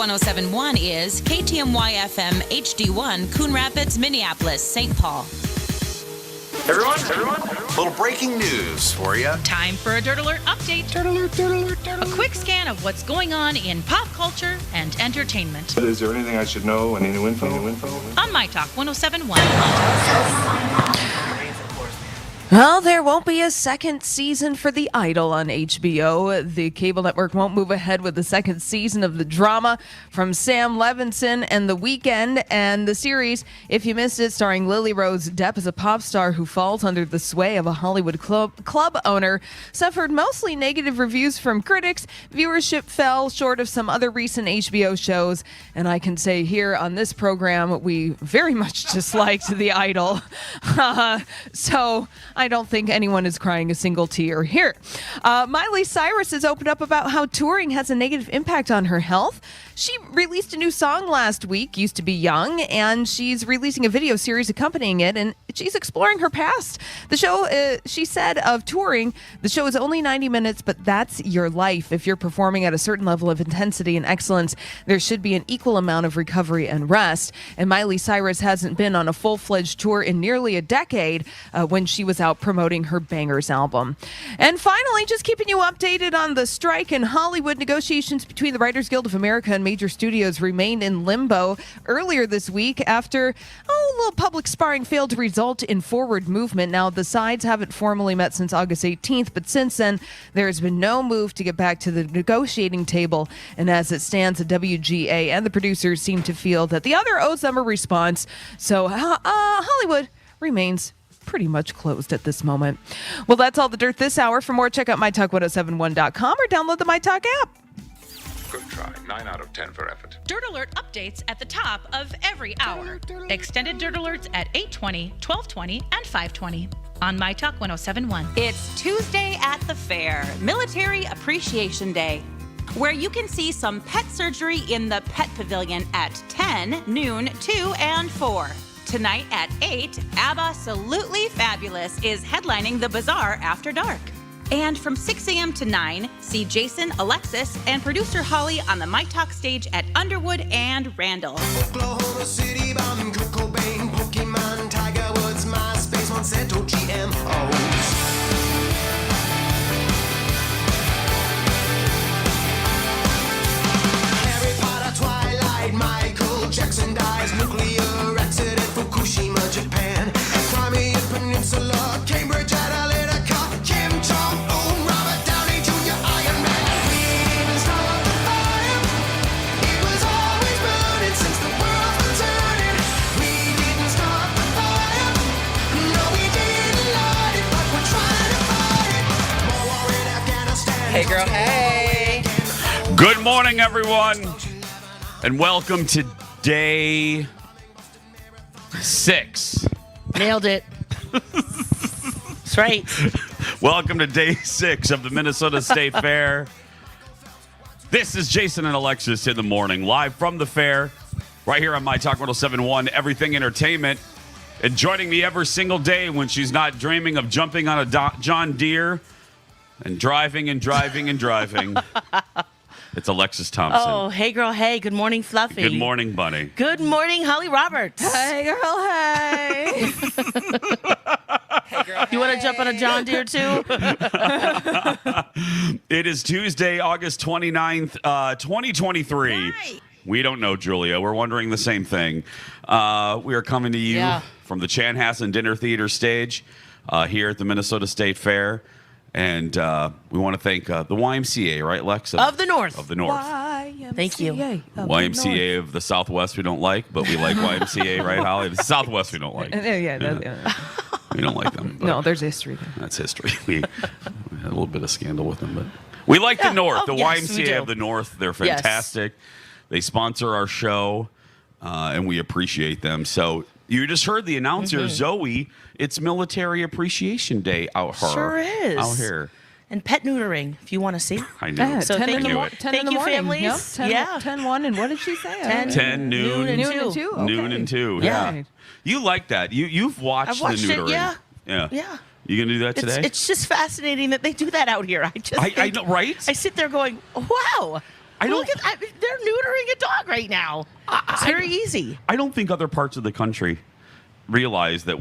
1071 is KTMY FM HD1, Coon Rapids, Minneapolis, St. Paul. Everyone, a little breaking news for you. Time for a Dirt Alert update. A quick scan of what's going on in pop culture and entertainment. Is there anything I should know? Any new info? On My Talk 1071. Well, there won't be a second season for The Idol on HBO. The cable network won't move ahead with the second season of the drama from Sam Levinson and The Weeknd. And the series, if you missed it, starring Lily Rose Depp as a pop star who falls under the sway of a Hollywood club owner, suffered mostly negative reviews from critics. Viewership fell short of some other recent HBO shows. And I can say here on this program, we very much disliked The Idol. So I don't think anyone is crying a single tear here. Miley Cyrus has opened up about how touring has a negative impact on her health. She released a new song last week, Used to Be Young, and she's releasing a video series accompanying it, and she's exploring her past. The show, she said of touring, the show is only 90 minutes, but that's your life. If you're performing at a certain level of intensity and excellence, there should be an equal amount of recovery and rest. And Miley Cyrus hasn't been on a full-fledged tour in nearly a decade when she was out promoting her Bangers album. And finally, just keeping you updated on the strike in Hollywood. Negotiations between the Writers Guild of America and major studios remained in limbo earlier this week after a little public sparring failed to result in forward movement. Now, the sides haven't formally met since August 18th, but since then, there has been no move to get back to the negotiating table. And as it stands, the WGA and the producers seem to feel that the other owes them a response. So Hollywood remains pretty much closed at this moment. Well, that's all the dirt this hour. For more, check out mytalk1071.com or download the MyTalk app. Good try. 9 out of 10 for effort. Dirt Alert updates at the top of every hour. Extended Dirt Alerts at 8:20, 12:20, and 5:20 on My Talk 1071. It's Tuesday at the fair, Military Appreciation Day, where you can see some pet surgery in the Pet Pavilion at 10, noon, 2, and 4. Tonight at 8, Absolutely Fabulous is headlining the Bazaar After Dark. And from 6 a.m. to 9, see Jason, Alexis, and producer Holly on the My Talk stage at Underwood and Randall. Oklahoma City, bombing Kurt Cobain, Pokemon, Tiger Woods, MySpace, Monsanto, GMOs. Harry Potter, Twilight, Michael Jackson dies, nuclear accident, Fukushima, Japan, Crimea Peninsula, Cambridge, Analytica, Kim Jong-un, Robert Downey Jr., Iron Man. We didn't start the fire. It was always burning since the world's been turning. We didn't start the fire. No, we didn't light it, but we're trying to fight it. More war in Afghanistan. Hey, girl, hey. Good morning, everyone, and welcome to day 6. Nailed it. That's right. Welcome to day 6 of the Minnesota State Fair. This is Jason and Alexis in the morning, live from the fair, right here on My Talk 1071, Everything Entertainment. And joining me every single day when she's not dreaming of jumping on a John Deere and driving and driving and driving. It's Alexis Thompson. Oh, hey, girl, hey. Good morning, Fluffy. Good morning, Bunny. Good morning, Holly Roberts. Hey, girl, hey. Hey, girl, you want to jump on a John Deere, too? It is Tuesday, August 29th, 2023. Right. We don't know, Julia. We're wondering the same thing. We are coming to you from the Chanhassen Dinner Theater stage here at the Minnesota State Fair. And we want to thank the YMCA, right, Lex? Of the North. Of the North. YMCA Thank you. YMCA of the Southwest we don't like, but we like YMCA, right, Holly? The Southwest we don't like. Yeah. We don't like them. No, there's history there. That's history. We had a little bit of scandal with them, but we like the North. The YMCA of the North, they're fantastic. Yes. They sponsor our show, and we appreciate them. So you just heard the announcer, Zoe. It's Military Appreciation Day out here. Sure is. Out here. And pet neutering, if you want to see. I know. Yeah, So 10 thank in you. the 10 in Thank the you, morning. families. Yep, 10, 1, and what did she say? 10, noon, and 2. and 2. Okay. Noon and 2. Yeah. Right. You like that. You've watched, I've watched the it, neutering. yeah. Yeah. You going to do that today? It's just fascinating that they do that out here. I know, right? I sit there going, wow. They're neutering a dog right now. It's very easy. I don't think other parts of the country realize that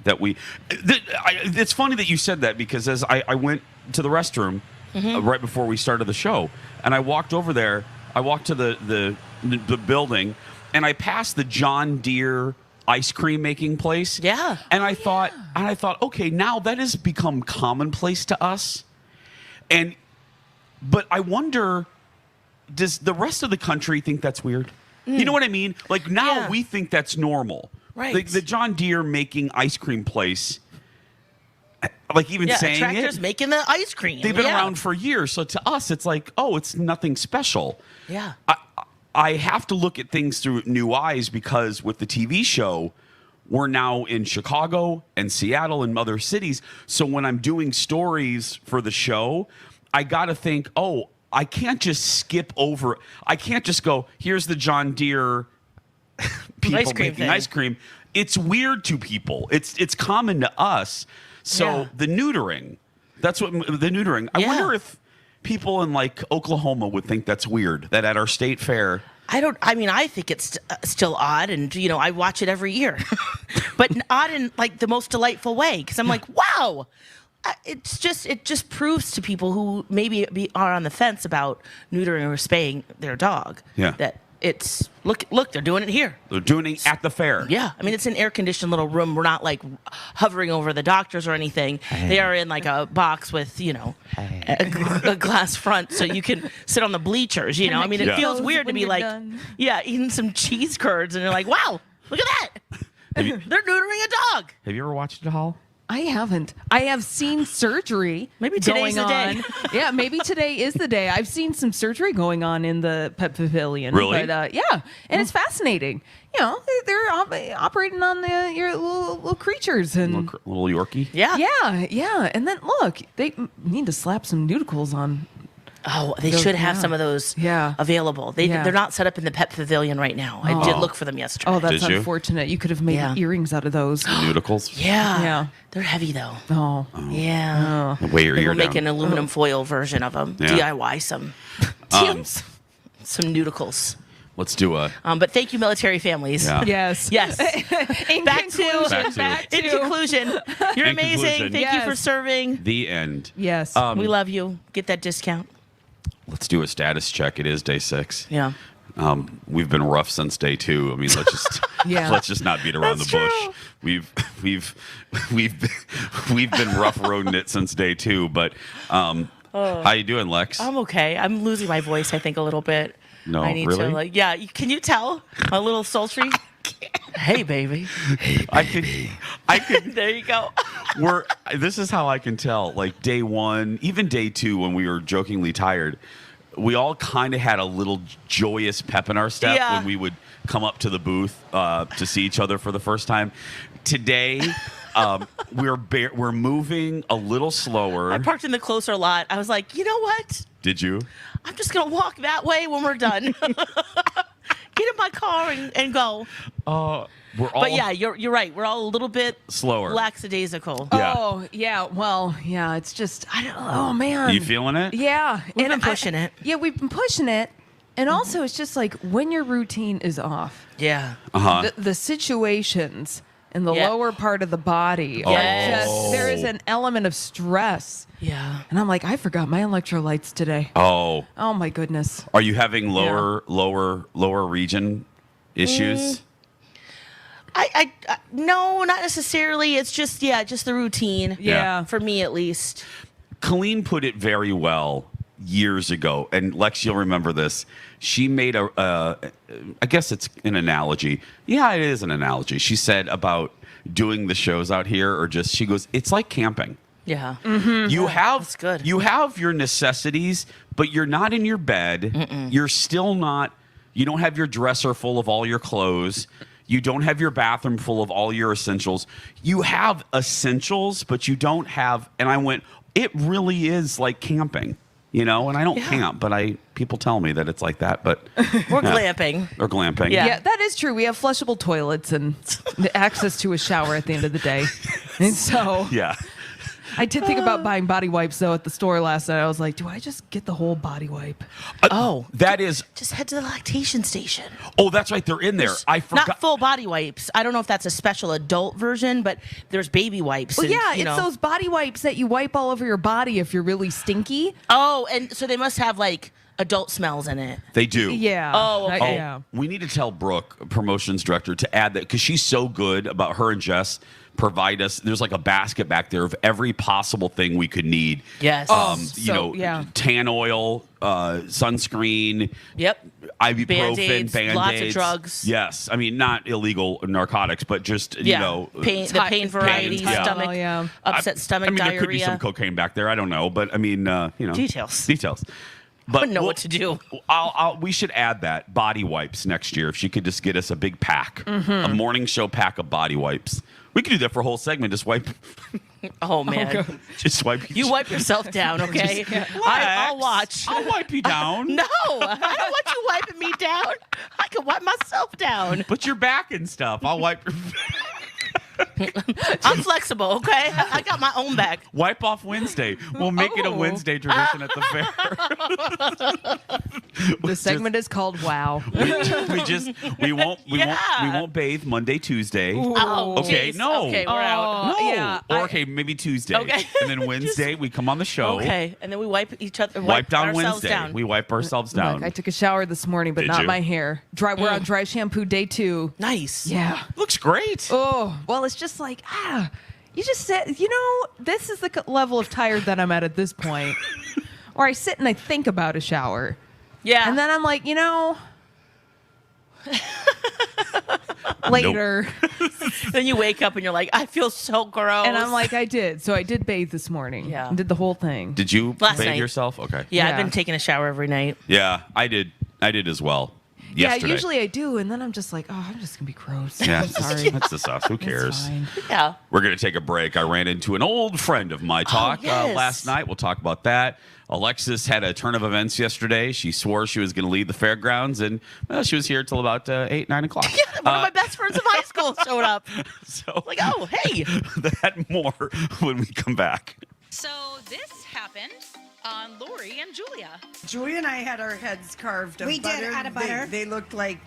it's funny that you said that, because as I went to the restroom right before we started the show, and I walked over there, I walked to the building, and I passed the John Deere ice cream making place. Yeah. And I thought, okay, now that has become commonplace to us. But I wonder, does the rest of the country think that's weird? You know what I mean? Like now we think that's normal. Right. The John Deere making ice cream place, like even saying tractors it, making the ice cream. they've been around for years. So to us, it's like, oh, it's nothing special. Yeah. I have to look at things through new eyes, because with the TV show, we're now in Chicago and Seattle and other cities. So when I'm doing stories for the show, I got to think, oh, I can't just skip over. I can't just go, here's the John Deere people making ice cream. It's weird to people. It's common to us. So the neutering, that's what the neutering. I wonder if people in like Oklahoma would think that's weird, that at our state fair. I think it's still odd, and I watch it every year, but odd in like the most delightful way, because I'm like, wow. It just proves to people who maybe are on the fence about neutering or spaying their dog that it's look, they're doing it here. They're doing it at the fair. Yeah, I mean, it's an air-conditioned little room. We're not like hovering over the doctors or anything. They are in like a box with a glass front, so you can sit on the bleachers. I mean, it feels weird to be like, eating some cheese curds, and you're like, wow, look at that. They're neutering a dog. Have you ever watched it, Hall? I haven't. I have seen surgery. Maybe today's the day. Yeah, maybe today is the day. I've seen some surgery going on in the pet pavilion. Really? But, and it's fascinating. They're operating on your little creatures and little Yorkie. Yeah. And then look, they need to slap some nudicles on. Oh, they should have some of those available. They're not set up in the pet pavilion right now. I did look for them yesterday. Oh, that's unfortunate. You could have made earrings out of those. Nudicles? Yeah. They're heavy, though. Oh. Yeah. Weigh your ear We'll make down. an aluminum foil version of them. Yeah. DIY some. Some nudicles. Let's do a... But thank you, military families. Yeah. Yes. Back to. In conclusion, you're In amazing. conclusion. Thank you for serving. The end. Yes. We love you. Get that discount. Let's do a status check. It is day 6. Yeah. We've been rough since day 2. I mean, let's just let's just not beat around That's the bush. true. We've been rough roading it since day 2. But how you doing, Lex? I'm okay. I'm losing my voice, I think, a little bit. No, I need really? to can you tell? A little sultry. Hey, baby. I could. There you go. This is how I can tell. Like day 1, even day 2, when we were jokingly tired, we all kind of had a little joyous pep in our step when we would come up to the booth to see each other for the first time. Today, we're moving a little slower. I parked in the closer lot. I was like, you know what? Did you? I'm just gonna walk that way when we're done. Get in my car and go. We're all. But yeah, you're right. We're all a little bit slower, lackadaisical. Yeah. Oh, yeah. Well, yeah, it's just, I don't know. Oh, man. Are you feeling it? Yeah. We've been pushing it. Yeah, we've been pushing it. And also, it's just like when your routine is off, Yeah. the situations in the lower part of the body are just, there is an element of stress. Yeah. And I'm like, I forgot my electrolytes today. Oh. Oh, my goodness. Are you having lower region issues? I no, not necessarily. It's just the routine. Yeah. For me, at least. Colleen put it very well years ago, and Lex, you'll remember this. She made I guess it's an analogy. Yeah, it is an analogy. She said about doing the shows out here, or just, she goes, it's like camping. Yeah. That's good. You have your necessities, but you're not in your bed. You're still not, you don't have your dresser full of all your clothes. You don't have your bathroom full of all your essentials. You have essentials, but you don't have, and I went, it really is like camping, and I don't camp, but people tell me that it's like that, but. We're glamping. Or glamping. Yeah, that is true. We have flushable toilets and access to a shower at the end of the day. And so. Yeah. I did think about buying body wipes though at the store last night. I was like, do I just get the whole body wipe? That is. Just head to the lactation station. Oh, that's right. They're in there. I forgot. Not full body wipes. I don't know if that's a special adult version, but there's baby wipes. Well, and, yeah, you it's know. those body wipes that you wipe all over your body if you're really stinky. Oh, and so they must have like adult smells in it. They do. Yeah. Oh, okay. Yeah. We need to tell Brooke, promotions director, to add that because she's so good about her and Jess provide us. There's like a basket back there of every possible thing we could need. Yes. Tan oil, sunscreen. Yep. Ibuprofen, Band-Aids. Lots of drugs. Yes. I mean, not illegal narcotics, but just, the pain variety, yeah. stomach, upset stomach, diarrhea. There could be some cocaine back there. I don't know. But, I mean, Details. But Wouldn't know what to do. We should add that body wipes next year. If she could just get us a big pack, a morning show pack of body wipes. We could do that for a whole segment. Just wipe. Oh man, just wipe. You wipe yourself down, okay? I'll watch. I'll wipe you down. No, I don't want you wiping me down. I can wipe myself down. But your back and stuff. I'll wipe your. I'm flexible, okay? I got my own back. Wipe off Wednesday. We'll make it a Wednesday tradition at the fair. The segment is called Wow. We won't bathe Monday, Tuesday. Oh, okay, geez. no. Okay, we're out. No. Yeah, or maybe Tuesday. Okay. And then Wednesday we come on the show. Okay, and then we wipe each other. Wipe down ourselves Wednesday. Down. We wipe ourselves down. Look, I took a shower this morning, but Did not you? my hair. We're on dry shampoo day 2. Nice. Yeah. Looks great. Oh, well, it's just like, you just said, this is the level of tired that I'm at this point. Or I sit and I think about a shower. Yeah. And then I'm like, later. Then you wake up and you're like, I feel so gross. And I'm like, I did. So I did bathe this morning. Yeah. And did the whole thing. Did you Last bathe night. yourself? Okay. Yeah, I've been taking a shower every night. Yeah, I did as well. Yeah, Yesterday. usually I do. And then I'm just like, I'm just going to be gross. Yeah, I'm sorry. That's just us. Who It's cares? fine. Yeah. We're going to take a break. I ran into an old friend of my talk yes. last night. We'll talk about that. Alexis had a turn of events yesterday. She swore she was going to leave the fairgrounds, and she was here till about 8, 9 o'clock. Yeah, one of my best friends of high school showed up. So, like, oh, hey. That more when we come back. So this happened on Lori and Julia. Julia and I had our heads carved of We butter. did, out of butter. They looked like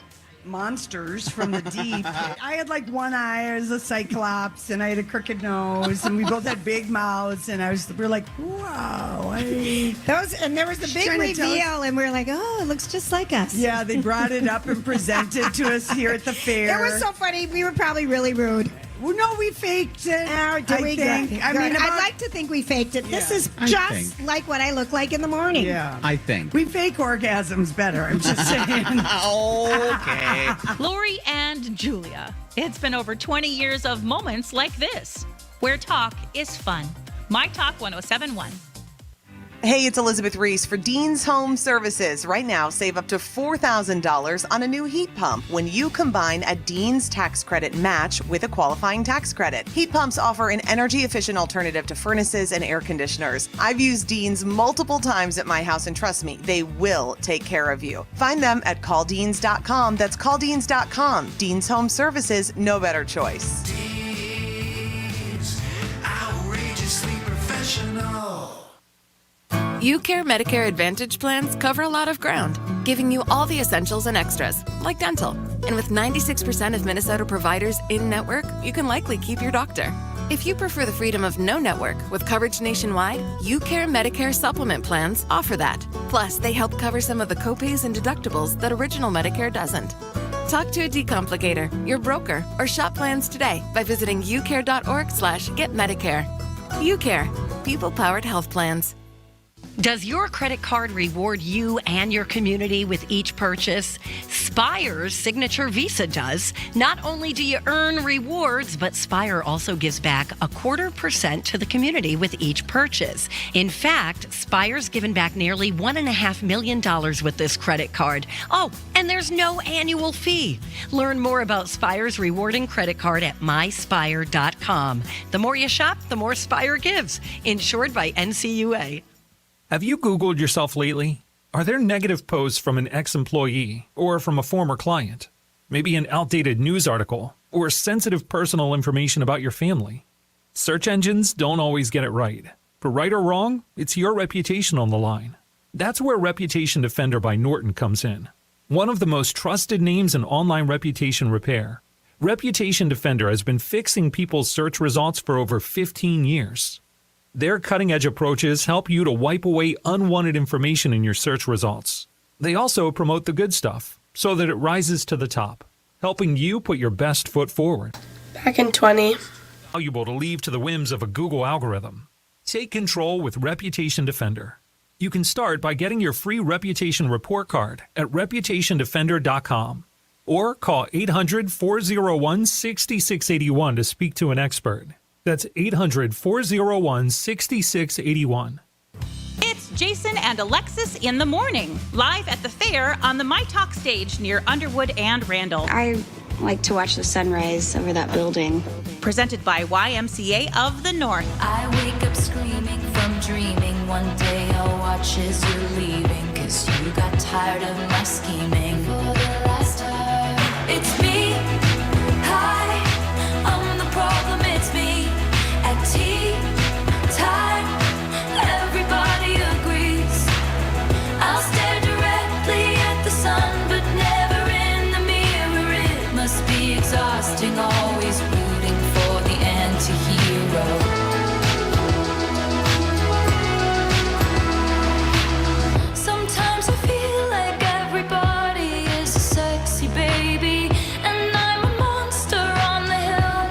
monsters from the deep. I had like one eye as a cyclops, and I had a crooked nose, and we both had big mouths, and we're like, wow. And there was the big reveal, and we were like, oh, it looks just like us. Yeah, they brought it up and presented to us here at the fair. It was so funny. We were probably really rude. Well, no, we faked it. Oh, do we? think. Good. I mean, I'd like to think we faked it. This Yeah, is I just think. like what I look like in the morning. Yeah. I think. We fake orgasms better, I'm just saying. Okay. Lori and Julia. It's been over 20 years of moments like this, where talk is fun. My Talk 1071. Hey, it's Elizabeth Reese for Dean's Home Services. Right now, save up to $4,000 on a new heat pump when you combine a Dean's tax credit match with a qualifying tax credit. Heat pumps offer an energy-efficient alternative to furnaces and air conditioners. I've used Dean's multiple times at my house, and trust me, they will take care of you. Find them at calldeans.com. That's calldeans.com. Dean's Home Services, no better choice. Dean's, outrageously professional. UCare Medicare Advantage plans cover a lot of ground, giving you all the essentials and extras, like dental. And with 96% of Minnesota providers in-network, you can likely keep your doctor. If you prefer the freedom of no network with coverage nationwide, UCare Medicare supplement plans offer that. Plus, they help cover some of the copays and deductibles that original Medicare doesn't. Talk to a decomplicator, your broker, or shop plans today by visiting ucare.org/getmedicare. UCare, people-powered health plans. Does your credit card reward you and your community with each purchase? Spire's Signature Visa does. Not only do you earn rewards, but Spire also gives back 0.25% to the community with each purchase. In fact, Spire's given back nearly $1.5 million with this credit card. Oh, and there's no annual fee. Learn more about Spire's rewarding credit card at myspire.com. The more you shop, the more Spire gives. Insured by NCUA. Have you Googled yourself lately? Are there negative posts from an ex-employee or from a former client? Maybe an outdated news article or sensitive personal information about your family? Search engines don't always get it right. For right or wrong, it's your reputation on the line. That's where Reputation Defender by Norton comes in. One of the most trusted names in online reputation repair, Reputation Defender has been fixing people's search results for over 15 years. Their cutting-edge approaches help you to wipe away unwanted information in your search results. They also promote the good stuff so that it rises to the top, helping you put your best foot forward. Back in 20. Valuable to leave to the whims of a Google algorithm. Take control with Reputation Defender. You can start by getting your free reputation report card at reputationdefender.com or call 800-401-6681 to speak to an expert. That's 800-401-6681. It's Jason and Alexis in the morning, live at the fair on the My Talk stage near Underwood and Randall. I like to watch the sunrise over that building. Presented by YMCA of the North. I wake up screaming from dreaming. One day I'll watch as you're leaving, 'cause you got tired of my scheming. For the last time, it's me. Hi, I'm the problem, it's me. At tea time, everybody agrees. I'll stare directly at the sun, but never in the mirror. It must be exhausting, always rooting for the anti-hero. Sometimes I feel like everybody is a sexy baby, and I'm a monster on the hill.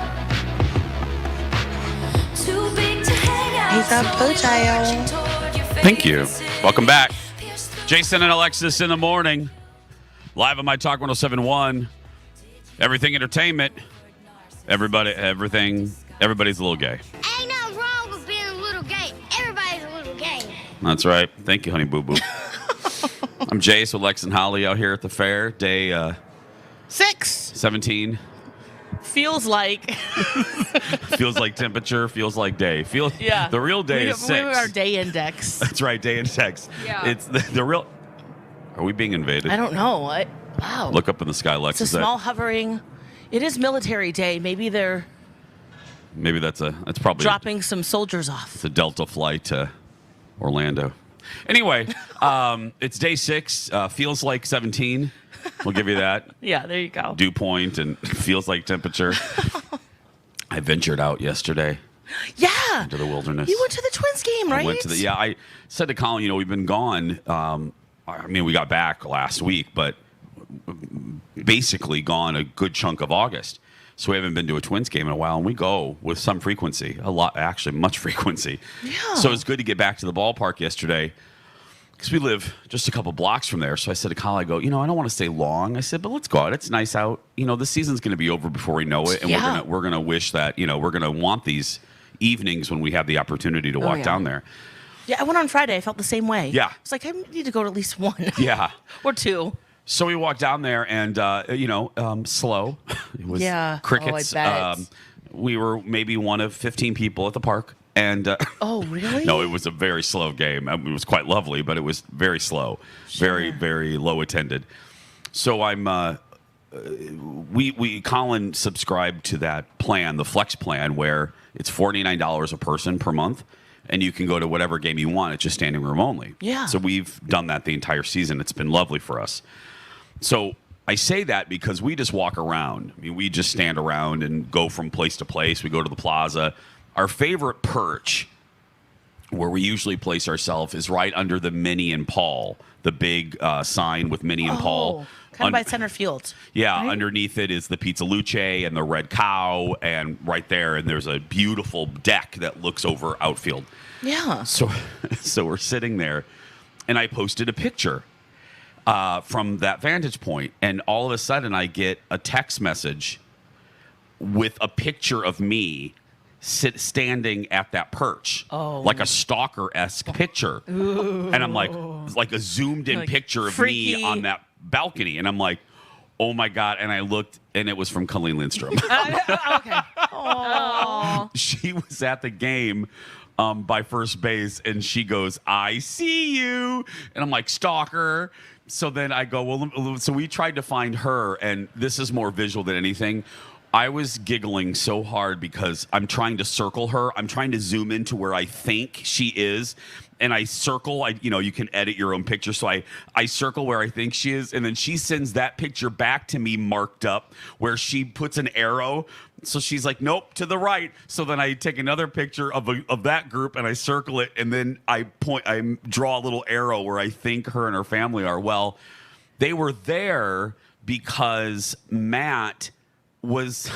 Too big to hang out. He's a blue child. Thank you. Welcome back. Jason and Alexis in the morning. Live on My Talk 1071. Everything Entertainment. Everybody's a little gay. Ain't nothing wrong with being a little gay. Everybody's a little gay. That's right. Thank you, honey boo boo. I'm Jace with Lex and Holly out here at the fair. Day 6. 17. Feels like. Feels like temperature. Feels like day. Yeah. The real day is 6. We have our day index. That's right. Day index. Yeah. It's the real. Are we being invaded? I don't know. Wow. Look up in the sky, Lex. It's a small hovering. It is military day. Maybe they're that's probably dropping some soldiers off. It's a Delta flight to Orlando. Anyway, it's day 6. Feels like 17. We'll give you that. Yeah, there you go. Dew point and feels like temperature. I ventured out yesterday. Yeah. Into the wilderness. You went to the Twins game, right? I went to I said to Colin, we've been gone. We got back last week, but basically gone a good chunk of August. So we haven't been to a Twins game in a while, and we go with some frequency, a lot, actually, much frequency. Yeah. So it's good to get back to the ballpark yesterday because we live just a couple blocks from there. So I said to Colin, I go, I don't want to stay long. I said, but let's go out. It's nice out. The season's going to be over before we know it, and we're gonna wish that we're gonna want these evenings when we have the opportunity to walk down there. Yeah, I went on Friday. I felt the same way. Yeah. It's like I need to go to at least one. Yeah. Or 2. So we walked down there and, slow. It was crickets. Oh, I bet. We were maybe one of 15 people at the park. And oh, really? No, it was a very slow game. It was quite lovely, but it was very slow, very, very low attended. So Colin subscribed to that plan, the Flex plan, where it's $49 a person per month. And you can go to whatever game you want. It's just standing room only. Yeah. So we've done that the entire season. It's been lovely for us. So I say that because we just walk around. We just stand around and go from place to place. We go to the plaza. Our favorite perch, where we usually place ourselves, is right under the Minnie and Paul, the big sign with Minnie and Paul. Kind of by center field. Yeah, right? Underneath it is the Pizza Luce and the Red Cow, and right there, and there's a beautiful deck that looks over outfield. Yeah. So we're sitting there, and I posted a picture from that vantage point, and all of a sudden I get a text message with a picture of me standing at that perch, like a stalker-esque picture. Ooh. And I'm like a zoomed-in picture of freaky. me on that balcony, and I'm like, oh my God. And I looked, and it was from Colleen Lindstrom. Okay. Aww. She was at the game by first base, and she goes, I see you. And I'm like, stalker. So then I go, well, so we tried to find her, and this is more visual than anything. I was giggling so hard because I'm trying to circle her. I'm trying to zoom into where I think she is. And I circle, you can edit your own picture. So I circle where I think she is. And then she sends that picture back to me marked up where she puts an arrow. So she's like, nope, to the right. So then I take another picture of that group and I circle it. And then I draw a little arrow where I think her and her family are. Well, they were there because Matt was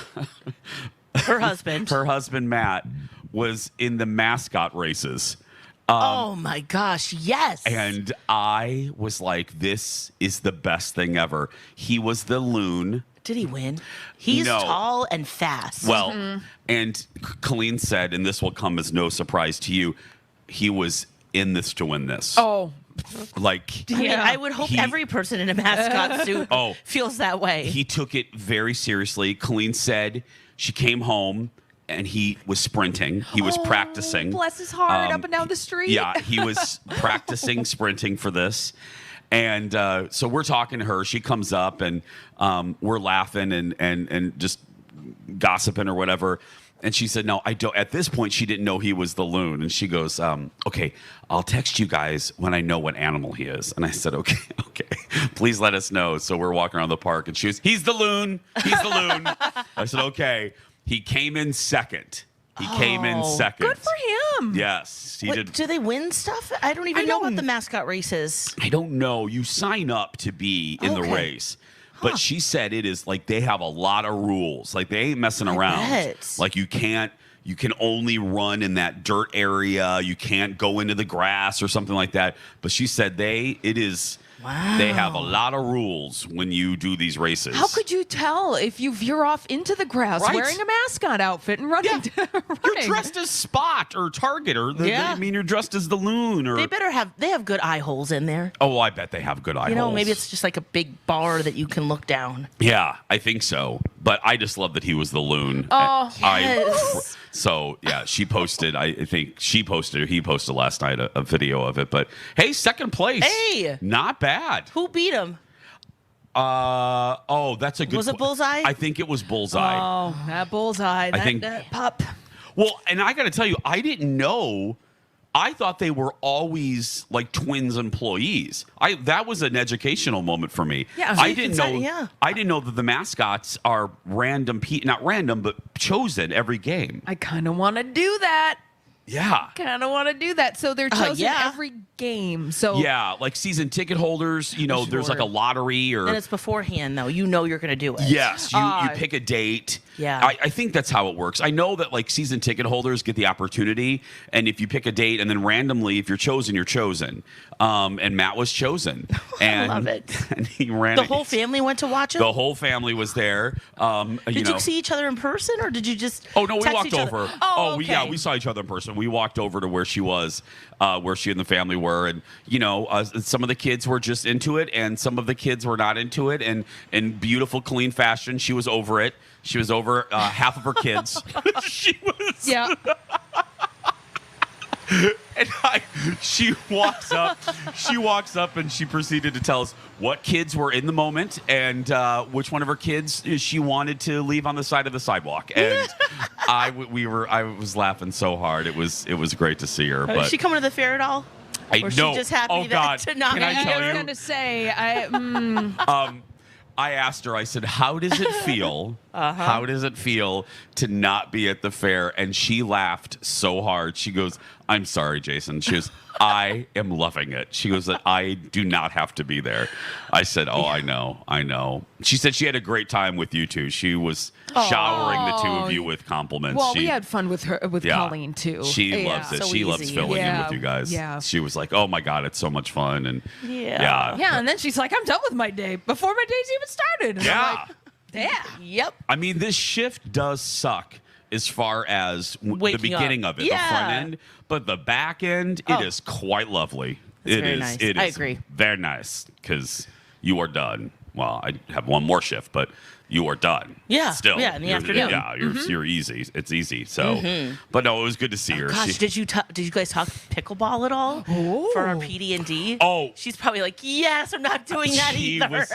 her husband. Her husband, Matt, was in the mascot races. Oh my gosh, yes. And I was like, this is the best thing ever. He was the loon. Did he win? He's tall and fast. Well, and Colleen said, and this will come as no surprise to you, he was in this to win this. Oh. Like, I mean, I would hope every person in a mascot suit feels that way. He took it very seriously. Colleen said she came home and he was sprinting. He was practicing. Bless his heart, up and down the street. Yeah, he was practicing sprinting for this. And so we're talking to her. She comes up and we're laughing and just gossiping or whatever. And she said, no, I don't. At this point, she didn't know he was the loon. And she goes, okay, I'll text you guys when I know what animal he is. And I said, okay, please let us know. So we're walking around the park and she was, he's the loon. He's the loon. I said, okay. He came in second. He came in second. Good for him. Yes, he did. Do they win stuff? I don't even know about the mascot races. I don't know. You sign up to be in the race. But she said it is like they have a lot of rules. Like they ain't messing around. Bet. Like you can only run in that dirt area. You can't go into the grass or something like that. But she said they have a lot of rules when you do these races. How could you tell if you veer off into the grass wearing a mascot outfit and running? You're dressed as Spot or Target or I mean, you're dressed as the loon or They have good eye holes in there. Oh, I bet they have good eye holes. Maybe it's just like a big bar that you can look down. Yeah, I think so. But I just love that he was the loon. Oh, yes. So, yeah, she posted, he posted last night a video of it. But, hey, second place. Hey. Not bad. Who beat him? That's a good Was it Bullseye? I think it was Bullseye. Oh, that Bullseye. That pup. Well, and I got to tell you, I didn't know. I thought they were always like twins employees. That was an educational moment for me. Yeah, I didn't know that the mascots are not random, but chosen every game. I kind of want to do that. Yeah. Kind of want to do that. So they're chosen every game. So yeah, like season ticket holders, there's like a lottery or. And it's beforehand, though. You know you're going to do it. Yes, you pick a date. Yeah. I think that's how it works. I know that like season ticket holders get the opportunity, and if you pick a date, and then randomly, if you're chosen, you're chosen. And Matt was chosen. And, I love it. And he ran. The whole family went to watch it? The whole family was there. Did you see each other in person, or did you just Oh, no, we text walked each other? over. Oh, okay. We saw each other in person. We walked over to where she was, where she and the family were. And, some of the kids were just into it, and some of the kids were not into it. And in beautiful, clean fashion, she was over it. She was over half of her kids. She was. Yeah. And she walks up and she proceeded to tell us what kids were in the moment and which one of her kids she wanted to leave on the side of the sidewalk. And I was laughing so hard. It was great to see her. But Is she coming to the fair at all? Or is she just happy to not Can I tell I was you? going to say, I asked her, I said, how does it feel? How does it feel to not be at the fair? And she laughed so hard. She goes, I'm sorry, Jason. She goes, I am loving it. She goes, I do not have to be there. I said, I know. She said she had a great time with you two. She was showering the two of you with compliments. well, we had fun with Colleen too. She loves it. So she loves easy. filling in with you guys. Yeah. She was like, oh my God, it's so much fun. And Yeah, and then she's like, I'm done with my day before my day's even started. And I'm like, Yep. I mean, this shift does suck as far as the beginning of it, the front end, but the back end, it is quite lovely. It's very nice. It I is agree. very nice because you are done. Well, I have one more shift, but you are done. Yeah. Still. Yeah, in the You're- afternoon. Yeah, you're easy. It's easy. So, but no, it was good to see her. Gosh, did you guys talk pickleball at all for our PD&D? Oh. She's probably like, yes, I'm not doing that either.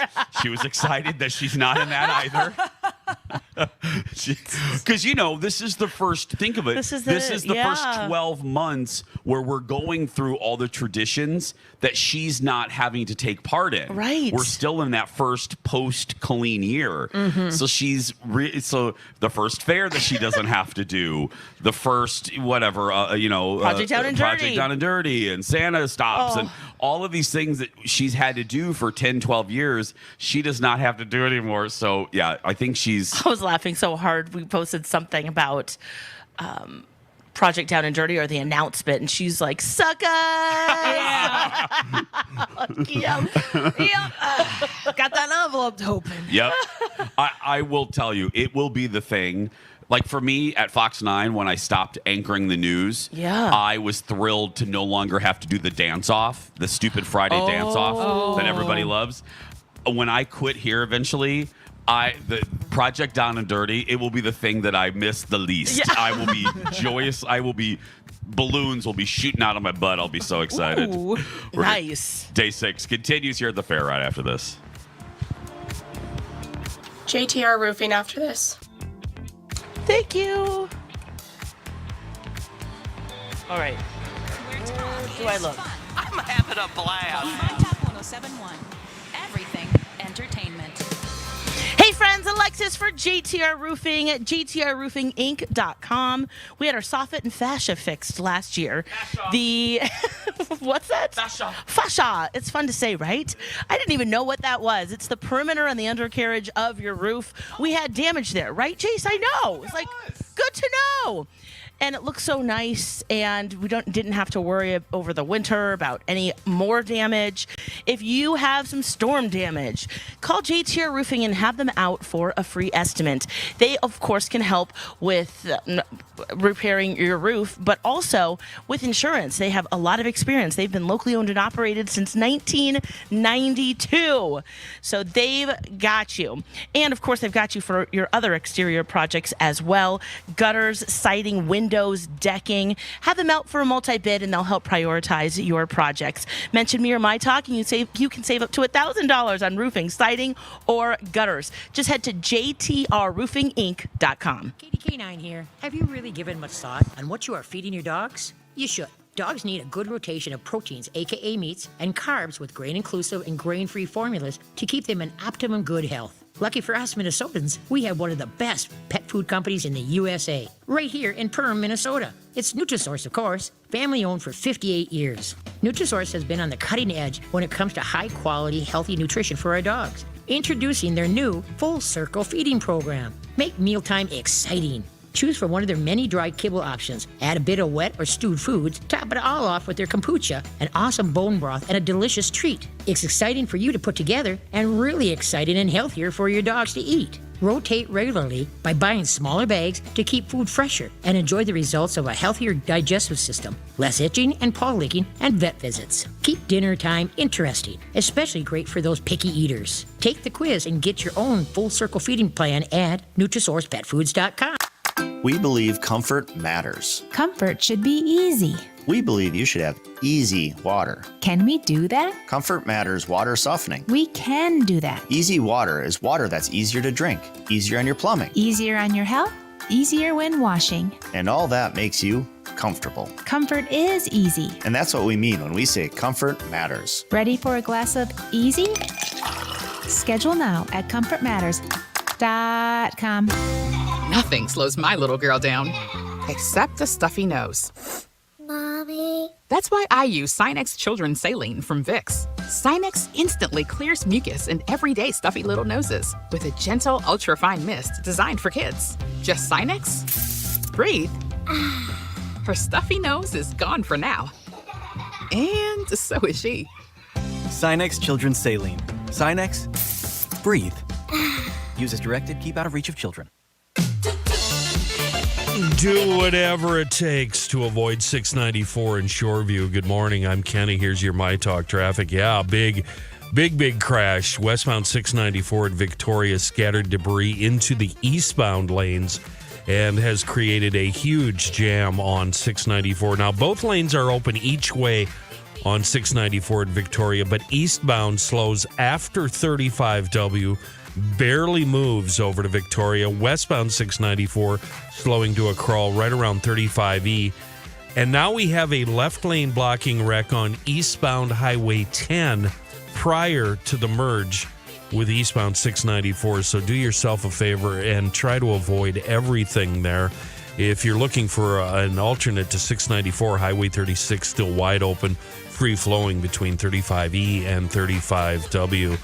She was excited that she's not in that either. Because, this is the first, think of it. This is the first 12 months where we're going through all the traditions that she's not having to take part in. Right. We're still in that first post-Colleen year. Mm-hmm. So she's, so the first fair that she doesn't have to do, the first, whatever, Project Down and Project Down and Dirty, and Santa stops, and all of these things that she's had to do for 10, 12 years, she does not have to do anymore. So, yeah, I think she's... I was laughing so hard. We posted something about Project Down and Dirty or the announcement, and she's like, suck us! Yep. Got that envelope open. Yep. I will tell you, it will be the thing. Like for me at Fox 9, when I stopped anchoring the news, I was thrilled to no longer have to do the dance-off, the stupid Friday dance-off that everybody loves. When I quit here eventually, the Project Down and Dirty, it will be the thing that I miss the least. Yeah. I will be joyous. Balloons will be shooting out of my butt. I'll be so excited. Ooh, nice. Day 6 continues here at the fair right after this. JTR Roofing after this. Thank you. All right. Where do I look? I'm having a blast. On My Talk 1071. Everything entertainment. Hey friends, Alexis for JTR Roofing at jtrroofinginc.com. We had our soffit and fascia fixed last year. What's that? Fascia. It's fun to say, right? I didn't even know what that was. It's the perimeter and the undercarriage of your roof. We had damage there, right, Jace? I know. It's like, good to know. And it looks so nice, and we didn't have to worry over the winter about any more damage. If you have some storm damage, call JTR Roofing and have them out for a free estimate. They, of course, can help with repairing your roof, but also with insurance. They have a lot of experience. They've been locally owned and operated since 1992. So they've got you. And, of course, they've got you for your other exterior projects as well. Gutters, siding, windows, decking. Have them out for a multi-bid, and they'll help prioritize your projects. Mention me or My Talk, and you can save up to $1,000 on roofing, siding, or gutters. Just head to jtrroofinginc.com. Katie K9 here. Have you really given much thought on what you are feeding your dogs? You should. Dogs need a good rotation of proteins, aka meats, and carbs with grain-inclusive and grain-free formulas to keep them in optimum good health. Lucky for us Minnesotans, we have one of the best pet food companies in the USA, right here in Perham, Minnesota. It's Nutrisource, of course, family-owned for 58 years. Nutrisource has been on the cutting edge when it comes to high-quality, healthy nutrition for our dogs. Introducing their new Full Circle Feeding Program. Make mealtime exciting. Choose from one of their many dry kibble options. Add a bit of wet or stewed foods. Top it all off with their kombucha, an awesome bone broth, and a delicious treat. It's exciting for you to put together and really exciting and healthier for your dogs to eat. Rotate regularly by buying smaller bags to keep food fresher and enjoy the results of a healthier digestive system, less itching and paw licking, and vet visits. Keep dinner time interesting, especially great for those picky eaters. Take the quiz and get your own Full Circle Feeding Plan at NutrisourcePetFoods.com. We believe comfort matters. Comfort should be easy. We believe you should have easy water. Can we do that? Comfort Matters water softening. We can do that. Easy water is water that's easier to drink, easier on your plumbing. Easier on your health, easier when washing. And all that makes you comfortable. Comfort is easy. And that's what we mean when we say comfort matters. Ready for a glass of easy? Schedule now at comfortmatters.com. Nothing slows my little girl down, except a stuffy nose. Mommy. That's why I use Sinex Children's Saline from Vicks. Sinex instantly clears mucus in everyday stuffy little noses with a gentle, ultra-fine mist designed for kids. Just Sinex? Breathe. Her stuffy nose is gone for now. And so is she. Sinex Children's Saline. Sinex, breathe. Use as directed, keep out of reach of children. Do whatever it takes to avoid 694 in Shoreview. Good morning. I'm Kenny. Here's your My Talk traffic. Yeah, big crash. Westbound 694 at Victoria scattered debris into the eastbound lanes and has created a huge jam on 694. Now, both lanes are open each way on 694 at Victoria, but eastbound slows after 35W barely moves over to Victoria. Westbound 694 slowing to a crawl right around 35E. And now we have a left lane blocking wreck on eastbound Highway 10 prior to the merge with eastbound 694. So do yourself a favor and try to avoid everything there. If you're looking for an alternate to 694, Highway 36 still wide open, free flowing between 35E and 35W.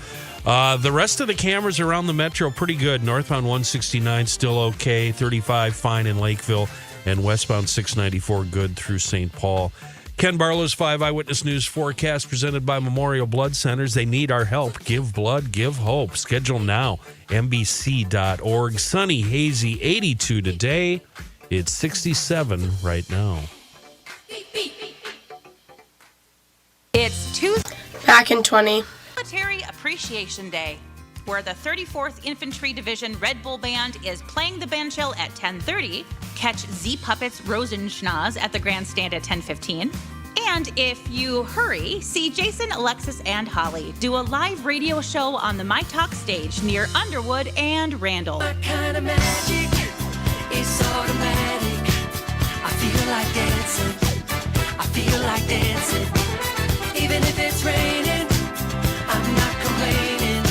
The rest of the cameras around the metro pretty good. Northbound 169 still okay, 35 fine in Lakeville, and westbound 694 good through St. Paul. Ken Barlow's 5 Eyewitness News forecast presented by Memorial Blood Centers. They need our help. Give blood, give hope. Schedule now, mbc.org. Sunny, hazy, 82 today. It's 67 right now. It's Tuesday. Back in 20. Military Appreciation Day, where the 34th Infantry Division Red Bull Band is playing the bandshell at 10:30. Catch Z Puppets Rosenschnaz at the Grandstand at 10:15. And if you hurry, see Jason, Alexis, and Holly do a live radio show on the My Talk stage near Underwood and Randall. My kind of magic is automatic. I feel like dancing. I feel like dancing. Even if it's raining, I'm not complaining.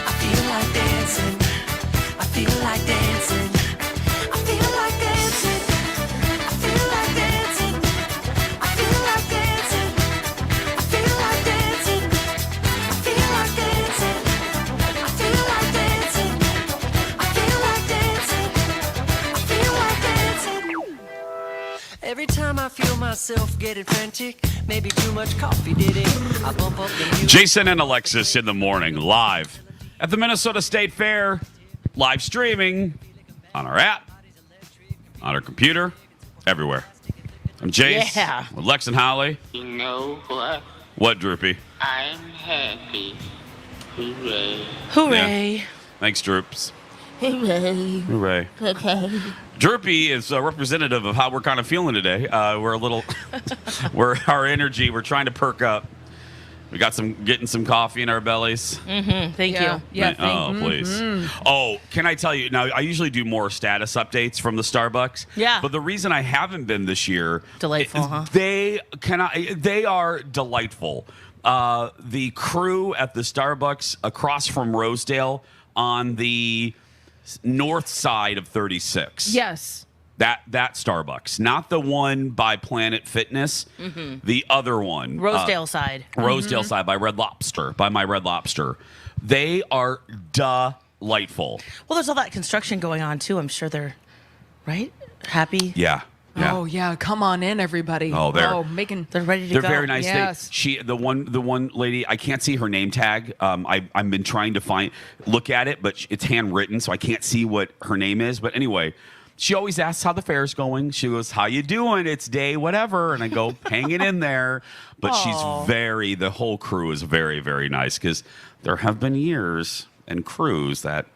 I feel like dancing. I feel like dancing. I feel like dancing. I feel like dancing. I feel like dancing. I feel like dancing. I feel like dancing. I feel like dancing. I feel like dancing. I feel like dancing. Every time I feel myself getting frantic, maybe too much coffee did it. I bump up the music. Jason and Alexis in the morning, live at the Minnesota State Fair, live streaming on our app, on our computer, everywhere. I'm Jace with Lex and Holly. You know what? What, Droopy? I'm happy. Hooray. Hooray. Yeah. Thanks, Droops. Hooray. Hooray. Okay. Droopy is representative of how we're kind of feeling today. We're a little, our energy, we're trying to perk up. We got getting some coffee in our bellies. Mm-hmm. Thank you. Yeah. Please. Oh, can I tell you? Now, I usually do more status updates from the Starbucks. Yeah. But the reason I haven't been this year, Delightful, huh? They are delightful. The crew at the Starbucks across from Rosedale on the north side of 36. Yes. That Starbucks, not the one by Planet Fitness, the other one. Rosedale side. Rosedale side by Red Lobster, by my Red Lobster. They are delightful. Well, there's all that construction going on, too. I'm sure they're, right? Happy? Yeah. Oh yeah, come on in, everybody. Oh, they're they're ready to They're go. very nice. Yes. The one lady, I can't see her name tag. I've been trying to look at it, but it's handwritten, so I can't see what her name is. But anyway, she always asks how the fair's going. She goes, "How you doing? It's day whatever," and I go, "Hanging in there." But the whole crew is very, very nice because there have been years and crews that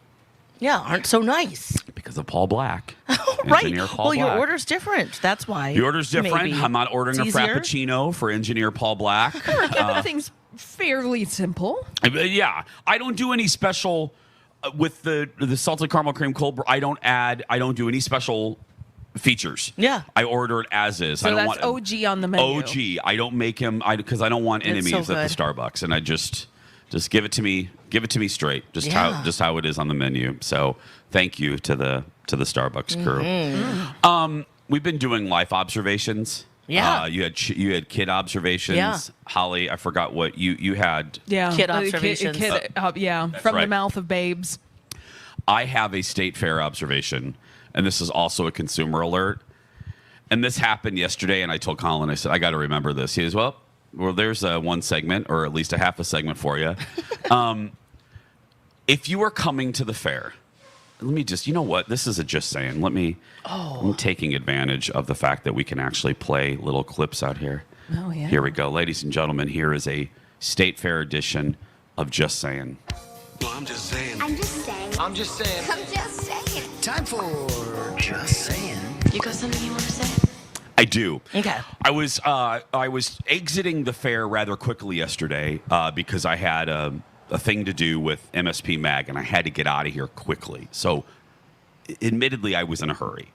aren't so nice. Because of Paul Black. Right. Engineer Paul Well, your Black. order's different. That's why. The order's different. Maybe. I'm not ordering a It's easier. Frappuccino for Engineer Paul Black. Everything's fairly simple. Yeah. I don't do any special with the salted caramel cream cold brew. I don't do any special features. Yeah. I order it as is. So I don't that's want OG on the menu. OG. I don't make him because I don't want enemies at the Starbucks, and I just give it to me. Give it to me straight. Just how it is on the menu. So thank you to the Starbucks crew. We've been doing life observations. Yeah. You had kid observations. Yeah. Holly, I forgot what you had. Yeah. Kid observations. From the mouth of babes. I have a state fair observation, and this is also a consumer alert. And this happened yesterday, and I told Colin, I said, I got to remember this. He goes, well, there's one segment, or at least a half a segment for you. If you are coming to the fair, let me just, you know what? This is a just saying. I'm taking advantage of the fact that we can actually play little clips out here. Oh, yeah. Here we go. Ladies and gentlemen, here is a State Fair edition of Just Saying. Well, I'm just saying. I'm just saying. I'm just saying. I'm just saying. Time for Just Saying. You got something you want to say? I do. Okay. I was exiting the fair rather quickly yesterday because I had a thing to do with MSP Mag, and I had to get out of here quickly. So, admittedly, I was in a hurry.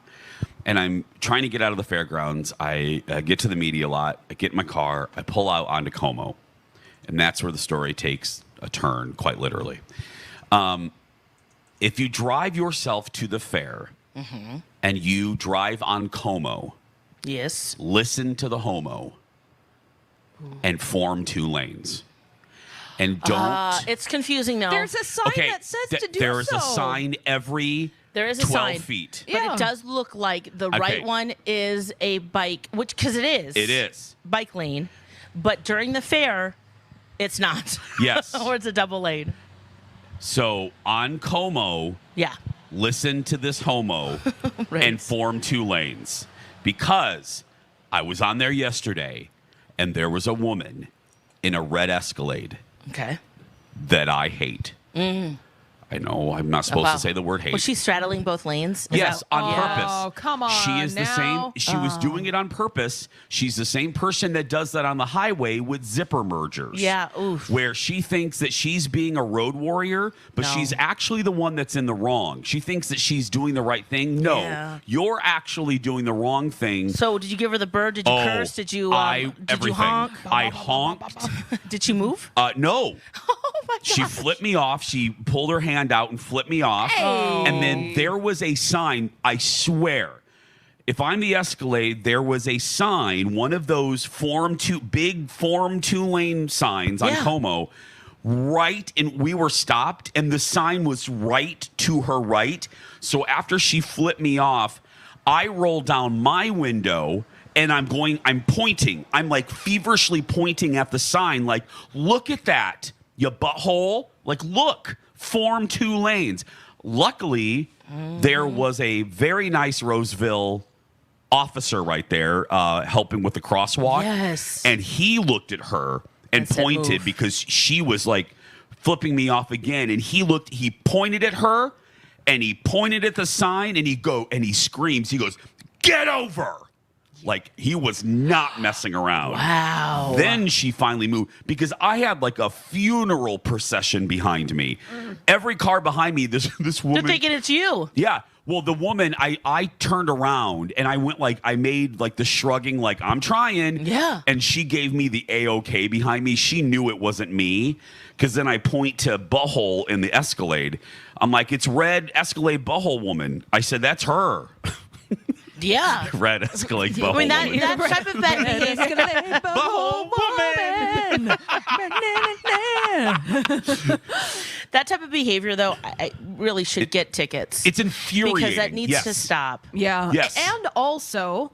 And I'm trying to get out of the fairgrounds. I get to the media lot. I get in my car. I pull out onto Como. And that's where the story takes a turn, quite literally. If you drive yourself to the fair and you drive on Como, yes, listen to the homo and form 2 lanes. And don't. It's confusing now. There's a sign that says to do there is so. a sign every There is a 12 sign, feet. but it does look like the right one is a bike, because it is. It is. Bike lane. But during the fair, it's not. Yes. Or it's a double lane. So on Como, listen to this homo and form 2 lanes. Because I was on there yesterday and there was a woman in a red Escalade that I hate. I know I'm not supposed to say the word hate. Was she straddling both lanes? Yes, on purpose. Oh, come on. She is the same. She was doing it on purpose. She's the same person that does that on the highway with zipper mergers. Yeah, oof. Where she thinks that she's being a road warrior, but she's actually the one that's in the wrong. She thinks that she's doing the right thing. No, you're actually doing the wrong thing. So did you give her the bird? Did you curse? Did you everything. you honk? I honked. Did she move? No. Oh my God. She flipped me off. She pulled her hand out and flipped me off. And then there was a sign, I swear. If I'm the Escalade, there was a sign, one of those big Form 2 lane signs on Como, right, and we were stopped, and the sign was right to her right. So after she flipped me off, I rolled down my window, and I'm pointing. I'm like feverishly pointing at the sign, like, look at that, you butthole. Like, look, Form 2 lanes. Luckily, there was a very nice Roseville officer right there helping with the crosswalk. Yes. And he looked at her and pointed because she was like flipping me off again. And he pointed at her and he pointed at the sign and he screams. He goes, "Get over!" Like, he was not messing around. Wow. Then she finally moved because I had like a funeral procession behind me. Every car behind me, this woman. They're thinking it's you. Yeah. Well, the woman, I turned around and I went I made like the shrugging, like, I'm trying. Yeah. And she gave me the A-OK behind me. She knew it wasn't me because then I point to butthole in the Escalade. I'm like, it's red Escalade butthole woman. I said, that's her. Yeah. Red Escalade butthole I mean, woman. that type of behavior. That type of behavior, though, I really should get tickets. It's infuriating. Because that needs to stop. Yeah. Yes. And also,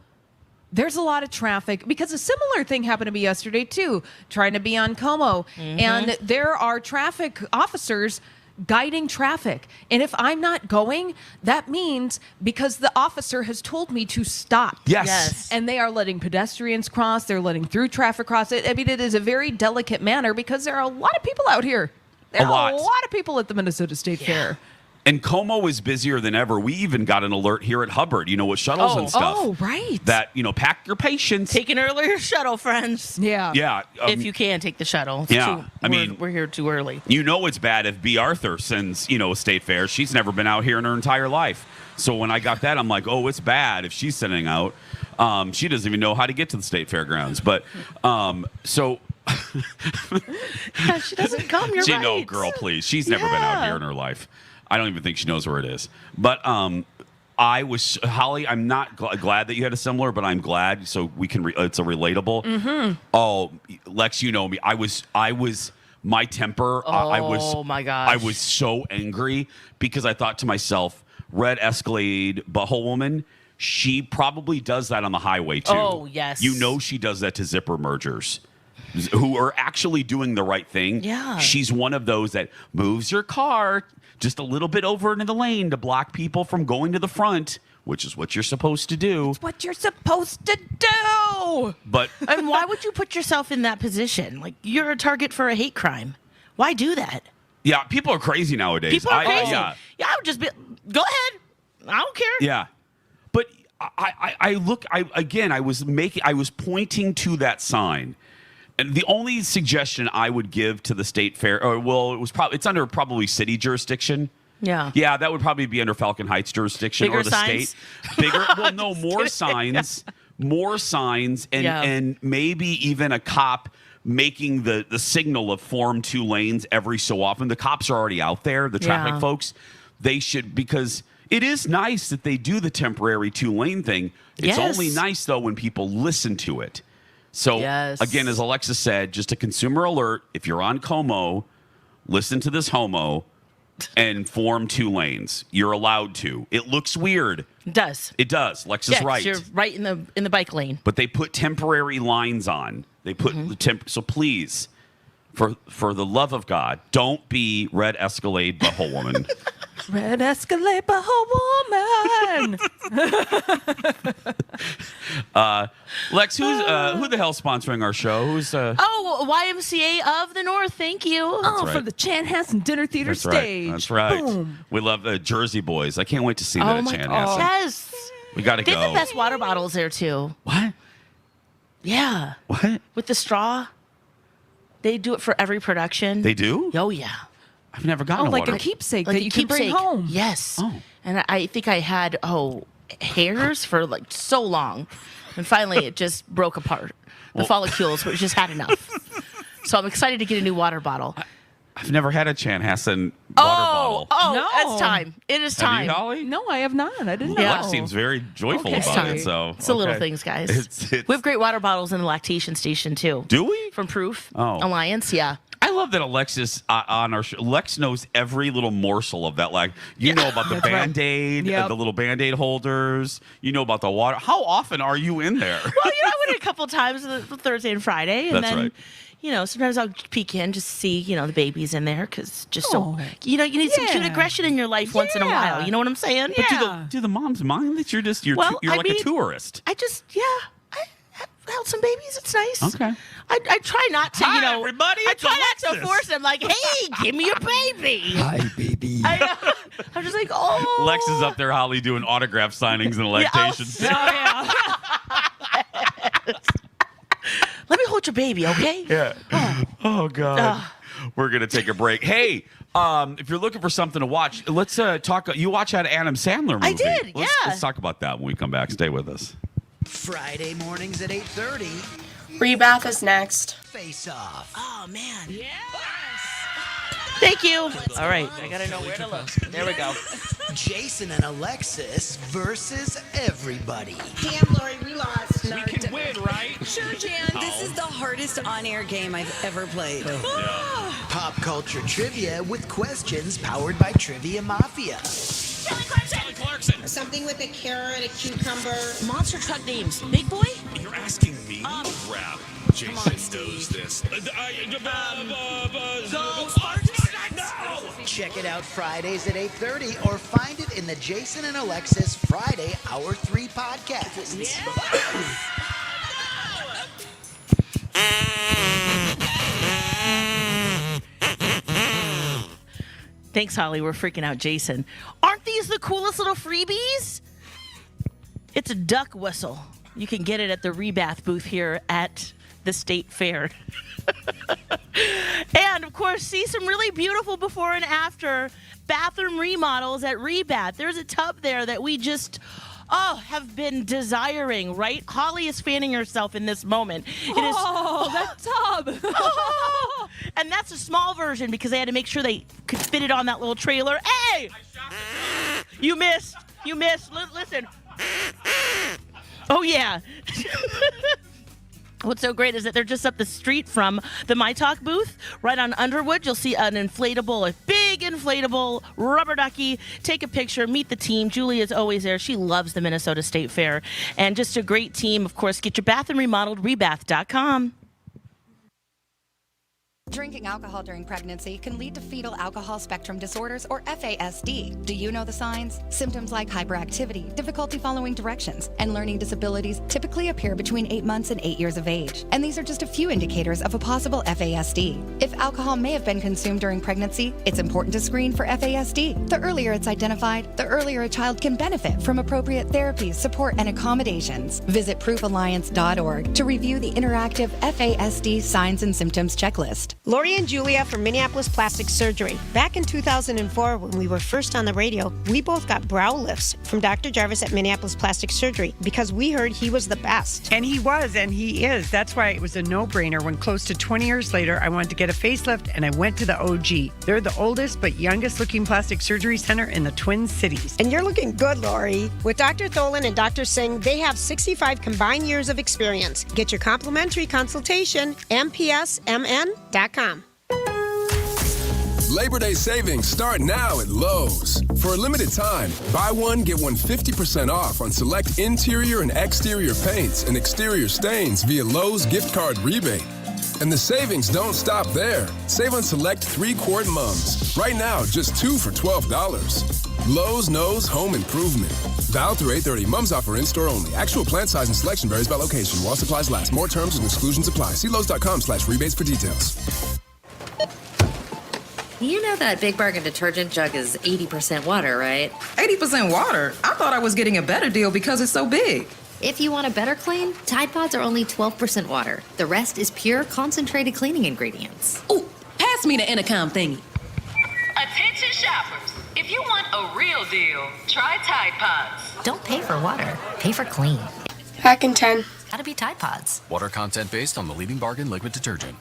there's a lot of traffic because a similar thing happened to me yesterday, too, trying to be on Como. And there are traffic officers guiding traffic. And if I'm not going, that means because the officer has told me to stop. Yes. And they are letting pedestrians cross. They're letting through traffic cross. I mean, it is a very delicate manner because there are a lot of people out here. There are a lot of people at the Minnesota State Fair. And Como is busier than ever. We even got an alert here at Hubbard, with shuttles and stuff. Oh, right. That, pack your patience. Take an earlier shuttle, friends. Yeah. Yeah. If you can, take the shuttle. Yeah. We're here too early. It's bad if B. Arthur sends, a state fair. She's never been out here in her entire life. So when I got that, I'm like, oh, it's bad if she's sending out. She doesn't even know how to get to the state fairgrounds. But so... Yeah, she doesn't come. You're right. No, girl, please. She's never been out here in her life. I don't even think she knows where it is. But Holly, I'm not glad that you had a similar, but I'm glad so we can. It's a relatable. Oh, Lex, you know me. I was my temper. Oh my gosh. I was so angry because I thought to myself, red Escalade butthole woman. She probably does that on the highway too. Oh yes. She does that to zipper mergers. Who are actually doing the right thing. Yeah. She's one of those that moves your car just a little bit over into the lane to block people from going to the front, which is what you're supposed to do. It's what you're supposed to do. But and why would you put yourself in that position? Like, you're a target for a hate crime. Why do that? Yeah, people are crazy nowadays. People are crazy. Yeah, I would just be, go ahead. I don't care. Yeah. But I was pointing to that sign. And the only suggestion I would give to the state fair, it's under probably city jurisdiction. Yeah. Yeah, that would probably be under Falcon Heights jurisdiction Bigger or the signs? state. Bigger. Well, no, more signs. More signs, and maybe even a cop making the signal of form 2 lanes every so often. The cops are already out there, the traffic folks. They should, because it is nice that they do the temporary 2-lane thing. It's only nice, though, when people listen to it. So, again, as Alexis said, just a consumer alert. If you're on Como, listen to this homo and form 2 lanes. You're allowed to. It looks weird. It does. It does. Lex is right. You're right in the bike lane. But they put temporary lines on. They put the so please, for the love of God, don't be Red Escalade butthole woman. Red Escalade butthole woman. Lex, who the hell's sponsoring our show? Who's YMCA of the North. Thank you. For the Chanhassen Dinner Theater stage. That's right. Boom. We love the Jersey Boys. I can't wait to see that at Chanhassen. Yes. We got to They go. have the best water bottles there too. What? Yeah. What? With the straw. They do it for every production. They do? Oh yeah. I've never gotten like water. a keepsake Like that a you can bring keepsake. home. Yes. Oh. And I think I had hairs for like so long, and finally it just broke apart. The follicles just had enough. So I'm excited to get a new water bottle. I've never had a Chanhassen water bottle. Oh, No. it's time. It is Have time. you, Holly? No, I have not. I didn't know. Lex seems very joyful It's about time. it. So It's the little things, guys. It's- We have great water bottles in the lactation station too. Do we? From Proof Alliance, yeah. I love that Alexis on our show. Lex knows every little morsel of that. Like, you know about the That's right. Band-Aid, Yep. the little Band-Aid holders. You know about the water. How often are you in there? Well, I went a couple times Thursday and Friday, and That's then right. sometimes I'll peek in just to see the babies in there because you need some cute aggression in your life once in a while. You know what I'm saying? But do the moms mind that you're like a tourist? I held some babies. It's nice. Okay. I try not to, Hi, everybody. I It's try not to Alexis. force them. Like, hey, give me your baby. Hi, baby. I'm just like, oh. Lex is up there, Holly, doing autograph signings in the lactation. Let me hold your baby, okay? Yeah. Oh God. We're gonna take a break. Hey, if you're looking for something to watch, let's talk. You watch that Adam Sandler movie? I did. Let's talk about that when we come back. Stay with us. Friday mornings at 8:30. Rebath is next. Face Off. Oh, man. Yes. Thank you. All right. I got to know where to look. There we go. Jason and Alexis versus everybody. Damn, Lori, we lost. We can win, right? Sure, Jan. This is the hardest on-air game I've ever played. Pop culture trivia with questions powered by Trivia Mafia. Kelly Clarkson. Something with a carrot, a cucumber. Monster truck names. Big Boy? You're asking me? Crap. Jason knows this. Check it out Fridays at 8:30 or find it in the Jason and Alexis Friday Hour 3 podcast. Thanks, Holly. We're freaking out Jason. Aren't these the coolest little freebies? It's a duck whistle. You can get it at the Rebath booth here at the State Fair. And, of course, see some really beautiful before and after bathroom remodels at Rebath. There's a tub there that we just... have been desiring, right? Holly is fanning herself in this moment. That tub. And that's a small version because they had to make sure they could fit it on that little trailer. Hey! You missed. Listen. Oh, yeah. What's so great is that they're just up the street from the My Talk booth, right on Underwood. You'll see a big inflatable rubber ducky. Take a picture, meet the team. Julie is always there. She loves the Minnesota State Fair. And just a great team. Of course, get your bathroom remodeled, rebath.com. Drinking alcohol during pregnancy can lead to fetal alcohol spectrum disorders, or FASD. Do you know the signs? Symptoms like hyperactivity, difficulty following directions, and learning disabilities typically appear between 8 months and 8 years of age. And these are just a few indicators of a possible FASD. If alcohol may have been consumed during pregnancy, it's important to screen for FASD. The earlier it's identified, the earlier a child can benefit from appropriate therapies, support, and accommodations. Visit proofalliance.org to review the interactive FASD signs and symptoms checklist. Lori and Julia from Minneapolis Plastic Surgery. Back in 2004, when we were first on the radio, we both got brow lifts from Dr. Jarvis at Minneapolis Plastic Surgery because we heard he was the best. And he was, and he is. That's why it was a no-brainer when close to 20 years later, I wanted to get a facelift, and I went to the OG. They're the oldest but youngest-looking plastic surgery center in the Twin Cities. And you're looking good, Lori. With Dr. Tholen and Dr. Singh, they have 65 combined years of experience. Get your complimentary consultation, mpsmn.com. Labor Day savings start now at Lowe's. For a limited time, buy one, get one 50% off on select interior and exterior paints and exterior stains via Lowe's gift card rebate. And the savings don't stop there. Save on select 3-quart mums. Right now, just 2 for $12. Lowe's knows home improvement. Valid through 8/30. Mums offer in-store only. Actual plant size and selection varies by location. While supplies last. More terms and exclusions apply. See Lowe's.com/rebates for details. You know that Big Bargain detergent jug is 80% water, right? 80% water? I thought I was getting a better deal because it's so big. If you want a better clean, Tide Pods are only 12% water. The rest is pure, concentrated cleaning ingredients. Ooh, pass me the intercom thingy. Attention shoppers. If you want a real deal, try Tide Pods. Don't pay for water, pay for clean. Back in 10. Gotta be Tide Pods. Water content based on the leading bargain liquid detergent.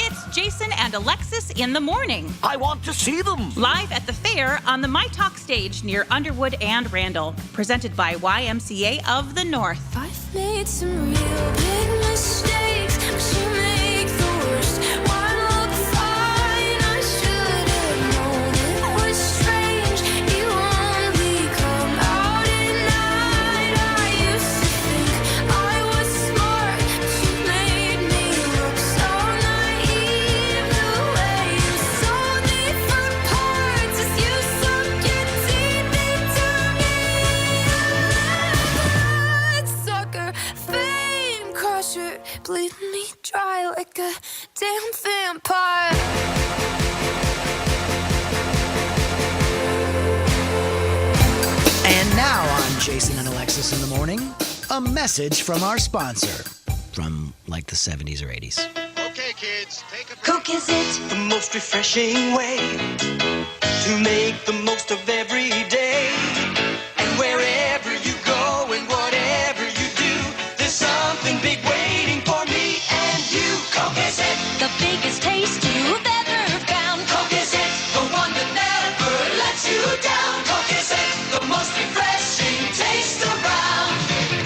It's Jason and Alexis in the morning. I want to see them. Live at the fair on the My Talk stage near Underwood and Randall. Presented by YMCA of the North. I've made some real big mistakes, but you make the worst one look fine. I should have known it was strange. You only come out at night. I used to think I was smart, but you made me look so naive. The way you sold me for parts as you sunk your teeth into me. Sucker, fame crusher, bleed me dry like a damn vampire. And now on Jason and Alexis in the morning, a message from our sponsor from like the 70s or 80s. Okay, kids, take a break. Coke is it, the most refreshing way to make the most of every day. And wherever you go and whatever you do, there's something big waiting for me and you. Coke is it, The biggest taste you've ever found. Coke is it, the one that never lets you down. Coke is it, the most refreshing taste around.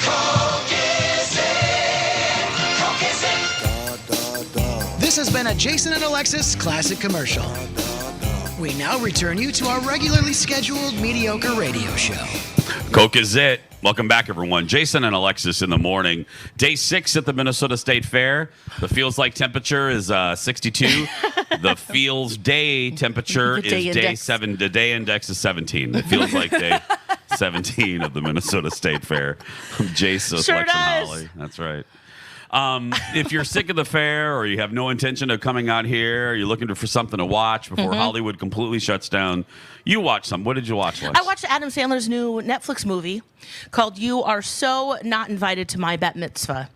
Coke is it, Coke is it. This has been a Jason and Alexis classic commercial. We now return you to our regularly scheduled mediocre radio show. Coke is it. Welcome back, everyone. Jason and Alexis in the morning. Day 6 at the Minnesota State Fair. The feels like temperature is 62. The feels day temperature The day is day index. 7. The day index is 17. It feels like day 17 of the Minnesota State Fair. Jason, Sure Lex, and does. Holly. That's right. If you're sick of the fair or you have no intention of coming out here, or you're looking for something to watch before Mhm. Hollywood completely shuts down, you watch some. What did you watch, Lex? I watched Adam Sandler's new Netflix movie called You Are So Not Invited to My Bat Mitzvah.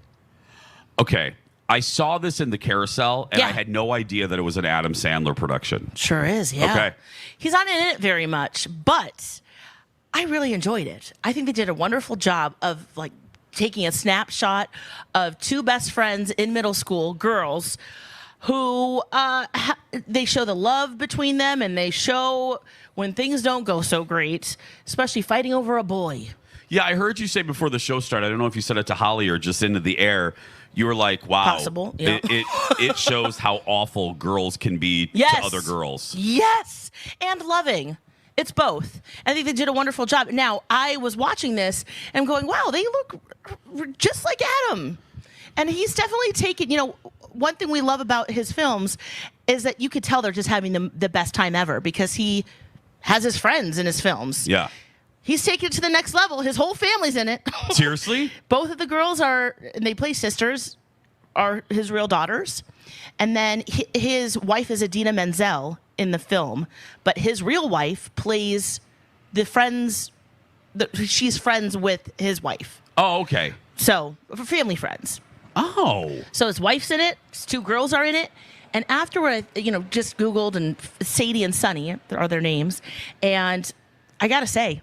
Okay. I saw this in the carousel, and Yeah. I had no idea that it was an Adam Sandler production. Sure is, yeah. Okay. He's not in it very much, but I really enjoyed it. I think they did a wonderful job of like taking a snapshot of two best friends in middle school, girls, who they show the love between them, and they show when things don't go so great, especially fighting over a boy. Yeah, I heard you say before the show started, I don't know if you said it to Holly or just into the air, you were like, wow. Possible, yeah. It shows how awful girls can be Yes. to other girls. Yes, and loving. It's both. I think they did a wonderful job. Now, I was watching this and going, wow, they look just like Adam. And he's definitely taken, one thing we love about his films is that you could tell they're just having the best time ever because he has his friends in his films. Yeah. He's taken it to the next level. His whole family's in it. Seriously? Both of the girls and they play sisters, are his real daughters. And then his wife is Idina Menzel in the film, but his real wife plays she's friends with his wife. Oh, okay. So, for family friends. Oh. So his wife's in it. His 2 girls are in it. And afterward, just Googled, and Sadie and Sunny are their names. And I got to say,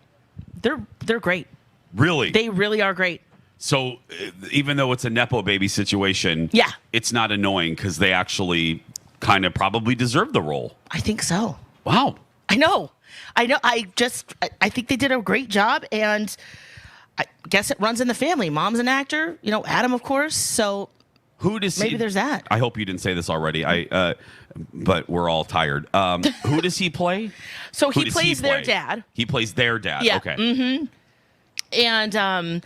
they're great. Really? They really are great. So even though it's a Nepo baby situation, yeah, it's not annoying because they actually kind of probably deserve the role. I think so. Wow. I know. I think they did a great job, and I guess it runs in the family. Mom's an actor, Adam, of course. So maybe there's that. I hope you didn't say this already. But we're all tired. Who does he play? So he plays their dad. He plays their dad. Yeah. Okay. Mm-hmm. And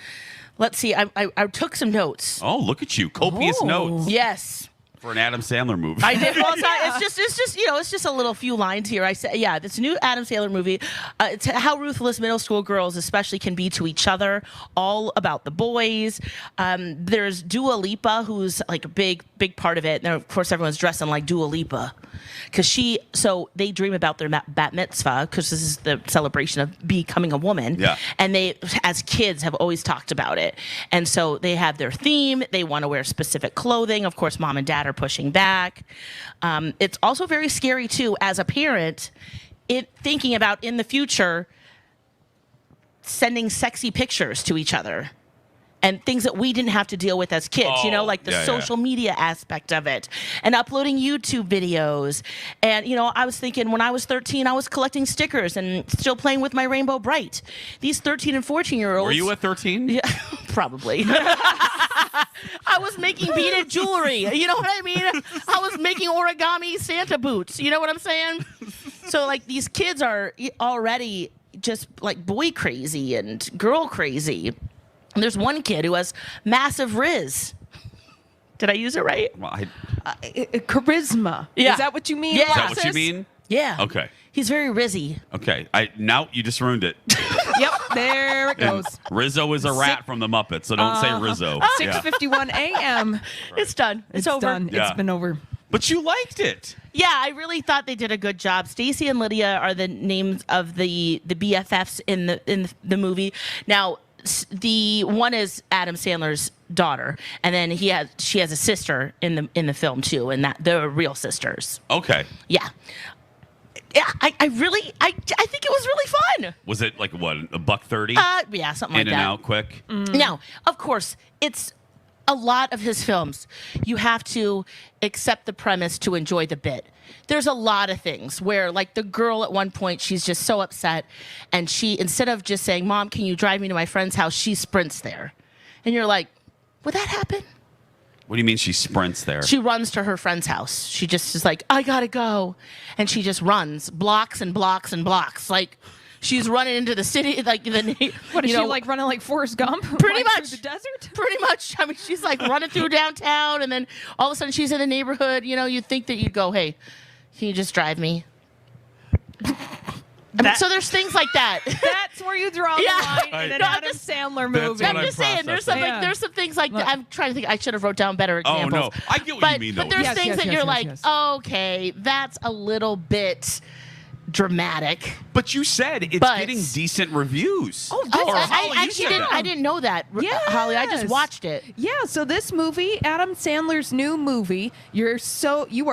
let's see. I took some notes. Oh, look at you! Copious notes. Yes. For an Adam Sandler movie. I did. Well, it's just a little few lines here. I said, it's a new Adam Sandler movie. It's how ruthless middle school girls, especially, can be to each other. All about the boys. There's Dua Lipa, who's like a big part of it. And of course, everyone's dressing like Dua Lipa, so they dream about their bat mitzvah because this is the celebration of becoming a woman. Yeah. And they, as kids, have always talked about it. And so they have their theme. They want to wear specific clothing. Of course, mom and dad are pushing back. It's also very scary too, as a parent, thinking about in the future sending sexy pictures to each other and things that we didn't have to deal with as kids, like the social media aspect of it, and uploading YouTube videos. And I was thinking, when I was 13, I was collecting stickers and still playing with my Rainbow Bright. These 13 and 14-year-olds. Were you at 13? Yeah, probably. I was making beaded jewelry. You know what I mean? I was making origami Santa boots. You know what I'm saying? So, like, these kids are already just, like, boy crazy and girl crazy. And there's one kid who has massive riz. Did I use it right? Well, charisma. Yeah. Is that what you mean? Yeah. Is that what you mean? Yeah. Okay. He's very rizzy. Okay. Now you just ruined it. Yep, there it goes. And Rizzo is a rat from the Muppets, so don't say Rizzo. 6:51 a.m. It's done. It's over. Done. Yeah. It's been over. But you liked it. Yeah, I really thought they did a good job. Stacy and Lydia are the names of the BFFs in the movie. Now, the one is Adam Sandler's daughter, and then she has a sister in the film too, and that they're real sisters. Okay. Yeah. Yeah, I think it was really fun. Was it like what, $1.30? Yeah, something like that. In and out quick. Now, of course, it's a lot of his films. You have to accept the premise to enjoy the bit. There's a lot of things where, like, the girl at one point, she's just so upset, and she, instead of just saying, "Mom, can you drive me to my friend's house?" she sprints there. And you're like, would that happen? What do you mean she sprints there? She runs to her friend's house. She just is like, "I gotta go." And she just runs blocks and blocks and blocks. Like, she's running into the city, like What is she like, running like Forrest Gump? Pretty much. Through the desert? Pretty much. I mean, she's like running through downtown, and then all of a sudden she's in the neighborhood. You'd think that you'd go, "Hey, can you just drive me?" So there's things like that. That's where you draw the line in an Adam Sandler movie. I'm just saying, there's some things like that. I'm trying to think. I should have wrote down better examples. Oh no, I get what you mean though. But there's things that you're like, okay, that's a little bit dramatic. But you said it's getting decent reviews. I didn't know that, Holly. I just watched it. Yeah, so this movie, Adam Sandler's new movie, You Are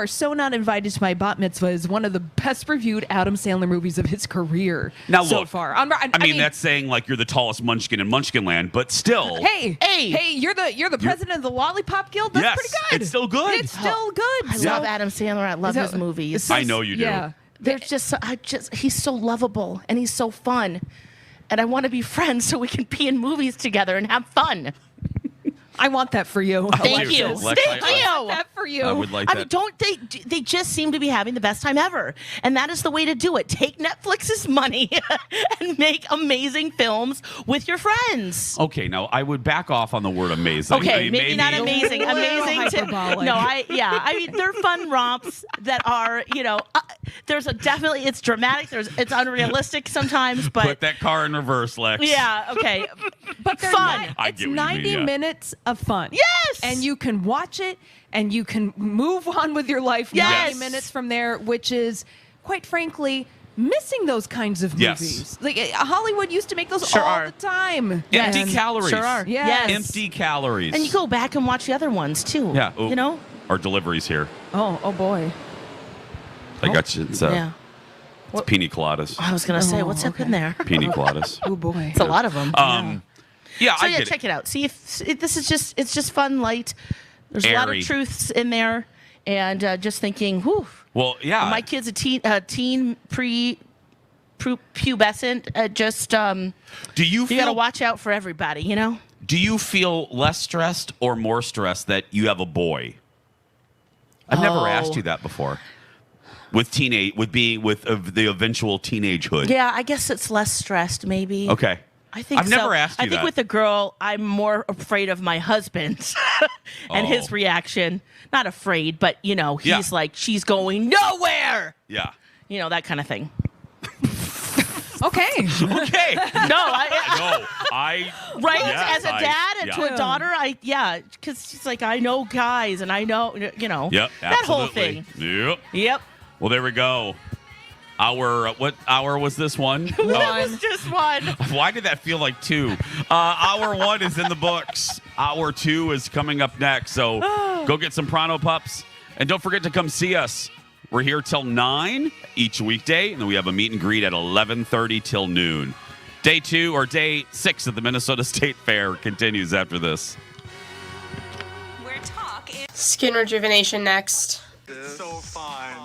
So Not Invited to My Bat Mitzvah, is one of the best reviewed Adam Sandler movies of his career so far. I mean, that's saying like you're the tallest munchkin in Munchkinland, but still. Hey, you're the president of the Lollipop Guild? That's pretty good. It's still good. It's still good. I love Adam Sandler. I love his movies. I know you do. Yeah. He's so lovable and he's so fun, and I want to be friends so we can be in movies together and have fun. I want that for you. Thank you. Lex, Thank you. I want that for you. I would like I that. mean, don't they just seem to be having the best time ever. And that is the way to do it. Take Netflix's money and make amazing films with your friends. Okay, now I would back off on the word amazing. Okay, I mean, maybe not amazing. Amazing to hyperbolic. no, I mean, they're fun romps that are, there's a definitely it's dramatic. It's unrealistic sometimes, but Put that car in reverse, Lex. yeah, okay, But they're fun. I It's get what you 90 mean, yeah. minutes of fun. Yes! And you can watch it and you can move on with your life Yes! 90 minutes from there, which is, quite frankly, missing those kinds of Yes. movies. Like Hollywood used to make those Sure all are. the time. Empty And- calories. Sure are. Yes. Empty calories. And you go back and watch the other ones too. Yeah. Oh, You know? Our deliveries here. Oh boy. I got you. It's, Yeah. it's pina coladas. I was gonna say, what's up in there? Pina coladas. Oh boy. It's a lot of them. Yeah, So I yeah, get check it. it out. See if this is it's just fun, light. There's a lot Airy. of truths in there, and just thinking, whew. Well, yeah. My kid's a teen pubescent. Do you You got to feel watch out for everybody, you know? Do you feel less stressed or more stressed that you have a boy? I've never asked you that before. With the eventual teenagehood. Yeah, I guess it's less stressed, maybe. Okay. I think I've so. never asked you I think that. with a girl, I'm more afraid of my husband and his reaction. Not afraid, but he's like, she's going nowhere. Yeah. That kind of thing. Okay. Okay. Right? Yes, As a dad and to yeah. a daughter, because she's like, I know guys and I know, Yep. that whole absolutely. thing. Yep. Yep. Well, there we go. What hour was this one? That was just one. Why did that feel like two? Hour 1 is in the books. Hour 2 is coming up next. So go get some Pronto Pups. And don't forget to come see us. We're here till 9 each weekday. And then we have a meet and greet at 11:30 till noon. Day 6 of the Minnesota State Fair continues after this. Where talk is Skin rejuvenation next. So fun.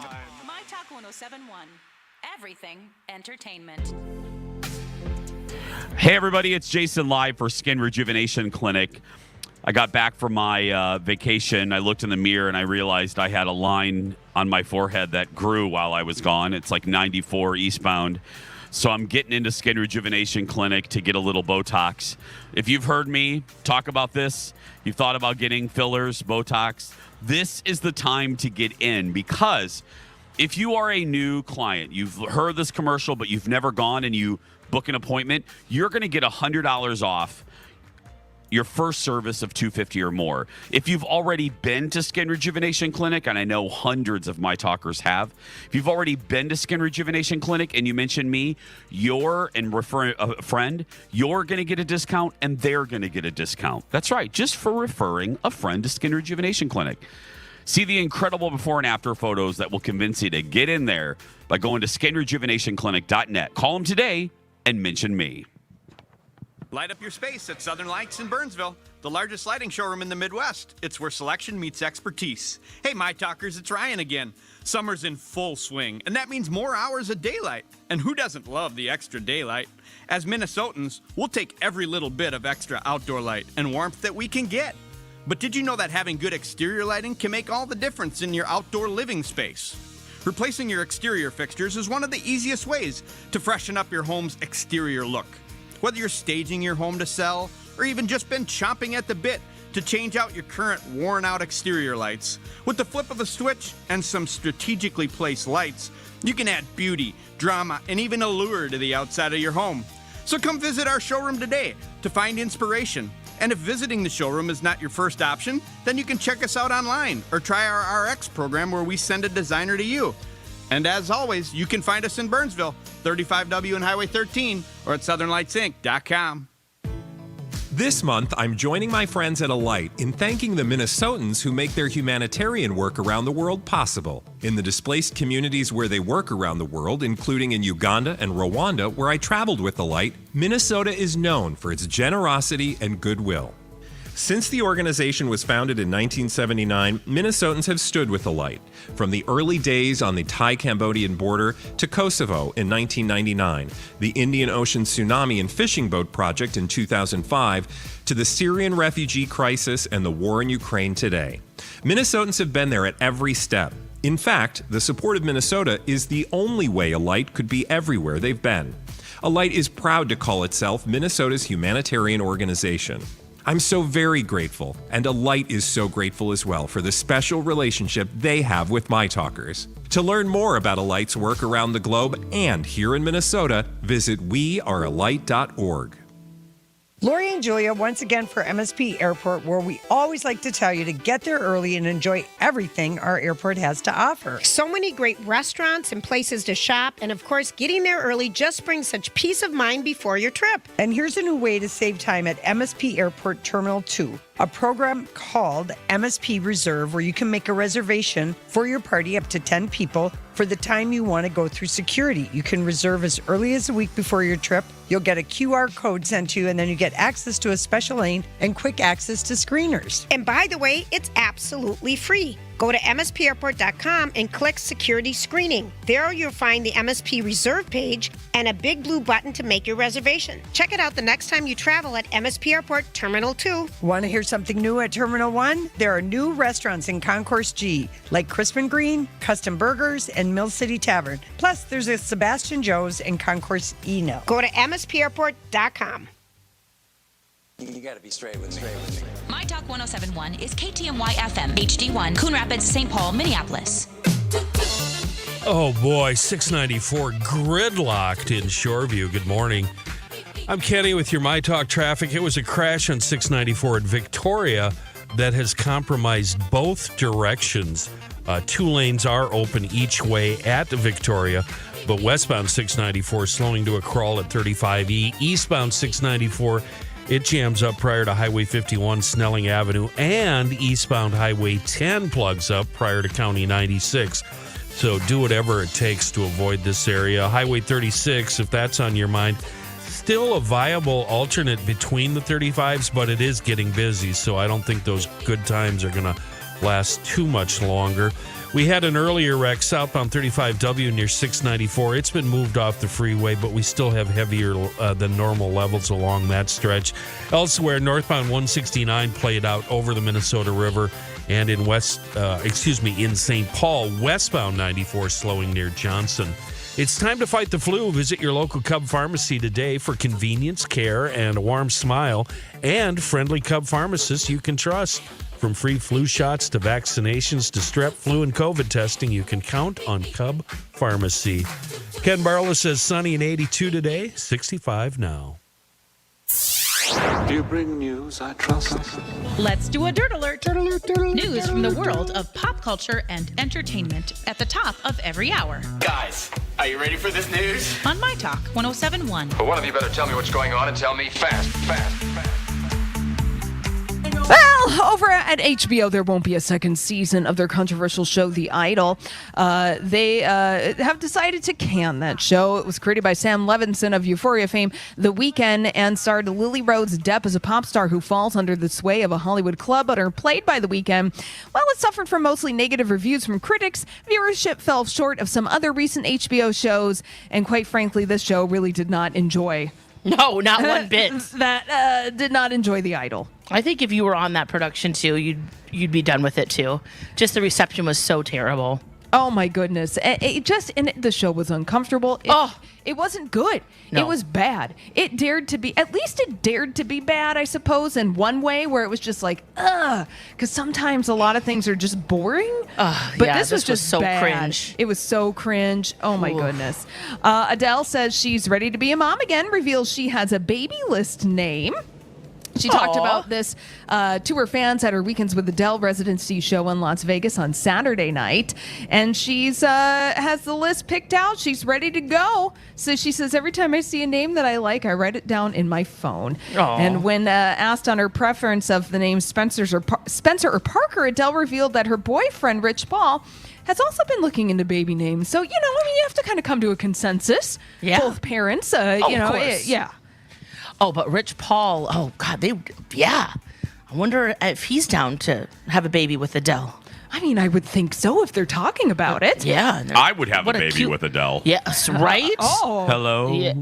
My Talk 1071. Everything entertainment. Hey, everybody, it's Jason live for Skin Rejuvenation Clinic. I got back from my vacation. I looked in the mirror and I realized I had a line on my forehead that grew while I was gone. It's like 94 eastbound. So I'm getting into Skin Rejuvenation Clinic to get a little Botox. If you've heard me talk about this, you've thought about getting fillers, Botox, this is the time to get in, because if you are a new client, you've heard this commercial, but you've never gone and you book an appointment, you're going to get $100 off your first service of $250 or more. If you've already been to Skin Rejuvenation Clinic, and I know hundreds of my talkers have, if you've already been to Skin Rejuvenation Clinic and you mention me, and refer a friend, you're going to get a discount and they're going to get a discount. That's right, just for referring a friend to Skin Rejuvenation Clinic. See the incredible before and after photos that will convince you to get in there by going to skinrejuvenationclinic.net. Call them today and mention me. Light up your space at Southern Lights in Burnsville, the largest lighting showroom in the Midwest. It's where selection meets expertise. Hey, my talkers, it's Ryan again. Summer's in full swing, and that means more hours of daylight. And who doesn't love the extra daylight? As Minnesotans, we'll take every little bit of extra outdoor light and warmth that we can get. But did you know that having good exterior lighting can make all the difference in your outdoor living space? Replacing your exterior fixtures is one of the easiest ways to freshen up your home's exterior look. Whether you're staging your home to sell or even just been chomping at the bit to change out your current worn-out exterior lights, with the flip of a switch and some strategically placed lights, you can add beauty, drama, and even allure to the outside of your home. So come visit our showroom today to find inspiration. And if visiting the showroom is not your first option, then you can check us out online or try our RX program where we send a designer to you. And as always, you can find us in Burnsville, 35W and Highway 13, or at southernlightsinc.com. This month, I'm joining my friends at Alight in thanking the Minnesotans who make their humanitarian work around the world possible. In the displaced communities where they work around the world, including in Uganda and Rwanda, where I traveled with Alight, Minnesota is known for its generosity and goodwill. Since the organization was founded in 1979, Minnesotans have stood with Alight. From the early days on the Thai-Cambodian border to Kosovo in 1999, the Indian Ocean Tsunami and Fishing Boat Project in 2005, to the Syrian refugee crisis and the war in Ukraine today. Minnesotans have been there at every step. In fact, the support of Minnesota is the only way Alight could be everywhere they've been. Alight is proud to call itself Minnesota's humanitarian organization. I'm so very grateful, and Alight is so grateful as well for the special relationship they have with My Talkers. To learn more about Alight's work around the globe and here in Minnesota, visit wearealight.org. Lori and Julia once again for MSP Airport, where we always like to tell you to get there early and enjoy everything our airport has to offer. So many great restaurants and places to shop, and of course, getting there early just brings such peace of mind before your trip. And here's a new way to save time at MSP Airport Terminal 2, a program called MSP Reserve, where you can make a reservation for your party up to 10 people for the time you want to go through security. You can reserve as early as a week before your trip. You'll get a QR code sent to you, and then you get access to a special lane and quick access to screeners. And by the way, it's absolutely free. Go to mspairport.com and click Security Screening. There you'll find the MSP Reserve page and a big blue button to make your reservation. Check it out the next time you travel at MSP Airport Terminal 2. Want to hear something new at Terminal 1? There are new restaurants in Concourse G, like Crisp and Green, Custom Burgers, and Mill City Tavern. Plus, there's a Sebastian Joe's in Concourse E now. Go to mspairport.com. You gotta be straight with me. My Talk 1071 is KTMY FM, HD1, Coon Rapids, St. Paul, Minneapolis. Oh boy, 694 gridlocked in Shoreview. Good morning. I'm Kenny with your My Talk traffic. It was a crash on 694 at Victoria that has compromised both directions. 2 lanes are open each way at Victoria, but westbound 694 slowing to a crawl at 35E. Eastbound 694, it jams up prior to Highway 51, Snelling Avenue, and eastbound Highway 10 plugs up prior to County 96. So do whatever it takes to avoid this area. Highway 36, if that's on your mind, still a viable alternate between the 35s, but it is getting busy, so I don't think those good times are going to last too much longer. We had an earlier wreck southbound 35W near 694. It's been moved off the freeway, but we still have heavier than normal levels along that stretch. Elsewhere, northbound 169 played out over the Minnesota River, and in in St. Paul, westbound 94 slowing near Johnson. It's time to fight the flu. Visit your local Cub pharmacy today for convenience, care, and a warm smile, and friendly Cub pharmacists you can trust. From free flu shots to vaccinations to strep, flu, and COVID testing, you can count on Cub Pharmacy. Ken Barlow says sunny and 82 today, 65 now. Do you bring news I trust? Let's do a Dirt Alert. News from the world of pop culture and entertainment at the top of every hour. Guys, are you ready for this news? On My Talk 1071. But one of you better tell me what's going on and tell me fast. Well, over at HBO, there won't be a second season of their controversial show, The Idol. They have decided to can that show. It was created by Sam Levinson of Euphoria fame, The Weeknd, and starred Lily Rose Depp as a pop star who falls under the sway of a Hollywood club owner played by The Weeknd. While it suffered from mostly negative reviews from critics, viewership fell short of some other recent HBO shows, and quite frankly, this show really did not enjoy. No, not one bit. That did not enjoy The Idol. I think if you were on that production too, you'd be done with it too. Just the reception was so terrible. Oh my goodness! The show was uncomfortable. It wasn't good. No. It was bad. It dared to be. At least it dared to be bad, I suppose, in one way where it was just like, because sometimes a lot of things are just boring. But yeah, this was just so bad. cringe. It was so cringe. Oh my goodness. Adele says she's ready to be a mom again. Reveals she has a baby list name. She talked about this to her fans at her Weekends with Adele residency show in Las Vegas on Saturday night. And she's has the list picked out. She's ready to go. So she says, every time I see a name that I like, I write it down in my phone. And when asked on her preference of the names Spencer or Parker, Adele revealed that her boyfriend, Rich Paul, has also been looking into baby names. So, you have to kind of come to a consensus. Yeah. Both parents, of course. yeah. Oh, but Rich Paul, oh God, I wonder if he's down to have a baby with Adele. I mean, I would think so if they're talking about it. Yeah. I would have a What a baby cute- with Adele. Yes, right? Oh. Hello. Yeah.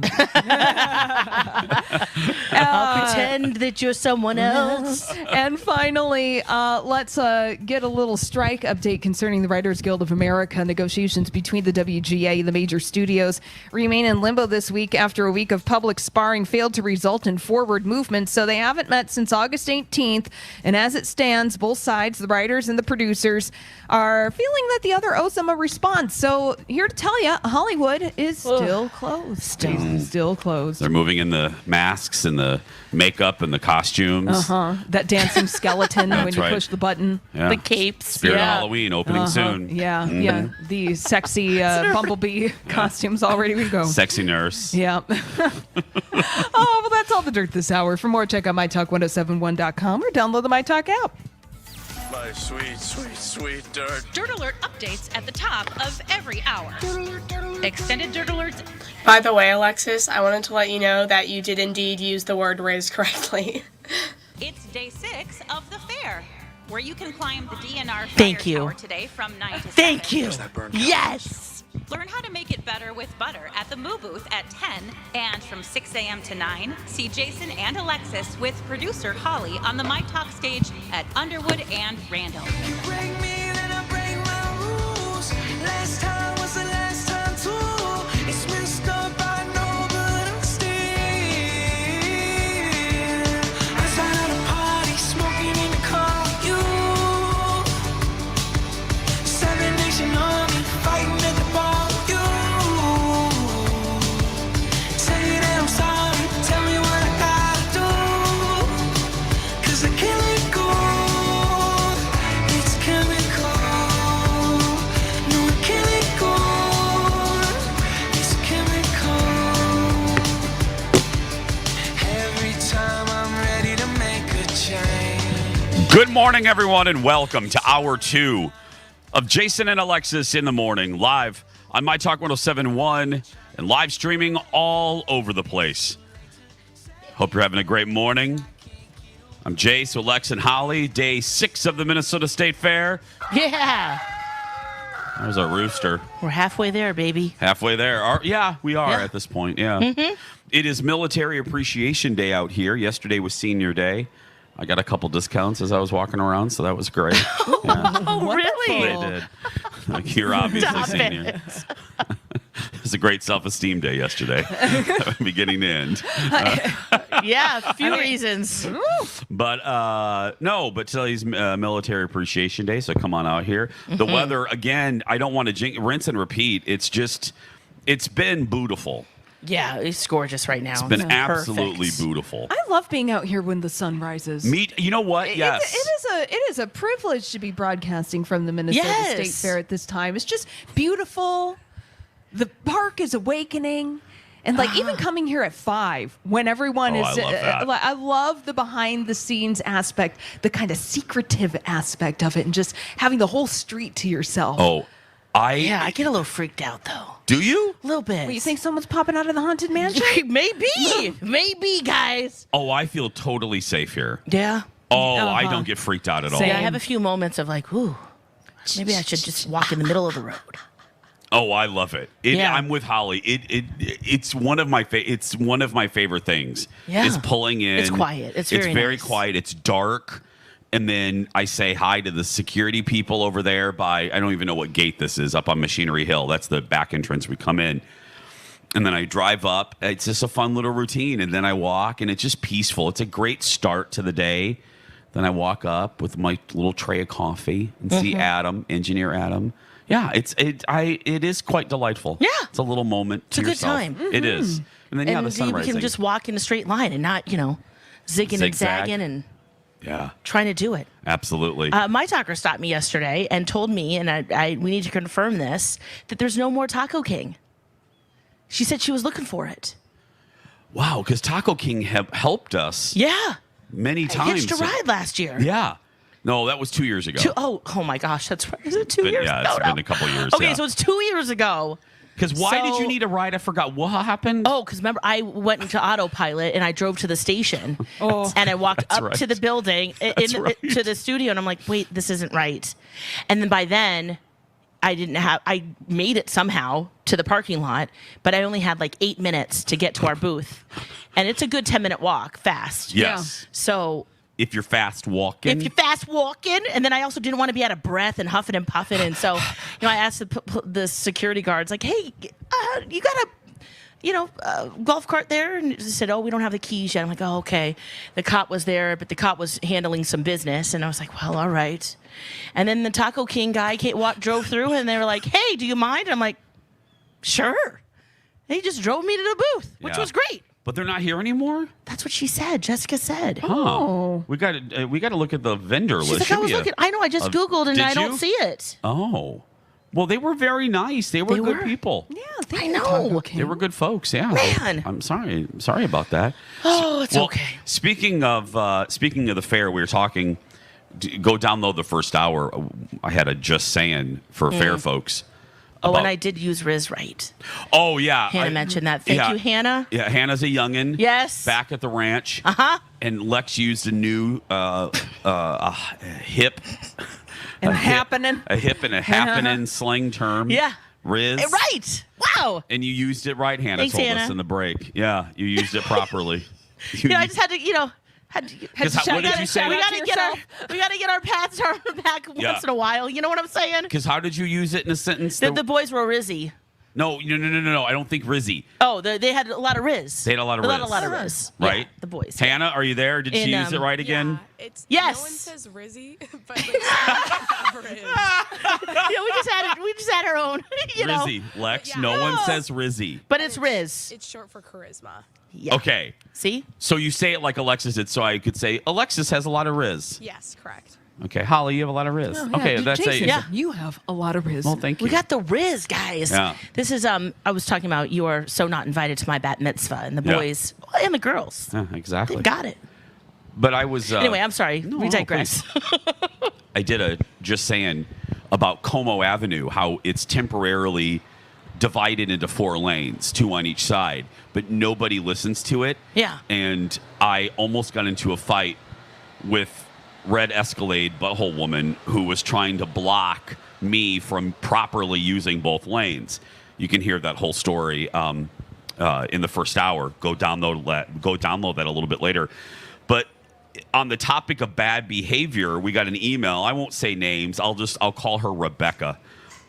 I'll pretend that you're someone else. And finally, let's get a little strike update concerning the Writers Guild of America. Negotiations between the WGA and the major studios remain in limbo this week after a week of public sparring failed to result in forward movement. So they haven't met since August 18th. And as it stands, both sides, the writers and the producers, are feeling that the other owes them a response. So here to tell you, Hollywood is still closed. Still closed. They're moving in the masks and the makeup and the costumes. That dancing skeleton when you right. push the button. Yeah. The capes. Spirit yeah. Halloween opening soon. Yeah, Mhm. yeah. The sexy Bumblebee costumes all ready to go. Sexy nurse. Yeah. Oh, well, that's all the dirt this hour. For more, check out mytalk1071.com or download the MyTalk app. My sweet, sweet, sweet dirt. Dirt Alert updates at the top of every hour. Extended Dirt Alerts. By the way, Alexis, I wanted to let you know that you did indeed use the word Riz correctly. It's day 6 of the fair, where you can climb the DNR Fire Thank you. Tower today from 9 to 7. Thank you. Yes. Learn how to make it better with butter at the Moo Booth at 10. And from 6 a.m. to 9, see Jason and Alexis with producer Holly on the My Talk stage at Underwood and Randall. Break me, then I break my rules. Last time was the last time too. It's messed up, I know, but I'm still. I was at a party, smoking in the car with you. 7 Nation Army, fighting at the bar with you. Say that I'm sorry, tell me what I gotta do. 'Cause I can't let go. It's chemical. No, I can't let go. It's chemical. Every time I'm ready to make a change. Good morning, everyone, and welcome to Hour 2 of Jason and Alexis in the Morning, live on My Talk 1071 and live streaming all over the place. Hope you're having a great morning. I'm Jace, Alex, and Holly. Day 6 of the Minnesota State Fair. Yeah. There's our rooster. We're halfway there, baby. Halfway there. Yeah, we are Yeah. at this point. Yeah. Mhm. It is Military Appreciation Day out here. Yesterday was Senior Day. I got a couple discounts as I was walking around, so that was great. Yeah. Oh, really? I did. Like, you're obviously Stop senior. it. It was a great self-esteem day yesterday, beginning to end. Yeah, a few reasons. But today's Military Appreciation Day, so come on out here. The weather, again, I don't want to rinse and repeat. It's been beautiful. Yeah, it's gorgeous right now. It's been Perfect. absolutely beautiful. I love being out here when the sun rises. You know what? Yes. It is a privilege to be broadcasting from the Minnesota Yes. State Fair at this time. It's just beautiful. The park is awakening. And even coming here at 5 when everyone Oh, is, I love that. I love the behind the scenes aspect, the kind of secretive aspect of it, and just having the whole street to yourself. Oh, Yeah, I get a little freaked out though. Do you? A little bit. What, you think someone's popping out of the haunted mansion? Maybe, guys. Oh, I feel totally safe here. Yeah. Oh, I don't get freaked out at all. Yeah, I have a few moments of like, ooh, maybe I should just walk in the middle of the road. Oh, I love it. Yeah. I'm with Holly. It's one of my favorite things. Yeah. Is pulling in. It's quiet. It's very nice. quiet. It's dark. And then I say hi to the security people over there by, I don't even know what gate this is, up on Machinery Hill. That's the back entrance we come in. And then I drive up. It's just a fun little routine. And then I walk, and it's just peaceful. It's a great start to the day. Then I walk up with my little tray of coffee and see Adam, Engineer Adam. Yeah, it is quite delightful. Yeah. It's a little moment It's to a good yourself. time. It is. And then, the sun we rising. can just walk in a straight line and not, zigging and Zigzag. zagging and Yeah, trying to do it. absolutely. My talker stopped me yesterday and told me, and we need to confirm this, that there's no more Taco King. She said she was looking for it. Wow, because Taco King helped us Yeah. many I times. hitched a ride last year. Yeah. No, that was 2 years ago. Oh my gosh, that's right. Is it 2 But years? yeah, it's been a couple years. Okay, yeah. so it's 2 years ago Because why did you need a ride? I forgot. What happened? Oh, because remember, I went into autopilot and I drove to the station. And I walked up to the building, to the studio, and I'm like, wait, this isn't right. And then by then, I made it somehow to the parking lot, but I only had like 8 minutes to get to our booth. And it's a good 10-minute walk, fast. Yes. So if you're fast walking. And then I also didn't want to be out of breath and huffing and puffing. And so, I asked the security guards, like, hey, you got a, golf cart there? And they said, oh, we don't have the keys yet. I'm like, oh, okay. The cop was there, but the cop was handling some business. And I was like, well, all right. And then the Taco King guy drove through, and they were like, hey, do you mind? And I'm like, sure. And he just drove me to the booth, which was great. But they're not here anymore? That's what she said. Jessica said. Oh. We got to look at the vendor list. She's like, I was looking. I know. I just Googled and I don't see it. Oh. Well, they were very nice. They were good people. Yeah, I know. They were good folks. Yeah. Man. I'm sorry. I'm sorry about that. Oh, it's okay. Speaking of the fair, we were talking. Go download the first hour. I had a just saying for fair folks. Oh, and I did use Riz right. Oh, yeah. Hannah mentioned that. Thank you, Hannah. Yeah, Hannah's a youngin'. Yes. Back at the ranch. Uh-huh. And Lex used a new hip. And happening. A hip and a happening slang term. Yeah. Riz. Right. Wow. And you used it right, Hannah Thanks, told Hannah. us in the break. Yeah, you used it properly. I just had to, what did you say? We gotta get our pats back once in a while. You know what I'm saying? Because how did you use it in a sentence? The boys were Rizzy. No. I don't think Rizzy. Oh, they had a lot of Riz. They had a lot of Riz. A lot of Riz. Right? Yeah, the boys. Hannah, are you there? Did she use it right again? Yes. No one says Rizzy, but Riz. We just had our own. Rizzy. Lex, no one says Rizzy. But it's Riz. It's short for charisma. Yeah. Okay. See? So you say it like Alexis did, so I could say Alexis has a lot of Riz. Yes, correct. Okay, Holly, you have a lot of Riz. Oh, yeah. Okay, that's Jason, a you have a lot of Riz. Well, thank you. We got the Riz, guys. Yeah. This is I was talking about you are so not invited to my bat mitzvah, and the boys and the girls. Yeah, exactly. They've got it. But I was anyway. I'm sorry. We digress. I did a just saying about Como Avenue, how it's temporarily divided into 4 lanes, 2 on each side, but nobody listens to it. Yeah. And I almost got into a fight with Red Escalade Butthole Woman who was trying to block me from properly using both lanes. You can hear that whole story in the first hour. Go download that a little bit later. But on the topic of bad behavior, we got an email. I won't say names. I'll call her Rebecca.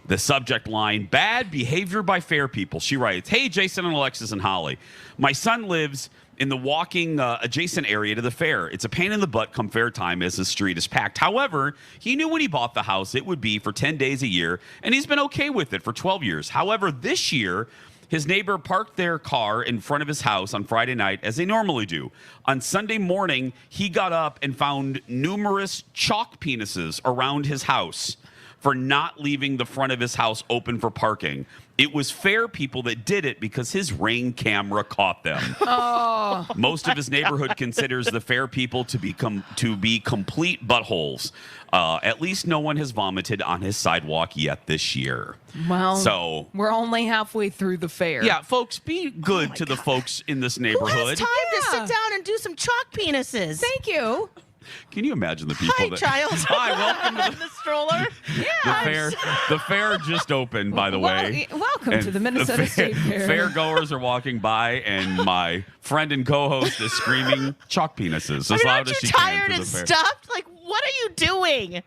The subject line, bad behavior by fair people. She writes, hey, Jason and Alexis and Holly. My son lives in the walking adjacent area to the fair. It's a pain in the butt come fair time as the street is packed. However, he knew when he bought the house it would be for 10 days a year, and he's been okay with it for 12 years. However, this year, his neighbor parked their car in front of his house on Friday night, as they normally do. On Sunday morning, he got up and found numerous chalk penises around his house for not leaving the front of his house open for parking. It was fair people that did it because his Ring camera caught them. Oh, most of his neighborhood considers the fair people to be complete buttholes. At least no one has vomited on his sidewalk yet this year. well, So we're only halfway through the fair. yeah, folks, be good to the folks in this Who neighborhood. has time to sit down and do some chalk penises? Thank you. Can you imagine the people Hi, that? child. Hi, welcome to the stroller. the fair. The fair just opened, by the way. Welcome And to the Minnesota State Fair. Fair goers are walking by, and my friend and co-host is screaming chalk penises as loud aren't as you she tired can. and stuffed? Like, what are you doing?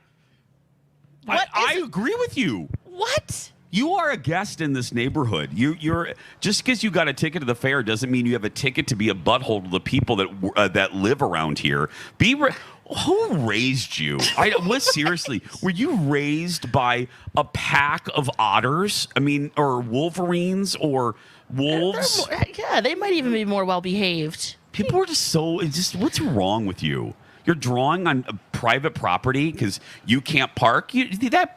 I agree with you. What? You are a guest in this neighborhood. You're just because you got a ticket to the fair doesn't mean you have a ticket to be a butthole to the people that live around here. Who raised you? Seriously, were you raised by a pack of otters? I mean, or wolverines or wolves? Yeah, they might even be more well behaved. People are just what's wrong with you? You're drawing on private property because you can't park. The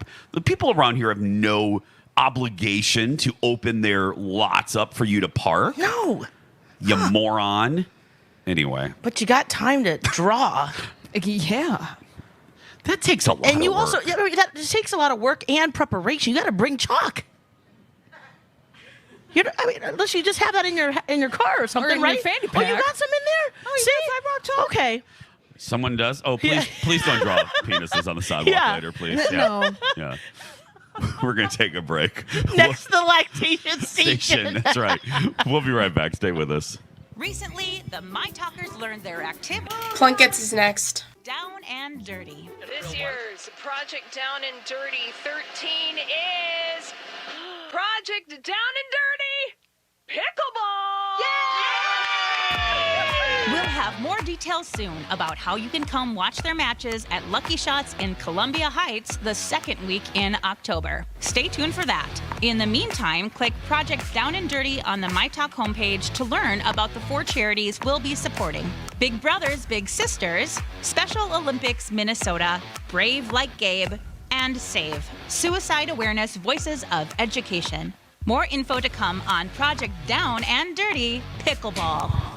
people around here have no obligation to open their lots up for you to park. No. You moron. Anyway. But you got time to draw. Yeah. That takes a lot and of you work. also, that takes a lot of work and preparation. You got to bring chalk. Unless you just have that in your car or something, in your right? fanny Oh, you pack. got some in there? Oh, See? yes, I brought two. Okay. Someone does? Oh, please don't draw penises on the sidewalk later, please. Yeah. No. Yeah. We're going to take a break. Next to the lactation station. That's right. We'll be right back. Stay with us. Recently, the My Talkers learned their activity. Plunkets is next. Down and dirty. This year's Project Down and Dirty 13 is Project Down and Dirty Pickleball! We'll have more details soon about how you can come watch their matches at Lucky Shots in Columbia Heights the second week in October. Stay tuned for that. In the meantime, click Project Down and Dirty on the My Talk homepage to learn about the 4 charities we'll be supporting. Big Brothers Big Sisters, Special Olympics Minnesota, Brave Like Gabe, and SAVE, Suicide Awareness Voices of Education. More info to come on Project Down and Dirty Pickleball.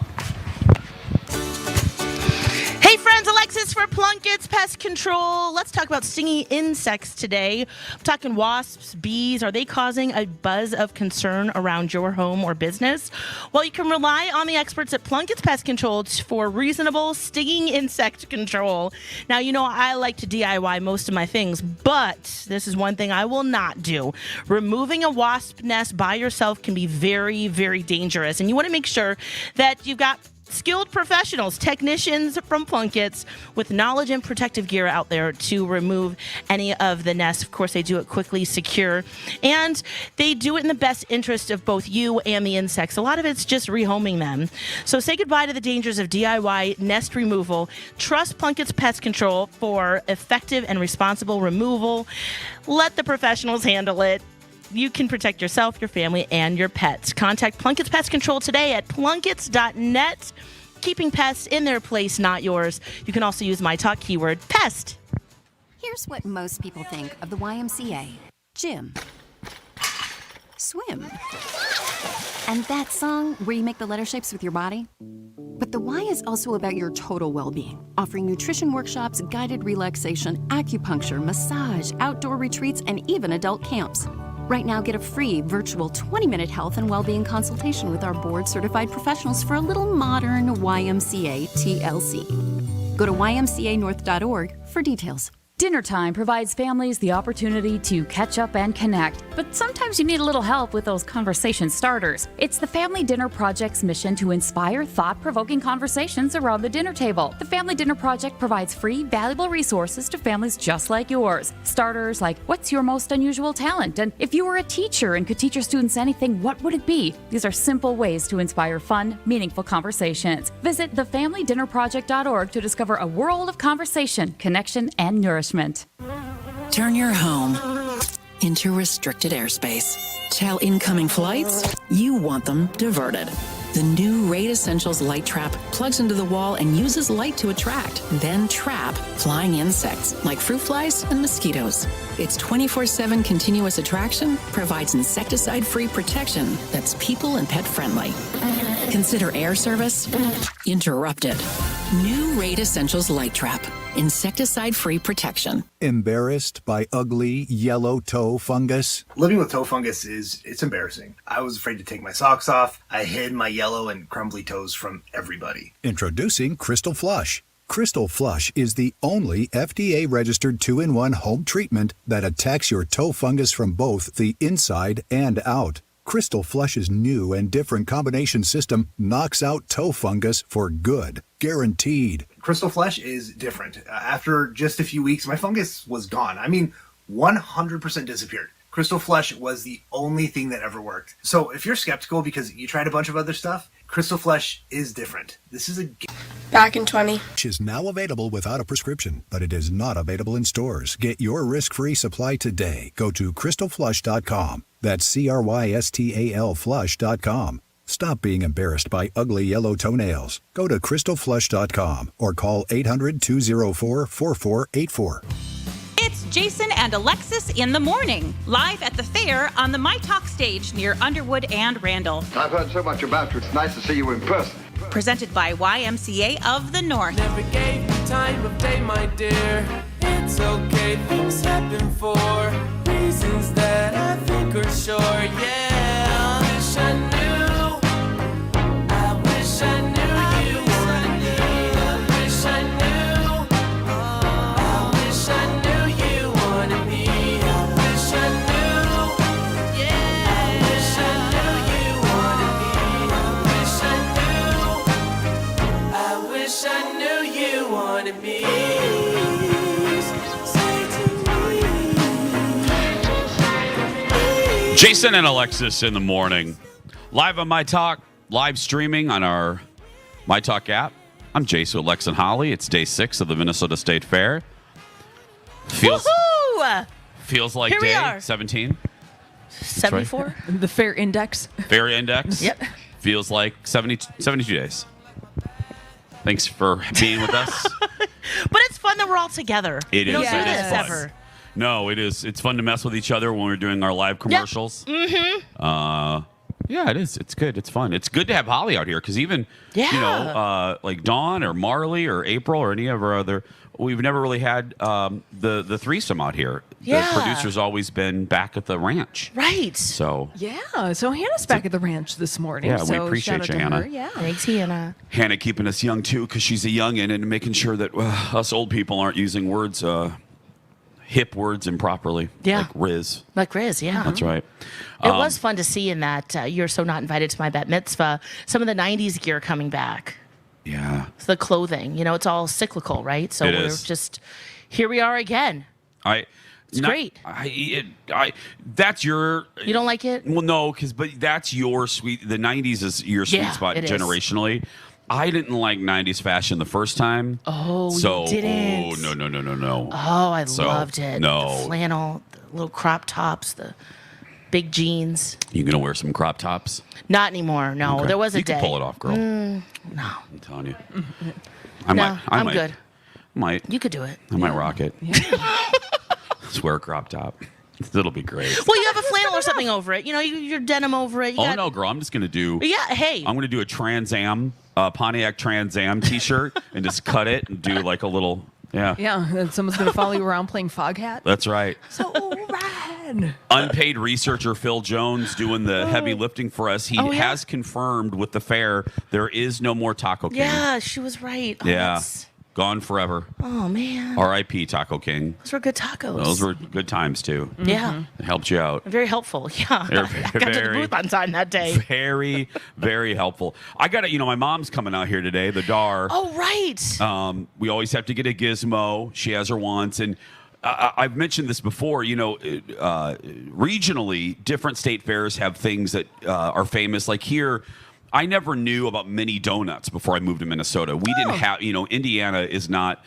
Hey friends, Alexis for Plunkett's Pest Control. Let's talk about stinging insects today. I'm talking wasps, bees. Are they causing a buzz of concern around your home or business? Well, you can rely on the experts at Plunkett's Pest Control for reasonable stinging insect control. Now, you know I like to DIY most of my things, but this is one thing I will not do. Removing a wasp nest by yourself can be very, very dangerous, and you want to make sure that you've got skilled professionals, technicians from Plunkett's with knowledge and protective gear out there to remove any of the nests. Of course, they do it quickly, secure, and they do it in the best interest of both you and the insects. A lot of it's just rehoming them. So say goodbye to the dangers of DIY nest removal. Trust Plunkett's Pest Control for effective and responsible removal. Let the professionals handle it. You can protect yourself, your family, and your pets. Contact Plunkett's Pest Control today at plunketts.net. Keeping pests in their place, not yours. You can also use my talk keyword, pest. Here's what most people think of the YMCA. Gym. Swim. And that song where you make the letter shapes with your body. But the Y is also about your total well-being, offering nutrition workshops, guided relaxation, acupuncture, massage, outdoor retreats, and even adult camps. Right now, get a free virtual 20-minute health and well-being consultation with our board-certified professionals for a little modern YMCA TLC. Go to ymcanorth.org for details. Dinner time provides families the opportunity to catch up and connect, but sometimes you need a little help with those conversation starters. It's the Family Dinner Project's mission to inspire thought-provoking conversations around the dinner table. The Family Dinner Project provides free, valuable resources to families just like yours. Starters like, what's your most unusual talent? And if you were a teacher and could teach your students anything, what would it be? These are simple ways to inspire fun, meaningful conversations. Visit thefamilydinnerproject.org to discover a world of conversation, connection, and nourishment. Turn your home into restricted airspace. Tell incoming flights you want them diverted. The new Raid Essentials light trap plugs into the wall and uses light to attract, then trap flying insects like fruit flies and mosquitoes. Its 24/7 continuous attraction provides insecticide-free protection that's people and pet friendly. Consider air service interrupted. New Raid Essentials light trap. Insecticide-free protection. Embarrassed by ugly yellow toe fungus? Living with toe fungus it's embarrassing. I was afraid to take my socks off. I hid my yellow and crumbly toes from everybody. Introducing Crystal Flush. Crystal Flush is the only FDA-registered 2-in-1 home treatment that attacks your toe fungus from both the inside and out. Crystal Flush's new and different combination system knocks out toe fungus for good. Guaranteed. Crystal Flush is different. After just a few weeks, my fungus was gone. 100% disappeared. Crystal Flush was the only thing that ever worked. So if you're skeptical because you tried a bunch of other stuff, Crystal Flush is different. This is a... Back in 20. Which is now available without a prescription, but it is not available in stores. Get your risk-free supply today. Go to crystalflush.com. That's CRYSTAL flush.com. Stop being embarrassed by ugly yellow toenails. Go to crystalflush.com or call 800-204-4484. It's Jason and Alexis in the morning, live at the fair on the My Talk stage near Underwood and Randall. I've heard so much about you. It's nice to see you in person. Presented by YMCA of the North. Never gave you time of day, my dear. It's okay, things happen for reasons that I think are sure. Yeah, I wish I it means. Say to me. Jason and Alexis in the morning. Live on My Talk, live streaming on our My Talk app. I'm Jason, Lex, and Holly. It's day 6 of the Minnesota State Fair. Feels like Here we day are. 17. 74? The fair index. Fair index. Yep. Feels like 72 days. Thanks for being with us. But it's fun that we're all together. It We is. don't It do is this fun. ever. No, it is. It's fun to mess with each other when we're doing our live commercials. Mm-hmm. Yeah, it is. It's good. It's fun. It's good to have Holly out here because even, like Dawn or Marley or April or any of our other, we've never really had the threesome out here. Yeah. The producer's always been back at the ranch. Right. So Yeah, so Hannah's back at the ranch this morning. Yeah, we so appreciate shout out you, to Hannah. her. Yeah. Thanks, Hannah. Hannah keeping us young too because she's a youngin' and making sure that us old people aren't using words, hip words improperly. Yeah. Like Riz. Like Riz, yeah. That's right. It was fun to see in that You're So Not Invited to My Bat Mitzvah, some of the 90s gear coming back. Yeah. It's the clothing. It's all cyclical, right? So It we're is. just, here we are again. It's great. That's your. You don't like it? Well, no, but that's your sweet. The '90s is your sweet Yeah, spot it is. generationally. I didn't like '90s fashion the first time. Oh, so you didn't? oh no. Oh, I So, loved it. no. The flannel, the little crop tops, the big jeans. You gonna wear some crop tops? Not anymore. No, Okay. there was a You day. can pull it off, girl. No, I'm telling you. No, I'm might. good. Might. You could do it. I might rock it. Just wear a crop top. It'll be great. Well, you have a flannel or something over it. Your denim over it. You Oh got- no, girl! I'm just gonna do. Yeah, hey. I'm gonna do a Trans Am, Pontiac Trans Am T-shirt, and just cut it and do like a little. Yeah. Yeah, and someone's going to follow you around playing Fog Hat. That's right. So rad. Unpaid researcher Phil Jones doing the heavy lifting for us. He Oh, yeah? has confirmed with the fair there is no more Taco King. Yeah, she was right. Oh, Yeah. that's- Gone forever. Oh, man. R.I.P. Taco King. Those were good tacos. Those were good times too. Yeah. It helped you out. Very helpful. Yeah. They're I got to the booth on time that day. Very, very helpful. I got to, my mom's coming out here today, the Dar. Oh, right. We always have to get a gizmo. She has her wants. And I've mentioned this before, regionally, different state fairs have things that are famous. Like here, I never knew about mini donuts before I moved to Minnesota. We didn't have, Indiana is not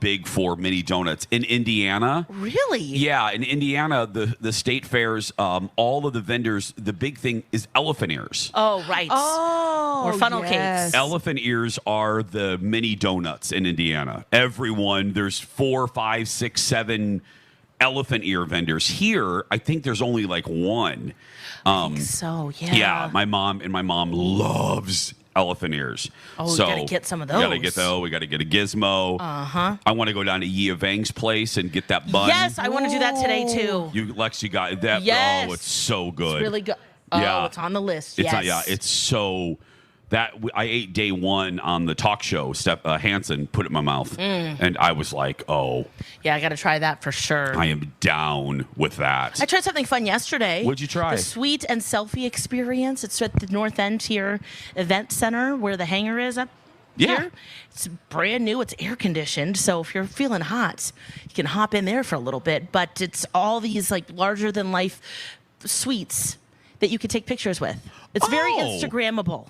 big for mini donuts. In Indiana, Really? yeah, in Indiana, the state fairs, all of the vendors, the big thing is elephant ears. Oh, right. Oh, or funnel yes. cakes. Elephant ears are the mini donuts in Indiana. Everyone, there's 4, 5, 6, 7 elephant ear vendors. Here, I think there's only like one. So, yeah. Yeah, my mom loves elephant ears. Oh, we so gotta get some of We gotta those. get those. We gotta get a gizmo. Uh-huh. I want to go down to Yia Vang's place and get that bun. Yes, I want to do that today, too. Lex, you got that. Yes. Oh, it's so good. It's really good. Oh, Yeah. it's on the list. It's yes. not, yeah, it's so that I ate day one on the talk show. Hansen put it in my mouth, and I was like, "Oh, Yeah, I got to try that for sure. I am down with that." I tried something fun yesterday. What'd you try? The Sweet and Selfie Experience. It's at the North End here event center where the hangar is up here. It's brand new. It's air conditioned. So if you're feeling hot, you can hop in there for a little bit. But it's all these like larger than life sweets that you can take pictures with. It's very Oh. Instagrammable.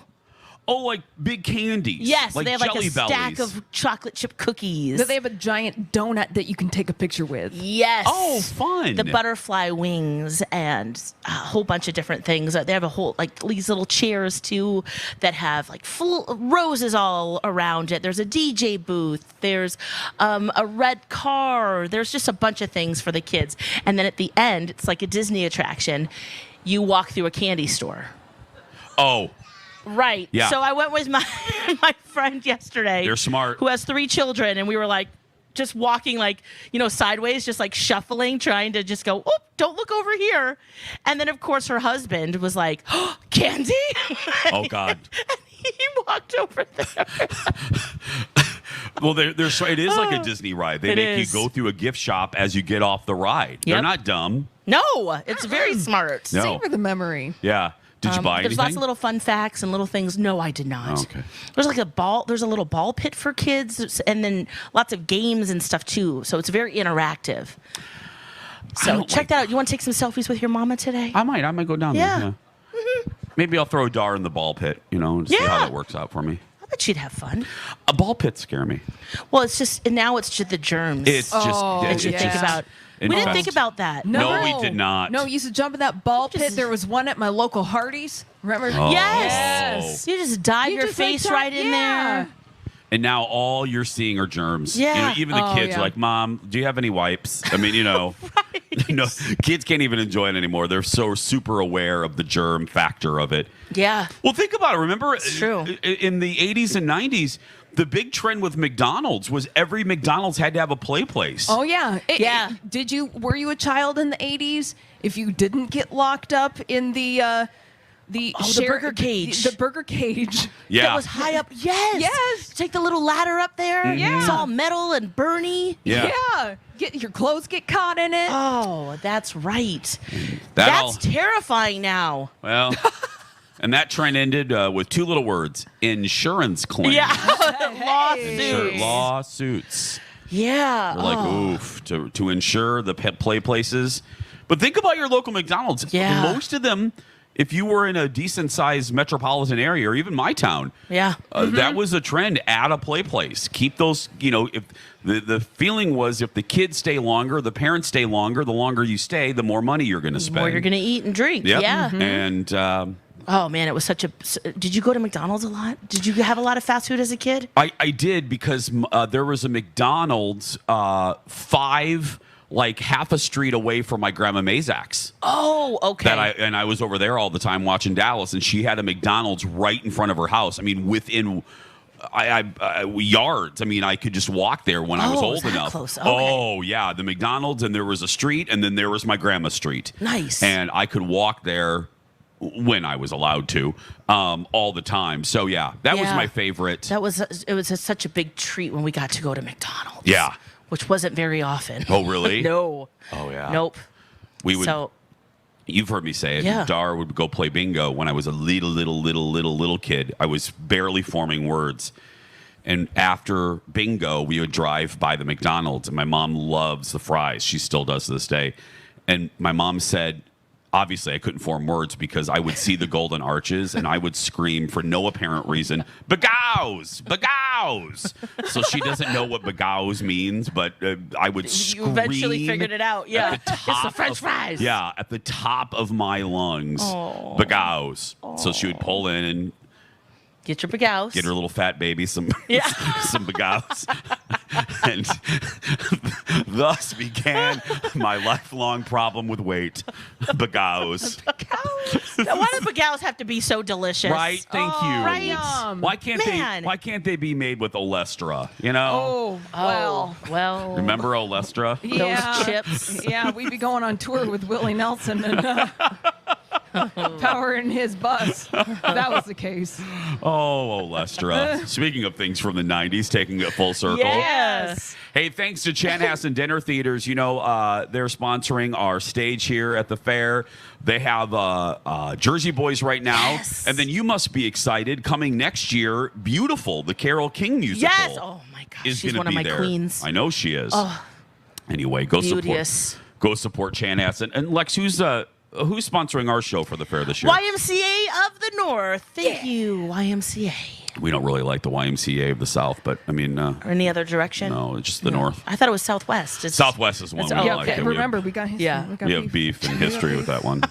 Oh, like big candies. Yes, like they have like Jelly a stack Bellies. of chocolate chip cookies. That they have a giant donut that you can take a picture with. Yes. Oh, fun. The butterfly wings and a whole bunch of different things. They have a whole, like, these little chairs, too, that have, like, full roses all around it. There's a DJ booth. There's a red car. There's just a bunch of things for the kids. And then at the end, it's like a Disney attraction. You walk through a candy store. Oh, Right. Yeah. So I went with my friend yesterday. They're smart. Who has 3 children, and we were like just walking like, sideways, just like shuffling, trying to just go, oh, don't look over here. And then of course her husband was like, oh, candy? oh God. And he walked over there. Well, it is like a Disney ride. They It make is. you go through a gift shop as you get off the ride. They're Yep. not dumb. No, it's very smart. No. Savor the memory. Yeah. Did you buy There's anything? lots of little fun facts and little things. No, I did not. Oh, okay. There's like there's a little ball pit for kids, and then lots of games and stuff too. So it's very interactive. So check that out. You want to take some selfies with your mama today? I might go down there. Yeah. Yeah. Maybe I'll throw a Dar in the ball pit, and see how that works out for me. I bet you'd have fun. A ball pit scare me. Well, it's just the germs. It's just that you think about. We didn't think about that. No, we did not. No, we used to jump in that ball pit. There was one at my local Hardee's. Remember? Oh. Yes. You just dive your face right in there. And now all you're seeing are germs. Yeah. Even the kids are like, Mom, do you have any wipes? I mean, no, kids can't even enjoy it anymore. They're so super aware of the germ factor of it. Yeah. Well, think about it. Remember, it's true. In the 80s and 90s, the big trend with McDonald's was every McDonald's had to have a play place. Oh yeah. Were you a child in the 80s? If you didn't get locked up in the burger cage. The burger cage. Yeah. That was high up. Yes. Yes. Take the little ladder up there. Yeah. It's all metal and burny. Yeah. Get your clothes get caught in it. Oh, that's right. That's terrifying now. Well, and that trend ended with two little words: insurance claims. Yeah. Lawsuits. Lawsuits. Yeah. They're like, oof, to insure the pet play places. But think about your local McDonald's. Yeah. Most of them, if you were in a decent-sized metropolitan area, or even my town, that was a trend. Add a play place. Keep those. If the feeling was, if the kids stay longer, the parents stay longer. The longer you stay, the more money you're going to spend. The more you're going to eat and drink. Yep. Yeah. And oh man, it was such a. Did you go to McDonald's a lot? Did you have a lot of fast food as a kid? I did, because there was a McDonald's half a street away from my grandma Mazak's. Oh, okay. I was over there all the time watching Dallas, and she had a McDonald's right in front of her house. I mean, within yards. I mean, I could just walk there when I was old enough. Close. Okay. Oh yeah, the McDonald's, and there was a street, and then there was my grandma's street. Nice. And I could walk there when I was allowed to, all the time. So yeah, that was my favorite. It was such a big treat when we got to go to McDonald's. Yeah. Which wasn't very often. Oh, really? No. Oh, yeah. Nope. We would. You've heard me say it. Yeah. Dar would go play bingo when I was a little kid. I was barely forming words. And after bingo, we would drive by the McDonald's, and my mom loves the fries. She still does to this day. And my mom said, obviously, I couldn't form words because I would see the golden arches, and I would scream for no apparent reason, "Bagows! Bagows!" So she doesn't know what bagows means, but I would scream. You eventually figured it out. Yeah. It's the French fries. Yeah, at the top of my lungs. Oh. Bagows. So she would pull in and get your bagows. Get her little fat baby some some bagows. And thus began my lifelong problem with weight. Bagows. Now, why do bagows have to be so delicious? Right? Thank you. Right? Why can't they be made with Olestra? Well. Remember Olestra? Those chips. Yeah, we'd be going on tour with Willie Nelson and powering his bus. That was the case. Oh, Olestra. Speaking of things from the 90s, taking it full circle. Yes. Hey, thanks to Chanhassen Dinner Theaters. They're sponsoring our stage here at the fair. They have Jersey Boys right now. Yes. And then you must be excited. Coming next year, Beautiful, the Carole King musical. Yes. Oh, my gosh. Is She's gonna one of be my there. queens. I know she is. Oh, anyway, go beauteous. support Chanhassen. And Lex, who's sponsoring our show for the fair this year? YMCA of the North. Thank you, YMCA. We don't really like the YMCA of the South, but I mean... or any other direction? No, it's just the North. I thought it was Southwest. Southwest is one we don't like. Remember, we got history. Yeah. We have beef and history with that one.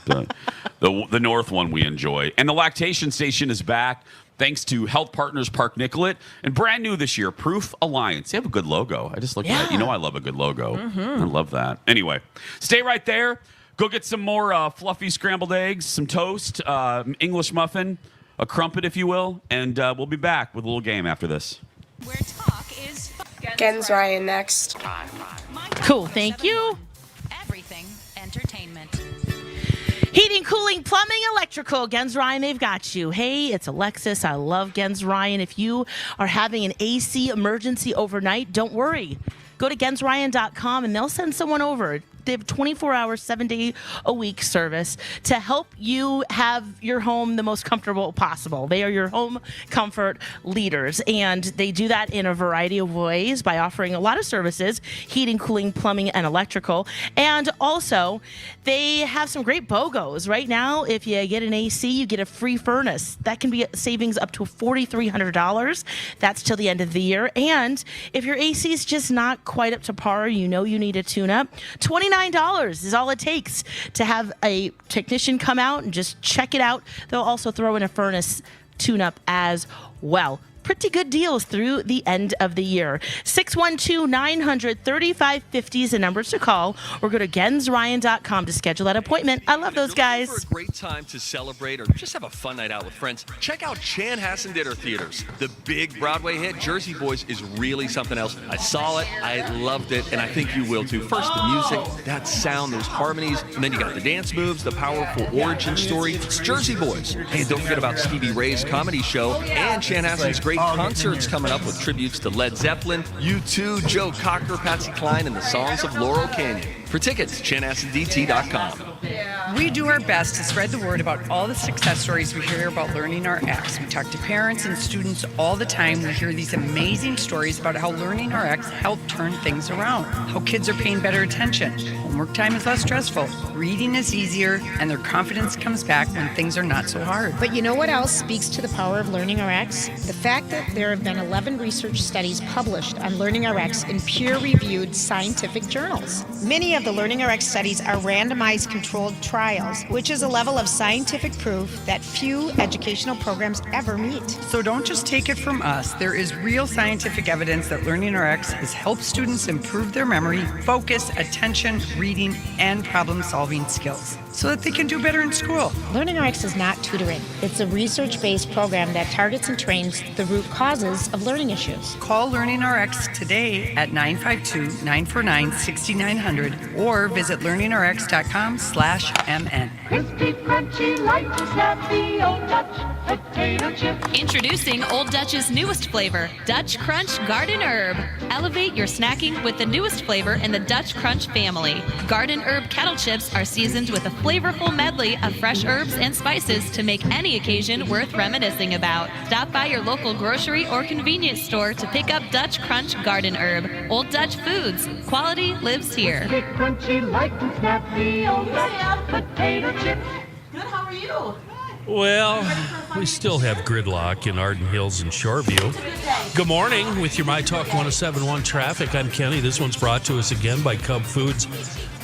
The North one we enjoy. And the lactation station is back, thanks to Health Partners Park Nicollet. And brand new this year, Proof Alliance. They have a good logo. I just looked at it. I love a good logo. I love that. Anyway, stay right there. Go get some more fluffy scrambled eggs, some toast, English muffin, a crumpet, if you will, and we'll be back with a little game after this. Where talk is Gens Ryan next. Cool, thank you. Everything entertainment. Heating, cooling, plumbing, electrical. Gens Ryan, they've got you. Hey, it's Alexis. I love Gens Ryan. If you are having an AC emergency overnight, don't worry. Go to gensryan.com and they'll send someone over. They have 24-hour, 7-day-a-week service to help you have your home the most comfortable possible. They are your home comfort leaders, and they do that in a variety of ways by offering a lot of services: heating, cooling, plumbing, and electrical. And also, they have some great BOGOs. Right now, if you get an AC, you get a free furnace. That can be savings up to $4,300. That's till the end of the year. And if your AC is just not quite up to par, you need a tune-up, $29 is all it takes to have a technician come out and just check it out. They'll also throw in a furnace tune-up as well. Pretty good deals through the end of the year. 612-900-3550 is the number to call, or go to gensryan.com to schedule that appointment. I love those guys. For a great time to celebrate or just have a fun night out with friends, check out Chanhassen Dinner Theaters. The big Broadway hit Jersey Boys is really something else. I saw it, I loved it, and I think you will too. First, the music, that sound, those harmonies, and then you got the dance moves, the powerful origin story. It's Jersey Boys. Hey, don't forget about Stevie Ray's comedy show and Chanhassen's great concerts coming up with tributes to Led Zeppelin, U2, Joe Cocker, Patsy Cline, and the songs of Laurel Canyon. For tickets, chanhassendt.com. We do our best to spread the word about all the success stories we hear about Learning RX. We talk to parents and students all the time. We hear these amazing stories about how Learning RX helped turn things around, how kids are paying better attention, homework time is less stressful, reading is easier, and their confidence comes back when things are not so hard. But you know what else speaks to the power of Learning RX? The fact that there have been 11 research studies published on Learning RX in peer-reviewed scientific journals. Many of the Learning RX studies are randomized controlled trials, which is a level of scientific proof that few educational programs ever meet. So don't just take it from us. There is real scientific evidence that Learning RX has helped students improve their memory, focus, attention, reading, and problem-solving skills so that they can do better in school. Learning RX is not tutoring. It's a research-based program that targets and trains the root causes of learning issues. Call Learning RX today at 952-949-6900 or visit learningrx.com/MN. Crispy, crunchy, light and snappy, Old Dutch potato chip. Introducing Old Dutch's newest flavor, Dutch Crunch Garden Herb. Elevate your snacking with the newest flavor in the Dutch Crunch family. Garden Herb kettle chips are seasoned with a flavorful medley of fresh herbs and spices to make any occasion worth reminiscing about. Stop by your local grocery or convenience store to pick up Dutch Crunch Garden Herb. Old Dutch Foods. Quality lives here. Crispy, crunchy, light and snappy, Old Dutch potato chips. Good, how are you? Well, we still have gridlock in Arden Hills and Shoreview. Good morning with your My Talk 1071 traffic. I'm Kenny. This one's brought to us again by Cub Foods.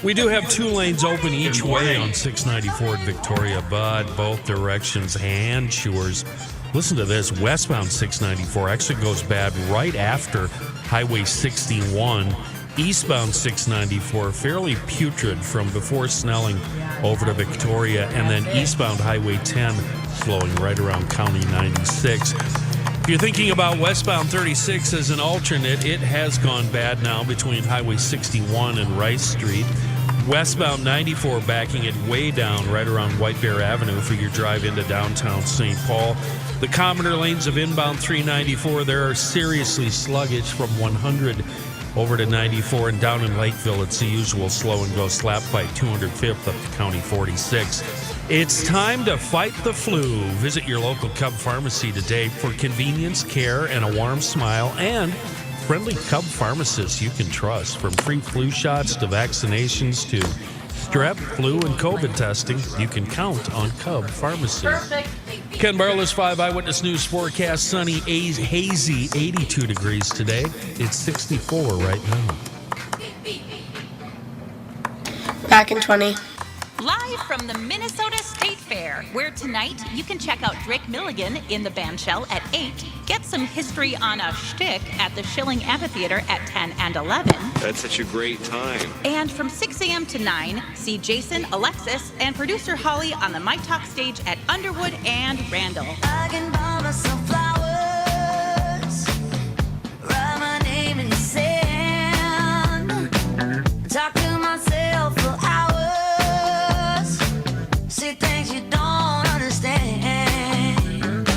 We do have 2 lanes open each way on 694 at Victoria, but both directions hand chewers. Listen to this. Westbound 694 actually goes bad right after Highway 61. Eastbound 694, fairly putrid from before Snelling over to Victoria, and then eastbound Highway 10 slowing right around County 96. If you're thinking about westbound 36 as an alternate, it has gone bad now between Highway 61 and Rice Street. Westbound 94 backing it way down right around White Bear Avenue for your drive into downtown St. Paul. The commoner lanes of inbound 394, they are seriously sluggish from 100 over to 94, and down in Lakeville, it's the usual slow and go slap fight, 205th up to County 46. It's time to fight the flu. Visit your local Cub pharmacy today for convenience, care, and a warm smile, and friendly Cub pharmacists you can trust. From free flu shots to vaccinations to strep, flu, and COVID testing, you can count on Cub Pharmacy. Perfect. Ken Barlow's 5 Eyewitness News forecast, sunny, hazy, 82 degrees today. It's 64 right now. Back in 20. Live from the Minnesota State Fair, where tonight you can check out Drake Milligan in the bandshell at 8, get some history on a shtick at the Schilling Amphitheater at 10 and 11. That's such a great time. And from 6 a.m. to 9, see Jason, Alexis, and producer Holly on the My Talk stage at Underwood and Randall. I can buy myself flowers, write my name in the sand, talk to myself for hours, see things you don't understand.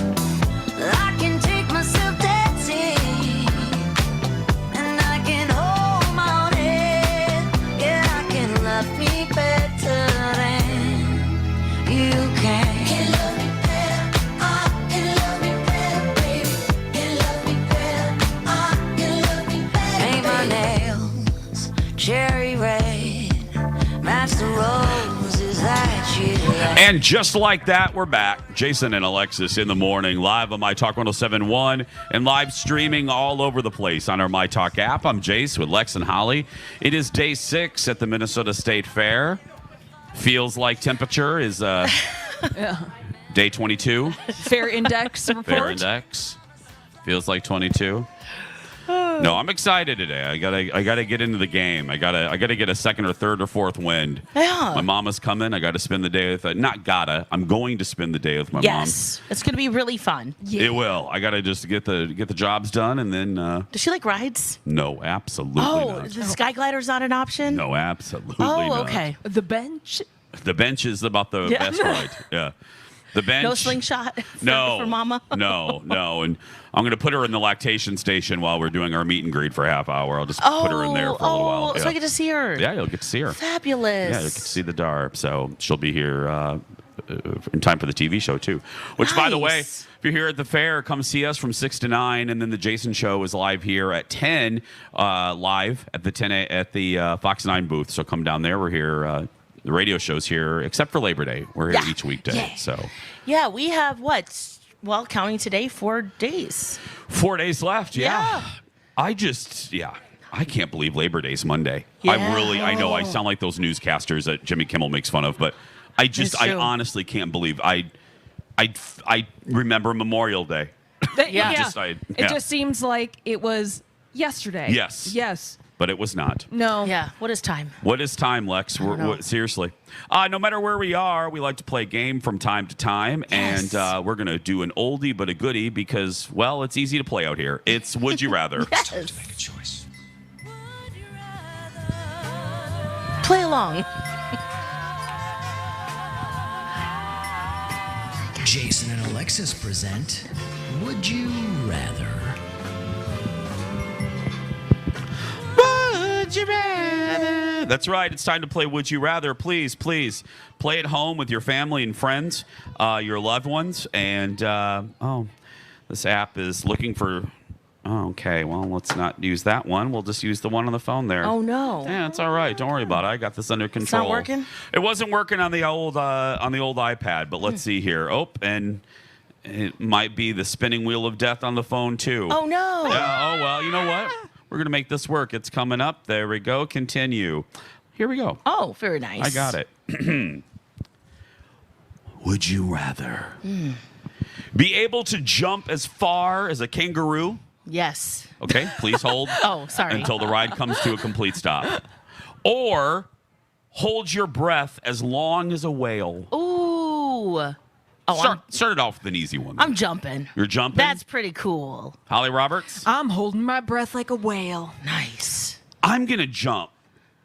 I can take myself dancing, and I can hold my own head. Yeah, I can love And just like that, we're back. Jason and Alexis in the morning, live on My Talk 107.1 and live streaming all over the place on our My Talk app. I'm Jace with Lex and Holly. It is day 6 at the Minnesota State Fair. Feels like temperature is day 22. Fair index report. Fair index. Feels like 22. No, I'm excited today. I gotta get into the game. I gotta get a second or third or fourth wind. Yeah. My mama's coming. I gotta spend the day with I'm going to spend the day with my mom. Yes. It's gonna be really fun. It will. I gotta just get the jobs done and then Does she like rides? No, absolutely not. The sky glider's not an option? No, absolutely not. Oh, okay. The bench? The bench is about the best ride. Yeah. The bench. No slingshot for mama? No. And I'm going to put her in the lactation station while we're doing our meet and greet for a half hour. I'll just put her in there for a little while. So I get to see her. Yeah, you'll get to see her. Fabulous. Yeah, you'll get to see the DAR. So she'll be here in time for the TV show, too. Which, by the way, if you're here at the fair, come see us from 6 to 9. And then the Jason Show is live here at 10, live at the Fox 9 booth. So come down there. We're here. The radio show's here, except for Labor Day. We're here each weekday. Yeah. So yeah, we have well, counting today, 4 days. 4 days left. Yeah. I can't believe Labor Day's Monday. Yeah. I know I sound like those newscasters that Jimmy Kimmel makes fun of, but I honestly can't believe I remember Memorial Day. It just seems like it was yesterday. Yes. But it was not. No. Yeah. What is time? What is time, Lex? Seriously. No matter where we are, we like to play a game from time to time. Yes. And we're going to do an oldie but a goodie because, well, it's easy to play out here. It's Would You Rather. Yes. Time to make a choice. Play along. Jason and Alexis present Would You Rather? Would you rather? That's right. It's time to play Would You Rather. Please play at home with your family and friends, your loved ones. And, this app is looking for... Oh, okay, well, let's not use that one. We'll just use the one on the phone there. Oh, no. Yeah, it's all right. Don't worry about it. I got this under control. It's not working? It wasn't working on the old iPad, but let's see here. Oh, and it might be the spinning wheel of death on the phone, too. Oh, no. Yeah, well, you know what? We're going to make this work. It's coming up. There we go. Continue. Here we go. Oh, very nice. I got it. Would you rather be able to jump as far as a kangaroo? Yes. Okay, please hold. Oh, sorry. Until the ride comes to a complete stop. Or hold your breath as long as a whale. Ooh. Oh, Start it off with an easy one. I'm jumping. You're jumping? That's pretty cool. Holly Roberts? I'm holding my breath like a whale. Nice. I'm going to jump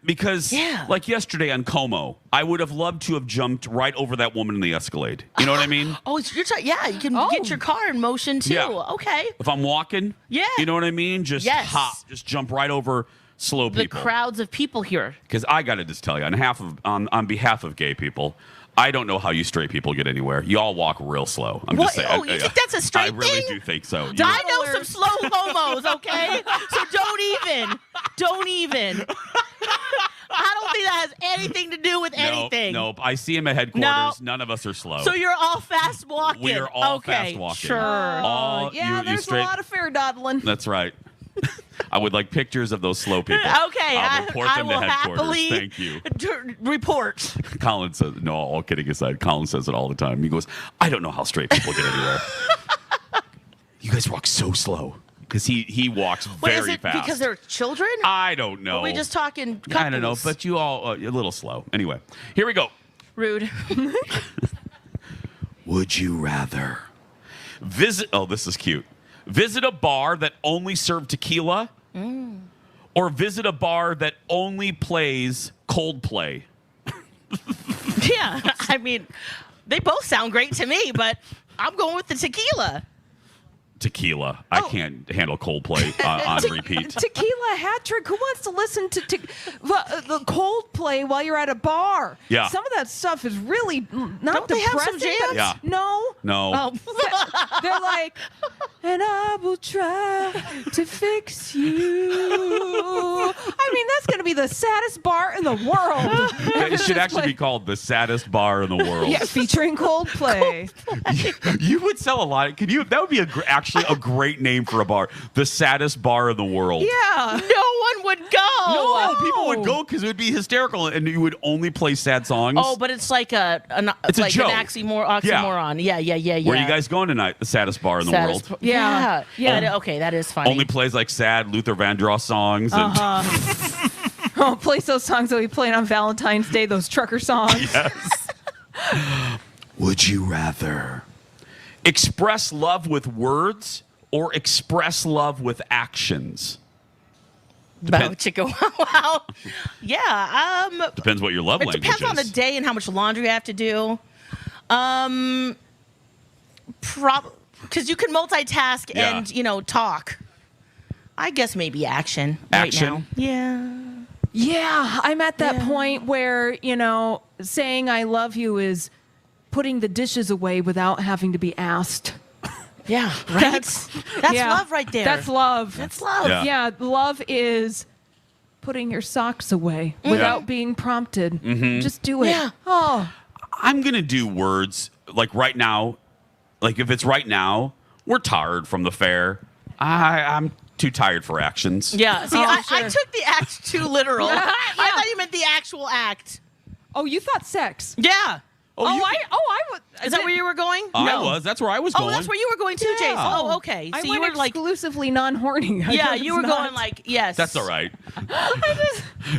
because, like yesterday on Como, I would have loved to have jumped right over that woman in the Escalade. You know what I mean? Oh, you're you can get your car in motion, too. Yeah. Okay. If I'm walking, you know what I mean? Just hop, just jump right over slow people. The crowds of people here. Because I got to just tell you, on behalf of gay people, I don't know how you straight people get anywhere. You all walk real slow. I'm just saying. Oh, you think that's a straight thing? I really thing? do think so. I know some slow homos, okay? So don't even. I don't think that has anything to do with anything. Nope. I see him at headquarters. No. None of us are slow. So you're all fast walking. We are all fast walking. Sure. There's a lot of fair dawdling. That's right. I would like pictures of those slow people. Okay, I'll report them to headquarters. Happily Thank you. Report. Colin says, no, all kidding aside, Colin says it all the time. He goes, I don't know how straight people get anywhere. You guys walk so slow. Because he walks very fast. Because they're children? I don't know. Are we just talking couples? I don't know, but you all a little slow. Anyway, here we go. Rude. Would you rather visit... Oh, this is cute. Visit a bar that only served tequila or visit a bar that only plays Coldplay? Yeah, I mean, they both sound great to me, but I'm going with the tequila. Tequila. I can't handle Coldplay on repeat. Tequila hat trick. Who wants to listen to the Coldplay while you're at a bar? Yeah. Some of that stuff is really not Don't they have some depressing. jams? Yeah. No. No. They're like, and I will try to fix you. I mean, that's going to be the saddest bar in the world. It should actually be called the saddest bar in the world. Yeah, featuring Coldplay. You would sell a lot. Could you? That would be actually a great name for a bar. The saddest bar in the world. Yeah. No one would go. No, people would go because it would be hysterical, and you would only play sad songs. Oh, but it's like It's a like joke. an oxymoron. Yeah. Where are you guys going tonight? The saddest bar in the world. Yeah. Okay, that is funny. Only plays like sad Luther Vandross songs. And Oh, plays those songs that we played on Valentine's Day, those trucker songs. Yes. Would you rather express love with words or express love with actions? Wow. Yeah. Depends what your love It language depends is. on the day and how much laundry I have to do. Because you can multitask and talk. I guess maybe action. Action. Right now. Yeah. Yeah, I'm at that point where, saying I love you is putting the dishes away without having to be asked. Yeah, right? That's love right there. That's love. That's love. Yeah, love is putting your socks away without being prompted. Mhm. Just do it. Yeah. Oh. I'm going to do words like right now. Like if it's right now, we're tired from the fair. I'm too tired for actions. Yeah. See, Oh, I sure. took the act too literal. Yeah. I thought you meant the actual act. Oh, you thought sex? Yeah. I would. Is that where you were going? I was. That's where I was going. Oh, that's where you were going too, Jason. Yeah. Oh, okay. I So went you were like, exclusively non-horny. yeah, you were going like, yes. That's all right.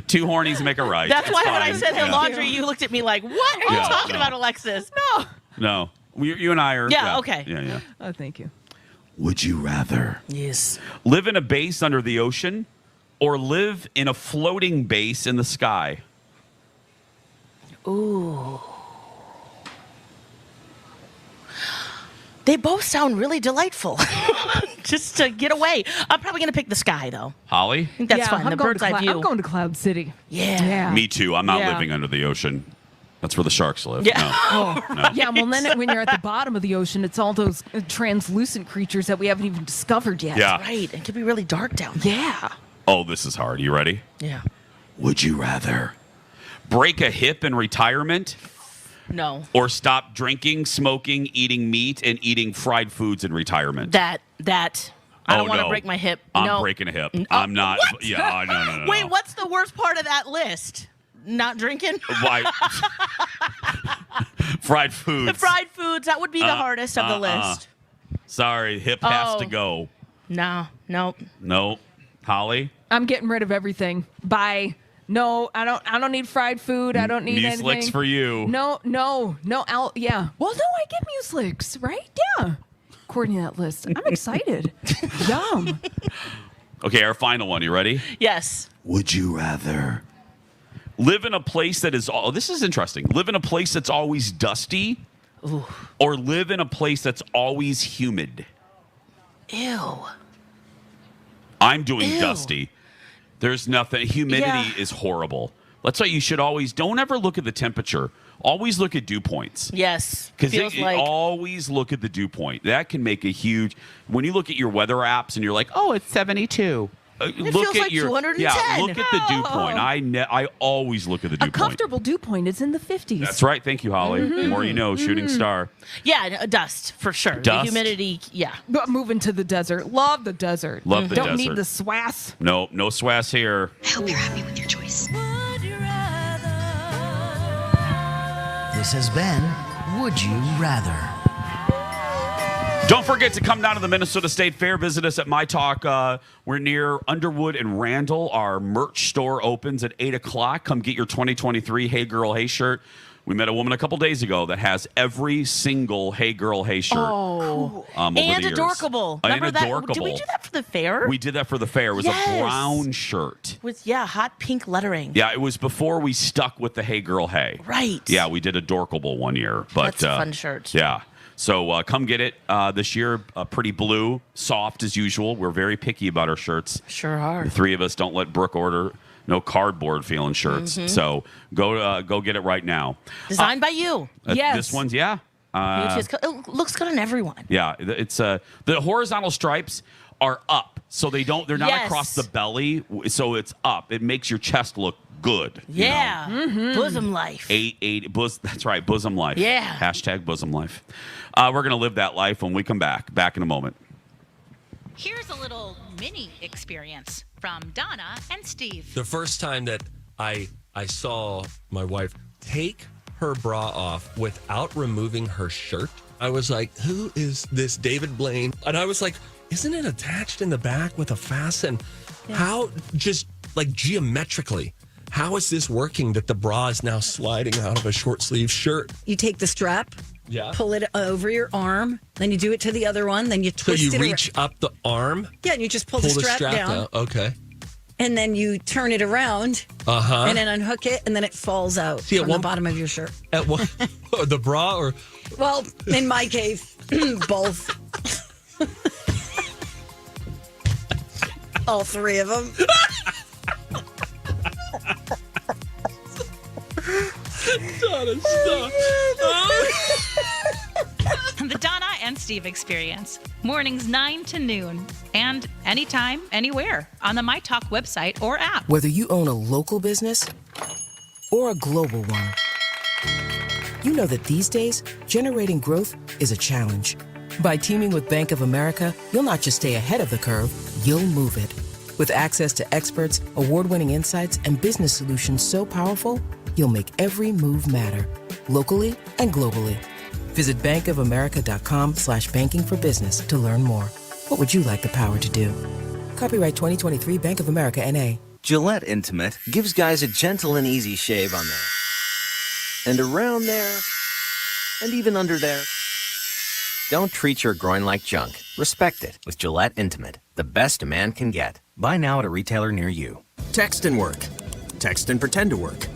Two hornies make a right. That's why when I fine. said Yeah. laundry, you looked at me like, what are you Yeah, talking no. about, Alexis? No. No. You and I are. Yeah, okay. Yeah. Oh, thank you. Would you rather Yes. live in a base under the ocean or live in a floating base in the sky? Ooh. They both sound really delightful. Just to get away. I'm probably going to pick the sky, though. Holly? I think that's fine. I'm The going bird's to eye view. I'm going to Cloud City. Yeah. Me too. I'm not Yeah. living under the ocean. That's where the sharks live. Yeah. No. No. Yeah, well, then when you're at the bottom of the ocean, it's all those translucent creatures that we haven't even discovered yet. Yeah. Right. It could be really dark down there. Yeah. Oh, this is hard. You ready? Yeah. Would you rather break a hip in retirement No. or stop drinking, smoking, eating meat, and eating fried foods in retirement? That. I don't want to no. break my hip. I'm no. breaking a hip. I'm not. What? Yeah, no. Wait, what's the worst part of that list? Not drinking? Why? Fried The foods. fried foods, that would be the hardest of the list. Sorry, hip has to Oh. go. No. No. Holly? I'm getting rid of everything. Bye. No, I don't need fried food. I don't need Muesli's anything. for you. No. Yeah. Well, no, I get Muesli's, right? Yeah. According to that list, I'm excited. Yum. Okay, our final one. You ready? Yes. Would you rather live in a place that is this is interesting. Live in a place that's always dusty or live in a place that's always humid? Ew. I'm doing Ew. dusty. There's nothing. Humidity Yeah. is horrible. That's why you should always don't ever look at the temperature. Always look at dew points. Yes. Because Feels like always look at the dew point. That can make a huge. When you look at your weather apps and you're like, oh, it's 72. It look feels at like your 210. Yeah, look at the dew point. I always look at the dew A point. comfortable dew point is in the 50s. That's right. Thank you, Holly. The more you know, shooting star. yeah, dust for sure. The Dust? humidity, yeah. But moving to the desert. Love the desert. Love the Don't desert. need the swass. No swass here. I hope you're happy with your choice. This has been Would You Rather? Don't forget to come down to the Minnesota State Fair. Visit us at My Talk. We're near Underwood and Randall. Our merch store opens at 8 o'clock. Come get your 2023 Hey Girl, Hey shirt. We met a woman a couple days ago that has every single Hey Girl, Hey shirt. Oh. Over And the years. Adorkable. And Remember that? Adorkable. Did we do that for the fair? We did that for the fair. It was Yes. a brown shirt. With, hot pink lettering. Yeah, it was before we stuck with the Hey Girl, Hey. Right. Yeah, we did Adorkable one year. But, That's a fun shirt. Yeah. So come get it this year. Pretty blue, soft as usual. We're very picky about our shirts. Sure are. The three of us don't let Brooke order no cardboard feeling shirts. Mhm. So go get it right now. Designed by you. This one's, yeah. It looks good on everyone. Yeah, it's the horizontal stripes are up, so they're not Yes. across the belly, so it's up. It makes your chest look good. you know? Yeah. Bosom life. That's right, bosom life. Yeah. Hashtag bosom life. We're gonna live that life when we come back. Back in a moment. Here's a little mini experience from Donna and Steve. The first time that I saw my wife take her bra off without removing her shirt, I was like, who is this David Blaine? And I was like, isn't it attached in the back with a fasten? How, just like geometrically, how is this working that the bra is now sliding out of a short sleeve shirt? You take the strap, pull it over your arm, then you do it to the other one, then you So twist you it reach up the arm? Yeah, and you just pull the strap down. Okay. And then you turn it around and then unhook it, and then it falls out from the bottom of your shirt. At what? The bra or? Well, in my case, both. All three of them. Donna, stop. The Donna and Steve experience. Mornings 9 to noon. And anytime, anywhere on the My Talk website or app. Whether you own a local business or a global one, you know that these days, generating growth is a challenge. By teaming with Bank of America, you'll not just stay ahead of the curve, you'll move it. With access to experts, award-winning insights, and business solutions so powerful, you'll make every move matter, locally and globally. Visit bankofamerica.com/banking for business to learn more. What would you like the power to do? Copyright 2023 Bank of America, N.A. Gillette Intimate gives guys a gentle and easy shave on there. And around there. And even under there. Don't treat your groin like junk. Respect it with Gillette Intimate, the best a man can get. Buy now at a retailer near you. Text and work. Text and pretend to work.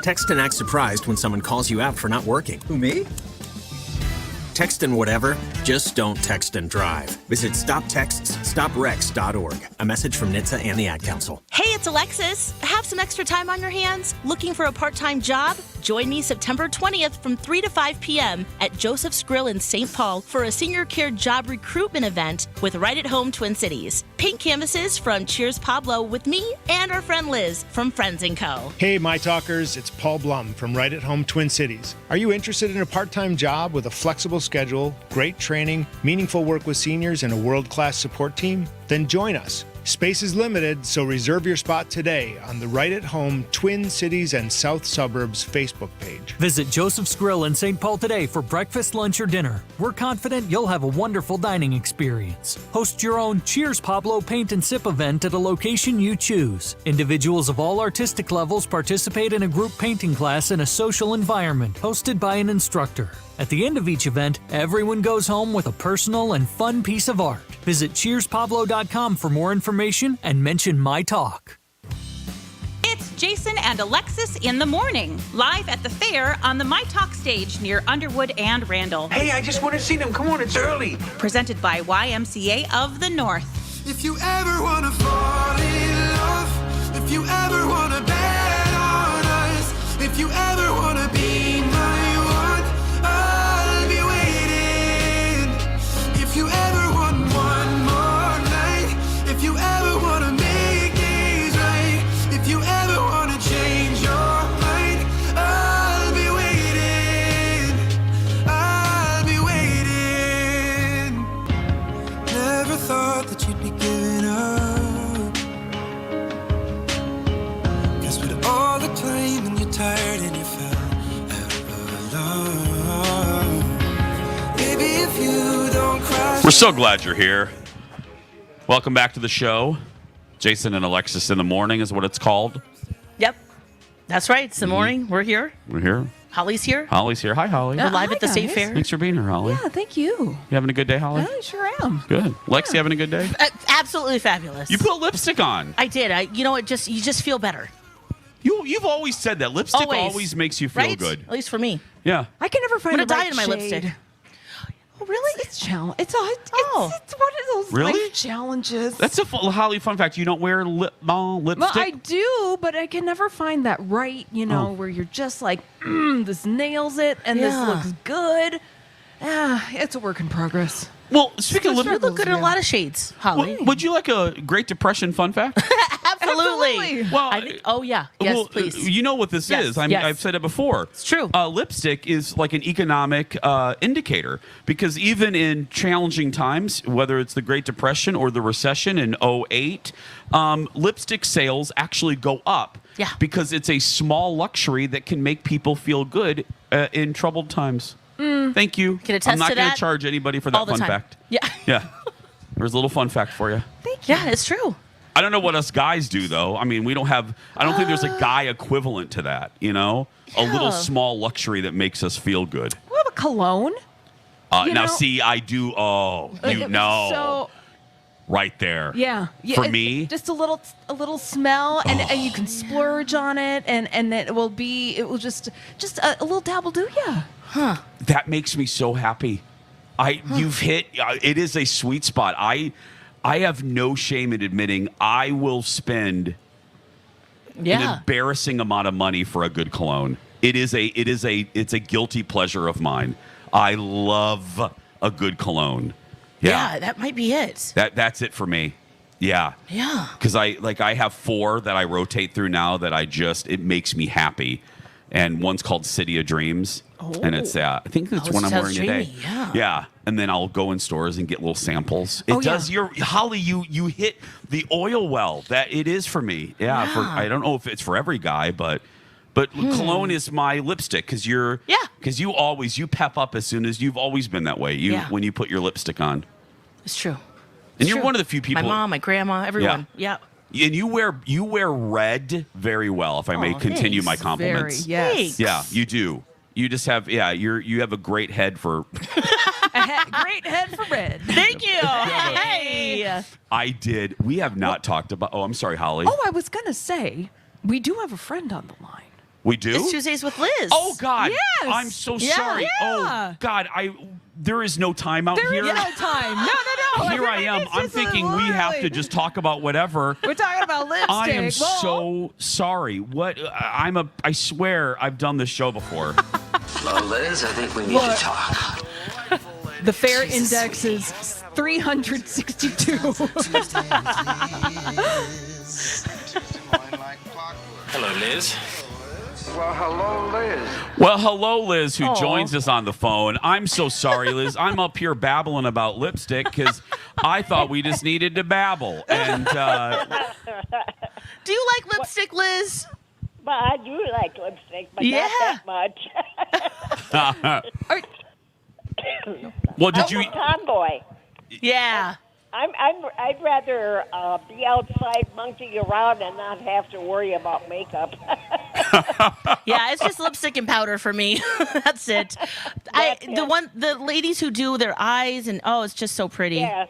Text and act surprised when someone calls you out for not working. Who, me? Text and whatever, just don't text and drive. Visit StopTextsStopWrecks.org. A message from NHTSA and the Ad Council. Hey, it's Alexis. Have some extra time on your hands? Looking for a part-time job? Join me September 20th from 3 to 5 p.m. at Joseph's Grill in St. Paul for a senior care job recruitment event with Right at Home Twin Cities. Pink canvases from Cheers Pablo with me and our friend Liz from Friends & Co. Hey, My Talkers, it's Paul Blum from Right at Home Twin Cities. Are you interested in a part-time job with a flexible schedule, great training, meaningful work with seniors, and a world-class support team? Then join us. Space is limited, so reserve your spot today on the Right at Home Twin Cities and South Suburbs Facebook page. Visit Joseph's Grill in St. Paul today for breakfast, lunch, or dinner. We're confident you'll have a wonderful dining experience. Host your own Cheers Pablo Paint and Sip event at a location you choose. Individuals of all artistic levels participate in a group painting class in a social environment hosted by an instructor. At the end of each event, everyone goes home with a personal and fun piece of art. Visit CheersPablo.com for more information and mention My Talk. It's Jason and Alexis in the morning, live at the fair on the My Talk stage near Underwood and Randall. Hey, I just want to see them. Come on, it's early. Presented by YMCA of the North. If you ever want to fall in love, if you ever want to bet on us, if you ever want to be my one, I'll be waiting. If you ever want one more night, if you ever want to make things right, if you ever want to change your mind, I'll be waiting. I'll be waiting. Never thought that you'd be giving up. 'Cause with all the time and you're tired and you fell out of love. Baby, if you don't cry. We're so glad you're here. Welcome back to the show. Jason and Alexis in the morning is what it's called. Yep. That's right. It's the morning. We're here. We're here. Holly's here. Holly's here. Hi, Holly. We're live hi, at the State guys. Fair. Thanks for being here, Holly. Yeah, thank you. You having a good day, Holly? I sure am. Good. Lex, you having a good day? Absolutely fabulous. You put lipstick on. I did. You just feel better. You've always said that. Lipstick always makes you feel right? good. At least for me. Yeah. I can never find I'm the gonna right dye in my shade. lipstick. really? It's challenge. It's one of those Really? life challenges. That's a Holly fun fact. You don't wear lipstick? Well, I do, but I can never find that right, where you're just like, this nails it and this looks good. It's a work in progress. Well, speaking of You look good in a lot of shades, Holly. Would you like a Great Depression fun fact? Absolutely. Well, yes, please. You know what this Yes, is. yes. I've said it before. It's true. Lipstick is like an economic indicator because even in challenging times, whether it's the Great Depression or the recession in 2008, lipstick sales actually go up. Yeah. Because it's a small luxury that can make people feel good in troubled times. Thank you. Can attest I'm not to going that to charge anybody for all that the fun time. fact. Yeah. Yeah. There's a little fun fact for you. Thank you. Yeah, it's true. I don't know what us guys do though. I mean, I don't think there's a guy equivalent to that, A little small luxury that makes us feel good. We have a cologne. Now see, I do. Oh, So right there. yeah. For it's me, just a little smell, and you can splurge on it, and it will just a little dab will do ya. Huh. that makes me so happy. You've hit. It is a sweet spot. I have no shame in admitting I will spend an embarrassing amount of money for a good cologne. It's a guilty pleasure of mine. I love a good cologne. Yeah, that might be it. That's it for me. Yeah. Yeah. Because I have 4 that I rotate through now that it makes me happy. And one's called City of Dreams. And it's I think that's one I'm wearing today. Yeah. And then I'll go in stores and get little samples. It does Holly, you hit the oil well. That it is for me. Yeah. I don't know if it's for every guy, but cologne is my lipstick because you pep up as soon as you've always been that way. When you put your lipstick on. It's true. And you're one of the few people. My mom, my grandma, everyone. Yeah. And you wear red very well. If I may continue my compliments. Yes. Yeah, you do. You just have you have a great head for. Great head for red. Thank you. Hey. I did. We have not talked about. Oh, I'm sorry, Holly. Oh, I was gonna say we do have a friend on the line. We do. It's Tuesdays with Liz. Oh God. Yes. I'm so sorry. Yeah. Oh God. There is no time out here. There is no time. No. Here I am. I'm thinking we have to just talk about whatever. We're talking about lipstick. I am so sorry. What? I swear I've done this show before. Well, Liz, I think we need to talk. The fair index is 362. Hello, Liz. Well, hello, Liz, who joins us on the phone. I'm so sorry, Liz. I'm up here babbling about lipstick because I thought we just needed to babble. And do you like lipstick, Liz? Well, I do like lipstick, but not that much. Well, did I'm a tomboy. Yeah. I'd rather be outside monkeying around and not have to worry about makeup. Yeah, it's just lipstick and powder for me. That's it. The ladies who do their eyes and it's just so pretty. Yeah.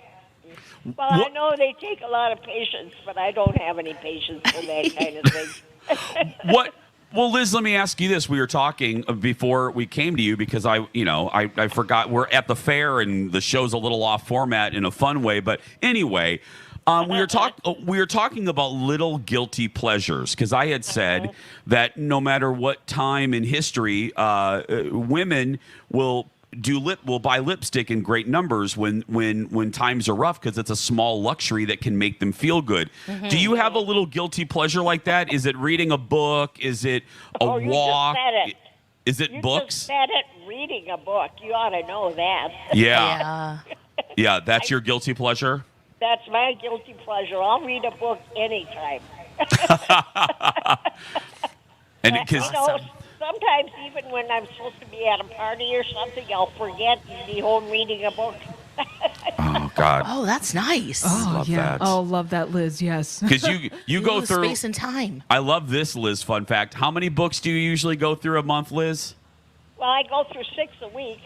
Well, I know they take a lot of patience, but I don't have any patience for that kind of thing. What? Well, Liz, let me ask you this. We were talking before we came to you because I forgot we're at the fair and the show's a little off format in a fun way. But anyway, we were talking about little guilty pleasures because I had said that no matter what time in history, women will buy lipstick in great numbers when times are rough because it's a small luxury that can make them feel good. Mm-hmm. Do you have a little guilty pleasure like that? Is it reading a book? Is it a walk? You just said it. Is it books? You just said it, reading a book. You ought to know that. Yeah. Yeah, that's your guilty pleasure? That's my guilty pleasure. I'll read a book anytime. And sometimes even when I'm supposed to be at a party or something, I'll forget and be home reading a book. Oh, God. Oh, that's nice. Oh, yeah. That. Oh, love that, Liz. Yes. Because you go through space and time. I love this, Liz. Fun fact: how many books do you usually go through a month, Liz? Well, I go through 6 a week.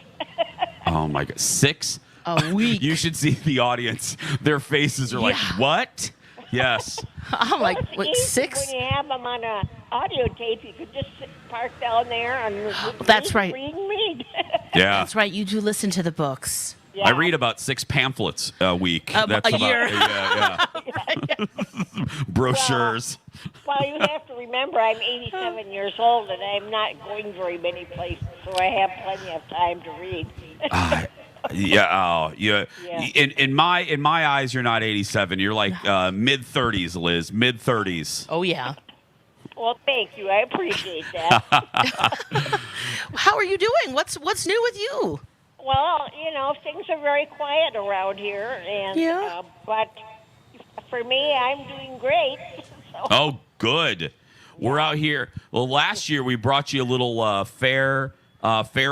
Oh my God, 6 a week. You should see the audience. Their faces are like, "What?" Yes. I'm like, what, 6? When you have them on a audio tape, you could just park down there and That's right. read. Yeah. That's right. You do listen to the books. I read about 6 pamphlets a week. That's a year. Yeah. Brochures. Well, you have to remember, I'm 87 years old, and I'm not going very many places, so I have plenty of time to read. Yeah. In my eyes, you're not 87. You're like mid-30s, Liz. Mid-30s. Oh, yeah. Well, thank you. I appreciate that. How are you doing? What's new with you? Well, things are very quiet around here, and but for me, I'm doing great. So. Oh, good. We're out here. Well, last year we brought you a little fair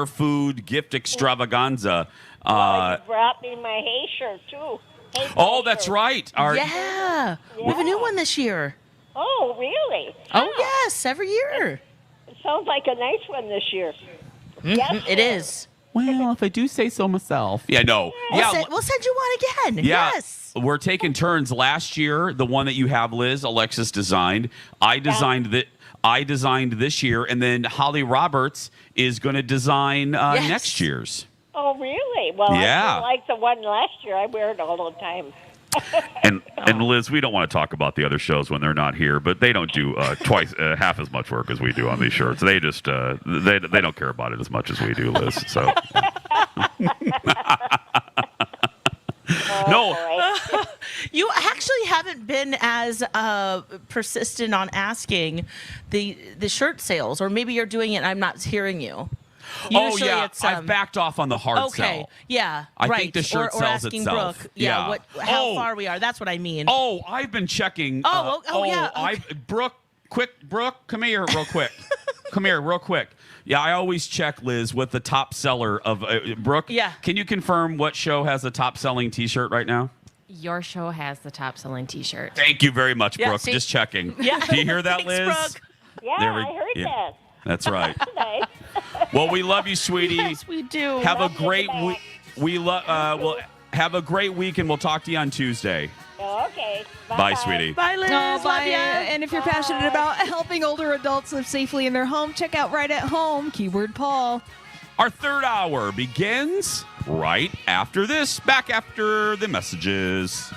food gift extravaganza. You brought me my hay shirt too. That's right. We have a new one this year. Oh, really? Oh, yes, every year. It sounds like a nice one this year. Yes, it is. Well, if I do say so myself. Yeah, no. We'll send you one again. Yeah. Yes. We're taking turns. Last year, the one that you have, Liz, Alexis designed. I designed this year, and then Holly Roberts is going to design next year's. Oh, really? Well, I like the one last year. I wear it all the time. And Liz, we don't want to talk about the other shows when they're not here, but they don't do half as much work as we do on these shirts. They just they don't care about it as much as we do, Liz. So no. You actually haven't been as persistent on asking the shirt sales, or maybe you're doing it and I'm not hearing you. Usually I've backed off on the hard sell. Okay, yeah, I think the shirt or sells asking itself. Brooke, how far we are. That's what I mean. Oh, I've been checking. Brooke, come here real quick. Come here real quick. Yeah, I always check, Liz, with the top seller of Brooke. Yeah. Can you confirm what show has the top selling T-shirt right now? Your show has the top selling T-shirt. Thank you very much, Yeah, Brooke. see? Just checking. Yeah. Do you hear that, Thanks, Liz? Brooke. Yeah, I heard that. That's right. Nice. Well, we love you, sweetie. Yes, we do. Have a great week. Well, have a great week, and we'll talk to you on Tuesday. Okay. Bye, sweetie. Bye, Liz. Oh, Love bye. ya. And if you're passionate about helping older adults live safely in their home, check out Right at Home, keyword Paul. Our third hour begins right after this. Back after the messages.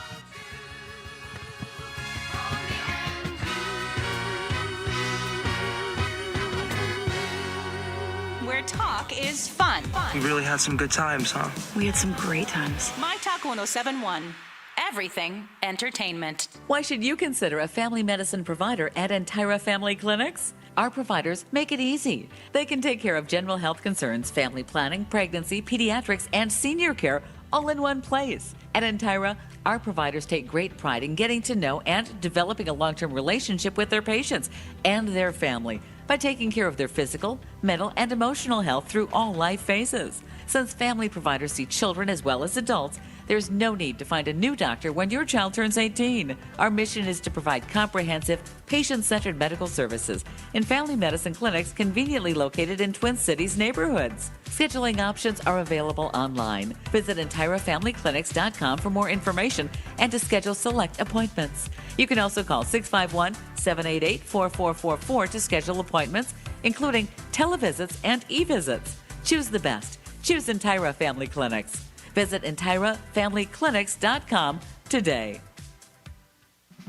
Where talk is fun. We really had some good times, huh? We had some great times. My Talk 1071. Everything entertainment. Why should you consider a family medicine provider at Entira Family Clinics? Our providers make it easy. They can take care of general health concerns, family planning, pregnancy, pediatrics, and senior care all in one place. At Entira, our providers take great pride in getting to know and developing a long-term relationship with their patients and their family by taking care of their physical, mental, and emotional health through all life phases. Since family providers see children as well as adults, there's no need to find a new doctor when your child turns 18. Our mission is to provide comprehensive, patient-centered medical services in family medicine clinics conveniently located in Twin Cities neighborhoods. Scheduling options are available online. Visit EntiraFamilyClinics.com for more information and to schedule select appointments. You can also call 651-788-4444 to schedule appointments, including televisits and e-visits. Choose the best. Choose Entira Family Clinics. Visit EntiraFamilyClinics.com today.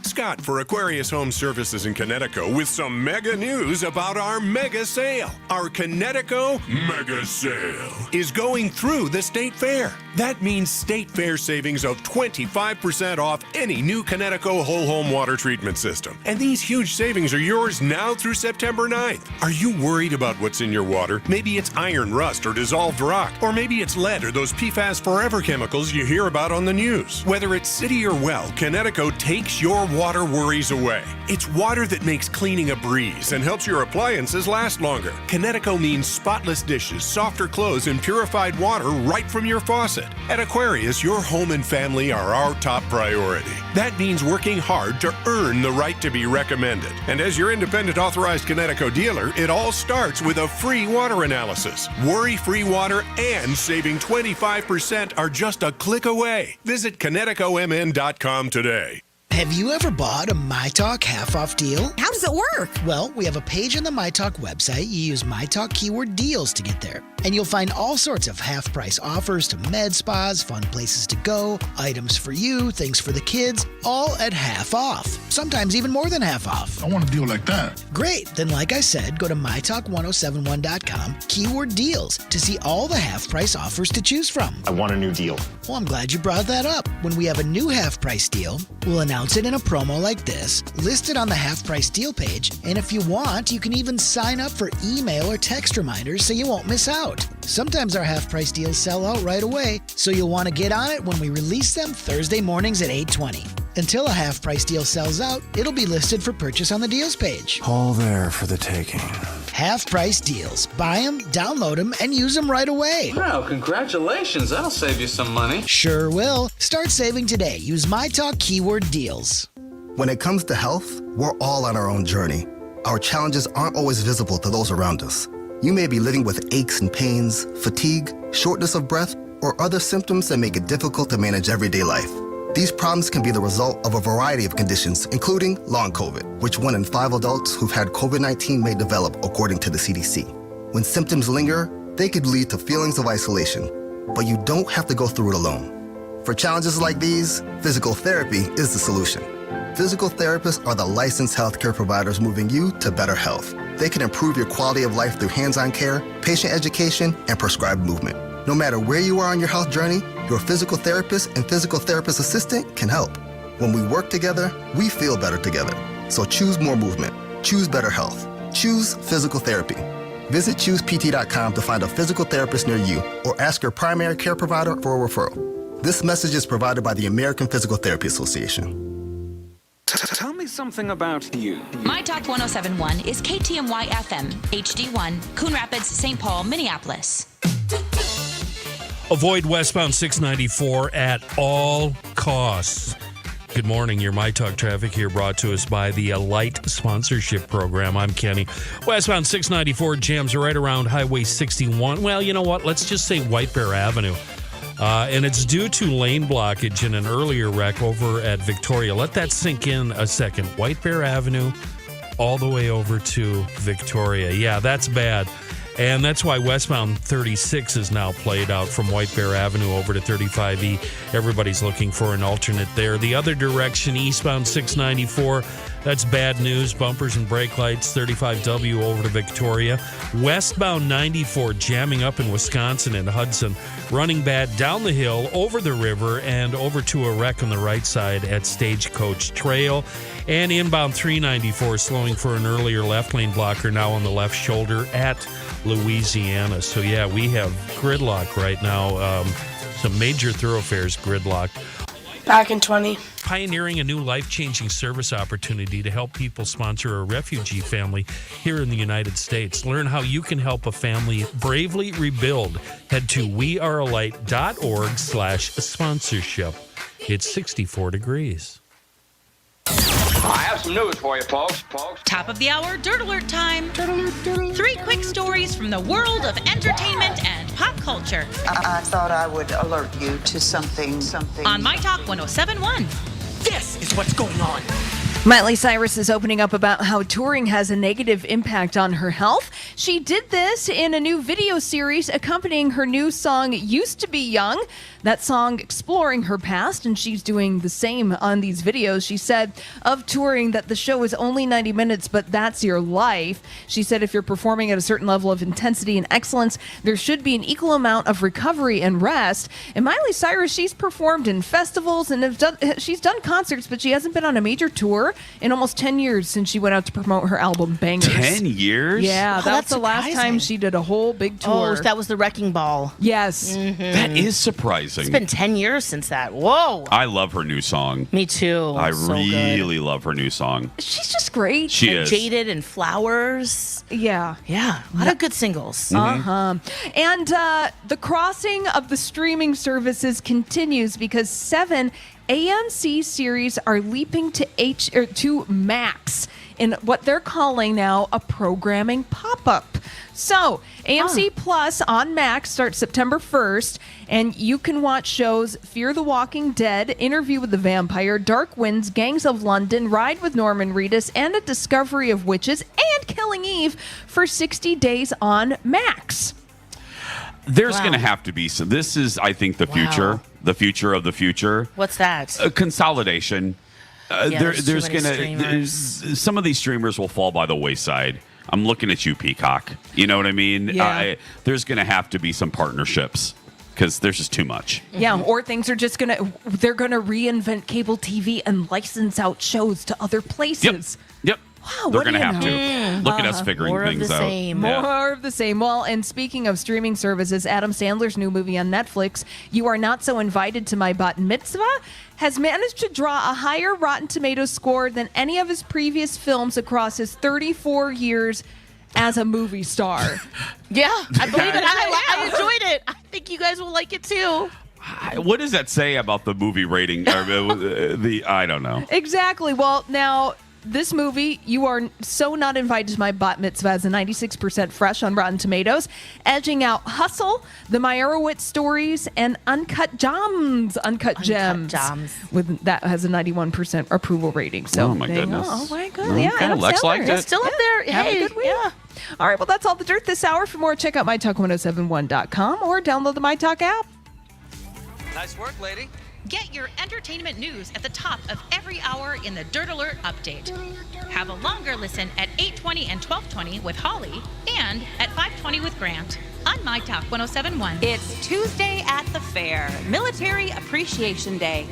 Scott for Aquarius Home Services in Connecticut with some mega news about our mega sale. Our Connecticut Mega Sale is going through the State Fair. That means State Fair savings of 25% off any new Connecticut whole home water treatment system. And these huge savings are yours now through September 9th. Are you worried about what's in your water? Maybe it's iron rust or dissolved rock, or maybe it's lead or those PFAS forever chemicals you hear about on the news. Whether it's city or well, Connecticut takes your water worries away. It's water that makes cleaning a breeze and helps your appliances last longer. Connecticut means spotless dishes, softer clothes, and purified water right from your faucet. At Aquarius, your home and family are our top priority. That means working hard to earn the right to be recommended. And as your independent authorized Connecticut dealer, it all starts with a free water analysis. Worry-free water and saving 25% are just a click away. Visit ConnecticutMN.com today. Have you ever bought a MyTalk half-off deal? How does it work? Well, we have a page on the MyTalk website. You use MyTalk keyword deals to get there. And you'll find all sorts of half-price offers to med spas, fun places to go, items for you, things for the kids, all at half off. Sometimes even more than half off. I want a deal like that. Great. Then like I said, go to mytalk1071.com, keyword deals, to see all the half-price offers to choose from. I want a new deal. Well, I'm glad you brought that up. When we have a new half-price deal, we'll announce it in a promo like this, list it on the half-price deal page, and if you want, you can even sign up for email or text reminders so you won't miss out. Sometimes our half-price deals sell out right away, so you'll want to get on it when we release them Thursday mornings at 8:20. Until a half-price deal sells out, it'll be listed for purchase on the deals page. All there for the taking. Half-price deals. Buy them, download them, and use them right away. Wow, congratulations. That'll save you some money. Sure will. Start saving today. Use MyTalk keyword deals. When it comes to health, we're all on our own journey. Our challenges aren't always visible to those around us. You may be living with aches and pains, fatigue, shortness of breath, or other symptoms that make it difficult to manage everyday life. These problems can be the result of a variety of conditions, including long COVID, which 1 in 5 adults who've had COVID-19 may develop, according to the CDC. When symptoms linger, they could lead to feelings of isolation, but you don't have to go through it alone. For challenges like these, physical therapy is the solution. Physical therapists are the licensed healthcare providers moving you to better health. They can improve your quality of life through hands-on care, patient education, and prescribed movement. No matter where you are on your health journey, your physical therapist and physical therapist assistant can help. When we work together, we feel better together. So choose more movement. Choose better health. Choose physical therapy. Visit ChoosePT.com to find a physical therapist near you or ask your primary care provider for a referral. This message is provided by the American Physical Therapy Association. Tell me something about you. My Talk 1071 is KTMY FM, HD1, Coon Rapids, St. Paul, Minneapolis. Avoid westbound 694 at all costs. Good morning. Your My Talk traffic here brought to us by the Alight Sponsorship Program. I'm Kenny. Westbound 694 jams right around Highway 61. Well, you know what? Let's just say White Bear Avenue. And it's due to lane blockage in an earlier wreck over at Victoria. Let that sink in a second. White Bear Avenue all the way over to Victoria. Yeah, that's bad. And that's why westbound 36 is now played out from White Bear Avenue over to 35E. Everybody's looking for an alternate there. The other direction, eastbound 694, that's bad news. Bumpers and brake lights, 35W over to Victoria. Westbound 94 jamming up in Wisconsin and Hudson. Running bad down the hill, over the river, and over to a wreck on the right side at Stagecoach Trail. And inbound 394 slowing for an earlier left lane blocker now on the left shoulder at Louisiana. So, yeah, we have gridlock right now. Some major thoroughfares gridlocked. Back in 20. Pioneering a new life-changing service opportunity to help people sponsor a refugee family here in the United States. Learn how you can help a family bravely rebuild. Head to wearealight.org/sponsorship. It's 64 degrees. I have some news for you, folks. Top of the hour, Dirt Alert time. 3 quick stories from the world of entertainment and pop culture. I thought I would alert you to something. On My Talk 1071. This is what's going on. Miley Cyrus is opening up about how touring has a negative impact on her health. She did this in a new video series accompanying her new song, Used to Be Young. That song exploring her past, and she's doing the same on these videos. She said of touring that the show is only 90 minutes, but that's your life. She said if you're performing at a certain level of intensity and excellence, there should be an equal amount of recovery and rest. And Miley Cyrus, she's performed in festivals and she's done concerts, but she hasn't been on a major tour in almost 10 years since she went out to promote her album Bangers. 10 years? Yeah, that's the last time she did a whole big tour. Oh, that was the Wrecking Ball. Yes. Mm-hmm. That is surprising. It's been 10 years since that. Whoa. I love her new song. Me too. I really love her new song. She's just great. She is. Jaded and Flowers. Yeah. Yeah. A lot of good singles. Uh-huh. And the crossing of the streaming services continues because 7 AMC series are leaping to Max in what they're calling now a programming pop-up. So, AMC Plus on Max starts September 1st, and you can watch shows Fear the Walking Dead, Interview with the Vampire, Dark Winds, Gangs of London, Ride with Norman Reedus, and A Discovery of Witches, and Killing Eve for 60 days on Max. There's going to have to be some. This is, I think, the future of the future. What's that? Consolidation. There's going to some of these streamers will fall by the wayside. I'm looking at you, Peacock. You know what I mean? Yeah. There's going to have to be some partnerships because there's just too much. Yeah, or things are just they're going to reinvent cable TV and license out shows to other places. Yep. Wow, they're going to have to. Look at us figuring things out. More of the same. Well, and speaking of streaming services, Adam Sandler's new movie on Netflix, You Are Not So Invited to My Bat Mitzvah, has managed to draw a higher Rotten Tomatoes score than any of his previous films across his 34 years as a movie star. Yeah, I believe it. I enjoyed it. I think you guys will like it too. What does that say about the movie rating? I don't know. Exactly. Well, now, this movie, You Are So Not Invited to My Bat Mitzvah, has a 96% fresh on Rotten Tomatoes, edging out Hustle, The Meyerowitz Stories, and Uncut Gems. That has a 91% approval rating. So, oh my goodness. Oh my goodness. Yeah, Adam Lex Sandler. liked it. It's still up there. Have Hey, a good week. yeah. All right, well, that's all the dirt this hour. For more, check out mytalk1071.com or download the MyTalk app. Nice work, lady. Get your entertainment news at the top of every hour in the Dirt Alert Update. Have a longer listen at 8:20 and 12:20 with Holly and at 5:20 with Grant on My Talk 1071. It's Tuesday at the fair, Military Appreciation Day,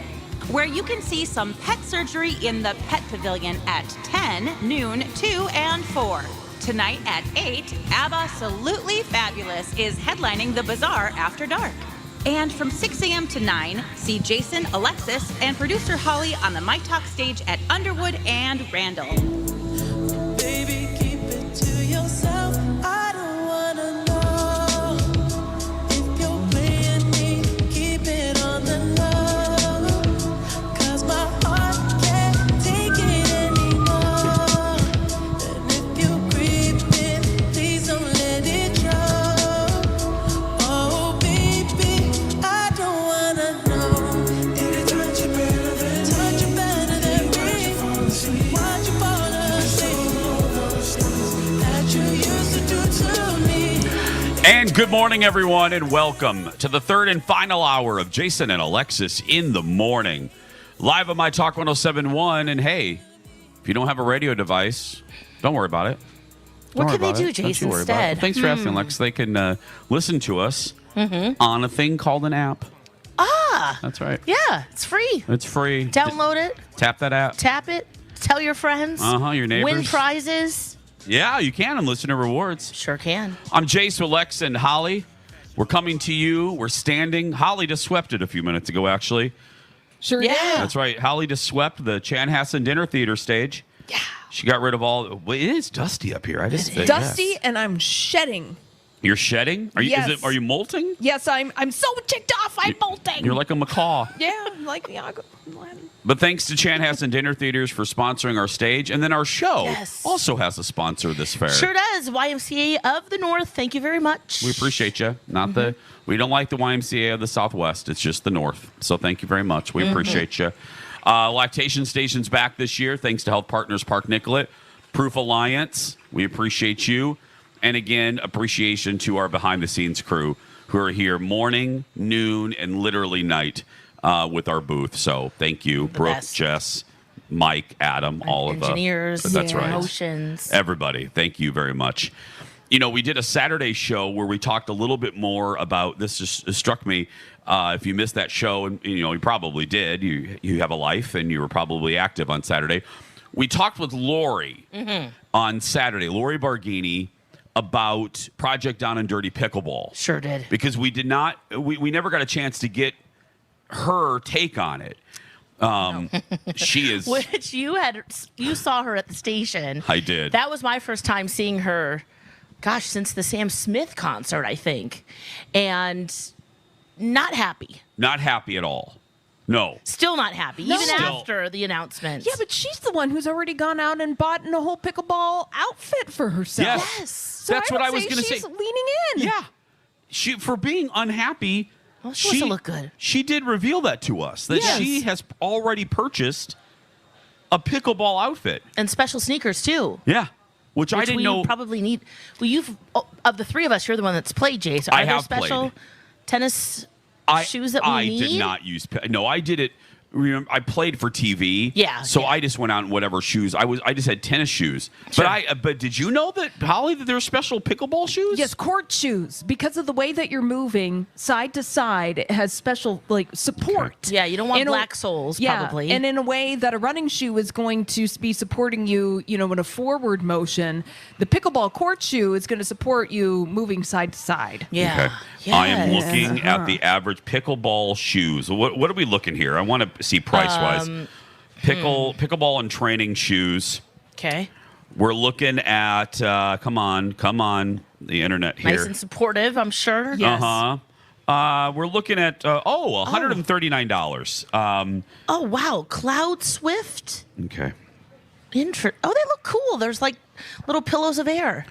where you can see some pet surgery in the Pet Pavilion at 10, noon, 2, and 4. Tonight at 8, Absolutely Fabulous is headlining the Bazaar After Dark. And from 6 a.m. to 9, see Jason, Alexis, and producer Holly on the My Talk stage at Underwood and Randall. Baby, keep it to yourself. I don't wanna know if you're playing me. Keep it on the low, 'cause my heart can't take it anymore. And if you're creeping, please don't let it show. Oh, baby, I don't wanna know. Did it touch you better than me? Watch you fall asleep. That you used to do to me. And good morning, everyone, and welcome to the third and final hour of Jason and Alexis in the morning. Live on My Talk 1071. And hey, if you don't have a radio device, don't worry about it. What can they do, Jason, instead? Thanks for asking, Lex. They can listen to us on a thing called an app. Ah, That's right. yeah, it's free. It's free. Download it, Tap that app. tap it, tell your friends. Your neighbors. Win prizes. Yeah, you can, and listen to rewards. Sure can. I'm Jace with Lex and Holly. We're coming to you. We're standing. Holly just swept it a few minutes ago, actually. Sure Yeah. did. That's right. Holly just swept the Chanhassen Dinner Theater stage. Yeah. She got rid of all. Well, it is dusty up here. I just think. Dusty, and I'm shedding. You're shedding? Are you? Yes. Are you molting? Yes, I'm so ticked off. I'm molting. You're like a macaw. Yeah, I'm like But thanks to Chanhassen Dinner Theaters for sponsoring our stage, and then our show also has a sponsor this fair. Sure does. YMCA of the North. Thank you very much. We appreciate you. We don't like the YMCA of the Southwest. It's just the North. So thank you very much. We appreciate you. Lactation Station's back this year, thanks to Health Partners Park Nicollet, Proof Alliance. We appreciate you. And again, appreciation to our behind-the-scenes crew who are here morning, noon, and literally night with our booth. So thank you, Brooke, Jess, Mike, Adam, all of us. Engineers, That's right. Promotions. Everybody, thank you very much. You know, we did a Saturday show where we talked a little bit more about this. Just struck me. If you missed that show, and you probably did, you have a life and you were probably active on Saturday. We talked with Lori on Saturday, Lori Barghini, about Project Down and Dirty Pickleball. Sure did. Because we did not, we never got a chance to get her take on it. She is. Which you saw her at the station. I did. That was my first time seeing her, gosh, since the Sam Smith concert, I think. And not happy. Not happy at all. No. Still not happy, even after the announcement. Yeah, but she's the one who's already gone out and bought a whole pickleball outfit for herself. Yes. So That's what I was going to say. She's leaning in. Yeah. For being unhappy, she wants to look good. She did reveal that to us, that she has already purchased a pickleball outfit. And special sneakers, too. Yeah. Which I didn't know. Probably need. Well, of the three of us, you're the one that's played, Jay. So are there special tennis shoes that we need? I did not use. No, I did it. Remember, I played for TV. Yeah. So I just went out in whatever shoes. I just had tennis shoes. Sure. But did you know that, Holly, that there are special pickleball shoes? Yes, court shoes. Because of the way that you're moving side to side, it has special support. Okay. Yeah, you don't want black soles, probably. And in a way that a running shoe is going to be supporting you, in a forward motion, the pickleball court shoe is going to support you moving side to side. Yeah. Okay. Yes. I am looking at the average pickleball shoes. What are we looking here? I want to see price-wise. Pickleball and training shoes. Okay. We're looking at, come on, the internet here. Nice and supportive, I'm sure. Yes. We're looking at, $139. Oh, wow. Cloud Swift? Okay. They look cool. There's like little pillows of air.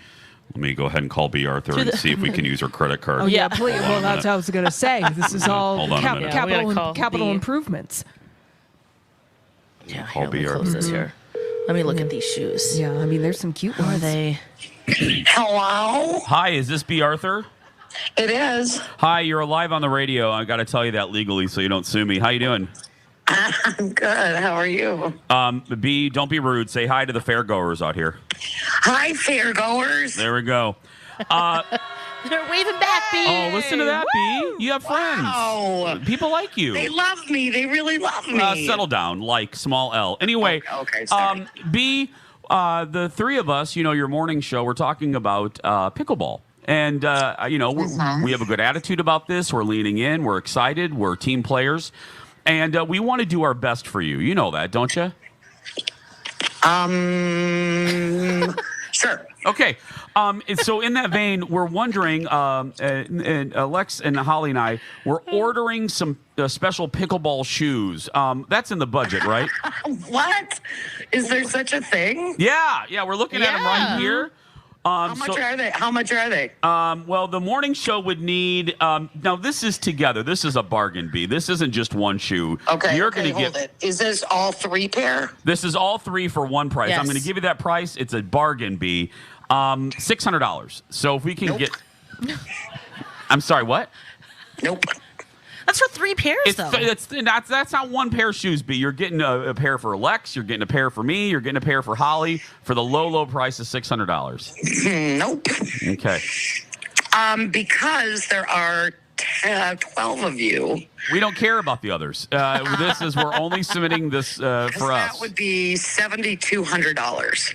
Let me go ahead and call B. Arthur and see if we can use her credit card. Oh, yeah, please. Well, that's what I was going to say. This is all capital improvements. Yeah, here, let me close this here. Let me look at these shoes. Yeah, I mean, there's some cute ones. Are they? Hello? Hi, is this B. Arthur? It is. Hi, you're live on the radio. I got to tell you that legally so you don't sue me. How you doing? I'm good. How are you? B, don't be rude. Say hi to the fairgoers out here. Hi, fairgoers. There we go. They're waving back, B. Oh, listen to that, B. You have friends. Wow. People like you. They love me. They really love me. Settle down, like small L. Anyway, okay, sorry. B, the three of us, your morning show, we're talking about pickleball. And, we have a good attitude about this. We're leaning in. We're excited. We're team players. And we want to do our best for you. You know that, don't you? Sure. Okay. So in that vein, we're wondering, and Alex and Holly and I, we're ordering some special pickleball shoes. That's in the budget, right? What? Is there such a thing? Yeah. We're looking at them right here. How much are they? How much are they? Well, the morning show would need. Now, this is together. This is a bargain, B. This isn't just one shoe. Okay. You're going to hold it. Is this all three pair? This is all three for one price. Yes. I'm going to give you that price. It's a bargain, B. $600. So if we can get. I'm sorry. What? Nope. That's for three pairs, though. That's not one pair of shoes, B. You're getting a pair for Lex. You're getting a pair for me. You're getting a pair for Holly for the low price of $600. Nope. Okay. Because there are 12 of you. We don't care about the others. We're only submitting this for us. That would be $7,200.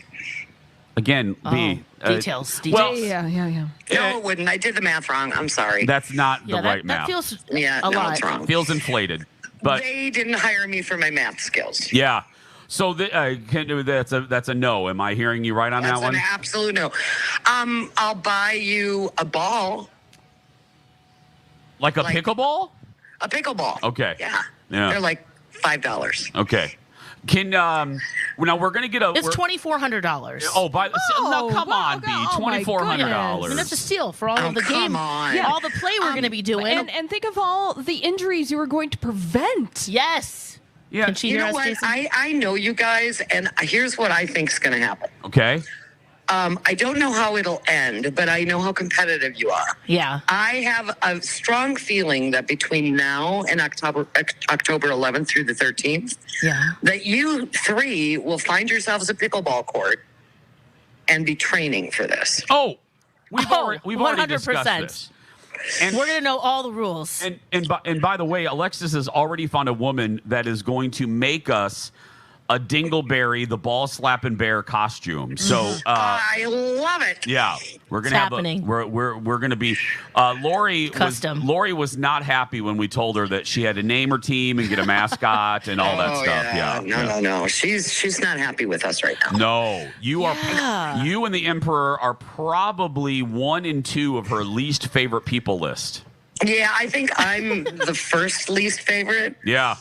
Again, B. Details. Well, Yeah. No, it wouldn't. I did the math wrong. I'm sorry. That's not the right that math. feels it's wrong. Feels inflated. But they didn't hire me for my math skills. Yeah. So that's a no. Am I hearing you right on that one? That's an absolute no. I'll buy you a ball. Like a pickleball? A pickleball. Okay. Yeah. They're like $5. Okay. Can now we're gonna get It's $2,400. Oh, come on, B. $2,400. I mean, that's a steal for all of the game. All the play we're gonna be doing. And think of all the injuries you were going to prevent. Yes. Yeah. Can she You hear know us, what? Jason? I know you guys, and here's what I think is going to happen. Okay. I don't know how it'll end, but I know how competitive you are. Yeah. I have a strong feeling that between now and October 11th through the 13th, that you three will find yourselves a pickleball court and be training for this. Oh, we've already discussed 100%. this. And we're going to know all the rules. And by the way, Alexis has already found a woman that is going to make us a Dingleberry, the ball slapping bear costume. So I love it. Yeah, we're gonna we're gonna be. Lori was not happy when we told her that she had to name her team and get a mascot and all that stuff. Yeah. No. She's not happy with us right now. No, you are. You and the Emperor are probably 1 and 2 of her least favorite people list. Yeah, I think I'm the first least favorite. Yeah.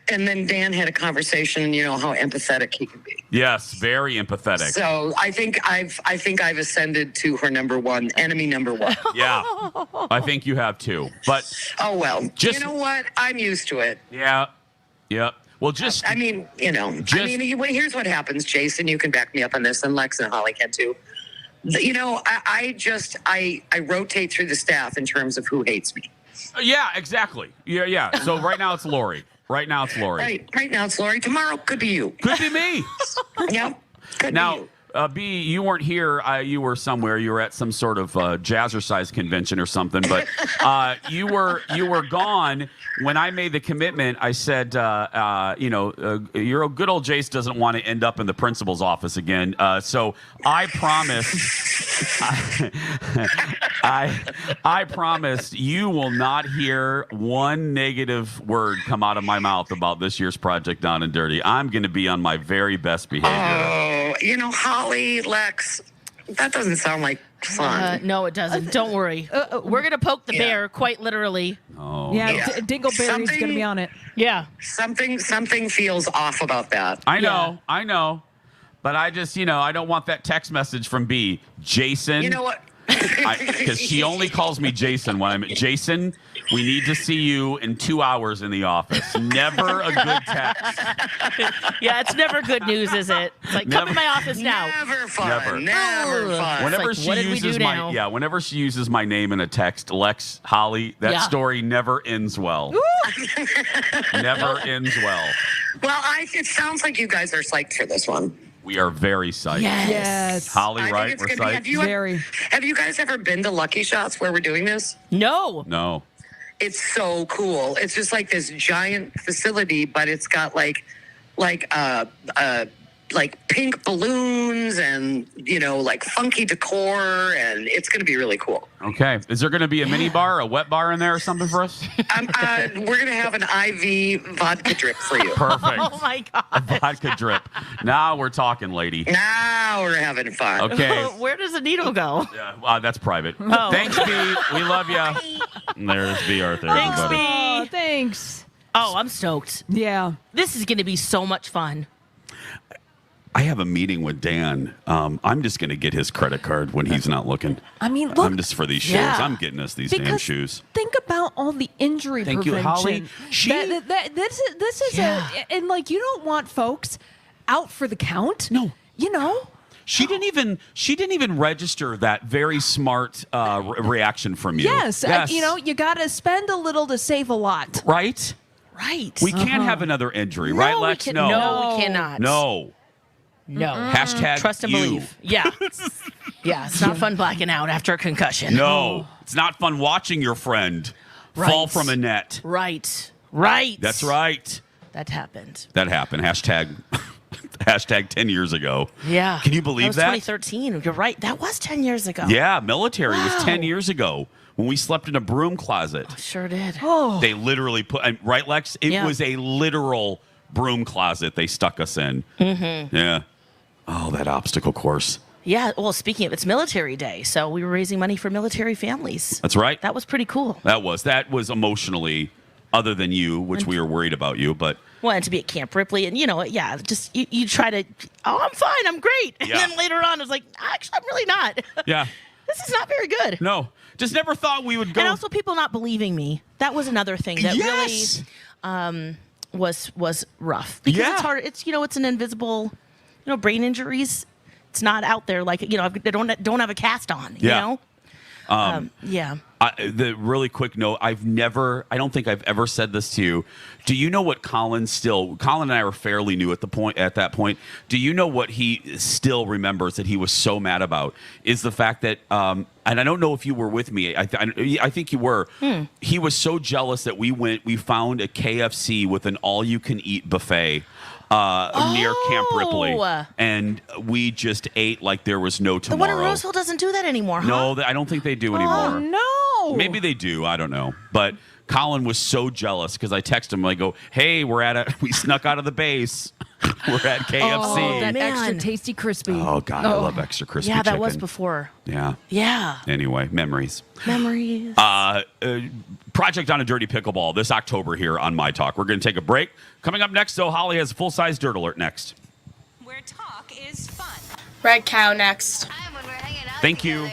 And then Dan had a conversation, you know, how empathetic he can be. Yes, very empathetic. So I think I've ascended to her number one, enemy number one. Yeah, I think you have too. But oh well, you know what? I'm used to it. Yeah. Well, here's what happens, Jason. You can back me up on this, and Lex and Holly can too. You know, I rotate through the staff in terms of who hates me. Yeah, exactly. Yeah. So right now it's Lori. Right now it's Lori. Right now it's Lori. Tomorrow could be you. Could be me. Yep. Now, B, you weren't here. You were somewhere. You were at some sort of jazzercise convention or something. But you were gone when I made the commitment. I said, your good old Jace doesn't want to end up in the principal's office again. So I promised. I promised you will not hear one negative word come out of my mouth about this year's Project Down and Dirty. I'm going to be on my very best behavior. Oh, Holly, Lex, that doesn't sound like fun. No, it doesn't. Don't worry. We're going to poke the bear, quite literally. Oh. Yeah. Dingleberry's going to be on it. Yeah. Something feels off about that. I know. But I just, I don't want that text message from B. Jason. You know what? Because she only calls me Jason when I'm Jason. We need to see you in 2 hours in the office. Never a good text. Yeah, it's never good news, is it? It's like, come in my office now. Never fun. Never fun. Whenever she uses my name in a text, Lex, Holly, that story never ends well. Never ends well. Well, it sounds like you guys are psyched for this one. We are very psyched. Yes. Holly, right? We're psyched. Have you guys ever been to Lucky Shots where we're doing this? No. It's so cool. It's just like this giant facility, but it's got like pink balloons and like funky decor, and it's going to be really cool. Okay. Is there going to be a mini bar, a wet bar in there or something for us? We're going to have an IV vodka drip for you. Perfect. Oh my God. A vodka drip. Now we're talking, lady. Now we're having fun. Okay. Where does the needle go? That's private. Oh. Thanks, B. We love you. There's B. Arthur. Thanks, everybody. B. Oh, thanks. Oh, I'm stoked. Yeah. This is going to be so much fun. I have a meeting with Dan. I'm just going to get his credit card when he's not looking. I mean, look. I'm just for these shoes. I'm getting us these damn shoes. Think about all the injury Thank prevention. you, Holly. This is and like you don't want folks out for the count. No. She didn't even register that very smart reaction from you. Yes. You got to spend a little to save a lot. Right? Right. We can't have another injury, right, Lex? No, we cannot. No. Hashtag trust and believe. Yeah. Yeah, it's not fun blacking out after a concussion. No. It's not fun watching your friend fall from a net. Right. That's right. That happened. Hashtag 10 years ago. Yeah. Can you believe that? That was 2013. You're right. That was 10 years ago. Yeah, military was 10 years ago when we slept in a broom closet. Sure did. Oh. They literally right, Lex? It was a literal broom closet they stuck us in. Mm-hmm. Yeah. Oh, that obstacle course. Yeah. Well, speaking of, it's Military Day, so we were raising money for military families. That's right. That was pretty cool. That was emotionally, other than you, which we were worried about you, but. Well, and to be at Camp Ripley, and just you try to, I'm fine, I'm great, and then later on, I was like, actually, I'm really not. Yeah. This is not very good. No, just never thought we would go. And also, people not believing me. That was another thing that really was rough because it's hard. It's it's an invisible, brain injuries. It's not out there like they don't have a cast on. Yeah. Yeah. The really quick note, I don't think I've ever said this to you. Do you know what Colin and I were fairly new at that point. Do you know what he still remembers that he was so mad about is the fact that, and I don't know if you were with me. I think you were. He was so jealous that we found a KFC with an all-you-can-eat buffet near Camp Ripley, and we just ate like there was no tomorrow. The one in Roseville doesn't do that anymore, huh? No, I don't think they do anymore. Oh, no. Maybe they do. I don't know. But Colin was so jealous because I texted him. I go, "Hey, we snuck out of the base." We're at KFC. Oh, that extra tasty crispy. Oh, God, I love extra crispy Yeah, that chicken. was before. Yeah. Yeah. Anyway, memories. Memories. Project on a Dirty Pickleball this October here on My Talk. We're going to take a break. Coming up next, though, Holly has a full-size Dirt Alert next. Where talk is fun. Red cow next. Thank you.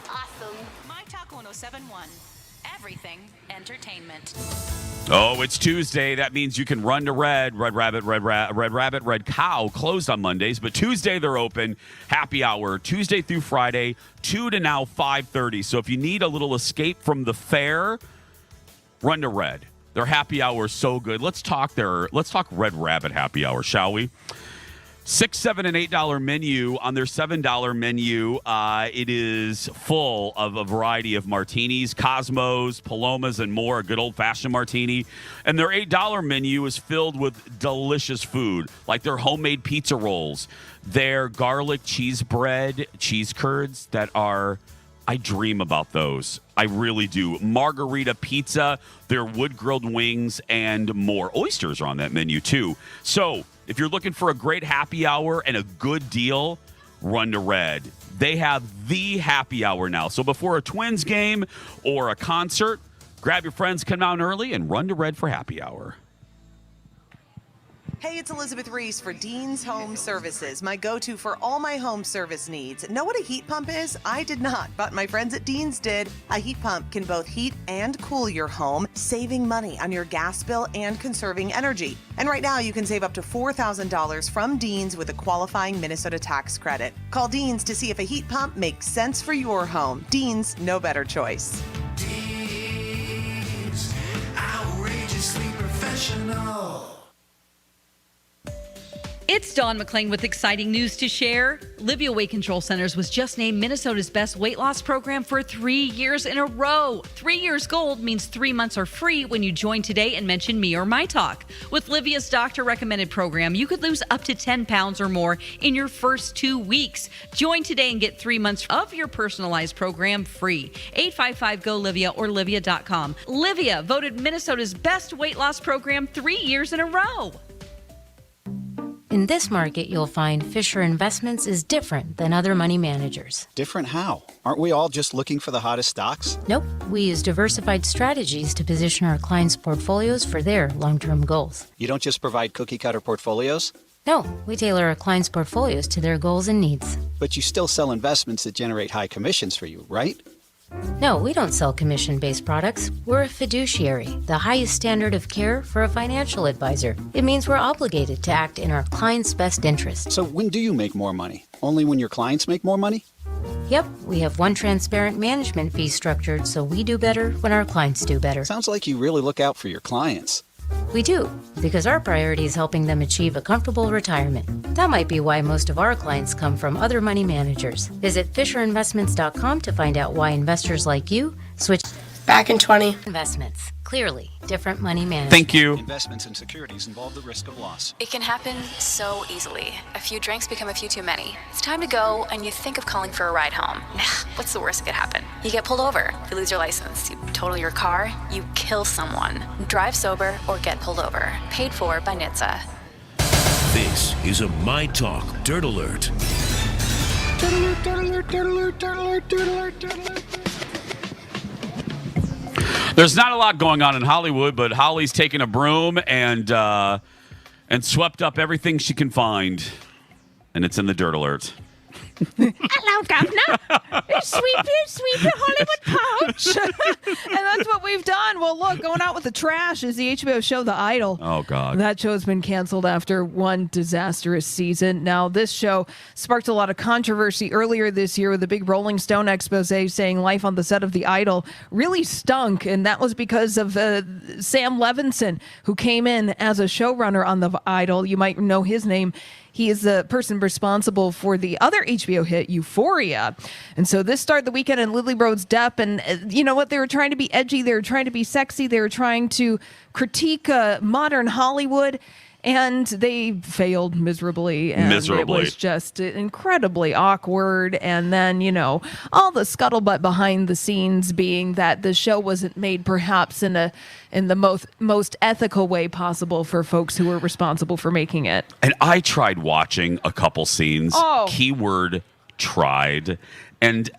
Awesome. My Talk 1071. Everything entertainment. Oh, it's Tuesday. That means you can run to Red Rabbit, Red Cow, closed on Mondays. But Tuesday, they're open. Happy hour, Tuesday through Friday, 2 to now 5:30. So if you need a little escape from the fair, run to Red. Their happy hour is so good. Let's talk Red Rabbit happy hour, shall we? $6, $7, and $8 menu. On their $7 menu, it is full of a variety of martinis, Cosmos, Palomas, and more, a good old-fashioned martini. And their $8 menu is filled with delicious food, like their homemade pizza rolls, their garlic cheese bread, cheese curds that are... I dream about those. I really do. Margarita pizza, their wood-grilled wings, and more. Oysters are on that menu, too. So if you're looking for a great happy hour and a good deal, run to Red. They have the happy hour now. So before a Twins game or a concert, grab your friends, come down early, and run to Red for happy hour. Hey, it's Elizabeth Reese for Dean's Home Services, my go-to for all my home service needs. Know what a heat pump is? I did not, but my friends at Dean's did. A heat pump can both heat and cool your home, saving money on your gas bill and conserving energy. And right now, you can save up to $4,000 from Dean's with a qualifying Minnesota tax credit. Call Dean's to see if a heat pump makes sense for your home. Dean's, no better choice. Dean's, outrageously professional. It's Dawn McClain with exciting news to share. Livia Weight Control Centers was just named Minnesota's best weight loss program for 3 years in a row. 3 years gold means 3 months are free when you join today and mention me or My Talk. With Livia's doctor-recommended program, you could lose up to 10 pounds or more in your first 2 weeks. Join today and get 3 months of your personalized program free. 855-GO-LIVIA or Livia.com. Livia, voted Minnesota's best weight loss program 3 years in a row. In this market, you'll find Fisher Investments is different than other money managers. Different how? Aren't we all just looking for the hottest stocks? Nope. We use diversified strategies to position our clients' portfolios for their long-term goals. You don't just provide cookie-cutter portfolios? No, we tailor our clients' portfolios to their goals and needs. But you still sell investments that generate high commissions for you, right? No, we don't sell commission-based products. We're a fiduciary, the highest standard of care for a financial advisor. It means we're obligated to act in our client's best interest. So when do you make more money? Only when your clients make more money? Yep, we have one transparent management fee structured, so we do better when our clients do better. Sounds like you really look out for your clients. We do, because our priority is helping them achieve a comfortable retirement. That might be why most of our clients come from other money managers. Visit FisherInvestments.com to find out why investors like you switch. Back in 20. Investments. Clearly, different money management. Thank you. Investments and securities involve the risk of loss. It can happen so easily. A few drinks become a few too many. It's time to go, and you think of calling for a ride home. What's the worst that could happen? You get pulled over. You lose your license. You total your car. You kill someone. Drive sober or get pulled over. Paid for by NHTSA. This is a My Talk Dirt Alert. Dirt alert, dirt alert, dirt alert, dirt alert, dirt alert, dirt alert. There's not a lot going on in Hollywood, but Holly's taken a broom and swept up everything she can find, and it's in the Dirt Alert. Hello, Governor. Sweep your Hollywood pouch. And that's what we've done. Well, look, going out with the trash is the HBO show The Idol. Oh, God. That show has been canceled after one disastrous season. Now, this show sparked a lot of controversy earlier this year with a big Rolling Stone expose saying life on the set of The Idol really stunk. And that was because of Sam Levinson, who came in as a showrunner on The Idol. You might know his name. He is the person responsible for the other HBO hit, Euphoria. And so this started the weekend in Lily Rhodes Depp. And you know what? They were trying to be edgy. They were trying to be sexy. They were trying to critique modern Hollywood. And they failed miserably. And it was just incredibly awkward. And then, all the scuttlebutt behind the scenes being that the show wasn't made perhaps in the most ethical way possible for folks who were responsible for making it. And I tried watching a couple scenes. Keyword tried. And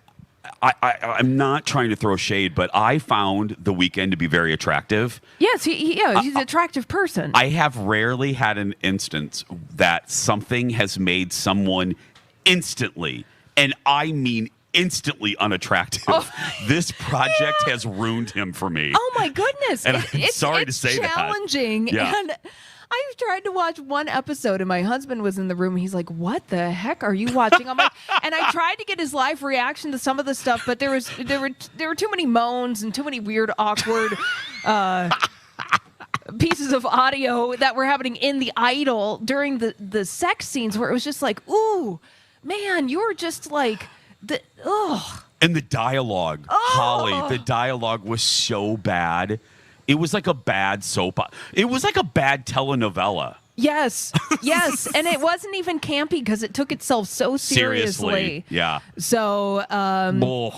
I'm not trying to throw shade, but I found The Weeknd to be very attractive. Yes, he's an attractive person. I have rarely had an instance that something has made someone instantly, and I mean instantly, unattractive. This project has ruined him for me. Oh my goodness. And I'm sorry to say that. It's challenging. Yeah. And I've tried to watch one episode, and my husband was in the room. He's like, "What the heck are you watching?" I'm like, and I tried to get his live reaction to some of the stuff, but there were too many moans and too many weird, awkward pieces of audio that were happening in the Idol during the sex scenes, where it was just like, "Ooh, man, you're just like And the dialogue, Holly, the dialogue was so bad. It was like a bad soap. It was like a bad telenovela. Yes, and it wasn't even campy because it took itself so seriously. Yeah. So, a HBO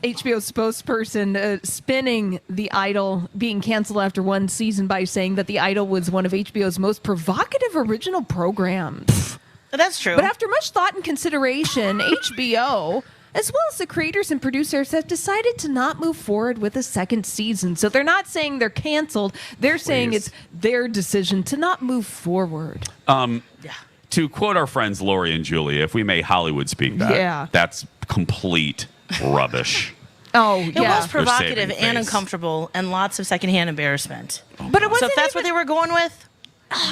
spokesperson spinning The Idol being canceled after one season by saying that The Idol was one of HBO's most provocative original programs. That's true. But after much thought and consideration, HBO, as well as the creators and producers, have decided to not move forward with a second season. So they're not saying they're canceled. They're saying it's their decision to not move forward. To quote our friends Lori and Julia, if we may Hollywood speak that, that's complete rubbish. It was provocative and uncomfortable and lots of secondhand embarrassment. But it wasn't. So if that's what they were going with,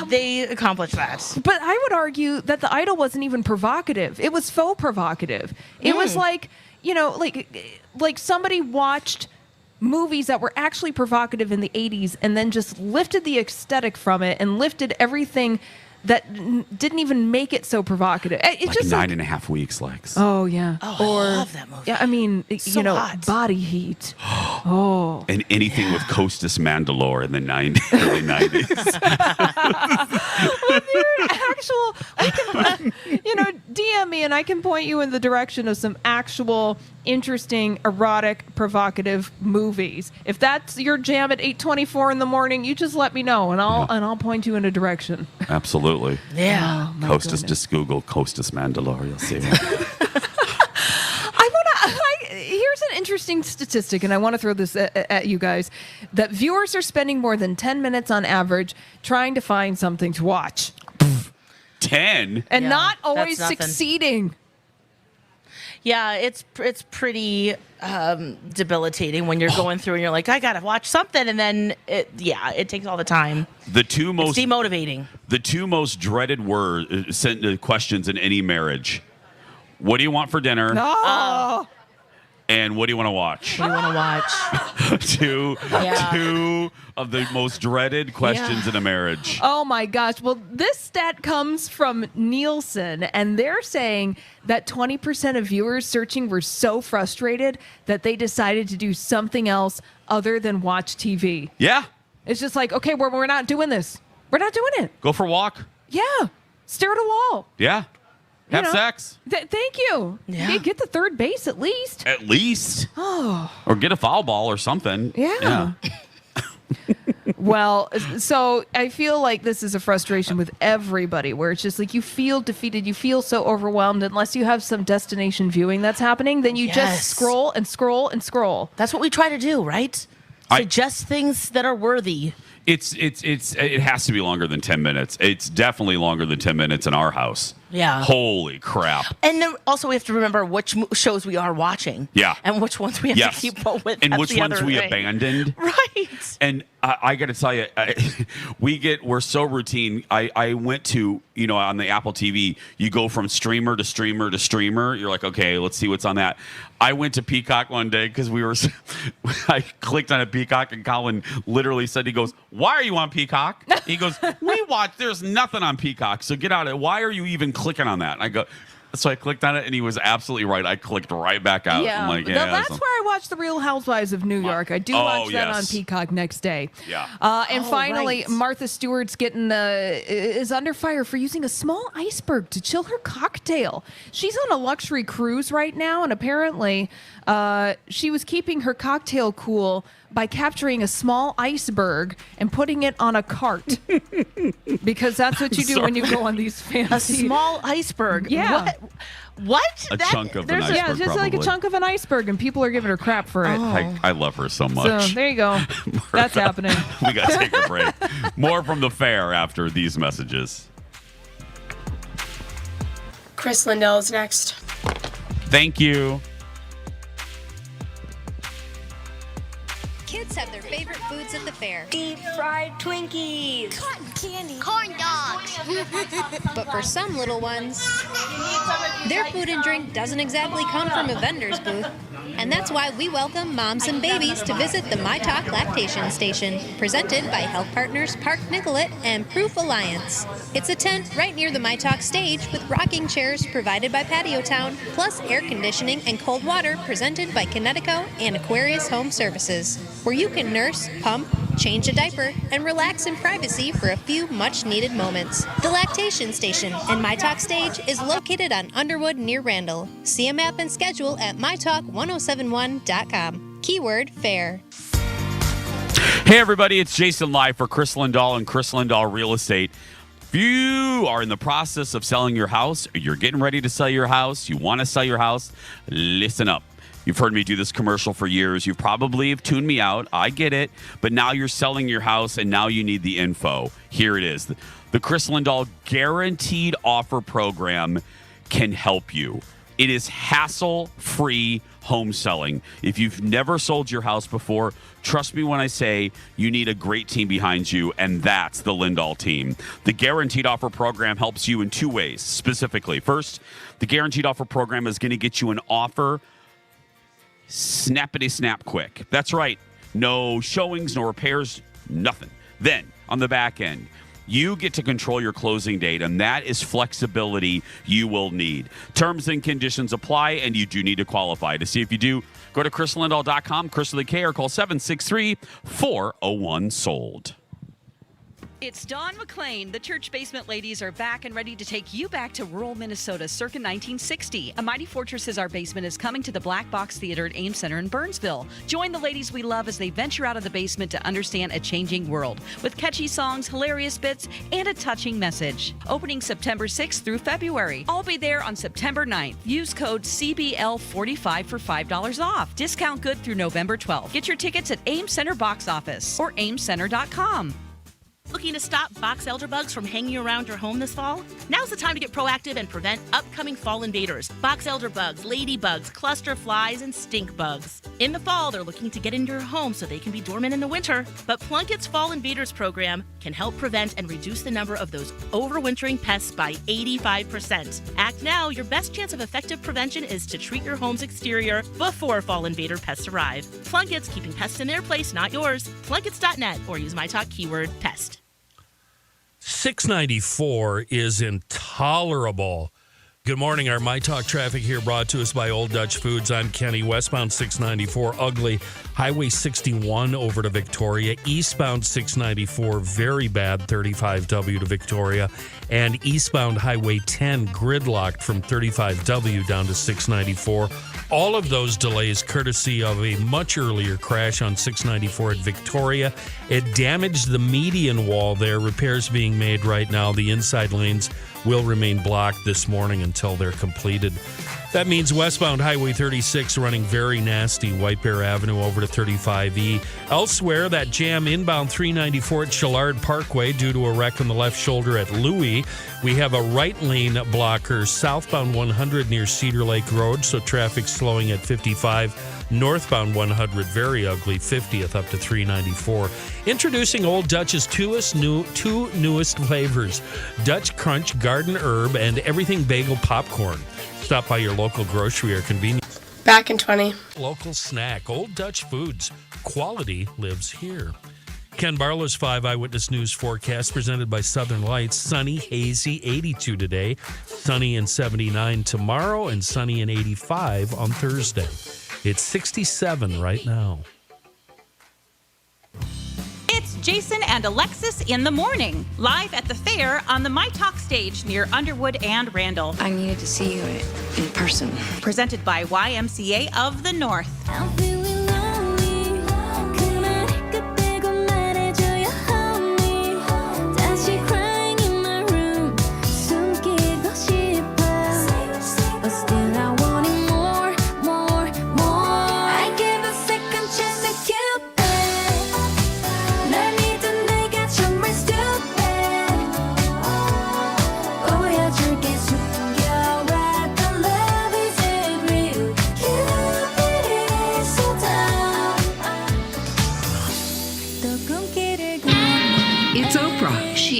they accomplished that. But I would argue that The Idol wasn't even provocative. It was faux provocative. It was like, like somebody watched movies that were actually provocative in the 80s and then just lifted the aesthetic from it and lifted everything that didn't even make it so provocative. It's like just 9.5 weeks, Lex. Oh, yeah. I love that movie. Yeah, I mean, hot. Body Heat. And anything with Costas Mandalore in the early 90s. Well, DM me and I can point you in the direction of some actual interesting, erotic, provocative movies. If that's your jam at 8:24 in the morning, you just let me know and I'll point you in a direction. Absolutely. Yeah. Oh, Costas, just Google Costas Mandalore. You'll see it. Here's an interesting statistic, and I want to throw this at you guys, that viewers are spending more than 10 minutes on average trying to find something to watch. 10? And not always succeeding. Yeah, it's pretty debilitating when you're going through and you're like, I gotta watch something, and then it takes all the time. It's demotivating. The two most dreaded questions in any marriage: what do you want for dinner? No. And what do you want to watch? What do you want to watch? Two of the most dreaded questions in a marriage. Oh my gosh. Well, this stat comes from Nielsen, and they're saying that 20% of viewers searching were so frustrated that they decided to do something else other than watch TV. Yeah. It's just like, okay, we're not doing this. We're not doing it. Go for a walk. Yeah. Stare at a wall. Yeah. Have sex. Thank you. Yeah. Get the third base at least. At least. Oh. Or get a foul ball or something. Yeah. Well, so I feel like this is a frustration with everybody where it's just like you feel defeated. You feel so overwhelmed unless you have some destination viewing that's happening. Then you just scroll and scroll and scroll. That's what we try to do, right? Suggest things that are worthy. It has to be longer than 10 minutes. It's definitely longer than 10 minutes in our house. Yeah. Holy crap. And then also we have to remember which shows we are watching. Yeah. And which ones we have to keep up with. And That's which the ones other we thing. abandoned. Right. And I got to tell you, we're so routine. I went to, on the Apple TV, you go from streamer to streamer to streamer. You're like, okay, let's see what's on that. I went to Peacock one day because I clicked on a Peacock and Colin literally said, he goes, why are you on Peacock? He goes, there's nothing on Peacock. So get out of it. Why are you even clicking on that? And I go, So I clicked on it, and he was absolutely right. I clicked right back out. Yeah, I'm like, that's where I watched The Real Housewives of New York. I do watch that on Peacock next day. Yeah. And finally, right. Martha Stewart's is under fire for using a small iceberg to chill her cocktail. She's on a luxury cruise right now, and apparently she was keeping her cocktail cool by capturing a small iceberg and putting it on a cart. Because that's what you do when you go on these fancy... A small iceberg. Yeah. What? A chunk of an iceberg, yeah, just probably. like a chunk of an iceberg, and people are giving her crap for it. I love her so much. So there you go. That's happening. We got to take a break. More from the fair after these messages. Chris Lindell is next. Thank you. Kids have their favorite foods at the fair. Deep fried Twinkies. Cotton candy. Corn dogs. But for some little ones, their food and drink doesn't exactly come from a vendor's booth. And that's why we welcome moms and babies to visit the My Talk Lactation Station, presented by Health Partners Park Nicollet and Proof Alliance. It's a tent right near the My Talk stage with rocking chairs provided by Patio Town, plus air conditioning and cold water presented by Connecticut and Aquarius Home Services, where you can nurse, pump, change a diaper, and relax in privacy for a few much-needed moments. The Lactation Station and My Talk Stage is located on Underwood near Randall. See a map and schedule at mytalk1071.com. Keyword fair. Hey, everybody, it's Jason live for Chris Lindahl and Chris Lindahl Real Estate. If you are in the process of selling your house, or you're getting ready to sell your house, you want to sell your house, listen up. You've heard me do this commercial for years. You probably have tuned me out. I get it. But now you're selling your house, and now you need the info. Here it is. The Chris Lindahl Guaranteed Offer Program can help you. It is hassle-free home selling. If you've never sold your house before, trust me when I say you need a great team behind you, and that's the Lindahl team. The Guaranteed Offer Program helps you in two ways, specifically. First, the Guaranteed Offer Program is going to get you an offer snappity-snap quick. That's right. No showings, no repairs, nothing. Then, on the back end, you get to control your closing date, and that is flexibility you will need. Terms and conditions apply, and you do need to qualify. To see if you do, go to chrislindahl.com, Chris with a K, or call 763-401-SOLD. It's Dawn McClain. The Church Basement Ladies are back and ready to take you back to rural Minnesota circa 1960. A Mighty Fortress is Our Basement is coming to the Black Box Theater at Ames Center in Burnsville. Join the ladies we love as they venture out of the basement to understand a changing world with catchy songs, hilarious bits, and a touching message. Opening September 6th through February. I'll be there on September 9th. Use code CBL45 for $5 off. Discount good through November 12th. Get your tickets at Ames Center box office or amescenter.com. Looking to stop box elder bugs from hanging around your home this fall? Now's the time to get proactive and prevent upcoming fall invaders. Box elder bugs, ladybugs, cluster flies, and stink bugs. In the fall, they're looking to get into your home so they can be dormant in the winter. But Plunkett's Fall Invaders program can help prevent and reduce the number of those overwintering pests by 85%. Act now. Your best chance of effective prevention is to treat your home's exterior before fall invader pests arrive. Plunkett's, keeping pests in their place, not yours. Plunketts.net or use my talk keyword pest. 694 is intolerable. Good morning. Our My Talk traffic here brought to us by Old Dutch Foods. I'm Kenny. Westbound 694, ugly. Highway 61 over to Victoria. Eastbound 694, very bad, 35W to Victoria. And eastbound Highway 10, gridlocked from 35W down to 694. All of those delays courtesy of a much earlier crash on 694 at Victoria. It damaged the median wall there. Repairs being made right now. The inside lanes will remain blocked this morning until they're completed. That means westbound Highway 36 running very nasty, White Bear Avenue over to 35E. Elsewhere, that jam inbound 394 at Chillard Parkway due to a wreck on the left shoulder at Louis. We have a right lane blocker southbound 100 near Cedar Lake Road, so traffic slowing at 55. Northbound 100, very ugly, 50th up to 394. Introducing Old Dutch's two newest flavors, Dutch Crunch Garden Herb and Everything Bagel Popcorn. Stop by your local grocery or convenience. Back in 20. Local snack, Old Dutch Foods. Quality lives here. Ken Barlow's 5 Eyewitness News forecast presented by Southern Lights. Sunny, hazy, 82 today. Sunny and 79 tomorrow, and sunny and 85 on Thursday. It's 67 right now. It's Jason and Alexis in the morning, live at the fair on the My Talk stage near Underwood and Randall. I needed to see you in person. Presented by YMCA of the North.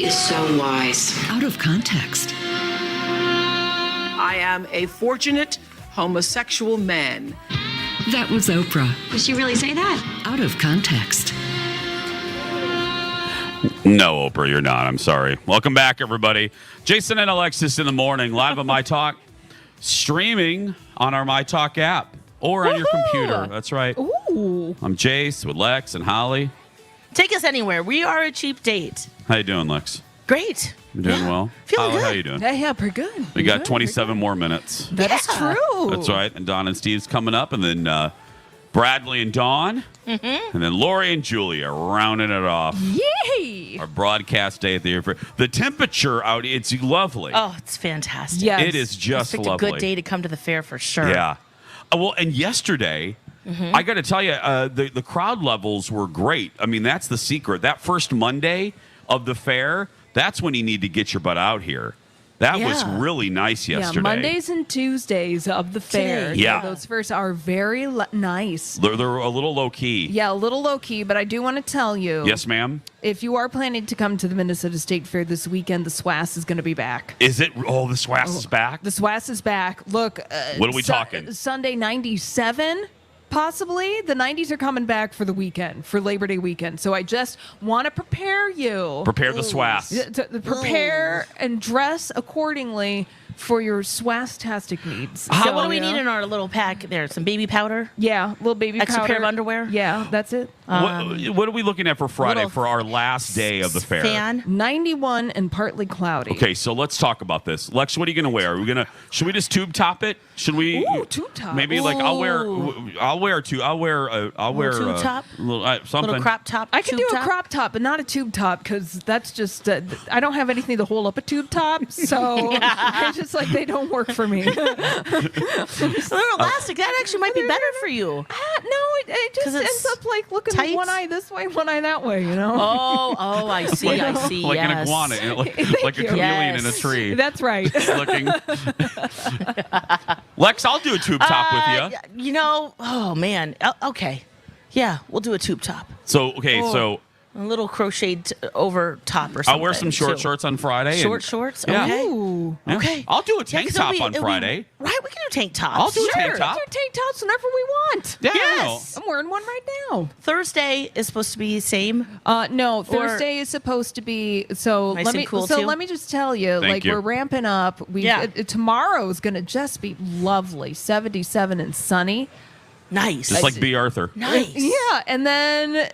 So wise. Out of context. I am a fortunate homosexual man. That was Oprah. Did she really say that? Out of context. No, Oprah, you're not. I'm sorry. Welcome back, everybody. Jason and Alexis in the morning, live on My Talk, streaming on our My Talk app or on your computer. That's right. Ooh. I'm Jace with Lex and Holly. Take us anywhere. We are a cheap date. How you doing, Lex? Great. You doing well? Feeling Holly, good. how you doing? Yeah, pretty good. We got 27 more minutes. That is true. That's right. And Donna and Steve's coming up, and then Bradley and Dawn, and then Lori and Julia rounding it off. Yay! Our broadcast day at the airport. The temperature out, it's lovely. Oh, it's fantastic. Yes. It is just It's lovely. a good day to come to the fair for sure. Yeah. Well, and yesterday, I got to tell you, the crowd levels were great. I mean, that's the secret. That first Monday of the fair, that's when you need to get your butt out here. That was really nice yesterday. Yeah, Mondays and Tuesdays of the fair. Today. Yeah. Those fairs are very nice. They're a little low key. Yeah, a little low key, but I do want to tell you. Yes, ma'am. If you are planning to come to the Minnesota State Fair this weekend, the SWAS is going to be back. Is it? Oh, the SWAS is back? The SWAS is back. Look. What are we talking? Sunday 97. Possibly. The 90s are coming back for the weekend, for Labor Day weekend. So I just want to prepare you. Prepare the SWAS. To prepare and dress accordingly for your swastastic needs. So what do we need in our little pack there? Some baby powder? Yeah, little baby Extra powder. pair of underwear? Yeah, that's it. What are we looking at for Friday little for our last day of the fair? Fan? 91 and partly cloudy. Okay, so let's talk about this. Lex, what are you going to wear? Should we just tube top it? Should we? Ooh, tube top. Maybe like I'll wear Tube top? Something. Little crop top? I can tube do a top? crop top, but not a tube top because that's just I don't have anything to hold up a tube top, so it's just like they don't work for me. They're elastic. That actually might be better for you. No, it just 'Cause it's ends up like looking tight. one eye this way, one eye that way. You know? Oh, I see. I see. Like an yes. iguana, like a you. chameleon in a Yes. tree. That's right. Looking. Lex, I'll do a tube top with you. You know, oh man. Okay. Yeah, we'll do a tube top. So A little crocheted over top or something. I'll wear some short shorts on Friday. Short shorts? Yeah. Okay. Ooh. Yeah. Okay. I'll do a tank 'cause top it'll on be- Friday. Right, we can do tank tops. I'll do a tank Sure. top. Do tank tops whenever we want. Yeah, Yes. I'm wearing one right now. Thursday is supposed to be same. No, Thursday is supposed to be so. Nice let and me cool, so too? let me just tell you, Thank you. we're ramping up. Tomorrow is going to just be lovely, 77 and sunny. Nice. Just like B. Arthur. Nice. Yeah, and then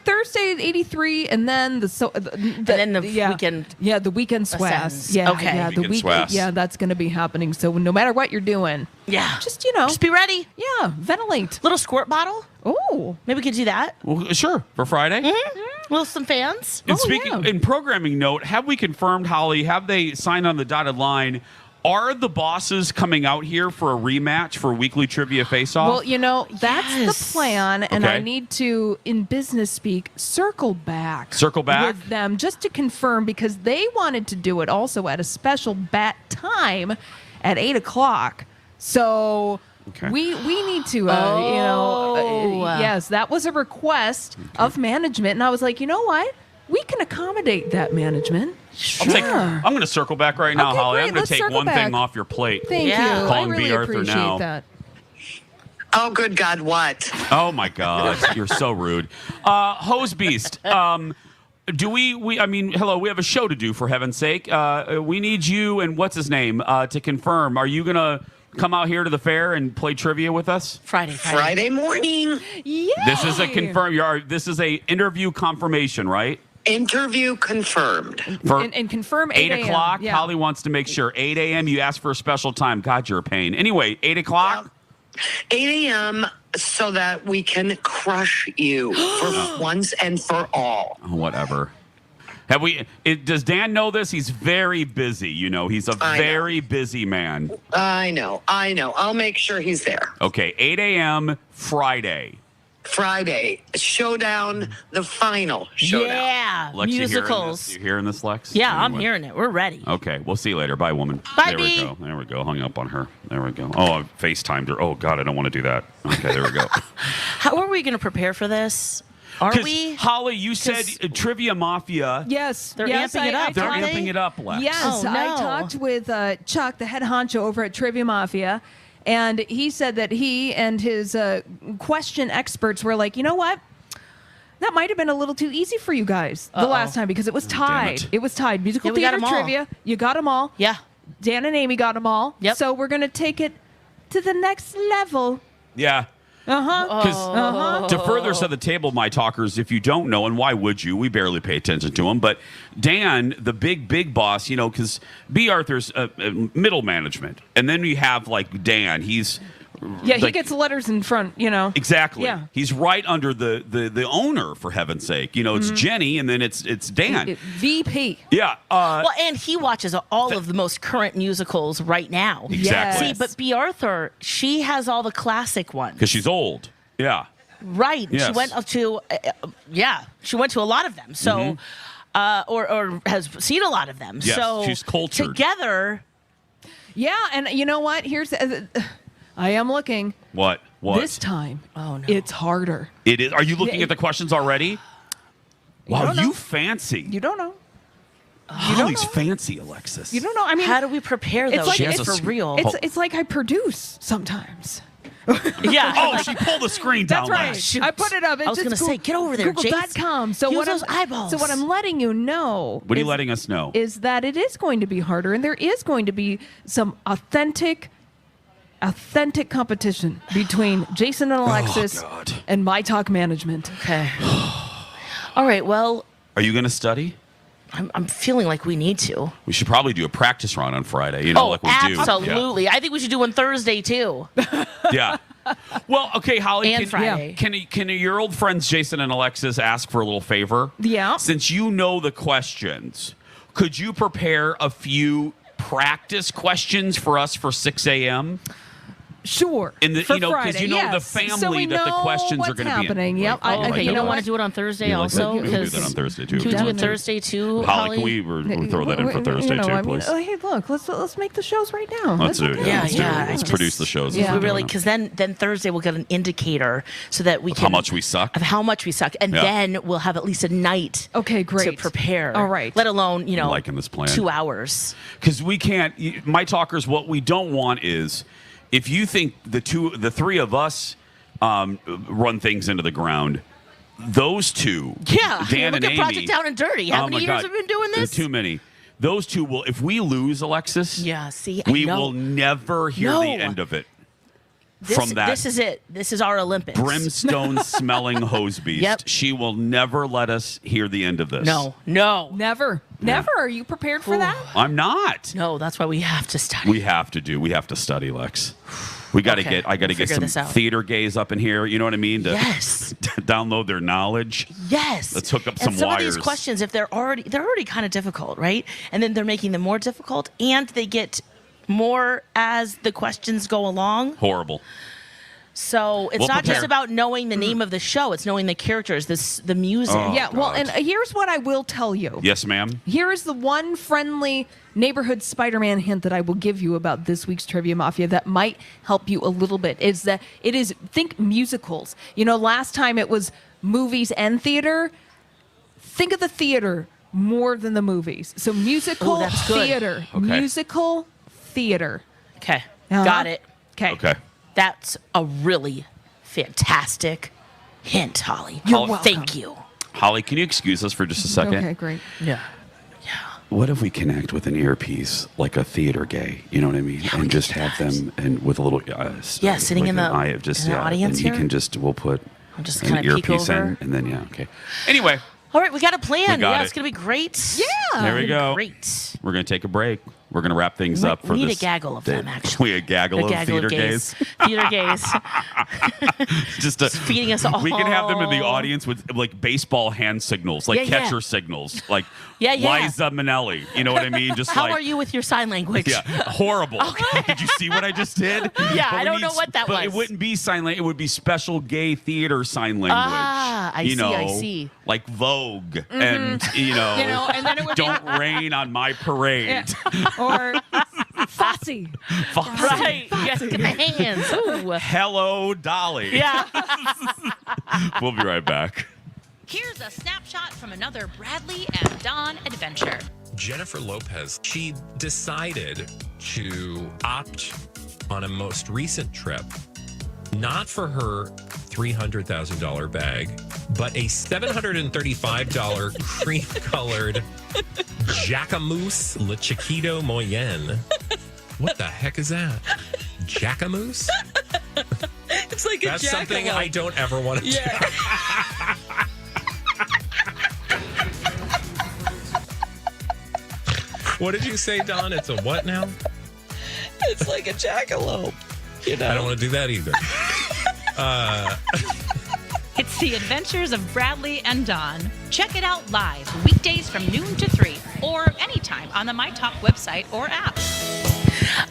Thursday 83, and then the weekend. Yeah, the weekend SWAS. ascends. Yeah, Okay. yeah, the Weekend weekend. SWAS. Yeah, that's going to be happening. So no matter what you're doing, Yeah. just Just be ready. yeah, ventilate. Little squirt bottle. Oh, Maybe we could do that. Well, sure, for Friday. With some fans. And speaking in programming note, have we confirmed, Holly? Have they signed on the dotted line? Are the bosses coming out here for a rematch for Weekly Trivia Face Off? well, that's Yes. the plan, and Okay. I need to, in business speak, circle back with them just to confirm because they wanted to do it also at a special bat time at 8:00. So. Okay. We need to, Oh. yes, that was a request of management. And I was like, you know what? We can accommodate that management. I'm going to circle back right now, Okay, Holly. great. I'm going Let's to take circle one back. thing off your plate. Thank Yeah. you. Calling I really B. Arthur appreciate now. that. Oh, good God, what? Oh, my God. You're so rude. Hose Beast, do we, I mean, hello, we have a show to do, for heaven's sake. We need you and what's his name to confirm. Are you going to come out here to the fair and play trivia with us? Friday morning. Yeah. This is a this is a interview confirmation, right? Interview confirmed. And confirm 8 8 o'clock. Yeah. Holly wants to make sure. 8 a.m. You asked for a special time. God, you're a pain. Anyway, 8 o'clock. 8 a.m. so that we can crush you for once and for all. Whatever. Does Dan know this? He's very busy. You know, he's a very busy man. I know. I'll make sure he's there. Okay, 8 a.m. Friday. Showdown, the final showdown. Yeah, Lex, musicals. You heaaring this, Lex? Yeah, I'm hearing it. We're ready. Okay, we'll see you later. Bye, woman. Bye, There we go. Hung up on her. There we go. Oh, I FaceTimed her. Oh, God, I don't want to do that. Okay, there we go. How are we going to prepare for this? Are we? Holly, you said Trivia Mafia. Yes. They're amping it up. They're amping it up, Lex. Yes, Oh, no. I talked with Chuck, the head honcho over at Trivia Mafia, and he said that he and his question experts were like, you know what? That might have been a little too easy for you guys the last time because it was tied. It was tied. Musical Yeah, we got theater 'em all. trivia. You got them all. Yeah. Dan and Amy got them all. Yep. So we're going to take it to the next level. Yeah. Uh-huh. To further set the table, my talkers, if you don't know, and why would you? We barely pay attention to him. But Dan, the big boss, you know, because B. Arthur's middle management. And then we have, like, Dan. He's... Yeah, he gets letters in front, you know. Exactly. Yeah. He's right under the owner, for heaven's sake. You know, it's Jenny, and then it's Dan. VP. Yeah. Well, and he watches all of the most current musicals right now. Exactly. See, but B. Arthur, she has all the classic ones. Because she's old. Yeah. Right. Yes. She went up to, she went to a lot of them. So, or has seen a lot of them. Yes, So she's cultured. Together. Yeah, and you know what? Here's... I am looking. What? This time, it's harder. It is. Are you looking at the questions already? Wow, don't know. you fancy. You don't know. Holly's fancy, Alexis. You don't know. I mean, how do we prepare though? She has It's a for real. It's like I produce sometimes. Yeah. Oh, she pulled the screen down. That's right. Lex. I put it up. I was going to say, get over there, Jace. Google.com. So Use those eyeballs. So what I'm letting you know. What are you letting us know? Is that it is going to be harder, and there is going to be some authentic competition between Jason and Alexis and My Talk Management. Okay. All right. Well, Are you going to study? I'm feeling like we need to. We should probably do a practice run on Friday. You know, like we do. Absolutely. I think we should do one Thursday too. Yeah. Well, okay, Holly. And Friday. Can your old friends Jason and Alexis ask for a little favor? Yeah. Since you know the questions, could you prepare a few practice questions for us for 6 a.m.? Sure. In the, for you know, because Friday, you know yes. the So family we that the know questions what's are going to be in. happening. Yep. Okay, you don't want what? to do it on Thursday Yeah, also? we can do that on Thursday too. Can we do it Thursday too, Holly, Holly? can we throw that in for Thursday too, please? Hey, look, let's make the shows right now. Let's do it. Yeah, Let's do it. yeah, Let's produce the shows. Yeah, really, because then Thursday we'll get an indicator so that we Of can how much we suck. of how much we suck, and Yeah. then we'll have at least a night. Okay, great. To prepare. All right. Let alone I'm liking this plan. 2 hours. Because we can't. My talkers, what we don't want is if you think the three of us run things into the ground. Those two, Yeah, Dan look and at Amy. Project Down and Dirty. How Oh many my years God. have we been doing this? Too many. Those two will. If we lose, Alexis, Yeah, see, I we know. will never hear No. the end of it. This, from that This is it. This is our Olympics. brimstone smelling hose beast. Yep. She will never let us hear the end of this. No. Never. Are you prepared for that? I'm not. No, that's why we have to study. We have to study, Lex. We got to Okay, I got to we'll get figure this some out. theater gays up in here. You know what I mean? To Yes. download their knowledge. Yes. Let's hook up some and some wires. of these questions, if they're already kind of difficult, right? And then they're making them more difficult, and they get more as the questions go along. Horrible. So it's We'll not prepare. just about knowing the name of the show; it's knowing the characters, the music. Oh, Yeah, well, God. and here's what I will tell you. Yes, ma'am. Here is the one friendly neighborhood Spider-Man hint that I will give you about this week's Trivia Mafia that might help you a little bit is that think musicals. You know, last time it was movies and theater. Think of the theater more than the movies. So musical that's good. theater. Okay. Musical theater. Okay, Uh-huh. got it. Okay. Okay. That's a really fantastic hint, Holly. You're welcome. Thank you. Holly, can you excuse us for just a second? Okay, great. Yeah. What if we connect with an earpiece, like a theater gay? You know what I mean? And just have them and with a little sitting in the audience and here. You can just I'll just an kind of peek earpiece over. in, and then okay. Anyway, all right, we got a plan. We got it. It's gonna be great. Yeah. There we go. Great. We're gonna take a break. We're gonna wrap things up for we need this a gaggle of day. them, actually. We a gaggle of theater gays. Theater gays. Just feeding us all. We can have them in the audience with like baseball hand signals, like catcher signals, like Liza Minnelli. You know what I mean? Just how are you with your sign language? Yeah, horrible. Did you see what I just did? Yeah, But I don't know what that was. It wouldn't be sign language. It would be special gay theater sign language. Ah, I see. Like Vogue and and then it would Don't Rain on My Parade. Or Fosse. Right. Yes, get my hands. Ooh. Hello, Dolly. Yeah. We'll be right back. Here's a snapshot from another Bradley and Dawn adventure. Jennifer Lopez, she decided to opt on a most recent trip, not for her $300,000 bag, but a $735 cream-colored Jacquemus Le Chiquito Moyen. What the heck is that? Jacquemus? It's like That's something I don't ever want to do. What did you say, Don? It's a what now? It's like a jackalope. I don't want to do that either. It's the adventures of Bradley and Dawn. Check it out live weekdays from noon to 3 or anytime on the MyTalk website or app.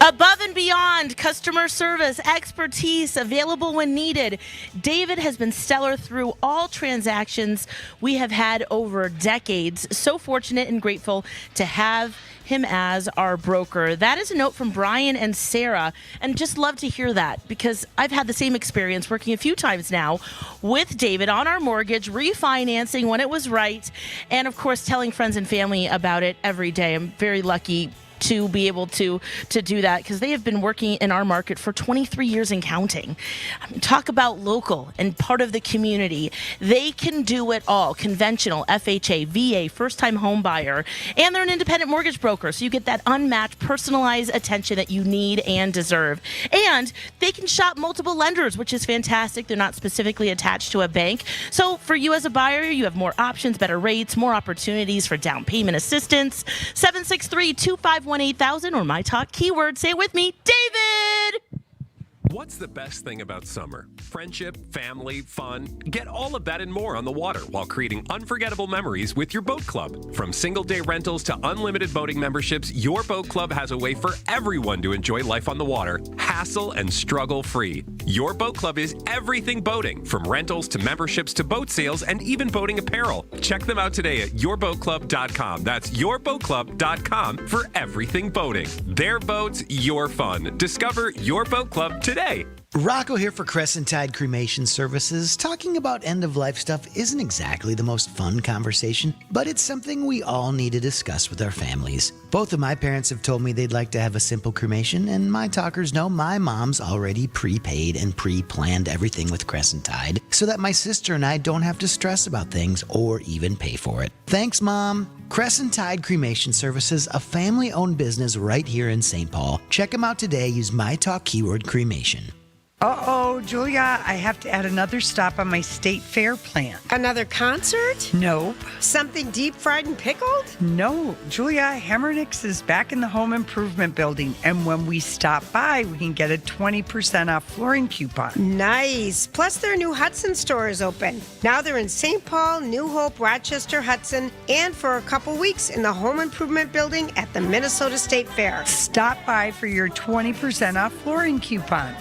Above and beyond customer service, expertise available when needed. David has been stellar through all transactions we have had over decades. So fortunate and grateful to have him as our broker. That is a note from Brian and Sarah, and just love to hear that because I've had the same experience working a few times now with David on our mortgage, refinancing when it was right, and of course telling friends and family about it every day. I'm very lucky to be able to do that because they have been working in our market for 23 years and counting. Talk about local and part of the community. They can do it all. Conventional, FHA, VA, first-time home buyer, and they're an independent mortgage broker, so you get that unmatched, personalized attention that you need and deserve. And they can shop multiple lenders, which is fantastic. They're not specifically attached to a bank. So for you as a buyer, you have more options, better rates, more opportunities for down payment assistance. 763-251-8000 or MyTalk keyword. Say it with me, David! What's the best thing about summer? Friendship, family, fun. Get all of that and more on the water while creating unforgettable memories with your boat club. From single-day rentals to unlimited boating memberships, your boat club has a way for everyone to enjoy life on the water, hassle and struggle-free. Your boat club is everything boating, from rentals to memberships to boat sales and even boating apparel. Check them out today at yourboatclub.com. That's yourboatclub.com for everything boating. Their boats, your fun. Discover your boat club today. Rocco here for Crescent Tide Cremation Services. Talking about end-of-life stuff isn't exactly the most fun conversation, but it's something we all need to discuss with our families. Both of my parents have told me they'd like to have a simple cremation, and my talkers know my mom's already prepaid and pre-planned everything with Crescent Tide so that my sister and I don't have to stress about things or even pay for it. Thanks, Mom. Crescent Tide Cremation Services, a family-owned business right here in St. Paul. Check them out today. Use MyTalk keyword cremation. Uh-oh, Julia, I have to add another stop on my state fair plan. Another concert? Nope. Something deep fried and pickled? No, Julia, Hammernix is back in the home improvement building, and when we stop by, we can get a 20% off flooring coupon. Nice. Plus, their new Hudson store is open. Now they're in St. Paul, New Hope, Rochester, Hudson, and for a couple weeks in the home improvement building at the Minnesota State Fair. Stop by for your 20% off flooring coupon.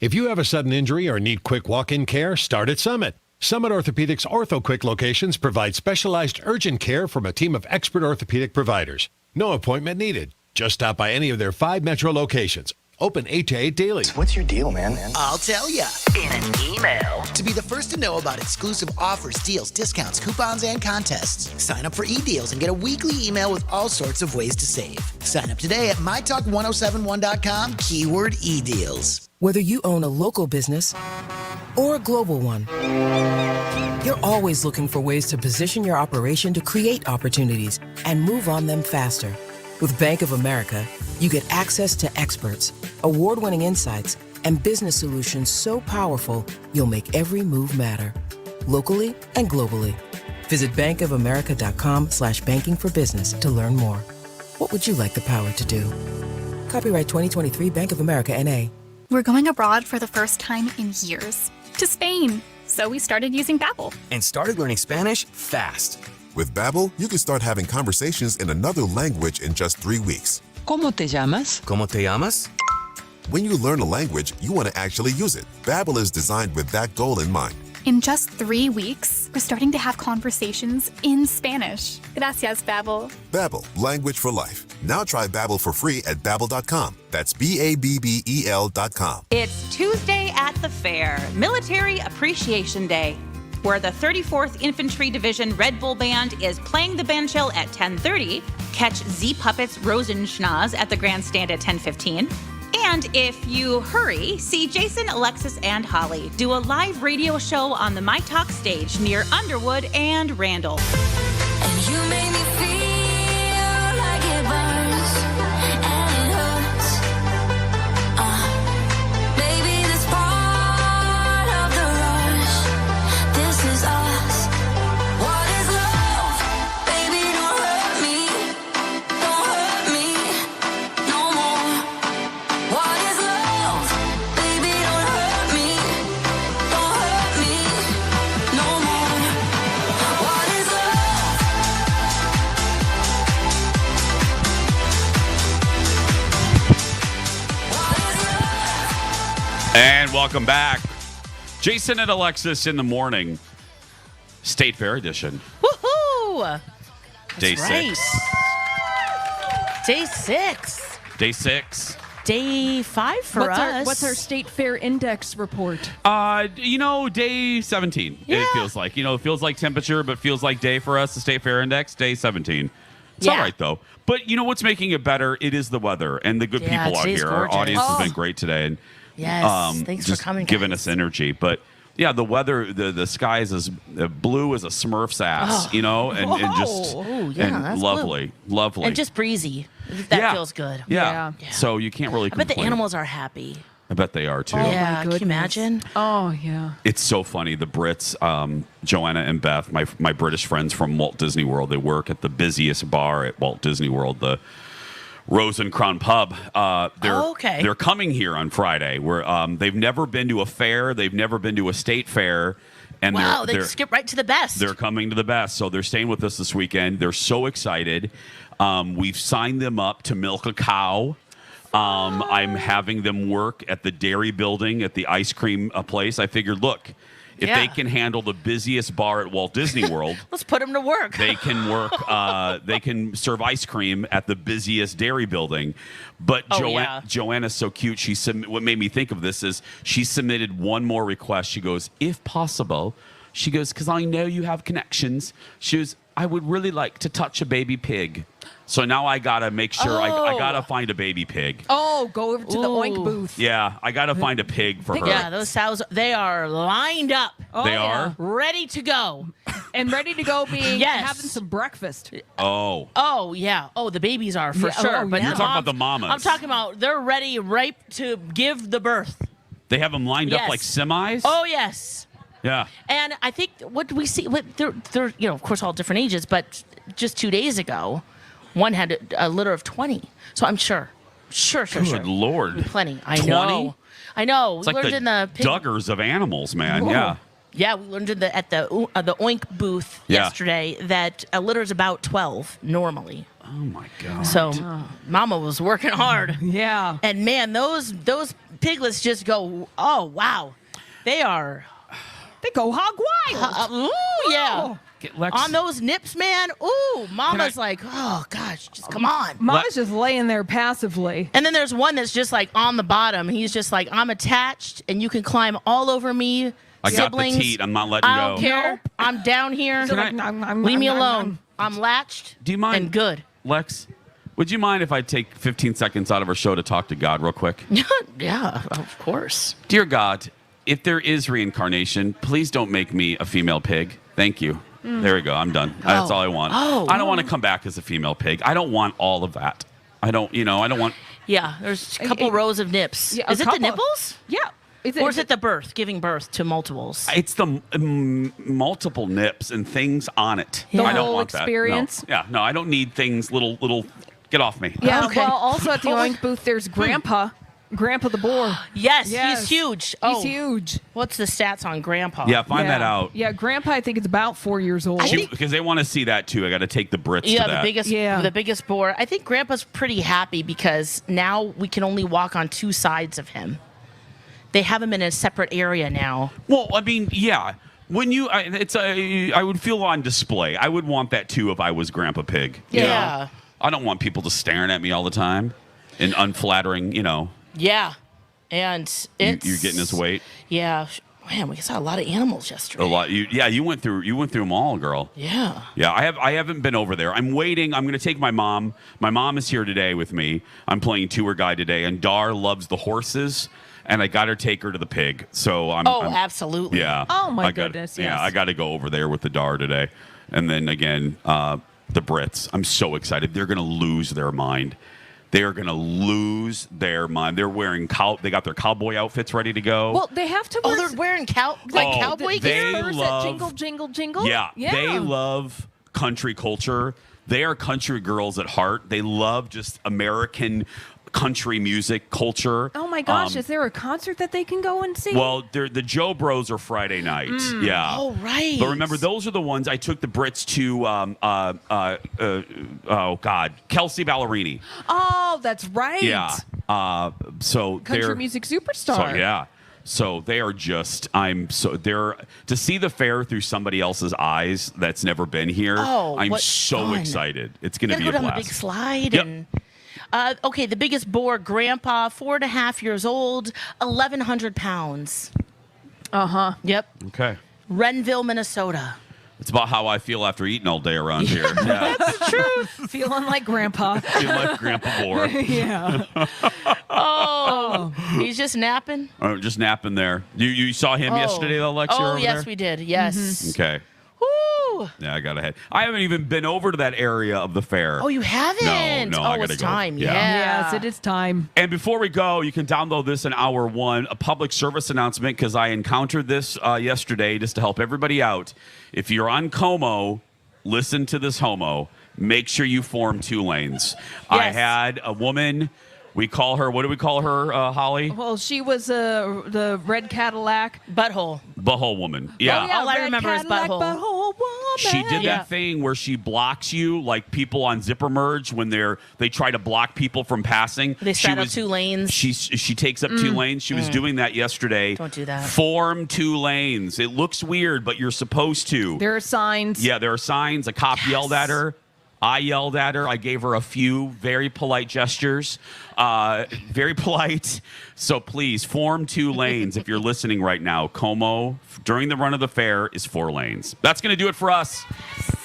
If you have a sudden injury or need quick walk-in care, start at Summit. Summit Orthopedics OrthoQuick locations provide specialized urgent care from a team of expert orthopedic providers. No appointment needed. Just stop by any of their 5 metro locations. Open 8 to 8 daily. What's your deal, man? I'll tell ya. In an email. To be the first to know about exclusive offers, deals, discounts, coupons, and contests. Sign up for eDeals and get a weekly email with all sorts of ways to save. Sign up today at mytalk1071.com, keyword eDeals. Whether you own a local business or a global one, you're always looking for ways to position your operation to create opportunities and move on them faster. With Bank of America, you get access to experts, award-winning insights, and business solutions so powerful, you'll make every move matter. Locally and globally. Visit bankofamerica.com/banking for business to learn more. What would you like the power to do? Copyright 2023 Bank of America N.A. We're going abroad for the first time in years. To Spain. So we started using Babbel. And started learning Spanish fast. With Babbel, you can start having conversations in another language in just 3 weeks. ¿Cómo te llamas? ¿Cómo te llamas? When you learn a language, you want to actually use it. Babbel is designed with that goal in mind. In just 3 weeks, we're starting to have conversations in Spanish. Gracias, Babbel. Babbel, language for life. Now try Babbel for free at Babbel.com. That's BABBEL.com. It's Tuesday at the fair, Military Appreciation Day, where the 34th Infantry Division Red Bull Band is playing the bandshell at 10:30. Catch Z Puppets Rosenschnaz at the grandstand at 10:15. And if you hurry, see Jason, Alexis, and Holly do a live radio show on the My Talk stage near Underwood and Randall. And you made me feel like it burns and it hurts. Maybe this part of the rush. This is us. What is love? Baby, don't hurt me. Don't hurt me no more. What is love? Baby, don't hurt me. Don't hurt me no more. What is love? And welcome back. Jason and Alexis in the morning. State Fair edition. Woohoo! Day That's right. 6. Day 6. Day 6. Day 5 for us. What's our state fair index report? Day 17. Yeah. It feels like. It feels like temperature, but feels like day for us. The State Fair Index, day 17. It's all right, though. But you know what's making it better? It is the weather and the good people out today's here. gorgeous. Our audience has been great today. And Yes, thanks for just coming, giving guys. us energy. But yeah, the weather, the sky is as blue as a Smurf's ass, and just Oh, yeah, and that's lovely. And just breezy. That feels good. Yeah. So you can't really I bet complain. the animals are happy. I bet they are too. Yeah, can you imagine? Oh, yeah. It's so funny. The Brits, Joanna and Beth, my British friends from Walt Disney World, they work at the busiest bar at Walt Disney World, the Rose and Crown Pub. They're coming here on Friday. They've never been to a fair. They've never been to a state fair. And they skip right to the best. They're coming to the best. So they're staying with us this weekend. They're so excited. We've signed them up to milk a cow. I'm having them work at the dairy building at the ice cream place. I figured, look, if they can handle the busiest bar at Walt Disney World, let's put them to work. They can work. They can serve ice cream at the busiest dairy building. But Joanna's so cute. What made me think of this is she submitted one more request. She goes, if possible, she goes, because I know you have connections. She goes, I would really like to touch a baby pig. So now I gotta make sure I gotta find a baby pig. Oh, go over to the Oink booth. Yeah, I gotta find a pig for her. Yeah, those sows, they are lined up. They are? Ready to go. And ready to go being having some breakfast. Oh. Oh, yeah. Oh, the babies are for sure. But You're talking about the mamas. I'm talking about they're ready, ripe to give the birth. They have them lined up like semis? Oh, yes. Yeah. And I think, what do we see? They're of course, all different ages, but just 2 days ago, one had a litter of 20. So I'm sure. Good Lord. Plenty. I 20? know. It's We like learned the in the pig. Duggars of animals, man. Whoa. Yeah. Yeah, we learned at the Oink booth yesterday that a litter is about 12 normally. Oh my God. So Mama was working hard. Yeah. And man, those piglets just go, oh wow. They go hog wild. Yeah. on those nips, man. Ooh, Mama's like, oh gosh, just come on. Mama's just laying there passively. And then there's one that's just like on the bottom. He's just like, I'm attached, and you can climb all over me. I Siblings, got the teat. I'm not letting I don't go. care. Nope. I'm down here. Leave me alone. I'm latched. Do you mind? And good. Lex, would you mind if I take 15 seconds out of our show to talk to God real quick? Yeah, of course. Dear God, if there is reincarnation, please don't make me a female pig. Thank you. There we go. I'm done. That's all I want. I don't want to come back as a female pig. I don't want all of that. I don't want. Yeah, there's a couple rows of nips. Yeah, is it the nipples? Yeah. Or is it the birth, giving birth to multiples? It's the multiple nips and things on it. The I don't whole want experience? that. No. Yeah, no, I don't need things little. Get off me. Yeah, well, also at the Oink booth, there's Grandpa the boar. Yes, he's huge. He's huge. What's the stats on Grandpa? Yeah, find that out. Yeah, Grandpa, I think it's about 4 years old. Because they want to see that too. I got to take the Brits to that. The biggest boar. I think Grandpa's pretty happy because now we can only walk on two sides of him. They have him in a separate area now. Well, I mean, yeah. When I would feel on display. I would want that too if I was Grandpa Pig. You know? I don't want people just staring at me all the time and unflattering, Yeah, and you're getting his weight. Yeah, man, we saw a lot of animals yesterday. A lot. You went through them all, girl. Yeah. Yeah, I haven't been over there. I'm waiting. I'm going to take my mom. My mom is here today with me. I'm playing tour guide today, and Dar loves the horses, and I got her take her to the pig. So I'm. Absolutely. Yeah. Oh my goodness. Yes. Yeah, I got to go over there with the Dar today, and then again, the Brits. I'm so excited. They're going to lose their mind. They are going to lose their mind. They're wearing they got their cowboy outfits ready to go. Well, they have to. They're wearing cowboy they gear. love Jingle, jingle, jingle. Yeah, they love country culture. They are country girls at heart. They love just American country music culture. Oh my gosh, is there a concert that they can go and see? Well, the Joe Bros are Friday night. Yeah. Oh, right. But remember, those are the ones I took the Brits to. Kelsey Ballerini. Oh, that's right. Yeah. So country music superstar. So yeah. So they are just. They're to see the fair through somebody else's eyes that's never been here. Oh, I'm what so fun. excited. It's going to be go a down blast. the big slide Yep. and. Okay, the biggest boar, Grandpa, 4.5 years old, 1,100 pounds. Yep. Okay. Renville, Minnesota. It's about how I feel after eating all day around here. Yeah. That's the truth. Feeling like Grandpa. Feel like Grandpa Boar. Yeah. Oh, he's just napping. Just napping there. You saw him yesterday, though, Lex? Oh, yes, we did. Yes. Okay. Woo. Yeah, I got ahead. I haven't even been over to that area of the fair. Oh, you haven't? No, oh, I gotta it's go. time. Yeah. Yes, it is time. And before we go, you can download this in hour one, a public service announcement, because I encountered this yesterday just to help everybody out. If you're on Como, listen to this homo. Make sure you form 2 lanes. Yes. I had a woman. We call her, what do we call her, Holly? Well, she was the red Cadillac. Butthole. Butthole woman. Yeah. All I remember is butthole. Butthole woman. She did that thing where she blocks you, like people on Zipper Merge when they try to block people from passing. They start up 2 lanes. She takes up 2 lanes. She was doing that yesterday. Don't do that. Form 2 lanes. It looks weird, but you're supposed to. There are signs. Yeah, there are signs. A cop yelled at her. I yelled at her. I gave her a few very polite gestures. Very polite. So please, form 2 lanes if you're listening right now. Como, during the run of the fair, is 4 lanes. That's going to do it for us.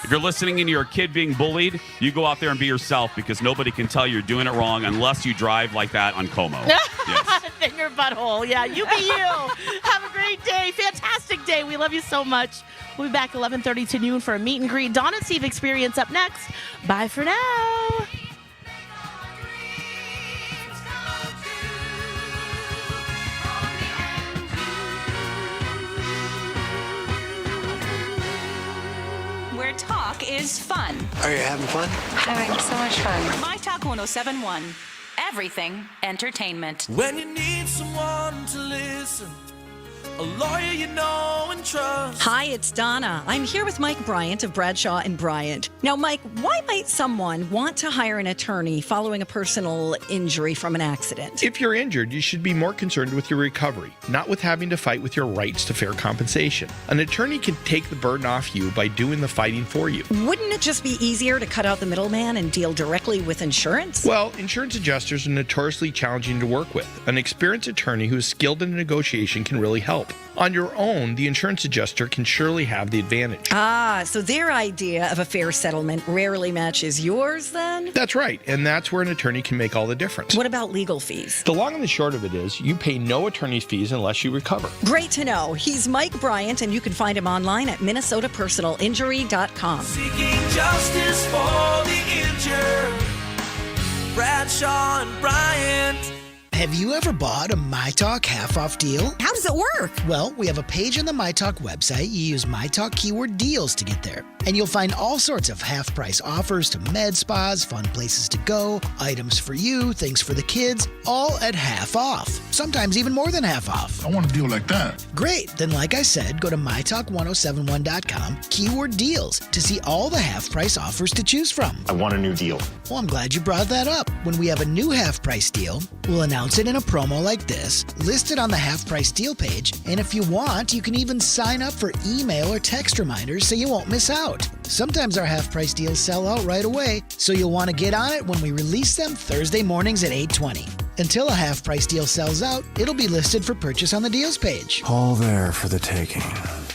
If you're listening and you're a kid being bullied, you go out there and be yourself because nobody can tell you're doing it wrong unless you drive like that on Como. Yes. Finger butthole. Yeah, you be you. Have a great day. Fantastic day. We love you so much. We'll be back 11:30 to noon for a meet and greet. Donna Steve experience up next. Bye for now. Where talk is fun. Are you having fun? Having so much fun. My Talk 1071. Everything entertainment. When you need someone to listen, a lawyer you know and trust. Hi, it's Donna. I'm here with Mike Bryant of Bradshaw and Bryant. Now, Mike, why might someone want to hire an attorney following a personal injury from an accident? If you're injured, you should be more concerned with your recovery, not with having to fight with your rights to fair compensation. An attorney can take the burden off you by doing the fighting for you. Wouldn't it just be easier to cut out the middleman and deal directly with insurance? Well, insurance adjusters are notoriously challenging to work with. An experienced attorney who is skilled in negotiation can really help. On your own, the insurance adjuster can surely have the advantage. So their idea of a fair settlement rarely matches yours, then? That's right, and that's where an attorney can make all the difference. What about legal fees? The long and the short of it is, you pay no attorney's fees unless you recover. Great to know. He's Mike Bryant, and you can find him online at minnesotapersonalinjury.com. Seeking justice for the injured. Bradshaw and Bryant. Have you ever bought a MyTalk half-off deal? How does it work? Well, we have a page on the MyTalk website. You use MyTalk keyword deals to get there. And you'll find all sorts of half-price offers to med spas, fun places to go, items for you, things for the kids, all at half off. Sometimes even more than half off. I want a deal like that. Great. Then like I said, go to mytalk1071.com, keyword deals, to see all the half-price offers to choose from. I want a new deal. Well, I'm glad you brought that up. When we have a new half-price deal, we'll announce it in a promo like this, listed on the half-price deal page, and if you want, you can even sign up for email or text reminders so you won't miss out. Sometimes our half-price deals sell out right away, so you'll want to get on it when we release them Thursday mornings at 8:20. Until a half-price deal sells out, it'll be listed for purchase on the deals page. All there for the taking.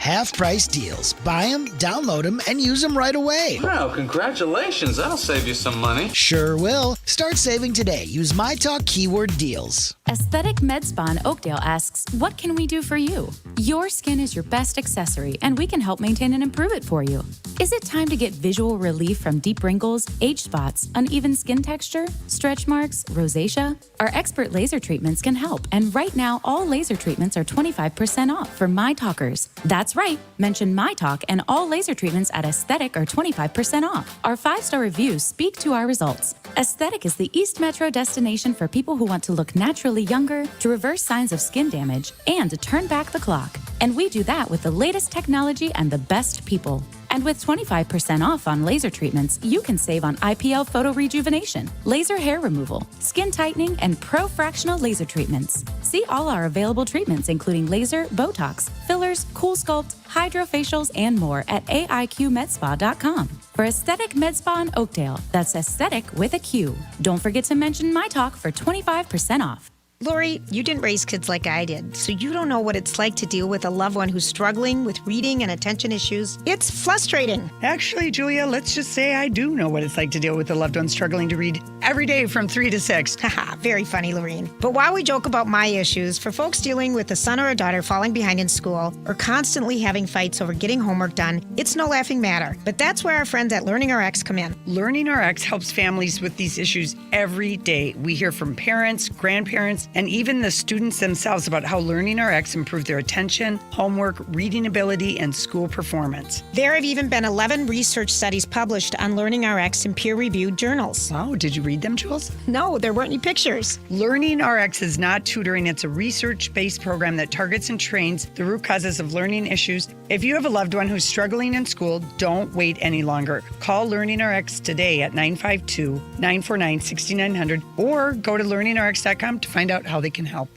Half-price deals. Buy them, download them, and use them right away. Wow, congratulations. That'll save you some money. Sure will. Start saving today. Use MyTalk keyword deals. Aesthetic Med Spa in Oakdale asks, what can we do for you? Your skin is your best accessory, and we can help maintain and improve it for you. Is it time to get visual relief from deep wrinkles, age spots, uneven skin texture, stretch marks, rosacea? Our expert laser treatments can help, and right now, all laser treatments are 25% off for My Talkers. That's right. Mention My Talk, and all laser treatments at Aesthetic are 25% off. Our 5-star reviews speak to our results. Aesthetic is the East Metro destination for people who want to look naturally younger, to reverse signs of skin damage, and to turn back the clock. And we do that with the latest technology and the best people. And with 25% off on laser treatments, you can save on IPL photo rejuvenation, laser hair removal, skin tightening, and pro-fractional laser treatments. See all our available treatments, including laser, Botox, fillers, Cool Sculpt, hydrofacials, and more at aiqmedspa.com. For Aesthetic Med Spa in Oakdale, that's aesthetic with a Q. Don't forget to mention My Talk for 25% off. Lori, you didn't raise kids like I did, so you don't know what it's like to deal with a loved one who's struggling with reading and attention issues. It's frustrating. Actually, Julia, let's just say I do know what it's like to deal with a loved one struggling to read every day from 3 to 6. Haha, very funny, Lorene. But while we joke about my issues, for folks dealing with a son or a daughter falling behind in school or constantly having fights over getting homework done, it's no laughing matter. But that's where our friends at LearningRx come in. LearningRx helps families with these issues every day. We hear from parents, grandparents, and even the students themselves about how LearningRx improved their attention, homework, reading ability, and school performance. There have even been 11 research studies published on LearningRx in peer-reviewed journals. Wow, did you read them, Jules? No, there weren't any pictures. LearningRx is not tutoring. It's a research-based program that targets and trains the root causes of learning issues. If you have a loved one who's struggling in school, don't wait any longer. Call LearningRx today at 952-949-6900 or go to learningrx.com to find out how they can help.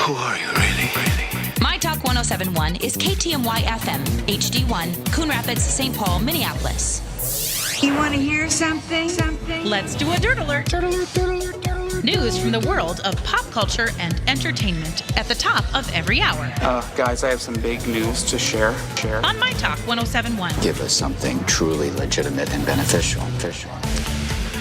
Who are you, really? My Talk 1071 is KTMY FM, HD1, Coon Rapids, St. Paul, Minneapolis. You want to hear something? Let's do a Dirt Alert. Dirt alert, dirt alert, dirt alert. News from the world of pop culture and entertainment at the top of every hour. Guys, I have some big news to share. On My Talk 1071. Give us something truly legitimate and beneficial.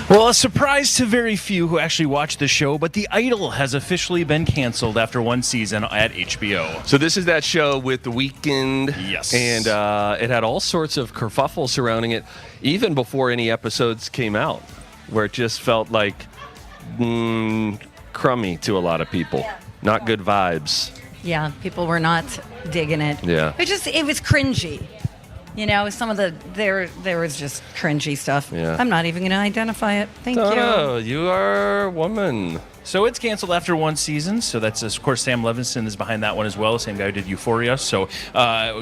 Well, a surprise to very few who actually watch the show, but The Idol has officially been canceled after one season at HBO. So this is that show with The Weeknd. Yes. And it had all sorts of kerfuffle surrounding it, even before any episodes came out, where it just felt like crummy to a lot of people. Yeah. Not good vibes. Yeah, people were not digging it. Yeah. It was cringy. You know, some of there was just cringy stuff. Yeah. I'm not even going to identify it. Thank you. Oh, you are a woman. So it's canceled after one season. So that's, of course, Sam Levinson is behind that one as well. Same guy who did Euphoria. So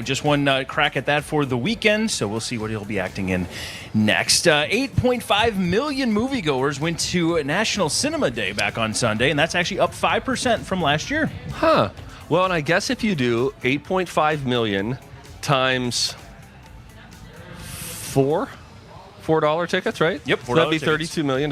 just one crack at that for the weekend. So we'll see what he'll be acting in next. 8.5 million moviegoers went to National Cinema Day back on Sunday, and that's actually up 5% from last year. Huh. Well, and I guess if you do 8.5 million times $4 tickets, right? Yep, So that'd be tickets. $32 million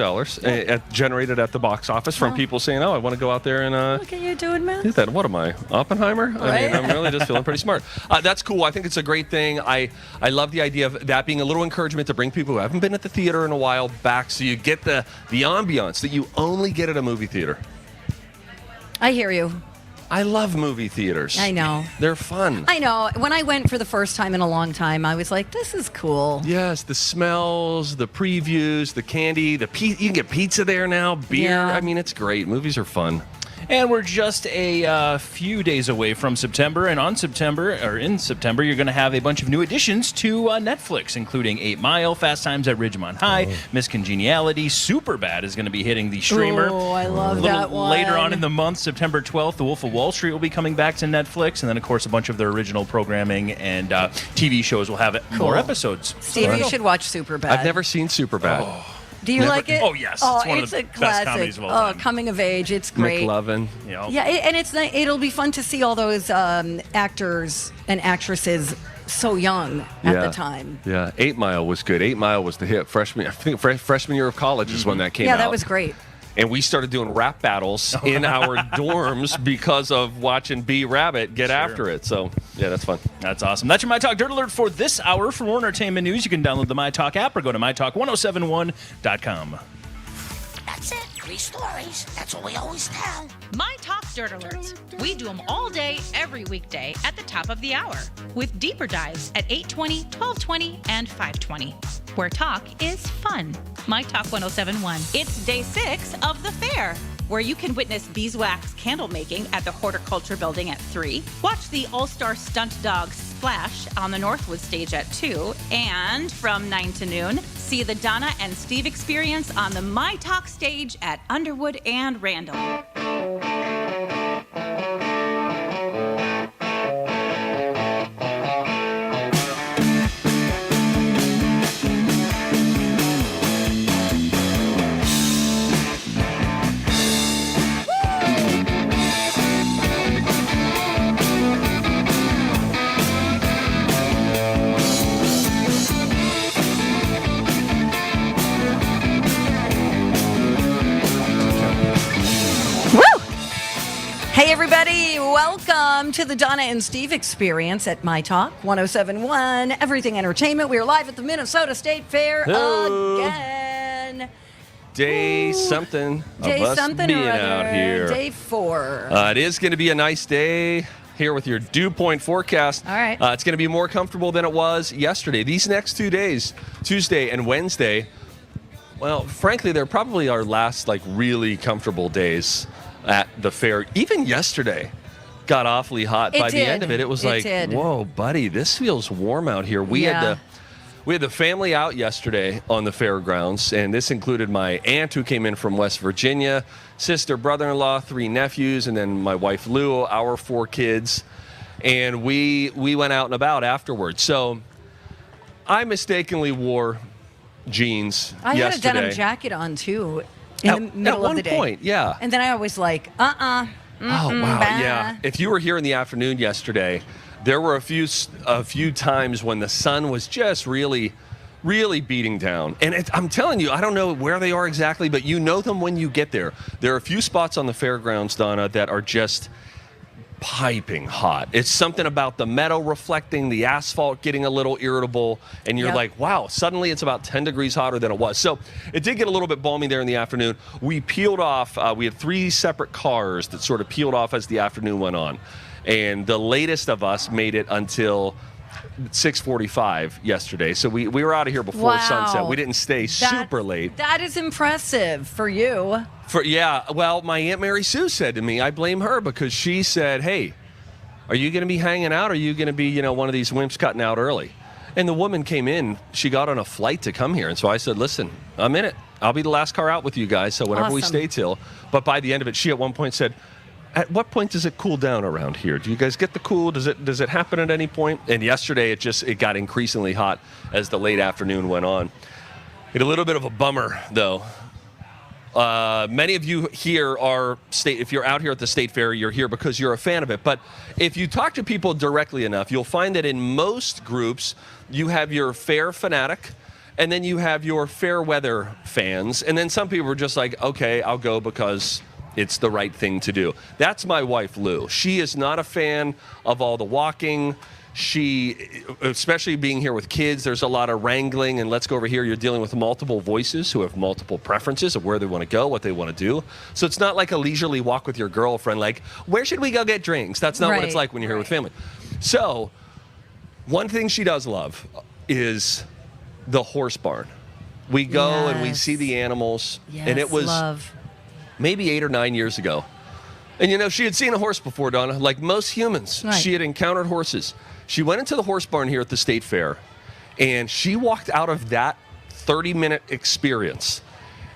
generated at the box office from people saying, oh, I want to go out there and Look at you doing math. do that. What am I, Oppenheimer? I mean, I'm really just feeling pretty smart. That's cool. I think it's a great thing. I love the idea of that being a little encouragement to bring people who haven't been at the theater in a while back, so you get the ambiance that you only get at a movie theater. I hear you. I love movie theaters. I know. They're fun. I know. When I went for the first time in a long time, I was like, this is cool. Yes, the smells, the previews, the candy, you can get pizza there now, beer. Yeah. I mean, it's great. Movies are fun. And we're just a few days away from September. And in September, you're going to have a bunch of new additions to Netflix, including 8 Mile, Fast Times at Ridgemont High, Miss Congeniality, Superbad is going to be hitting the streamer. Oh, I love a little that one. later on in the month, September 12th, The Wolf of Wall Street will be coming back to Netflix. And then, of course, a bunch of their original programming and TV shows will have more episodes. Steve, you should watch Superbad. I've never seen Superbad. Do you like it? Oh, yes. Oh, It's one of it's the a best classic. comedies of all time. Coming of age. It's great. McLovin. You know? Yeah, and it'll be fun to see all those actors and actresses so young at the time. Yeah, 8 Mile was good. 8 Mile was the hit. I think freshman year of college is when that came out. Yeah, that was great. And we started doing rap battles in our dorms because of watching B Rabbit get after it. So, yeah, that's fun. That's awesome. That's your My Talk Dirt Alert for this hour. For more entertainment news, you can download the My Talk app or go to mytalk1071.com. That's it. 3 stories. That's what we always tell. My Talk Dirt Alerts. We do them all day, every weekday at the top of the hour, with deeper dives at 8:20, 12:20, and 5:20, where talk is fun. My Talk 1071. It's day 6 of the fair, where you can witness beeswax candle making at the Horticulture Building at 3, watch the All-Star Stunt Dog Splash on the Northwood stage at 2, and from 9 to noon, see the Donna and Steve experience on the My Talk stage at Underwood and Randall. Hey, everybody. Welcome to the Donna and Steve experience at My Talk 1071, Everything Entertainment. We are live at the Minnesota State Fair again. Day something Day of us something being or other. out here. Day 4. It is going to be a nice day here with your dew point forecast. All right. It's going to be more comfortable than it was yesterday. These next 2 days, Tuesday and Wednesday, well, frankly, they're probably our last really comfortable days at the fair. Even yesterday got awfully hot. By the end of it, it was whoa, buddy, this feels warm out here. We had the family out yesterday on the fairgrounds, and this included my aunt who came in from West Virginia, sister, brother-in-law, 3 nephews, and then my wife Lou, our 4 kids. And we went out and about afterwards. So I mistakenly wore jeans I yesterday. had a denim jacket on, too, in the middle of the day. At one point, yeah. And then I was like, Oh, wow. Yeah. If you were here in the afternoon yesterday, there were a few times when the sun was just really, really beating down. And I'm telling you, I don't know where they are exactly, but you know them when you get there. There are a few spots on the fairgrounds, Donna, that are just piping hot. It's something about the meadow reflecting, the asphalt getting a little irritable, and you're like, wow, suddenly it's about 10 degrees hotter than it was. So it did get a little bit balmy there in the afternoon. We peeled off, we had 3 separate cars that sort of peeled off as the afternoon went on. And the latest of us made it until 6:45 yesterday. So we were out of here before sunset. We didn't stay super late. That is impressive for you. Well, my Aunt Mary Sue said to me, I blame her because she said, hey, are you going to be hanging out or are you going to be, one of these wimps cutting out early? And the woman came in. She got on a flight to come here. And so I said, listen, I'm in it. I'll be the last car out with you guys. So whenever we Awesome. stay till. But by the end of it, she at one point said, at what point does it cool down around here? Do you guys get the cool? Does it happen at any point? And yesterday it got increasingly hot as the late afternoon went on. It a little bit of a bummer though. Many of you here are if you're out here at the State Fair, you're here because you're a fan of it. But if you talk to people directly enough, you'll find that in most groups, you have your fair fanatic, and then you have your fair weather fans. And then some people are just like, okay, I'll go because it's the right thing to do. That's my wife, Lou. She is not a fan of all the walking. She, especially being here with kids, there's a lot of wrangling, and let's go over here. You're dealing with multiple voices who have multiple preferences of where they want to go, what they want to do. So it's not like a leisurely walk with your girlfriend, like, where should we go get drinks? That's not what it's like when you're here with family. So one thing she does love is the horse barn. We go and we see the animals, and it was maybe 8 or 9 years ago. And, she had seen a horse before, Donna, like most humans. Right. She had encountered horses. She went into the horse barn here at the State Fair, and she walked out of that 30-minute experience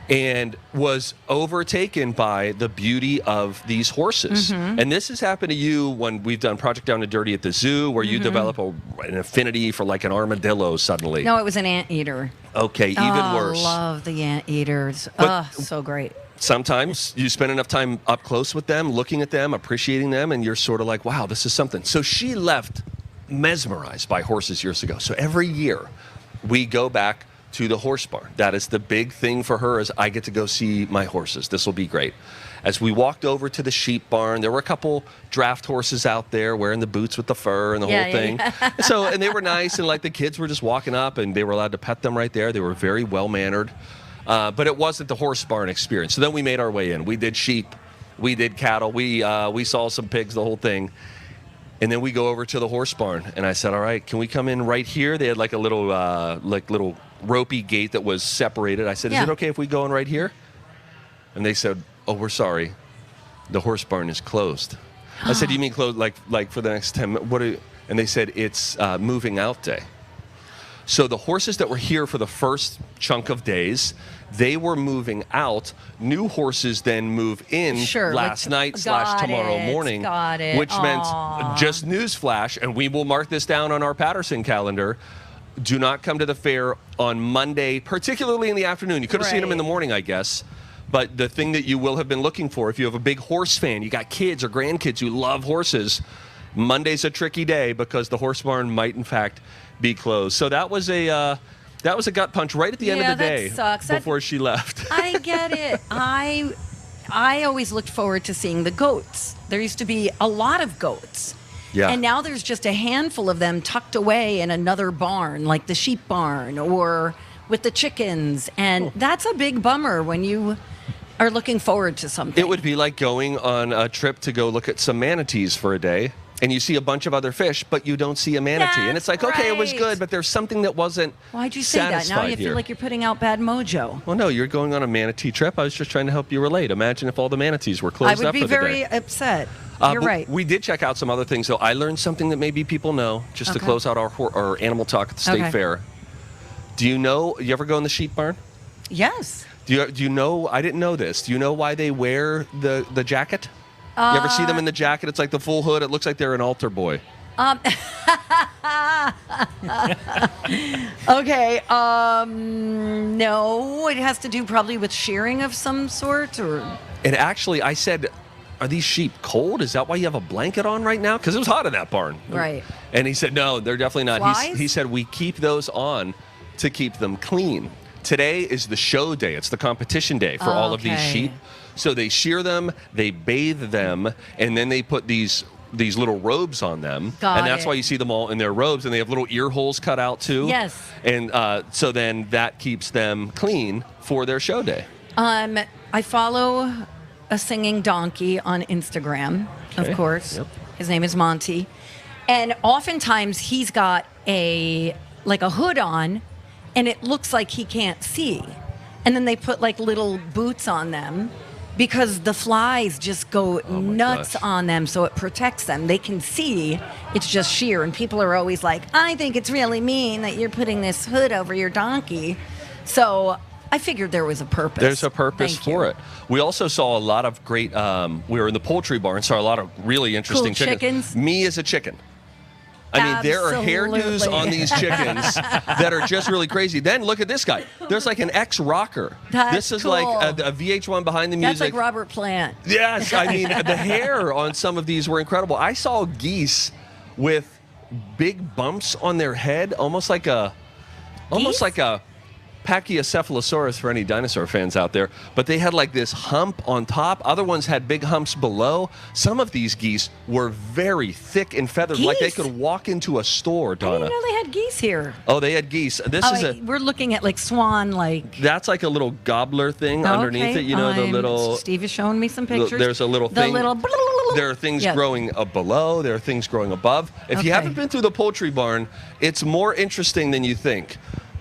and was overtaken by the beauty of these horses. Mm-hmm. And this has happened to you when we've done Project Down and Dirty at the zoo, where you develop an affinity for like an armadillo suddenly. No, it was an anteater. Okay, even worse. I love the anteaters. So great. Sometimes you spend enough time up close with them, looking at them, appreciating them, and you're sort of like, wow, this is something. So she left mesmerized by horses years ago. So every year we go back to the horse barn. That is the big thing for her, is I get to go see my horses. This will be great. As we walked over to the sheep barn, there were a couple draft horses out there wearing the boots with the fur and the whole thing. So, and they were nice, and like the kids were just walking up and they were allowed to pet them right there. They were very well-mannered. But it wasn't the horse barn experience. So then we made our way in. We did sheep, we did cattle, we saw some pigs, the whole thing. And then we go over to the horse barn, and I said, all right, can we come in right here? They had like a little little ropey gate that was separated. I said, is it okay if we go in right here? And they said, oh, we're sorry, the horse barn is closed. I said, you mean closed like for the next 10 minutes? And they said, it's moving out day. So the horses that were here for the first chunk of days, they were moving out. New horses then move in last night / tomorrow morning. Which meant, just newsflash, and we will mark this down on our Patterson calendar, do not come to the fair on Monday, particularly in the afternoon. You could have seen them in the morning, I guess. But the thing that you will have been looking for, if you have a big horse fan, you got kids or grandkids who love horses, Monday's a tricky day because the horse barn might, in fact, be closed. So that was a gut punch right at the end of the day before she left. I get it. I always looked forward to seeing the goats. There used to be a lot of goats. Yeah. And now there's just a handful of them tucked away in another barn, like the sheep barn or with the chickens. And that's a big bummer when you are looking forward to something. It would be like going on a trip to go look at some manatees for a day, and you see a bunch of other fish, but you don't see a manatee. And it's like, okay, it was good, but there's something that wasn't Why'd you say that? Now you feel like you're putting out bad mojo. Well, no, you're going on a manatee trip. I was just trying to help you relate. Imagine if all the manatees were closed up for the day. I would be very upset. You're right. We did check out some other things, though. I learned something that maybe people know, just to close out our animal talk at the State Fair. Do you know, you ever go in the sheep barn? Yes. Do you know, I didn't know this, do you know why they wear the jacket? You ever see them in the jacket? It's like the full hood. It looks like they're an altar boy. Okay. No, it has to do probably with shearing of some sort, or. And actually, I said, are these sheep cold? Is that why you have a blanket on right now? Because it was hot in that barn. Right. And he said, no, they're definitely not. Flies? He said, we keep those on to keep them clean. Today is the show day. It's the competition day for all of these sheep. So they shear them, they bathe them, and then they put these little robes on them. And that's why you see them all in their robes, and they have little ear holes cut out too. Yes. And so then that keeps them clean for their show day. I follow a singing donkey on Instagram, of course. Yep. His name is Monty. And oftentimes he's got a hood on, and it looks like he can't see. And then they put like little boots on them because the flies just go nuts gosh. on them, so it protects them. They can see it's just sheer, and people are always like, I think it's really mean that you're putting this hood over your donkey. So I figured there was a purpose. There's a purpose for it. We also saw a lot of great, we were in the poultry barn, saw a lot of really interesting Cool chickens. Me as a chicken. I mean, there are hairdos Absolutely. on these chickens that are just really crazy. Then look at this guy. There's like an ex-rocker. This is cool. like a VH1 behind the That's music. like Robert Plant. Yes, I mean, the hair on some of these were incredible. I saw geese with big bumps on their head, almost like a Pachycephalosaurus for any dinosaur fans out there. But they had like this hump on top. Other ones had big humps below. Some of these geese were very thick and feathered, like they could walk into a store, Donna. I didn't know they had geese here. Oh, they had geese. This is We're looking at like swan, like. that's like a little gobbler thing underneath it. You know, the little. Steve is showing me some pictures. There's a little thing. The little. There are things Yeah. growing below. There are things growing above. If you haven't been through the poultry barn, it's more interesting than you think.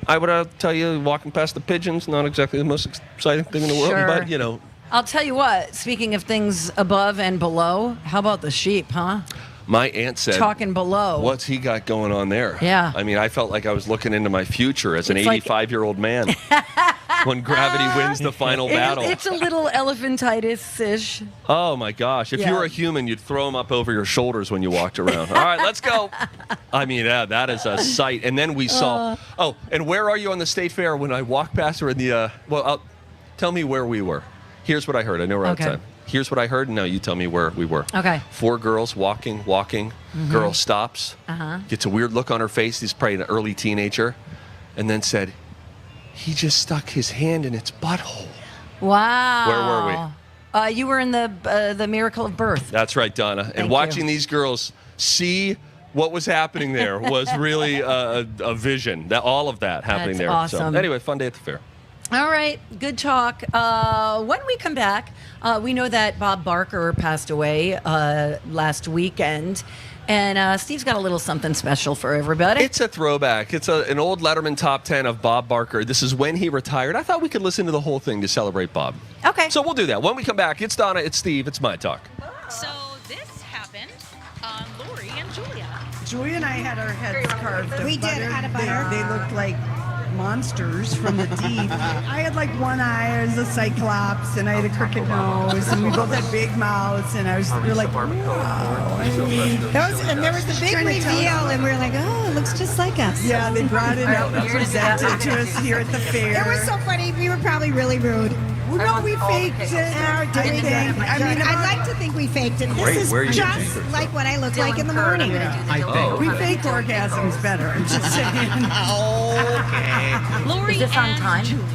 I would tell you, walking past the pigeons, not exactly the most exciting thing in the world, Sure. but, you know. I'll tell you what, speaking of things above and below, how about the sheep, huh? My aunt said, Talking below. what's he got going on there? Yeah. I mean, I felt like I was looking into my future as an It's like- 85-year-old man when gravity wins the final battle. It's a little elephantitis-ish. Oh, my gosh. If you Yeah. were a human, you'd throw him up over your shoulders when you walked around. All right, let's go. I mean, yeah, that is a sight. And then we saw, and where are you on the state fair? When I walked past her in the, tell me where we were. Here's what I heard. I know we're out of time. Here's what I heard. Now you tell me where we were. Okay. 4 girls walking. Girl stops, gets a weird look on her face. He's probably an early teenager. And then said, he just stuck his hand in its butthole. Wow. Where were we? You were in the Miracle of Birth. That's right, Donna. And Thank watching you. these girls see what was happening there was really a vision. All of that happening That's there. awesome. So anyway, fun day at the fair. All right, good talk. When we come back, we know that Bob Barker passed away last weekend. And Steve's got a little something special for everybody. It's a throwback. It's an old Letterman top 10 of Bob Barker. This is when he retired. I thought we could listen to the whole thing to celebrate Bob. Okay. So we'll do that. When we come back, it's Donna, it's Steve, it's My Talk. So this happened on Lori and Julia. Julia and I had our heads carved. We did, out of butter. They looked like monsters from the deep. I had like one eye as a cyclops, and I had a crooked nose, and we both had big mouths, and we're like, wow. And there was the big reveal, and we were like, oh, it looks just like us. Yeah, they brought it out and presented it to us here at the fair. It was so funny. We were probably really rude. Well, no, we faked it. Everything. I mean, I'd like to think we faked it. Great. This Where are is you just getting like what I look like in the morning. we faked orgasms better. I'm just saying. Lori Is this on and time? Julia.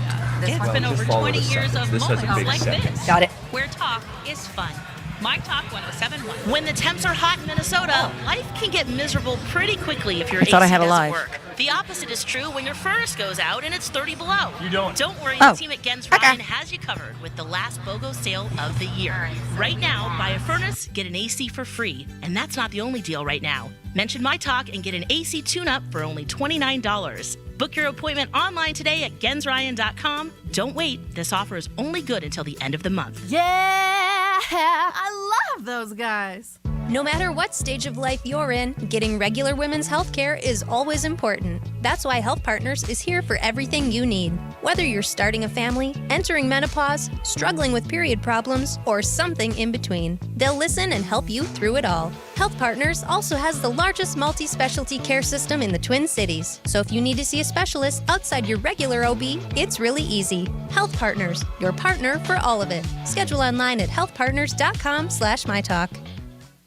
It's been over 20 years of This has a moments big like second. this. Got it. Where talk is fun. My Talk 107.1. When the temps are hot in Minnesota, life can get miserable pretty quickly if your AC thought I had a doesn't life. work. The opposite is true when your furnace goes out and it's 30 below. You don't. Don't worry, Oh. the team at Gens Ryan has you covered with the last BOGO sale of the year. Right now, buy a furnace, get an AC for free. And that's not the only deal right now. Mention My Talk and get an AC tune-up for only $29. Book your appointment online today at gensryan.com. Don't wait. This offer is only good until the end of the month. Yeah, I love those guys. No matter what stage of life you're in, getting regular women's health care is always important. That's why Health Partners is here for everything you need. Whether you're starting a family, entering menopause, struggling with period problems, or something in between, they'll listen and help you through it all. Health Partners also has the largest multi-specialty care system in the Twin Cities. So if you need to see a specialist outside your regular OB, it's really easy. Health Partners, your partner for all of it. Schedule online at healthpartners.com/mytalk.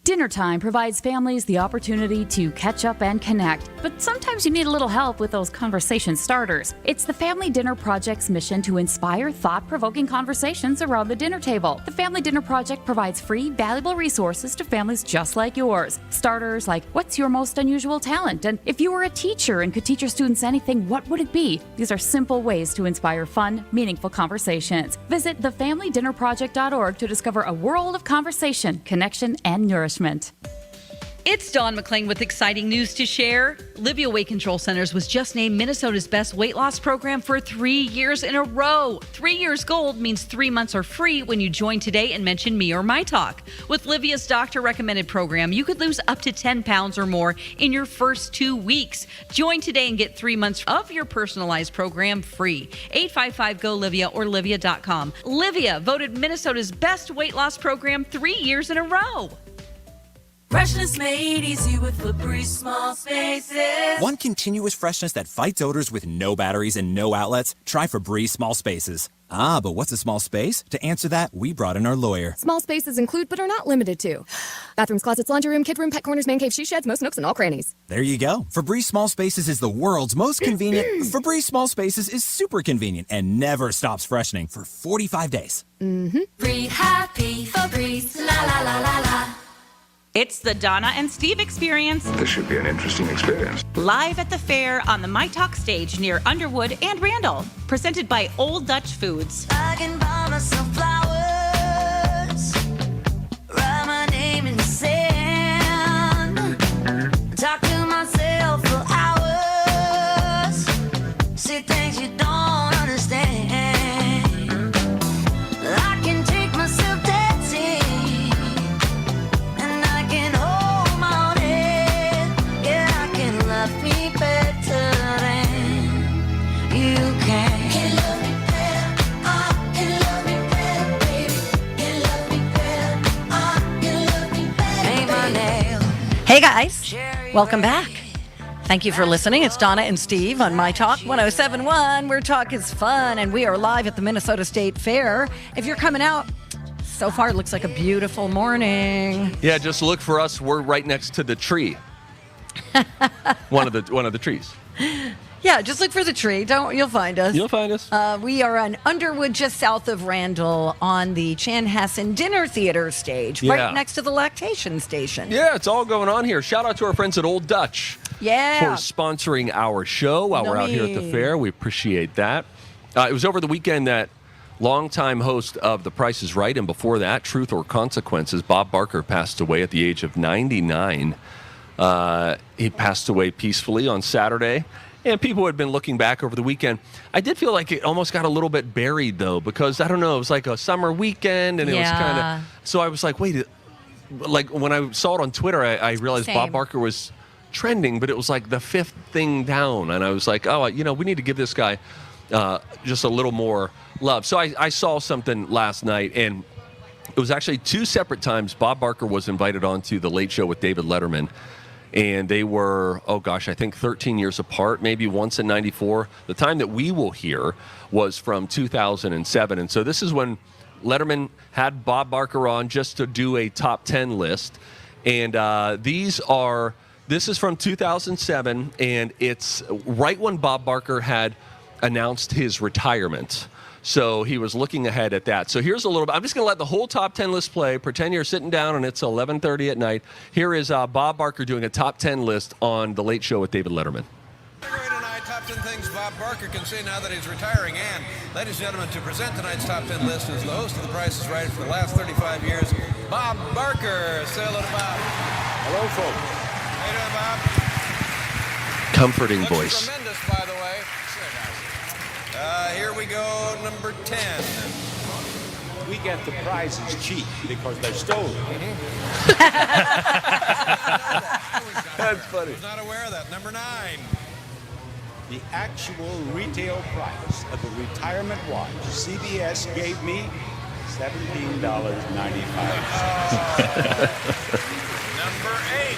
Dinner time provides families the opportunity to catch up and connect, but sometimes you need a little help with those conversation starters. It's the Family Dinner Project's mission to inspire thought-provoking conversations around the dinner table. The Family Dinner Project provides free, valuable resources to families just like yours. Starters like, what's your most unusual talent? And if you were a teacher and could teach your students anything, what would it be? These are simple ways to inspire fun, meaningful conversations. Visit thefamilydinnerproject.org to discover a world of conversation, connection, and nourishment. It's Dawn McClain with exciting news to share. Livia Weight Control Centers was just named Minnesota's best weight loss program for 3 years in a row. 3 years gold means 3 months are free when you join today and mention me or my talk. With Livia's doctor-recommended program, you could lose up to 10 pounds or more in your first 2 weeks. Join today and get 3 months of your personalized program free. 855-GO-LIVIA or livia.com. Livia voted Minnesota's best weight loss program 3 years in a row. Freshness made easy with Febreze small spaces. Want continuous freshness that fights odors with no batteries and no outlets? Try Febreze Small Spaces. Ah, but what's a small space? To answer that, we brought in our lawyer. Small spaces include, but are not limited to, bathrooms, closets, laundry room, kid room, pet corners, man cave, she sheds, most nooks, and all crannies. There you go. Febreze Small Spaces is the world's most convenient. Febreze Small Spaces is super convenient and never stops freshening for 45 days. Breathe happy, Febreze, la la la la la. It's the Donna and Steve Experience, This should be an interesting experience. live at the fair on the My Talk stage near Underwood and Randall. Presented by Old Dutch Foods. I can buy myself flowers, write my name in the sand, talk to myself for hours, see things you don't understand. I can take myself dancing, and I can hold my own head. Yeah, I can love me better than you can. Can love me better, can love me better, baby. Can love me better, can love me better. Paint my nails. Hey guys, welcome back. Thank you for listening. It's Donna and Steve on My Talk 107.1, where talk is fun, and we are live at the Minnesota State Fair. If you're coming out, so far it looks like a beautiful morning. Yeah, just look for us. We're right next to the tree. one of the trees. Yeah, just look for the tree. You'll find us. You'll find us. We are on Underwood, just south of Randall, on the Chanhassen Dinner Theater stage, Yeah. right next to the lactation station. Yeah, it's all going on here. Shout out to our friends at Old Dutch Yeah. for sponsoring our show while we're out here at the fair. We appreciate that. It was over the weekend that longtime host of The Price is Right, and before that, Truth or Consequences, Bob Barker passed away at the age of 99. He passed away peacefully on Saturday. And people had been looking back over the weekend. I did feel like it almost got a little bit buried, though, because, I don't know, it was like a summer weekend, and it was kind of... So I was like, wait, like when I saw it on Twitter, I realized Same. Bob Barker was trending, but it was like the fifth thing down. And I was like, oh, we need to give this guy just a little more love. So I saw something last night, and it was actually 2 separate times Bob Barker was invited onto The Late Show with David Letterman. And they were, I think 13 years apart, maybe once in 94. The time that we will hear was from 2007. And so this is when Letterman had Bob Barker on just to do a top 10 list. And this is from 2007, and it's right when Bob Barker had announced his retirement. So he was looking ahead at that. So here's a little bit. I'm just going to let the whole top 10 list play. Pretend you're sitting down and it's 11:30 at night. Here is Bob Barker doing a top 10 list on The Late Show with David Letterman. Tonight, top 10 things Bob Barker can say now that he's retiring. And, ladies and gentlemen, to present tonight's top 10 list is the host of The Price is Right for the last 35 years, Bob Barker. Say hello to Bob. Hello, folks. How you doing, Bob? Comforting Looks voice. tremendous, by the way. Here we go, number 10. We get the prizes cheap because they're stolen. That's funny. I was not aware of that. Number 9. The actual retail price of the retirement watch CBS gave me $17.95. Number 8.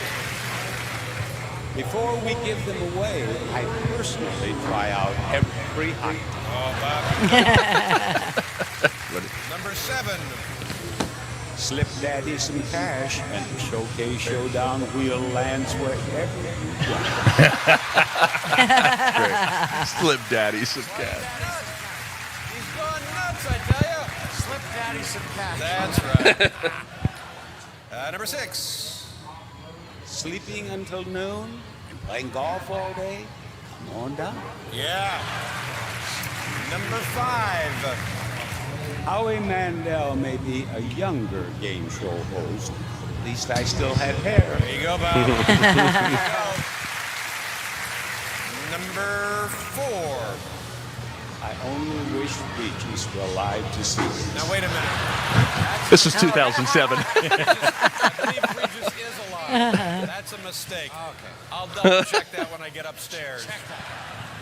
Before we give them away, I personally try out every item. Oh, Bob. Number 7. Slip Daddy some cash, and the Showcase Showdown wheel lands wherever you Great. Slip Daddy some cash. He's going nuts, I tell you. Slip Daddy some cash. That's right. Number 6. Sleeping until noon and playing golf all day? Come on down. Yeah. Number 5. Howie Mandel may be a younger game show host, At least I still had hair. There you go, Bob. There you go. Number 4. I only wish Regis were alive to see it. Now, wait a minute. This is 2007. I believe Regis is alive. That's a mistake. Okay. I'll double check that when I get upstairs.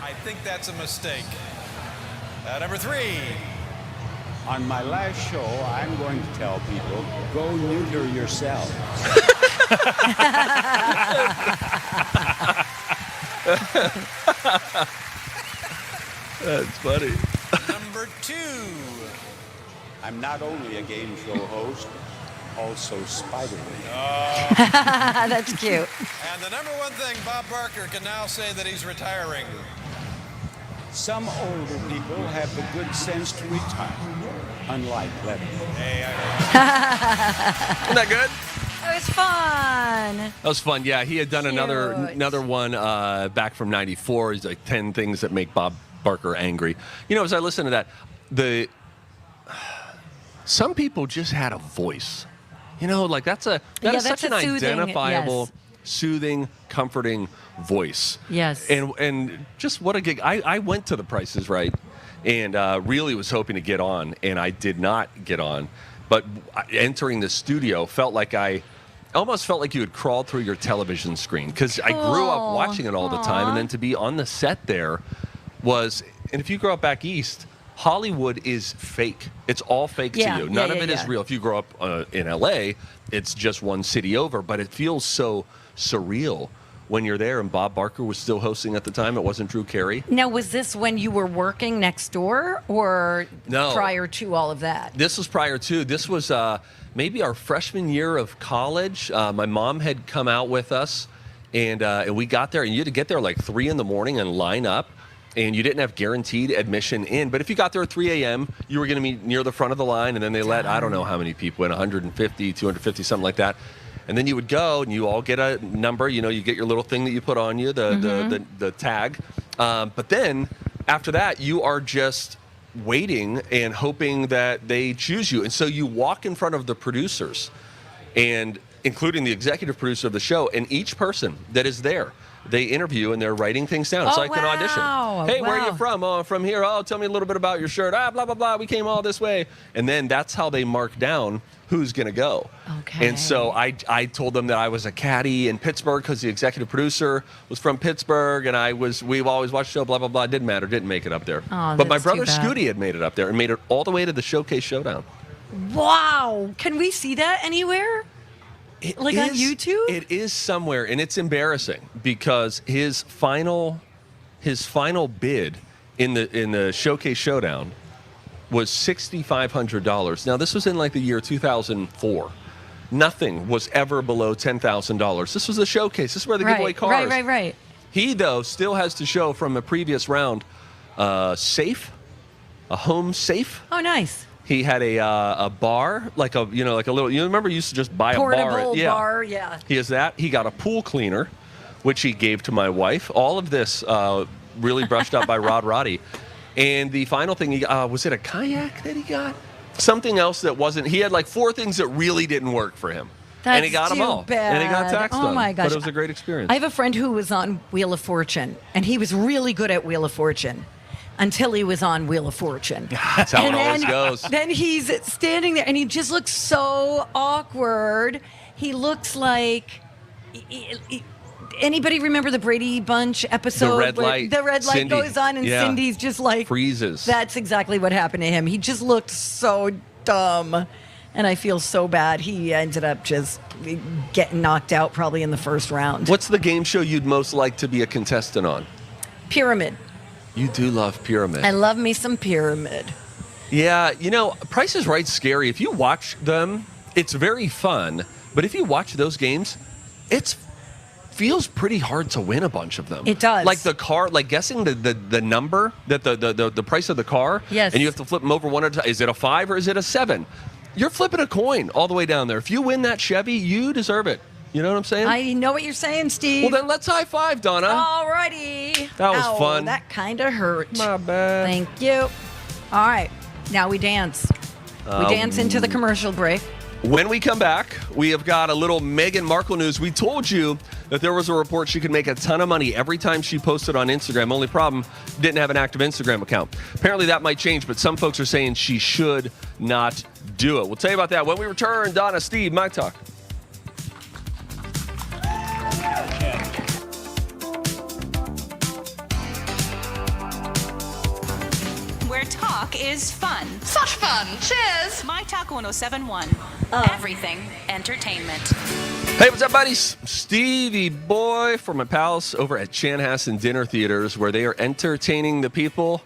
I think that's a mistake. Number 3. On my last show, I'm going to tell people, go neuter yourself. That's funny. Number 2. I'm not only a game show host, also Spider-Man. That's cute. And the number 1 thing, Bob Barker can now say that he's retiring. Some older people have the good sense to retire, unlike Levin. Hey, Isn't that good? It was fun. That was fun. Yeah, he had done another one back from '94. He's like 10 things that make Bob Barker angry. You know, as I listen to that, some people just had a voice. You know, like that's such an identifiable, soothing, comforting voice. Yes. And just what a gig. I went to The Price is Right and really was hoping to get on, and I did not get on. But entering the studio almost felt like you had crawled through your television screen because I grew up watching it all the time. And then to be on the set there and if you grow up back east, Hollywood is fake. It's all fake to you. None of it is real. If you grow up in LA, it's just one city over, but it feels so surreal when you're there. And Bob Barker was still hosting at the time. It wasn't Drew Carey. Now, was this when you were working next door or prior to all of that? This was prior to. This was maybe our freshman year of college. My mom had come out with us, and we got there, and you had to get there like 3 a.m. and line up. And you didn't have guaranteed admission in. But if you got there at 3 a.m., you were going to be near the front of the line, and then they let, I don't know how many people in, 150, 250, something like that. And then you would go, and you all get a number. You know, you get your little thing that you put on you, the tag. But then, after that, you are just waiting and hoping that they choose you. And so you walk in front of the producers, and including the executive producer of the show, and each person that is there, they interview and they're writing things down. It's like an audition. Hey, where are you from? Oh, I'm from here. Oh, tell me a little bit about your shirt. Blah, blah, blah. We came all this way. And then that's how they mark down who's going to go. Okay. And so I told them that I was a caddy in Pittsburgh because the executive producer was from Pittsburgh, and we've always watched the show, blah, blah, blah. It didn't matter. Didn't make it up there. Oh, but my brother Scooty had made it up there and made it all the way to the Showcase Showdown. Wow. Can we see that anywhere? On YouTube? It is somewhere, and it's embarrassing because his final bid in the Showcase Showdown was $6,500. Now, this was in like the year 2004. Nothing was ever below $10,000. This was a showcase. This is where they give away cars. Right. He, though, still has to show from a previous round a home safe. Oh, nice. He had a bar, like a little. You remember you used to just buy portable a bar. bar, yeah. He has that. He got a pool cleaner, which he gave to my wife. All of this really brushed up by Rod Roddy. And the final thing, was it a kayak that he got? Something else that wasn't. He had like 4 things that really didn't work for him. And he got them all. Bad. And he got taxed on. Oh my gosh. But it was a great experience. I have a friend who was on Wheel of Fortune, and he was really good at Wheel of Fortune. Until he was on Wheel of Fortune. That's how it always goes. Then he's standing there, and he just looks so awkward. He looks like... Anybody remember the Brady Bunch episode? The red light. The red light Cindy. goes on, and Cindy's just like... freezes. That's exactly what happened to him. He just looked so dumb. And I feel so bad. He ended up just getting knocked out probably in the first round. What's the game show you'd most like to be a contestant on? Pyramid. You do love Pyramid. I love me some Pyramid. Yeah, Price is Right's scary. If you watch them, it's very fun. But if you watch those games, it feels pretty hard to win a bunch of them. It does. Like the car, like guessing the number, that the price of the car. Yes. And you have to flip them over one at a time. Is it a 5 or is it a 7? You're flipping a coin all the way down there. If you win that Chevy, you deserve it. You know what I'm saying? I know what you're saying, Steve. Well, then let's high five, Donna. All righty. That was fun. That kind of hurt. My bad. Thank you. All right. Now we dance. We dance into the commercial break. When we come back, we have got a little Meghan Markle news. We told you that there was a report she could make a ton of money every time she posted on Instagram. Only problem, didn't have an active Instagram account. Apparently that might change, but some folks are saying she should not do it. We'll tell you about that when we return. Donna, Steve, My Talk. Where talk is fun. Such fun. Cheers. My Talk 1071. Everything entertainment. Hey, what's up, buddies? Stevie Boy from my pals over at Chanhassen Dinner Theaters, where they are entertaining the people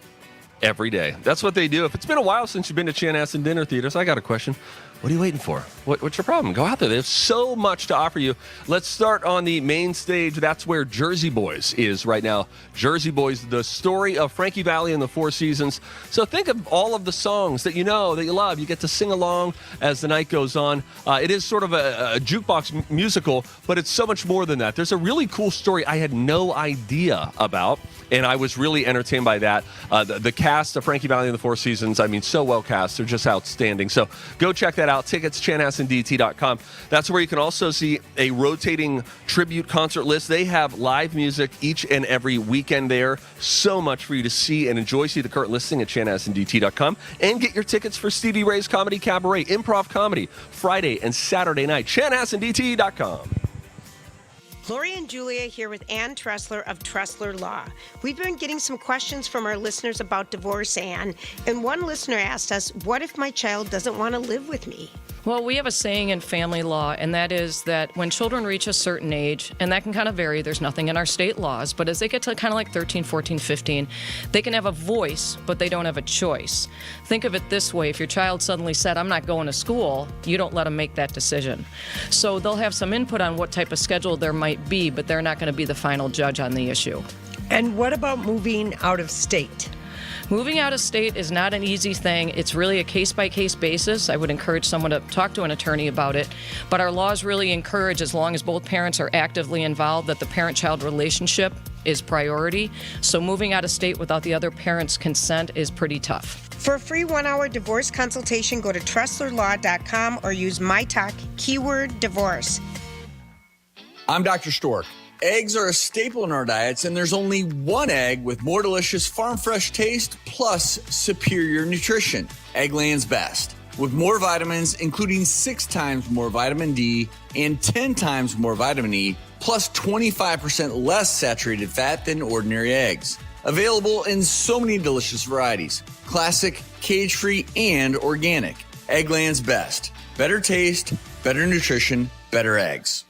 every day. That's what they do. If it's been a while since you've been to Chanhassen Dinner Theaters, I got a question. What are you waiting for? What's your problem? Go out there. They have so much to offer you. Let's start on the main stage. That's where Jersey Boys is right now. Jersey Boys, the story of Frankie Valli and the Four Seasons. So think of all of the songs that you know, that you love. You get to sing along as the night goes on. It is sort of a jukebox musical, but it's so much more than that. There's a really cool story I had no idea about, and I was really entertained by that. The cast of Frankie Valli and the Four Seasons, I mean, so well cast. They're just outstanding. So go check that out. Tickets, chanhassendt.com. That's where you can also see a rotating tribute concert list. They have live music each and every weekend there. So much for you to see and enjoy. See the current listing at chanhassendt.com. And get your tickets for Stevie Ray's Comedy Cabaret, improv comedy, Friday and Saturday night. chanhassendt.com. Lori and Julia here with Ann Tressler of Tressler Law. We've been getting some questions from our listeners about divorce, Ann, and one listener asked us, what if my child doesn't want to live with me? Well, we have a saying in family law, and that is that when children reach a certain age, and that can kind of vary, there's nothing in our state laws, but as they get to kind of like 13, 14, 15, they can have a voice, but they don't have a choice. Think of it this way. If your child suddenly said, I'm not going to school, you don't let them make that decision. So they'll have some input on what type of schedule there might be, but they're not going to be the final judge on the issue. And what about moving out of state? Moving out of state is not an easy thing. It's really a case-by-case basis. I would encourage someone to talk to an attorney about it. But our laws really encourage, as long as both parents are actively involved, that the parent-child relationship is priority. So moving out of state without the other parent's consent is pretty tough. For a free 1-hour divorce consultation, go to TresslerLaw.com or use MyTalk, keyword divorce. I'm Dr. Stork. Eggs are a staple in our diets, and there's only one egg with more delicious farm-fresh taste plus superior nutrition. Eggland's Best. With more vitamins, including 6 times more vitamin D and 10 times more vitamin E, plus 25% less saturated fat than ordinary eggs. Available in so many delicious varieties. Classic, cage-free, and organic. Eggland's Best. Better taste, better nutrition, better eggs.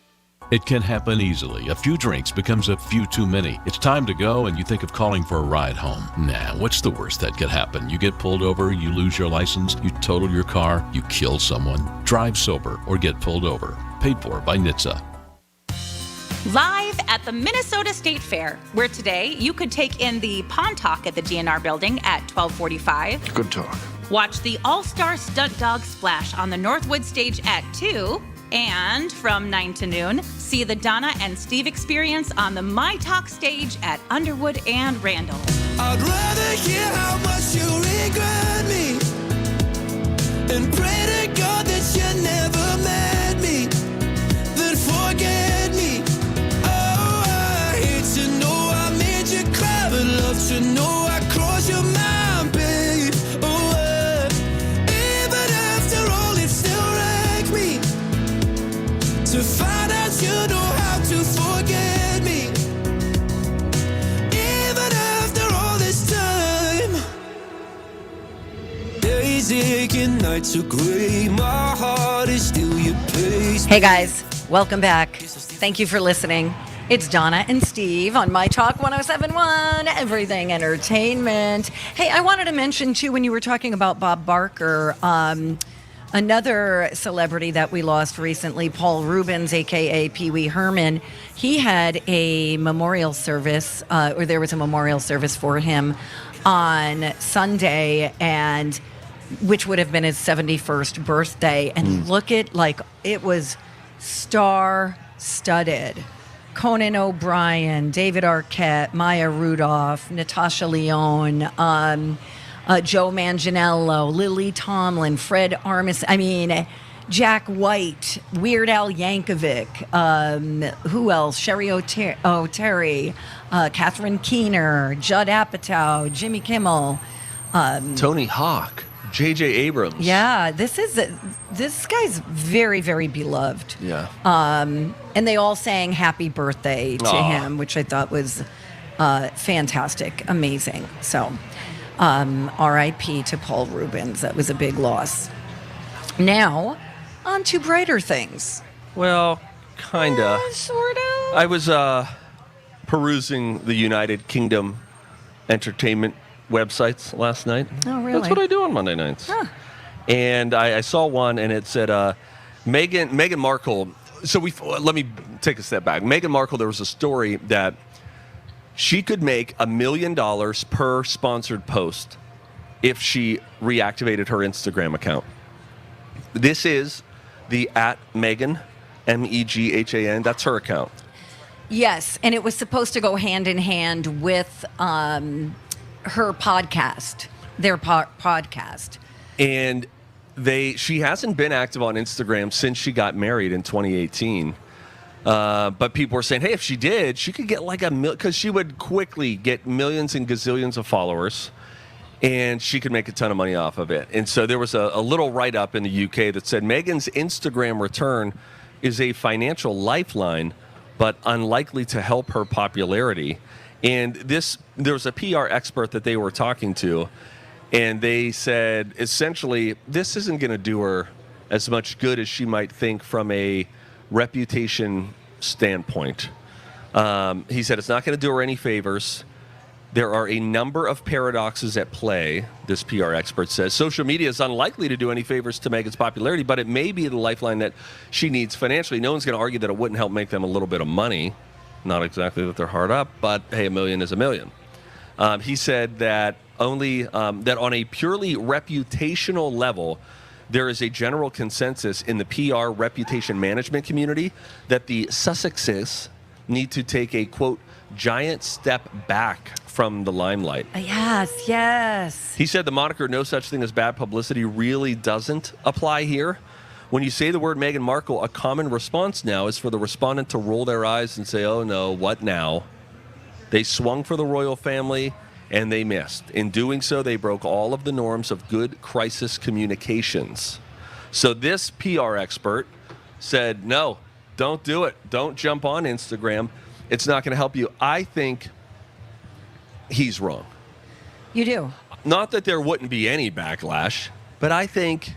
It can happen easily. A few drinks becomes a few too many. It's time to go and you think of calling for a ride home. Nah, what's the worst that could happen? You get pulled over, you lose your license, you total your car, you kill someone. Drive sober or get pulled over. Paid for by NHTSA. Live at the Minnesota State Fair, where today you could take in the Pond Talk at the GNR building at 12:45. Good talk. Watch the All-Star Stunt Dog Splash on the Northwood stage at 2. And from 9 to noon, see the Donna and Steve experience on the My Talk stage at Underwood and Randall. I'd rather hear how much you regret me and pray to God that you never met me than forget me. Oh, I hate to know I made you cry, but love to know I crossed your mind, babe. Oh, even after all, it still wrecked me to find out you know how to forget me. Even after all this time, days aching, nights are gray, my heart is still your place. Hey guys, welcome back. Thank you for listening. It's Donna and Steve on My Talk 1071, Everything Entertainment. Hey, I wanted to mention too, when you were talking about Bob Barker, another celebrity that we lost recently, Paul Rubens, a.k.a. Pee Wee Herman, he had a memorial service, or there was a memorial service for him on Sunday, and which would have been his 71st birthday. And look at, like, it was star-studded. Conan O'Brien, David Arquette, Maya Rudolph, Natasha Lyonne, Joe Manganiello, Lily Tomlin, Fred Armisen. I mean, Jack White, Weird Al Yankovic, who else? Sherry O'Terry, Catherine Keener, Judd Apatow, Jimmy Kimmel. Tony Hawk, J.J. Abrams. Yeah, this guy's very, very beloved. Yeah. And they all sang happy birthday to him, which I thought was fantastic, amazing. So, R.I.P. to Paul Rubens. That was a big loss. Now, on to brighter things. Well, kinda. Sort of. I was perusing the United Kingdom entertainment websites last night. Oh, really? That's what I do on Monday nights. Huh. And I saw one, and it said Meghan Markle. So let me take a step back. Meghan Markle, there was a story that she could make $1 million per sponsored post if she reactivated her Instagram account. This is the @Meghan, MEGHAN. That's her account. Yes, and it was supposed to go hand in hand with her podcast, their podcast. And she hasn't been active on Instagram since she got married in 2018. But people were saying, hey, if she did, she could get like because she would quickly get millions and gazillions of followers, and she could make a ton of money off of it. And so there was a little write-up in the UK that said Meghan's Instagram return is a financial lifeline, but unlikely to help her popularity. And there was a PR expert that they were talking to, and they said, essentially, this isn't going to do her as much good as she might think from a reputation standpoint. He said it's not going to do her any favors. There are a number of paradoxes at play, this PR expert says. Social media is unlikely to do any favors to Meghan's popularity, but it may be the lifeline that she needs financially. No one's going to argue that it wouldn't help make them a little bit of money. Not exactly that they're hard up, but hey, $1 million is $1 million. He said that that on a purely reputational level, there is a general consensus in the PR reputation management community that the Sussexes need to take a, quote, giant step back from the limelight. Yes. He said the moniker "no such thing as bad publicity" really doesn't apply here. When you say the word Meghan Markle, a common response now is for the respondent to roll their eyes and say, oh no, what now? They swung for the royal family and they missed. In doing so, they broke all of the norms of good crisis communications. So this PR expert said, no, don't do it. Don't jump on Instagram. It's not going to help you. I think he's wrong. You do? Not that there wouldn't be any backlash, but I think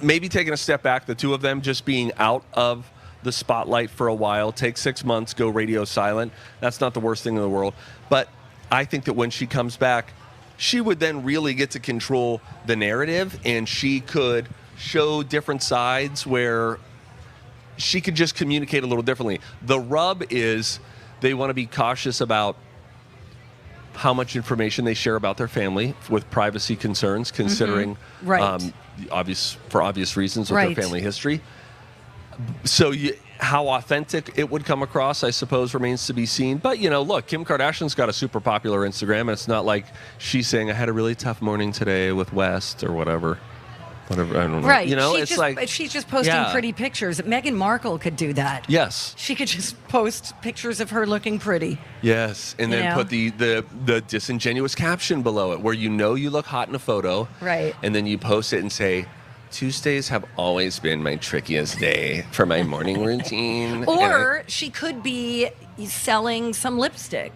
maybe taking a step back, the two of them just being out of the spotlight for a while, take 6 months, go radio silent. That's not the worst thing in the world. But I think that when she comes back, she would then really get to control the narrative, and she could show different sides where she could just communicate a little differently. The rub is they want to be cautious about how much information they share about their family with privacy concerns, considering for obvious reasons with their family history. So how authentic it would come across, I suppose, remains to be seen. But, look, Kim Kardashian's got a super popular Instagram, and it's not like she's saying, I had a really tough morning today with West or whatever. I don't know. Right. She's just posting pretty pictures. Meghan Markle could do that. Yes. She could just post pictures of her looking pretty. Yes. And then put the disingenuous caption below it where you look hot in a photo. Right. And then you post it and say, Tuesdays have always been my trickiest day for my morning routine. Or she could be selling some lipstick.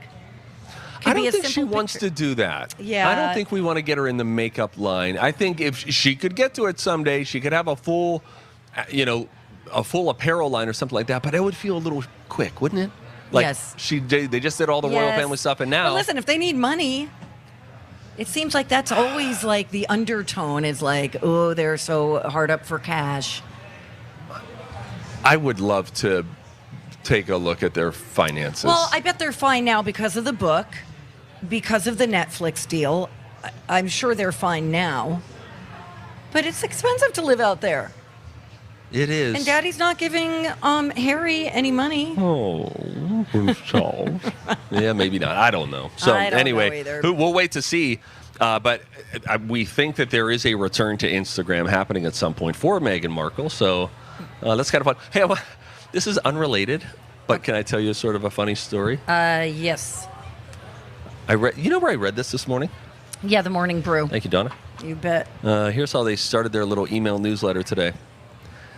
I don't think she wants to do that. Yeah. I don't think we want to get her in the makeup line. I think if she could get to it someday, she could have a full apparel line or something like that, but it would feel a little quick, wouldn't it? Yes. They just did all the royal family stuff, and now... But listen, if they need money, it seems like that's always like the undertone is like, oh, they're so hard up for cash. I would love to take a look at their finances. Well, I bet they're fine now because of the book, because of the Netflix deal. I'm sure they're fine now. But it's expensive to live out there. It is. And Daddy's not giving Harry any money. Oh, so. Yeah, maybe not. I don't know. So I don't anyway, know either. We'll wait to see. But we think that there is a return to Instagram happening at some point for Meghan Markle. So that's kind of fun. Hey, this is unrelated, but can I tell you sort of a funny story? Yes. You know where I read this morning? Yeah, the Morning Brew. Thank you, Donna. You bet. Here's how they started their little email newsletter today.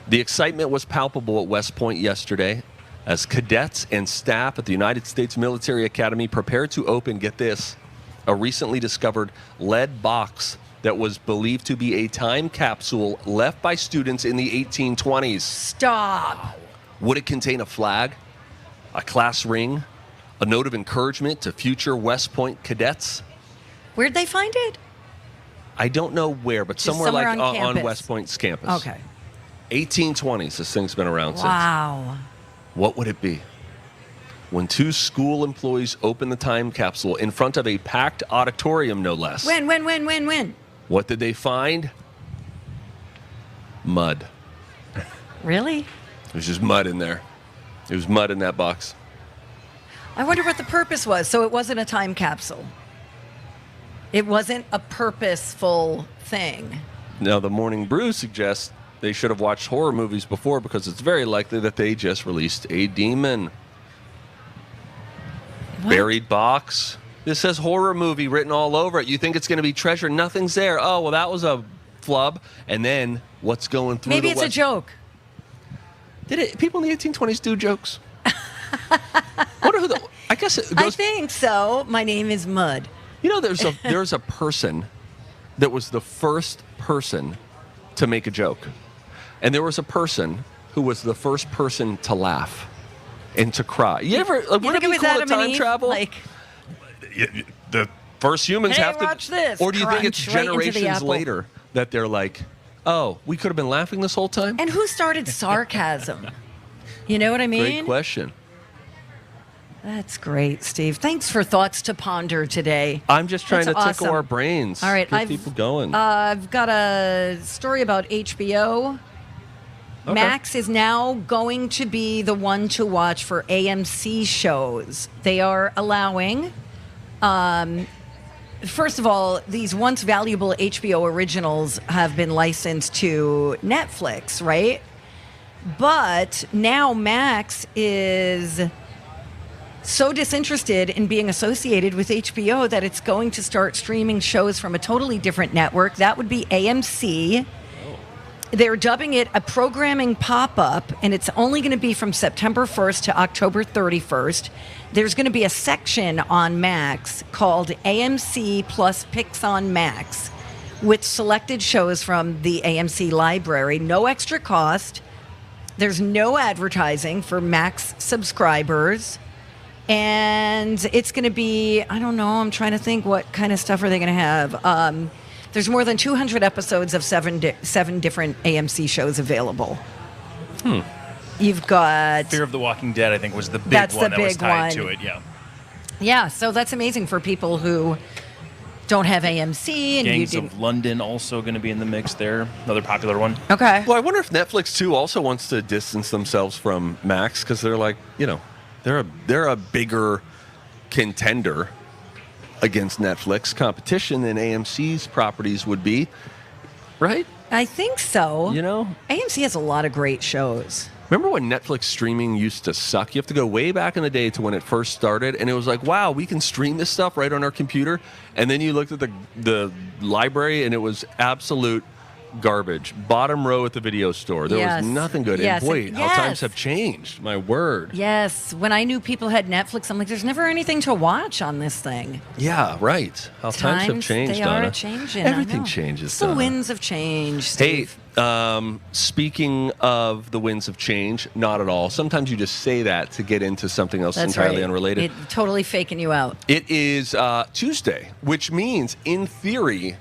The excitement was palpable at West Point yesterday as cadets and staff at the United States Military Academy prepared to open, get this, a recently discovered lead box that was believed to be a time capsule left by students in the 1820s. Stop. Would it contain a flag, a class ring, a note of encouragement to future West Point cadets? Where'd they find it? I don't know where, but somewhere like on West Point's campus. Okay. 1820s, this thing's been around since. Wow. What would it be? When two school employees opened the time capsule in front of a packed auditorium, no less. When? What did they find? Mud. Really? It was just mud in there. It was mud in that box. I wonder what the purpose was. So it wasn't a time capsule. It wasn't a purposeful thing. Now, the Morning Brew suggests they should have watched horror movies before because it's very likely that they just released a demon. What? Buried box. This says horror movie written all over it. You think it's going to be treasure. Nothing's there. Oh, well, that was a flub. And then what's going through Maybe it's a joke. Did people in the 1820s do jokes? Wonder who I guess it goes. I think so. My name is Mud. You know, there's a person that was the first person to make a joke. And there was a person who was the first person to laugh and to cry. You ever, would it be cool to time travel? Like, the first humans have to. Watch this. Or do you think it's Crunch right into the generations apple. later that they're like, oh, we could have been laughing this whole time? And who started sarcasm? You know what I mean? Great question. That's great, Steve. Thanks for thoughts to ponder today. I'm just trying That's to awesome. tickle our brains. All right, Get people going. I've got a story about HBO. Okay. Max is now going to be the one to watch for AMC shows. They are allowing, first of all, these once valuable HBO originals have been licensed to Netflix, right? But now Max is so disinterested in being associated with HBO that it's going to start streaming shows from a totally different network. That would be AMC. They're dubbing it a programming pop-up, and it's only going to be from September 1st to October 31st. There's going to be a section on Max called AMC Plus Picks on Max with selected shows from the AMC library. No extra cost. There's no advertising for Max subscribers. And it's going to be, I don't know, I'm trying to think what kind of stuff are they going to have. There's more than 200 episodes of seven different AMC shows available. You've got... Fear of the Walking Dead, I think, was the big That's one the that was big tied one. to it, yeah. Yeah, so that's amazing for people who don't have AMC. And Gangs you of London also going to be in the mix there. Another popular one. Okay. Well, I wonder if Netflix, too, also wants to distance themselves from Max because they're like, you know, they're a bigger contender against Netflix competition than AMC's properties would be, right? I think so. You know? AMC has a lot of great shows. Remember when Netflix streaming used to suck? You have to go way back in the day to when it first started, and it was like, wow, we can stream this stuff right on our computer. And then you looked at the library, and it was absolute garbage. Bottom row at the video store. There was nothing good. Yes. And boy, how times have changed. My word. Yes. When I knew people had Netflix, I'm like, there's never anything to watch on this thing. Yeah, right. How times have changed, they Donna. are changing. Everything changes, The Donna. winds have changed, Steve. Hey, speaking of the winds of change, not at all. Sometimes you just say that to get into something else That's entirely right. unrelated. Totally faking you out. It is Tuesday, which means, in theory,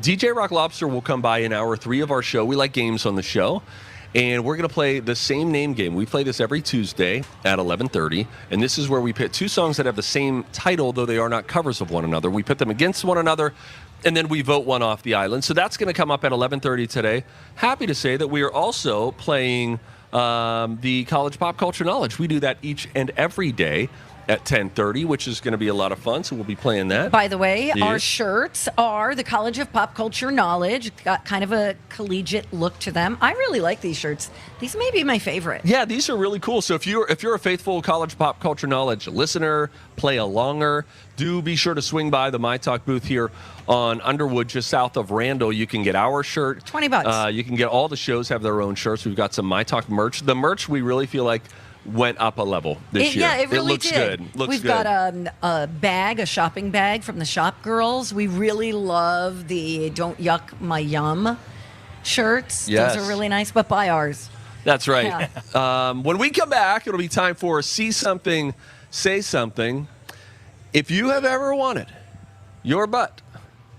DJ Rock Lobster will come by in hour 3 of our show. We like games on the show, and we're going to play the same name game. We play this every Tuesday at 11:30, and this is where we pit two songs that have the same title, though they are not covers of one another. We pit them against one another, and then we vote one off the island. So that's going to come up at 11:30 today. Happy to say that we are also playing the College Pop Culture Knowledge. We do that each and every day. at 10:30, which is going to be a lot of fun. So we'll be playing that. By the way, our Yes. shirts are the College of Pop Culture Knowledge. Got kind of a collegiate look to them. I really like these shirts. These may be my favorite. Yeah, these are really cool. So if you're a faithful College Pop Culture Knowledge listener, play alonger, do be sure to swing by the My Talk booth here on Underwood, just south of Randall. You can get our shirt. $20. You can get all the shows have their own shirts. We've got some My Talk merch. The merch we really feel like went up a level this year. Yeah, it really looks did. good. Looks We've good. got a shopping bag from the Shop Girls. We really love the Don't Yuck My Yum shirts. Yes. Those are really nice, but buy ours. That's right. When we come back, it'll be time for See Something, Say Something. If you have ever wanted your butt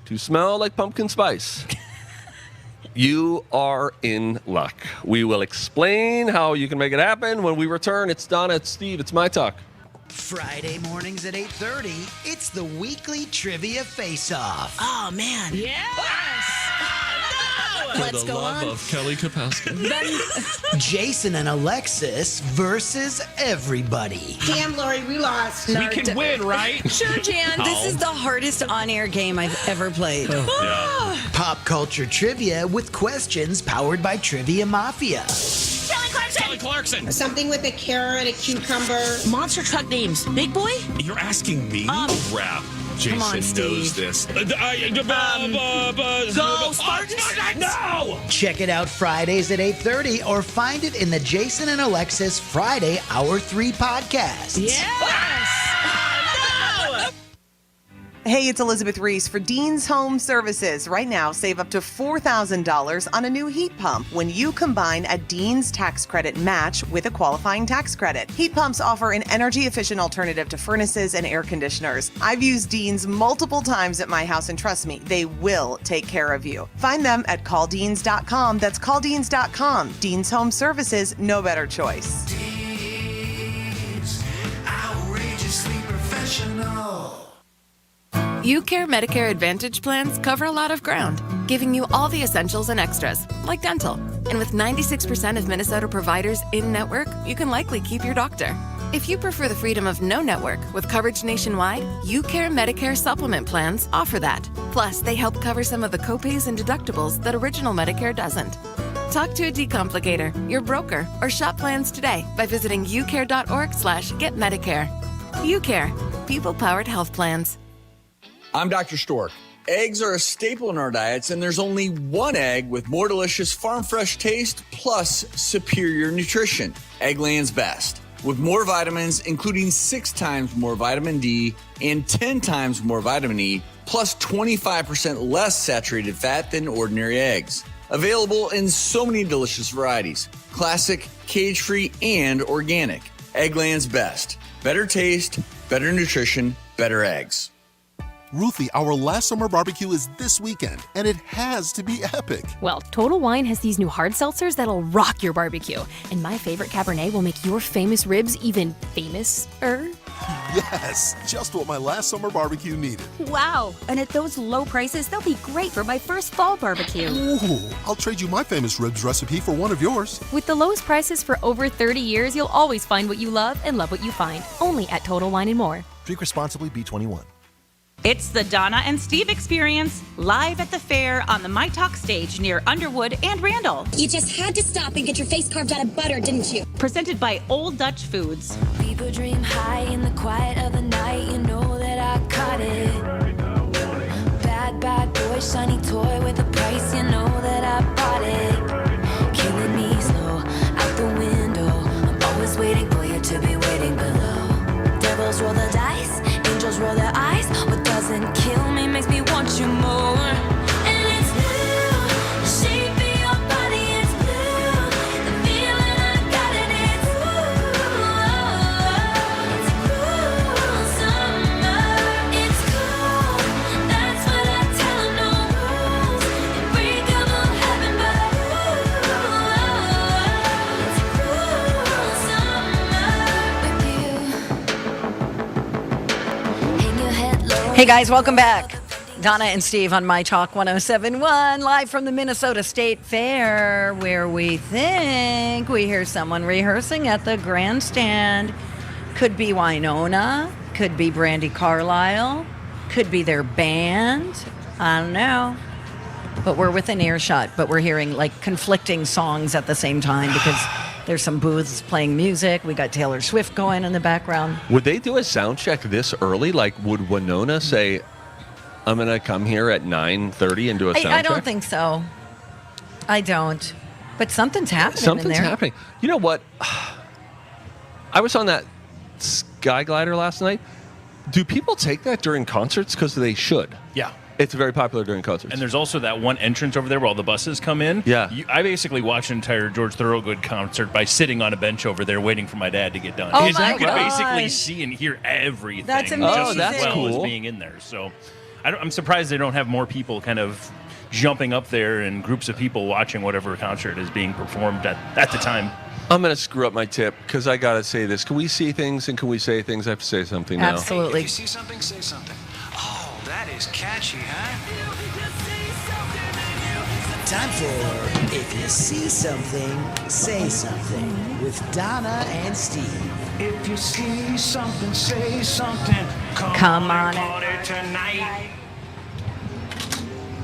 to smell like pumpkin spice, you are in luck. We will explain how you can make it happen when we return. It's Donna, it's Steve, it's My Talk. Friday mornings at 8:30, it's the weekly Trivia Face-Off. Oh, man. Let's go on. Of Kelly Kapowski. Jason and Alexis versus everybody. Damn, Lori, we lost. We can win, right? Sure, Jan. This is the hardest on-air game I've ever played. Pop culture trivia with questions powered by Trivia Mafia. Kelly Clarkson. Something with a carrot, a cucumber. Monster truck names. Big Boy? You're asking me? Rap. Jason on, Steve. knows this. Go Spartans! No! Check it out Fridays at 8:30 or find it in the Jason and Alexis Friday Hour 3 podcast. Hey, it's Elizabeth Reese for Dean's Home Services. Right now, save up to $4,000 on a new heat pump when you combine a Dean's tax credit match with a qualifying tax credit. Heat pumps offer an energy-efficient alternative to furnaces and air conditioners. I've used Dean's multiple times at my house, and trust me, they will take care of you. Find them at calldeans.com. That's calldeans.com. Dean's Home Services, no better choice. Dean's, outrageously professional. UCare Medicare Advantage plans cover a lot of ground, giving you all the essentials and extras, like dental. And with 96% of Minnesota providers in-network, you can likely keep your doctor. If you prefer the freedom of no network with coverage nationwide, UCare Medicare supplement plans offer that. Plus, they help cover some of the copays and deductibles that original Medicare doesn't. Talk to a decomplicator, your broker, or shop plans today by visiting ucare.org/getmedicare. UCare, people-powered health plans. I'm Dr. Stork. Eggs are a staple in our diets, and there's only one egg with more delicious farm fresh taste plus superior nutrition. Eggland's Best. With more vitamins, including 6 times more vitamin D and 10 times more vitamin E, plus 25% less saturated fat than ordinary eggs. Available in so many delicious varieties. Classic, cage-free, and organic. Eggland's Best. Better taste, better nutrition, better eggs. Ruthie, our last summer barbecue is this weekend, and it has to be epic. Well, Total Wine has these new hard seltzers that'll rock your barbecue. And my favorite Cabernet will make your famous ribs even famous-er. Yes, just what my last summer barbecue needed. Wow, and at those low prices, they'll be great for my first fall barbecue. Ooh, I'll trade you my famous ribs recipe for one of yours. With the lowest prices for over 30 years, you'll always find what you love and love what you find. Only at Total Wine & More. Drink responsibly, B21. It's the Donna and Steve Experience, live at the fair on the My Talk stage near Underwood and Randall. You just had to stop and get your face carved out of butter, didn't you? Presented by Old Dutch Foods. People dream high in the quiet of the night. You know that I caught it. Bad, bad boy, shiny toy with a price. You know that I bought it. Killing me slow out the window. I'm always waiting for you to be waiting below. Devils roll the dice, angels roll their eyes. What doesn't kill me makes me want you more. And it's blue, the shape of your body is blue. The feeling I got it, it's cool summer. It's cool, that's what I tell 'em, no rules. Unbreakable heaven, but it's cool summer with you. Hang your head low. Hey guys, welcome back. Donna and Steve on My Talk 1071, live from the Minnesota State Fair, where we think we hear someone rehearsing at the grandstand Could be Winona. Could be Brandy Carlisle. Could be their band. I don't know. But we're within earshot. But we're hearing like conflicting songs at the same time because there's some booths playing music. We got Taylor Swift going in the background. Would they do a sound check this early? Like, would Winona say, I'm going to come here at 9:30 and do a sound check? I don't think so. I don't. But something's happening in Something's there. happening. You know what? I was on that Sky Glider last night. Do people take that during concerts? Because they should. Yeah. It's very popular during concerts. And there's also that one entrance over there where all the buses come in. Yeah. I basically watched an entire George Thorogood concert by sitting on a bench over there waiting for my dad to get done. Oh Because my you could gosh. basically see and hear everything. That's Just amazing. as that's well cool. as being in there. So I'm surprised they don't have more people kind of jumping up there and groups of people watching whatever concert is being performed at the time. I'm going to screw up my tip because I got to say this. Can we see things and can we say things? I have to say something now. Absolutely. If you see something, say something. Oh, that is catchy, huh? Time for If You See Something, Say Something with Donna and Steve. If you see something, say something. Come on. Party tonight.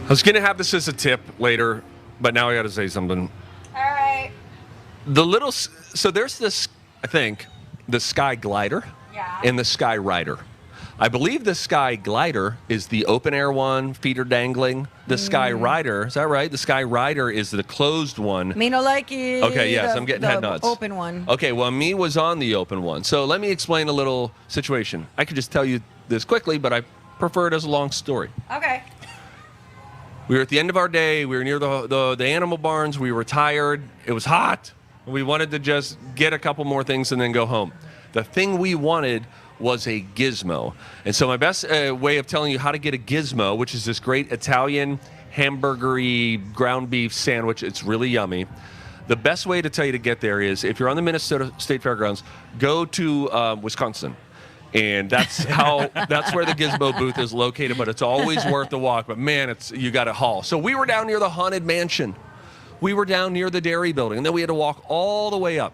I was going to have this as a tip later, but now I got to say something. All right. So there's this, I think, the Sky Glider and the Sky Rider. I believe the Sky Glider is the open air one, feet are dangling. The Sky Rider, is that right? The Sky Rider is the closed one. Me no like it. Okay, yes, I'm getting head nods. Open one. Okay, well, me was on the open one. So let me explain a little situation. I could just tell you this quickly, but I prefer it as a long story. Okay. We were at the end of our day. We were near the animal barns. We were tired. It was hot. We wanted to just get a couple more things and then go home. The thing we wanted was a gizmo. And so my best way of telling you how to get a gizmo, which is this great Italian hamburgery ground beef sandwich, it's really yummy. The best way to tell you to get there is if you're on the Minnesota State Fairgrounds, go to Wisconsin. And that's where the Gizmo booth is located, but it's always worth the walk. But man, you got to haul. So we were down near the Haunted Mansion. We were down near the Dairy Building, and then we had to walk all the way up.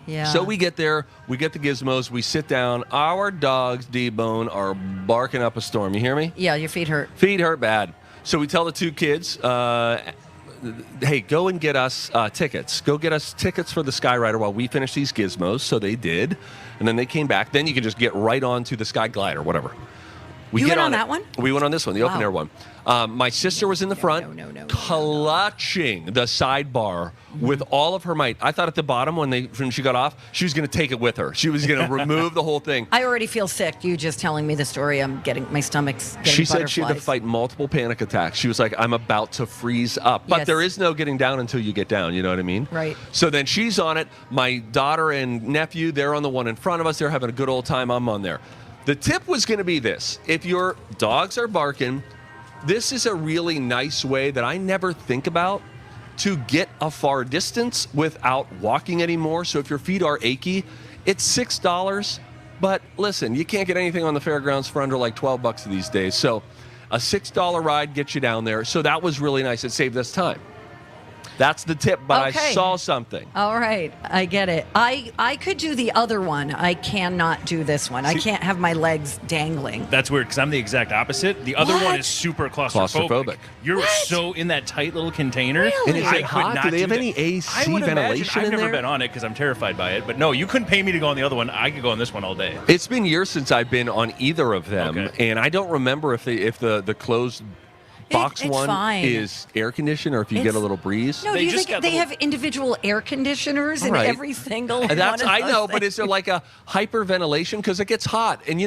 Yeah. So we get there, we get the Gizmos, we sit down. Our dogs, D-Bone, are barking up a storm. You hear me? Yeah, your feet hurt. Feet hurt bad. So we tell the two kids, hey, go and get us tickets. Go get us tickets for the Sky Rider while we finish these Gizmos. So they did. And then they came back. Then you can just get right on to the Sky Glider, whatever. You went on that one? We went on this one, the open air one. My sister was in the front, clutching the sidebar with all of her might. I thought at the bottom when she got off, she was going to take it with her. She was going to remove the whole thing. I already feel sick. You just telling me the story. My stomach's getting She butterflies. said she had to fight multiple panic attacks. She was like, I'm about to freeze up. But Yes. there is no getting down until you get down. You know what I mean? Right. So then she's on it. My daughter and nephew, they're on the one in front of us. They're having a good old time. I'm on there. The tip was going to be this. If your dogs are barking, this is a really nice way that I never think about to get a far distance without walking anymore. So if your feet are achy, it's $6. But listen, you can't get anything on the fairgrounds for under like $12 these days. So a $6 ride gets you down there. So that was really nice. It saved us time. That's the tip, but Okay. I saw something. All right, I get it. I could do the other one. I cannot do this one. I can't have my legs dangling. That's weird because I'm the exact opposite. The other one is super claustrophobic. You're so in that tight little container. And is I it could hot? not Do they have that. any AC I would imagine. ventilation I've in never there? been on it because I'm terrified by it. But no, you couldn't pay me to go on the other one. I could go on this one all day. It's been years since I've been on either of them, and I don't remember if the closed box it's one fine. is air conditioned or if you get a little breeze. No, do you think they have individual air conditioners in Right. every single And one of I those know, but is there things? like a hyperventilation because it gets hot, and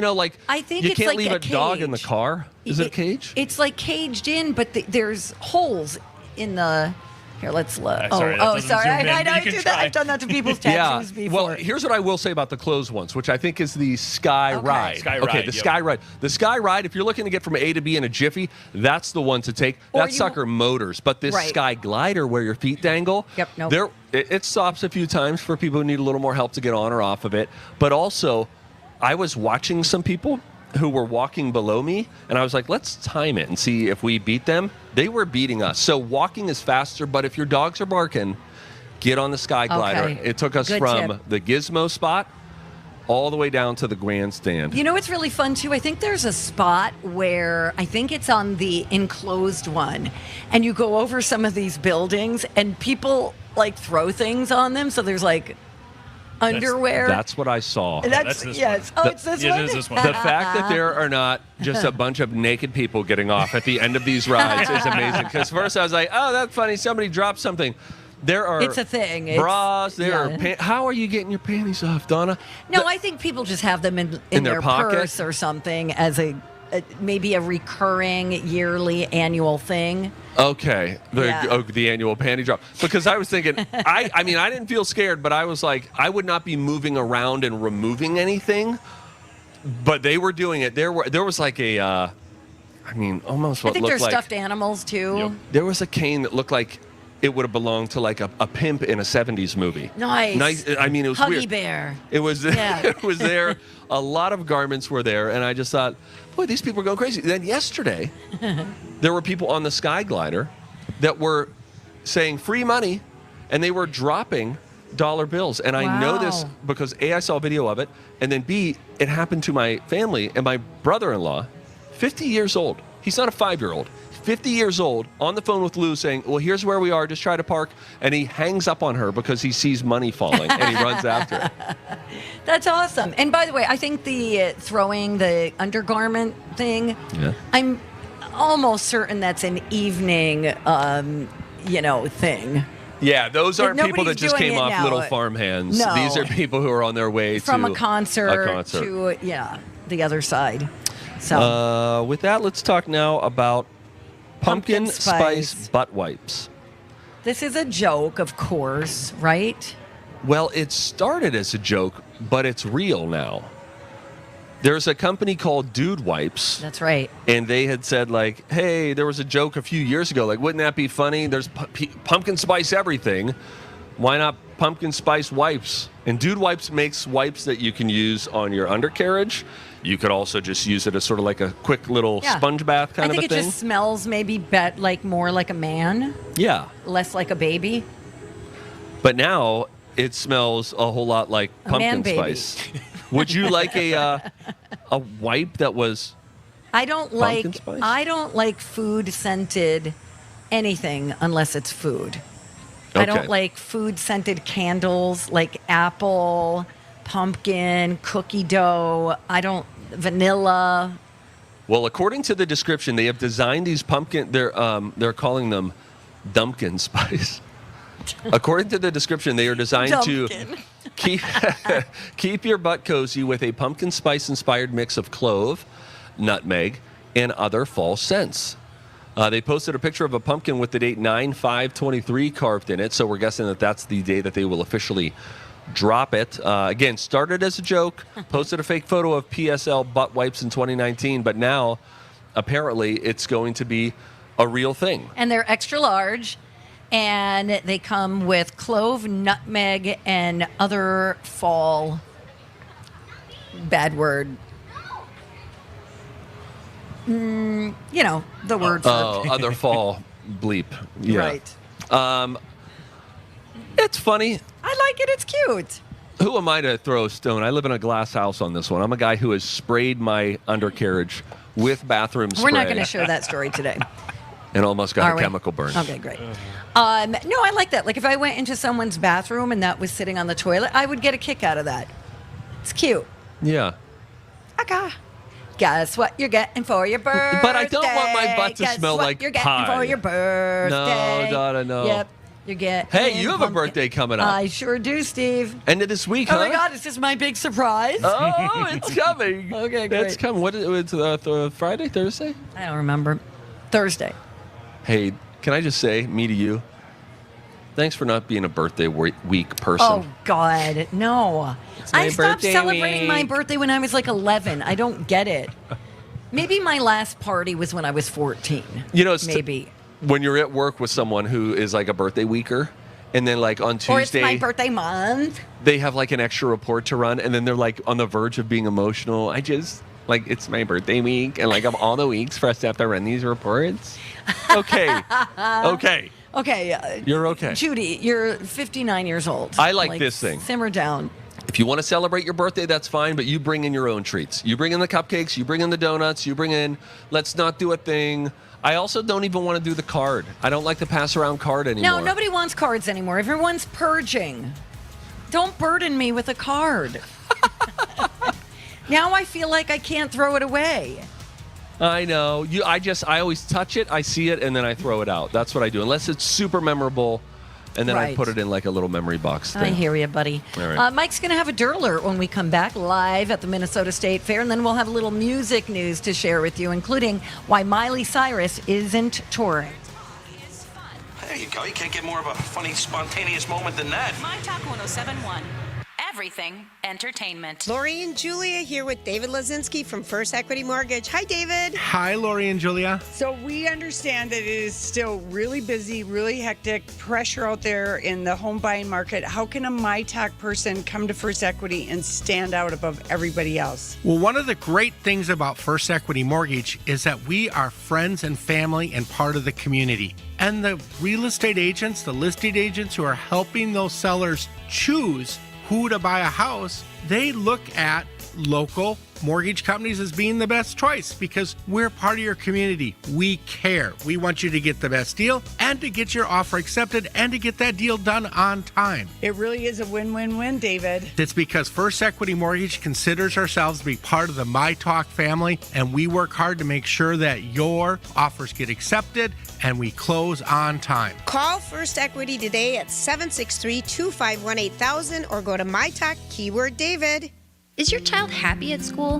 I think you it's can't like leave a a dog in the cage. car. Is it a cage? It's like caged in, but there's holes in the. Here, let's look. Sorry, that doesn't sorry. zoom in, I but you do can that. try. I've done that to people's Yeah. tattoos before. Well, here's what I will say about the closed ones, which I think is the Sky Ride. Sky Okay, Ride, the yep. Sky Ride. The Sky Ride, if you're looking to get from A to B in a jiffy, that's the one to take. Or That sucker motors. But this Right. Sky Glider where your feet dangle, nope. it stops a few times for people who need a little more help to get on or off of it. But also, I was watching some people who were walking below me, and I was like, let's time it and see if we beat them. They were beating us. So walking is faster, but if your dogs are barking, get on the Sky Glider. Okay. It took us Good from tip. the Gizmo spot all the way down to the grandstand. You know what's really fun, too? I think there's a spot where I think it's on the enclosed one, and you go over some of these buildings, and people, like, throw things on them. So there's, like, underwear. That's what I saw. That's this yes. One. Oh, it's this one? It is this one. The fact that there are not just a bunch of naked people getting off at the end of these rides is amazing. Because first I was like, oh, that's funny. Somebody dropped something. There are it's a thing. Bras. How are you getting your panties off, Donna? No, I think people just have them in their pocket? purse or something as maybe a recurring yearly annual thing. Okay, the annual panty drop. Because I was thinking, I mean, I didn't feel scared, but I was like, I would not be moving around and removing anything. But they were doing it. There was like a, almost what I think looked there's like stuffed animals too. Yep. There was a cane that looked like it would have belonged to like a pimp in a 70s movie. Nice. I mean, it was Huggy weird. Bear. It was. It was there. A lot of garments were there, and I just thought, boy, these people are going crazy. Then yesterday, there were people on the Sky Glider that were saying free money, and they were dropping dollar bills. And I know this because A, I saw a video of it, and then B, it happened to my family and my brother-in-law, 50 years old. He's not a 5-year-old. 50 years old, on the phone with Lou saying, well, here's where we are, just try to park. And he hangs up on her because he sees money falling, and he runs after it. That's awesome. And by the way, I think the throwing the undergarment thing, I'm almost certain that's an evening, thing. Yeah, those aren't people that just came off now. Little Farm Hands. No. These are people who are on their way from to a concert to the other side. So with that, let's talk now about pumpkin spice butt wipes. This is a joke, of course, right? Well, it started as a joke, but it's real now. There's a company called Dude Wipes. That's right. And they had said, like, hey, there was a joke a few years ago. Like, wouldn't that be funny? There's pumpkin spice everything. Why not pumpkin spice wipes? And Dude Wipes makes wipes that you can use on your undercarriage. You could also just use it as sort of like a quick little sponge bath kind of a thing. I think it just smells maybe more like a man. Yeah. Less like a baby. But now it smells a whole lot like pumpkin spice. Would you like a wipe that was pumpkin spice? I don't like food scented anything unless it's food. Okay. I don't like food scented candles like apple, pumpkin, cookie dough. Vanilla. Well, according to the description, they have designed these pumpkin. They're calling them dumpkin spice. According to the description, they are designed to keep your butt cozy with a pumpkin spice inspired mix of clove, nutmeg, and other fall scents. They posted a picture of a pumpkin with the date 9/5/23 carved in it, so we're guessing that that's the day that they will officially drop it. Again, started as a joke, posted a fake photo of PSL butt wipes in 2019, but now apparently it's going to be a real thing. And they're extra large, and they come with clove, nutmeg, and other fall, bad word, the word for other fall bleep. Yeah. Right. It's funny. I like it. It's cute. Who am I to throw a stone? I live in a glass house on this one. I'm a guy who has sprayed my undercarriage with bathroom spray. We're not going to show that story today. And almost got a chemical burn. Okay, great. No, I like that. Like if I went into someone's bathroom and that was sitting on the toilet, I would get a kick out of that. It's cute. Yeah. Okay. Guess what you're getting for your birthday? But I don't want my butt to smell like you're getting for your birthday. No, Donna, no. Yep. You get. Hey, you have a birthday coming up. I sure do, Steve. End of this week, huh? Oh my God, is this my big surprise? Oh, it's coming. Okay, great. It's coming. What is it? Friday, Thursday? I don't remember. Thursday. Hey, can I just say, me to you, thanks for not being a birthday week person. Oh, God, no. I stopped celebrating week. my birthday when I was like 11. I don't get it. Maybe my last party was when I was 14. You know, it's maybe. When you're at work with someone who is like a birthday weeker, and then like on Tuesday, or it's my birthday month, they have like an extra report to run, and then they're like on the verge of being emotional. Like, it's my birthday week, and like of all the weeks for us to have to run these reports. Okay. Okay. You're okay. Judy, you're 59 years old. I like this thing. Simmer down. If you want to celebrate your birthday, that's fine, but you bring in your own treats. You bring in the cupcakes, you bring in the donuts, you bring in, let's not do a thing. I also don't even want to do the card. I don't like to pass around card anymore. No, nobody wants cards anymore. Everyone's purging. Don't burden me with a card. Now I feel like I can't throw it away. I know. I always touch it, I see it, and then I throw it out. That's what I do, unless it's super memorable. And then I put it in like a little memory box thing. I hear you, buddy. All right. Mike's going to have a dirt alert when we come back live at the Minnesota State Fair. And then we'll have a little music news to share with you, including why Miley Cyrus isn't touring. There you go. You can't get more of a funny, spontaneous moment than that. My Talk 107.1. Everything entertainment. Lori and Julia here with David Lazinski from First Equity Mortgage. Hi, David. Hi, Lori and Julia. So we understand that it is still really busy, really hectic, pressure out there in the home buying market. How can a MyTalk person come to First Equity and stand out above everybody else? Well, one of the great things about First Equity Mortgage is that we are friends and family and part of the community. And the real estate agents, the listed agents who are helping those sellers choose who to buy a house, they look at local mortgage companies as being the best choice because we're part of your community. We care. We want you to get the best deal and to get your offer accepted and to get that deal done on time. It really is a win-win-win, David. It's because First Equity Mortgage considers ourselves to be part of the MyTalk family, and we work hard to make sure that your offers get accepted and we close on time. Call First Equity today at 763-251-8000 or go to MyTalk, keyword David. Is your child happy at school?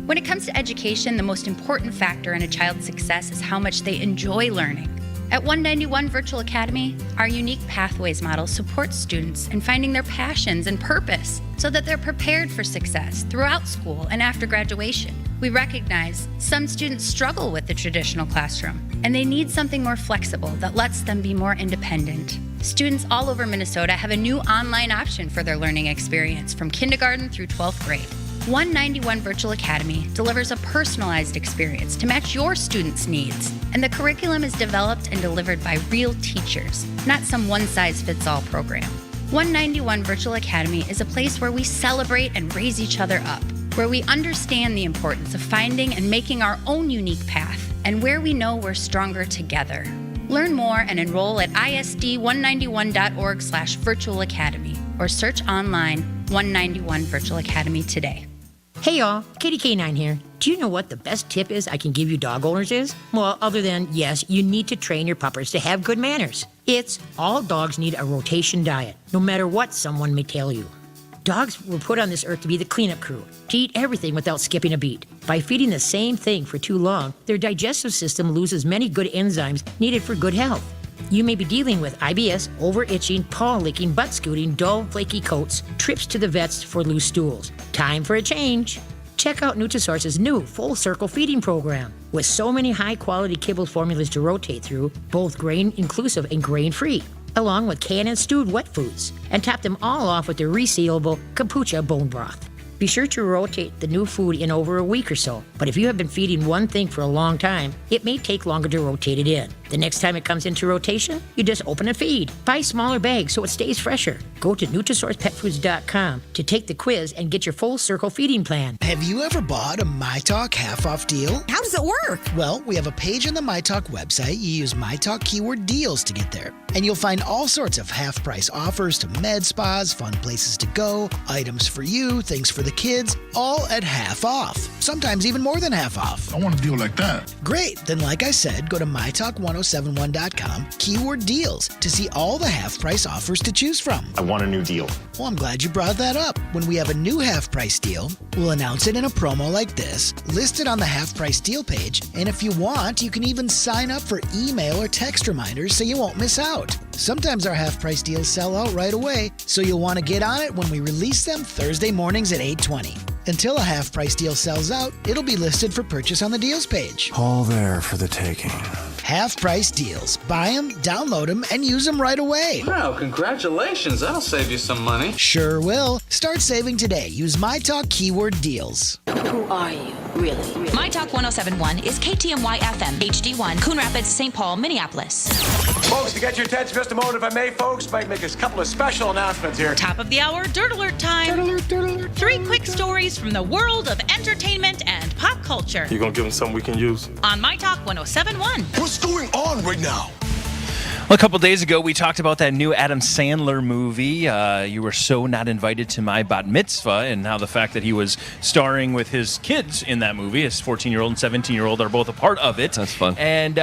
When it comes to education, the most important factor in a child's success is how much they enjoy learning. At 191 Virtual Academy, our unique Pathways model supports students in finding their passions and purpose so that they're prepared for success throughout school and after graduation. We recognize some students struggle with the traditional classroom, and they need something more flexible that lets them be more independent. Students all over Minnesota have a new online option for their learning experience from kindergarten through 12th grade. 191 Virtual Academy delivers a personalized experience to match your students' needs, and the curriculum is developed and delivered by real teachers, not some one-size-fits-all program. 191 Virtual Academy is a place where we celebrate and raise each other up, where we understand the importance of finding and making our own unique path, and where we know we're stronger together. Learn more and enroll at isd191.org/virtual academy or search online 191 Virtual Academy today. Hey y'all, Katie K9 here. Do you know what the best tip is I can give you dog owners is? Well, other than, yes, you need to train your puppers to have good manners. It's all dogs need a rotation diet, no matter what someone may tell you. Dogs were put on this earth to be the cleanup crew, to eat everything without skipping a beat. By feeding the same thing for too long, their digestive system loses many good enzymes needed for good health. You may be dealing with IBS, over-itching, paw licking, butt scooting, dull, flaky coats, trips to the vets for loose stools. Time for a change. Check out Nutrisource's new Full Circle Feeding Program. With so many high-quality kibble formulas to rotate through, both grain-inclusive and grain-free, along with canned and stewed wet foods, and top them all off with their resealable kombucha bone broth. Be sure to rotate the new food in over a week or so, but if you have been feeding one thing for a long time, it may take longer to rotate it in. The next time it comes into rotation, you just open and feed. Buy smaller bags so it stays fresher. Go to NutrisourcePetFoods.com to take the quiz and get your Full Circle feeding plan. Have you ever bought a MyTalk half-off deal? How does it work? Well, we have a page on the MyTalk website. You use MyTalk keyword deals to get there. And you'll find all sorts of half-price offers to med spas, fun places to go, items for you, things for the kids, all at half off. Sometimes even more than half off. I want a deal like that. Great. Then like I said, go to MyTalk1071.com, keyword deals, to see all the half-price offers to choose from. I want a new deal. Well, I'm glad you brought that up. When we have a new half-price deal, we'll announce it in a promo like this, list it on the half-price deal page, and if you want, you can even sign up for email or text reminders so you won't miss out. Sometimes our half-price deals sell out right away, so you'll want to get on it when we release them Thursday mornings at 8:20. Until a half-price deal sells out, it'll be listed for purchase on the deals page. All there for the taking. Half-price deals. Buy them, download them, and use them right away. Wow, congratulations. That'll save you some money. Sure will. Start saving today. Use MyTalk keyword deals. Who are you, really? My Talk 1071 is KTMY FM, HD1, Coon Rapids, St. Paul, Minneapolis. Folks, to get your attention just a moment, if I may, folks, might make a couple of special announcements here. Top of the hour, Dirt Alert time. Dirt alert. 3 quick stories from the world of entertainment and pop culture. You gonna give them something we can use? On My Talk 1071. What's going on right now? Well, a couple days ago, we talked about that new Adam Sandler movie. You were so not invited to my bat mitzvah, and how the fact that he was starring with his kids in that movie, his 14-year-old and 17-year-old, are both a part of it. That's fun. And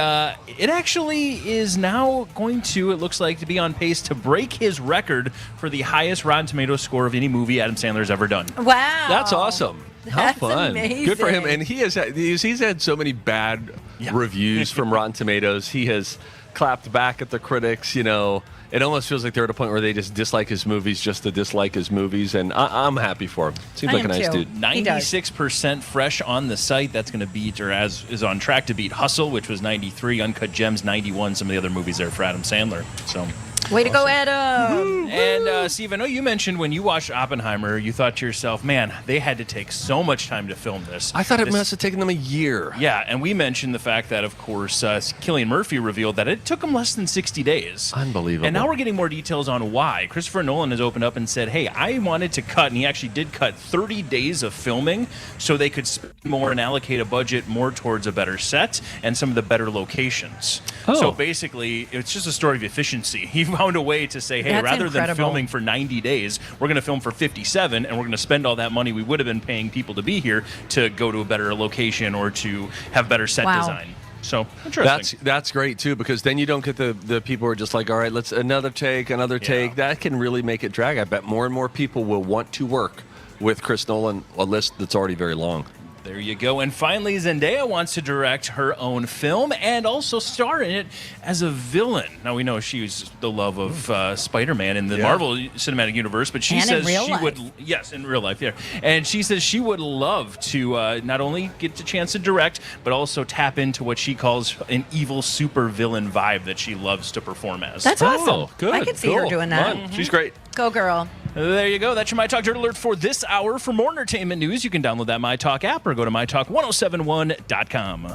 it actually is now going to, it looks like, to be on pace to break his record for the highest Rotten Tomatoes score of any movie Adam Sandler's ever done. Wow. That's awesome. How That's fun. amazing. Good for him. And he's had so many bad reviews from Rotten Tomatoes. He has clapped back at the critics. It almost feels like they're at a point where they just dislike his movies just to dislike his movies, and I'm happy for him. Seems like a nice dude. 96% fresh on the site. That's going to beat, or is on track to beat, Hustle, which was 93, Uncut Gems 91, some of the other movies there for Adam Sandler. So Way to go, Adam. And Steve, I know you mentioned when you watched Oppenheimer, you thought to yourself, man, they had to take so much time to film this. I thought it must have taken them a year. Yeah, and we mentioned the fact that, of course, Cillian Murphy revealed that it took him less than 60 days. Unbelievable. And now we're getting more details on why. Christopher Nolan has opened up and said, hey, I wanted to cut, and he actually did cut 30 days of filming so they could spend more and allocate a budget more towards a better set and some of the better locations. So basically, it's just a story of efficiency. He found a way to say, hey, That's rather incredible. than filming for 90 days, we're going to film for 57, and we're going to spend all that money we would have been paying people to be here to go to a better location or to have better set design. So, interesting. That's great, too, because then you don't get the people who are just like, all right, let's another take. That can really make it drag. I bet more and more people will want to work with Chris Nolan, a list that's already very long. There you go. And finally, Zendaya wants to direct her own film and also star in it as a villain. Now, we know she's the love of Spider-Man in the Marvel Cinematic Universe, but she says she would... Yes, in real life, yeah. And she says she would love to not only get the chance to direct, but also tap into what she calls an evil supervillain vibe that she loves to perform as. That's awesome. Oh, good. I could see her doing that. Fun. She's great. Go, girl. There you go. That's your My Talk Dirt Alert for this hour. For more entertainment news, you can download that My Talk app or go to mytalk1071.com.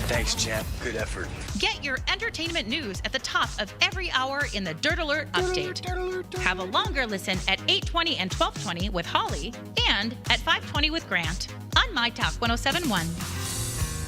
Thanks, champ. Good effort. Get your entertainment news at the top of every hour in the Dirt Alert update. Have a longer listen at 8:20 and 12:20 with Holly and at 5:20 with Grant on My Talk 1071.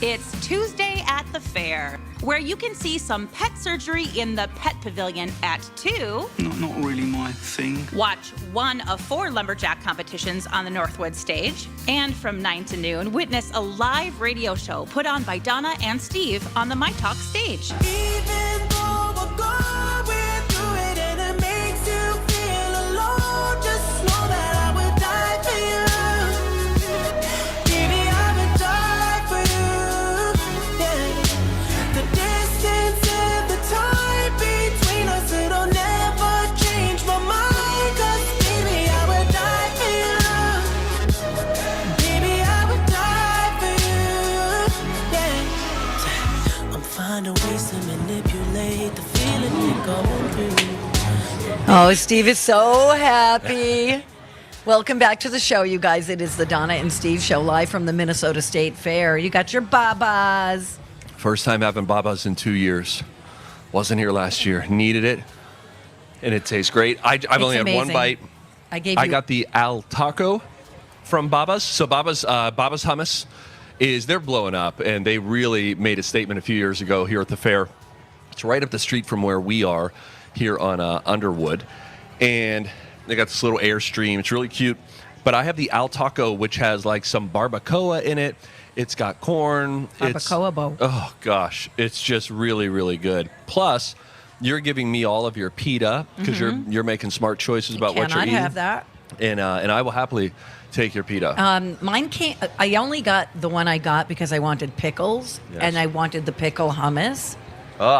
It's Tuesday at the fair, where you can see some pet surgery in the pet pavilion at 2. Not really my thing. Watch one of 4 lumberjack competitions on the Northwood stage. And from 9 to noon, witness a live radio show put on by Donna and Steve on the My Talk stage. Even though we're going through it and it makes you feel alone, just know that I would die for you. Baby, I would die for you. Yeah. The distance and the time between us, it'll never change my mind. 'Cause baby, I would die for you. Baby, I would die for you. Yeah. I'm finding ways to manipulate the feeling you're going through. Oh, Steve is so happy. Welcome back to the show, you guys. It is the Donna and Steve show live from the Minnesota State Fair. You got your babas. First time having babas in 2 years. Wasn't here last year. Needed it. And it tastes great. I've only had one amazing. bite. I got the al taco from Baba's. So Baba's hummus they're blowing up, and they really made a statement a few years ago here at the fair. It's right up the street from where we are here on Underwood, and they got this little Airstream. It's really cute. But I have the al taco, which has like some barbacoa in it. It's got corn. Barbacoa bowl. Oh gosh, it's just really, really good. Plus, you're giving me all of your pita because you're making smart choices about what you're eating. Cannot have that. And I will happily take your pita. Mine can't. I only got the one I got because I wanted pickles and I wanted the pickle hummus.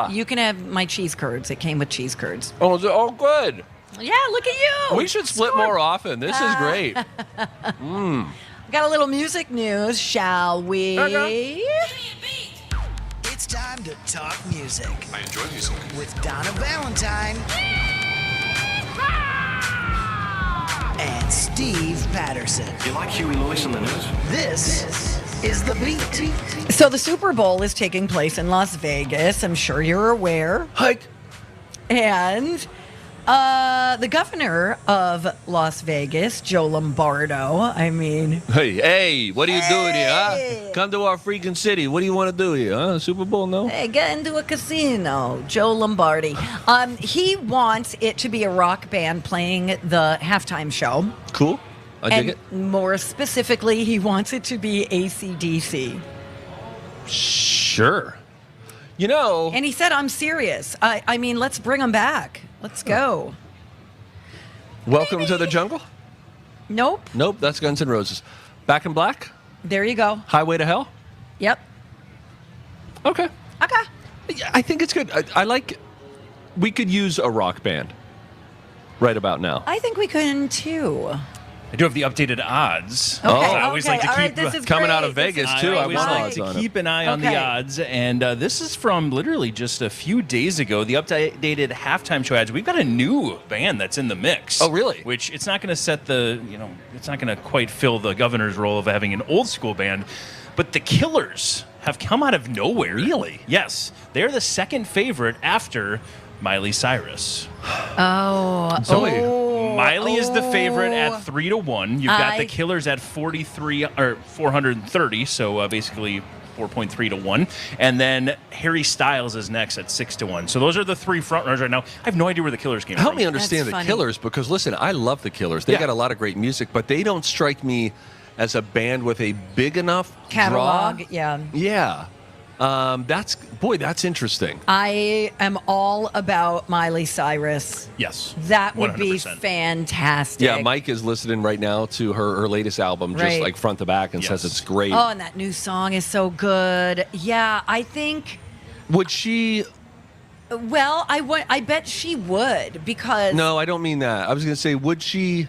You can have my cheese curds. It came with cheese curds. Oh, good. Yeah, look at you. We should split more often. This is great. Got a little music news, shall we? It's time to talk music I enjoy music. with Donna Valentine and Steve Patterson. You like Huey Lewis in the news? This is The Beat. So the Super Bowl is taking place in Las Vegas. I'm sure you're aware. Hike. And the governor of Las Vegas, Joe Lombardo, Hey, what are you doing here, huh? Come to our freaking city. What do you want to do here, huh? Super Bowl, no? Hey, get into a casino. Joe Lombardi. He wants it to be a rock band playing the halftime show. Cool. I dig And it. more specifically, he wants it to be AC/DC. Sure. You know, And he said, I'm serious. I mean, let's bring them back. Let's go. welcome to the jungle? Nope. Nope, that's Guns N' Roses. Back in Black? There you go. Highway to Hell? Yep. Okay. Okay. Yeah, I think it's good. I like, we could use a rock band right about now. I think we can too. I do have the updated odds. Okay, I always like to all keep right, this is coming out great. of Vegas, This is too. great. I always want like odds to on it. keep an eye on the Okay. odds, and this is from literally just a few days ago. The updated halftime show ads. We've got a new band that's in the mix. Oh, really? Which it's not going to set the, it's not going to quite fill the governor's role of having an old school band, but the Killers have come out of nowhere. Really? Yes, they're the second favorite after Miley Cyrus. Oh. Miley is the favorite at 3-1. You've got the I- Killers at 430, so basically 4.3 to 1. And then Harry Styles is next at 6 to 1. So those are the three front runners right now. I have no idea where the Killers came Help from. me understand That's the funny. Killers, because listen, I love the Killers. They Yeah. got a lot of great music, but they don't strike me as a band with a big enough Catalog, draw. yeah. Yeah. That's interesting. I am all about Miley Cyrus. Yes. That would be 100%. fantastic. Yeah, Mike is listening right now to her latest album, just Right. like front to back, and says Yes. it's great. Oh, and that new song is so good. Yeah, I think. Would she? Well, I bet she would, because. No, I don't mean that. I was going to say, would she?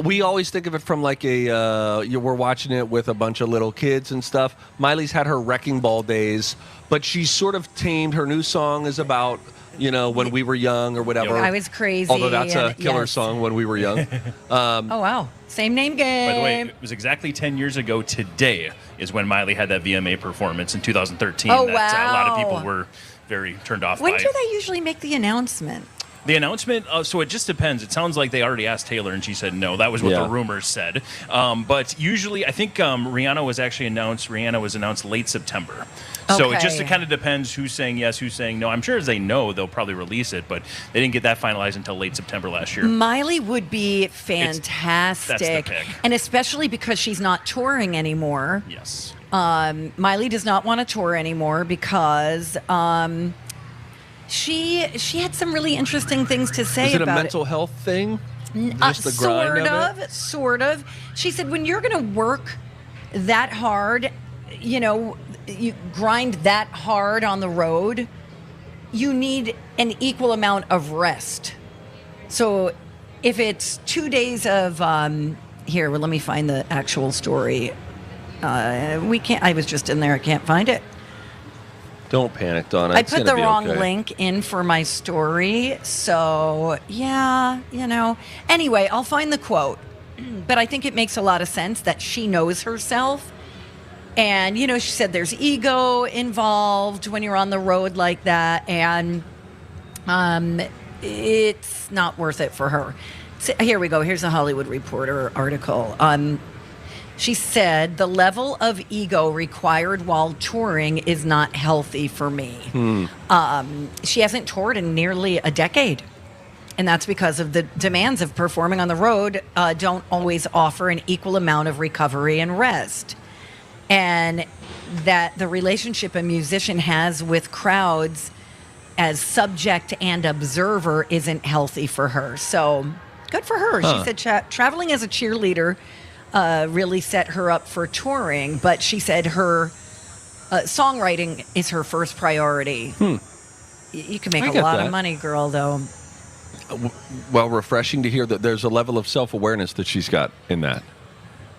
We always think of it from like we're watching it with a bunch of little kids and stuff. Miley's had her wrecking ball days, but she's sort of tamed. Her new song is about, when we were young or whatever. I was crazy. Although that's a and- killer yes. song, When We Were Young. Oh, wow. Same name game. By the way, it was exactly 10 years ago today is when Miley had that VMA performance in 2013 Oh, that a lot of wow. people were very turned off When by. do they usually make the announcement? The announcement, so it just depends. It sounds like they already asked Taylor and she said no. That was what Yeah. the rumors said. But usually, I think Rihanna was actually announced. Rihanna was announced late September. So it just Okay. kind of depends who's saying yes, who's saying no. I'm sure as they know, they'll probably release it, but they didn't get that finalized until late September last year. Miley would be fantastic. that's the pick. And especially because she's not touring anymore. Yes. Miley does not want to tour anymore because she had some really interesting things to say Is it a about mental health thing? Just the grind of it? Sort of. She said, when you're going to work that hard, you grind that hard on the road, you need an equal amount of rest. So if it's 2 days of, here, well, let me find the actual story. I was just in there. I can't find it. Don't panic, Donna. I It's put gonna the be wrong okay. link in for my story. So, yeah, Anyway, I'll find the quote. But I think it makes a lot of sense that she knows herself. And, she said there's ego involved when you're on the road like that. And it's not worth it for her. So, here we go. Here's a Hollywood Reporter article. She said, the level of ego required while touring is not healthy for me. She hasn't toured in nearly a decade. And that's because of the demands of performing on the road don't always offer an equal amount of recovery and rest. And that the relationship a musician has with crowds as subject and observer isn't healthy for her. So good for her. She said traveling as a cheerleader really set her up for touring, but she said her songwriting is her first priority. You can make I a get lot that. of money, girl, though. well, refreshing to hear that there's a level of self-awareness that she's got in that.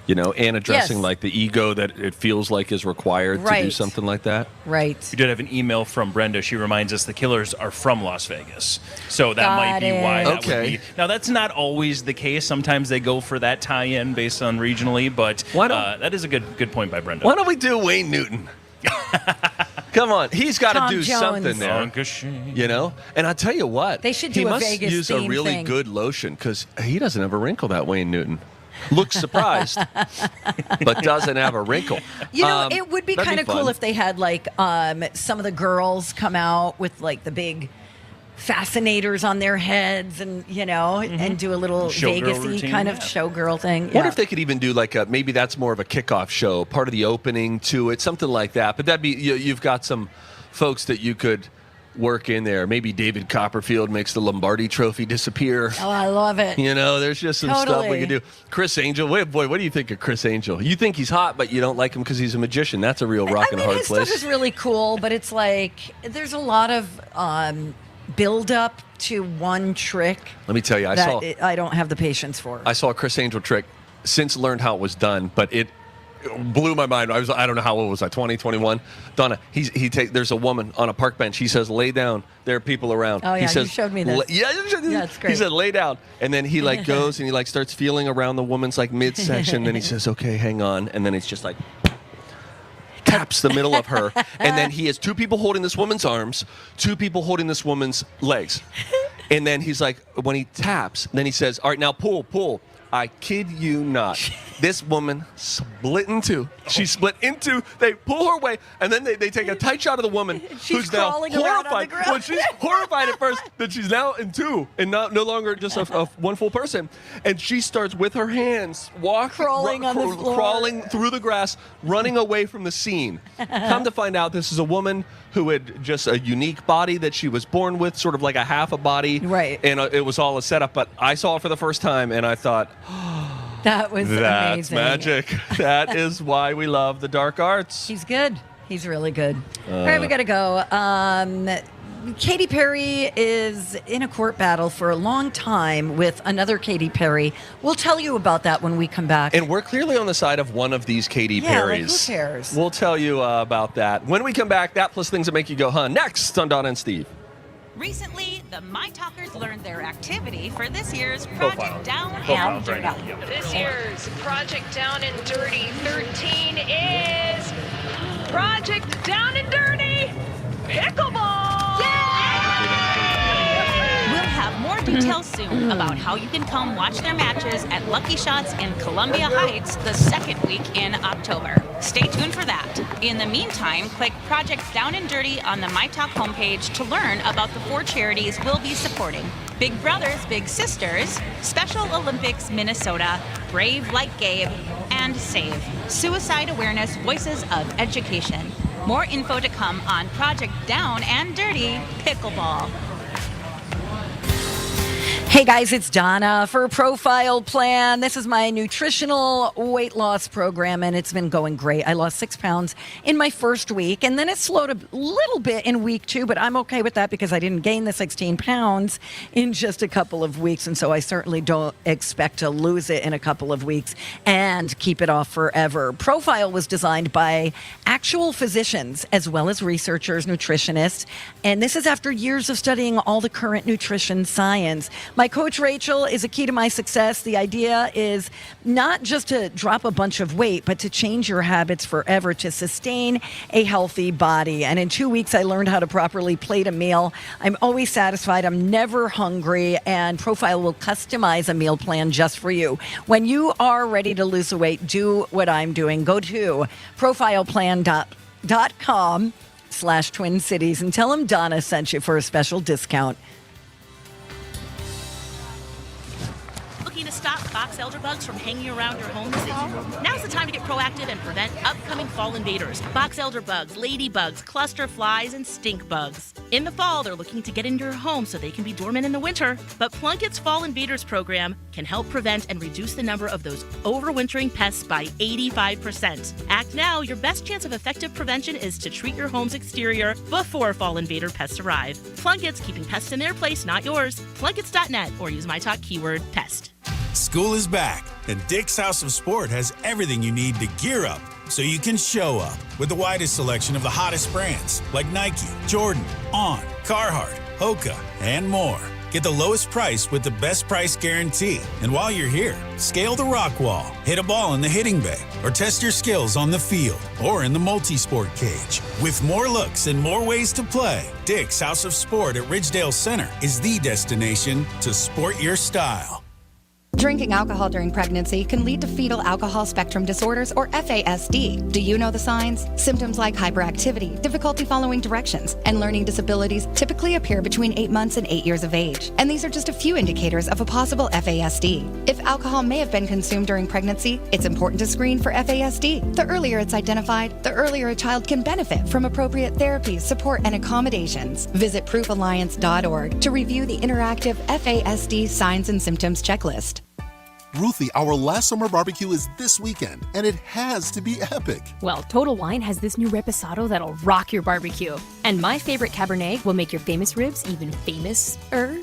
And addressing Yes. like the ego that it feels like is required to do Right. something like that. Right. We did have an email from Brenda. She reminds us the killers are from Las Vegas. So that might Got be why it. that Okay. would be. Now, that's not always the case. Sometimes they go for that tie-in based on regionally, but that is a good point by Brenda. Why don't we do Wayne Newton? Come on, he's got to Tom do Jones. something there. And I'll tell you what, They should he do a must Vegas use a theme really thing. good lotion because he doesn't have a wrinkle. That Wayne Newton looks surprised, but doesn't have a wrinkle. It would be that'd kind of fun. cool if they had like some of the girls come out with like the big fascinators on their heads and and do a little Showgirl Vegas-y routine, kind of yeah. showgirl thing. Wonder if they could even do like maybe that's more of a kickoff show, part of the opening to it, something like that. But that'd be you've got some folks that you could work in there. Maybe David Copperfield makes the Lombardi Trophy disappear. Oh, I love it. There's just some stuff we Totally. could do. Chris Angel, what do you think of Chris Angel? You think he's hot, but you don't like him because he's a magician. That's a real rock and hard His place. stuff is really cool, but it's like there's a lot of build up to one trick. Let me tell you, I don't have the patience for. I saw a Chris Angel trick, since learned how it was done, but it blew my mind. I don't know how old was I, 20, 21? Donna, there's a woman on a park bench. He says, lay down. There are people around. Oh, yeah, he says, you showed me this. Yeah, it's great. He said, lay down. And then he goes and he starts feeling around the woman's midsection. Then he says, okay, hang on. And then it's just taps the middle of her. And then he has two people holding this woman's arms, two people holding this woman's legs. And then he's like, when he taps, then he says, all right, now pull. I kid you not. This woman split in two. She split in two. They pull her away, and then they take a tight shot of the woman who's now crawling around on the horrified. ground. Well, she's horrified at first that she's now in two and no longer just a one full person. And she starts with her hands Crawling on the floor. crawling through the grass, running away from the scene. Come to find out, this is a woman who had just a unique body that she was born with, sort of like a half a body. Right. And it was all a setup. But I saw it for the first time, and I thought, That was that's amazing. magic. That is why we love the dark arts. He's good. He's really good. All right, we got to go. Katy Perry is in a court battle for a long time with another Katy Perry. We'll tell you about that when we come back. And we're clearly on the side of one of these Katy Perrys. Who cares? We'll tell you about that. When we come back, that plus things that make you go, huh? Next on Donna and Steve. Recently, the My Talkers learned their activity for this year's Profile. Project Down Profile, and right. Dirty. Yep. This year's Project Down and Dirty 13 is Project Down and Dirty Pickleball! We'll have more details soon about how you can come watch their matches at Lucky Shots in Columbia Heights the second week in October. Stay tuned for that. In the meantime, click Project Down and Dirty on the My Talk homepage to learn about the 4 charities we'll be supporting. Big Brothers Big Sisters, Special Olympics Minnesota, Brave Like Gabe, and SAVE, Suicide Awareness Voices of Education. More info to come on Project Down and Dirty Pickleball. Hey guys, it's Donna for Profile Plan. This is my nutritional weight loss program, and it's been going great. I lost 6 pounds in my first week, and then it slowed a little bit in week 2, but I'm okay with that because I didn't gain the 16 pounds in just a couple of weeks, and so I certainly don't expect to lose it in a couple of weeks and keep it off forever. Profile was designed by actual physicians as well as researchers, nutritionists, and this is after years of studying all the current nutrition science. My coach, Rachel, is a key to my success. The idea is not just to drop a bunch of weight, but to change your habits forever to sustain a healthy body. And in 2 weeks, I learned how to properly plate a meal. I'm always satisfied. I'm never hungry. And Profile will customize a meal plan just for you. When you are ready to lose the weight, do what I'm doing. Go to profileplan.com/Twin Cities and tell them Donna sent you for a special discount. Looking to stop box elder bugs from hanging around your home this fall? Now's the time to get proactive and prevent upcoming fall invaders. Box elder bugs, ladybugs, cluster flies, and stink bugs. In the fall, they're looking to get into your home so they can be dormant in the winter. But Plunkett's Fall Invaders program can help prevent and reduce the number of those overwintering pests by 85%. Act now. Your best chance of effective prevention is to treat your home's exterior before fall invader pests arrive. Plunkett's, keeping pests in their place, not yours. Plunketts.net or use my talk keyword pest. School is back, and Dick's House of Sport has everything you need to gear up so you can show up. With the widest selection of the hottest brands like Nike, Jordan, On, Carhartt, Hoka, and more. Get the lowest price with the best price guarantee. And while you're here, scale the rock wall, hit a ball in the hitting bay, or test your skills on the field or in the multi-sport cage. With more looks and more ways to play, Dick's House of Sport at Ridgedale Center is the destination to sport your style. Drinking alcohol during pregnancy can lead to fetal alcohol spectrum disorders, or FASD. Do you know the signs? Symptoms like hyperactivity, difficulty following directions, and learning disabilities typically appear between 8 months and 8 years of age. And these are just a few indicators of a possible FASD. If alcohol may have been consumed during pregnancy, it's important to screen for FASD. The earlier it's identified, the earlier a child can benefit from appropriate therapies, support, and accommodations. Visit proofalliance.org to review the interactive FASD signs and symptoms checklist. Ruthie, our last summer barbecue is this weekend, and it has to be epic. Well, Total Wine has this new reposado that'll rock your barbecue. And my favorite Cabernet will make your famous ribs even famous-er.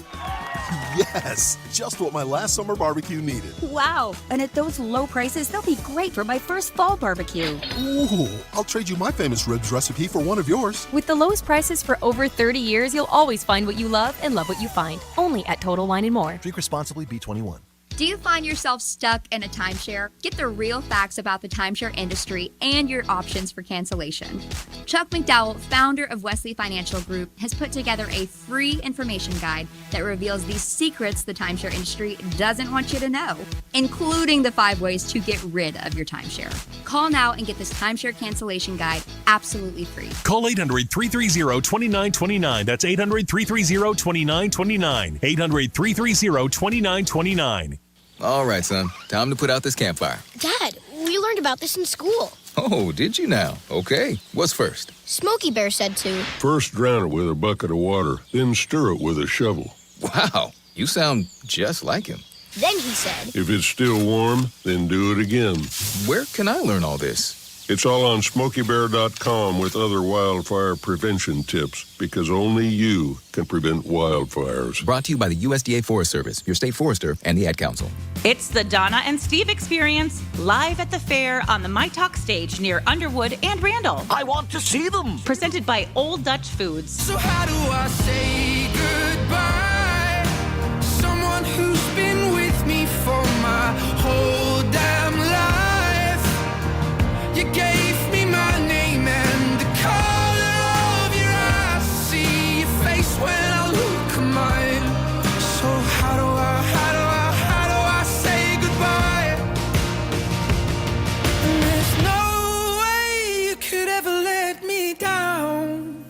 Yes, just what my last summer barbecue needed. Wow, and at those low prices, they'll be great for my first fall barbecue. Ooh, I'll trade you my famous ribs recipe for one of yours. With the lowest prices for over 30 years, you'll always find what you love and love what you find. Only at Total Wine & More. Drink responsibly, B21. Do you find yourself stuck in a timeshare? Get the real facts about the timeshare industry and your options for cancellation. Chuck McDowell, founder of Wesley Financial Group, has put together a free information guide that reveals the secrets the timeshare industry doesn't want you to know, including the 5 ways to get rid of your timeshare. Call now and get this timeshare cancellation guide absolutely free. Call 800-330-2929. That's 800-330-2929. 800-330-2929. All right, son. Time to put out this campfire. Dad, we learned about this in school. Oh, did you now? Okay. What's first? Smokey Bear said to. First drown it with a bucket of water, then stir it with a shovel. Wow, you sound just like him. Then he said. If it's still warm, then do it again. Where can I learn all this? It's all on SmokeyBear.com with other wildfire prevention tips, because only you can prevent wildfires. Brought to you by the USDA Forest Service, your state forester, and the Ad Council. It's the Donna and Steve Experience, live at the fair on the My Talk stage near Underwood and Randall. I want to see them. Presented by Old Dutch Foods. So how do I say goodbye? Someone who's been with me for my whole damn life. You gave me my name and the color of your eyes. See your face when I look at mine. So how do I say goodbye? And there's no way you could ever let me down.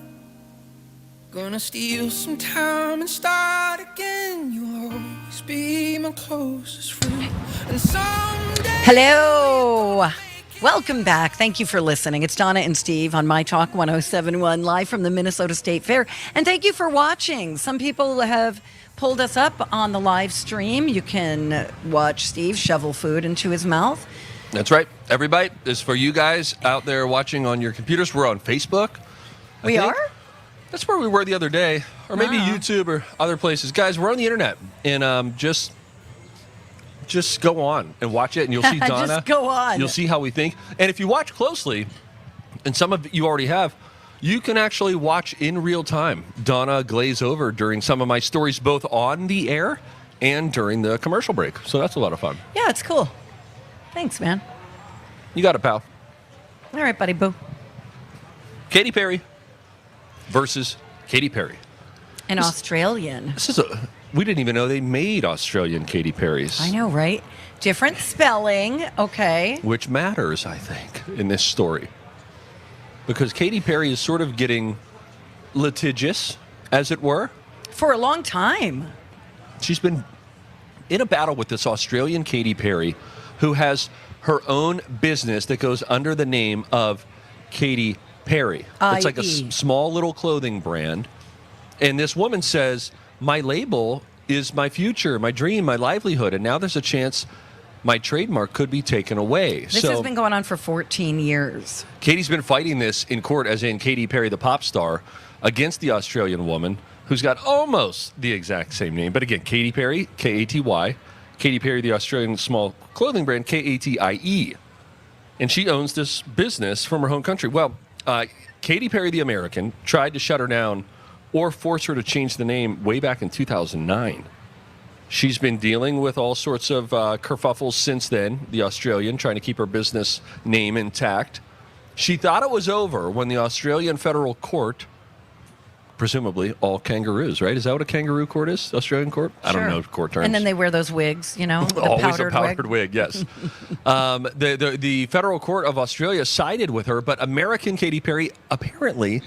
Gonna steal some time and start again. You'll always be my closest friend. And someday. Hello. Welcome back. Thank you for listening. It's Donna and Steve on My Talk 107.1, live from the Minnesota State Fair. And thank you for watching. Some people have pulled us up on the live stream. You can watch Steve shovel food into his mouth. That's right. Every bite is for you guys out there watching on your computers. We're on Facebook. We are? That's where we were the other day. Or maybe YouTube or other places. Guys, we're on the internet. And just go on and watch it, and you'll see Donna. Just go on. You'll see how we think. And if you watch closely, and some of you already have, you can actually watch in real time Donna glaze over during some of my stories, both on the air and during the commercial break. So that's a lot of fun. Yeah, it's cool. Thanks, man. You got it, pal. All right, buddy, boo. Katy Perry versus Katy Perry. An Australian. We didn't even know they made Australian Katy Perry's. I know, right? Different spelling. Okay. Which matters, I think, in this story. Because Katy Perry is sort of getting litigious, as it were. For a long time. She's been in a battle with this Australian Katy Perry, who has her own business that goes under the name of Katy Perry. It's like a small little clothing brand. And this woman says, my label is my future, my dream, my livelihood. And now there's a chance my trademark could be taken away. This has been going on for 14 years. Katy's been fighting this in court, as in Katy Perry, the pop star, against the Australian woman who's got almost the exact same name. But again, Katy Perry, K-A-T-Y. Katy Perry, the Australian small clothing brand, K-A-T-I-E. And she owns this business from her home country. Well, Katy Perry, the American, tried to shut her down or force her to change the name way back in 2009. She's been dealing with all sorts of kerfuffles since then, the Australian, trying to keep her business name intact. She thought it was over when the Australian federal court, presumably all kangaroos, right? Is that what a kangaroo court is? Australian court? I don't know court terms. And then they wear those wigs, the always a powdered wig, yes. The federal court of Australia sided with her, but American Katy Perry apparently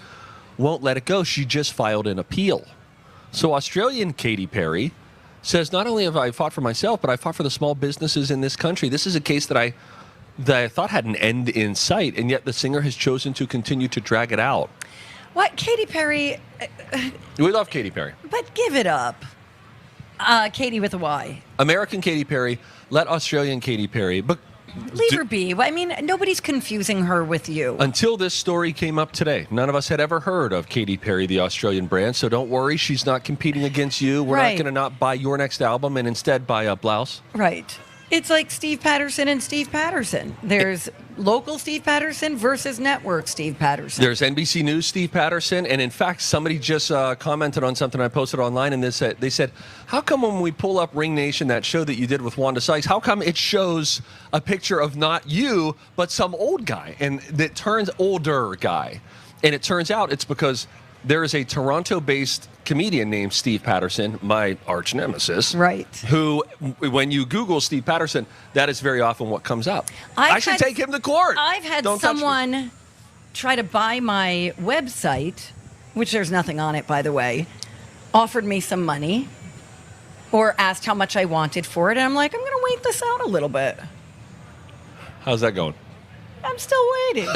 won't let it go. She just filed an appeal. So Australian Katy Perry says, not only have I fought for myself, but I fought for the small businesses in this country. This is a case that I thought had an end in sight, and yet the singer has chosen to continue to drag it out. What? Katy Perry? We love Katy Perry. But give it up. Katy with a Y. American Katy Perry, let Australian Katy Perry, but leave her be. I mean, nobody's confusing her with you. Until this story came up today, none of us had ever heard of Katy Perry, the Australian brand. So don't worry, she's not competing against you. We're not going to not buy your next album and instead buy a blouse. Right. It's like Steve Patterson and Steve Patterson. There's local Steve Patterson versus network Steve Patterson. There's NBC News Steve Patterson. And in fact, somebody just commented on something I posted online, and they said, how come when we pull up Ring Nation, that show that you did with Wanda Sykes, how come it shows a picture of not you, but some old guy? And it turns older guy. And it turns out it's because there is a Toronto-based comedian named Steve Patterson, my arch nemesis, right? Who, when you Google Steve Patterson, that is very often what comes up. I should take him to court. I've had someone try to buy my website, which there's nothing on it, by the way, offered me some money or asked how much I wanted for it. And I'm like, I'm going to wait this out a little bit. How's that going? I'm still waiting.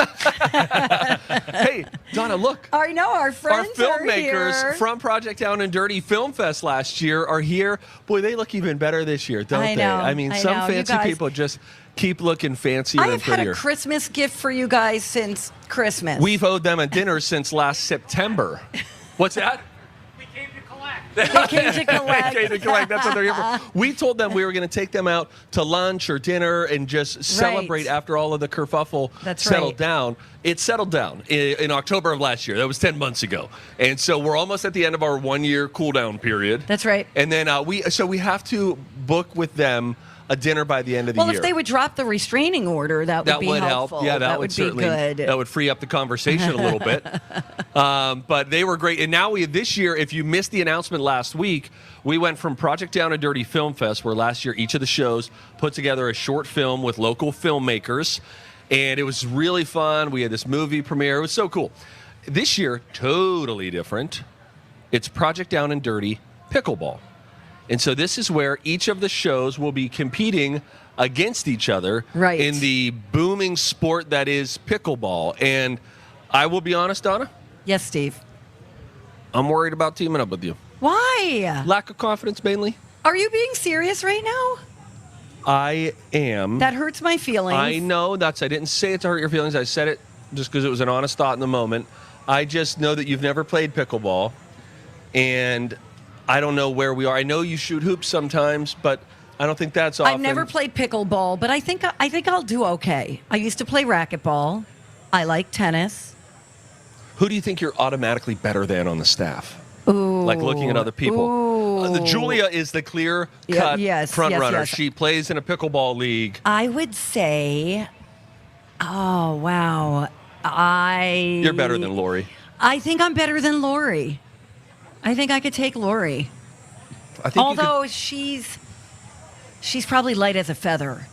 Hey, Donna, look. I know, our friends our are filmmakers here. from Project Down and Dirty Film Fest last year are here. Boy, they look even better this year, don't they? I mean, some fancy people just keep looking fancier and prettier. I have had a Christmas gift for you guys since Christmas. We've owed them a dinner since last September. What's that? They came to collect. They came to collect. That's what they're here for. We told them we were going to take them out to lunch or dinner and just celebrate after all of the kerfuffle settled down. It settled down in October of last year. That was 10 months ago. And so we're almost at the end of our 1 year cool down period. That's right. And then we have to book with them a dinner by the end of the year. Well, if they would drop the restraining order, that would be helpful. Help. Yeah, that would certainly be good. That would free up the conversation a little bit. But they were great. And now this year, if you missed the announcement last week, we went from Project Down and Dirty Film Fest, where last year each of the shows put together a short film with local filmmakers. And it was really fun. We had this movie premiere. It was so cool. This year, totally different. It's Project Down and Dirty Pickleball. And so this is where each of the shows will be competing against each other in the booming sport that is pickleball. And I will be honest, Donna. Yes, Steve. I'm worried about teaming up with you. Why? Lack of confidence, mainly. Are you being serious right now? I am. That hurts my feelings. I know. I didn't say it to hurt your feelings. I said it just because it was an honest thought in the moment. I just know that you've never played pickleball. And I don't know where we are. I know you shoot hoops sometimes, but I don't think that's often. I've never played pickleball, but I think I'll do okay. I used to play racquetball. I like tennis. Who do you think you're automatically better than on the staff? Ooh. Like looking at other people. Julia is the clear-cut front runner. Yes. She plays in a pickleball league. I would say, oh, wow. You're better than Lori. I think I'm better than Lori. I think I could take Lori. Although she's probably light as a feather.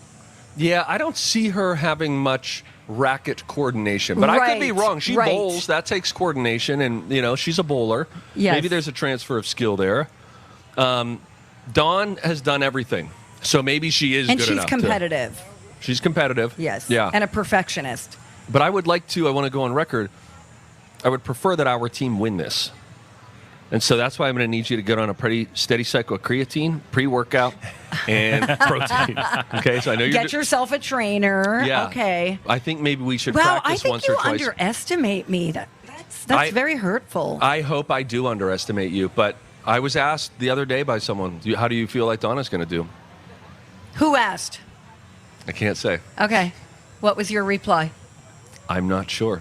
Yeah, I don't see her having much racket coordination. But I could be wrong. She bowls. That takes coordination. And, she's a bowler. Yes. Maybe there's a transfer of skill there. Dawn has done everything. So maybe she is And good enough. she's competitive. She's competitive. Yes. Yeah. And a perfectionist. But I want to go on record. I would prefer that our team win this. And so that's why I'm going to need you to get on a pretty steady cycle of creatine, pre-workout, and protein. Okay, so I know Get yourself a trainer. Yeah. Okay. I think maybe we should Well, practice I think once or you twice. underestimate me. That's very hurtful. I hope I do underestimate you, but I was asked the other day by someone, how do you feel like Donna's going to do? Who asked? I can't say. Okay. What was your reply? I'm not sure.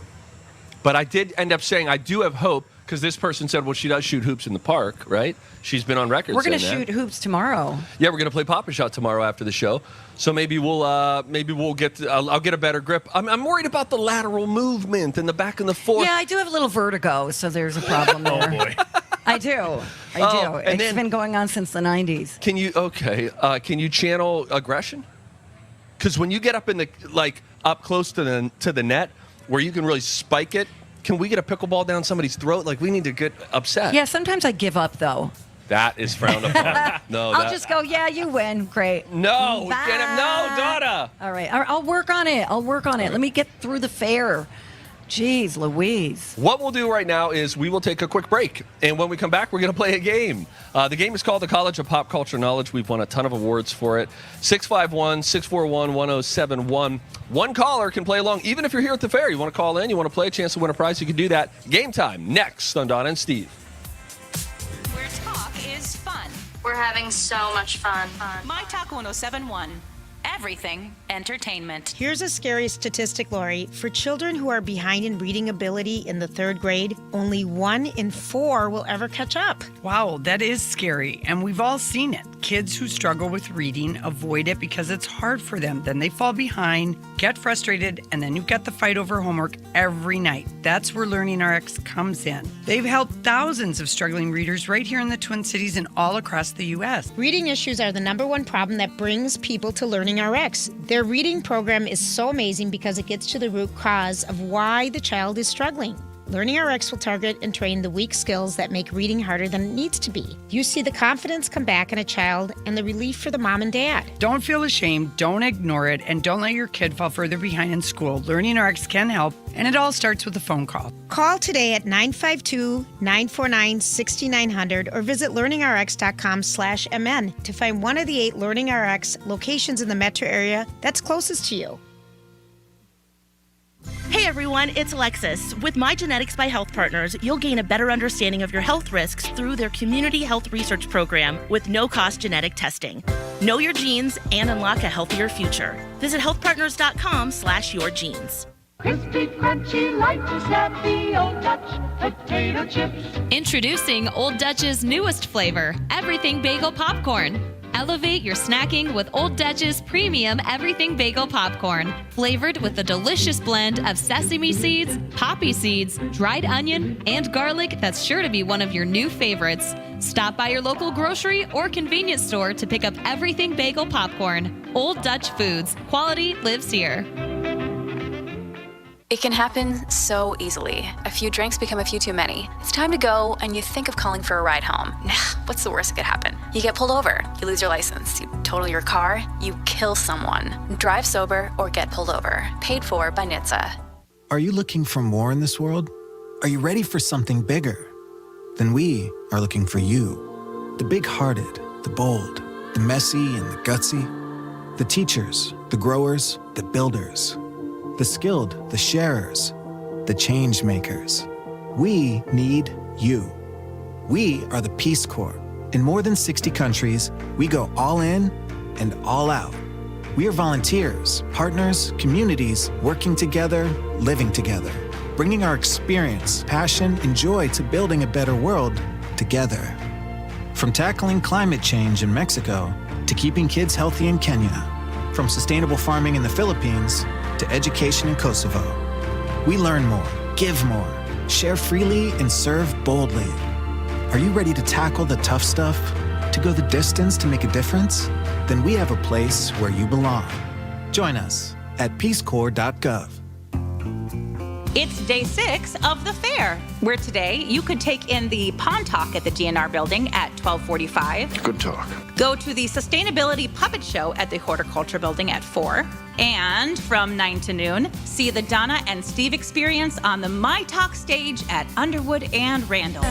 But I did end up saying I do have hope because this person said, well, she does shoot hoops in the park, right? She's been on record We're going to saying that. shoot hoops tomorrow. Yeah, we're going to play Pop-A-Shot tomorrow after the show. So maybe we'll get I'll get a better grip. I'm worried about the lateral movement and the back and the forth. Yeah, I do have a little vertigo, so there's a problem there. Oh, boy. I do. It's been going on since the 90s. Can you channel aggression? Because when you get up up close to the net where you can really spike it, can we get a pickleball down somebody's throat? Like, we need to get upset. Yeah, sometimes I give up, though. That is frowned upon. No, I'll just go, yeah, you win. Great. No, Bye. get him. No, Donna. All right. I'll work on it. Let me get through the fair. Jeez Louise. What we'll do right now is we will take a quick break. And when we come back, we're going to play a game. The game is called the College of Pop Culture Knowledge. We've won a ton of awards for it. 651-641-1071. One caller can play along. Even if you're here at the fair, you want to call in, you want to play a chance to win a prize, you can do that. Game time next on Donna and Steve. Where talk is fun. We're having so much fun. My Talk 1071. Everything entertainment. Here's a scary statistic, Lori. For children who are behind in reading ability in the 3rd grade, only 1 in 4 will ever catch up. Wow, that is scary. And we've all seen it. Kids who struggle with reading avoid it because it's hard for them. Then they fall behind, get frustrated, and then you've got the fight over homework every night. That's where Learning RX comes in. They've helped thousands of struggling readers right here in the Twin Cities and all across the U.S. Reading issues are the #1 problem that brings people to Learning RX. Their reading program is so amazing because it gets to the root cause of why the child is struggling. Learning RX will target and train the weak skills that make reading harder than it needs to be. You see the confidence come back in a child and the relief for the mom and dad. Don't feel ashamed, don't ignore it, and don't let your kid fall further behind in school. Learning RX can help, and it all starts with a phone call. Call today at 952-949-6900 or visit learningrx.com/mn to find one of the 8 Learning RX locations in the metro area that's closest to you. Hey everyone, it's Alexis. With My Genetics by Health Partners, you'll gain a better understanding of your health risks through their community health research program with no-cost genetic testing. Know your genes and unlock a healthier future. Visit healthpartners.com/yourgenes. Crispy, crunchy, light and snappy, Old Dutch potato chips. Introducing Old Dutch's newest flavor, Everything Bagel Popcorn. Elevate your snacking with Old Dutch's premium Everything Bagel Popcorn, flavored with a delicious blend of sesame seeds, poppy seeds, dried onion, and garlic that's sure to be one of your new favorites. Stop by your local grocery or convenience store to pick up Everything Bagel Popcorn. Old Dutch Foods. Quality lives here. It can happen so easily. A few drinks become a few too many. It's time to go, and you think of calling for a ride home. What's the worst that could happen? You get pulled over, you lose your license, you total your car, you kill someone. Drive sober or get pulled over. Paid for by NHTSA. Are you looking for more in this world? Are you ready for something bigger? Then we are looking for you. The big-hearted, the bold, the messy and the gutsy. The teachers, the growers, the builders. The skilled, the sharers, the change makers. We need you. We are the Peace Corps. In more than 60 countries, we go all in and all out. We are volunteers, partners, communities, working together, living together, bringing our experience, passion, and joy to building a better world together. From tackling climate change in Mexico to keeping kids healthy in Kenya, from sustainable farming in the Philippines to education in Kosovo. We learn more, give more, share freely, and serve boldly. Are you ready to tackle the tough stuff? To go the distance to make a difference? Then we have a place where you belong. Join us at peacecorps.gov. It's day 6 of the fair, where today you could take in the Pond Talk at the GNR building at 12:45. Good talk. Go to the Sustainability Puppet Show at the Horticulture building at 4. And from 9 to noon, see the Donna and Steve experience on the My Talk stage at Underwood and Randall.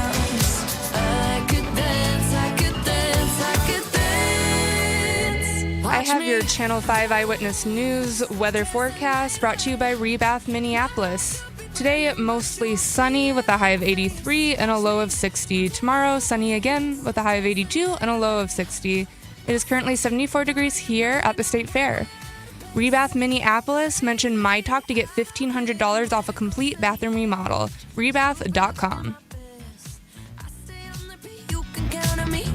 I have your Channel 5 Eyewitness News weather forecast brought to you by Rebath, Minneapolis. Today, mostly sunny with a high of 83 and a low of 60. Tomorrow, sunny again with a high of 82 and a low of 60. It is currently 74 degrees here at the State Fair. Rebath, Minneapolis mentioned My Talk to get $1,500 off a complete bathroom remodel. Rebath.com.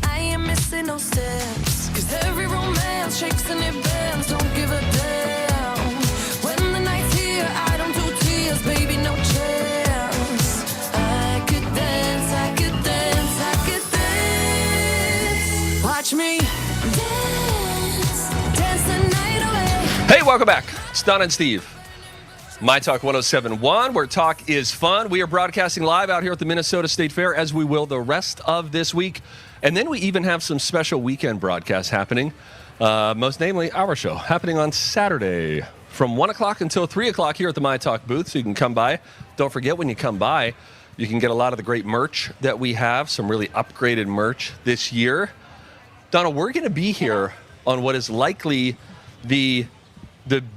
I ain't missing no steps. 'Cause every romance shakes and it bends. Don't give a damn. When the night's here, I don't do tears, baby, no chance. I could dance, I could dance, I could dance. Watch me dance, dance the night away. Hey, welcome back. It's Donna and Steve. My Talk 107.1, where talk is fun. We are broadcasting live out here at the Minnesota State Fair, as we will the rest of this week. And then we even have some special weekend broadcasts happening, most namely our show, happening on Saturday from 1 o'clock until 3 o'clock here at the My Talk booth, so you can come by. Don't forget, when you come by, you can get a lot of the great merch that we have, some really upgraded merch this year. Donna, we're going to be here on what is likely the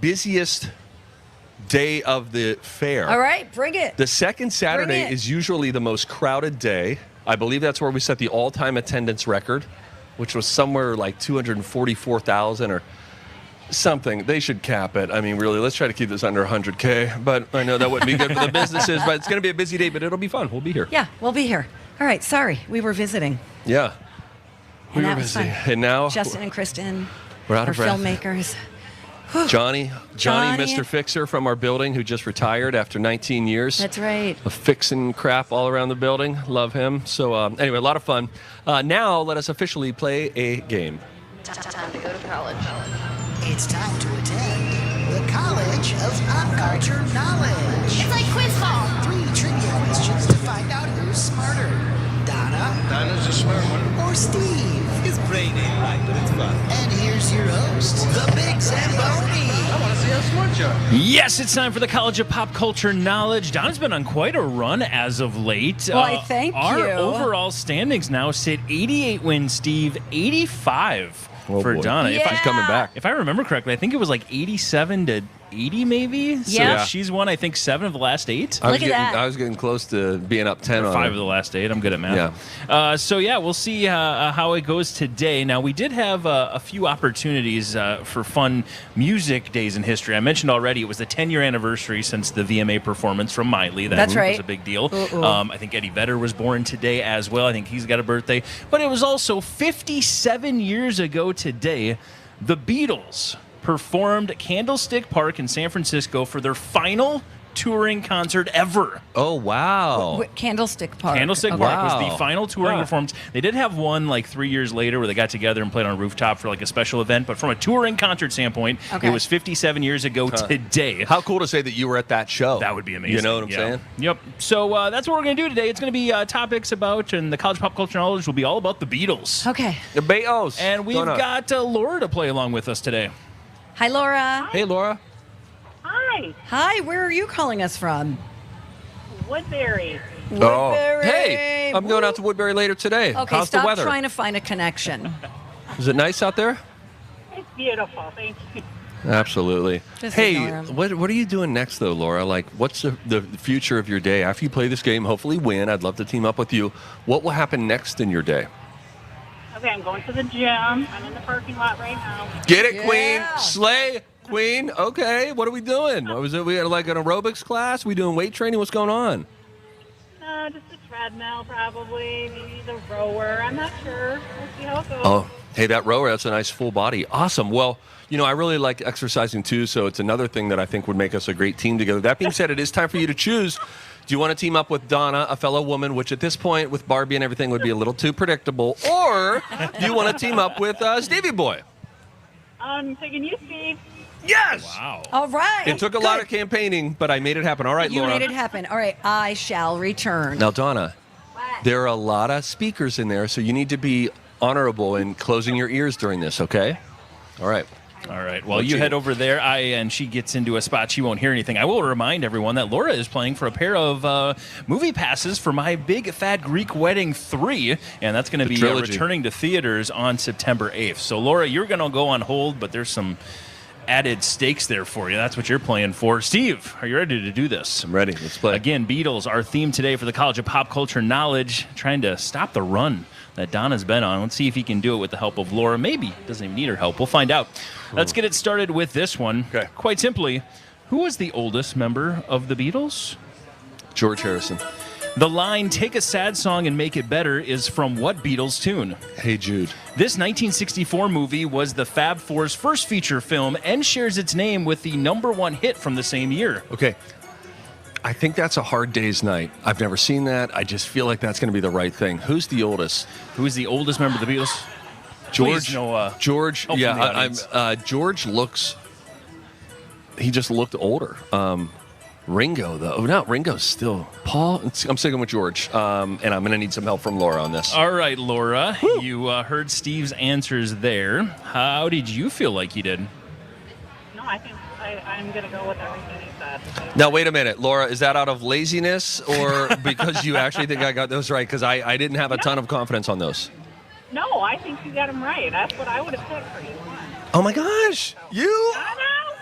busiest day of the fair. All right, bring it. The second Saturday is usually the most crowded day. I believe that's where we set the all-time attendance record, which was somewhere like 244,000 or something. They should cap it. I mean, really, let's try to keep this under 100K. But I know that wouldn't be good for the businesses. But it's going to be a busy day, but it'll be fun. We'll be here. Yeah, we'll be here. All right, sorry, we were visiting. Yeah. We And were that was busy. fun. And now Justin and Kristen, we're out our of breath. filmmakers. Johnny, Johnny. Mr. Fixer from our building, who just retired after 19 years. That's right. Of fixing crap all around the building. Love him. So anyway, a lot of fun. Now let us officially play a game. Time to go to college. It's time to attend the College of Pop Culture Knowledge. It's like quiz ball. 3 trivia questions to find out who's smarter. Donna's a smart one. Or Steve. His brain ain't right, but it's fun. And here's your host, the Big Zamboni. I want to see how smart you are. Yes, it's time for the College of Pop Culture Knowledge. Donna's been on quite a run as of late. Why, thank you. Our overall standings now sit 88 wins, Steve, 85 for boy. Donna. Yeah. She's coming back. If I remember correctly, I think it was like 87 to 80 maybe. So Yeah. she's won, I think, 7 of the last 8. I was Look at getting, that. I was getting close to being up 10 Or on 5 her. of the last 8. I'm good at math. Yeah. We'll see how it goes today. Now, we did have a few opportunities for fun music days in history. I mentioned already it was the 10-year anniversary since the VMA performance from Miley. That That's right. was a big deal. I think Eddie Vedder was born today as well. I think he's got a birthday. But it was also 57 years ago today, the Beatles performed at Candlestick Park in San Francisco for their final touring concert ever. Oh, wow. Candlestick Park. Candlestick Okay. Park was Wow. the final touring performance. They did have one like 3 years later where they got together and played on a rooftop for like a special event. But from a touring concert standpoint, Okay. it was 57 years ago today. How cool to say that you were at that show. That would be amazing. You know what I'm Yeah. saying? Yep. So that's what we're going to do today. It's going to be topics about, and the College Pop Culture Knowledge will be all about the Beatles. Okay. The Beatles. And we've got Laura to play along with us today. Hi, Laura. Hey, Laura. Hi, Hi, where are you calling us from? Woodbury. Oh. Woodbury. Hey, I'm going out to Woodbury later today. Okay, How's stop the weather? trying to find a connection. Is it nice out there? It's beautiful. Thank you. Absolutely. Just Hey, ignore 'em. what are you doing next, though, Laura? Like, what's the future of your day? After you play this game, hopefully win, I'd love to team up with you. What will happen next in your day? Okay, I'm going to the gym. I'm in the parking lot right now. Get it, Yeah. Queen. Slay, Queen. Okay, what are we doing? Was it we had like an aerobics class? We doing weight training? What's going on? Just a treadmill, probably. Maybe the rower. I'm not sure. We'll see how it goes. Oh, hey, that rower, that's a nice full body. Awesome. Well, you know, I really like exercising too, so it's another thing that I think would make us a great team together. That being said, it is time for you to choose. Do you want to team up with Donna, a fellow woman, which at this point with Barbie and everything would be a little too predictable, or do you want to team up with Stevie Boy? I'm taking you, Steve. Yes! Wow. All right. It took a lot of campaigning, but I made it happen. All right, You Laura. made it happen. All right, I shall return. Now, Donna, there are a lot of speakers in there, so you need to be honorable in closing your ears during this, okay? All right. All right. Well, you head over there, and she gets into a spot she won't hear anything. I will remind everyone that Laura is playing for a pair of movie passes for My Big Fat Greek Wedding 3, and that's going to be returning to theaters on September 8th. So, Laura, you're going to go on hold, but there's some added stakes there for you. That's what you're playing for. Steve, are you ready to do this? I'm ready. Let's play. Again, Beatles, our theme today for the College of Pop Culture Knowledge, trying to stop the run that Donna's been on. Let's see if he can do it with the help of Laura. Maybe doesn't even need her help. We'll find out. Let's get it started with this one. Okay. Quite simply, who was the oldest member of the Beatles? George Harrison. The line, "Take a sad song and make it better," is from what Beatles tune? Hey Jude. This 1964 movie was the Fab Four's first feature film and shares its name with the #1 hit from the same year. Okay. I think that's A Hard Day's Night. I've never seen that. I just feel like that's going to be the right thing. Who's the oldest? Who is the oldest member of the Beatles? George. Please, no, George. help from the Yeah, audience. George looks. He just looked older. Ringo, though. No, Ringo's still. Paul. I'm sticking with George. And I'm going to need some help from Laura on this. All right, Laura. You heard Steve's answers there. How did you feel like he did? No, I think I'm going to go with everything he said. Now, wait a minute. Laura, is that out of laziness or because you actually think I got those right? Because I didn't have a ton of confidence on those. No, I think you got him right. That's what I would have picked for you. Oh, my gosh. You?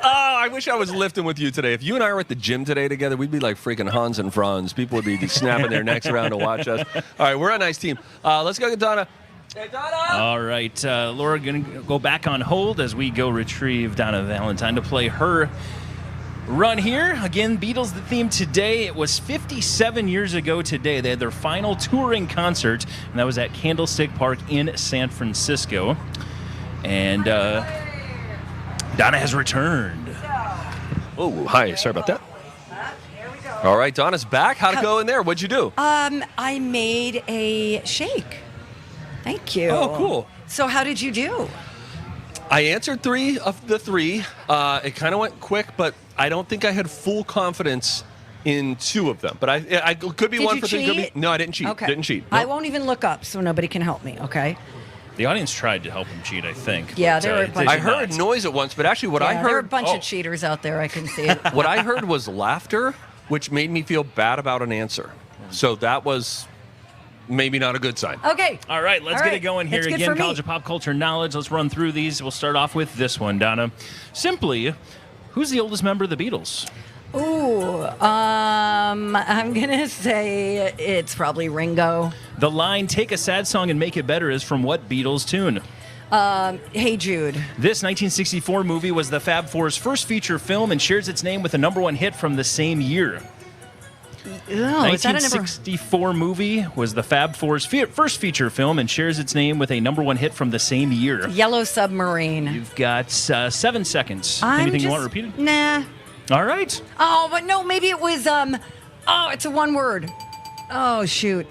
Oh, I wish I was lifting with you today. If you and I were at the gym today together, we'd be like freaking Hans and Franz. People would be snapping their necks around to watch us. All right, we're a nice team. Let's go get Donna. Hey, Donna! All right, Laura, going to go back on hold as we go retrieve Donna Valentine to play her run here. Again, Beatles, the theme today. It was 57 years ago today. They had their final touring concert, and that was at Candlestick Park in San Francisco. And Donna has returned. Oh, hi. Sorry about that. All right, Donna's back. How'd it go in there? What'd you do? I made a shake. Thank you. Oh, cool. So how did you do? I answered 3 of the 3. It kind of went quick, but I don't think I had full confidence in 2 of them. But I could be Did 1 you for 3. Could be, cheat? no, I didn't cheat. Okay. Didn't cheat. I Nope. won't even look up, so nobody can help me, okay? The audience tried to help him cheat, I think. Yeah, but, there were a it bunch I did heard not. noise at once, but actually what I There were a heard... bunch of cheaters out there. I couldn't see it. What I heard was laughter, which made me feel bad about an answer. So that was maybe not a good sign. Okay. All right, let's All get right. it going here. That's good Again, for me. College of Pop Culture Knowledge. Let's run through these. We'll start off with this one, Donna. Simply, who's the oldest member of the Beatles? Ooh, I'm gonna say it's probably Ringo. The line, "Take a sad song and make it better," is from what Beatles tune? Hey Jude. This 1964 movie was the Fab Four's first feature film and shares its name with a #1 hit from the same year. Oh, is that a number? 1964 movie was the Fab Four's first feature film and shares its name with a #1 hit from the same year. Yellow Submarine. You've got 7 seconds. I'm Anything you just- want repeated? Nah. All right. Oh, but no, maybe it was it's a 1 word. Oh shoot.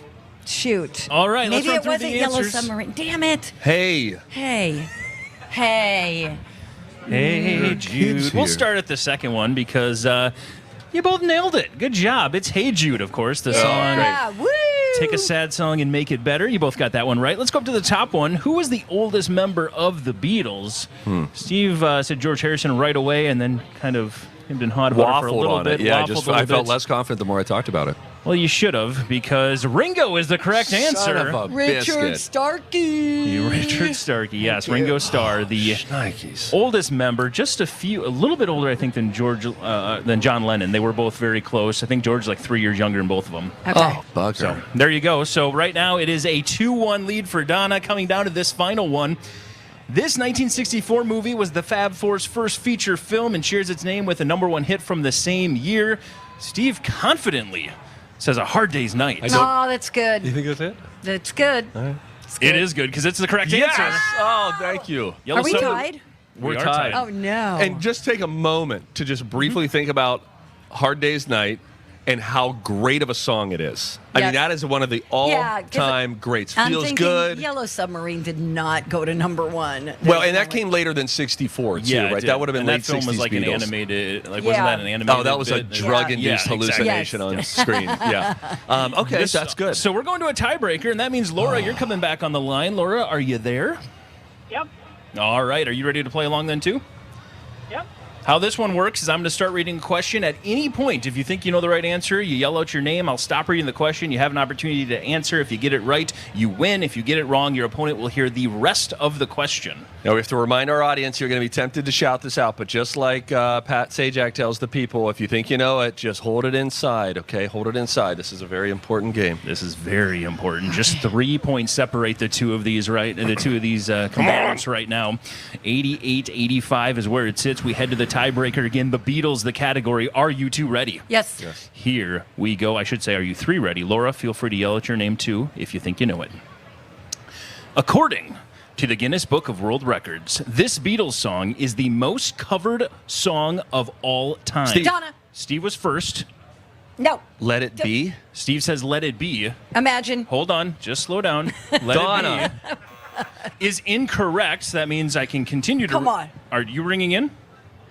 All right, let's maybe run it through wasn't the Yellow answers. Submarine. Damn it. Hey. Hey. Hey, kids Jude. We'll here. start at the second one because you both nailed it. Good job. It's Hey Jude, of course, the song. Yeah. Woo. Take a sad song and make it better. You both got that one right. Let's go up to the top one. Who was the oldest member of the Beatles? Steve said George Harrison right away and then kind of hemmed and hawed about it for a Waffled little on bit. it. Yeah, waffled a I little felt bit. less confident the more I talked about it. Well, you should have, because Ringo is the correct answer. Son of a Richard biscuit. Starkey. Richard Starkey, yes, Ringo Starr, the Nikes. oldest member, just a little bit older, I think, than John Lennon. They were both very close. I think George is like 3 years younger than both of them. Okay. Oh, bugger. So there you go. So right now it is a 2-1 lead for Donna. Coming down to this final one. This 1964 movie was the Fab Four's first feature film and shares its name with a #1 hit from the same year. Steve confidently says A Hard Day's Night. Oh, that's good. You think that's it? That's good. It is good because it's the correct Yes! answer. Oh, thank you. Yellow Are we Submarine- tied? We're We are tied. Oh no. And just take a moment to just briefly think about Hard Day's Night and how great of a song it is. I Yes. mean, that is one of the all-time greats. I'm Feels thinking good. Yellow Submarine did not go to number one. Well, and that came later than 64, too, right? That would have been and late that film 60s was like Beatles. an animated, like wasn't that an animated? Oh, that was a bit? drug-induced hallucination on screen. Yeah. Okay, that's good. So we're going to a tiebreaker, and that means, Laura, you're coming back on the line. Laura, are you there? Yep. All right. Are you ready to play along then, too? Yep. How this one works is I'm going to start reading a question. At any point, if you think you know the right answer, you yell out your name. I'll stop reading the question. You have an opportunity to answer. If you get it right, you win. If you get it wrong, your opponent will hear the rest of the question. Now, we have to remind our audience you're going to be tempted to shout this out, but just like Pat Sajak tells the people, if you think you know it, just hold it inside, okay? Hold it inside. This is a very important game. This is very important. Just 3 points separate the two of these, right? The two of these combatants right now. 88-85 is where it sits. We head to the tiebreaker again. The Beatles, the category. Are you two ready? Yes. Here we go. I should say, are you three ready? Laura, feel free to yell out your name too if you think you know it. According to the Guinness Book of World Records, this Beatles song is the most covered song of all time. Steve. Donna. Steve was first. No. Let It Be? Steve says Let It Be. Imagine. Hold on. Just slow down. Let Donna. It Be is incorrect. That means I can continue to... Come on. Are you ringing in?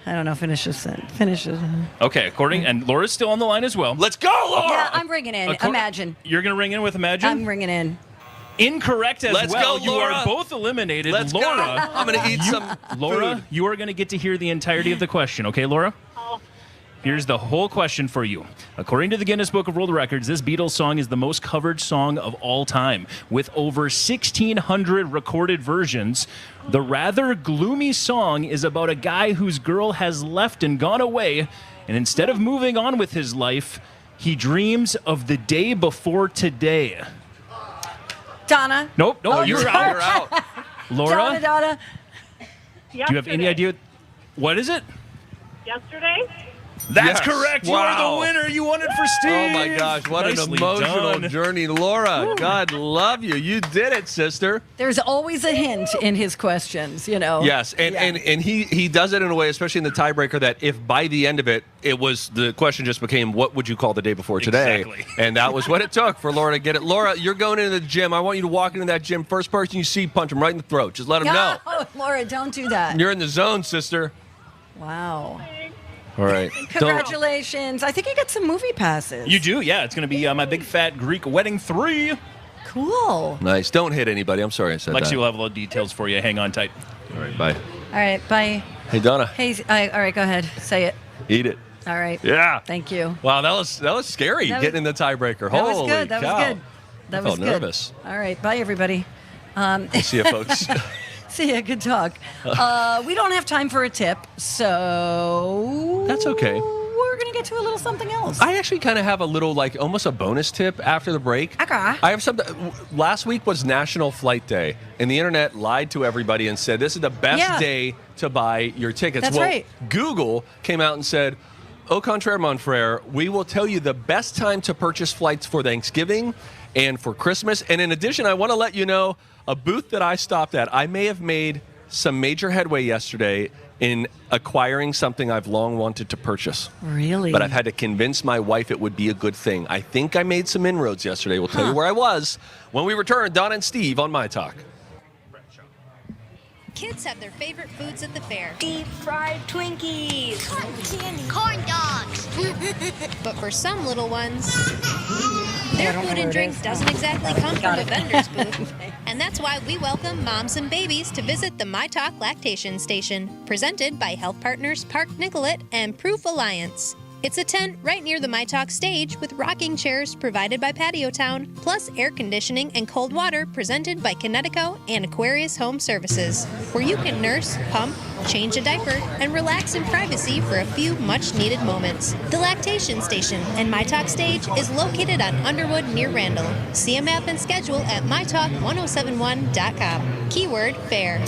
I don't know. Finish this. Finish it. Okay, and Laura's still on the line as well. Let's go, Laura! Yeah, I'm ringing in. Imagine. You're going to ring in with Imagine? I'm ringing in. Incorrect as Let's well. go, You Laura. are both eliminated. Let's go. Laura, I'm going to eat some Laura, food. you are going to get to hear the entirety of the question. Okay, Laura? Here's the whole question for you. According to the Guinness Book of World Records, this Beatles song is the most covered song of all time. With over 1,600 recorded versions, the rather gloomy song is about a guy whose girl has left and gone away, and instead of moving on with his life, he dreams of the day before today. Donna. Nope, Oh, you're out. Laura, Donna. do you have any idea? What is it? Yesterday? That's Yes. correct. You Wow. are the winner. You won it for Steve. Oh, my gosh. What Nicely an emotional done. journey. Laura, God love you. You did it, sister. There's always a hint in his questions, you know. Yes, and he does it in a way, especially in the tiebreaker, that if by the end of it, the question just became, what would you call the day before today? Exactly. And that was what it took for Laura to get it. Laura, you're going into the gym. I want you to walk into that gym. First person you see, punch him right in the throat. Just let him know. No, Laura, don't do that. You're in the zone, sister. Wow. All right. Congratulations. I think you got some movie passes. You do, yeah. It's going to be My Big Fat Greek Wedding 3. Cool. Nice. Don't hit anybody. I'm sorry I said Lexi that. will have all the details for you. Hang on tight. All right, bye. All right, bye. Hey, Donna. Hey, all right, go ahead. Say it. Eat it. All right. Yeah. Thank you. Wow, that was scary, That was- getting in the tiebreaker. That was Holy good. That cow. was good. That I was felt good. nervous. All right, bye, everybody. We'll see you, folks. See ya. Good talk. We don't have time for a tip, so That's okay. we're gonna get to a little something else. I actually kind of have a little, like, almost a bonus tip after the break. Okay. I have something. Last week was National Flight Day, and the internet lied to everybody and said this is the best day to buy your tickets. That's well, right. Google came out and said, au contraire, mon frere, we will tell you the best time to purchase flights for Thanksgiving and for Christmas. And in addition, I want to let you know, a booth that I stopped at, I may have made some major headway yesterday in acquiring something I've long wanted to purchase. Really? But I've had to convince my wife it would be a good thing. I think I made some inroads yesterday. We'll tell you where I was when we return. Donna and Steve on My Talk. Kids have their favorite foods at the fair. Deep fried Twinkies. Cotton candy. Corn dogs. But for some little ones, their food and drink doesn't exactly come from a vendor's booth. And that's why we welcome moms and babies to visit the My Talk Lactation Station, presented by Health Partners Park Nicollet and Proof Alliance. It's a tent right near the My Talk stage with rocking chairs provided by Patio Town, plus air conditioning and cold water presented by Connecticut and Aquarius Home Services, where you can nurse, pump, change a diaper, and relax in privacy for a few much-needed moments. The Lactation Station and My Talk stage is located on Underwood near Randall. See a map and schedule at mytalk1071.com. Keyword fair.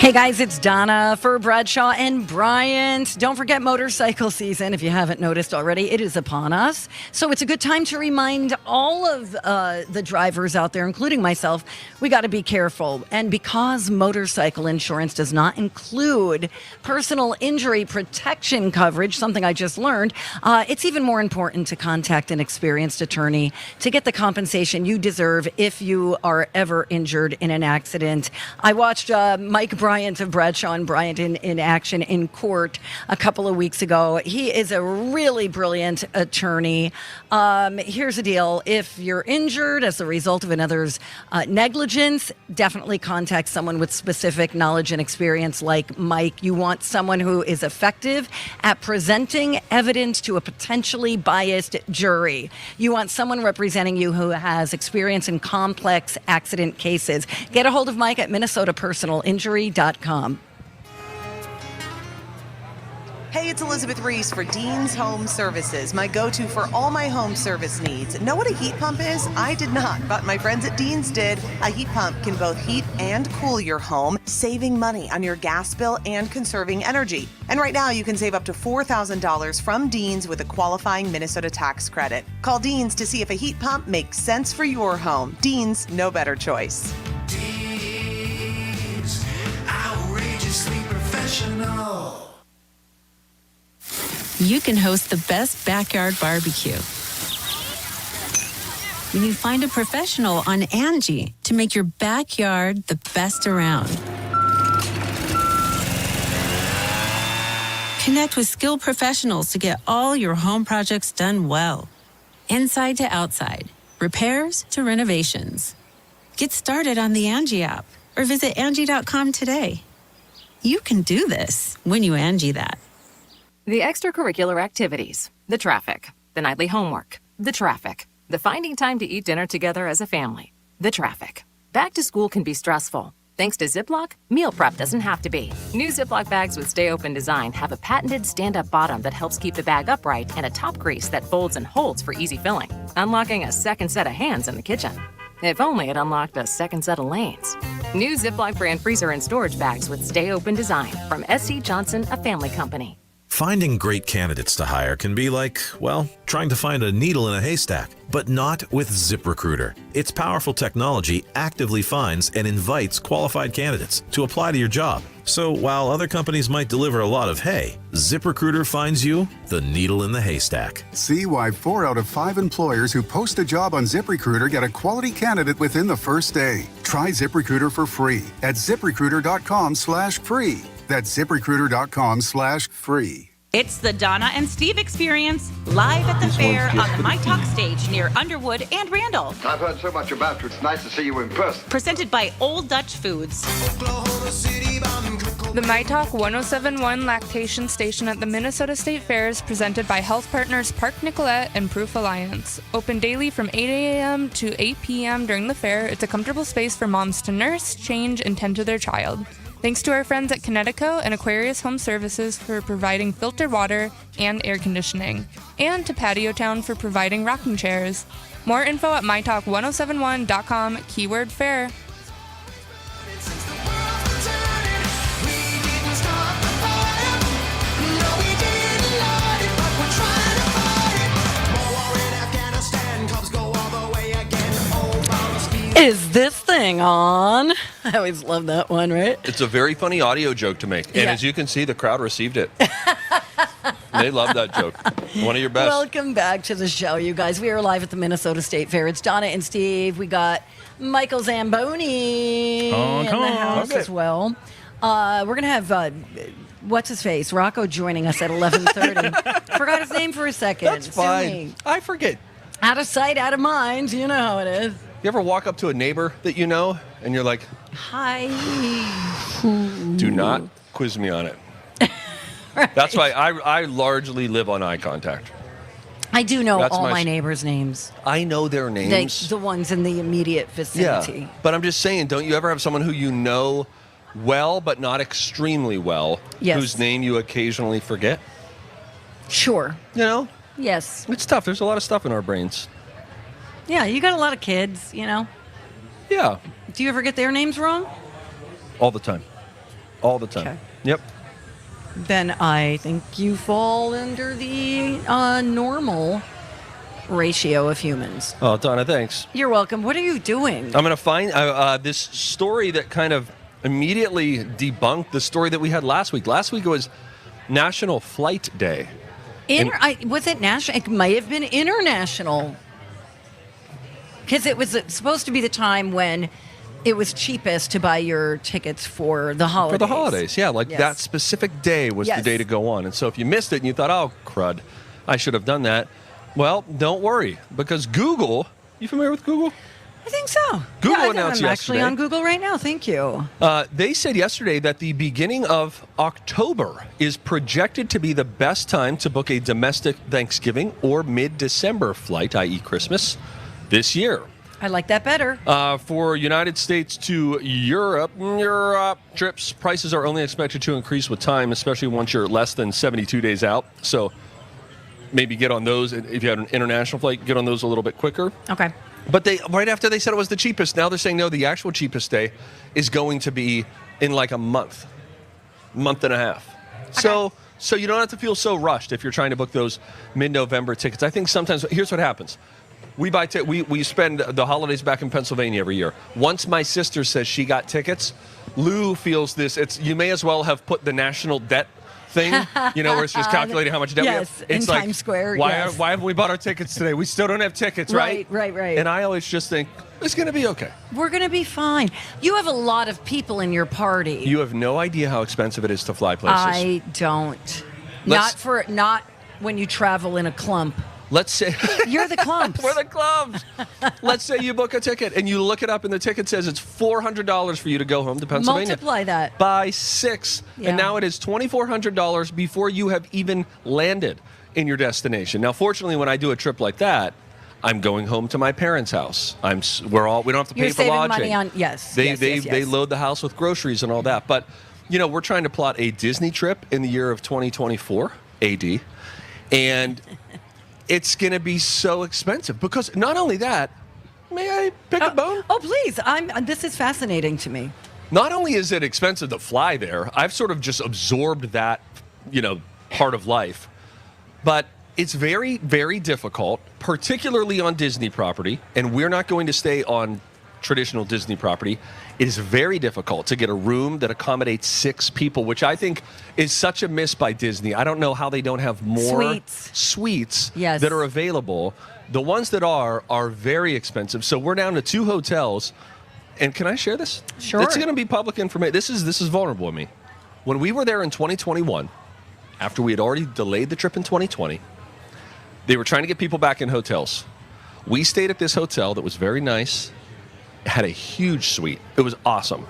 Hey guys, it's Donna for Bradshaw and Bryant. Don't forget motorcycle season. If you haven't noticed already, it is upon us. So it's a good time to remind all of the drivers out there, including myself, we got to be careful. And because motorcycle insurance does not include personal injury protection coverage, something I just learned, it's even more important to contact an experienced attorney to get the compensation you deserve if you are ever injured in an accident. I watched Mike Bryant of Bradshaw and Bryant in action in court a couple of weeks ago. He is a really brilliant attorney. Here's the deal. If you're injured as a result of another's negligence, definitely contact someone with specific knowledge and experience like Mike. You want someone who is effective at presenting evidence to a potentially biased jury. You want someone representing you who has experience in complex accident cases. Get a hold of Mike at minnesotapersonalinjury.com. Hey, it's Elizabeth Reese for Dean's Home Services, my go-to for all my home service needs. Know what a heat pump is? I did not, but my friends at Dean's did. A heat pump can both heat and cool your home, saving money on your gas bill and conserving energy. And right now, you can save up to $4,000 from Dean's with a qualifying Minnesota tax credit. Call Dean's to see if a heat pump makes sense for your home. Dean's, no better choice. Dean's, outrageously professional. You can host the best backyard barbecue when you find a professional on Angie to make your backyard the best around. Connect with skilled professionals to get all your home projects done well. Inside to outside, repairs to renovations. Get started on the Angie app or visit Angie.com today. You can do this when you Angie that. The extracurricular activities, the traffic, the nightly homework, the traffic, the finding time to eat dinner together as a family, the traffic. Back to school can be stressful. Thanks to Ziploc, meal prep doesn't have to be. New Ziploc bags with Stay Open design have a patented stand-up bottom that helps keep the bag upright and a top grease that folds and holds for easy filling, unlocking a second set of hands in the kitchen. If only it unlocked a second set of lanes. New Ziploc brand freezer and storage bags with Stay Open design from SC Johnson, a family company. Finding great candidates to hire can be like, well, trying to find a needle in a haystack, but not with ZipRecruiter. Its powerful technology actively finds and invites qualified candidates to apply to your job. So while other companies might deliver a lot of hay, ZipRecruiter finds you the needle in the haystack. See why 4 out of 5 employers who post a job on ZipRecruiter get a quality candidate within the first day. Try ZipRecruiter for free at ZipRecruiter.com/free. That's ZipRecruiter.com/free. It's the Donna and Steve Experience, live at the fair on the My Talk stage near Underwood and Randall. I've heard so much about you. It's nice to see you in person. Presented by Old Dutch Foods. The My Talk 1071 lactation station at the Minnesota State Fair is presented by health partners Park Nicollet and Proof Alliance. Open daily from 8 a.m. to 8 p.m. during the fair, it's a comfortable space for moms to nurse, change, and tend to their child. Thanks to our friends at Connecticut and Aquarius Home Services for providing filtered water and air conditioning, and to Patio Town for providing rocking chairs. More info at mytalk1071.com, keyword fair. Is this thing on? I always love that one, right? It's a very funny audio joke to make. And Yeah. as you can see, the crowd received it. They love that joke. One of your best. Welcome back to the show, you guys. We are live at the Minnesota State Fair. It's Donna and Steve. We got Michael Zamboni in the house as well. We're going to have, what's his face? Rocco joining us at 11:30. Forgot his name for a second. That's fine. Silly. I forget. Out of sight, out of mind. You know how it is. You ever walk up to a neighbor that you know and you're like, Hi. do not quiz me on it. That's why I largely live on eye contact. I do know That's all my my neighbors' names. I know their names. The ones in the immediate vicinity. Yeah, but I'm just saying, don't you ever have someone who you know well, but not extremely well, Yes. whose name you occasionally forget? Sure. You know? Yes. It's tough. There's a lot of stuff in our brains. Yeah, you got a lot of kids, you know. Yeah. Do you ever get their names wrong? All the time. All the time. Okay. Yep. Then I think you fall under the normal ratio of humans. Oh, Donna, thanks. You're welcome. What are you doing? I'm going to find this story that kind of immediately debunked the story that we had last week. Last week was National Flight Day. Was it national? It might have been international. Because it was supposed to be the time when it was cheapest to buy your tickets for the holidays. For the holidays, yeah. Like Yes. that specific day was the Yes. day to go on. And so if you missed it and you thought, oh, crud, I should have done that. Well, don't worry, because Google, you familiar with Google? I think so. Google announced I'm yesterday. actually on Google right now. Thank you. They said yesterday that the beginning of October is projected to be the best time to book a domestic Thanksgiving or mid-December flight, i.e. Christmas, this year. I like that better. For United States to Europe trips, prices are only expected to increase with time, especially once you're less than 72 days out. So maybe get on those. If you had an international flight, get on those a little bit quicker. Okay. But right after they said it was the cheapest, now they're saying, no, the actual cheapest day is going to be in like a month and a half. Okay. So you don't have to feel so rushed if you're trying to book those mid-November tickets. I think sometimes, here's what happens. We spend the holidays back in Pennsylvania every year. Once my sister says she got tickets, Lou feels this. You may as well have put the national debt thing, where it's just calculating how much debt we have. It's in Times Square. Why haven't we bought our tickets today? We still don't have tickets, right? Right. And I always just think, it's going to be okay. We're going to be fine. You have a lot of people in your party. You have no idea how expensive it is to fly places. I don't. Not when you travel in a clump. Let's say you're the clumps. We're the clumps. Let's say you book a ticket and you look it up and the ticket says it's $400 for you to go home to Pennsylvania. Multiply that by 6, and now it is $2,400 before you have even landed in your destination. Now, fortunately, when I do a trip like that, I'm going home to my parents' house. We don't have to pay You're for saving lodging. money on yes. They load the house with groceries and all that. But we're trying to plot a Disney trip in the year of 2024 AD, and it's going to be so expensive because not only that, may I pick a bone? Oh, please. This is fascinating to me. Not only is it expensive to fly there, I've sort of just absorbed that, part of life, but it's very, very difficult, particularly on Disney property, and we're not going to stay on traditional Disney property. It is very difficult to get a room that accommodates 6 people, which I think is such a miss by Disney. I don't know how they don't have more suites that are available. The ones that are very expensive. So we're down to 2 hotels. And can I share this? Sure. It's going to be public information. This is vulnerable to me. When we were there in 2021, after we had already delayed the trip in 2020, they were trying to get people back in hotels. We stayed at this hotel that was very nice. It had a huge suite. It was awesome.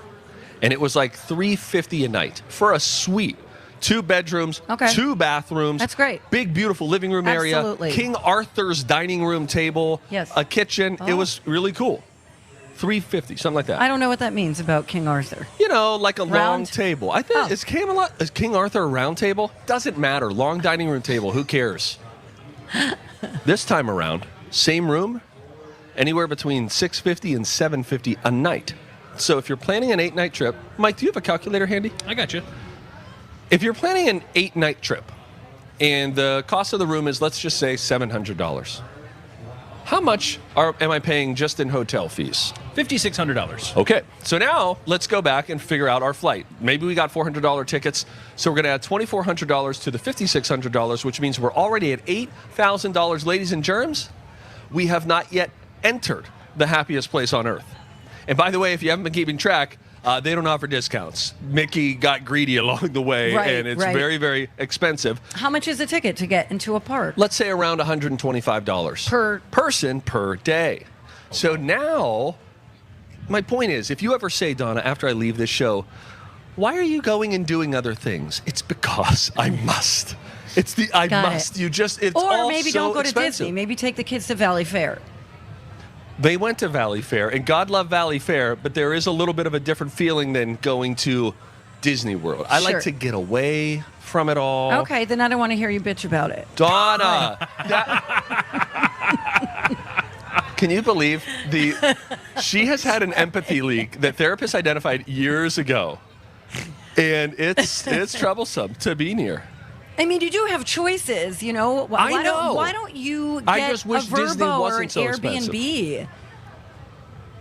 And it was like $350 a night for a suite. 2 bedrooms, 2 bathrooms. That's great. Big, beautiful living room Absolutely. area. King Arthur's dining room table. Yes. A kitchen. It was really cool. $350, something like that. I don't know what that means about King Arthur. Like a long table. I think is King Arthur a round table? Doesn't matter. Long dining room table. Who cares? This time around, same room, anywhere between $650 and $750 a night. So if you're planning an 8-night trip, Mike, do you have a calculator handy? I got you. If you're planning an 8-night trip and the cost of the room is, let's just say, $700, how much am I paying just in hotel fees? $5,600. Okay, so now let's go back and figure out our flight. Maybe we got $400 tickets, so we're going to add $2,400 to the $5,600, which means we're already at $8,000. Ladies and germs, we have not yet entered the happiest place on earth. And by the way, if you haven't been keeping track, they don't offer discounts. Mickey got greedy along the way, and it's very, very expensive. How much is a ticket to get into a park? Let's say around $125 per person per day. So now, my point is, if you ever say, Donna, after I leave this show, why are you going and doing other things? It's because I must. I must. It's or all maybe so don't go to expensive. Disney. Maybe take the kids to Valley Fair. They went to Valley Fair, and God love Valley Fair, but there is a little bit of a different feeling than going to Disney World. I like to get away from it all. Okay, then I don't want to hear you bitch about it. Donna! Can you believe she has had an empathy leak that therapists identified years ago. And it's troublesome to be near. I mean, you do have choices, you know. I know. Why don't you I get just wish a Disney Vrbo or an wasn't so Airbnb?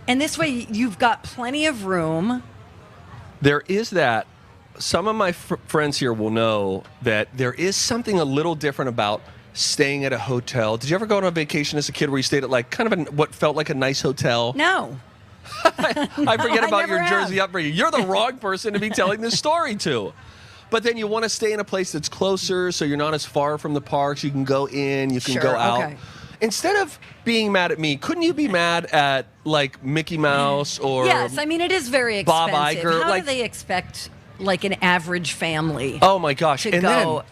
And this way, you've got plenty of room. There is that. Some of my friends here will know that there is something a little different about staying at a hotel. Did you ever go on a vacation as a kid where you stayed at like kind of what felt like a nice hotel? No. I forget about your have. Jersey upbringing. You're the wrong person to be telling this story to. But then you want to stay in a place that's closer so you're not as far from the parks. You can go in, you can go out. Okay. Instead of being mad at me, couldn't you be mad at like Mickey Mouse or Yes, I mean, it is very Bob expensive. Iger? How Like- do they expect like an average family Oh my gosh. to And go? then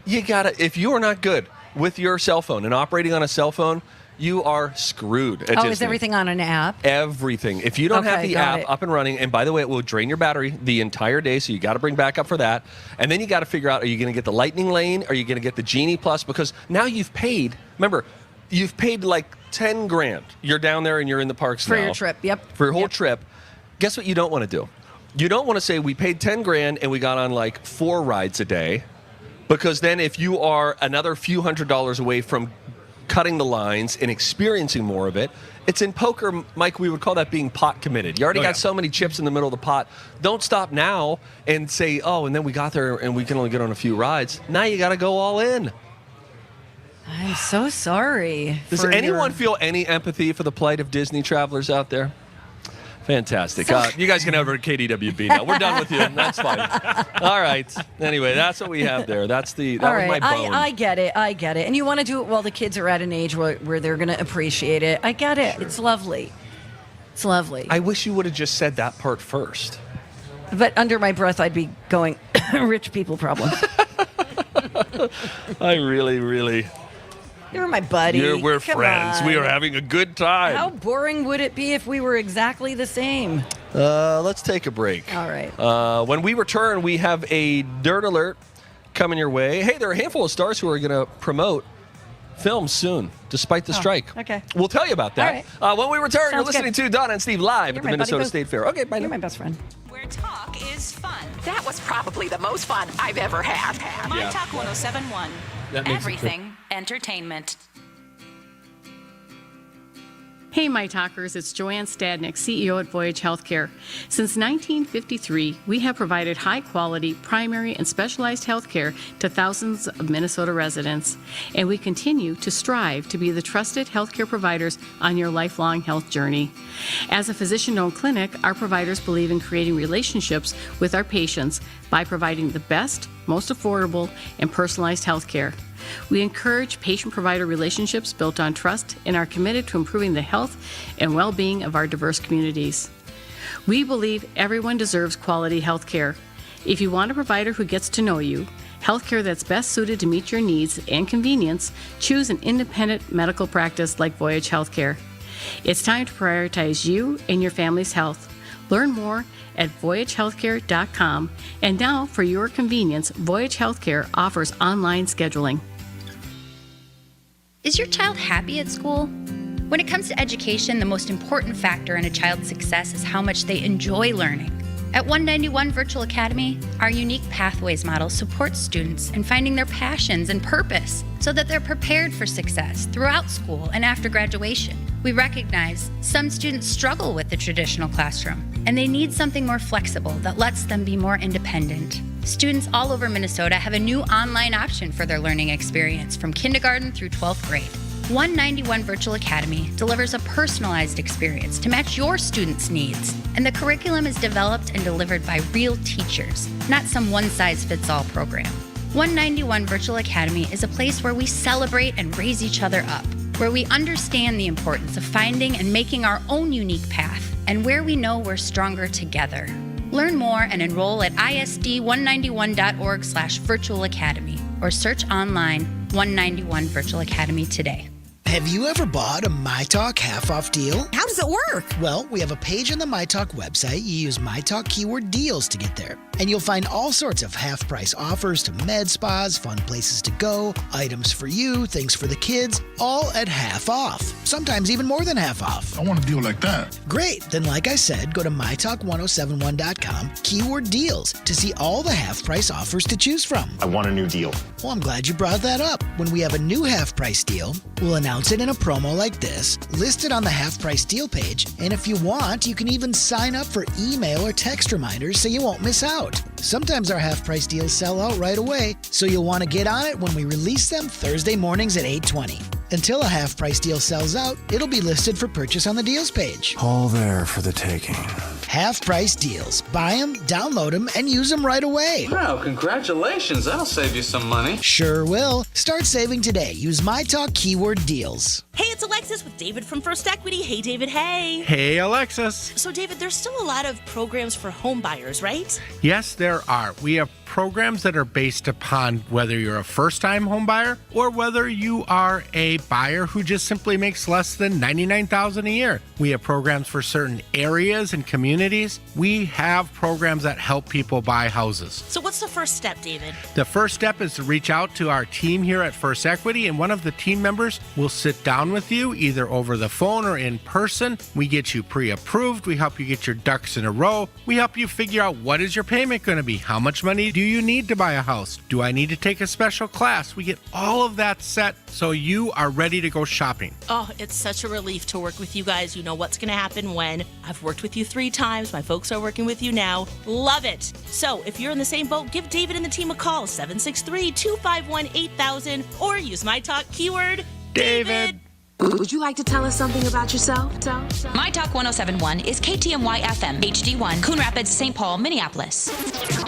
you gotta, if you are not good with your cell phone and operating on a cell phone, you are screwed at Disney. Is everything on an app? Everything. If you don't have Okay, the got app it. up and running, and by the way, it will drain your battery the entire day, so you got to bring backup for that. And then you got to figure out, are you going to get the Lightning Lane? Are you going to get the Genie Plus? Because now you've paid, remember, you've paid like 10 grand. You're down there and you're in the parks For now. your trip, yep. For your whole trip. Guess what you don't want to do? You don't want to say, we paid 10 grand and we got on like 4 rides a day. Because then if you are another few $100s away from cutting the lines and experiencing more of it, it's in poker, Mike, we would call that being pot committed. You already got so many chips in the middle of the pot. Don't stop now and say, oh, and then we got there and we can only get on a few rides. Now you got to go all in. I'm so sorry. Does anyone feel any empathy for the plight of Disney travelers out there? Fantastic. You guys can have her at KDWB now. We're done with you. That's fine. All right. Anyway, that's what we have there. That was my bone. I get it. And you want to do it while the kids are at an age where they're going to appreciate it. I get it. Sure. It's lovely. It's lovely. I wish you would have just said that part first. But under my breath, I'd be going, rich people problem. I really... You're my buddy. We're Come friends. on. We are having a good time. How boring would it be if we were exactly the same? Let's take a break. All right. When we return, we have a Dirt Alert coming your way. Hey, there are a handful of stars who are going to promote films soon, despite the strike. Okay. We'll tell you about that. All right. When we return, you're Sounds listening to Donna and Steve live at the Minnesota State Fair. Okay, bye. You're my best friend. Where talk is fun. That was probably the most fun I've ever had. My Talk 107.1. Everything entertainment. Hey, my talkers, it's Joanne Stadnick, CEO at Voyage Healthcare. Since 1953, we have provided high-quality primary and specialized healthcare to thousands of Minnesota residents, and we continue to strive to be the trusted healthcare providers on your lifelong health journey. As a physician-owned clinic, our providers believe in creating relationships with our patients by providing the best, most affordable, and personalized healthcare. We encourage patient-provider relationships built on trust and are committed to improving the health and well-being of our diverse communities. We believe everyone deserves quality health care. If you want a provider who gets to know you, health care that's best suited to meet your needs and convenience, choose an independent medical practice like Voyage Healthcare. It's time to prioritize you and your family's health. Learn more at voyagehealthcare.com. And now, for your convenience, Voyage Healthcare offers online scheduling. Is your child happy at school? When it comes to education, the most important factor in a child's success is how much they enjoy learning. At 191 Virtual Academy, our unique Pathways model supports students in finding their passions and purpose so that they're prepared for success throughout school and after graduation. We recognize some students struggle with the traditional classroom, and they need something more flexible that lets them be more independent. Students all over Minnesota have a new online option for their learning experience from kindergarten through 12th grade. 191 Virtual Academy delivers a personalized experience to match your students' needs, and the curriculum is developed and delivered by real teachers, not some one-size-fits-all program. 191 Virtual Academy is a place where we celebrate and raise each other up, where we understand the importance of finding and making our own unique path, and where we know we're stronger together. Learn more and enroll at isd191.org/virtualacademy or search online 191 Virtual Academy today. Have you ever bought a MyTalk half-off deal? How does it work? Well, we have a page on the MyTalk website. You use MyTalk keyword deals to get there. And you'll find all sorts of half-price offers to med spas, fun places to go, items for you, things for the kids, all at half off. Sometimes even more than half off. I want a deal like that. Great. Then like I said, go to mytalk1071.com, keyword deals, to see all the half-price offers to choose from. I want a new deal. Well, I'm glad you brought that up. When we have a new half-price deal, we'll announce it in a promo like this, list it on the half-price deal page, and if you want, you can even sign up for email or text reminders so you won't miss out. Sometimes our half-price deals sell out right away, so you'll want to get on it when we release them Thursday mornings at 8:20. Until a half-price deal sells out, it'll be listed for purchase on the deals page. All there for the taking. Half-price deals. Buy them, download them, and use them right away. Wow, congratulations. That'll save you some money. Sure will. Start saving today. Use MyTalk keyword deals. Hey, it's Alexis with David from First Equity. Hey, David, hey. Hey, Alexis. So, David, there's still a lot of programs for home buyers, right? Yes, there are. We have programs that are based upon whether you're a first-time home buyer or whether you are a buyer who just simply makes less than $99,000 a year. We have programs for certain areas and communities. We have programs that help people buy houses. So what's the first step, David? The first step is to reach out to our team here at First Equity, and one of the team members will sit down with you either over the phone or in person. We get you pre-approved. We help you get your ducks in a row. We help you figure out what is your payment going to be? How much money do you need to buy a house? Do I need to take a special class? We get all of that set so you are ready to go shopping. Oh, it's such a relief to work with you guys. You know what's going to happen when. I've worked with you 3 times. My folks are working with you now. Love it. So if you're in the same boat, give David and the team a call, 763-251-8000, or use MyTalk keyword David. Would you like to tell us something about yourself? My Talk 1071 is KTMY FM, HD1, Coon Rapids, St. Paul, Minneapolis.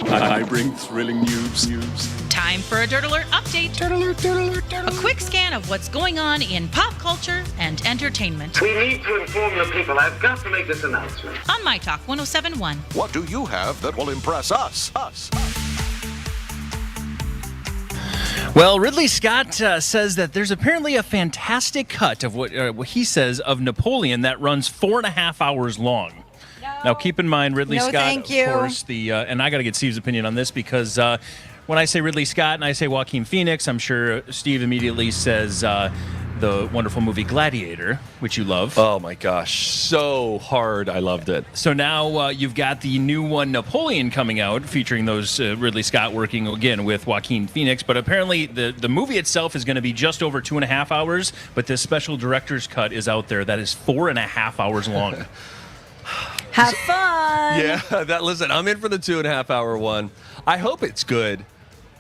I bring thrilling news. Time for a Dirt Alert update. A quick scan of what's going on in pop culture and entertainment. We need to inform the people. I've got to make this announcement. On My Talk 1071. What do you have that will impress us? Well, Ridley Scott says that there's apparently a fantastic cut of what he says of Napoleon that runs 4.5 hours long. Now, keep in mind, Ridley Scott, thank you. of course, and I got to get Steve's opinion on this because when I say Ridley Scott and I say Joaquin Phoenix, I'm sure Steve immediately says the wonderful movie Gladiator, which you love. Oh my gosh, so hard. I loved it. So now you've got the new one, Napoleon, coming out, featuring those Ridley Scott working again with Joaquin Phoenix. But apparently the movie itself is going to be just over 2.5 hours, but this special director's cut is out there that is 4.5 hours long. Have fun. Yeah, listen, I'm in for the 2.5 hour one. I hope it's good.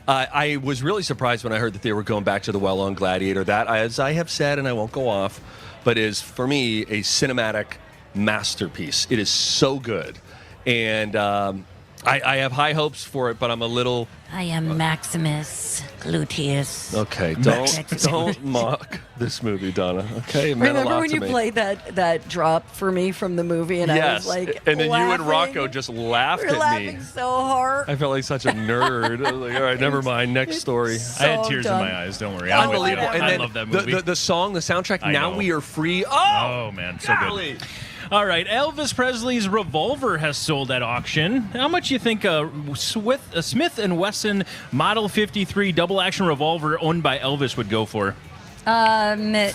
I was really surprised when I heard that they were going back to the well on Gladiator. That, as I have said, and I won't go off, but is, for me, a cinematic masterpiece. It is so good. And I have high hopes for it, but I'm a little... I am Maximus Gluteus. Okay, don't mock this movie, Donna. Okay, it meant a Remember lot when to you me. played that drop for me from the movie, and yes. I was like, and then laughing. you and Rocco just laughed We're at me. laughing so hard. I felt like such a nerd. I was like, all right, never mind. Next story. I had tears in my eyes. Don't worry. Unbelievable. And I then love that movie. The song, the soundtrack, I Now know. We Are Free. Oh man, so good. All right, Elvis Presley's revolver has sold at auction. How much do you think a Smith & Wesson Model 53 double-action revolver owned by Elvis would go for? $50,000.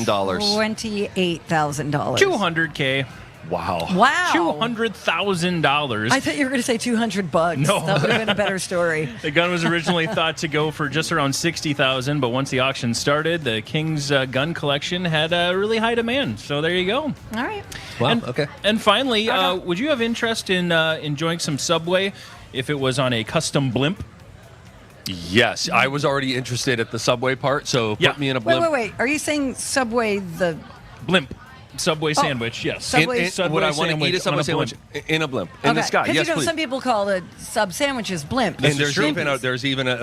$28,000. $200K. Wow. Wow. $200,000. I thought you were going to say $200. No. That would have been a better story. The gun was originally thought to go for just around $60,000, but once the auction started, the King's gun collection had a really high demand. So there you go. All right. Wow, okay. And finally, would you have interest in enjoying some Subway if it was on a custom blimp? Yes, I was already interested at the Subway part, so put me in a blimp. Wait. Are you saying Subway the... Blimp. Subway sandwich, yes. Subway would I want to eat a Subway sandwich in a blimp in the sky? Because Yes, please. some people call the sub sandwiches blimp. And there's even a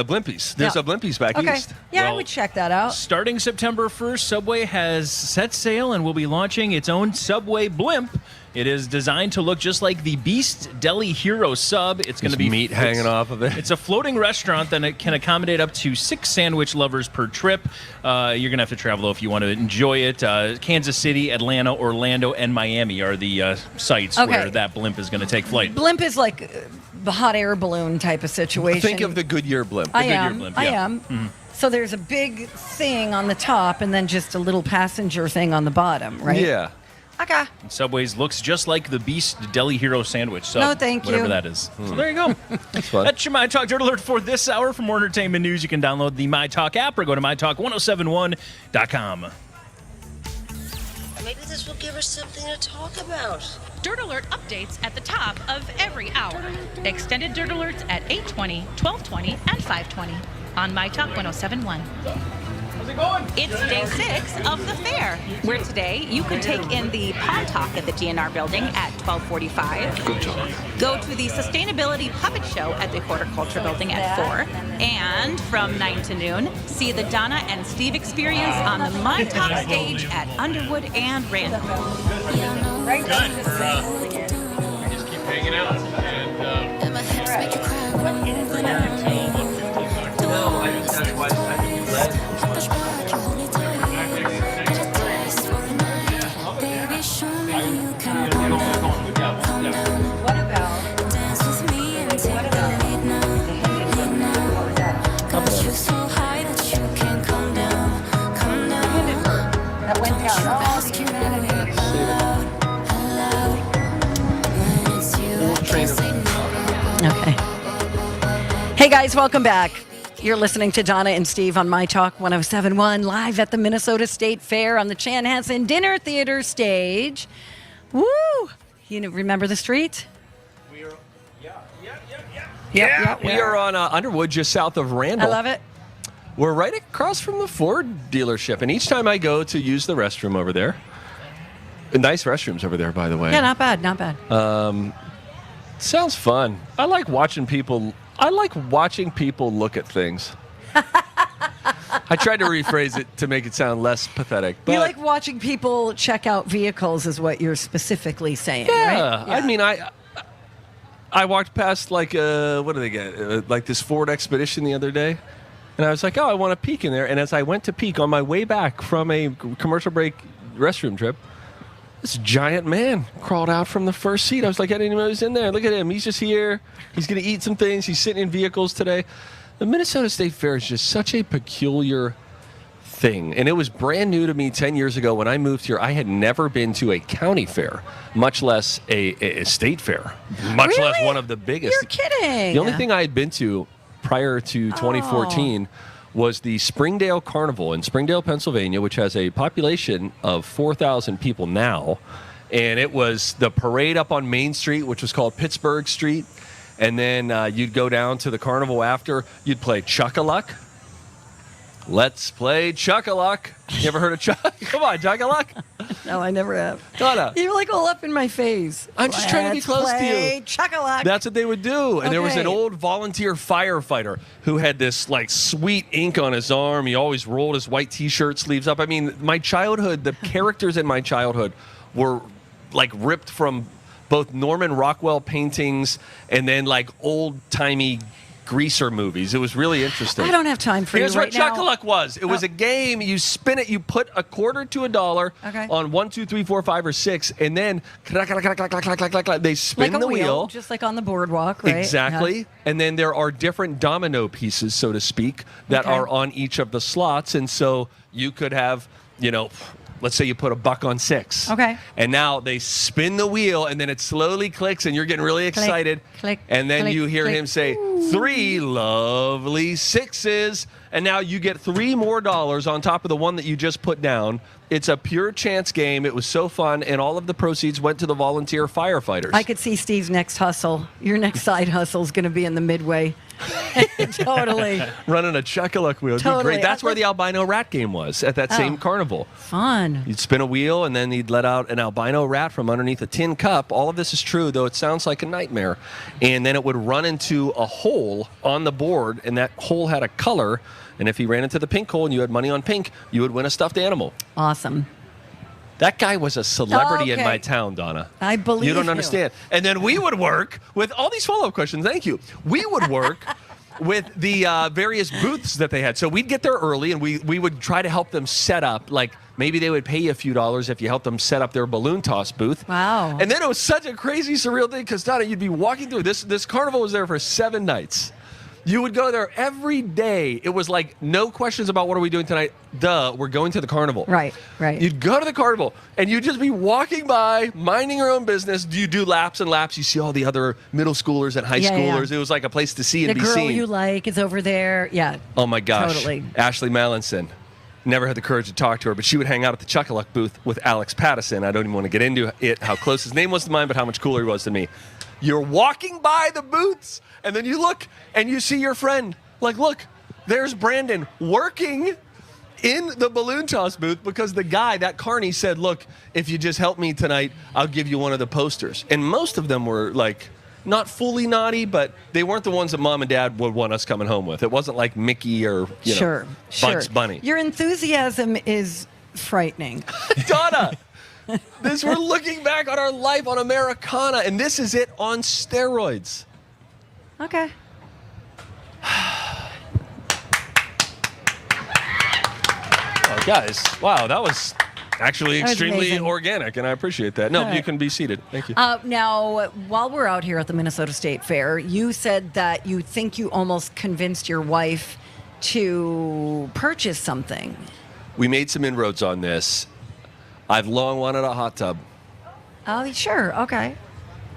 Blimpies. There's a Blimpies back east. Yeah, I would check that out. Starting September 1st, Subway has set sail and will be launching its own Subway blimp It is designed to look just like the Beast Deli Hero sub. It's going to be meat hanging off of it. It's a floating restaurant that it can accommodate up to 6 sandwich lovers per trip. You're going to have to travel, though, if you want to enjoy it. Kansas City, Atlanta, Orlando, and Miami are the sites where that blimp is going to take flight. Blimp is like the hot air balloon type of situation. Think of the Goodyear blimp. I am. Mm-hmm. So there's a big thing on the top and then just a little passenger thing on the bottom, right? Yeah. Okay. Subway's looks just like the Beast Deli Hero sandwich. So no, thank you. Whatever that is. So there you go. That's fun. That's your My Talk Dirt Alert for this hour. For more entertainment news, you can download the My Talk app or go to mytalk1071.com. Maybe this will give us something to talk about. Dirt Alert updates at the top of every hour. Extended Dirt Alerts at 8:20, 12:20, and 5:20 on My Talk 1071. How's it going? It's day 6 of the fair, where today you could take in the Pond Talk at the DNR building at 12:45. Good talk. Go to the Sustainability Puppet Show at the Horticulture building at 4. And from 9 to noon, see the Donna and Steve experience on the My Talk stage at Underwood and Randall. Good. Just keep hanging out. And, That went down. Okay. Hey guys, welcome back. You're listening to Donna and Steve on My Talk 1071, live at the Minnesota State Fair on the Chanhassen Dinner Theater stage. Woo! You remember the street? Yeah, we are on Underwood, just south of Randall. I love it. We're right across from the Ford dealership, and each time I go to use the restroom over there, nice restrooms over there, by the way. Yeah, not bad, not bad. Sounds fun. I like watching people look at things. I tried to rephrase it to make it sound less pathetic. But You like watching people check out vehicles is what you're specifically saying, yeah, right? I mean, I walked past what do they get? Like this Ford Expedition the other day. And I was like, oh, I want to peek in there. And as I went to peek on my way back from a commercial break restroom trip, this giant man crawled out from the first seat. I was like, I didn't even know he was in there. Look at him. He's just here. He's going to eat some things. He's sitting in vehicles today. The Minnesota State Fair is just such a peculiar thing. And it was brand new to me 10 years ago when I moved here. I had never been to a county fair, much less a state fair, much less one of the biggest. You're kidding. The only thing I had been to prior to 2014 was the Springdale Carnival in Springdale, Pennsylvania, which has a population of 4,000 people now. And it was the parade up on Main Street, which was called Pittsburgh Street. And then you'd go down to the carnival after. You'd play Chuck-a-Luck. Let's play Chuck-a-Luck. You ever heard of Chuck? Come on, Chuck-a-Luck. No, I never have. Donna. You're like all up in my face. I'm just trying to be close to you. Chuck-a-luck. That's what they would do. And there was an Okay. old volunteer firefighter who had this like sweet ink on his arm. He always rolled his white T-shirt sleeves up. I mean, my childhood, the characters in my childhood were like ripped from both Norman Rockwell paintings and then like old-timey greaser movies. It was really interesting. I don't have time for Here's you right what now. Chuck-a-Luck was. It was a game. You spin it. You put a quarter to $1 Okay. on 1, 2, 3, 4, 5, or 6, and then they spin Like a the wheel, just like on the boardwalk, right? Exactly. Yeah. And then there are different domino pieces, so to speak, that Okay. are on each of the slots. And so you could have, let's say you put $1 on 6. Okay. And now they spin the wheel, and then it slowly clicks, and you're getting really excited. click, and then click, you hear click. him say, 3 lovely 6s. And now you get $3 more on top of the one that you just put down. It's a pure chance game. It was so fun, and all of the proceeds went to the volunteer firefighters. I could see Steve's next hustle. Your next side hustle is going to be in the Midway. Totally. Running a Chuck-a-Luck wheel. It'd be Totally. great. That's where the albino rat game was, at that same carnival. Fun. You'd spin a wheel, and then you'd let out an albino rat from underneath a tin cup. All of this is true, though it sounds like a nightmare. And then it would run into a hole on the board, and that hole had a color. And if he ran into the pink hole and you had money on pink, you would win a stuffed animal. Awesome. That guy was a celebrity in Okay. my town, Donna. I believe you don't you. understand. And then we would work with all these follow-up questions. Thank you. We would work with the various booths that they had. So we'd get there early, and we would try to help them set up. Like maybe they would pay you a few dollars if you helped them set up their balloon toss booth. Wow. And then it was such a crazy, surreal thing because, Donna, you'd be walking through. This carnival was there for 7 nights. You would go there every day. It was like, no questions about what are we doing tonight. Duh, we're going to the carnival. Right. You'd go to the carnival, and you'd just be walking by, minding your own business. You do laps and laps. You see all the other middle schoolers and high schoolers. It was like a place to see and The be girl seen. you like is over there. Yeah. Oh, my gosh. Totally. Ashley Mallinson. Never had the courage to talk to her, but she would hang out at the Chuck-a-Luck booth with Alex Pattison. I don't even want to get into it, how close his name was to mine, but how much cooler he was than me. You're walking by the booths, and then you look, and you see your friend. Like, look, there's Brandon working in the balloon toss booth because the guy, that carny, said, look, if you just help me tonight, I'll give you one of the posters. And most of them were, like, not fully naughty, but they weren't the ones that Mom and Dad would want us coming home with. It wasn't like Mickey or, Bugs Bunny. Your enthusiasm is frightening. Donna! We're looking back on our life on Americana, and this is it on steroids. Okay. Oh, guys, wow, that was actually That was extremely amazing. organic, and I appreciate that. No, All right. you can be seated. Thank you. Now, while we're out here at the Minnesota State Fair, you said that you think you almost convinced your wife to purchase something. We made some inroads on this. I've long wanted a hot tub. Oh, sure. Okay.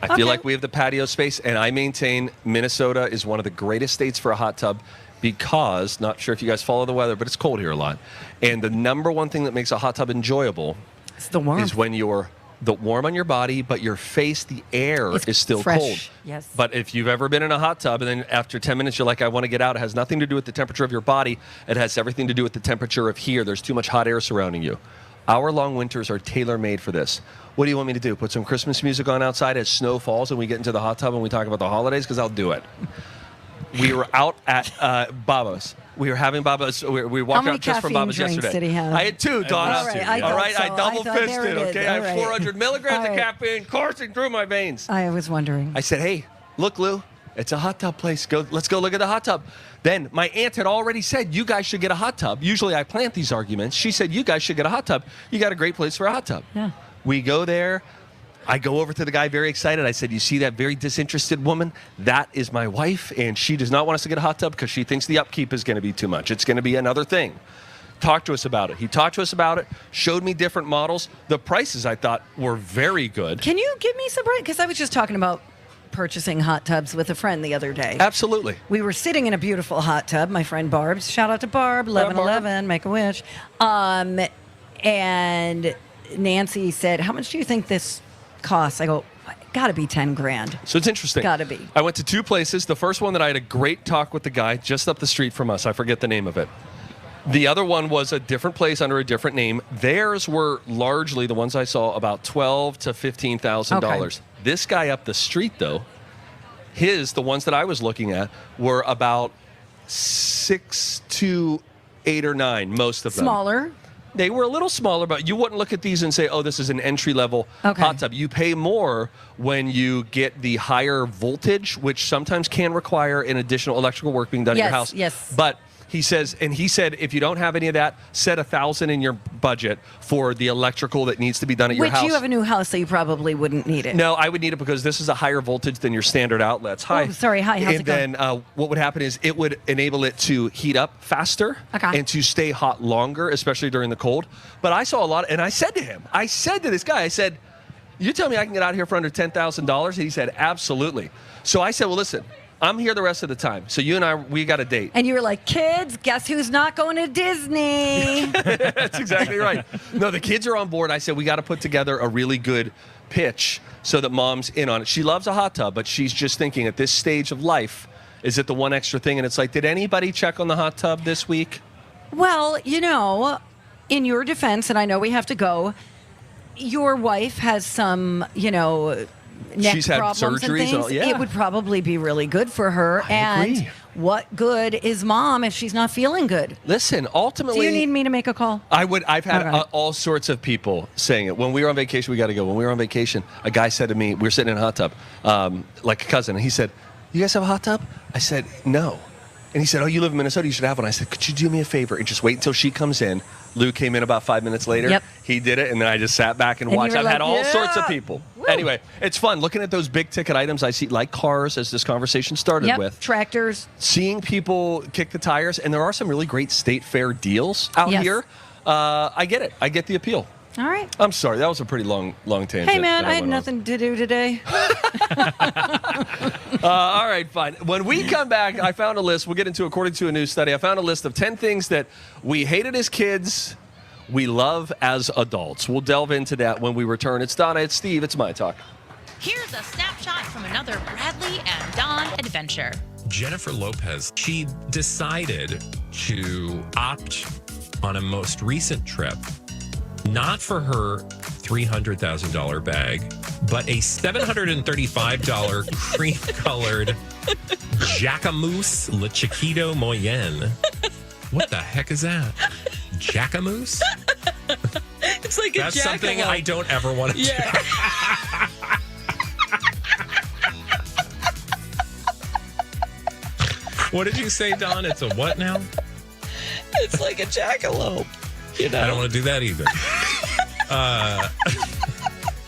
I feel like we have the patio space, and I maintain Minnesota is one of the greatest states for a hot tub because, not sure if you guys follow the weather, but it's cold here a lot. And the number one thing that makes a hot tub enjoyable It's the warmth. is when you're warm on your body, but your face, the air is still fresh. cold. Yes. But if you've ever been in a hot tub and then after 10 minutes you're like, I want to get out, it has nothing to do with the temperature of your body. It has everything to do with the temperature of here. There's too much hot air surrounding you. Hour-long winters are tailor-made for this. What do you want me to do? Put some Christmas music on outside as snow falls and we get into the hot tub and we talk about the holidays? Because I'll do it. We were out at Baba's. We were having Baba's. We walked out just from Baba's yesterday. Did he have? I had 2, Donna. All right, I All right, thought so. I double I thought, there fisted. it is. Okay, I All have right. 400 milligrams All of right. caffeine coursing through my veins. I was wondering. I said, hey, look, Lou, it's a hot tub place. Let's go look at the hot tub. Then my aunt had already said, you guys should get a hot tub. Usually I plant these arguments. She said, you guys should get a hot tub. You got a great place for a hot tub. Yeah. We go there. I go over to the guy very excited. I said, you see that very disinterested woman? That is my wife, and she does not want us to get a hot tub because she thinks the upkeep is going to be too much. It's going to be another thing. Talk to us about it. He talked to us about it, showed me different models. The prices, I thought, were very good. Can you give me some break? Because I was just talking about purchasing hot tubs with a friend the other day. Absolutely. We were sitting in a beautiful hot tub. My friend Barb's. Shout out to Barb. 1111. Make a wish. And Nancy said, how much do you think this costs? I go, gotta be 10 grand. So it's interesting. Gotta be. I went to 2 places. The first one that I had a great talk with the guy just up the street from us. I forget the name of it. The other one was a different place under a different name. Theirs were largely the ones I saw about $12,000 to $15,000. Okay. This guy up the street, though, the ones that I was looking at, were about 6 to 8 or 9, most of them. Smaller. They were a little smaller, but you wouldn't look at these and say, oh, this is an entry-level hot tub. You pay more when you get the higher voltage, which sometimes can require an additional electrical work being done at your house. Yes. But he said, if you don't have any of that, set $1,000 in your budget for the electrical that needs to be done at your house. Which you have a new house, so you probably wouldn't need it. No, I would need it because this is a higher voltage than your standard outlets. Hi. Oh, sorry. Hi. How's it going? And then what would happen is it would enable it to heat up faster and to stay hot longer, especially during the cold. But I saw a lot, and I said to this guy, I said, you tell me I can get out here for under $10,000? And he said, absolutely. So I said, well, listen, I'm here the rest of the time. So you and I, we got a date. And you were like, kids, guess who's not going to Disney? That's exactly right. No, the kids are on board. I said, we got to put together a really good pitch so that mom's in on it. She loves a hot tub, but she's just thinking at this stage of life, is it the one extra thing? And it's like, did anybody check on the hot tub this week? Well, in your defense, and I know we have to go, your wife has some, neck She's had problems surgeries and things. and all- yeah. It would probably be really good for her. I agree. what good is mom if she's not feeling good? Listen, ultimately... Do you need me to make a call? I've had all sorts of people saying it. When we were on vacation, we got to go. When we were on vacation, a guy said to me, we were sitting in a hot tub, like a cousin, and he said, you guys have a hot tub? I said, no. And he said, oh, you live in Minnesota, you should have one. I said, could you do me a favor and just wait until she comes in? Lou came in about 5 minutes later. Yep. He did it, and then I just sat back and And watched. you were I've had like, all sorts of yeah. people. Woo. Anyway, it's fun looking at those big ticket items I see, like cars, as this conversation started with. Tractors. Seeing people kick the tires, and there are some really great state fair deals out Yes. here. I get it. I get the appeal. All right. I'm sorry, that was a pretty long tangent. Hey, man, that I had went on. nothing to do today. All right, fine. When we come back, I found a list. We'll get into, according to a new study, I found a list of 10 things that we hated as kids, we love as adults. We'll delve into that when we return. It's Donna, it's Steve, it's My Talk. Here's a snapshot from another Bradley and Dawn adventure. Jennifer Lopez, she decided to opt on a most recent trip, not for her $300,000 bag, but a $735 cream-colored Jacquemus Le Chiquito Moyen. What the heck is that? Jacquemus? It's like That's something I don't ever want to do. What did you say, Don? It's a what now? It's like a jackalope. You know? I don't want to do that either.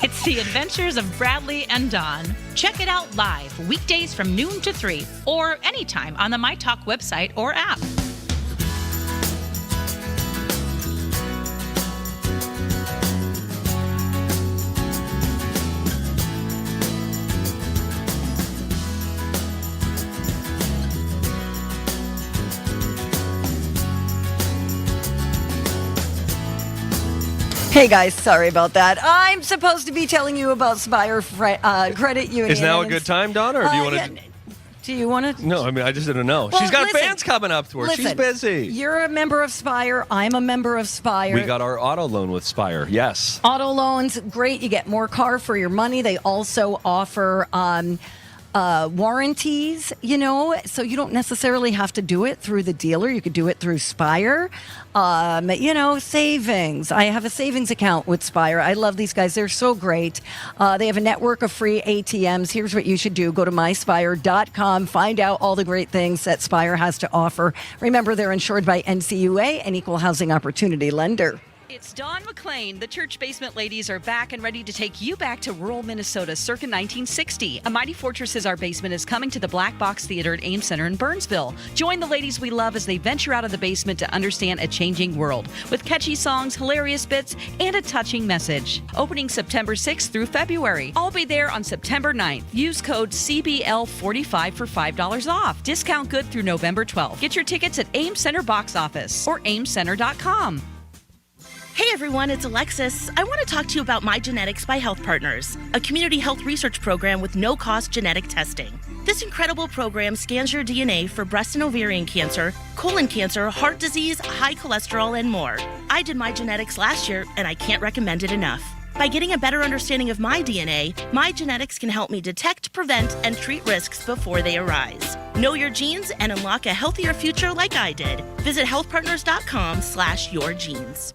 It's the adventures of Bradley and Dawn. Check it out live, weekdays from noon to 3, or anytime on the My Talk website or app. Hey guys, sorry about that. I'm supposed to be telling you about Spire Credit Union. Is now a good time, Donna, or do you want to... Do you want to? No, I mean, I just didn't know. Well, She's got listen, fans coming up to her. She's listen, busy. You're a member of Spire. I'm a member of Spire. We got our auto loan with Spire. Yes. Auto loans, great. You get more car for your money. They also offer warranties, you know, so you don't necessarily have to do it through the dealer. You could do it through Spire. You know, savings. I have a savings account with Spire. I love these guys. They're so great. They have a network of free ATMs. Here's what you should do. Go to myspire.com. Find out all the great things that Spire has to offer. Remember, they're insured by NCUA, an equal housing opportunity lender. It's Dawn McLean. The Church Basement Ladies are back and ready to take you back to rural Minnesota circa 1960. A Mighty Fortress is Our Basement is coming to the Black Box Theater at Ames Center in Burnsville. Join the ladies we love as they venture out of the basement to understand a changing world with catchy songs, hilarious bits, and a touching message. Opening September 6th through February. I'll be there on September 9th. Use code CBL45 for $5 off. Discount good through November 12th. Get your tickets at Ames Center box office or amescenter.com. Hey everyone, it's Alexis. I want to talk to you about My Genetics by Health Partners, a community health research program with no-cost genetic testing. This incredible program scans your DNA for breast and ovarian cancer, colon cancer, heart disease, high cholesterol, and more. I did My Genetics last year, and I can't recommend it enough. By getting a better understanding of my DNA, My Genetics can help me detect, prevent, and treat risks before they arise. Know your genes and unlock a healthier future like I did. Visit healthpartners.com/yourgenes.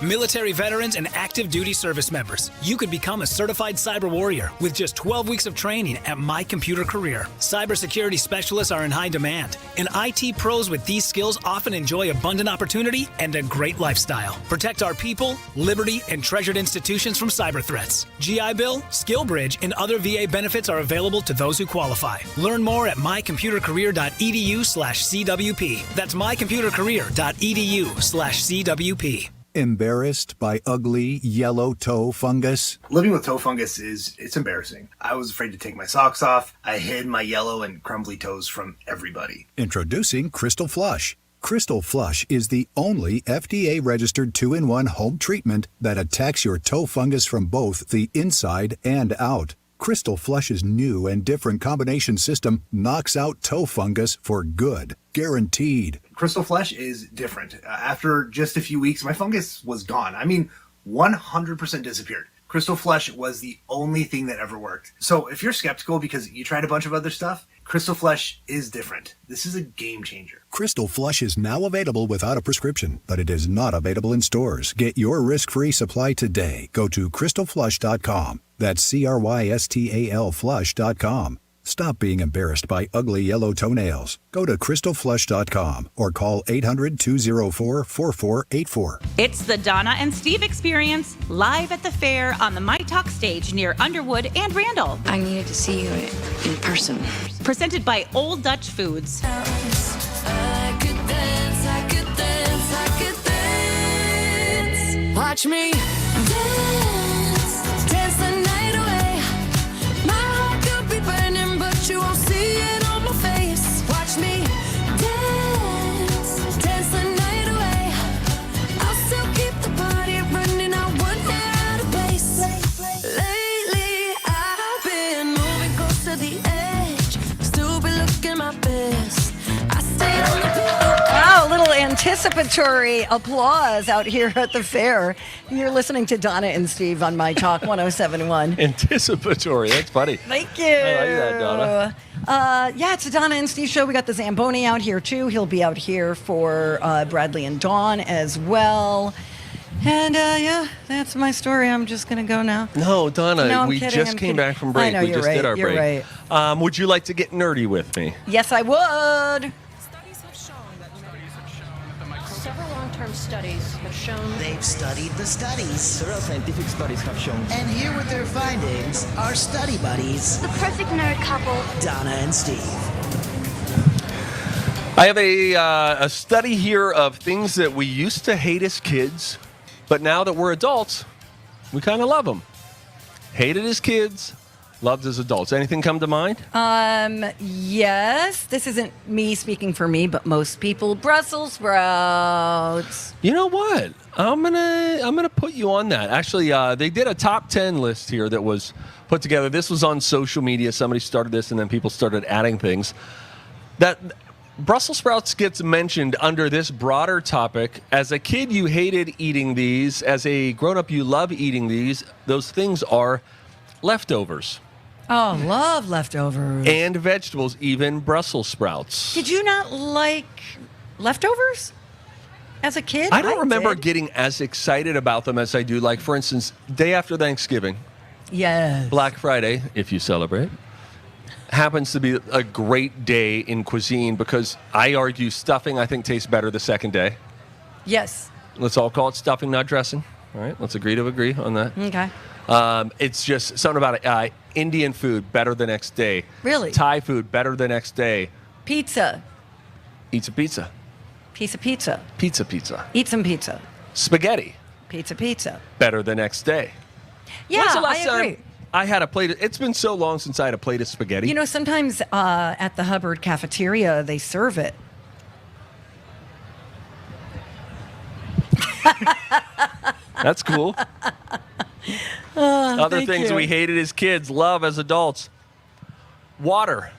Military veterans and active duty service members, you could become a certified cyber warrior with just 12 weeks of training at My Computer Career. Cybersecurity specialists are in high demand, and IT pros with these skills often enjoy abundant opportunity and a great lifestyle. Protect our people, liberty, and treasured institutions from cyber threats. GI Bill, SkillBridge, and other VA benefits are available to those who qualify. Learn more at mycomputercareer.edu/CWP. That's mycomputercareer.edu/CWP. Embarrassed by ugly yellow toe fungus? Living with toe fungus it's embarrassing. I was afraid to take my socks off. I hid my yellow and crumbly toes from everybody. Introducing Crystal Flush. Crystal Flush is the only FDA-registered 2-in-1 home treatment that attacks your toe fungus from both the inside and out. Crystal Flush's new and different combination system knocks out toe fungus for good. Guaranteed. Crystal Flush is different. After just a few weeks, my fungus was gone. I mean, 100% disappeared. Crystal Flush was the only thing that ever worked. So if you're skeptical because you tried a bunch of other stuff, Crystal Flush is different. This is a game changer. Crystal Flush is now available without a prescription, but it is not available in stores. Get your risk-free supply today. Go to crystalflush.com. That's CRYSTAL flush.com. Stop being embarrassed by ugly yellow toenails. Go to crystalflush.com or call 800-204-4484. It's the Donna and Steve Experience, live at the fair on the My Talk stage near Underwood and Randall. I needed to see you in person. Presented by Old Dutch Foods. Watch me dance, dance the night away. My heart could be burning, but you won't see it on my face. Watch me dance, dance the night away. I'll still keep the party running, I wouldn't out of place. Lately, I've been moving close to the edge, still be looking my best. I stay on the beat. Wow, a little anticipatory applause out here at the fair. You're listening to Donna and Steve on My Talk 107.1. Anticipatory. That's funny. Thank you. I like that, Donna. Yeah, it's a Donna and Steve show. We got the Zamboni out here, too. He'll be out here for Bradley and Dawn as well. And, yeah, that's my story. I'm just going to go now. No, Donna, No, I'm we kidding, just I'm came kidding. back from break. I know, We you're just right, did our you're break. Would you like to get nerdy with me? Yes, I would. Several long-term studies have shown... They've studied the studies. Several scientific studies have shown. And here with their findings are study buddies. The perfect nerd couple. Donna and Steve. I have a study here of things that we used to hate as kids, but now that we're adults, we kind of love them. Hated as kids, loved as adults. Anything come to mind? Yes. This isn't me speaking for me, but most people, Brussels sprouts. You know what? I'm gonna put you on that. Actually, they did a top 10 list here that was put together. This was on social media. Somebody started this, and then people started adding things. That Brussels sprouts gets mentioned under this broader topic. As a kid, you hated eating these. As a grown-up, you love eating these. Those things are leftovers. Oh, love leftovers. And vegetables, even Brussels sprouts. Did you not like leftovers as a kid? I don't remember did. getting as excited about them as I do. Like, for instance, day after Thanksgiving, Yes. Black Friday, if you celebrate, happens to be a great day in cuisine because I argue stuffing, I think, tastes better the second day. Yes. Let's all call it stuffing, not dressing. All right, let's agree to agree on that. Okay. It's just something about it. Indian food, better the next day. Really? Thai food, better the next day. Pizza. Eat some pizza. Piece of pizza. Pizza. Eat some pizza. Spaghetti, Pizza. better the next day. Yeah, When's the last I agree. time I had a plate? It's been so long since I had a plate of spaghetti. You know, sometimes at the Hubbard cafeteria, they serve it. That's cool. Other thank things you. we hated as kids, love as adults. Water.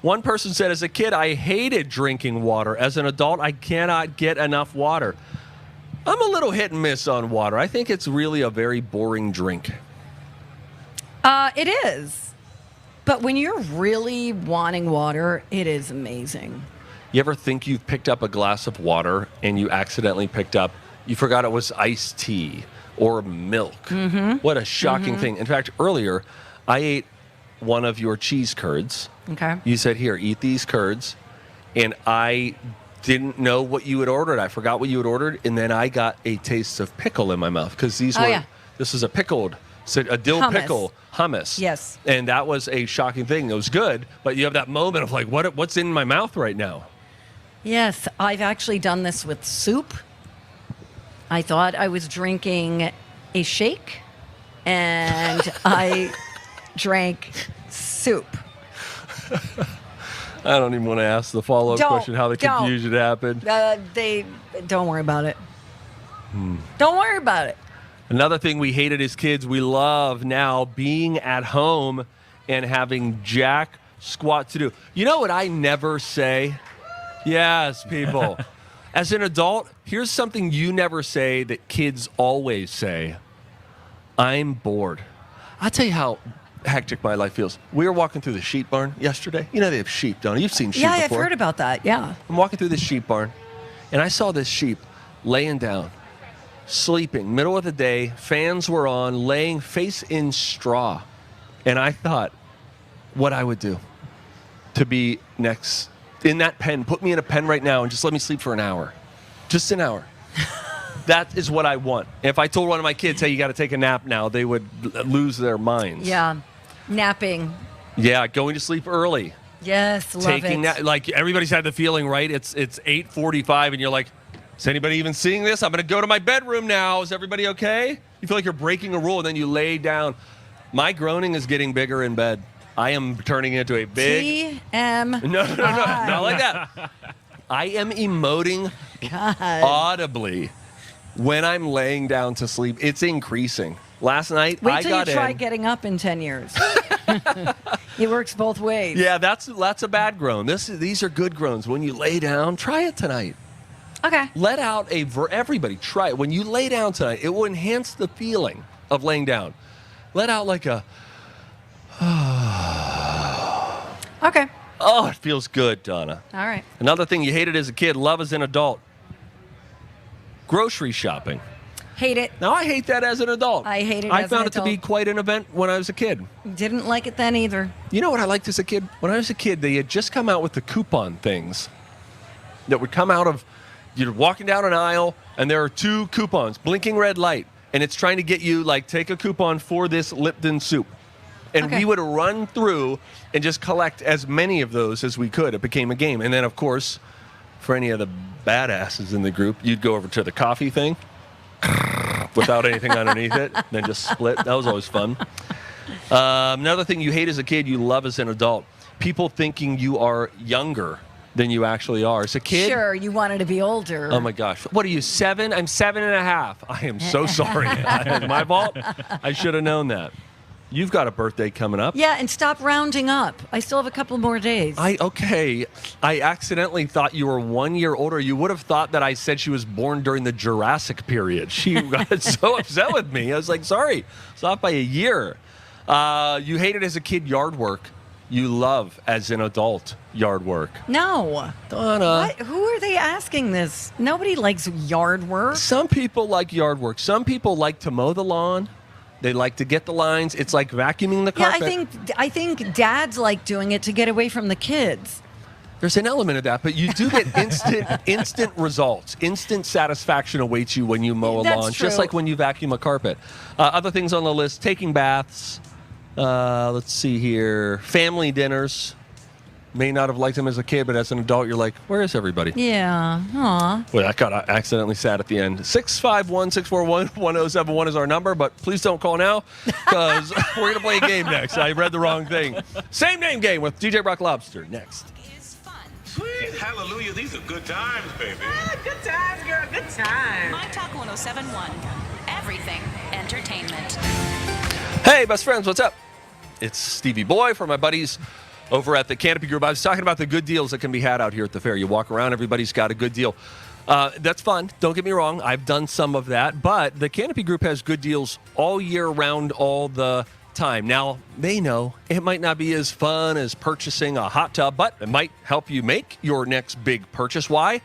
One person said, as a kid, I hated drinking water. As an adult, I cannot get enough water. I'm a little hit and miss on water. I think it's really a very boring drink. It is. But when you're really wanting water, it is amazing. You ever think you've picked up a glass of water and you accidentally you forgot it was iced tea or milk? Mm-hmm. What a shocking Mhm. thing. In fact, earlier, I ate one of your cheese curds. Okay. You said, here, eat these curds. And I didn't know what you had ordered. I forgot what you had ordered. And then I got a taste of pickle in my mouth because this is a dill Hummus. pickle hummus. Yes. And that was a shocking thing. It was good, but you have that moment of like, what's in my mouth right now? Yes, I've actually done this with soup. I thought I was drinking a shake, and I drank soup. I don't even want to ask the follow-up question how the Don't. confusion happened. Don't worry about it. Don't worry about it. Another thing we hated as kids, we love now, being at home and having jack squat to do. You know what I never say? Yes, people. As an adult, here's something you never say that kids always say. I'm bored. I'll tell you how hectic my life feels. We were walking through the sheep barn yesterday. You know they have sheep, don't you? You've seen sheep Yeah, before. I've heard about that. Yeah. I'm walking through this sheep barn, and I saw this sheep laying down, sleeping, middle of the day. Fans were on, laying face in straw. And I thought what I would do to be next in that pen. Put me in a pen right now and just let me sleep for an hour. Just an hour. That is what I want. If I told one of my kids, hey, you got to take a nap now, they would lose their minds. Yeah. Napping. Yeah, going to sleep early. Yes, love Taking it. that, like everybody's had the feeling, right? It's 8:45 and you're like, is anybody even seeing this? I'm going to go to my bedroom now. Is everybody okay? You feel like you're breaking a rule and then you lay down. My groaning is getting bigger in bed. I am turning into a big... TM. No, not like that. I am emoting audibly when I'm laying down to sleep. It's increasing. Last night, Wait I till got you try in. getting up in 10 years. It works both ways. Yeah, that's a bad groan. These are good groans. When you lay down, try it tonight. Okay. Let out everybody try it. When you lay down tonight, it will enhance the feeling of laying down. Let out like a... Okay. Oh, it feels good, Donna. All right. Another thing you hated as a kid, love as an adult. Grocery shopping. Hate it. Now, I hate that as an adult. I hate it I as found an it to be adult. quite an event when I was a kid. Didn't like it then either. You know what I liked as a kid? When I was a kid, they had just come out with the coupon things that would come out of, you're walking down an aisle, and there are two coupons, blinking red light, and it's trying to get you, like, take a coupon for this Lipton soup. And we would run through and just collect as many of those as we could. It became a game. And then, of course, for any of the badasses in the group, you'd go over to the coffee thing without anything underneath it, then just split. That was always fun. Another thing you hate as a kid, you love as an adult. People thinking you are younger than you actually are. As a kid... Sure, you wanted to be older. Oh, my gosh. What are you, 7? I'm 7.5. I am so sorry. It's my fault. I should have known that. You've got a birthday coming up. Yeah, and stop rounding up. I still have a couple more days. I accidentally thought you were 1 year older. You would have thought that I said she was born during the Jurassic period. She got so upset with me. I was like, sorry, it's off by a year. You hated as a kid yard work. You love as an adult yard work. No. Donna. What? Who are they asking this? Nobody likes yard work. Some people like yard work. Some people like to mow the lawn. They like to get the lines. It's like vacuuming the carpet. Yeah, I think dads like doing it to get away from the kids. There's an element of that, but you do get instant results. Instant satisfaction awaits you when you mow a That's lawn, true. just like when you vacuum a carpet. Other things on the list, taking baths. Let's see here. Family dinners. May not have liked them as a kid, but as an adult, you're like, where is everybody? Yeah. Aw. Well, that got accidentally sad at the end. 651-641-1071 is our number, but please don't call now because we're going to play a game next. I read the wrong thing. Same name game with DJ Brock Lobster next. Sweet, hallelujah, these are good times, baby. Good times, girl, good times. My Talk 1071. Everything entertainment. Hey, best friends, what's up? It's Stevie Boy for my buddies over at the Canopy Group. I was talking about the good deals that can be had out here at the fair. You walk around, everybody's got a good deal. That's fun. Don't get me wrong. I've done some of that. But the Canopy Group has good deals all year round, all the time. Now, they know it might not be as fun as purchasing a hot tub, but it might help you make your next big purchase. Why?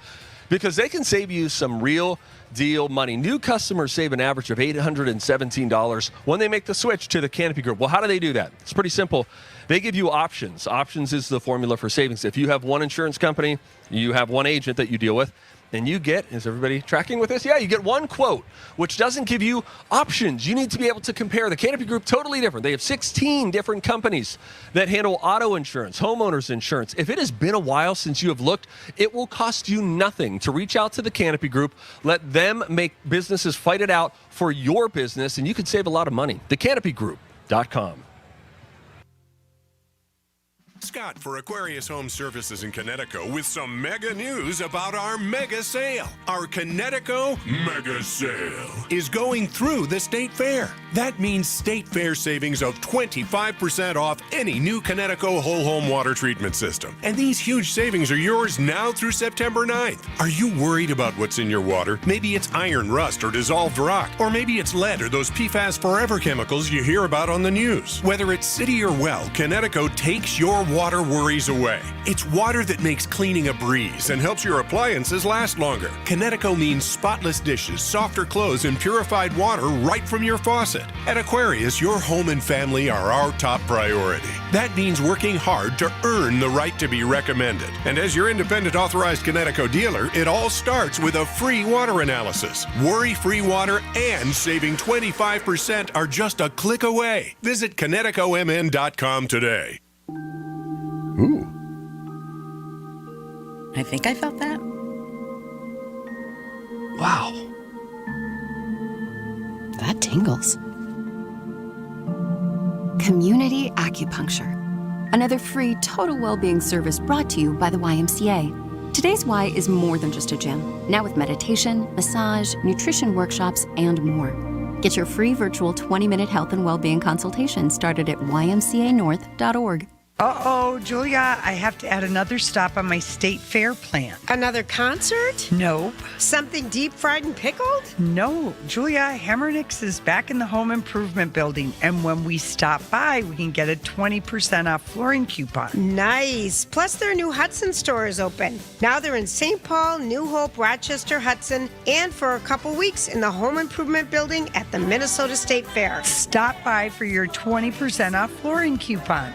Because they can save you some real deal money. New customers save an average of $817 when they make the switch to the Canopy Group. Well, how do they do that? It's pretty simple. They give you options. Options is the formula for savings. If you have one insurance company, you have one agent that you deal with, and you get, is everybody tracking with this? Yeah, you get one quote, which doesn't give you options. You need to be able to compare. The Canopy Group, totally different. They have 16 different companies that handle auto insurance, homeowners insurance. If it has been a while since you have looked, it will cost you nothing to reach out to the Canopy Group. Let them make businesses fight it out for your business, and you can save a lot of money. TheCanopyGroup.com. Scott for Aquarius Home Services in Connecticut with some mega news about our mega sale. Our Connecticut Mega Sale is going through the State Fair. That means State Fair savings of 25% off any new Connecticut whole home water treatment system. And these huge savings are yours now through September 9th. Are you worried about what's in your water? Maybe it's iron rust or dissolved rock, or maybe it's lead or those PFAS forever chemicals you hear about on the news. Whether it's city or well, Connecticut takes your water worries away. It's water that makes cleaning a breeze and helps your appliances last longer. Connecticut means spotless dishes, softer clothes, and purified water right from your faucet. At Aquarius, your home and family are our top priority. That means working hard to earn the right to be recommended. And as your independent authorized Connecticut dealer, it all starts with a free water analysis. Worry-free water and saving 25% are just a click away. Visit ConnecticutMN.com today. Ooh. I think I felt that. Wow. That tingles. Community Acupuncture. Another free total well-being service brought to you by the YMCA. Today's Y is more than just a gym. Now with meditation, massage, nutrition workshops, and more. Get your free virtual 20-minute health and well-being consultation started at ymcanorth.org. Uh-oh, Julia, I have to add another stop on my State Fair plan. Another concert? Nope. Something deep fried and pickled? No, Julia, Hammernix is back in the home improvement building, and when we stop by, we can get a 20% off flooring coupon. Nice. Plus, their new Hudson store is open. Now they're in St. Paul, New Hope, Rochester, Hudson, and for a couple weeks in the home improvement building at the Minnesota State Fair. Stop by for your 20% off flooring coupon.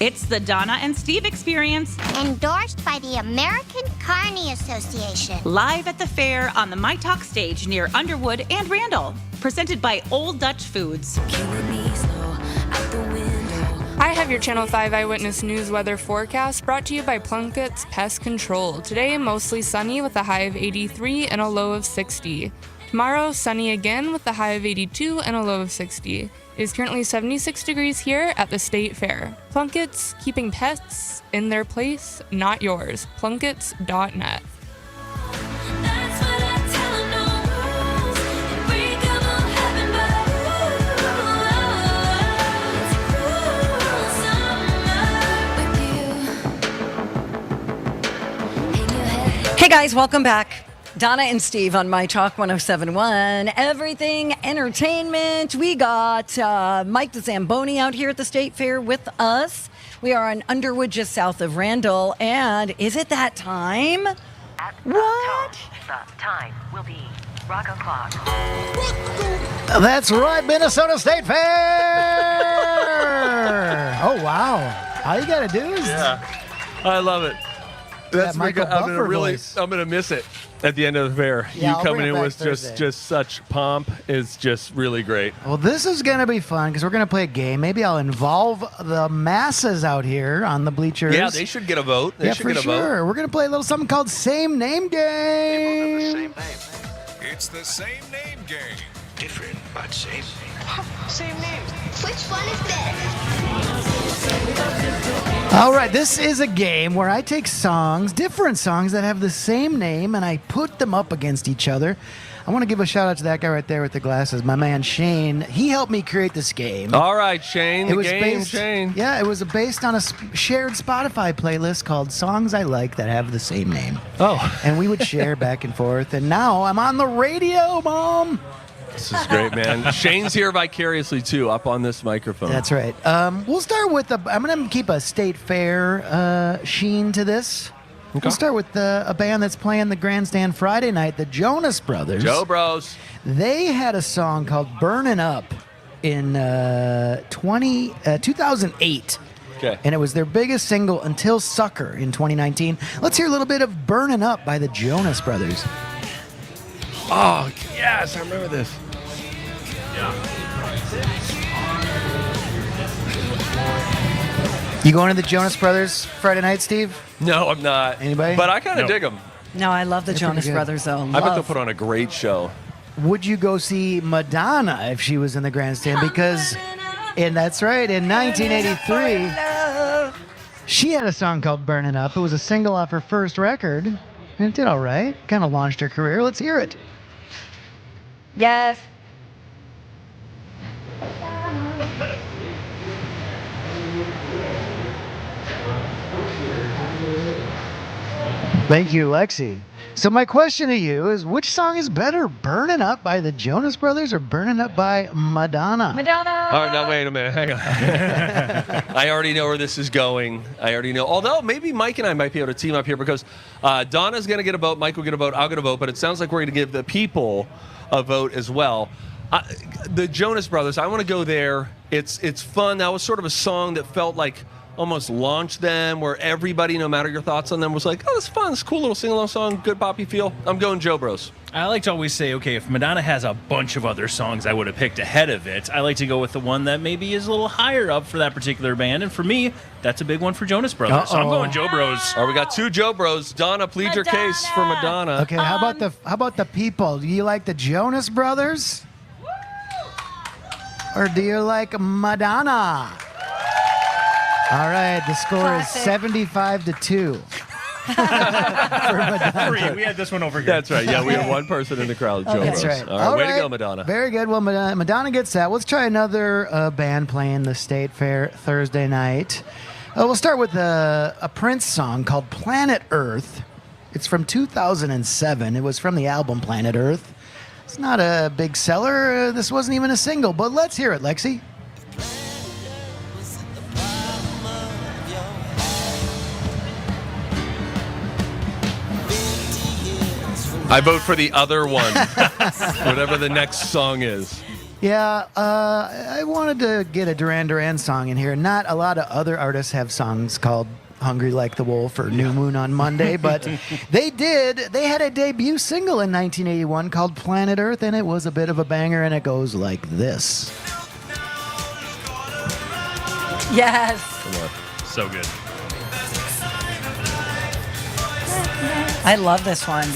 It's the Donna and Steve Experience. Endorsed by the American Carny Association. Live at the fair on the My Talk stage near Underwood and Randall. Presented by Old Dutch Foods. I have your Channel 5 Eyewitness News weather forecast brought to you by Plunkett's Pest Control. Today, mostly sunny with a high of 83 and a low of 60. Tomorrow, sunny again with a high of 82 and a low of 60. It is currently 76 degrees here at the State Fair. Plunkett's, keeping pests in their place, not yours. Plunketts.net. Hey guys, welcome back. Donna and Steve on My Talk 107.1. Everything Entertainment. We got Mike the Zamboni out here at the State Fair with us. We are on Underwood, just south of Randall. And is it that time? What? The time will be rock o'clock. That's right, Minnesota State Fair. Oh, wow. All you got to do is... Yeah, I love it. That's Michael Buffer voice. I'm gonna miss it at the end of the fair. Yeah, you coming in with just such pomp is just really great. Well, this is going to be fun because we're going to play a game. Maybe I'll involve the masses out here on the bleachers. Yeah, they should get a vote. They should for get a sure. We're going to play a little something called Same Name Game. It's the same name game. Different, but same. Same name. Which one is better? All right, this is a game where I take songs, different songs that have the same name, and I put them up against each other. I want to give a shout out to that guy right there with the glasses, my man Shane. He helped me create this game. All right, Shane. Shane. Yeah, it was based on a shared Spotify playlist called Songs I Like That Have the Same Name. Oh. And we would share back and forth, and now I'm on the radio, Mom. This is great, man. Shane's here vicariously, too, up on this microphone. That's right. We'll start with I'm going to keep a State Fair sheen to this. Okay. We'll start with a band that's playing the Grandstand Friday night, the Jonas Brothers. Joe Bros. They had a song called Burnin' Up in 2008. Okay. And it was their biggest single until Sucker in 2019. Let's hear a little bit of Burnin' Up by the Jonas Brothers. Oh, yes, I remember this. You going to the Jonas Brothers Friday night, Steve? No, I'm not. Anybody? But I kind of dig them. No, I love the They're Jonas pretty good. Brothers, though. I bet they'll put on a great show. Would you go see Madonna if she was in the Grandstand? Because, and that's right, in 1983, She had a song called Burning Up. It was a single off her first record. And it did all right. Kind of launched her career. Let's hear it. Yes. Thank you, Lexi. So my question to you is, which song is better, Burning Up by the Jonas Brothers or Burning Up by Madonna? Madonna! All right, now wait a minute. Hang on. I already know where this is going. I already know. Although maybe Mike and I might be able to team up here because Donna's going to get a vote, Mike will get a vote, I'll get a vote, but it sounds like we're going to give the people a vote as well. The Jonas Brothers, I want to go there. It's fun. That was sort of a song that felt like almost launched them, where everybody, no matter your thoughts on them, was like, oh, it's fun. It's a cool little sing-along song, good poppy feel. I'm going Joe Bros. I like to always say, okay, if Madonna has a bunch of other songs I would have picked ahead of it, I like to go with the one that maybe is a little higher up for that particular band. And for me, that's a big one for Jonas Brothers. So I'm going Joe Bros. All right, we got two Joe Bros. Donna, plead your case for Madonna. Okay, how about the people? Do you like the Jonas Brothers? Or do you like Madonna? All right, the score is 75-2. For Madonna. 3. We had this one over here. That's right. Yeah, we had one person in the crowd, Joe Bros. That's right. All right, way to go, Madonna. Very good. Well, Madonna gets that. Let's try another band playing the State Fair Thursday night. We'll start with a Prince song called Planet Earth. It's from 2007. It was from the album Planet Earth. It's not a big seller. This wasn't even a single, but let's hear it, Lexi. I vote for the other one, whatever the next song is. Yeah, I wanted to get a Duran Duran song in here. Not a lot of other artists have songs called Hungry Like the Wolf or New Moon on Monday, but they did. They had a debut single in 1981 called Planet Earth, and it was a bit of a banger, and it goes like this. Yes. Come on. So good. I love this one.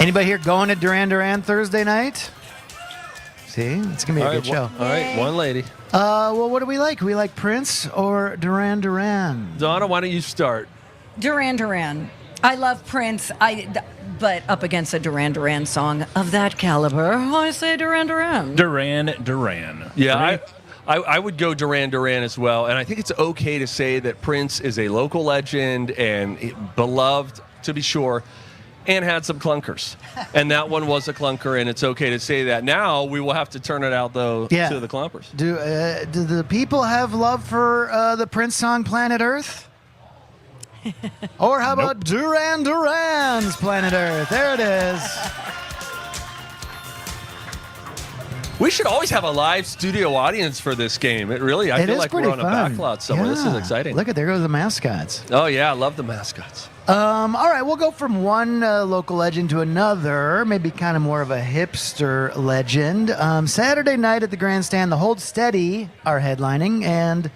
Anybody here going to Duran Duran Thursday night? See, it's going to be a good show. All right, one lady. Well, what do we like? We like Prince or Duran Duran? Donna, why don't you start? Duran Duran. I love Prince. But up against a Duran Duran song of that caliber, I say Duran Duran. Duran Duran. Yeah, I would go Duran Duran as well. And I think it's okay to say that Prince is a local legend and beloved, to be sure, and had some clunkers. And that one was a clunker, and it's okay to say that. Now we will have to turn it out, though, to the clumpers. Do the people have love for the Prince song Planet Earth? Or how about Duran Duran's Planet Earth? There it is. We should always have a live studio audience for this game. I feel like we're on a backlot somewhere. Yeah. This is exciting. Look, there goes the mascots. Oh, yeah, I love the mascots. All right, we'll go from one local legend to another, maybe kind of more of a hipster legend. Saturday night at the Grandstand, the Hold Steady are headlining, and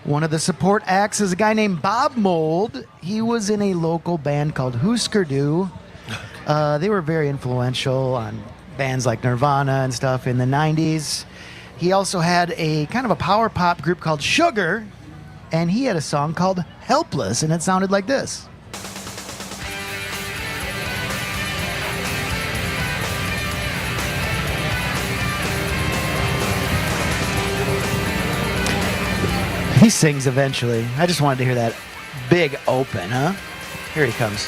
one of the support acts is a guy named Bob Mould. He was in a local band called Husker Du. They were very influential on bands like Nirvana and stuff in the 90s. He also had a kind of a power pop group called Sugar, and he had a song called Helpless, and it sounded like this. He sings eventually. I just wanted to hear that big open, huh? Here he comes.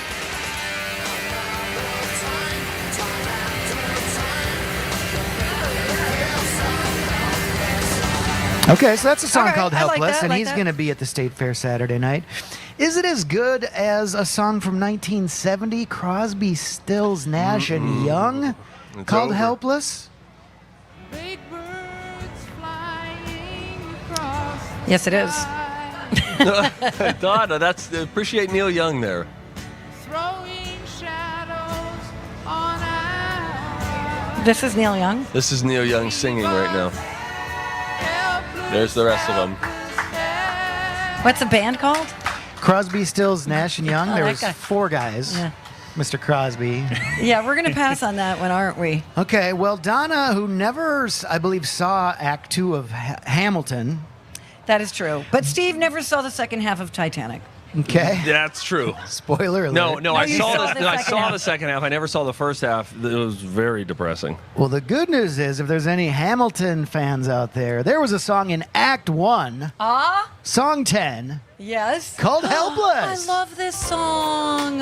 Okay, so that's a song called Helpless, and he's going to be at the State Fair Saturday night. Is it as good as a song from 1970, Crosby, Stills, Nash, and Young, called Helpless? Yes, it is. Donna, appreciate Neil Young there. This is Neil Young? This is Neil Young singing right now. There's the rest of them. What's the band called? Crosby, Stills, Nash, and Young. Oh, There that was guy. 4 guys. Yeah. Mr. Crosby. Yeah, we're going to pass on that one, aren't we? Okay, well, Donna, who never, I believe, saw Act 2 of Hamilton. That is true. But Steve never saw the second half of Titanic. Okay. That's true. Spoiler alert. No, I you saw saw the the I second saw half. the second half. I never saw the first half. It was very depressing. Well, the good news is, if there's any Hamilton fans out there was a song in Act 1, Song 10, Yes. called I Helpless. love this song.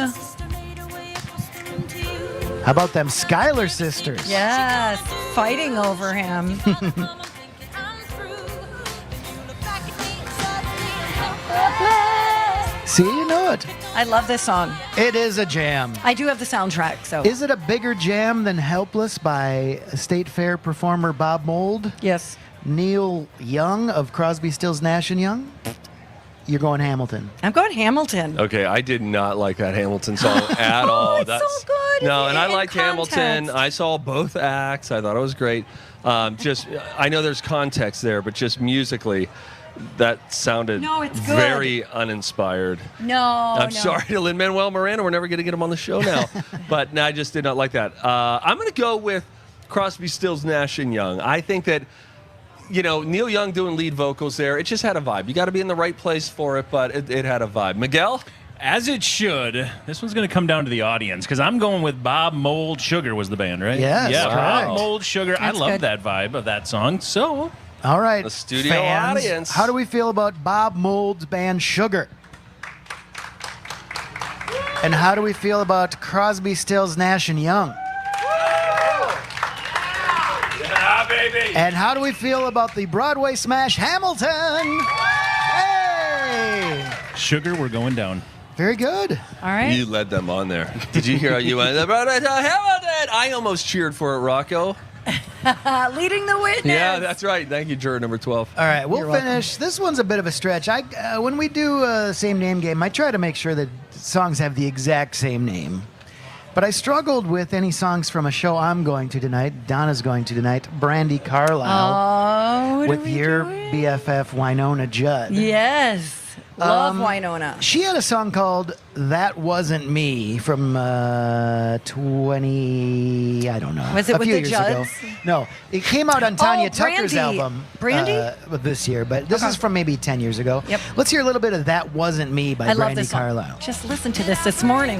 How about them Schuyler sisters? Yes. Fighting over him. See, you know it. I love this song. It is a jam. I do have the soundtrack, so. Is it a bigger jam than Helpless by State Fair performer Bob Mould? Yes. Neil Young of Crosby, Stills, Nash & Young? You're going Hamilton. I'm going Hamilton. Okay, I did not like that Hamilton song at all. It's so good. No, and I In liked Hamilton. context. I saw both acts. I thought it was great. I know there's context there, but just musically, that sounded No, it's good. very uninspired. No, I'm sorry to Lin-Manuel Miranda. We're never going to get him on the show now. But no, I just did not like that. I'm going to go with Crosby, Stills, Nash & Young. I think that, Neil Young doing lead vocals there, it just had a vibe. You got to be in the right place for it, but it had a vibe. Miguel? As it should. This one's going to come down to the audience because I'm going with Bob Mould. Sugar was the band, right? Yes, Yeah, correct. Bob Mould, Sugar. That's I love good. that vibe of that song. So, All right, The studio fans, audience. how do we feel about Bob Mould's band Sugar? And how do we feel about Crosby, Stills, Nash & Young? yeah, baby. And how do we feel about the Broadway smash Hamilton? Hey! Sugar, we're going down. Very good. All right. You led them on there. Did you hear how you went? Hamilton! I almost cheered for it, Rocco. Leading the witness. Yeah, that's right. Thank you, juror number 12. All right, we'll You're welcome. finish. This one's a bit of a stretch. When we do a same name game, I try to make sure that songs have the exact same name. But I struggled with any songs from a show I'm going to tonight, Donna's going to tonight, Brandy Carlisle, Oh, what are with we your doing? BFF Winona Judd. Yes. Love Winona. She had a song called "That Wasn't Me" from 20. I don't know. Was it a with few the years Judds? ago. No, it came out on Tanya Tucker's Brandy. album. Brandy? This year, but this is from maybe 10 years ago. Yep. Let's hear a little bit of "That Wasn't Me" by I love Brandy this song. Carlisle. Just listen to this morning.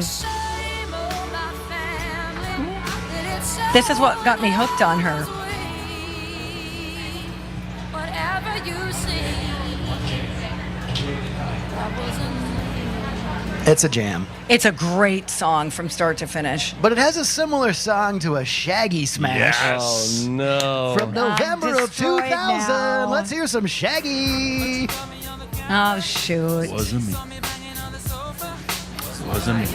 This is what got me hooked on her. It's a jam, It's a great song from start to finish. but it has a similar song to a Shaggy smash. Oh, no. From November of destroyed 2000. now. Let's hear some Shaggy. Oh, shoot. Wasn't me. Wasn't me. Wasn't me.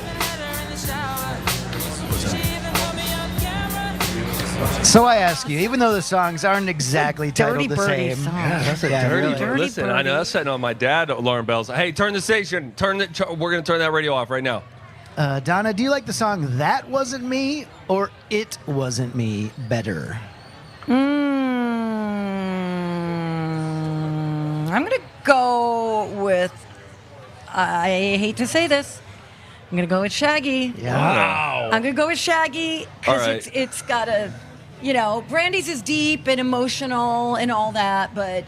So I ask you, even though the songs aren't exactly Dirty titled the Birdie same, song. Yeah, that's a Dirty, really- Dirty Listen, I know Birdie. that's setting on my dad alarm bells. Hey, turn the station. We're going to turn that radio off right now. Donna, do you like the song "That Wasn't Me" or "It Wasn't Me" better? I'm going to go with, I hate to say this, I'm going to go with Shaggy. Wow. I'm going to go with Shaggy All because right. it's got a, Brandy's is deep and emotional and all that, but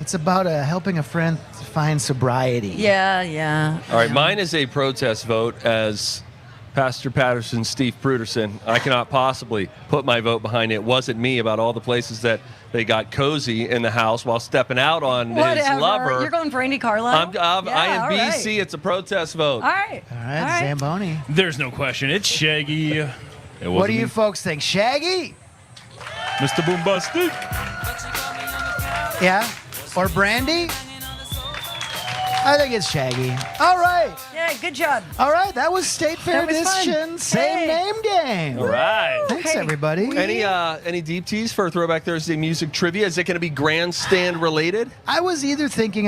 It's about helping a friend find sobriety. yeah. All right, mine is a protest vote as Pastor Patterson, Steve Pruderson. I cannot possibly put my vote behind it. Wasn't me about all the places that they got cozy in the house while stepping out on his Whatever. lover. You're going Brandy Carlisle? I am all BC. right. It's a protest vote. All right. All right, Zamboni. There's no question. It's Shaggy. It What wasn't do you me. folks think? Shaggy? Mr. Boombastic? Yeah? Or Brandy? I think it's Shaggy. All right. Yeah, good job. All right, that was State Fair That was fun. Edition. Same Hey. name game. All right. Thanks, everybody. Any deep teas for Throwback Thursday music trivia? Is it going to be grandstand related? I was either thinking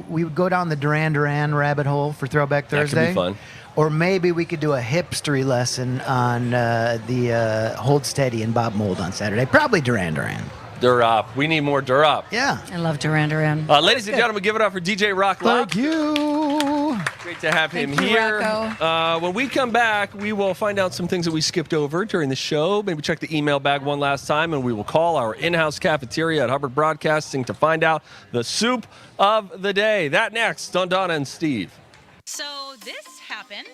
we would go down the Duran Duran rabbit hole for Throwback That could be Thursday. fun. Or maybe we could do a hipstery lesson on the Hold Steady and Bob Mould on Saturday. Probably Duran Duran. Durop. We need more Durop. Yeah. I love Duran Duran. Ladies and gentlemen, give it up for DJ Rock Love. Thank you. Rocco. Great to have him Thank you, here. Rocco. When we come back, we will find out some things that we skipped over during the show. Maybe check the email bag one last time, and we will call our in-house cafeteria at Hubbard Broadcasting to find out the soup of the day. That next on Donna and Steve. So this happened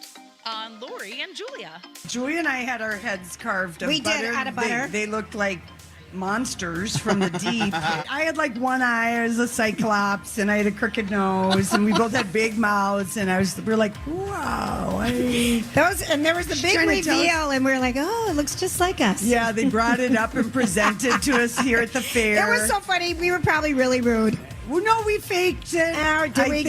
on Lori and Julia. Julia and I had our heads carved of We butter. did, out of butter. They looked like monsters from the deep. I had like one eye as a cyclops, and I had a crooked nose, and we both had big mouths, and we're like, wow. And there was the big reveal, and we were like, oh, it looks just like us. Yeah, they brought it up and presented to us here at the fair. It was so funny. We were probably really rude. Well, no, we faked it. I'd like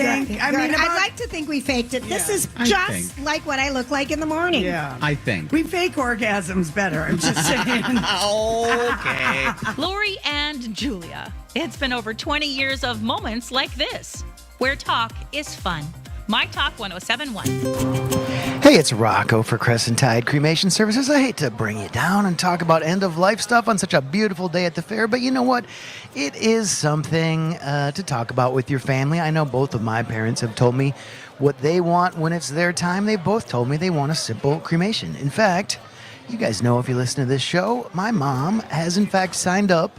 to think we faked it. This is just like what I look like in the morning. Yeah. I think. We fake orgasms better, I'm just saying. Okay. Lori and Julia. It's been over 20 years of moments like this, where talk is fun. My Talk 1071. Hey, it's Rocco for Crescent Tide Cremation Services. I hate to bring you down and talk about end-of-life stuff on such a beautiful day at the fair, but you know what? It is something to talk about with your family. I know both of my parents have told me what they want when it's their time. They both told me they want a simple cremation. In fact, you guys know if you listen to this show, my mom has in fact signed up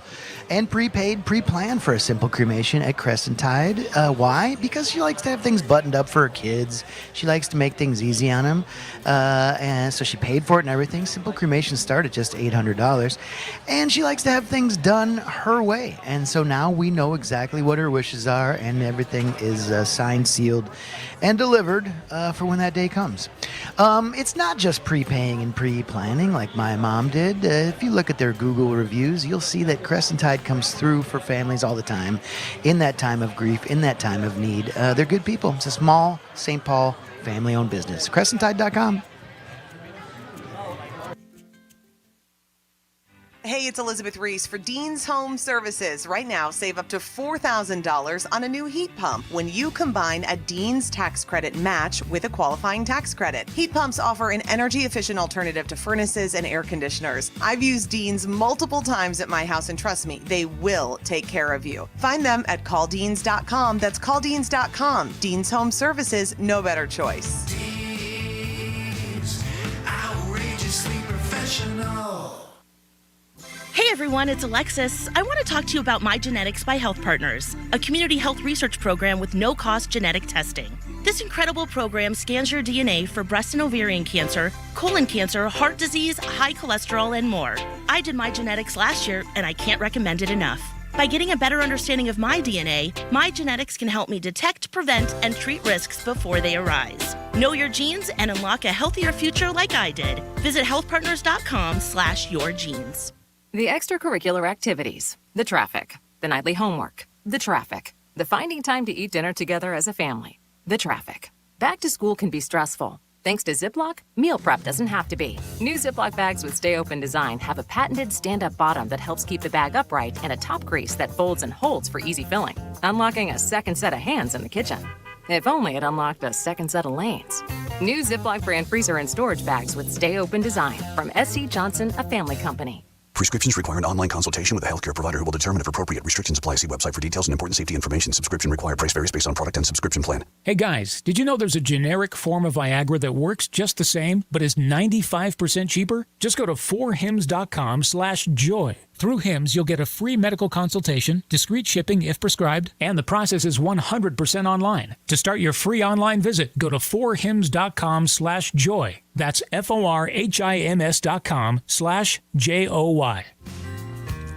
and pre-planned for a simple cremation at Crescent Tide. Why? Because she likes to have things buttoned up for her kids. She likes to make things easy on them. And so she paid for it and everything. Simple cremation start at just $800. And she likes to have things done her way. And so now we know exactly what her wishes are, and everything is signed, sealed, and delivered for when that day comes. It's not just prepaying and pre-planning like my mom did. If you look at their Google reviews, you'll see that Crescent Tide comes through for families all the time, in that time of grief, in that time of need. They're good people. It's a small St. Paul family-owned business. CrescentTide.com. Hey, it's Elizabeth Reese for Dean's Home Services. Right now, save up to $4,000 on a new heat pump when you combine a Dean's tax credit match with a qualifying tax credit. Heat pumps offer an energy-efficient alternative to furnaces and air conditioners. I've used Dean's multiple times at my house, and trust me, they will take care of you. Find them at calldeans.com. That's calldeans.com. Dean's Home Services, no better choice. Dean's, outrageously professional. Hey everyone, it's Alexis. I want to talk to you about My Genetics by Health Partners, a community health research program with no-cost genetic testing. This incredible program scans your DNA for breast and ovarian cancer, colon cancer, heart disease, high cholesterol, and more. I did My Genetics last year, and I can't recommend it enough. By getting a better understanding of my DNA, My Genetics can help me detect, prevent, and treat risks before they arise. Know your genes and unlock a healthier future like I did. Visit healthpartners.com/yourgenes. The extracurricular activities, the traffic, the nightly homework, the traffic, the finding time to eat dinner together as a family, the traffic. Back to school can be stressful. Thanks to Ziploc, meal prep doesn't have to be. New Ziploc bags with Stay Open design have a patented stand-up bottom that helps keep the bag upright and a top crease that folds and holds for easy filling, unlocking a second set of hands in the kitchen. If only it unlocked a second set of lanes. New Ziploc brand freezer and storage bags with Stay Open design from SC Johnson, a family company. Prescriptions require an online consultation with a healthcare provider who will determine if appropriate. Restrictions apply. See website for details and important safety information. Subscription required. Price varies based on product and subscription plan. Hey guys, did you know there's a generic form of Viagra that works just the same, but is 95% cheaper? Just go to 4hims.com/joy. Through Hims, you'll get a free medical consultation, discreet shipping if prescribed, and the process is 100% online. To start your free online visit, go to 4hims.com/joy. That's FORHIMS.com/JOY.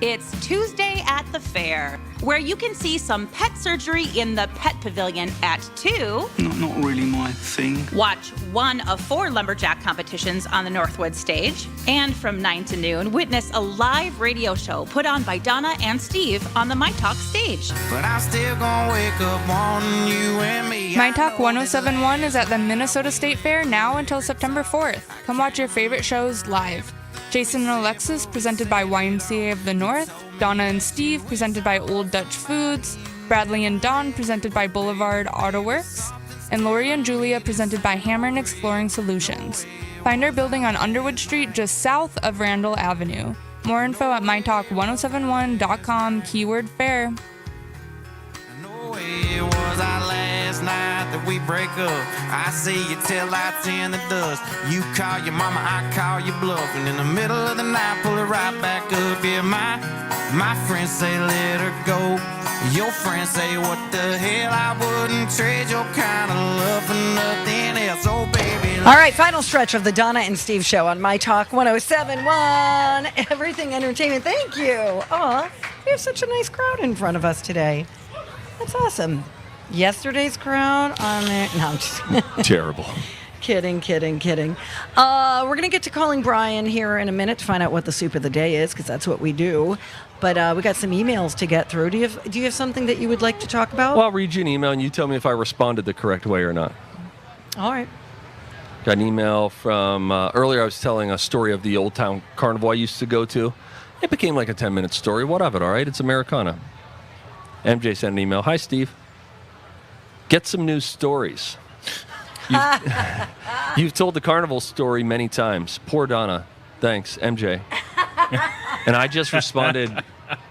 It's Tuesday at the fair, where you can see some pet surgery in the pet pavilion at 2. Not really my thing. Watch one of 4 lumberjack competitions on the Northwood stage. And from 9 to noon, witness a live radio show put on by Donna and Steve on the My Talk stage. But I still gonna wake up on you and me. My Talk 1071 is at the Minnesota State Fair now until September 4th. Come watch your favorite shows live. Jason and Alexis, presented by YMCA of the North. Donna and Steve, presented by Old Dutch Foods. Bradley and Dawn, presented by Boulevard Auto Works. And Lori and Julia, presented by Hammer and Exploring Solutions. Find our building on Underwood Street, just south of Randall Avenue. More info at mytalk1071.com, keyword fair. It was our last night that we break up. I see you till I in the dust. You call your mama, I call your bluff. And in the middle of the night, pull it right back up. Yeah, my friends say let her go. Your friends say what the hell, I wouldn't trade your kind of love for nothing else. Oh, baby. All right, final stretch of the Donna and Steve show on My Talk 107.1 Everything Entertainment. Thank you. Aw, we have such a nice crowd in front of us today. That's awesome. Yesterday's crowd on there. No, I'm just terrible. Kidding. We're going to get to calling Brian here in a minute to find out what the soup of the day is, because that's what we do. But we got some emails to get through. Do you have something that you would like to talk about? Well, I'll read you an email, and you tell me if I responded the correct way or not. All right. Got an email from earlier. I was telling a story of the Old Town Carnival I used to go to. It became like a 10-minute story. What of it, all right? It's Americana. MJ sent an email. Hi, Steve. Get some news stories. You've told the carnival story many times. Poor Donna. Thanks, MJ. And I just responded,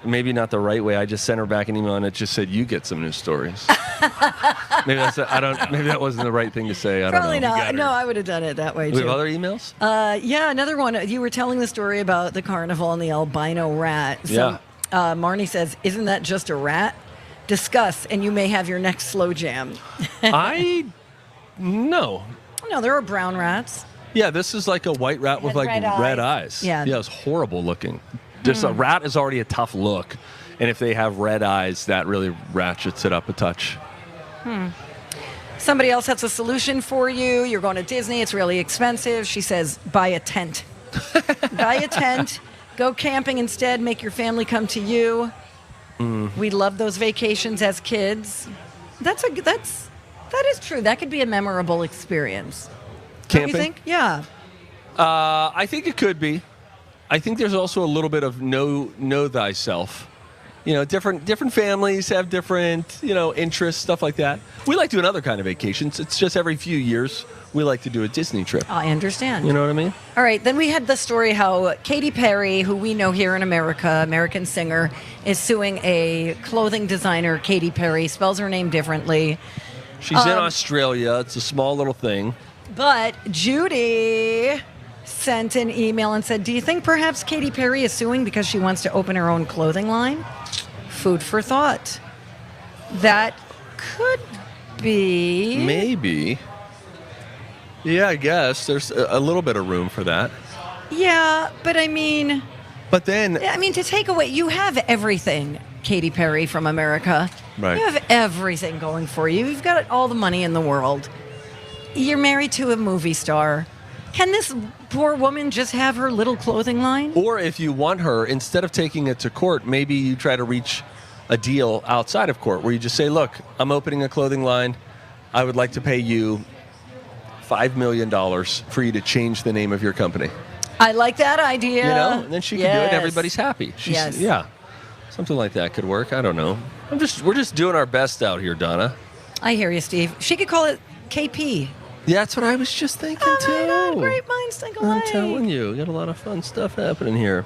maybe not the right way. I just sent her back an email and it just said, "You get some news stories." Maybe that wasn't the right thing to say. I don't know. Probably not. No, I would have done it that way too. We have other emails? Yeah, another one. You were telling the story about the carnival and the albino rat. So, yeah. Marnie says, "Isn't that just a rat? Discuss, and you may have your next slow jam." No. No, there are brown rats. Yeah, this is like a white rat with like red eyes. Yeah. Yeah, it's horrible looking. Just a rat is already a tough look. And if they have red eyes, that really ratchets it up a touch. Somebody else has a solution for you. You're going to Disney. It's really expensive. She says, buy a tent. Buy a tent. Go camping instead. Make your family come to you. We love those vacations as kids. That is true. That could be a memorable experience. Camping? Don't you think? Yeah. I think it could be. I think there's also a little bit of know thyself. You know, different families have different, interests, stuff like that. We like doing other kind of vacations. It's just every few years we like to do a Disney trip. I understand. You know what I mean? All right. Then we had the story how Katy Perry, who we know here in America, American singer, is suing a clothing designer. Katy Perry spells her name differently. She's in Australia. It's a small little thing. But Judy sent an email and said, do you think perhaps Katy Perry is suing because she wants to open her own clothing line? Food for thought. That could be. Maybe. Yeah, I guess. There's a little bit of room for that. Yeah, but I mean... But then... I mean, to take away... You have everything, Katy Perry from America. Right. You have everything going for you. You've got all the money in the world. You're married to a movie star. Can this poor woman just have her little clothing line? Or if you want her, instead of taking it to court, maybe you try to reach a deal outside of court where you just say, look, I'm opening a clothing line. I would like to pay you $5 million for you to change the name of your company. I like that idea. And then she can do it and everybody's happy. Yes. Yeah. Something like that could work. I don't know. We're just doing our best out here, Donna. I hear you, Steve. She could call it KP. Yeah, that's what I was just thinking, too. My God, great minds think alike. I'm telling you, we got a lot of fun stuff happening here.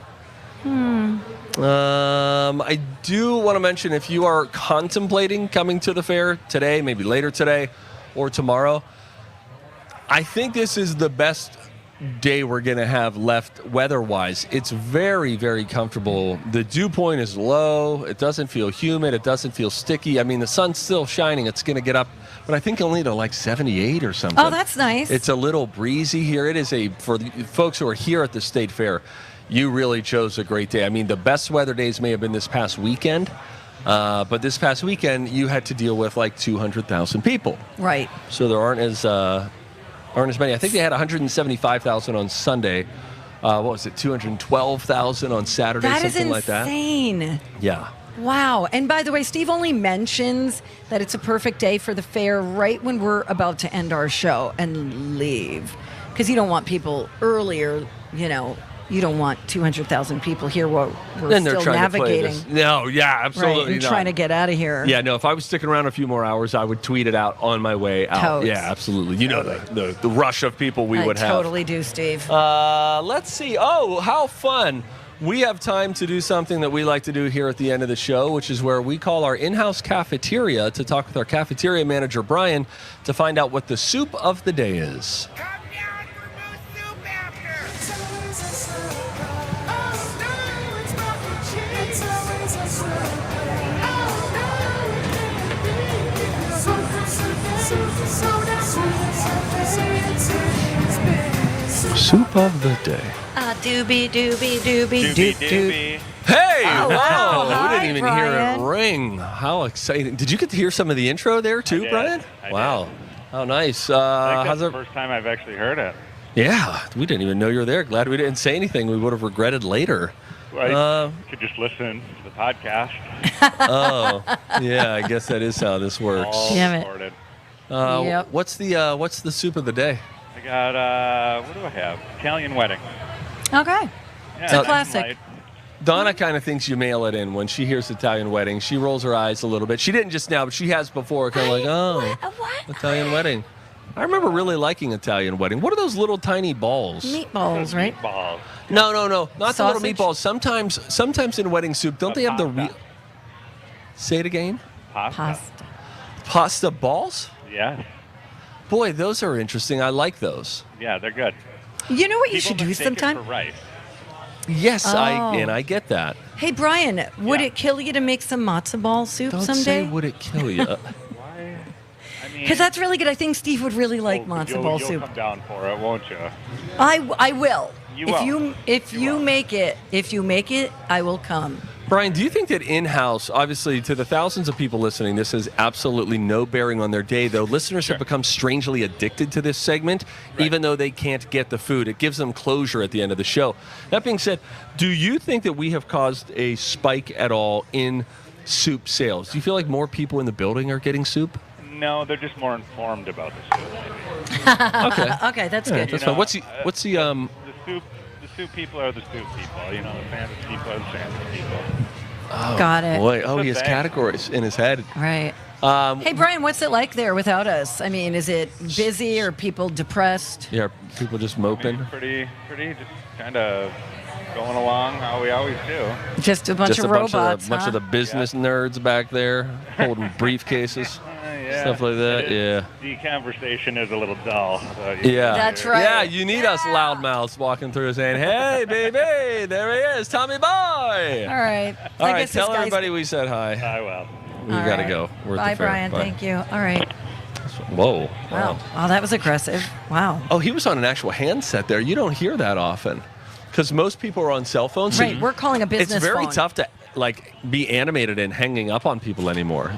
I do want to mention, if you are contemplating coming to the fair today, maybe later today or tomorrow, I think this is the best day we're going to have left weather-wise. It's very, very comfortable. The dew point is low. It doesn't feel humid. It doesn't feel sticky. I mean, the sun's still shining. It's going to get up, but I think only to like 78 or something. Oh, that's nice. It's a little breezy here. It is for the folks who are here at the State Fair, you really chose a great day. I mean, the best weather days may have been this past weekend, but this past weekend, you had to deal with like 200,000 people. Right. So there aren't as many. I think they had 175,000 on Sunday. What was it? 212,000 on Saturday, something like that. That is insane. Yeah. Wow. And by the way, Steve only mentions that it's a perfect day for the fair right when we're about to end our show and leave. Because you don't want people earlier, you don't want 200,000 people here while we're still navigating. No, yeah, absolutely right, and not. trying to get out of here. Yeah, no, if I was sticking around a few more hours, I would tweet it out on my way out. Totes. Yeah, absolutely. You know the rush of people we would have. I totally do, Steve. Let's see. Oh, how fun. we have time to do something that we like to do here at the end of the show, which is where we call our in-house cafeteria to talk with our cafeteria manager, Brian, to find out what the soup of the day is. Soup of the day. Doobie doobie doobie doop doop. Hey! Oh, wow! hi, We didn't even Brian. hear it ring. How exciting! Did you get to hear some of the intro there too, did. Brian? I Wow! did. How nice! I think How's that's it? the first time I've actually heard it. Yeah, we didn't even know you were there. Glad we didn't say anything. We would have regretted later. Well, you could just listen to the podcast. Oh, yeah. I guess that is how this works. All Damn it. recorded. Yep. What's the soup of the day? I got, what do I have? Italian wedding. Okay. Yeah, It's a nice classic. and light. Donna kind of thinks you mail it in when she hears Italian wedding. She rolls her eyes a little bit. She didn't just now, but she has before. Kind of like, oh, Italian wedding. I remember really liking Italian wedding. What are those little tiny balls? Meatballs, right? Meatballs. No, not Sausage? the little meatballs. Sometimes in wedding soup, don't they have the real? Say it again. Pasta. Pasta balls? Yeah. Boy, those are interesting. I like those. Yeah, they're good. You know what you People should do mistake it sometime? for rice. Yes, Oh. I get that. Hey, Brian, would it kill you to make some matzo ball soup Don't someday? say would it kill you. Why? I mean, Because that's really good. I think Steve would really like matzo you'll, ball you'll soup. come down for it, won't you? I will. You if will. you make it, I will come. Brian, do you think that in-house, obviously to the thousands of people listening, this has absolutely no bearing on their day, though listeners have become strangely addicted to this segment, even though they can't get the food. It gives them closure at the end of the show. That being said, do you think that we have caused a spike at all in soup sales? Do you feel like more people in the building are getting soup? No, they're just more informed about the soup. Okay. Okay, that's Yeah, good. that's fine. What's the The soup people are the soup people. You know, the fancy people are the fancy people. Oh, Got it. boy. It's Oh, a he has thing. categories in his head. Right. Hey, Brian, what's it like there without us? I mean, is it busy or people depressed? Yeah, people just moping. Pretty, just kind of going along how we always do. Just a bunch of robots, bunch huh? of the business nerds back there holding briefcases, Yeah. stuff like that. It Yeah. is- The conversation is a little dull. So Yeah. That's right. Yeah, you need us loudmouths walking through saying, hey, baby, there he is, Tommy Boy. All right. All I right, guess this tell guy's- everybody we said hi. I will. We All got to right. go. We're at Bye, the fair. Brian. Bye. Thank you. All right. Whoa. Wow. Oh, that was aggressive. Wow. Oh, he was on an actual handset there. You don't hear that often because most people are on cell phones. so Right. We're calling a business It's very phone. tough to be animated and hanging up on people anymore.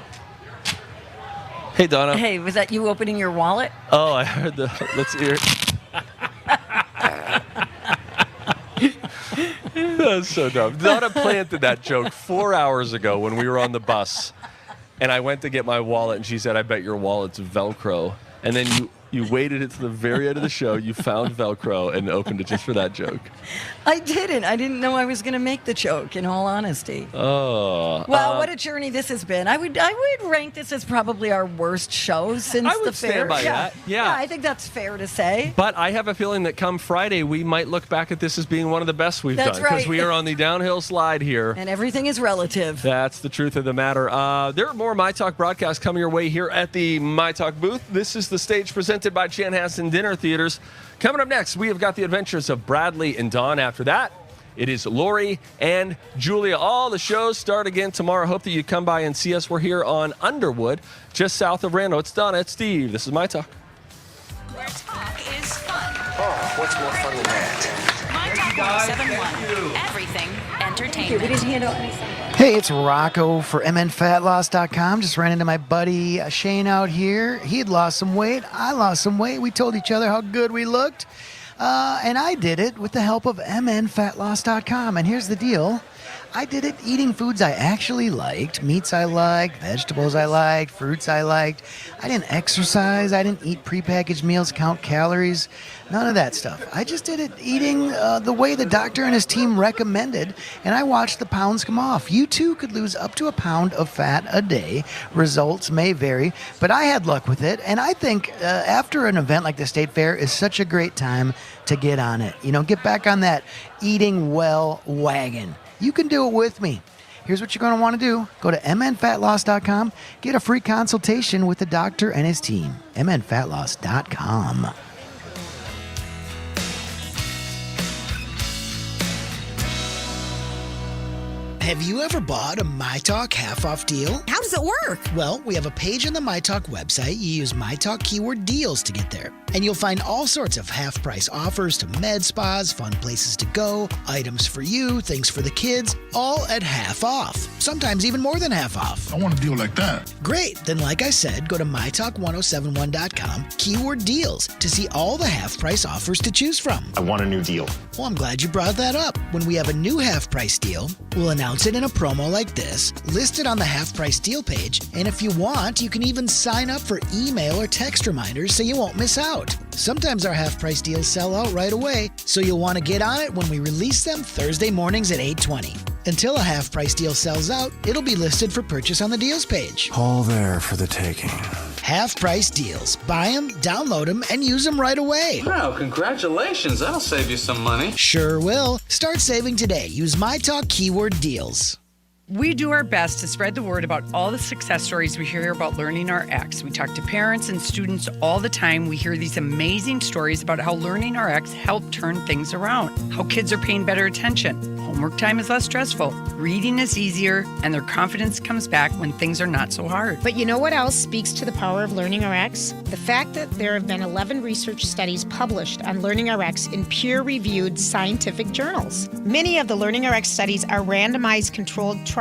Hey, Donna. Hey, was that you opening your wallet? Oh, I heard the. Let's hear it. That's so dumb. Donna planted that joke 4 hours ago when we were on the bus, and I went to get my wallet, and she said, "I bet your wallet's Velcro." And then you waited it to the very end of the show. You found Velcro and opened it just for that joke. I didn't. I didn't know I was going to make the joke, in all honesty. Oh. Well, what a journey this has been. I would rank this as probably our worst show since I would the fair. stand by that. Yeah. I think that's fair to say. But I have a feeling that come Friday, we might look back at this as being one of the best we've That's done because right. we are on the downhill slide here. And everything is relative. That's the truth of the matter. There are more My Talk broadcasts coming your way here at the My Talk booth. This is the stage presented by Chanhassen Dinner Theaters. Coming up next, we have got the adventures of Bradley and Dawn. After that, it is Lori and Julia. All the shows start again tomorrow. Hope that you come by and see us. We're here on Underwood, just south of Randall. It's Donna, it's Steve. This is My Talk. Where talk is fun. Oh, what's more fun than that? My Talk 1071. Everything entertainment. We didn't hand out anything. Hey, it's Rocco for MNFatLoss.com. Just ran into my buddy Shane out here. He had lost some weight. I lost some weight. We told each other how good we looked. And I did it with the help of MNFatLoss.com. And here's the deal. I did it eating foods I actually liked, meats I liked, vegetables I liked, fruits I liked. I didn't exercise. I didn't eat prepackaged meals, count calories, none of that stuff. I just did it eating the way the doctor and his team recommended, and I watched the pounds come off. You too could lose up to a pound of fat a day. Results may vary, but I had luck with it, and I think after an event like the State Fair is such a great time to get on it. Get back on that eating well wagon. You can do it with me. Here's what you're going to want to do. Go to mnfatloss.com. Get a free consultation with the doctor and his team. mnfatloss.com. Have you ever bought a MyTalk half-off deal? How does it work? Well, we have a page on the MyTalk website. You use MyTalk keyword deals to get there. And you'll find all sorts of half-price offers to med spas, fun places to go, items for you, things for the kids, all at half off. Sometimes even more than half off. I want a deal like that. Great. Then like I said, go to mytalk1071.com, keyword deals, to see all the half-price offers to choose from. I want a new deal. Well, I'm glad you brought that up. When we have a new half-price deal, we'll announce it in a promo like this, list it on the half-price deal page, and if you want, you can even sign up for email or text reminders so you won't miss out. Sometimes our half-price deals sell out right away, so you'll want to get on it when we release them Thursday mornings at 8:20. Until a half-price deal sells out, it'll be listed for purchase on the deals page. All there for the taking. Half-price deals. Buy them, download them, and use them right away. Wow, congratulations. That'll save you some money. Sure will. Start saving today. Use MyTalk keyword deals. We do our best to spread the word about all the success stories we hear about Learning RX. We talk to parents and students all the time. We hear these amazing stories about how Learning RX helped turn things around, how kids are paying better attention, homework time is less stressful, reading is easier, and their confidence comes back when things are not so hard. But you know what else speaks to the power of Learning RX? The fact that there have been 11 research studies published on Learning RX in peer-reviewed scientific journals. Many of the Learning RX studies are randomized controlled trials,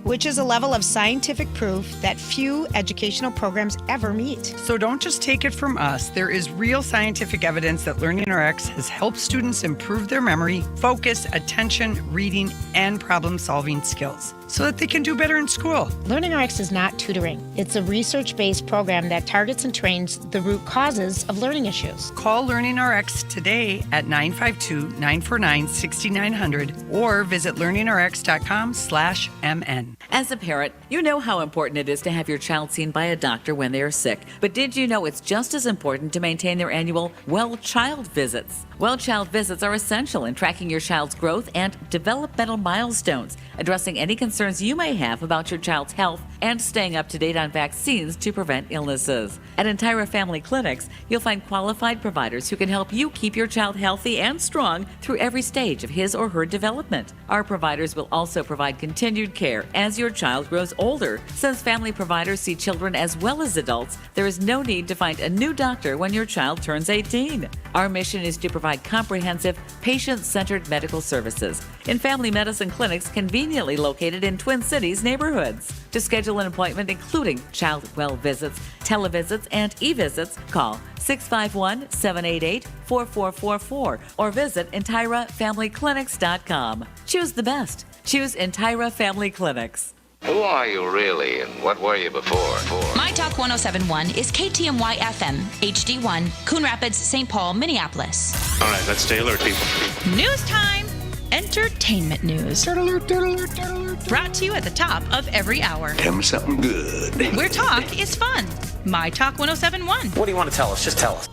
which is a level of scientific proof that few educational programs ever meet. So don't just take it from us. There is real scientific evidence that Learning RX has helped students improve their memory, focus, attention, reading, and problem-solving skills so that they can do better in school. Learning RX is not tutoring. It's a research-based program that targets and trains the root causes of learning issues. Call Learning RX today at 952-949-6900 or visit learningrx.com/MN. As a parent, you know how important it is to have your child seen by a doctor when they are sick. But did you know it's just as important to maintain their annual Well Child visits? Well Child visits are essential in tracking your child's growth and developmental milestones, addressing any concerns you may have about your child's health, and staying up to date on vaccines to prevent illnesses. At Entira Family Clinics, you'll find qualified providers who can help you keep your child healthy and strong through every stage of his or her development. Our providers will also provide continued care as your child grows older. Since family providers see children as well as adults, there is no need to find a new doctor when your child turns 18. Our mission is to provide comprehensive, patient-centered medical services in family medicine clinics conveniently located in Twin Cities neighborhoods. To schedule an appointment including child well visits, televisits, and e-visits, call 651-788-4444 or visit EntiraFamilyClinics.com. Choose the best. Choose Entira Family Clinics. Who are you really, and what were you before? My Talk 1071 is KTMY FM, HD1, Coon Rapids, St. Paul, Minneapolis. All right, let's stay alert, people. News time! Entertainment news. Brought to you at the top of every hour. Tell me something good. Where talk is fun. My Talk 1071. What do you want to tell us? Just tell us.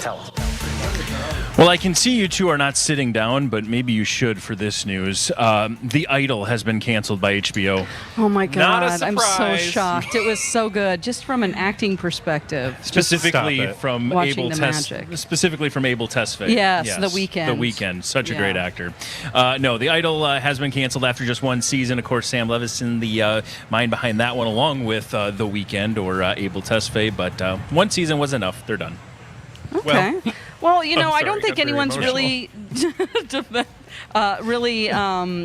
Well, I can see you two are not sitting down, but maybe you should for this news. The Idol has been canceled by HBO. Oh my God, Not a I'm so surprise. shocked. It was so good, just from an acting perspective. Specifically from Watching Abel the magic. Specifically from Abel Tesfaye. Yes, The Weeknd. The Weeknd, such a Yeah. great actor. No, The Idol has been canceled after just one season. Of course, Sam Levinson, the mind behind that one, along with The Weeknd or Abel Tesfaye. But one season was enough. They're done. Okay. Well, you know, I'm I don't sorry, think got very anyone's really,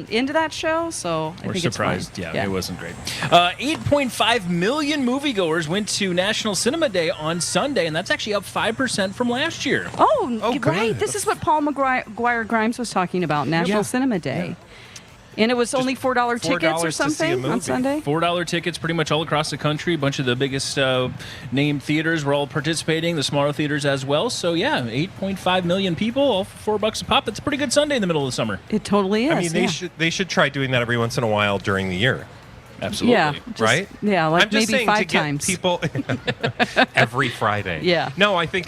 into that show, so I We're think surprised. It's fine. Yeah, it wasn't great. 8.5 million moviegoers went to National Cinema Day on Sunday, and that's actually up 5% from last year. Oh, right. This is what Paul McGuire Grimes was talking about, National Cinema Day. And it was only $4 tickets or to see a something movie. on Sunday? $4 tickets pretty much all across the country. A bunch of the biggest named theaters were all participating, the smaller theaters as well. So, yeah, 8.5 million people, all for $4 a pop. That's a pretty good Sunday in the middle of the summer. It totally is. I mean, they should try doing that every once in a while during the year. Absolutely. Yeah, right? Yeah, like I'm just maybe saying 5 to get times. people every Friday. Yeah. No, I think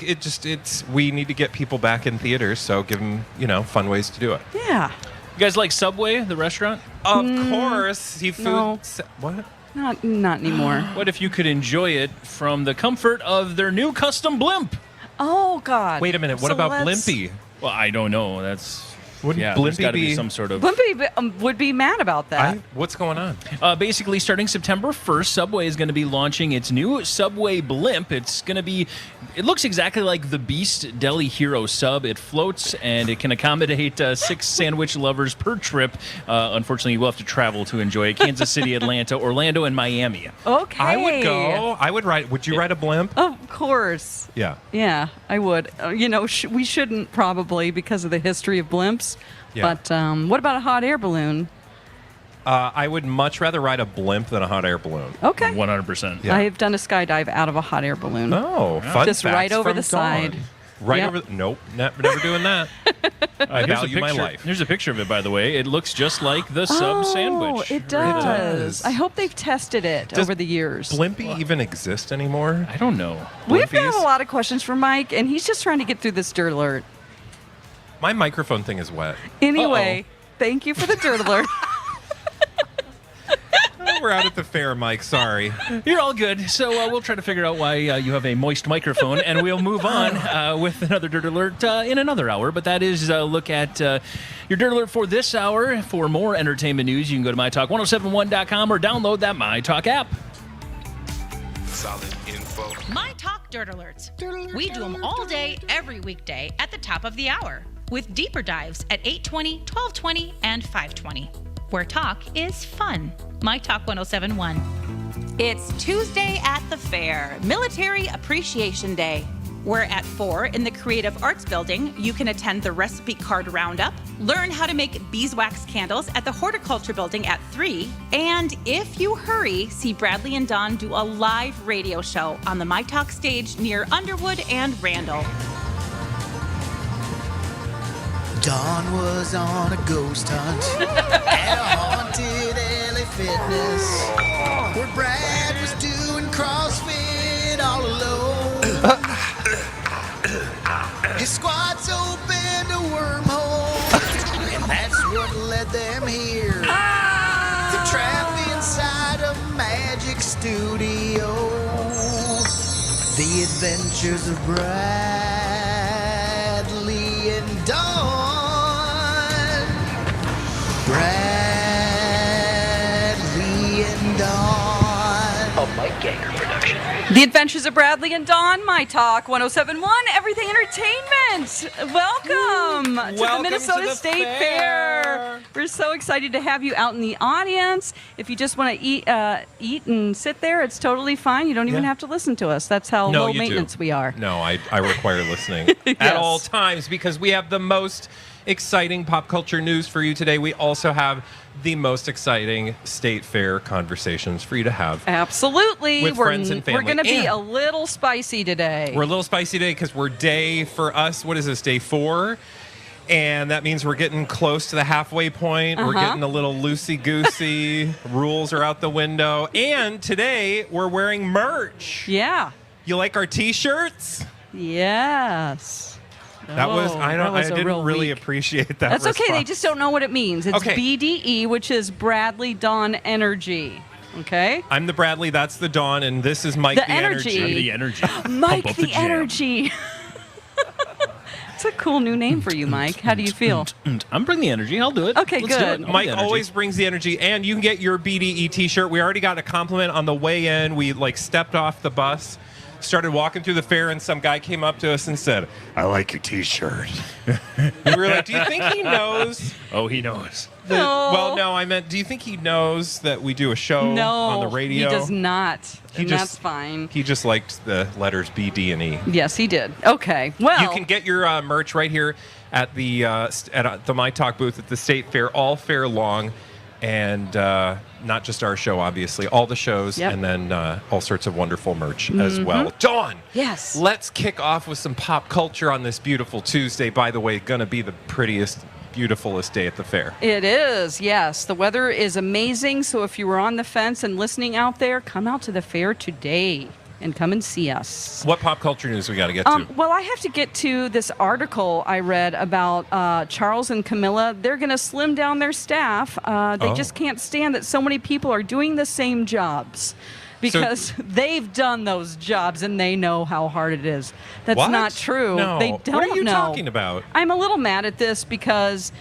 we need to get people back in theaters, so give them, fun ways to do it. Yeah. You guys like Subway, the restaurant? Of course. Seafood. No. What? Not anymore. What if you could enjoy it from the comfort of their new custom blimp? Oh, God. Wait a minute. What So about let's- Blimpy? Well, I don't know. There's Blimpy got to be be- some sort of... Blimpy would be mad about that. What's going on? Basically, starting September 1st, Subway is going to be launching its new Subway Blimp. It's going to be... It looks exactly like the Beast Deli Hero sub. It floats, and it can accommodate 6 sandwich lovers per trip. Unfortunately, you will have to travel to enjoy it. Kansas City, Atlanta, Orlando, and Miami. Okay. I would go. I would ride. Would you ride a blimp? Of course. Yeah. Yeah, I would. We shouldn't probably because of the history of blimps. Yeah. But what about a hot air balloon? I would much rather ride a blimp than a hot air balloon. Okay. 100%. Yeah. I have done a skydive out of a hot air balloon. Oh, fun Just facts right over from the side. Dawn. Right Yep. over. Nope, never doing that. I value my life. Here's a picture of it, by the way. It looks just like the sub sandwich. It does. I hope they've tested it Does over the years. Blimpy even exist anymore? I don't know. We've got Blimpies? a lot of questions for Mike, and he's just trying to get through this dirt alert. My microphone thing is wet. Anyway, thank you for the dirt alert. We're out at the fair, Mike. Sorry. You're all good. So we'll try to figure out why you have a moist microphone, and we'll move on with another Dirt Alert in another hour. But that is a look at your Dirt Alert for this hour. For more entertainment news, you can go to mytalk1071.com or download that MyTalk app. Solid info. My Talk Dirt Alerts. We do them all day, every weekday at the top of the hour, with deeper dives at 8:20, 12:20, and 5:20. Where talk is fun. My Talk 1071. It's Tuesday at the fair, Military Appreciation Day, where at 4 in the Creative Arts Building, you can attend the Recipe Card Roundup, learn how to make beeswax candles at the Horticulture Building at 3, and if you hurry, see Bradley and Dawn do a live radio show on the My Talk stage near Underwood and Randall. Dawn was on a ghost hunt at a haunted LA Fitness where Brad was doing CrossFit all alone. His squats opened a wormhole, and that's what led them here. The trap inside a magic studio. The adventures of Bradley and Dawn. Bradley and Dawn. A Mike Ganger production. The Adventures of Bradley and Dawn, My Talk 1071, Everything Entertainment. Welcome to the Welcome Minnesota to the State Fair. We're so excited to have you out in the audience. If you just want to eat and sit there, it's totally fine. You don't even have to listen to us. That's how low you maintenance do. we are. No, I require listening at all times because we have the most exciting pop culture news for you today. We also have the most exciting state fair conversations for you to have. Absolutely. With friends and family. We're going to be And a little spicy today. we're a little spicy today because we're for us, what is this, day 4? And that means we're getting close to the halfway point. We're getting a little loosey-goosey. Rules are out the window. And today, we're wearing merch. Yeah. You like our T-shirts? Yes. That was I didn't really appreciate that. That's okay. They response. just don't know what it means. It's Okay. BDE, which is Bradley Dawn Energy. Okay. I'm the Bradley. That's the Dawn, and this is Mike The the energy. I'm the energy. Mike Pump up the jam. Energy. It's a cool new name for you, Mike. How do you feel? I'm bringing the energy. I'll do it. Okay, Let's do good. it. I'll Mike bring the energy. always brings the energy, and you can get your BDE T-shirt. We already got a compliment on the way in. We stepped off the bus, started walking through the fair, and some guy came up to us and said, "I like your T-shirt." And we were like, "Do you think he knows?" Oh, he knows. Well, no, I meant, do you think he knows that we do a show No, on the radio? he does not. And just- that's fine. He just liked the letters B, D, and E. Yes, he did. Okay. Well, You can get your merch right here at the My Talk booth at the State Fair all fair long. And not just our show, obviously, all the shows, and then all sorts of wonderful merch as well. Dawn! Yes. Let's kick off with some pop culture on this beautiful Tuesday. By the way, going to be the prettiest, beautifulest day at the fair. It is, yes. The weather is amazing, so if you were on the fence and listening out there, come out to the fair today and come and see us. What pop culture news we got to get to? Well, I have to get to this article I read about Charles and Camilla. They're going to slim down their staff. They just can't stand that so many people are doing the same jobs. Because they've done those jobs and they know how hard it is. That's What? not true. No. They don't What are you know. talking about? I'm a little mad at this because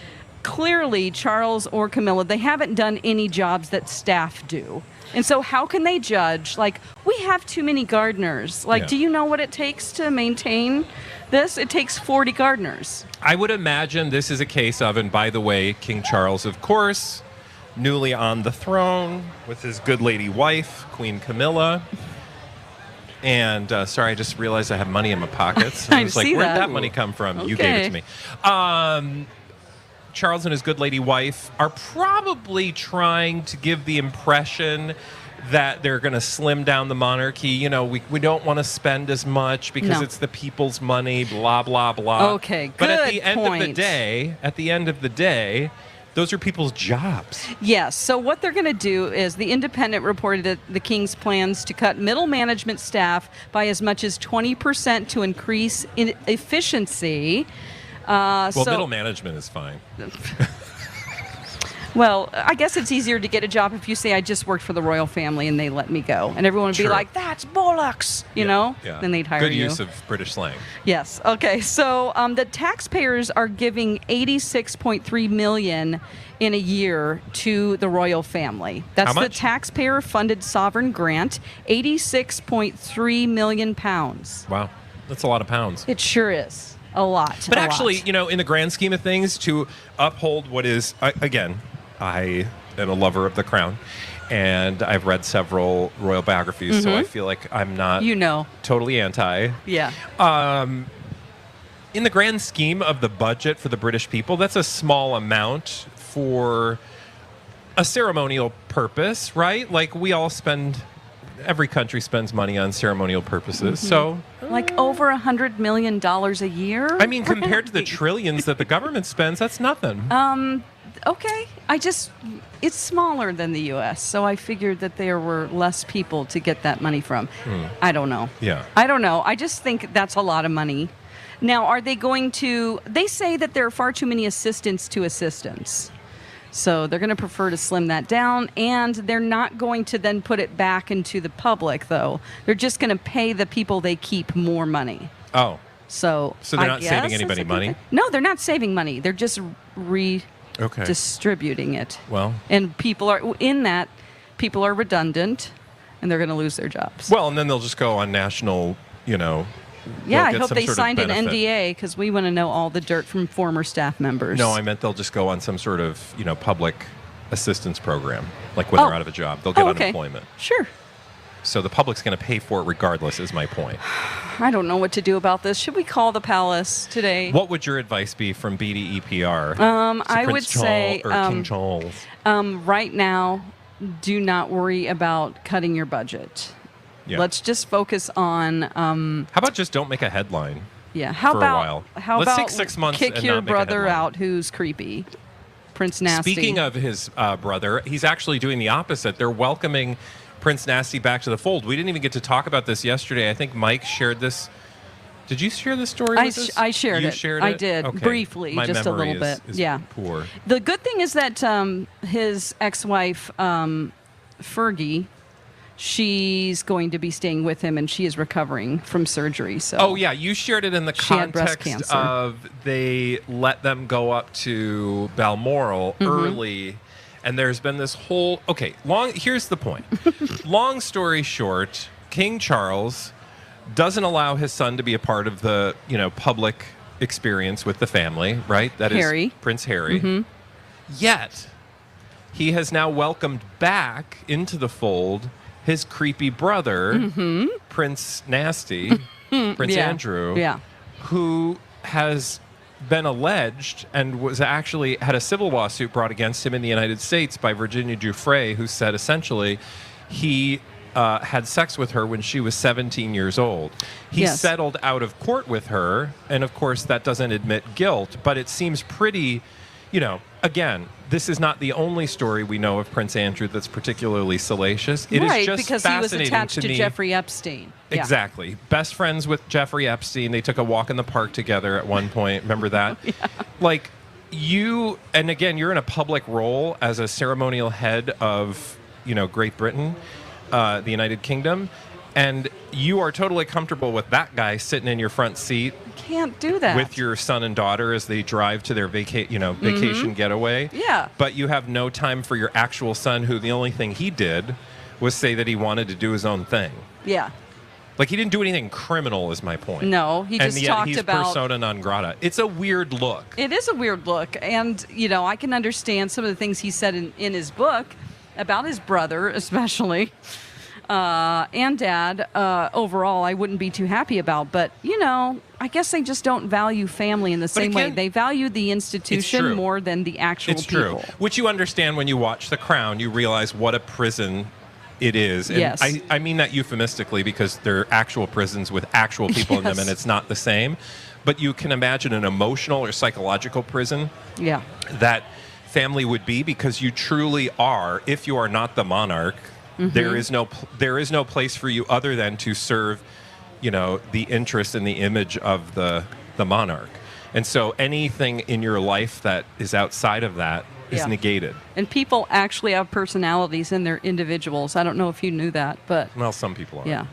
clearly Charles or Camilla, they haven't done any jobs that staff do. And so how can they judge? Like, we have too many gardeners. Like, do you know what it takes to maintain this? It takes 40 gardeners. I would imagine this is a case of, and by the way, King Charles, of course, newly on the throne with his good lady wife, Queen Camilla. And sorry, I just realized I have money in my pockets. I was like, where'd that money come from? You gave it to me. Charles and his good lady wife are probably trying to give the impression that they're going to slim down the monarchy. You know, we don't want to spend as much because it's the people's money, blah, blah, blah. Okay, But at good the end of the day, those are people's jobs. Yes. So what they're going to do is the Independent reported that the King's plans to cut middle management staff by as much as 20% to increase efficiency. Middle management is fine. Well, I guess it's easier to get a job if you say I just worked for the royal family and they let me go. And everyone would be like, that's bollocks, you know? Yeah. Then they'd hire Good you. use of British slang. Yes. Okay. So the taxpayers are giving $86.3 million in a year to the royal family. That's How much? the taxpayer-funded sovereign grant, 86.3 million pounds. Wow. That's a lot of pounds. It sure is. A lot. But a actually, lot. you know, in the grand scheme of things, to uphold what is, again, I am a lover of the crown, and I've read several royal biographies, so I feel like I'm not totally anti. Yeah. In the grand scheme of the budget for the British people, that's a small amount for a ceremonial purpose, right? Like, we all spend... Every country spends money on ceremonial purposes, so... Like over $100 million a year? I mean, compared to the trillions that the government spends, that's nothing. Okay. It's smaller than the U.S., so I figured that there were less people to get that money from. I don't know. Yeah. I don't know. I just think that's a lot of money. Now, are they going to... They say that there are far too many assistants to assistants. So they're going to prefer to slim that down, and they're not going to then put it back into the public, though. They're just going to pay the people they keep more money. Oh. So they're not saving anybody money? No, they're not saving money. They're just redistributing it. Well. And people are redundant, and they're going to lose their jobs. Well, and then they'll just go on national, Yeah, I hope some they sort of signed an benefit. NDA because we want to know all the dirt from former staff members. No, I meant they'll just go on some sort of, public assistance program. Like when they're out of a job, they'll get unemployment. Sure. So the public's going to pay for it regardless, is my point. I don't know what to do about this. Should we call the palace today? What would your advice be from BDEPR? I would say King Charles. Right now, do not worry about cutting your budget. Yeah. Let's just focus on. How about just don't make a headline? Yeah. For a while. How Let's about take 6 months kick and your not make a brother headline. out who's creepy? Prince Nasty. Speaking of his brother, he's actually doing the opposite. They're welcoming Prince Nasty back to the fold. We didn't even get to talk about this yesterday. I think Mike shared this. Did you share this story with us? I shared you it. Shared I it? did, Okay. briefly, My just a memory little bit. is Yeah. poor. The good thing is that his ex-wife, Fergie, she's going to be staying with him, and she is recovering from surgery. So. Oh, yeah. You shared it in the She had breast context cancer. of they let them go up to Balmoral early, and there's been this whole... Okay, here's the point. Long story short, King Charles doesn't allow his son to be a part of the, public experience with the family, right? That is Harry. Prince Harry. Yet, he has now welcomed back into the fold his creepy brother, Prince Nasty, Prince Yeah. Andrew, Yeah. who has been alleged and was actually had a civil lawsuit brought against him in the United States by Virginia Giuffre, who said essentially he had sex with her when she was 17 years old. He settled out of court with her, and of course that doesn't admit guilt, but it seems pretty, again, this is not the only story we know of Prince Andrew that's particularly salacious. It is just because he was attached to me. Jeffrey Epstein. Yeah. Exactly. Best friends with Jeffrey Epstein. They took a walk in the park together at one point. Remember that? Yeah. Like, and again, you're in a public role as a ceremonial head of, Great Britain, the United Kingdom, and you are totally comfortable with that guy sitting in your front seat. Can't do that. With your son and daughter as they drive to their vacation getaway. Yeah. But you have no time for your actual son, who the only thing he did was say that he wanted to do his own thing. Yeah. Like, he didn't do anything criminal, is my point. No, he just and yet talked he's about persona non grata. It's a weird look. It is a weird look, and I can understand some of the things he said in his book about his brother, especially. And Dad, overall, I wouldn't be too happy about. But, I guess they just don't value family in the same way. They value the institution more than the actual people. It's true. Which you understand when you watch The Crown. You realize what a prison it is. And yes. I mean that euphemistically, because they're actual prisons with actual people in them, and it's not the same. But you can imagine an emotional or psychological prison that family would be, because you truly are, if you are not the monarch, there is no place for you other than to serve, the interest and the image of the monarch. And so anything in your life that is outside of that is negated. And people actually have personalities and they're individuals. I don't know if you knew that, but... Well, some people are. Yeah.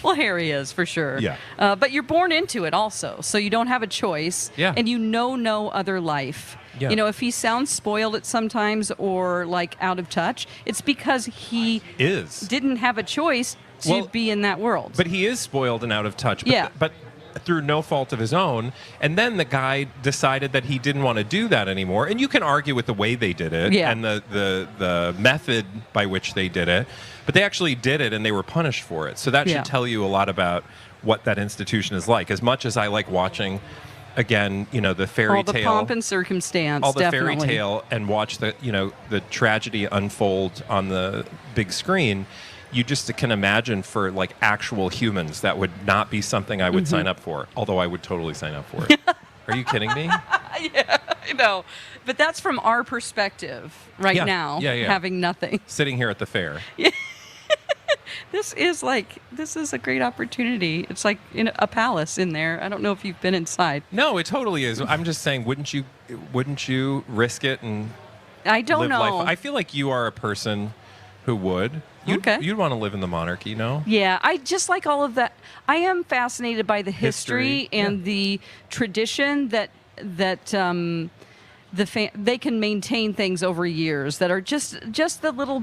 Well, Harry is, for sure. Yeah. But you're born into it also, so you don't have a choice. Yeah. And you know no other life. Yeah. If he sounds spoiled at sometimes or, out of touch, it's because he didn't have a choice to be in that world. But he is spoiled and out of touch. But through no fault of his own. And then the guy decided that he didn't want to do that anymore. And you can argue with the way they did it and the method by which they did it. But they actually did it, and they were punished for it. So that should tell you a lot about what that institution is like. As much as I like watching, again, the fairy tale. All the pomp and circumstance, all the definitely. fairy tale, and watch the tragedy unfold on the big screen. You just can imagine for actual humans that would not be something I would sign up for, although I would totally sign up for it. Are you kidding me? Yeah, I know. But that's from our perspective now, having nothing. Sitting here at the fair. This is a great opportunity. It's like in a palace in there. I don't know if you've been inside. No, it totally is. I'm just saying, wouldn't you risk it and I don't live know. life? I feel like you are a person who would. You'd want to live in the monarchy, no? Yeah, I just like all of that. I am fascinated by the history and the tradition that they can maintain things over years that are just the little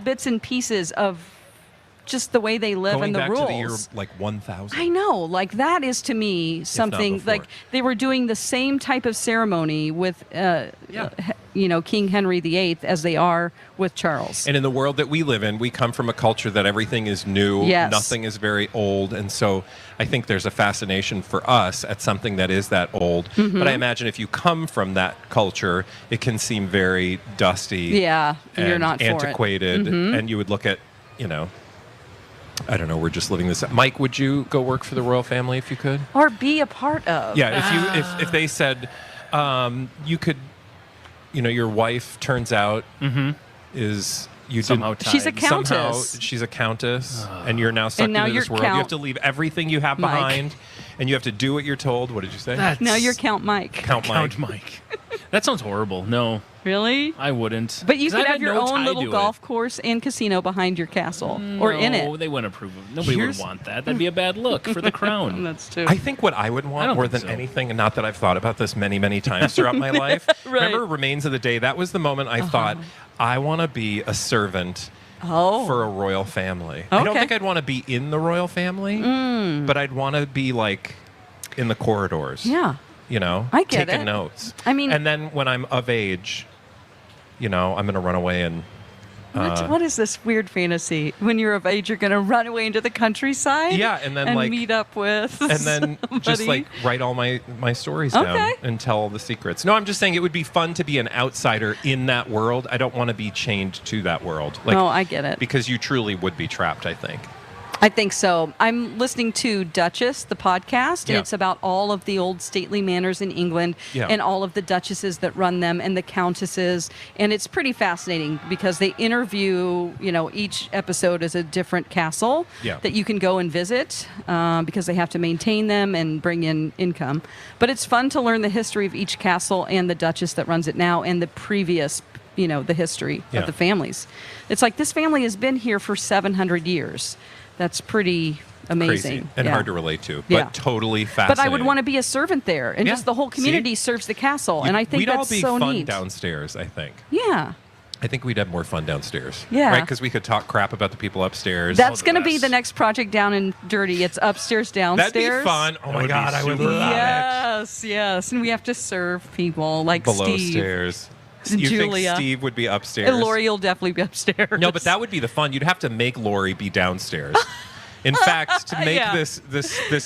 bits and pieces of just the way they live Going and the back rules. to the year 1000. I know, that is to me something they were doing the same type of ceremony with King Henry VIII as they are with Charles. And in the world that we live in, we come from a culture that everything is new, nothing is very old, and so I think there's a fascination for us at something that is that old. But I imagine if you come from that culture, it can seem very dusty, and you're not antiquated, for it. and you would look at, I don't know, we're just living this. Mike, would you go work for the royal family if you could? Or be a part of. Yeah, if they said you could, your wife turns out is you somehow didn't, tied. She's a countess. Somehow she's a countess, and you're now sucked into this world. You have to leave everything you have behind, and you have to do what you're told. What did you say? Now you're Count Mike. Count Mike. That sounds horrible. No. Really? I wouldn't. But you 'Cause could I have your no own tie little to golf course and casino behind your castle or in it. No, they wouldn't approve of it. Nobody would want that. That'd be a bad look for the crown. That's true. I think what I would want more than anything, and not that I've thought about this many, many times throughout my life. Remember Remains of the Day? That was the moment I thought, I want to be a servant for a royal family. I don't think I'd want to be in the royal family, but I'd want to be in the corridors. Yeah. I get taking it. notes. I mean, and then when I'm of age, I'm going to run away and What is this weird fantasy? When you're of age, you're going to run away into the countryside? Yeah, and then like meet up with and then just somebody? like write all my stories down Okay. and tell all the secrets. No, I'm just saying it would be fun to be an outsider in that world. I don't want to be chained to that world. Like, Oh, I get it. Because you truly would be trapped, I think. I think so. I'm listening to Duchess, the podcast, and Yeah. it's about all of the old stately manors in England Yeah. and all of the duchesses that run them and the countesses. And it's pretty fascinating because they interview, each episode is a different castle Yeah. that you can go and visit because they have to maintain them and bring in income. But it's fun to learn the history of each castle and the duchess that runs it now and the previous, the history Yeah. of the families. It's like this family has been here for 700 years. That's pretty amazing. Crazy and Yeah. hard to relate to, but Yeah. totally fascinating. But I would want to be a servant there, and Yeah. just the whole community See? serves the castle, and I think we'd that's all be so fun neat. downstairs, I think. Yeah, I think we'd have more fun downstairs. Yeah. Right? Because we could talk crap about the people upstairs. that's going to be the next project Down and Dirty. It's upstairs, downstairs. That'd be fun. Oh my God, I would love it. Yes, and we have to serve people like Below Steve. stairs. And You Julia. think Steve would be upstairs? And Lori will definitely be upstairs. No, but that would be the fun. You'd have to make Lori be downstairs. In fact, to make Yeah. this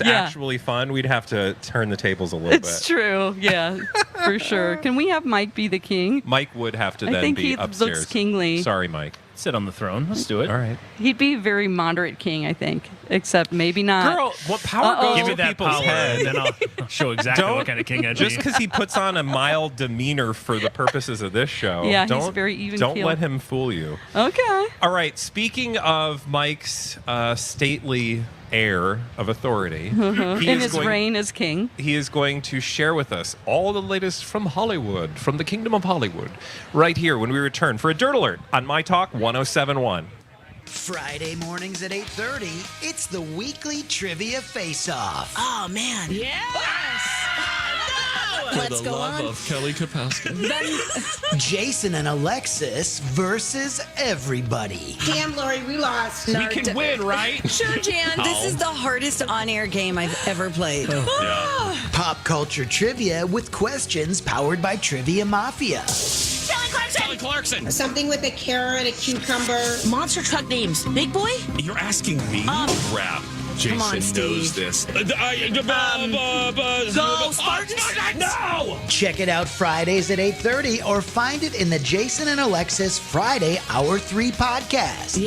Yeah. actually fun, we'd have to turn the tables a little It's bit. true. Yeah, for sure. Can we have Mike be the king? Mike would have to I then think be he upstairs. looks kingly. Sorry, Mike. Sit on the throne. Let's do it. All right. He'd be a very moderate king, I think, except maybe not. Girl, what power Uh-oh. goes Give me to that people's power, head? and then I'll show exactly what kind of king I'd Just be. because he puts on a mild demeanor for the purposes of this show, Yeah, he's don't, very even Don't keel. let him fool you. Okay. All right. Speaking of Mike's stately air of authority, he In is his going, reign as king. he is going to share with us all the latest from Hollywood, from the kingdom of Hollywood, right here when we return for a Dirt Alert on My Talk 107.1. Friday mornings at 8:30, it's the weekly Trivia Face-Off. Oh, man. Let's go on. of Kelly Kapowski. Jason and Alexis versus everybody. Damn, Lori, we lost. We can win, right? Sure, Jan. This is the hardest on-air game I've ever played. Pop culture trivia with questions powered by Trivia Mafia. Kelly Clarkson. Something with a carrot, a cucumber. Monster truck names. Big Boy? You're asking me? Crap. Jason on, Steve. knows this. Go Spartans! No! Check it out Fridays at 8:30 or find it in the Jason and Alexis Friday Hour 3 podcast.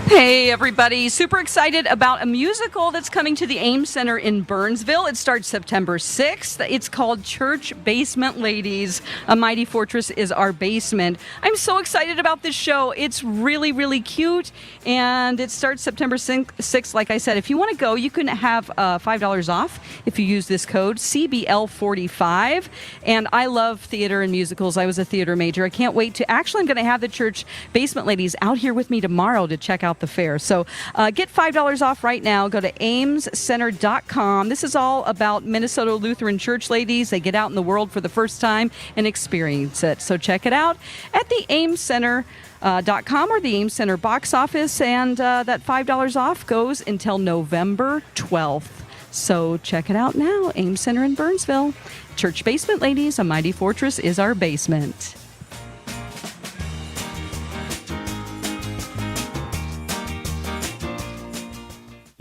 Hey, everybody. Super excited about a musical that's coming to the Ames Center in Burnsville. It starts September 6th. It's called Church Basement Ladies. A Mighty Fortress is our basement. I'm so excited about this show. It's really, really cute. And it starts September 6th. Like I said, if you want to go, you can have $5 off if you use this code CBL45. And I love theater and musicals. I was a theater major. I can't wait to. Actually, I'm going to have the Church Basement Ladies out here with me tomorrow to check out the fair. So get $5 off right now. Go to amescenter.com. This is all about Minnesota Lutheran Church ladies. They get out in the world for the first time and experience it. So check it out at the amescenter.com or the Ames Center box office. And that $5 off goes until November 12th. So check it out now. Ames Center in Burnsville. Church Basement Ladies, a Mighty Fortress is our basement.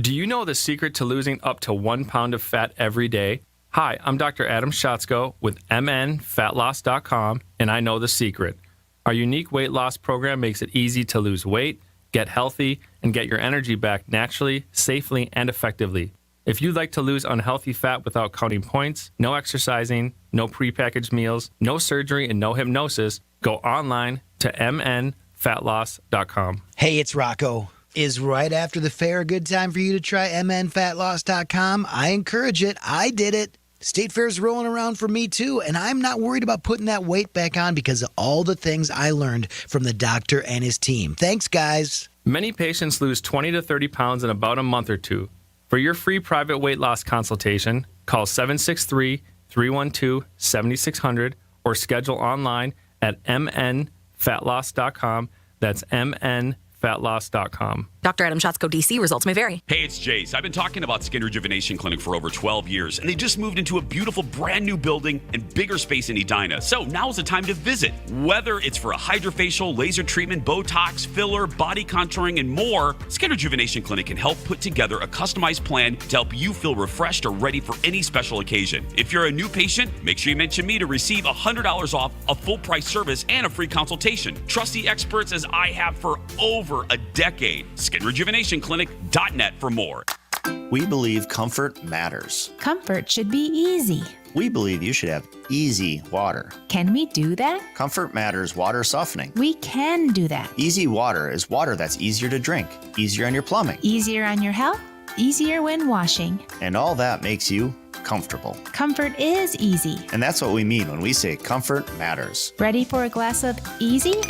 Do you know the secret to losing up to 1 pound of fat every day? Hi, I'm Dr. Adam Schatzko with mnfatloss.com, and I know the secret. Our unique weight loss program makes it easy to lose weight, get healthy, and get your energy back naturally, safely, and effectively. If you'd like to lose unhealthy fat without counting points, no exercising, no prepackaged meals, no surgery, and no hypnosis, go online to mnfatloss.com. Hey, it's Rocco. Is right after the fair a good time for you to try mnfatloss.com? I encourage it. I did it. State Fair's rolling around for me too, and I'm not worried about putting that weight back on because of all the things I learned from the doctor and his team. Thanks, guys. Many patients lose 20 to 30 pounds in about a month or two. For your free private weight loss consultation, call 763-312-7600 or schedule online at mnfatloss.com. That's mnfatloss.com. Dr. Adam Schatzko, DC. Results may vary. Hey, it's Jace. I've been talking about Skin Rejuvenation Clinic for over 12 years, and they just moved into a beautiful brand new building and bigger space in Edina. So now's the time to visit. Whether it's for a hydrofacial, laser treatment, Botox, filler, body contouring, and more, Skin Rejuvenation Clinic can help put together a customized plan to help you feel refreshed or ready for any special occasion. If you're a new patient, make sure you mention me to receive $100 off a full price service and a free consultation. Trust the experts as I have for over a decade. SkinRejuvenationClinic.net for more. We believe comfort matters. Comfort should be easy. We believe you should have easy water. Can we do that? Comfort Matters water softening. We can do that. Easy water is water that's easier to drink, easier on your plumbing. Easier on your health, easier when washing. And all that makes you comfortable. Comfort is easy. And that's what we mean when we say comfort matters. Ready for a glass of easy?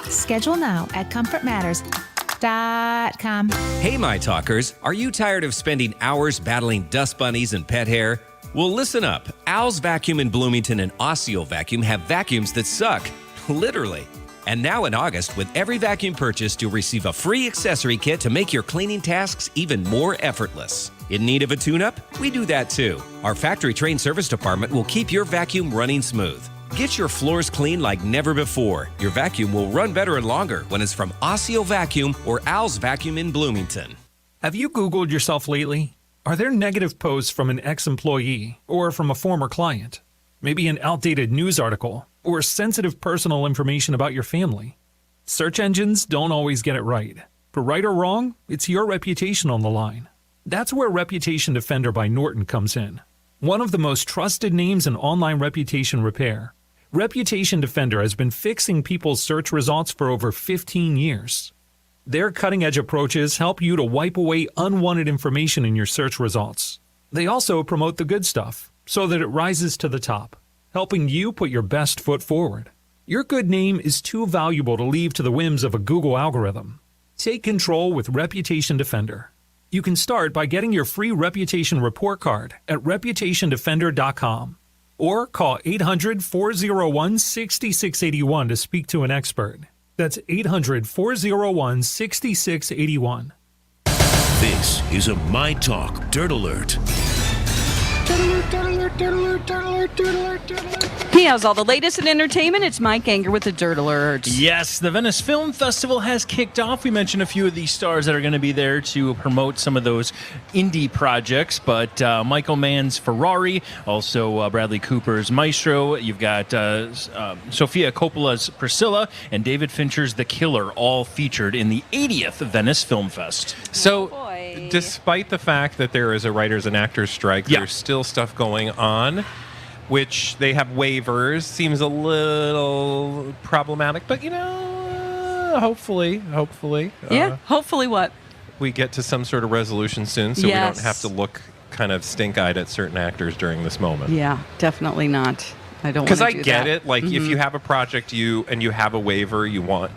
Schedule now at comfortmatters.com. Hey, my talkers, are you tired of spending hours battling dust bunnies and pet hair? Well, listen up. Al's Vacuum in Bloomington and Osseo Vacuum have vacuums that suck, literally. And now in August, with every vacuum purchase, you'll receive a free accessory kit to make your cleaning tasks even more effortless. In need of a tune-up? We do that too. Our factory-trained service department will keep your vacuum running smooth. Get your floors clean like never before. Your vacuum will run better and longer when it's from Osseo Vacuum or Al's Vacuum in Bloomington. Have you Googled yourself lately? Are there negative posts from an ex-employee or from a former client? Maybe an outdated news article or sensitive personal information about your family? Search engines don't always get it right. For right or wrong, it's your reputation on the line. That's where Reputation Defender by Norton comes in. One of the most trusted names in online reputation repair. Reputation Defender has been fixing people's search results for over 15 years. Their cutting-edge approaches help you to wipe away unwanted information in your search results. They also promote the good stuff so that it rises to the top, helping you put your best foot forward. Your good name is too valuable to leave to the whims of a Google algorithm. Take control with Reputation Defender. You can start by getting your free reputation report card at reputationdefender.com. Or call 800-401-6681 to speak to an expert. That's 800-401-6681. This is a My Talk Dirt Alert. He has all the latest in entertainment. It's Mike Anger with the Dirt Alert. Yes, the Venice Film Festival has kicked off. We mentioned a few of these stars that are going to be there to promote some of those indie projects, but Michael Mann's Ferrari, also Bradley Cooper's Maestro, you've got Sofia Coppola's Priscilla, and David Fincher's The Killer, all featured in the 80th Venice Film Fest. So, despite the fact that there is a writers and actors strike, there's still stuff going on, which they have waivers. Seems a little problematic, but hopefully. Yeah, hopefully what? We get to some sort of resolution soon, so we don't have to look kind of stink-eyed at certain actors during this moment. Yeah, definitely not. I don't want to do that. Because I get it. Like, if you have a project and you have a waiver, you want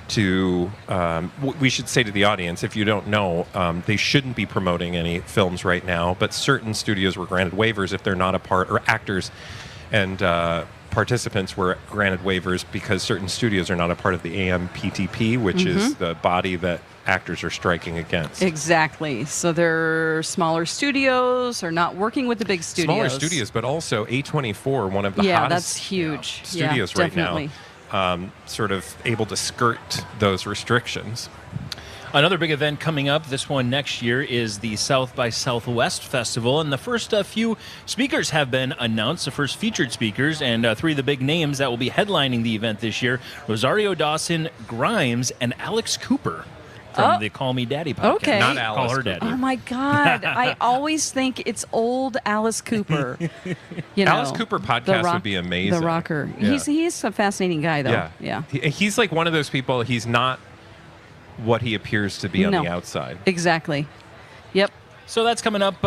to, we should say to the audience, if you don't know, they shouldn't be promoting any films right now, but certain studios were granted waivers if they're not a part, or actors and participants were granted waivers because certain studios are not a part of the AMPTP, which is the body that actors are striking against. Exactly. So they're smaller studios or not working with the big studios. Smaller studios, but also A24, one of the hottest that's huge. studios right now. Sort of able to skirt those restrictions. Another big event coming up, this one next year, is the South by Southwest Festival, and the first few speakers have been announced, the first featured speakers, and three of the big names that will be headlining the event this year: Rosario Dawson, Grimes, and Alex Cooper from the Call Me Daddy podcast. Okay. Not Alice Call her Cooper. Daddy. Oh my God. I always think it's old Alice Cooper. Alice Cooper podcast would be amazing. The rocker. Yeah. He's a fascinating guy, though. Yeah. He's like one of those people, he's not what he appears to be on the outside. Exactly. Yep. So that's coming up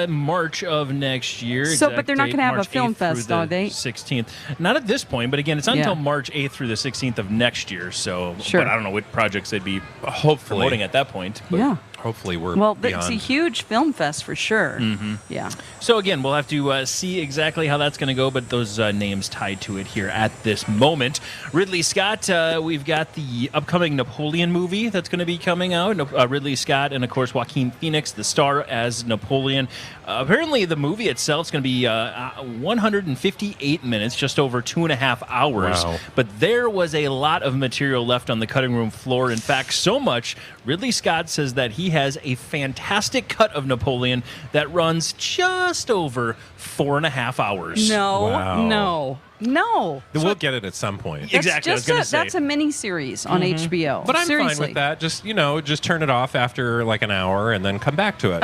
March of next year. So, but they're not going to have a film fest, are they? 16th. Not at this point, but again, it's not until March 8th through the 16th of next year. So, but I don't know what projects they'd be promoting at that point. But hopefully we're Well, beyond. it's a huge film fest for sure. Mm-hmm. Yeah. So again, we'll have to see exactly how that's going to go, but those names tied to it here at this moment. Ridley Scott, we've got the upcoming Napoleon movie that's going to be coming out. Ridley Scott and, of course, Joaquin Phoenix, the star as Napoleon. Apparently, the movie itself is going to be 158 minutes, just over 2.5 hours. Wow. But there was a lot of material left on the cutting room floor. In fact, so much, Ridley Scott says that he has a fantastic cut of Napoleon that runs just over 4.5 hours. No, Wow. no. We'll get it at some point. Exactly. That's a mini series on HBO. But I'm Seriously. fine with that. Just turn it off after like an hour and then come back to it.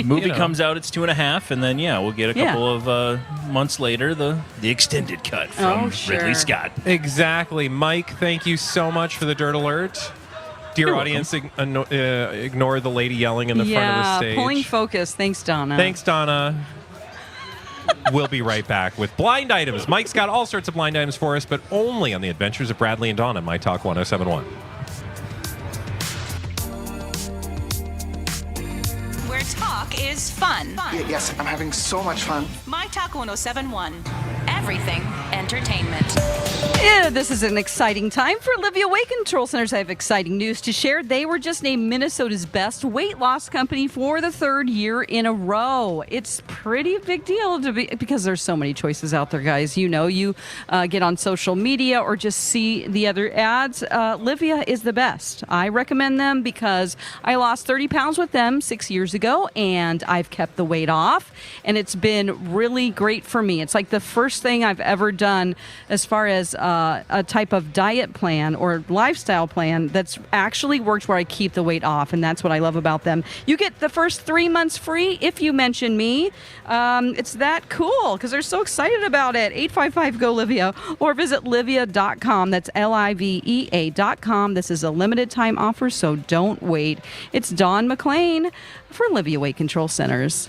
Movie comes out, it's 2.5, and then we'll get a couple of months later the extended cut from Ridley Scott. Exactly. Mike, thank you so much for the Dirt Alert. Dear audience, ignore the lady yelling in the front of the stage. Pulling focus. Thanks, Donna. Thanks, Donna. We'll be right back with blind items. Mike's got all sorts of blind items for us, but only on the Adventures of Bradley and Donna, My Talk 1071. Where talk is fun. Yes, I'm having so much fun. My Talk 1071. Everything entertainment. Yeah, this is an exciting time for Olivia Weight Control Centers. I have exciting news to share. They were just named Minnesota's best weight loss company for the 3rd year in a row. It's pretty big deal because there's so many choices out there, guys. You get on social media or just see the other ads. Olivia is the best. I recommend them because I lost 30 pounds with them 6 years ago, and I've kept the weight off, and it's been really great for me. It's like the first thing I've ever done as far as a type of diet plan or lifestyle plan that's actually worked where I keep the weight off, and that's what I love about them. You get the first 3 months free if you mention me. It's that cool because they're so excited about it. 855-GO-LIVIA or visit livia.com. That's LIVEA.com. This is a limited time offer, so don't wait. It's Dawn McLean for Olivia Weight Control Centers.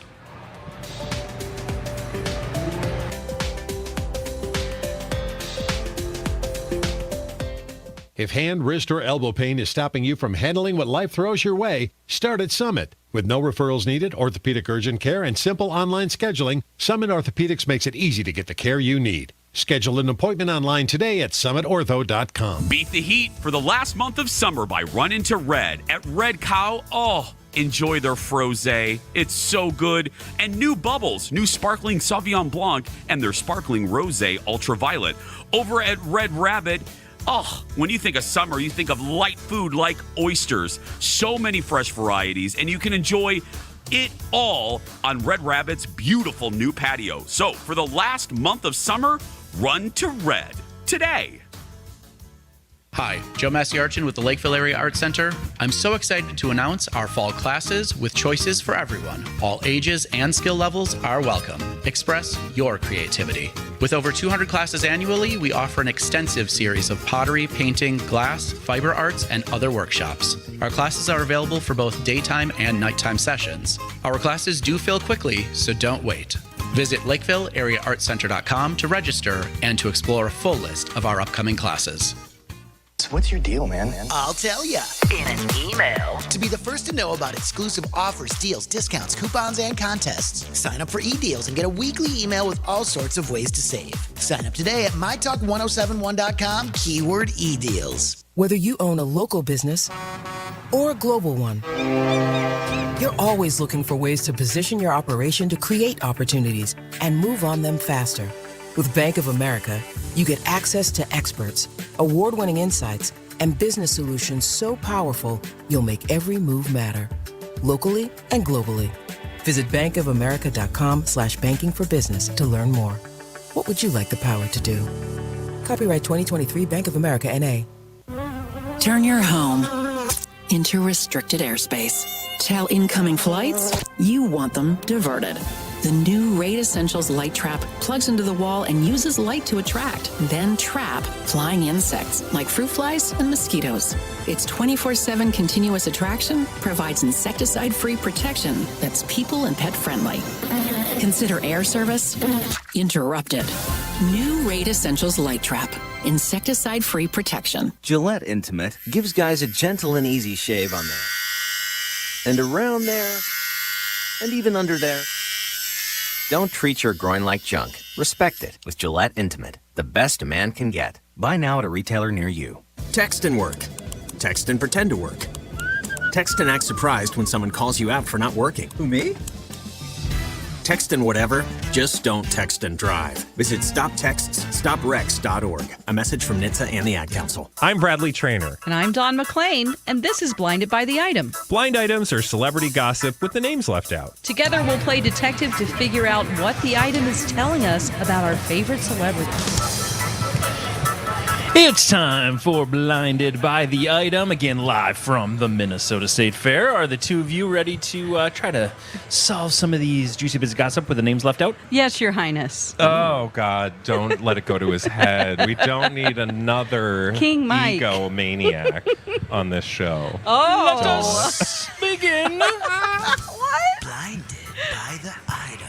If hand, wrist, or elbow pain is stopping you from handling what life throws your way, start at Summit. With no referrals needed, orthopedic urgent care, and simple online scheduling, Summit Orthopedics makes it easy to get the care you need. Schedule an appointment online today at summitortho.com. Beat the heat for the last month of summer by running to Red at Red Cow. Oh, enjoy their frosé. It's so good. And new bubbles, new sparkling Sauvignon Blanc, and their sparkling rosé ultraviolet. Over at Red Rabbit, oh, when you think of summer, you think of light food like oysters. So many fresh varieties, and you can enjoy it all on Red Rabbit's beautiful new patio. So for the last month of summer, run to Red today. Hi, Joe Massiarchin with the Lakeville Area Arts Center. I'm so excited to announce our fall classes with choices for everyone. All ages and skill levels are welcome. Express your creativity. With over 200 classes annually, we offer an extensive series of pottery, painting, glass, fiber arts, and other workshops. Our classes are available for both daytime and nighttime sessions. Our classes do fill quickly, so don't wait. Visit LakevilleAreaArtsCenter.com to register and to explore a full list of our upcoming classes. So what's your deal, man? I'll tell ya. In an email. To be the first to know about exclusive offers, deals, discounts, coupons, and contests, sign up for eDeals and get a weekly email with all sorts of ways to save. Sign up today at mytalk1071.com, keyword eDeals. Whether you own a local business or a global one, you're always looking for ways to position your operation to create opportunities and move on them faster. With Bank of America, you get access to experts, award-winning insights, and business solutions so powerful, you'll make every move matter, locally and globally. Visit bankofamerica.com/banking for business to learn more. What would you like the power to do? Copyright 2023 Bank of America, N.A. Turn your home into restricted airspace. Tell incoming flights you want them diverted. The new Raid Essentials Light Trap plugs into the wall and uses light to attract, then trap flying insects like fruit flies and mosquitoes. Its 24/7 continuous attraction provides insecticide-free protection that's people and pet friendly. Consider air service interrupted. New Raid Essentials Light Trap. Insecticide-free protection. Gillette Intimate gives guys a gentle and easy shave on their and around there, and even under there. Don't treat your groin like junk. Respect it with Gillette Intimate, the best a man can get. Buy now at a retailer near you. Text and work. Text and pretend to work. Text and act surprised when someone calls you out for not working. Who, me? Text and whatever, just don't text and drive. Visit StopTextsStopWrecks.org. A message from NHTSA and the Ad Council. I'm Bradley Trainer. And I'm Don McClain, and this is Blinded by the Item. Blind items are celebrity gossip with the names left out. Together, we'll play detective to figure out what the item is telling us about our favorite celebrities. It's time for Blinded by the Item, again live from the Minnesota State Fair. Are the two of you ready to try to solve some of these juicy bits of gossip with the names left out? Yes, Your Highness. Oh, God, don't let it go to his head. We don't need another King Mike egomaniac on this show. Oh! Let us begin. What? Blinded by the Item.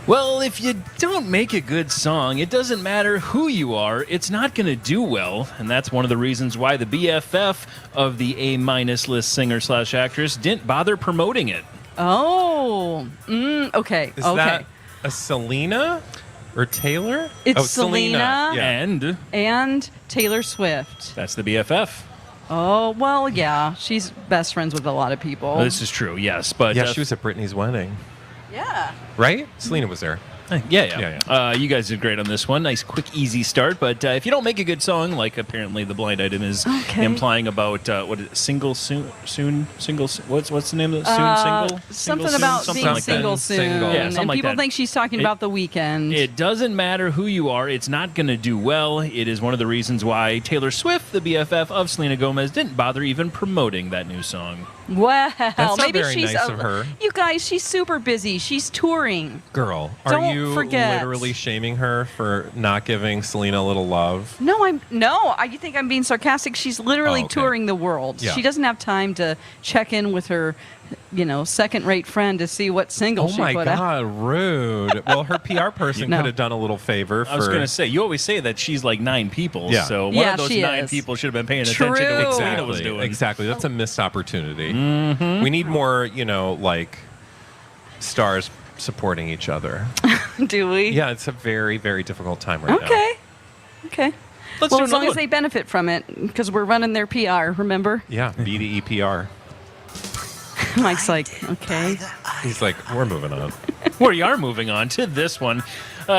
Well, if you don't make a good song, it doesn't matter who you are, it's not going to do well. And that's one of the reasons why the BFF of the A-minus list singer/actress didn't bother promoting it. Oh, okay. Is that a Selena or Taylor? It's Selena. Selena. Yeah. And Taylor Swift. That's the BFF. Oh, well, yeah. She's best friends with a lot of people. This is true, yes. But Yeah, she was at Britney's wedding. Yeah. Right? Selena was there. Yeah. You guys did great on this one. Nice, quick, easy start. But if you don't make a good song, like apparently the blind item is implying about what is it, single. What's the name of it? Single. Something soon? about Something being like single that. soon. Yeah, something and like people that. think she's talking about the weekend. It doesn't matter who you are. It's not going to do well. It is one of the reasons why Taylor Swift, the BFF of Selena Gomez, didn't bother even promoting that new song. Well, That's not maybe very she's nice of her. You guys, she's super busy. She's touring. Girl, are Don't you forget. literally shaming her for not giving Selena a little love? No, you think I'm being sarcastic. She's literally touring the world. Yeah. She doesn't have time to check in with her, second-rate friend to see what single she Oh my put out. God, rude. Well, her PR person No. could have done a little favor for... I was going to say, you always say that she's like 9 people. Yeah. So one Yeah, of those she 9 is. people should have been paying attention to what Selena was doing. Exactly. That's a missed opportunity. Mm-hmm. We need more, stars supporting each other. Do we? Yeah, it's a very, very difficult time right now. Okay. Let's well, do as long another as one. they benefit from it, because we're running their PR, remember? Yeah, BDEPR. Mike's like, okay. He's like, we're moving on. We are moving on to this one.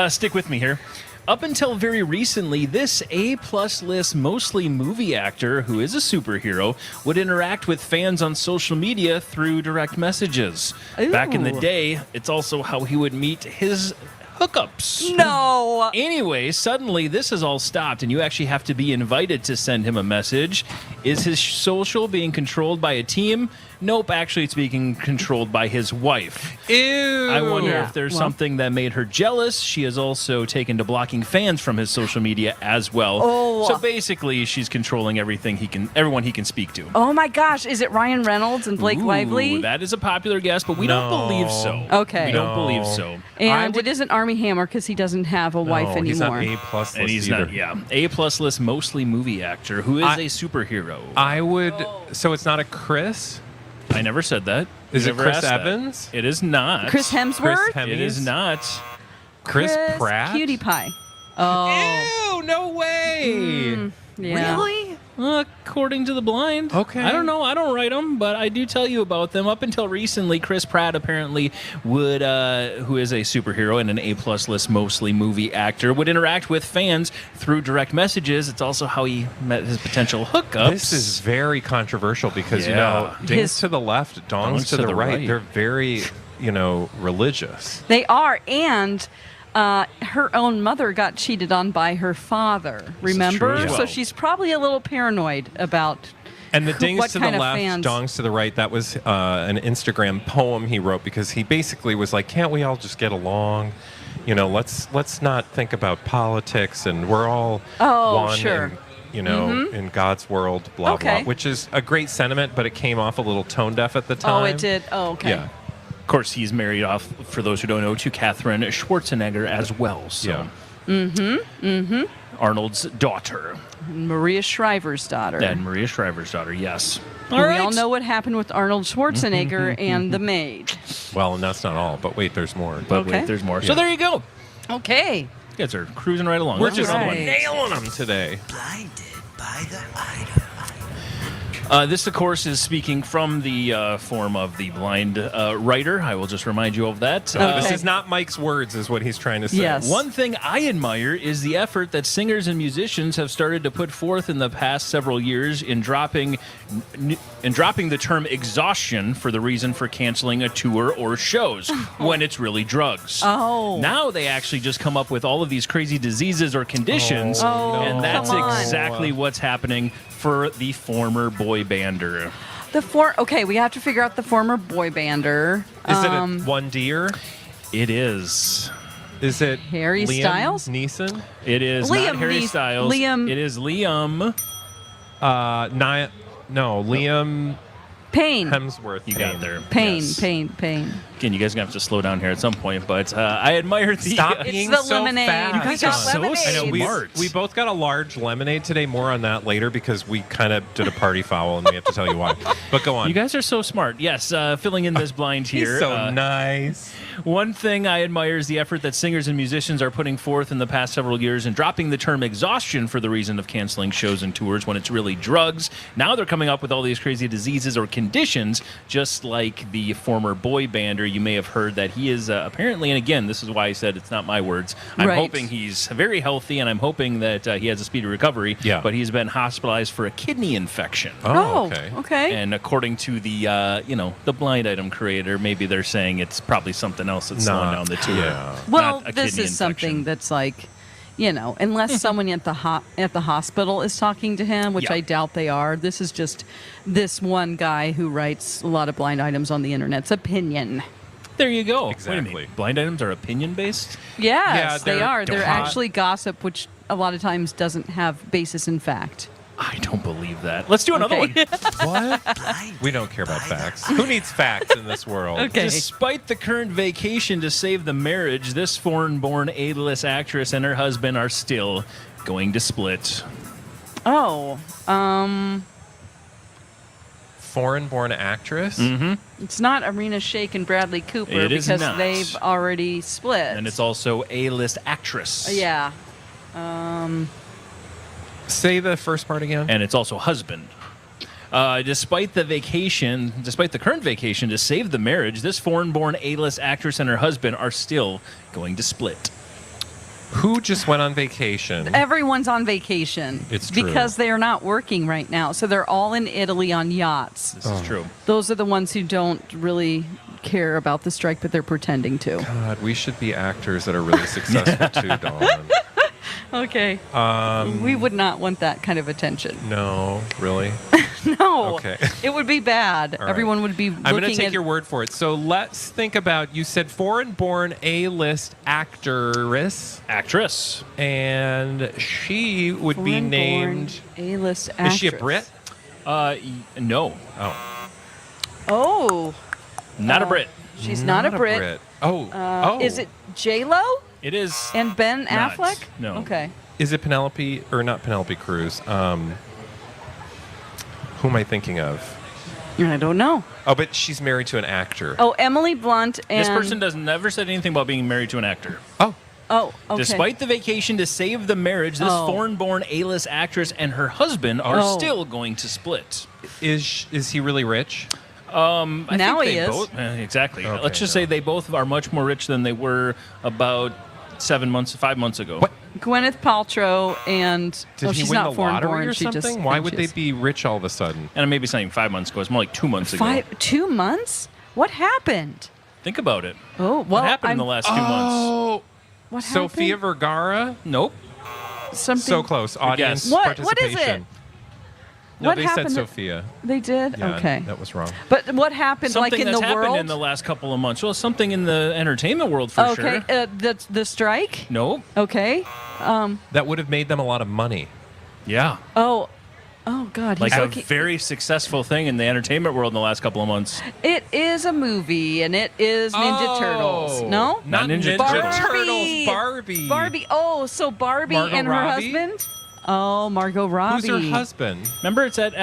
Stick with me here. Up until very recently, this A-plus list, mostly movie actor who is a superhero, would interact with fans on social media through direct messages. Back in the Ooh. day, it's also how he would meet his hookups. No. Anyway, suddenly this has all stopped, and you actually have to be invited to send him a message. Is his social being controlled by a team? Nope, actually it's being controlled by his wife. Ew. I wonder if there's something that made her jealous. She has also taken to blocking fans from his social media as well. Oh. So basically, she's controlling everyone he can speak to. Oh my gosh, is it Ryan Reynolds and Blake Lively? That is a popular guess, but we don't believe so. Okay. We don't believe so. And it isn't Armie Hammer because he doesn't have a wife anymore. He's not A-plus list And he's either. not, A-plus list, mostly movie actor who is a superhero. I would... So it's not a Chris? I never said that. Is You it never Chris asked that. Evans? It is not. Chris Hemsworth? It is not. Chris Pratt? Cutie Pie. Oh. Ew, no way. Yeah. Really? According to the blind. Okay. I don't know. I don't write them, but I do tell you about them. Up until recently, Chris Pratt apparently would, who is a superhero and an A-plus list, mostly movie actor, would interact with fans through direct messages. It's also how he met his potential hookups. This is very controversial because, dings to the left, dongs to the right. They're very, religious. They are, and her own mother got cheated on by her father. Remember? true. So she's probably a little paranoid about. And the dings what to kind the of left, fans. dongs to the right, that was an Instagram poem he wrote because he basically was like, can't we all just get along? Let's not think about politics and we're all one sure. and, in God's world, blah, Okay. blah, which is a great sentiment, but it came off a little tone deaf at the time. Oh, it did? Oh, okay. Yeah. Of course, he's married off, for those who don't know, to Katherine Schwarzenegger as well. So. Mm-hmm. Mm-hmm. Arnold's daughter. Maria Shriver's daughter. And Maria Shriver's daughter, yes. We all know what happened with Arnold Schwarzenegger and the maid. Well, and that's not all. But wait, there's more. But wait, there's more. So there you go. Okay. You guys are cruising right along. We're just nailing them today. This, of course, is speaking from the form of the blind writer. I will just remind you of that. This is not Mike's words, is what he's trying to say. Yes. One thing I admire is the effort that singers and musicians have started to put forth in the past several years in dropping the term exhaustion for the reason for canceling a tour or shows when it's really drugs. Oh. Now they actually just come up with all of these crazy diseases or conditions, and that's exactly what's happening for the former boy bander. Okay, we have to figure out the former boy bander. Is it a one deer? It is. Is it Harry Liam Styles? Neeson? It is Liam not Harry Neeson. Styles. Liam. It is Liam. Liam Payne. Hemsworth. You got there. Payne. Yes. Payne. Again, you guys are going to have to slow down here at some point, but I admire the... Stop It's being the so lemonade. fast. You guys We are got so lemonade. I know smart. we both got a large lemonade today. More on that later because we kind of did a party foul and we have to tell you why. But go on. You guys are so smart. Yes, filling in this blind here. He's so nice. One thing I admire is the effort that singers and musicians are putting forth in the past several years in dropping the term exhaustion for the reason of canceling shows and tours when it's really drugs. Now they're coming up with all these crazy diseases or conditions, just like the former boy bander. You may have heard that he is apparently, and again, this is why I said it's not my words, I'm hoping he's very healthy, and I'm hoping that he has a speedy recovery, but he's been hospitalized for a kidney infection. Oh, okay. And according to the, the blind item creator, maybe they're saying it's probably something else that's slowing down the tour. Yeah. Well, not a this kidney is something infection. that's like, unless someone at the hospital is talking to him, which I doubt they are. This is just this one guy who writes a lot of blind items on the internet's opinion. There you go. Exactly. Wait a minute. Blind items are opinion-based? Yes, they they're are. They're hot. actually gossip, which a lot of times doesn't have basis in fact. I don't believe that. Let's do another one. What? We don't care about facts. Who needs facts in this world? Okay. Despite the current vacation to save the marriage, this foreign-born A-list actress and her husband are still going to split. Oh, Foreign-born actress? Mm-hmm. it's not Arena Shayk and Bradley Cooper It is because not. they've already split. And it's also A-list actress. Yeah. Say the first part again. And it's also husband. Despite the current vacation to save the marriage, this foreign-born A-list actress and her husband are still going to split. Who just went on vacation? Everyone's on vacation. It's true. Because they are not working right now. So they're all in Italy on yachts. This is true. Those are the ones who don't really care about the strike, but they're pretending to. God, we should be actors that are really successful too, Dawn. Okay. We would not want that kind of attention. No, really? No. Okay. It would be bad. All right. Everyone would be looking I'm going to take at your word for it. So let's think about, you said foreign-born A-list actress. Actress. And she would be foreign-born named... A-list actress. Is she a Brit? No. Oh. Oh. Not a Brit. She's not a Brit. Oh. Is it J-Lo? It is. And Ben not. Affleck? No. Okay. Is it Penelope, or not Penelope Cruz? Who am I thinking of? I don't know. Oh, but she's married to an actor. Oh, Emily Blunt and... This person never said anything about being married to an actor. Oh, okay. Despite the vacation to save the marriage, this foreign-born A-list actress and her husband are still going to split. Is he really rich? Now think he they is. both, exactly. Okay, Let's just say they both are much more rich than they were about 5 months ago. What? Gwyneth Paltrow and... Did he she's win not the lottery foreign-born, or she just something? Why would they inches. be rich all of a sudden? And maybe it's not even 5 months ago. It's more like 2 months ago. 2 months? What happened? Think about it. Oh, well... What happened in the last 2 months? Oh, What Sofia happened? Vergara? Nope. Something... So close. Audience Yes. What is participation. it? No, What they happened? said Sophia. They did? Yeah, Okay. that was wrong. But what happened, Something like in that's the happened world? in the last couple of months. Well, something in the entertainment world for okay, sure. the strike? Nope. Okay. That would have made them a lot of money. Yeah. Oh, Oh, God. Like he's a looking- very successful thing in the entertainment world in the last couple of months. It is a movie, and it is Ninja Turtles. No? Not Ninja Barbie. Turtles. Barbie. Barbie. Oh, so Barbie Margot and her Robbie? husband? Oh, Margot Robbie. Who's her husband? Remember, it's that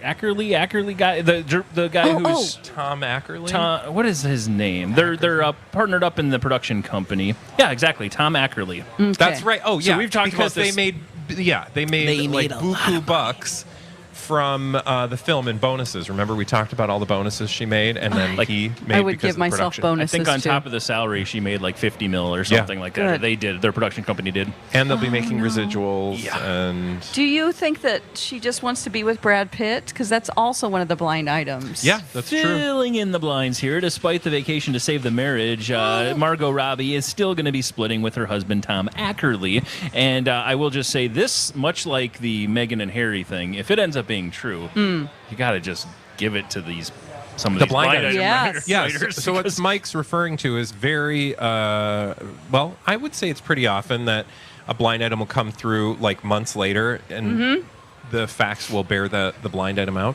Ackerley guy, the guy who's Tom Ackerley. Tom, what is his name? They're partnered up in the production company. Yeah, exactly. Tom Ackerley. Okay. That's right. Oh, yeah. So we've talked because about this. they made like buku bucks from the film in bonuses. Remember, we talked about all the bonuses she made, and then he made I would because give of myself production. bonuses. I think on too. top of the salary, she made like 50 mil or something like that. Or Good. they did. Their production company did. And they'll be making residuals. And Do you think that she just wants to be with Brad Pitt? Because that's also one of the blind items. yeah, that's true. Filling in the blinds here, despite the vacation to save the marriage, Margot Robbie is still going to be splitting with her husband Tom Ackerley. And I will just say this, much like the Meghan and Harry thing, if it ends up being true, you got to just give it to some of The these blind blind item item Yes. Yeah, writers. so what Mike's referring to is very, well, I would say it's pretty often that a blind item will come through like months later and the facts will bear the blind item out.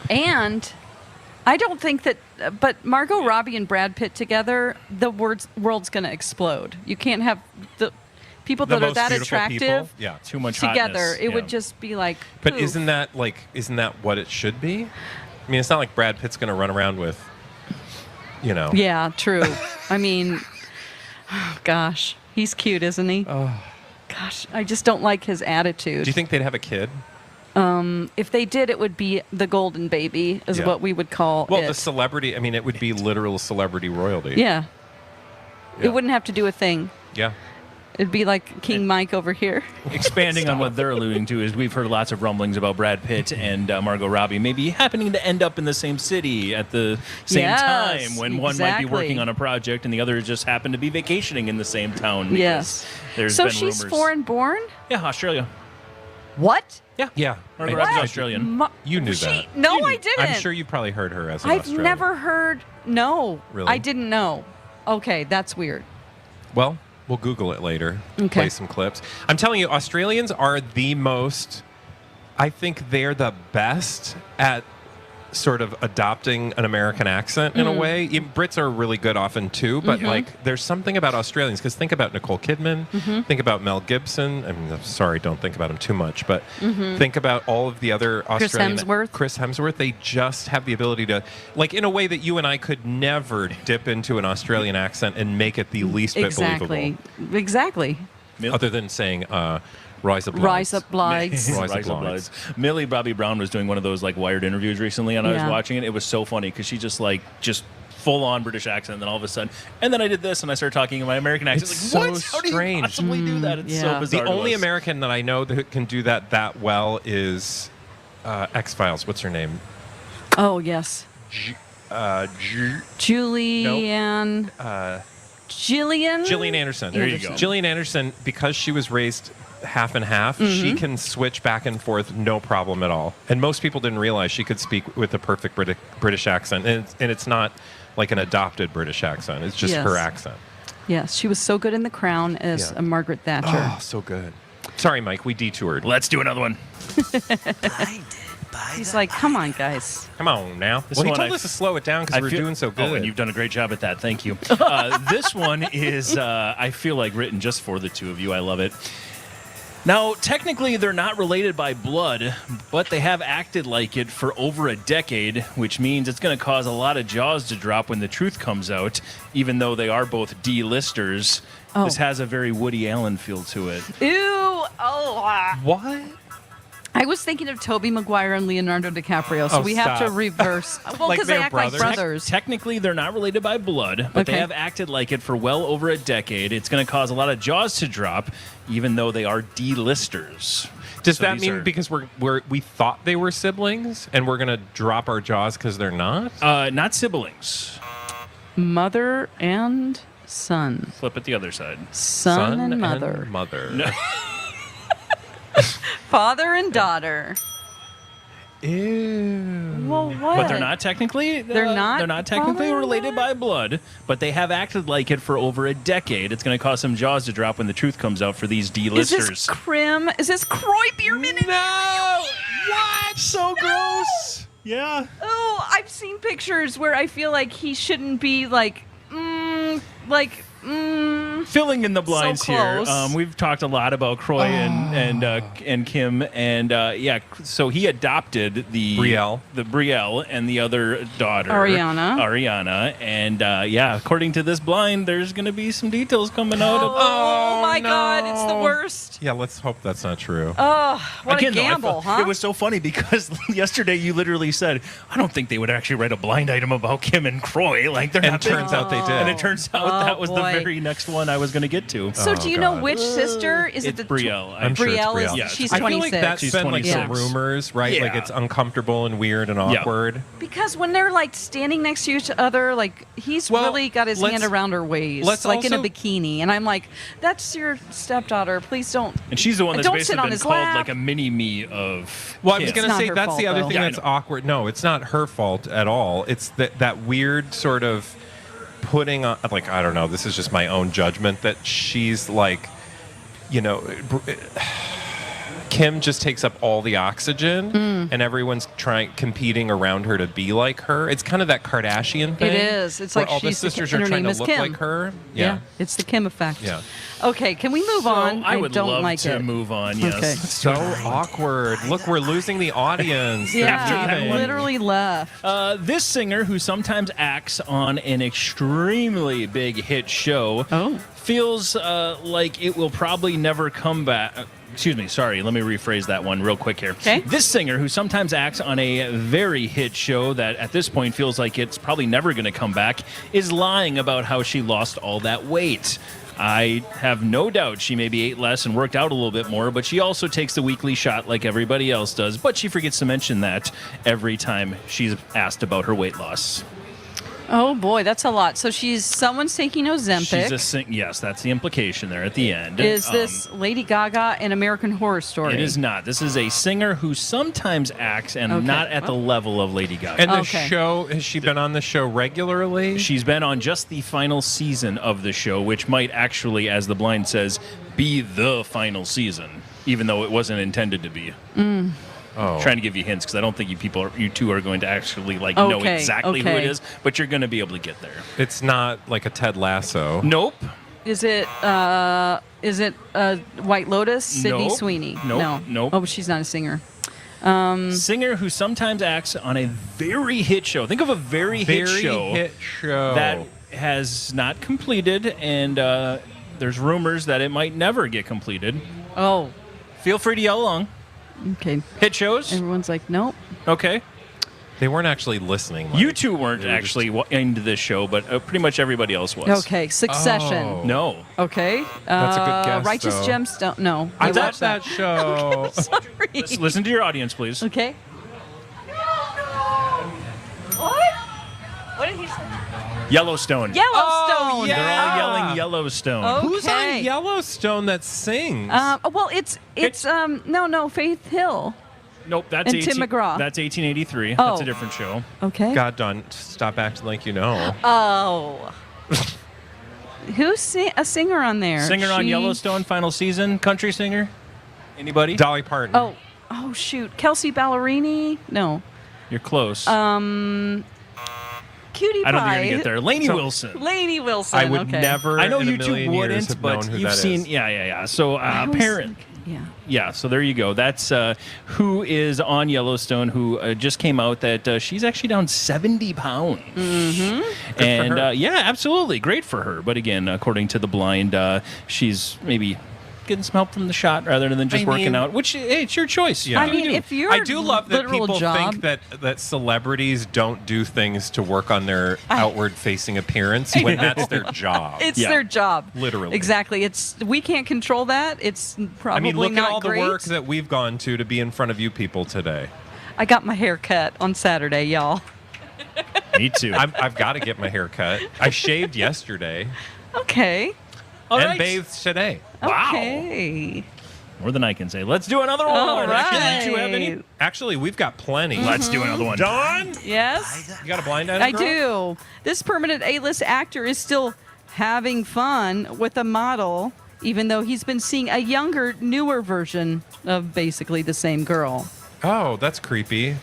And I don't think that, but Margot Robbie and Brad Pitt together, the world's going to explode. You can't have the people The that are most that beautiful attractive people? Yeah. Too much together. hotness. It Yeah. would just be like, But poof. isn't that what it should be? I mean, it's not like Brad Pitt's going to run around with, Yeah, true. I mean, oh, gosh, he's cute, isn't he? Oh. Gosh, I just don't like his attitude. Do you think they'd have a kid? If they did, it would be the golden baby, is Yeah. what we would call Well, it. the celebrity, I mean, it would be literal celebrity royalty. Yeah. Yeah. It wouldn't have to do a thing. Yeah. It'd be like King Mike over here. Expanding on what they're alluding to is we've heard lots of rumblings about Brad Pitt and Margot Robbie maybe happening to end up in the same city at the same Yes, time when one might be exactly. working on a project and the other just happened to be vacationing in the same town. because Yes. There's So been she's rumors. foreign born? Yeah, Australia. What? Yeah. Margot I- Robbie's I- Australian. You knew She- that. No, I didn't. I'm sure you probably heard her as an I've Australian. never heard. No. Really? I didn't know. Okay, that's weird. Well, we'll Google it later. Okay. Play some clips. I'm telling you, Australians are the most, I think they're the best at sort of adopting an American accent in a way. Brits are really good often too, but like there's something about Australians, because think about Nicole Kidman, think about Mel Gibson. I mean, I'm sorry, don't think about him too much, but think about all of the other Australian. Chris Hemsworth. They just have the ability to, like, in a way that you and I could never dip into an Australian accent and make it the least bit believable. Exactly. Other than saying Rise Up Blides. Rise Up Blides. Rise Up Rise Up Blides. Blides. Millie Bobby Brown was doing one of those like Wired interviews recently, and I was Yeah. watching it. It was so funny because she just full on British accent, and then all of a sudden, and then I did this, and I started talking in my American accent. It's like, what? so How do you strange. possibly do that? It's so Yeah. bizarre. The to only us. American that I know that can do that well is X-Files. What's her name? Oh, yes. Julianne. Jillian? Gillian Anderson. There you go. Gillian Anderson, because she was raised half and half, she can switch back and forth no problem at all. And most people didn't realize she could speak with a perfect British accent. And it's not like an adopted British accent. It's just Yes. her accent. Yes, she was so good in The Crown as Yeah. Margaret Thatcher. Oh, so good. Sorry, Mike, we detoured. Let's do another one. He's like, come on, guys. Come on now. This Well, he one told I- us to slow it down because we're doing so good. Oh, and you've done a great job at that. Thank you. This one is, I feel like, written just for the two of you. I love it. Now, technically, they're not related by blood, but they have acted like it for over a decade, which means it's going to cause a lot of jaws to drop when the truth comes out, even though they are both D-listers. Oh. This has a very Woody Allen feel to it. Ew. Oh. What? I was thinking of Tobey Maguire and Leonardo DiCaprio, so Oh, we have to stop. reverse. Well, Like because they they're act brothers? like brothers. Technically, they're not related by blood, but they Okay. have acted like it for well over a decade. It's going to cause a lot of jaws to drop, even though they are D-listers. Does So that these mean are- because we thought they were siblings and we're gonna drop our jaws because they're not? Not siblings. Mother and son. Flip it the other side. Son and mother. mother. Father and daughter. Ew. Well, what? But they're not technically. They're not They're not technically father and related by blood, but they have acted like it for over a decade. It's going to cause some jaws to drop when the truth comes out for these Is D-listers. this Crim? Is this Croy Bierman? No! What? So gross. Yeah. Oh, I've seen pictures where I feel like he shouldn't be Filling in the blinds so here. close. We've talked a lot about Croy and Kim, and so he adopted the Brielle, and the other daughter, Ariana, and according to this blind, there's going to be some details coming out. Oh my God, it's the worst. Yeah, let's hope that's not true. Oh, what a gamble, huh? It was so funny because yesterday you literally said, "I don't think they would actually write a blind item about Kim and Croy." Like they're not. Turns out they did, and it turns out that was the very next one I was going to get to. So do you know which sister? Is it the Brielle? I'm sure it's Brielle. Yes. She's I 26. feel like that's been like some rumors, right? Yeah. Like it's uncomfortable and weird and awkward. Because when they're like standing next to each other, like he's really got his hand around her waist, like in a bikini, and I'm like, "That's your stepdaughter. Please don't." And she's the one that's don't basically sit on been his called lap. like a mini me of. Well, I was Kim. going to say that's the other thing Yeah, I that's know. awkward. No, it's not her fault at all. It's that weird sort of putting on, like, I don't know, this is just my own judgment, that she's like, Kim just takes up all the oxygen and everyone's competing around her to be like her. It's kind of that Kardashian thing. It is. It's where like all the she's sisters and are her trying name to is look Kim. like her. Yeah, it's the Kim effect. Yeah. Okay, can we move on? I would don't love like to it. move on. Yes. Okay. So awkward. Look, we're losing the audience. They're Yeah, leaving. literally left. This singer, who sometimes acts on an extremely big hit show, feels like it will probably never come back. Excuse me, sorry, let me rephrase that one real quick here. Okay. This singer, who sometimes acts on a very hit show that at this point feels like it's probably never going to come back, is lying about how she lost all that weight. I have no doubt she maybe ate less and worked out a little bit more, but she also takes the weekly shot like everybody else does, but she forgets to mention that every time she's asked about her weight loss. Oh boy, that's a lot. So someone's taking Ozempic. Yes, that's the implication there at the end. Is this Lady Gaga in American Horror Story? It is not. This is a singer who sometimes acts and not at the level of Lady Gaga. And the show, has she been on the show regularly? She's been on just the final season of the show, which might actually, as the blind says, be the final season, even though it wasn't intended to be. Trying to give you hints because I don't think you two are going to actually know exactly who it is, but you're going to be able to get there. It's not like a Ted Lasso. Nope. Is it White Lotus? Sydney Nope. Sweeney? Nope. Nope. Oh, but she's not a singer. Singer who sometimes acts on a very hit show. Think of a very hit show that has not completed, and there's rumors that it might never get completed. Oh. Feel free to yell along. Okay. Hit shows? Everyone's like, nope. Okay. They weren't actually listening. You two weren't actually into this show, but pretty much everybody else was. Okay. Succession. Oh. No. Okay. That's a good guess, Righteous though. Gemstone. No. I They watched that show. Sorry. Listen to your audience, please. Okay. What? What did he say? Yellowstone. Yellowstone. Oh, yeah. They're all yelling Yellowstone. Okay. Who's on Yellowstone that sings? Well, it's no Faith Hill. Nope, that's And Tim McGraw. That's 1883. Oh. That's a different show. Okay. God, Don, stop acting like you know. Oh. Who's a singer on there? Singer on Yellowstone, final season, country singer. Anybody? Dolly Parton. Oh shoot, Kelsey Ballerini? No. You're close. Cutie Pie. I don't think you're gonna get there. Lainey Wilson. Lainey Wilson. I would okay. never. I know in a you two million years wouldn't, have but known who you've that seen. is. Yeah. So always parent. think- Yeah. So there you go. That's who is on Yellowstone. Who just came out that she's actually down 70 pounds. Mm-hmm. And absolutely great for her. But again, according to the blind, she's maybe getting some help from the shot rather than just working out. Which it's your choice. Yeah. I mean, if you're I do love that literal people job, think that celebrities don't do things to work on their outward-facing appearance when that's their job. it's their job. Literally. Exactly. We can't control that. It's probably I mean, look not at all great. the work that we've gone to be in front of you people today. I got my hair cut on Saturday, y'all. Me too. I've got to get my hair cut. I shaved yesterday Okay. and bathed today. Wow. Okay. More than I can say. Let's do another one. All Actually, right. do you have any? Actually, we've got plenty. Let's do another one. Dawn, Yes. you got a blind item? I girl? do. This permanent A-list actor is still having fun with a model, even though he's been seeing a younger, newer version of basically the same girl. Oh, that's creepy.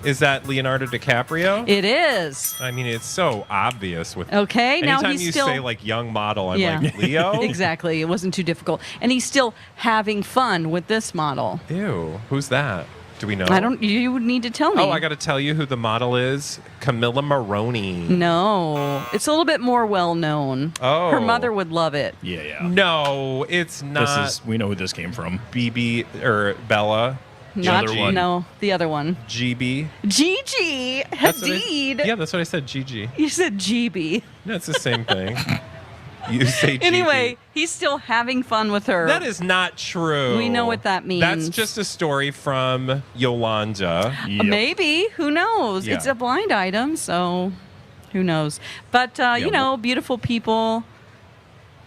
Is that Leonardo DiCaprio? It is. I mean, it's so obvious with. Okay, now anytime he's you still say like young model, I'm like Leo. Exactly. It wasn't too difficult, and he's still having fun with this model. Ew, who's that? Do we know? I don't. You would need to tell me. Oh, I got to tell you who the model is. Camilla Maroney. No, it's a little bit more well known. Oh, her mother would love it. Yeah. No, it's not. We know who this came from. BB or Bella. Not other one. No, the other one. GB. Gigi. That's what Hadid. Yeah, that's what I said. Gigi. You said GB. No, it's the same thing. You say GB. Anyway, he's still having fun with her. That is not true. We know what that means. That's just a story from Yolanda. Maybe. Who knows? Yeah. It's a blind item, so who knows? But, you know, beautiful people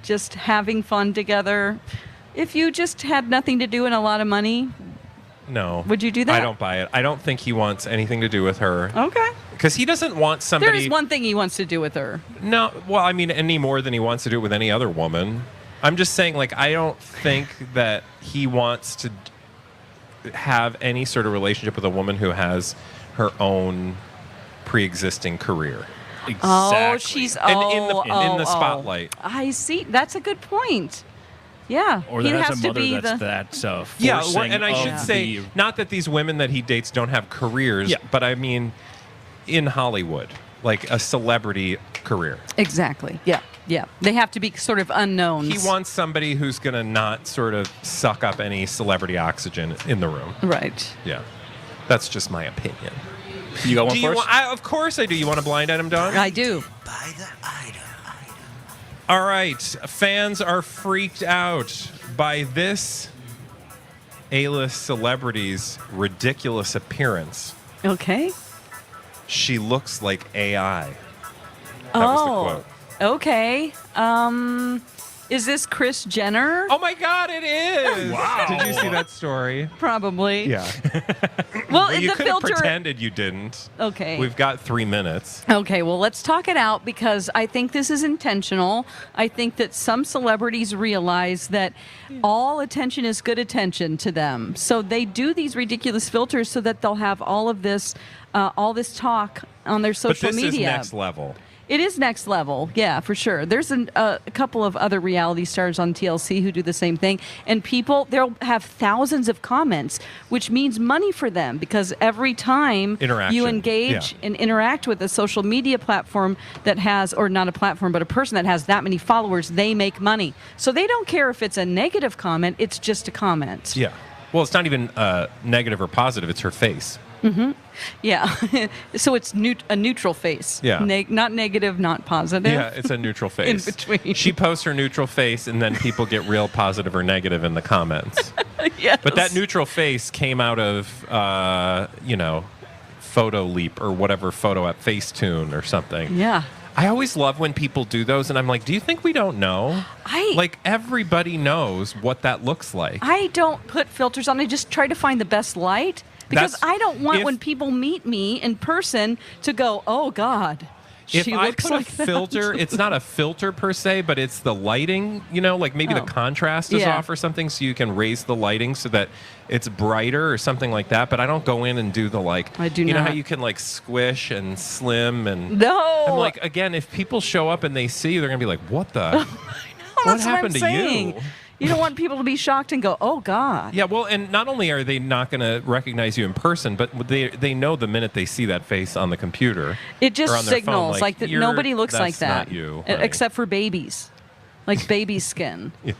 just having fun together. If you just had nothing to do and a lot of money, no. Would you do that? I don't buy it. I don't think he wants anything to do with her. Okay. Because he doesn't want somebody. There is one thing he wants to do with her. No, well, I mean, any more than he wants to do it with any other woman. I'm just saying, like, I don't think that he wants to have any sort of relationship with a woman who has her own pre-existing career. Exactly. Oh, she's in the spotlight. I see. That's a good point. Yeah. Or that has a mother that's forcing and I should say, not that these women that he dates don't have careers, but I mean, in Hollywood, like a celebrity career. Exactly. Yeah. Yeah. They have to be sort of unknowns. He wants somebody who's going to not sort of suck up any celebrity oxygen in the room. Right. Yeah. That's just my opinion. You got one first? Of course I do. You want a blind item, Dawn? I do. All right. Fans are freaked out by this A-list celebrity's ridiculous appearance. Okay. She looks like AI. That was the quote. Okay. Is this Kris Jenner? Oh my God, it is! Wow. Did you see that story? Probably. Yeah. Well, you the could have filter. pretended you didn't. Okay. We've got 3 minutes. Okay, well, let's talk it out because I think this is intentional. I think that some celebrities realize that all attention is good attention to them. So they do these ridiculous filters so that they'll have all this talk on their social but this media. is next level. It is next level, yeah, for sure. There's a couple of other reality stars on TLC who do the same thing. And people, they'll have thousands of comments, which means money for them because every time you engage and interact with a social media platform that has, or not a platform, but a person that has that many followers, they make money. So they don't care if it's a negative comment, it's just a comment. Yeah. Well, it's not even negative or positive, it's her face. Mm-hmm. Yeah. So it's a neutral face. Yeah. Not negative, not positive. Yeah, it's a neutral face. In between. She posts her neutral face, and then people get real positive or negative in the comments. Yes. But that neutral face came out of, Photo Leap or whatever photo app, Facetune or something. Yeah. I always love when people do those, and I'm like, do you think we don't know? Like, everybody knows what that looks like. I don't put filters on. I just try to find the best light. Because I don't want when people meet me in person to go, oh, God, if she I looks put like a filter, it's not a filter per se, but it's the lighting, like maybe the contrast is off or something, so you can raise the lighting so that it's brighter or something like that. But I don't go in and do the I do know not. how you can squish and slim and No. I'm like, again, if people show up and they see you, they're gonna be like, what the? What What happened to you? You don't want people to be shocked and go, oh, God. Yeah, well, and not only are they not going to recognize you in person, but they know the minute they see that face on the computer. It just or on their signals phone, like that nobody looks like that's that. not you, honey. Except for babies, like baby skin. Yeah.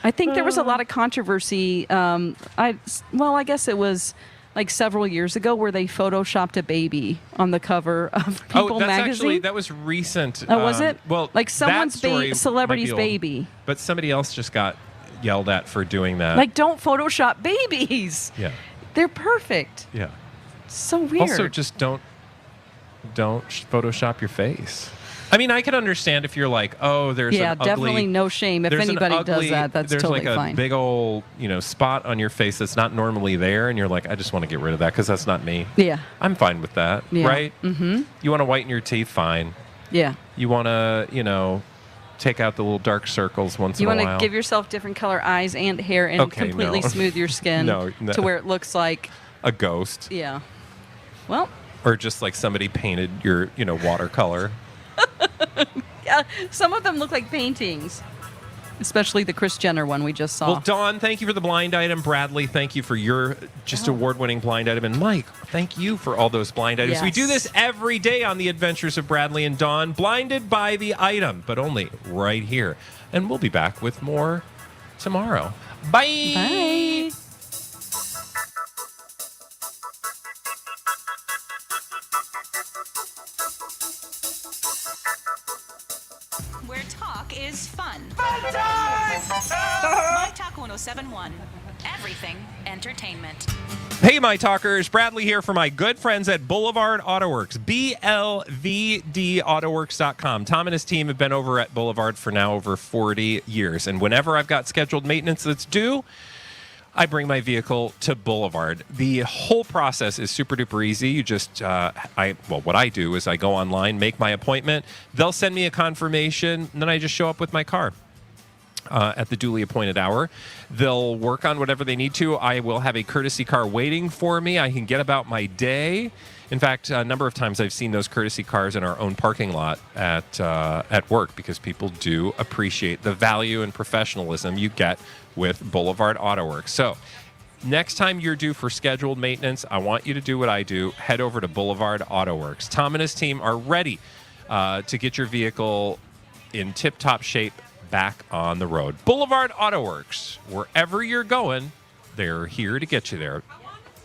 I think there was a lot of controversy. I guess it was like several years ago where they photoshopped a baby on the cover of People magazine. That was recent. Oh, was it? Well, like someone's that story celebrity's might be old, baby. But somebody else just got yelled at for doing that. Like, don't Photoshop babies. Yeah. They're perfect. Yeah. So weird. Also, just don't Photoshop your face. I mean, I can understand if you're like, oh, there's an ugly... Yeah, definitely no shame. If anybody does that, that's totally fine. There's like a big old, spot on your face that's not normally there, and you're like, I just want to get rid of that because that's not me. Yeah. I'm fine with that, right? Mm-hmm. You want to whiten your teeth, fine. Yeah. You want to, take out the little dark circles once in a while. You want to give yourself different color eyes and hair and completely smooth your skin to where it looks like a ghost. Yeah. Well. Or just like somebody painted your, watercolor. Yeah, some of them look like paintings. Especially the Kris Jenner one we just saw. Well, Dawn, thank you for the blind item. Bradley, thank you for your award-winning blind item. And Mike, thank you for all those blind items. Yes. We do this every day on the Adventures of Bradley and Dawn, blinded by the item, but only right here. And we'll be back with more tomorrow. Bye. Bye. Where talk is fun. My Talk 1071. Everything entertainment. Hey, my talkers. Bradley here for my good friends at Boulevard Autoworks. BLVDAutoworks.com. Tom and his team have been over at Boulevard for now over 40 years. And whenever I've got scheduled maintenance that's due, I bring my vehicle to Boulevard. The whole process is super duper easy. You just, what I do is I go online, make my appointment. They'll send me a confirmation, and then I just show up with my car at the duly appointed hour. They'll work on whatever they need to. I will have a courtesy car waiting for me. I can get about my day. In fact, a number of times I've seen those courtesy cars in our own parking lot at work because people do appreciate the value and professionalism you get with Boulevard Autoworks. So next time you're due for scheduled maintenance, I want you to do what I do. Head over to Boulevard Autoworks. Tom and his team are ready to get your vehicle in tip-top shape back on the road. Boulevard Autoworks. Wherever you're going, they're here to get you there.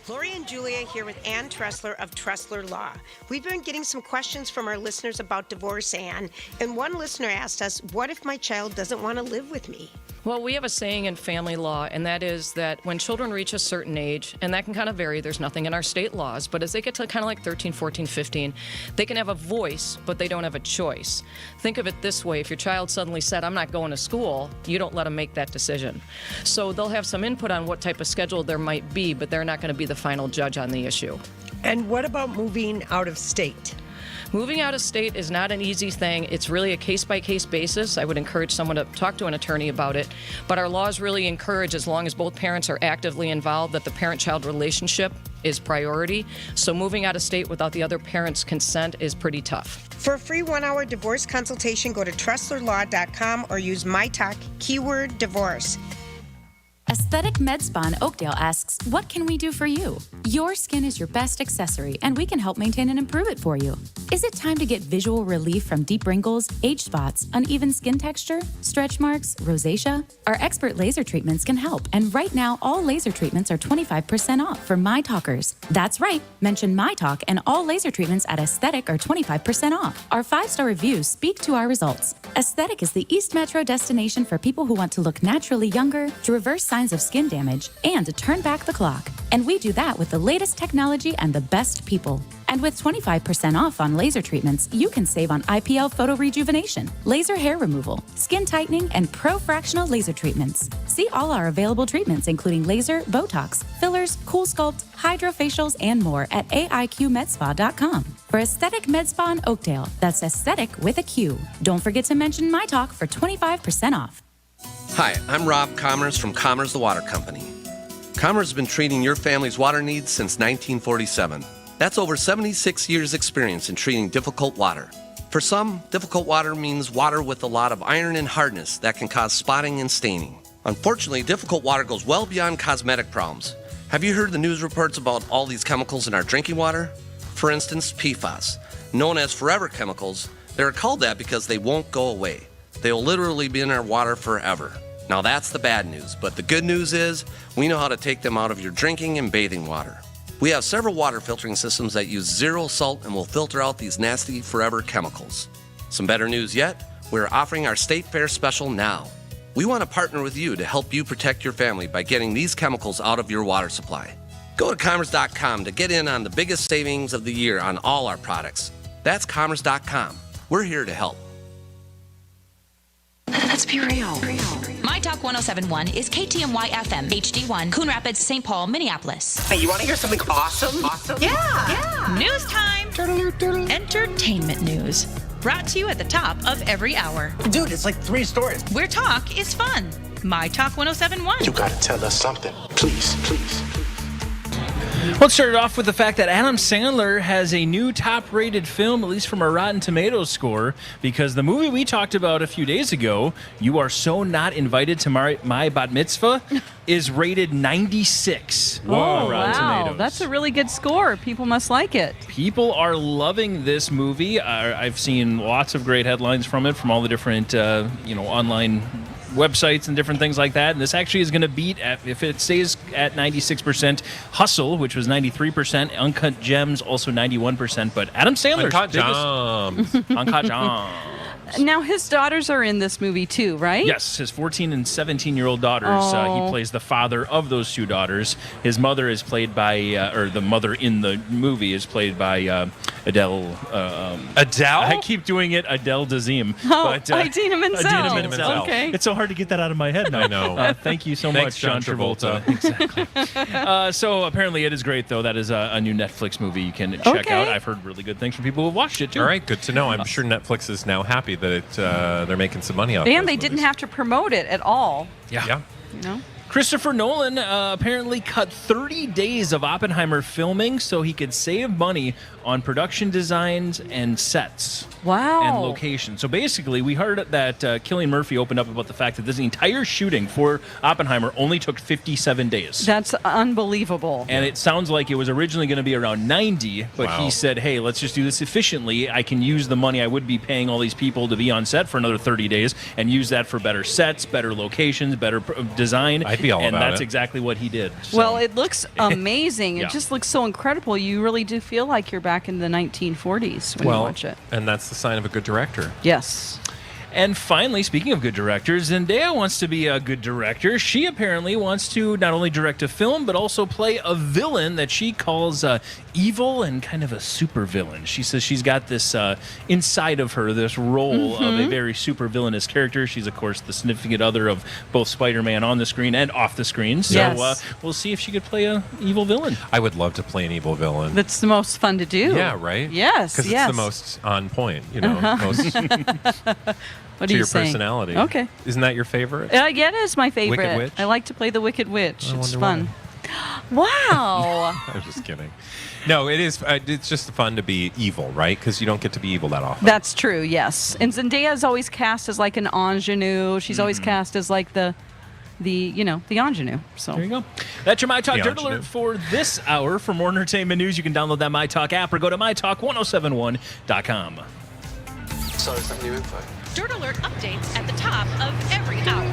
Lori and Julia here with Ann Tressler of Tressler Law. We've been getting some questions from our listeners about divorce, Ann, and one listener asked us, what if my child doesn't want to live with me? Well, we have a saying in family law, and that is that when children reach a certain age, and that can kind of vary, there's nothing in our state laws, but as they get to kind of like 13, 14, 15, they can have a voice, but they don't have a choice. Think of it this way. If your child suddenly said, I'm not going to school, you don't let them make that decision. So they'll have some input on what type of schedule there might be, but they're not going to be the final judge on the issue. And what about moving out of state? Moving out of state is not an easy thing. It's really a case-by-case basis. I would encourage someone to talk to an attorney about it. But our laws really encourage, as long as both parents are actively involved, that the parent-child relationship is priority. So moving out of state without the other parent's consent is pretty tough. For a free 1-hour divorce consultation, go to TresslerLaw.com or use MyTalk, keyword divorce. Aesthetic Med Spa in Oakdale asks, what can we do for you? Your skin is your best accessory, and we can help maintain and improve it for you. Is it time to get visual relief from deep wrinkles, age spots, uneven skin texture, stretch marks, rosacea? Our expert laser treatments can help, and right now, all laser treatments are 25% off for My Talkers. That's right. Mention My Talk, and all laser treatments at Aesthetic are 25% off. Our 5-star reviews speak to our results. Aesthetic is the East Metro destination for people who want to look naturally younger, to reverse signs of skin damage, and to turn back the clock. And we do that with the latest technology and the best people. And with 25% off on laser treatments, you can save on IPL photo rejuvenation, laser hair removal, skin tightening, and pro-fractional laser treatments. See all our available treatments, including laser, Botox, fillers, Cool Sculpt, hydrofacials, and more at AIQMedSpa.com. For Aesthetic Med Spa in Oakdale, that's aesthetic with a Q. Don't forget to mention My Talk for 25% off. Hi, I'm Rob Commerce from Commerce the Water Company. Commerce has been treating your family's water needs since 1947. That's over 76 years' experience in treating difficult water. For some, difficult water means water with a lot of iron and hardness that can cause spotting and staining. Unfortunately, difficult water goes well beyond cosmetic problems. Have you heard the news reports about all these chemicals in our drinking water? For instance, PFAS, known as forever chemicals. They're called that because they won't go away. They will literally be in our water forever. Now that's the bad news, but the good news is we know how to take them out of your drinking and bathing water. We have several water filtering systems that use zero salt and will filter out these nasty forever chemicals. Some better news yet, we're offering our State Fair special now. We want to partner with you to help you protect your family by getting these chemicals out of your water supply. Go to commerce.com to get in on the biggest savings of the year on all our products. That's commerce.com. We're here to help. Let's be real. My Talk 1071 is KTMY FM, HD1, Coon Rapids, St. Paul, Minneapolis. Hey, you want to hear something awesome? Yeah. News time. Entertainment news. Brought to you at the top of every hour. Dude, it's like 3 stories. Where talk is fun. My Talk 1071. You got to tell us something. Please. Let's start it off with the fact that Adam Sandler has a new top-rated film, at least from our Rotten Tomatoes score, because the movie we talked about a few days ago, You Are So Not Invited to My Bat Mitzvah, is rated 96 on Rotten Tomatoes. That's a really good score. People must like it. People are loving this movie. I've seen lots of great headlines from it, from all the different, online websites and different things like that. And this actually is going to beat, if it stays at 96%, Hustle, which was 93%, Uncut Gems, also 91%. But Adam Sandler's Uncut Gems. Uncut Gems. Now, his daughters are in this movie too, right? Yes, his 14 and 17-year-old daughters. He plays the father of those two daughters. His mother is played by, or the mother in the movie is played by Adele. Adele? I keep doing it, Adele Dazeem. Idina Menzel. Okay. It's so hard to get that out of my head now. I know. Thank you so Thanks, much, John Travolta. Exactly. So apparently it is great, though. That is a new Netflix movie you can check out. I've heard really good things from people who have watched it, too. All right, good to know. I'm sure Netflix is now happy that they're making some money off And they didn't have to promote it at all. Yeah. You know? Christopher Nolan apparently cut 30 days of Oppenheimer filming so he could save money on production designs and sets. Wow. And location. So basically, we heard that Cillian Murphy opened up about the fact that this entire shooting for Oppenheimer only took 57 days. That's unbelievable. And it sounds like it was originally going to be around 90, but Wow. he said, hey, let's just do this efficiently. I can use the money I would be paying all these people to be on set for another 30 days and use that for better sets, better locations, better design. I'd be all and about that's it. exactly what he did. So. Well, it looks amazing. Yeah. It just looks so incredible. You really do feel like you're back in the 1940s when you watch it. And that's the sign of a good director. Yes. And finally, speaking of good directors, Zendaya wants to be a good director. She apparently wants to not only direct a film, but also play a villain that she calls evil and kind of a super villain. She says she's got this inside of her, this role of a very super villainous character. She's, of course, the significant other of both Spider-Man on the screen and off the screen. So we'll see if she could play a evil villain. I would love to play an evil villain. That's the most fun to do. Yeah, right? Yes, Because it's the most on point, most what to are you your saying? personality. Okay. Isn't that your favorite? Yeah, it is my favorite. Wicked Witch? I like to play the Wicked Witch. I It's wonder fun. Wow. I'm just kidding. No, it is. It's just fun to be evil, right? Because you don't get to be evil that often. That's true, yes. And Zendaya is always cast as like an ingenue. She's always cast as like the ingenue. So there you go. That's your My Talk The Dirt ingenue. Alert for this hour. For more entertainment news, you can download that My Talk app or go to mytalk1071.com. So there's some new info. Dirt Alert updates at the top of every hour.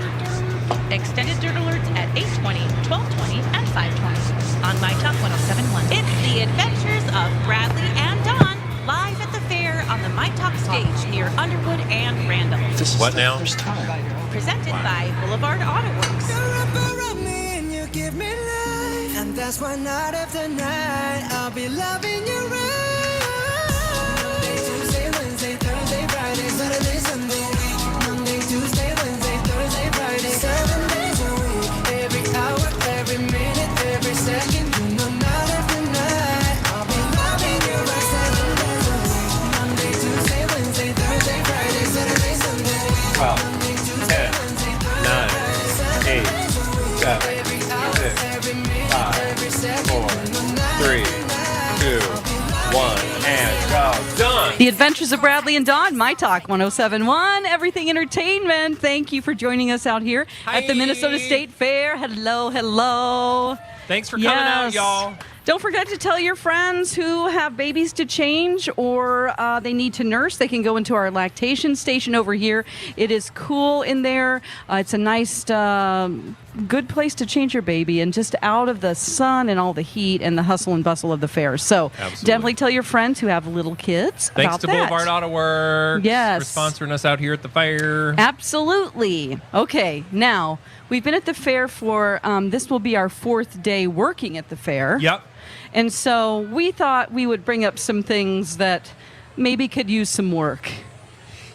Extended Dirt Alerts at 8:20, 12:20, and 5:20 on My Talk 1071. It's the adventures of Bradley and Dawn live at the fair on the My Talk stage near Underwood and Randall. What now? Presented by Boulevard Auto Works. And that's why night after night I'll be loving you right. Monday, Tuesday, Wednesday, Thursday, Friday, Saturday, Sunday. Monday, Tuesday, Wednesday, Thursday, Friday, 7 days a week. Every hour, every minute, every second. You know night after night I'll be loving you right. 7 days a week. Monday, Tuesday, Wednesday, Thursday, Friday, Saturday, Sunday. 12, 10, 9, 8, 7, 6, 5, 4, 3, 2, 1, and go. Done. The Adventures of Bradley and Dawn, My Talk 1071, Everything Entertainment. Thank you for joining us out here at the Minnesota State Fair. Hello, hello. Thanks for coming out, y'all. Don't forget to tell your friends who have babies to change or they need to nurse. They can go into our lactation station over here. It is cool in there. It's a nice, good place to change your baby and just out of the sun and all the heat and the hustle and bustle of the fair. So definitely tell your friends who have little kids Thanks about to that. Boulevard Auto Works Yes. for sponsoring us out here at the fair. Absolutely. Okay, now we've been at the fair for this will be our 4th day working at the fair. Yep. And so we thought we would bring up some things that maybe could use some work.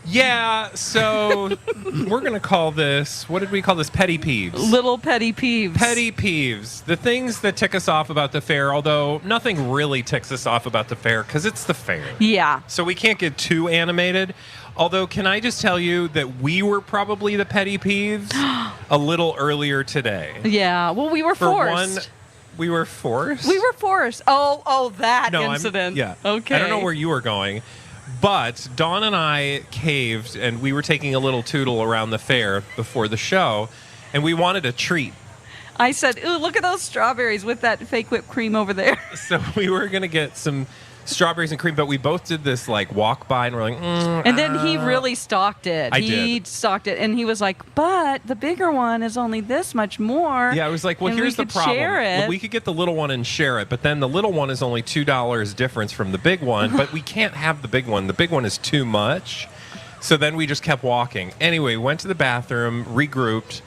Yeah, so we're going to call this, what did we call this? Petty peeves. Little petty peeves. Petty peeves. The things that tick us off about the fair, although nothing really ticks us off about the fair because it's the fair. Yeah. So we can't get too animated. Although, can I just tell you that we were probably the petty peeves a little earlier today? Yeah, well, we were For forced. We were forced? We were forced. Oh, that incident. Yeah. Okay. I don't know where you were going. But Dawn and I caved, and we were taking a little tootle around the fair before the show, and we wanted a treat. I said, ooh, look at those strawberries with that fake whipped cream over there. So we were going to get some strawberries and cream, but we both did this like walk by, and we're like, and then he really stalked it. He stalked it, and he was like, but the bigger one is only this much more. Yeah, I was like, well, and here's the could problem. Share it. Well, we could get the little one and share it, but then the little one is only $2 difference from the big one, but we can't have the big one. The big one is too much. So then we just kept walking. Anyway, went to the bathroom, regrouped,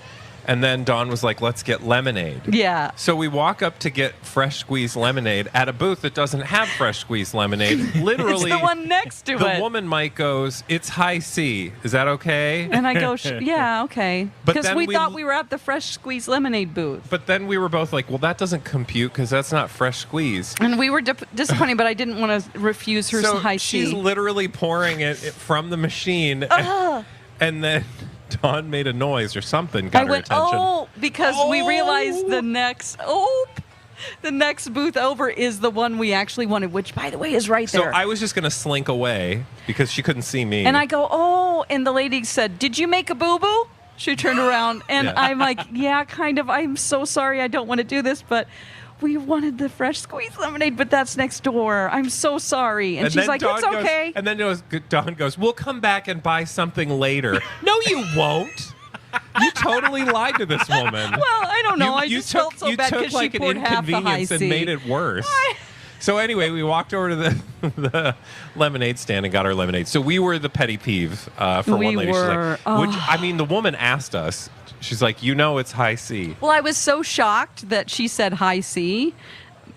and then Dawn was like, let's get lemonade. Yeah. So we walk up to get fresh squeezed lemonade at a booth that doesn't have fresh squeezed lemonade. Literally, it's the one next to it. The woman, Mike, goes, it's high C. Is that okay? And I go, yeah, okay. But Because then we we- thought we were at the fresh squeezed lemonade booth. But then we were both like, well, that doesn't compute because that's not fresh squeezed. And we were disappointed, but I didn't want to refuse her So high C. she's literally pouring it from the machine. And then Dawn made a noise or something, got I her went, attention. because we realized the next booth over is the one we actually wanted, which, by the way, is right So there. I was just going to slink away because she couldn't see me. And I go, and the lady said, did you make a boo-boo? She turned around, and Yeah. I'm like, yeah, kind of. I'm so sorry. I don't want to do this, but we wanted the fresh squeezed lemonade, but that's next door. I'm so sorry. And she's then like, Dawn it's okay. And then Dawn goes, we'll come back and buy something later. No, you won't. You totally lied to this woman. Well, I don't know. I You just felt so bad took because like she an poured half the high inconvenience and C. made it worse. So anyway, we walked over to the lemonade stand and got our lemonade. So we were the petty peeve for We one lady. She's were. like, the woman asked us. She's like, it's high C. Well, I was so shocked that she said high C,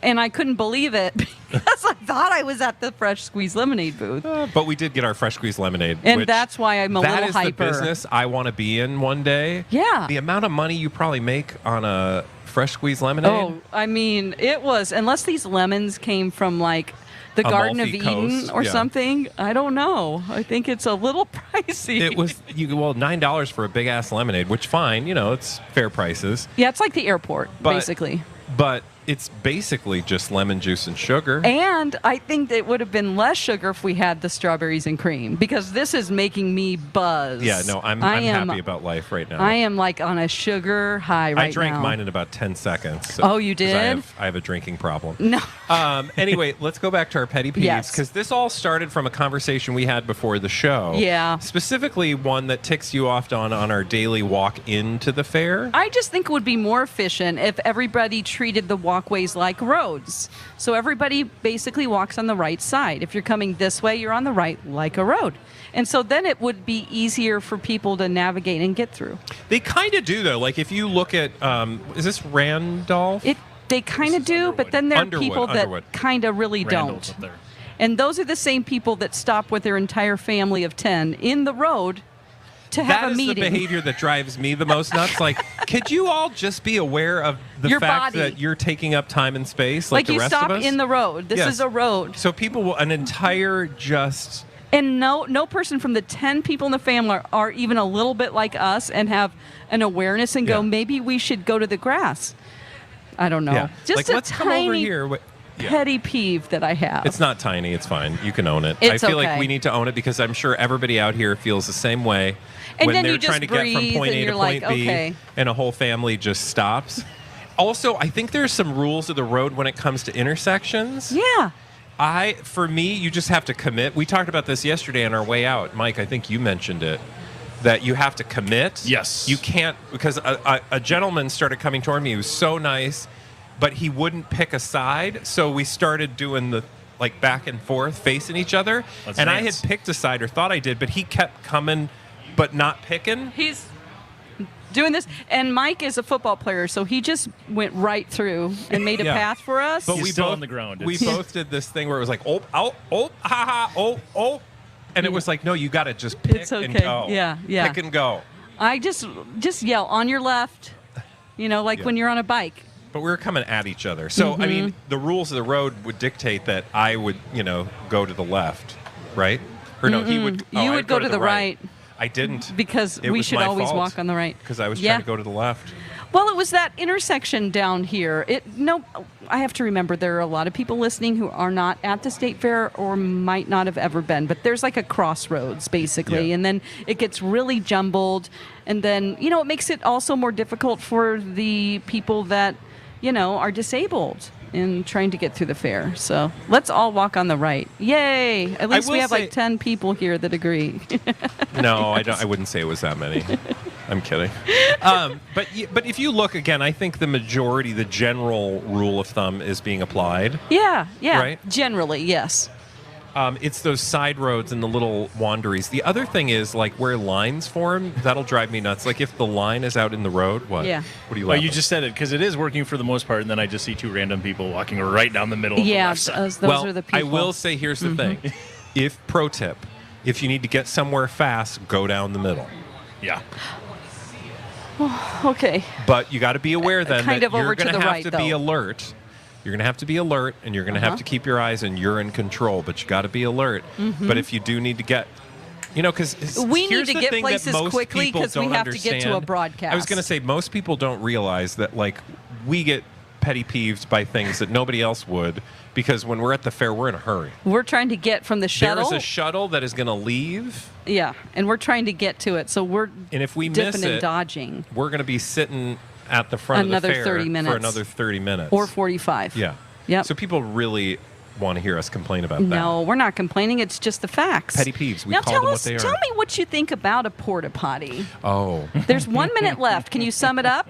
and I couldn't believe it because I thought I was at the fresh squeezed lemonade booth. But we did get our fresh squeezed lemonade. And which that's why I'm a that little is hyper. the business I want to be in one day. Yeah. The amount of money you probably make on a fresh squeezed lemonade. Oh, I mean, it was, unless these lemons came from like the Garden of Amalfi Eden Coast, or yeah. something. I don't know. I think it's a little pricey. It was $9 for a big ass lemonade, which fine, it's fair prices. Yeah, it's like the airport, But- basically. But it's basically just lemon juice and sugar. And I think it would have been less sugar if we had the strawberries and cream, because this is making me buzz. Yeah, no, I'm happy about life right now. I am like on a sugar high right now. I drank mine in about 10 seconds. Oh, you 'cause did? I have a drinking problem. No. Anyway, let's go back to our petty peeves, Yes. because this all started from a conversation we had before the show. Yeah. Specifically, one that ticks you off on our daily walk into the fair. I just think it would be more efficient if everybody treated the walkways like roads. So everybody basically walks on the right side. If you're coming this way, you're on the right like a road. And so then it would be easier for people to navigate and get through. They kind of do, though. Like, if you look at, is this Randolph? They kind of do, but then there are people Underwood. that kind of really Randall's don't. up there. And those are the same people that stop with their entire family of 10 in the road to have That a is meeting. the behavior that drives me the most nuts. Like, could you all just be aware of the Your fact body. that you're taking up time and space like the you rest stop of us? in the road. This Yes. is a road. So people will, an entire just... And no person from the 10 people in the family are even a little bit like us and have an awareness and go, Yeah. maybe we should go to the grass. I don't know. Yeah. Just Like, a let's come over tiny here. Yeah. petty peeve that I have. It's not tiny. It's fine. You can own it. It's I feel okay. like we need to own it because I'm sure everybody out here feels the same way And when then they're you just trying to get from breathe point and A to you're point like, B, okay. and a whole family just stops. Also, I think there's some rules of the road when it comes to intersections. Yeah. For me, you just have to commit. We talked about this yesterday on our way out. Mike, I think you mentioned it, that you have to commit. Yes. You can't, because a gentleman started coming toward me. He was so nice, but he wouldn't pick a side. So we started doing the like back and forth, facing each other. Let's and dance. I had picked a side, or thought I did, but he kept coming, but not picking. He's doing this. And Mike is a football player, so he just went right through and made a Yeah. path for us. But He's we still both, on the ground. We It's- both did this thing where it was like, oh, ha ha, oh. And it was like, no, you got to just pick It's okay. and go. Yeah. Pick and go. I just yell on your left, like Yeah. when you're on a bike. But we were coming at each other. So, I mean, the rules of the road would dictate that I would, go to the left, right? Or no, he would. You I'd would go to the right. I didn't. Because It we was should my always fault, walk on the right. Because I was Yeah. trying to go to the left. Well, it was that intersection down here. I have to remember there are a lot of people listening who are not at the state fair or might not have ever been, but there's like a crossroads basically, and then it gets really jumbled, and then it makes it also more difficult for the people that are disabled in trying to get through the fair. So let's all walk on the right. Yay! At least we have like 10 people here that agree. No, I wouldn't say it was that many. I'm kidding. But if you look again, I think the general rule of thumb is being applied. Yeah. Right? Generally, yes. It's those side roads and the little wanderies. The other thing is, like, where lines form, that'll drive me nuts. Like, if the line is out in the road, what? Yeah. What do you Well, like? you just said it, because it is working for the most part, and then I just see two random people walking right down the middle of the Yeah, left side. those are the I people. will say, here's the thing. Pro tip, if you need to get somewhere fast, go down the middle. Yeah. Okay. But you got to be aware then Kind that of over you're to going the to have right, to be though. alert. You're going to have to be alert, and you're going to have to keep your eyes, and you're in control, but you got to be alert. But if you do need to get, because we need here's to the get thing that places most quickly people because we don't have to get to a understand. broadcast. I was going to say, most people don't realize that, like, we get petty peeved by things that nobody else would, because when we're at the fair, we're in a hurry. We're trying to get from the shuttle. There's a shuttle that is going to leave. Yeah, and we're trying to get to it, so we're And if we dipping miss and it, dodging. we're going to be sitting at the front Another of the fair 30 minutes. for another 30 minutes. Or 45. Yeah. Yep. So people really want to hear us complain about that. No, we're not complaining. It's just the facts. Petty peeves. We now call tell them us, what they tell are. me what you think about a porta potty. Oh. There's 1 minute left. Can you sum it up?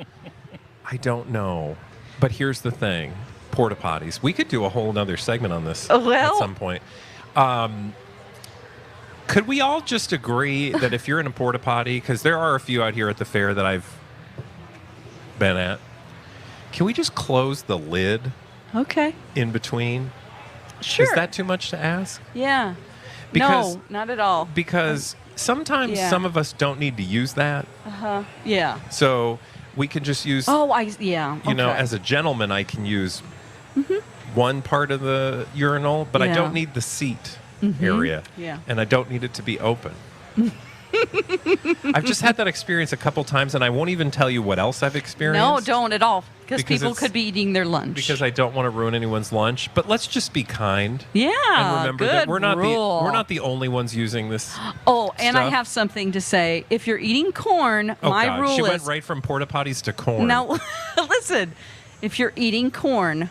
I don't know. But here's the thing. Porta potties. We could do a whole nother segment on this Well- at some point. Could we all just agree that if you're in a porta potty, because there are a few out here at the fair that I've been at, can we just close the lid Okay. in between? Sure. Is that too much to ask? Yeah. Because- no, not at all. Because sometimes Yeah. some of us don't need to use that. Uh-huh. Yeah. So we can just use, yeah. you know, okay. as a gentleman, I can use one part of the urinal, but I Yeah. don't need the seat Mhm. area. Yeah. And I don't need it to be open. I've just had that experience a couple times, and I won't even tell you what else I've experienced. No, don't at all. Because Because people it's- could be eating their lunch. Because I don't want to ruin anyone's lunch. But let's just be kind. Yeah, And remember good that we're not rule. we're not the only ones using this. Oh, and I stuff. have something to say. If you're eating corn, Oh my God, rule she is went right from porta potties to corn. now. Listen, if you're eating corn,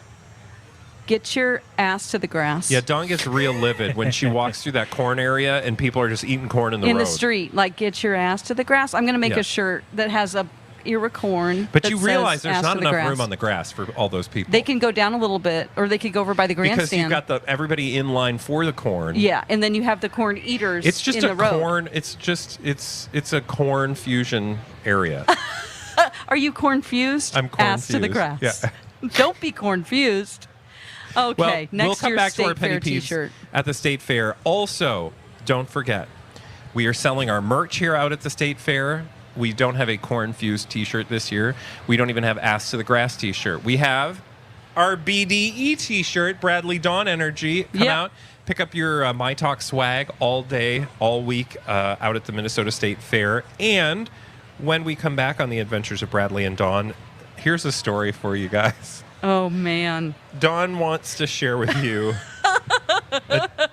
get your ass to the grass. Yeah, Dawn gets real livid when she walks through that corn area and people are just eating corn in the road. the street. Like, get your ass to the grass. I'm going to make Yeah. a shirt that has a ear of corn. But that you says realize there's ass not to the enough grass. room on the grass for all those people. They can go down a little bit, or they could go over by the because grandstand. you've got everybody in line for the corn. Yeah, and then you have the corn eaters. It's just in a the road. corn. It's just it's a corn fusion area. Are you corn fused? I'm corn Ass to the fused. grass. Yeah. Don't be corn fused. Okay, Well, next we'll come year's back to our State Fair petty peeves T-shirt. at the State Fair. Also, don't forget, we are selling our merch here out at the State Fair. We don't have a corn-fused T-shirt this year. We don't even have Ass to the Grass T-shirt. We have our BDE T-shirt, Bradley Dawn Energy. Come Yep. out, pick up your My Talk swag all day, all week out at the Minnesota State Fair. And when we come back on the Adventures of Bradley and Dawn, here's a story for you guys. Oh man. Dawn wants to share with you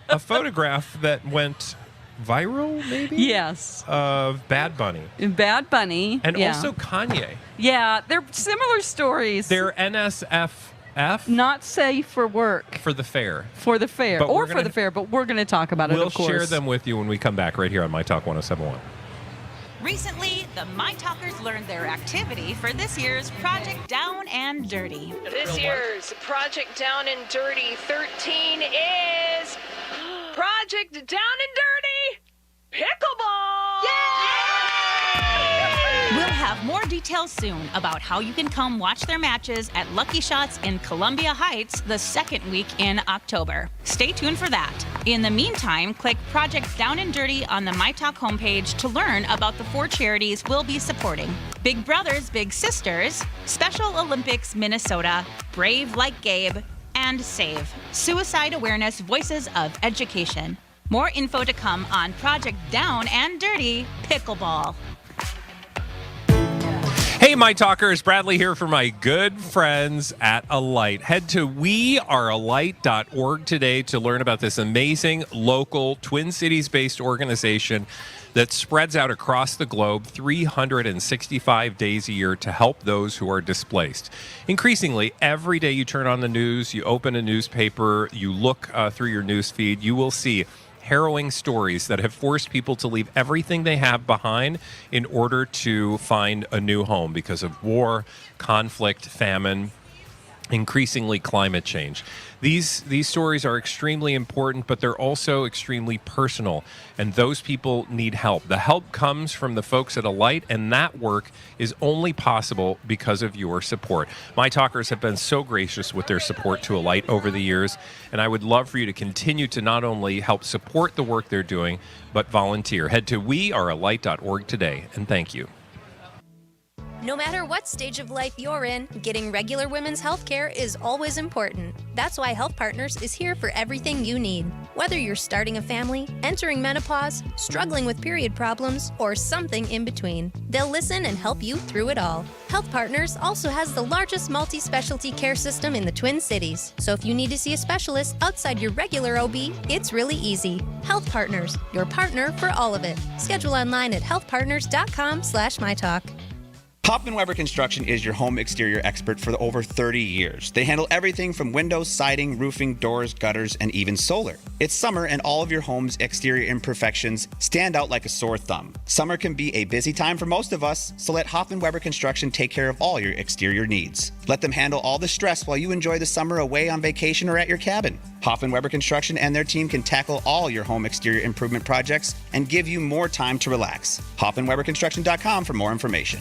a photograph that went viral, maybe? Yes. Of Bad Bunny. Bad Bunny. And yeah. also Kanye. Yeah, they're similar stories. They're NSFF not safe for work. for the fair. For the fair. But Or we're for gonna- the fair, but we're going to talk about it, We'll of course. share them with you when we come back right here on My Talk 1071. Recently, the My Talkers learned their activity for this year's Project Down and Dirty. This year's Project Down and Dirty 13 is Project Down and Dirty Pickleball! We'll have more details soon about how you can come watch their matches at Lucky Shots in Columbia Heights the second week in October. Stay tuned for that. In the meantime, click Project Down and Dirty on the My Talk homepage to learn about the 4 charities we'll be supporting. Big Brothers Big Sisters, Special Olympics Minnesota, Brave Like Gabe, and SAVE, Suicide Awareness Voices of Education. More info to come on Project Down and Dirty Pickleball. Hey, Hey, my talkers, Bradley here for my good friends at Alight. Head to wearealight.org today to learn about this amazing local Twin Cities-based organization that spreads out across the globe 365 days a year to help those who are displaced. Increasingly, every day you turn on the news, you open a newspaper, you look through your news feed, you will see harrowing stories that have forced people to leave everything they have behind in order to find a new home because of war, conflict, famine, increasingly climate change. These stories are extremely important, but they're also extremely personal, and those people need help. The help comes from the folks at Alight, and that work is only possible because of your support. My talkers have been so gracious with their support to Alight over the years, and I would love for you to continue to not only help support the work they're doing, but volunteer. Head to wearealight.org today, and thank you. No matter what stage of life you're in, getting regular women's health care is always important. That's why Health Partners is here for everything you need. Whether you're starting a family, entering menopause, struggling with period problems, or something in between, they'll listen and help you through it all. Health Partners also has the largest multi-specialty care system in the Twin Cities. So if you need to see a specialist outside your regular OB, it's really easy. Health Partners, your partner for all of it. Schedule online at healthpartners.com/mytalk. Hoffman Weber Construction is your home exterior expert for over 30 years. They handle everything from windows, siding, roofing, doors, gutters, and even solar. It's summer and all of your home's exterior imperfections stand out like a sore thumb. Summer can be a busy time for most of us, so let Hoffman Weber Construction take care of all your exterior needs. Let them handle all the stress while you enjoy the summer away on vacation or at your cabin. Hoffman Weber Construction and their team can tackle all your home exterior improvement projects and give you more time to relax. HoffmanWeberConstruction.com for more information.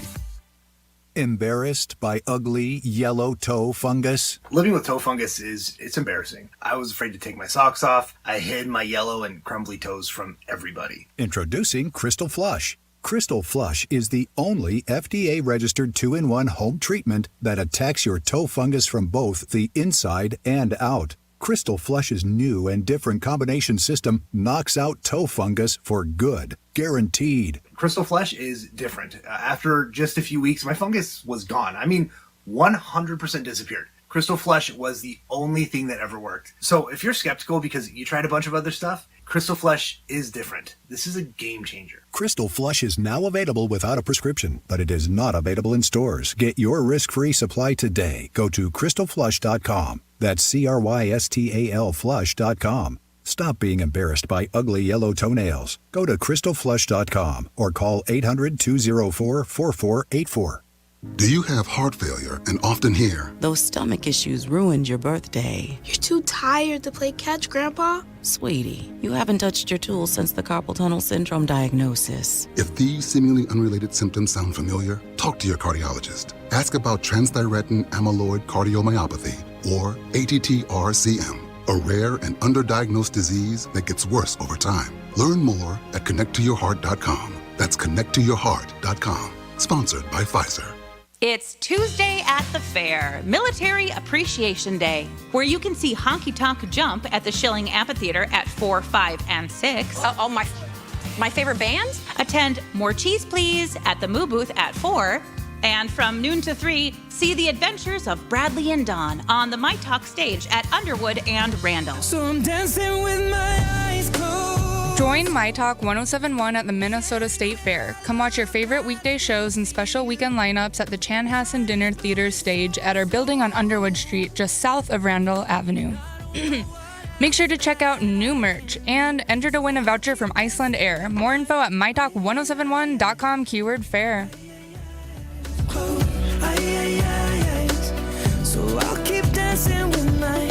Embarrassed by ugly yellow toe fungus? Living with toe fungus it's embarrassing. I was afraid to take my socks off. I hid my yellow and crumbly toes from everybody. Introducing Crystal Flush. Crystal Flush is the only FDA-registered 2-in-1 home treatment that attacks your toe fungus from both the inside and out. Crystal Flush's new and different combination system knocks out toe fungus for good. Guaranteed. Crystal Flush is different. After just a few weeks, my fungus was gone. I mean, 100% disappeared. Crystal Flush was the only thing that ever worked. So if you're skeptical because you tried a bunch of other stuff, Crystal Flush is different. This is a game changer. Crystal Flush is now available without a prescription, but it is not available in stores. Get your risk-free supply today. Go to crystalflush.com. That's CRYSTAL flush.com. Stop being embarrassed by ugly yellow toenails. Go to crystalflush.com or call 800-204-4484. Do you have heart failure and often hear, "Those stomach issues ruined your birthday"? "You're too tired to play catch, Grandpa." Sweetie, you haven't touched your tools since the carpal tunnel syndrome diagnosis. If these seemingly unrelated symptoms sound familiar, talk to your cardiologist. Ask about transthyretin amyloid cardiomyopathy, or ATTR-CM, a rare and underdiagnosed disease that gets worse over time. Learn more at connecttoyourheart.com. That's connecttoyourheart.com. Sponsored by Pfizer. It's Tuesday at the fair, Military Appreciation Day, where you can see Honky Tonk Jump at the Schilling Amphitheater at 4, 5, and 6. My favorite band? Attend More Cheese Please at the Moo Booth at 4. And from noon to 3, see the adventures of Bradley and Dawn on the My Talk stage at Underwood and Randall. So I'm dancing with my eyes closed. Join My Talk 1071 at the Minnesota State Fair. Come watch your favorite weekday shows and special weekend lineups at the Chanhassen Dinner Theater stage at our building on Underwood Street, just south of Randall Avenue. Make sure to check out new merch and enter to win a voucher from Iceland Air. More info at mytalk1071.com /fair. So I'll keep dancing with my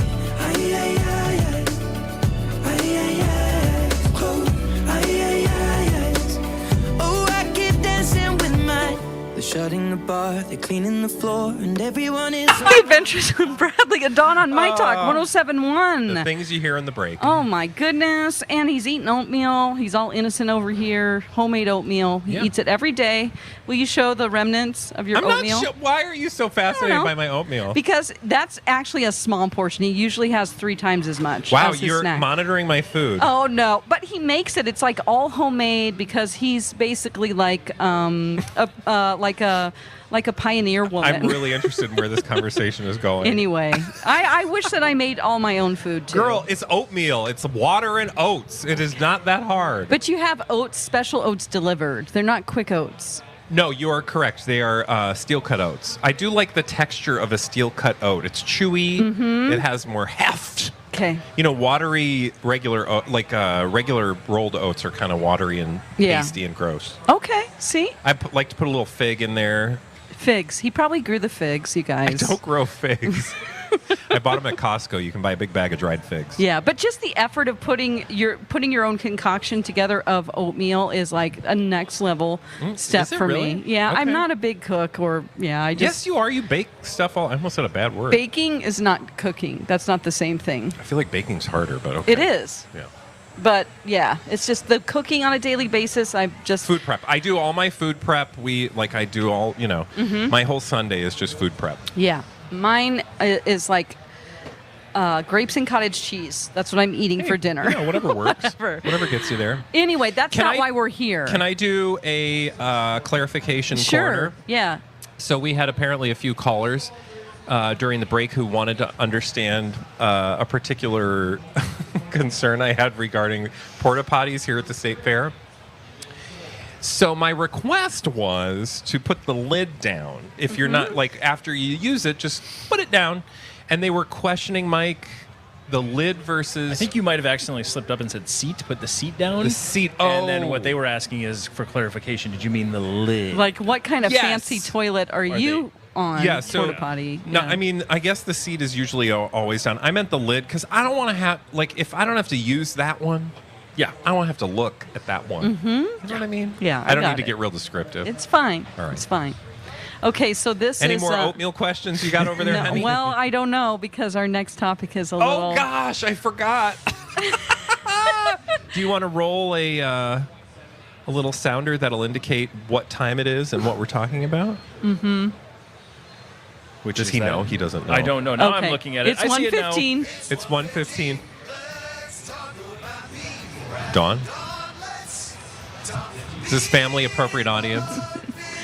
oh, I keep dancing with my. They're shutting the bar, they're cleaning the floor, and everyone is. The Adventures of Bradley and Dawn on My Talk 1071. The things you hear in the break. Oh my goodness. And he's eating oatmeal. He's all innocent over here. Homemade oatmeal. He eats it every day. Will you show the remnants of your oatmeal? Not sure. Why are you so fascinated by my oatmeal? Because that's actually a small portion. He usually has 3 times as much. Wow, as his you're snack. monitoring my food. Oh no, but he makes it. It's like all homemade because he's basically like a like a pioneer woman. I'm really interested in where this conversation is going. Anyway, I wish that I made all my own food too. Girl, it's oatmeal. It's water and oats. It is not that hard. But you have oats, special oats delivered. They're not quick oats. No, you are correct. They are steel-cut oats. I do like the texture of a steel-cut oat. It's chewy. It has more heft. Okay. You know, watery regular rolled oats are kind of watery and pasty and gross. Okay. See? I like to put a little fig in there. Figs. He probably grew the figs, you guys. I don't grow figs. I bought them at Costco. You can buy a big bag of dried figs. Yeah, but just the effort of putting your own concoction together of oatmeal is like a next level step for really? me. Yeah, Okay. I'm not a big cook, I just. Yes, you are. You bake stuff all. I almost said a bad word. Baking is not cooking. That's not the same thing. I feel like baking's harder, but okay. It is. Yeah. But yeah, it's just the cooking on a daily basis. I just food prep. I do all my food prep. I do all. My whole Sunday is just food prep. Yeah. Mine is like grapes and cottage cheese. That's what I'm eating for dinner. Yeah, whatever works. Whatever gets you there. Anyway, that's not why we're here. Can I do a clarification corner? Yeah. So we had apparently a few callers during the break who wanted to understand a particular concern I had regarding porta potties here at the State Fair. So my request was to put the lid down. If you're not, after you use it, just put it down. And they were questioning, Mike, the lid versus... I think you might have accidentally slipped up and said seat, put the seat down. The seat, And then what they were asking is, for clarification, did you mean the lid? Like, what kind of fancy toilet are you on? Yeah, so porta potty. No, I mean, I guess the seat is usually always down. I meant the lid because I don't want to have, if I don't have to use that one, I don't have to look at that one. Mm-hmm. You know what I mean? Yeah, I don't need to get real descriptive. It's fine. All right. It's fine. Okay, so this Any is... more oatmeal questions you got over there, no, honey? well, I don't know because our next topic is a little... Oh, gosh, I forgot. Do you want to roll a little sounder that'll indicate what time it is and what we're talking about? Mm-hmm. Which does he know? He doesn't know. I don't know. Now Okay. I'm looking at it. It's I see it now. 1:15. It's 1:15. Dawn? Is this family appropriate audience?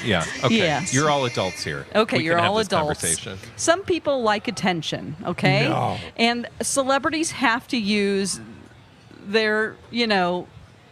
Yeah. Okay. Yes. You're all adults here. Okay, We you're can have all this adults. Conversation. Some people like attention, okay? No. And celebrities have to use their,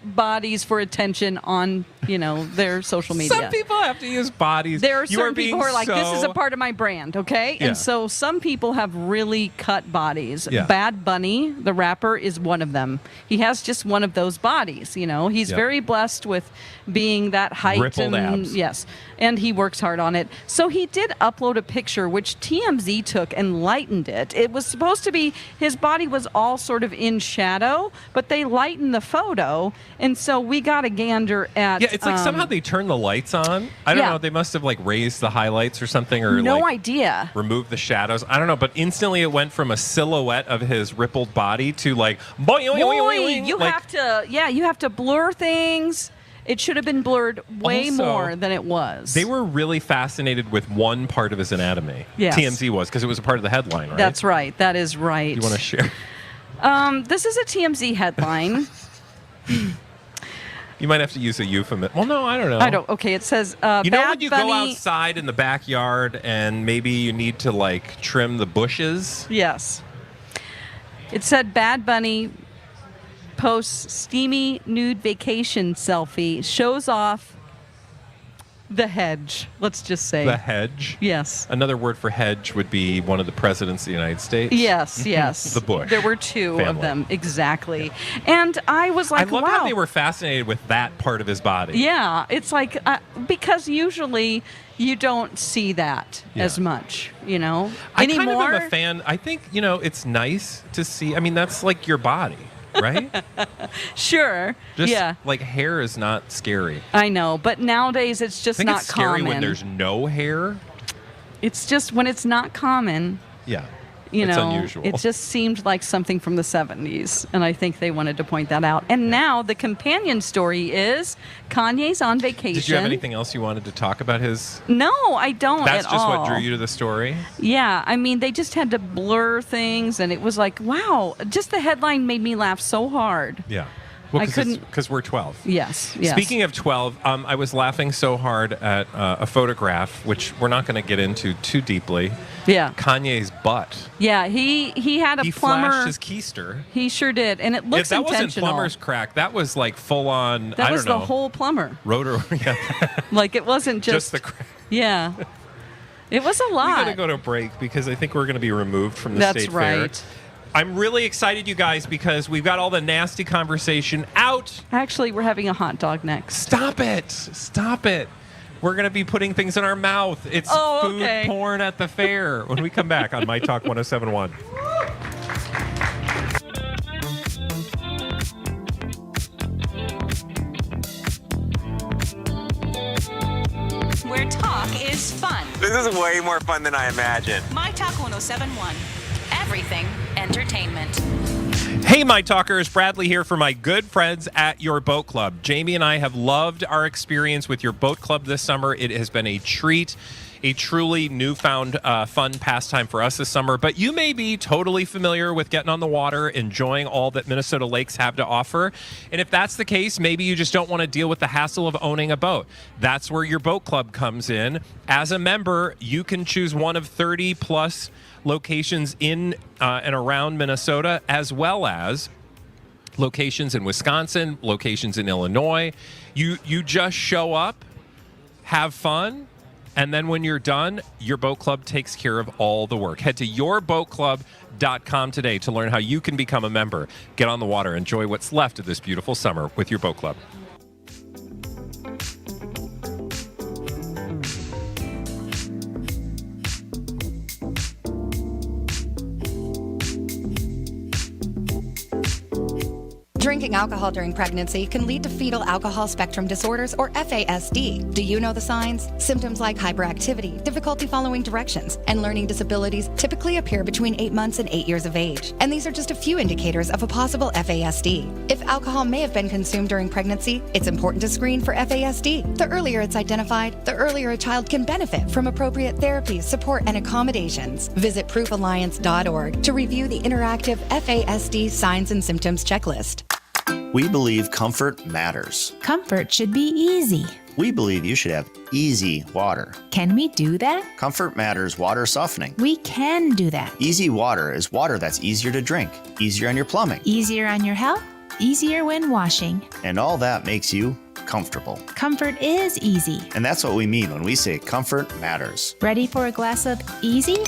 bodies for attention on, their social media. Some people have to use bodies. There are You are certain people being who are like, this is a so- part of my brand, okay? Yeah. And so some people have really cut bodies. Yeah. Bad Bunny, the rapper, is one of them. He has just one of those bodies, He's Yep. very blessed with being that height. Rippled and, abs. Yes. And he works hard on it. So he did upload a picture, which TMZ took and lightened it. It was supposed to be, his body was all sort of in shadow, but they lightened the photo. And so we got a gander at... Yeah, it's like somehow they turn the lights on. I don't Yeah. know. They must have raised the highlights or something, or no idea. removed the shadows. I don't know. But instantly it went from a silhouette of his rippled body to boing, boing, boing, boing, You have to blur things. It should have been blurred way Also, more than it was. They were really fascinated with one part of his anatomy. Yes. TMZ was, because it was a part of the headline, right? That's right. That is right. You want to share? This is a TMZ headline. You might have to use a euphemism. Well, no, I don't know. I don't. Okay, it says You know Bad when you Bunny, go outside in the backyard and maybe you need to trim the bushes? Yes. It said Bad Bunny posts steamy nude vacation selfie, shows off the hedge. Let's just say The hedge? Yes. Another word for hedge would be one of the presidents of the United States. Yes, yes. The Bush There were two of family. them, exactly. And I was like, I love wow. how they were fascinated with that part of his body. Yeah, it's like, because usually you don't see that as much, I Anymore. kind of am a fan. I think, it's nice to see. I mean, that's like your body, right? Sure. Just yeah. hair is not scary. I know, but nowadays it's just I think not it's scary common. when there's no hair. It's just when it's not common. Yeah. It's unusual. It just seemed like something from the 70s, and I think they wanted to point that out. And now the companion story is Kanye's on vacation. Did you have anything else you wanted to talk about his? No, I don't That's at just all. what drew you to the story? Yeah, I mean, they just had to blur things, and it was like, wow, just the headline made me laugh so hard. Yeah. Well, I couldn't. because we're 12. Yes. Speaking of 12, I was laughing so hard at a photograph, which we're not going to get into too deeply. Yeah. Kanye's butt. Yeah, he had a He plumber. flashed his keister. He sure did, and it looks that intentional. wasn't plumber's crack. That was like full on. That I was don't know, the whole plumber. rotor. Yeah. Like it wasn't Just the crack. Yeah. It was a We lot. got to go to break because I think we're going to be removed from the That's state fair. right. I'm really excited, you guys, because we've got all the nasty conversation out. Actually, we're having a hot dog next. Stop it. Stop it. We're going to be putting things in our mouth. It's food porn at the fair when we come back on My Talk 1071. Where talk is fun. This is way more fun than I imagined. My Talk 1071. Everything entertainment. Hey, My Talkers. Bradley here for my good friends at your boat club. Jamie and I have loved our experience with your boat club this summer. It has been a treat, a truly newfound fun pastime for us this summer. But you may be totally familiar with getting on the water, enjoying all that Minnesota lakes have to offer. And if that's the case, maybe you just don't want to deal with the hassle of owning a boat. That's where your boat club comes in. As a member, you can choose one of 30 plus locations in and around Minnesota, as well as locations in Wisconsin, locations in Illinois. You just show up, have fun, and then when you're done, your boat club takes care of all the work. Head to yourboatclub.com today to learn how you can become a member. Get on the water, enjoy what's left of this beautiful summer with your boat club. Drinking alcohol during pregnancy can lead to fetal alcohol spectrum disorders, or FASD. Do you know the signs? Symptoms like hyperactivity, difficulty following directions, and learning disabilities typically appear between 8 months and 8 years of age. And these are just a few indicators of a possible FASD. If alcohol may have been consumed during pregnancy, it's important to screen for FASD. The earlier it's identified, the earlier a child can benefit from appropriate therapies, support, and accommodations. Visit proofalliance.org to review the interactive FASD signs and symptoms checklist. We believe comfort matters. Comfort should be easy. We believe you should have easy water. Can we do that? Comfort matters water softening. We can do that. Easy water is water that's easier to drink, easier on your plumbing. Easier on your health, easier when washing. And all that makes you comfortable. Comfort is easy. And that's what we mean when we say comfort matters. Ready for a glass of easy?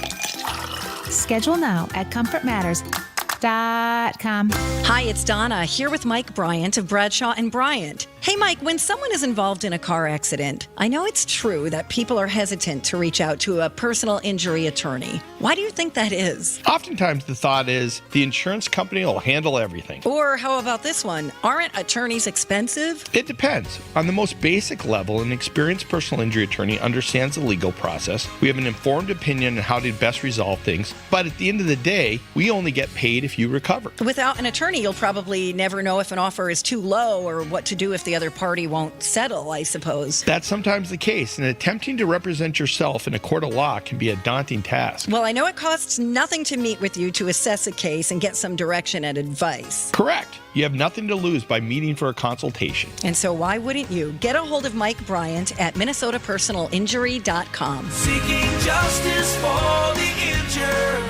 Schedule now at comfortmatters.com. Hi, it's Donna, here with Mike Bryant of Bradshaw and Bryant. Hey, Mike, when someone is involved in a car accident, I know it's true that people are hesitant to reach out to a personal injury attorney. Why do you think that is? Oftentimes the thought is the insurance company will handle everything. Or how about this one? Aren't attorneys expensive? It depends. On the most basic level, an experienced personal injury attorney understands the legal process. We have an informed opinion on how to best resolve things. But at the end of the day, we only get paid if you recover. Without an attorney, you'll probably never know if an offer is too low or what to do if the other party won't settle, I suppose. That's sometimes the case, and attempting to represent yourself in a court of law can be a daunting task. Well, I know it costs nothing to meet with you to assess a case and get some direction and advice. Correct. You have nothing to lose by meeting for a consultation. And so why wouldn't you? Get a hold of Mike Bryant at minnesotapersonalinjury.com. Seeking justice for the injured.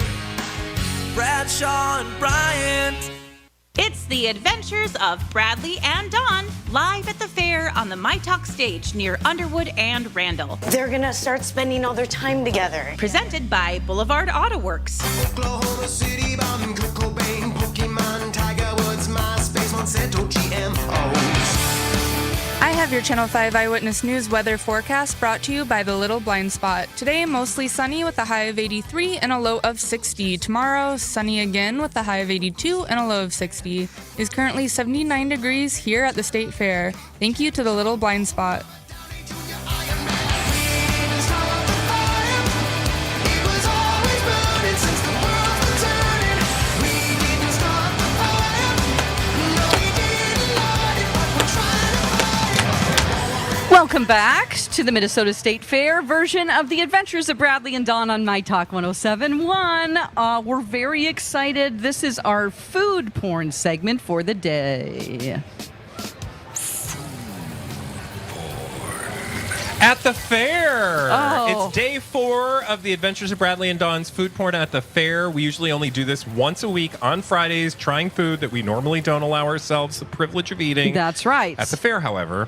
Bradshaw and Bryant. It's the adventures of Bradley and Dawn live at the fair on the My Talk stage near Underwood and Randall. They're gonna start spending all their time together. Presented by Boulevard Auto Works. Oklahoma City bombing, Kurt Cobain, Pokemon, Tiger Woods, MySpace, Monsanto, GMOs. I have your Channel 5 Eyewitness News weather forecast brought to you by The Little Blind Spot. Today, mostly sunny with a high of 83 and a low of 60. Tomorrow, sunny again with a high of 82 and a low of 60. It's currently 79 degrees here at the State Fair. Thank you to The Little Blind Spot. Welcome back to the Minnesota State Fair version of the Adventures of Bradley and Dawn on My Talk 107.1. We're very excited. This is our food porn segment for the day. At the fair. Oh. It's day 4 of the Adventures of Bradley and Dawn's food porn at the fair. We usually only do this once a week on Fridays, trying food that we normally don't allow ourselves the privilege of eating. That's right. At the fair, however,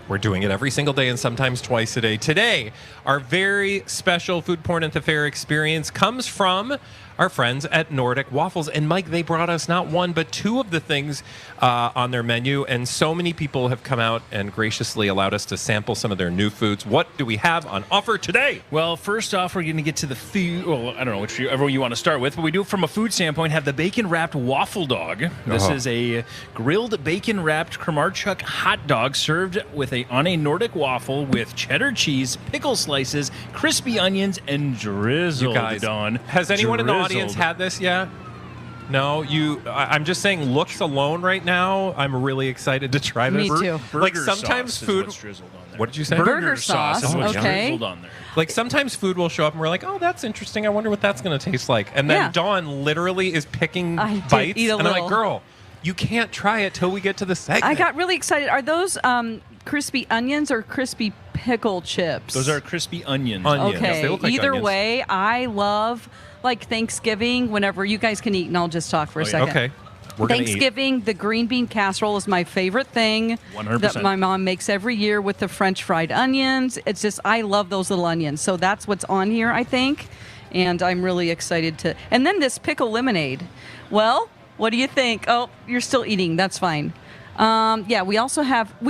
we're doing it every single day and sometimes twice a day. Today, our very special food porn at the fair experience comes from our friends at Nordic Waffles. And Mike, they brought us not one, but 2 of the things on their menu. And so many people have come out and graciously allowed us to sample some of their new foods. What do we have on offer today? Well, first off, we're going to get to the food. Well, I don't know whichever you want to start with, but we do from a food standpoint have the bacon-wrapped waffle dog. This is a grilled bacon-wrapped Kramarchuk hot dog served with on a Nordic waffle with cheddar cheese, pickle slices, crispy onions, and drizzled. You guys, Dawn. Has anyone in the Drizzled. audience had this yet? No, I'm just saying, looks alone right now. I'm really excited to try this. Me too. Like Burger sometimes sauce is food. what's drizzled on there. What did you say? Burger sauce, is what's okay. drizzled on there. Like sometimes food will show up and we're like, oh, that's interesting. I wonder what that's going to taste like. And then Yeah. Dawn literally is picking I did bites, eat a and I'm like, little. girl, you can't try it till we get to the segment. I got really excited. Are those crispy onions or crispy pickle chips? Those are crispy onions. Okay. They look like Either onions. way, I love like Thanksgiving. Whenever you guys can eat, and I'll just talk for a second. Okay. We're gonna eat. Thanksgiving, the green bean casserole is my favorite thing 100%. that my mom makes every year with the French fried onions. It's just, I love those little onions. So that's what's on here, I think. And I'm really excited to. And then this pickle lemonade. Well, what do you think? Oh, you're still eating. That's fine. Yeah, we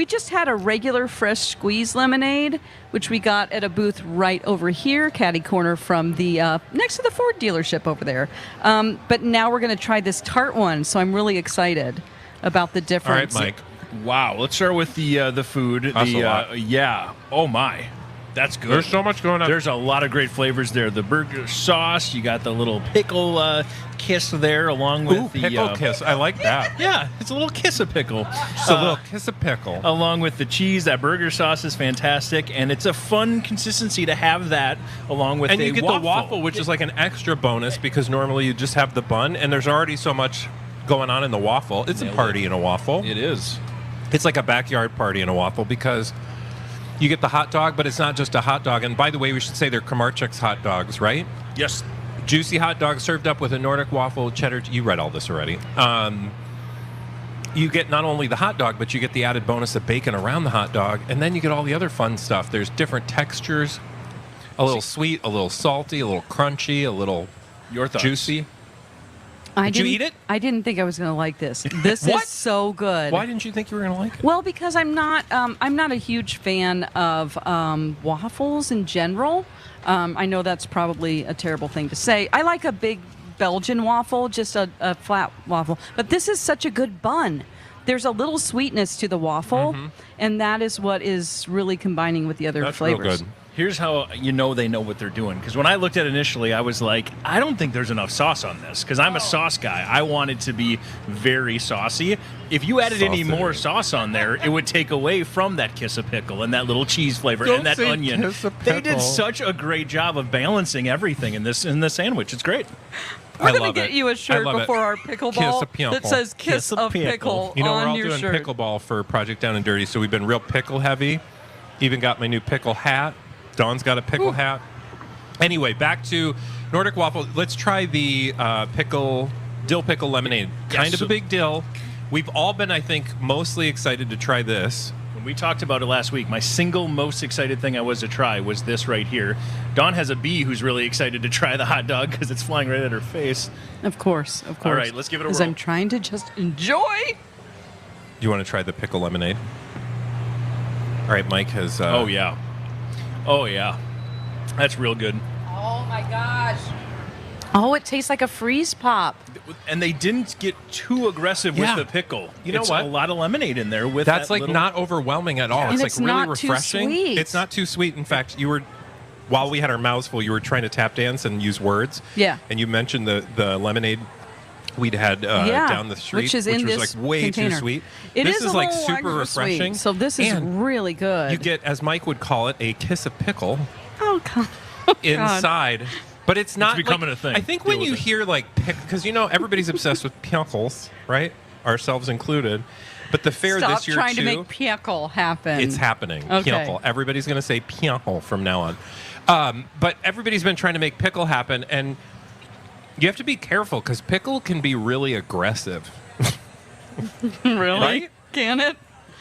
just had a regular fresh squeeze lemonade, which we got at a booth right over here, catty corner from the next to the Ford dealership over there. But now we're going to try this tart one, so I'm really excited about the difference. All right, Mike. Wow, let's start with the food. That's a lot. Yeah. Oh my, that's good. There's so much going on. There's a lot of great flavors there. The burger sauce. You got the little pickle kiss there, along with the pickle kiss. I like that. Yeah, it's a little kiss of pickle. Just a little kiss of pickle. Along with the cheese, that burger sauce is fantastic, and it's a fun consistency to have that along with And a you get waffle. the waffle, which is like an extra bonus because normally you just have the bun, and there's already so much going on in the waffle. It's a party in a waffle. It is. It's like a backyard party in a waffle because you get the hot dog, but it's not just a hot dog. And by the way, we should say they're Kramarchuk's hot dogs, right? Yes. Juicy hot dog served up with a Nordic waffle, cheddar. You read all this already. You get not only the hot dog, but you get the added bonus of bacon around the hot dog, and then you get all the other fun stuff. There's different textures, a little sweet, a little salty, a little crunchy, a little Your thoughts. juicy. Did you eat it? I didn't think I was going to like this. This What? is so good. Why didn't you think you were going to like it? Well, because I'm not a huge fan of waffles in general. I know that's probably a terrible thing to say. I like a big Belgian waffle, just a flat waffle. But this is such a good bun. There's a little sweetness to the waffle, and that is what is really combining with the other That's real flavors. good. Here's how you know they know what they're doing. Because when I looked at it initially, I was like, I don't think there's enough sauce on this. Because I'm a sauce guy. I want it to be very saucy. If you added any more sauce on there, it would take away from that kiss of pickle and that little cheese flavor Don't and that say onion. kiss of They did pickle. such a great job of balancing everything in the sandwich. It's great. We're going love to get it. you a I shirt love it. before our Kiss pickleball of pickle. that says "Kiss of Pickle" You know, we're on all your doing shirt. pickleball for Project Down and Dirty, so we've been real pickle heavy. Even got my new pickle hat. Dawn's got a pickle hat. Anyway, back to Nordic Waffle. Let's try the dill pickle lemonade. Kind of a big deal. We've all been, I think, mostly excited to try this. When we talked about it last week, my single most excited thing I was to try was this right here. Dawn has a bee who's really excited to try the hot dog because it's flying right at her face. Of course. All right, let's give it a Because roll. I'm trying to just enjoy. Do you want to try the pickle lemonade? All right, Mike has... Oh, yeah. That's real good. Oh my gosh. Oh, it tastes like a freeze pop. And they didn't get too aggressive Yeah. with the pickle. You know It's what? a lot of lemonade in there with That's that like little- not overwhelming at all. And It's it's like really not too refreshing. sweet. It's not too sweet. In fact, while we had our mouths full, you were trying to tap dance and use words. Yeah. And you mentioned the lemonade we'd had down the street, which is in was this like way container. too sweet. This is like little super extra refreshing. sweet. So this is And really good. you get, as Mike would call it, a kiss of pickle God. inside. But it's not becoming like, a thing. I think when Deal you with it. hear like because everybody's obsessed with pickles, right? Ourselves included. But the fair Stop this year trying too, to make pickle happen. it's happening. Okay. Pickle. Everybody's going to say pickle from now on. But everybody's been trying to make pickle happen, and you have to be careful because pickle can be really aggressive. Really? Right? Can it?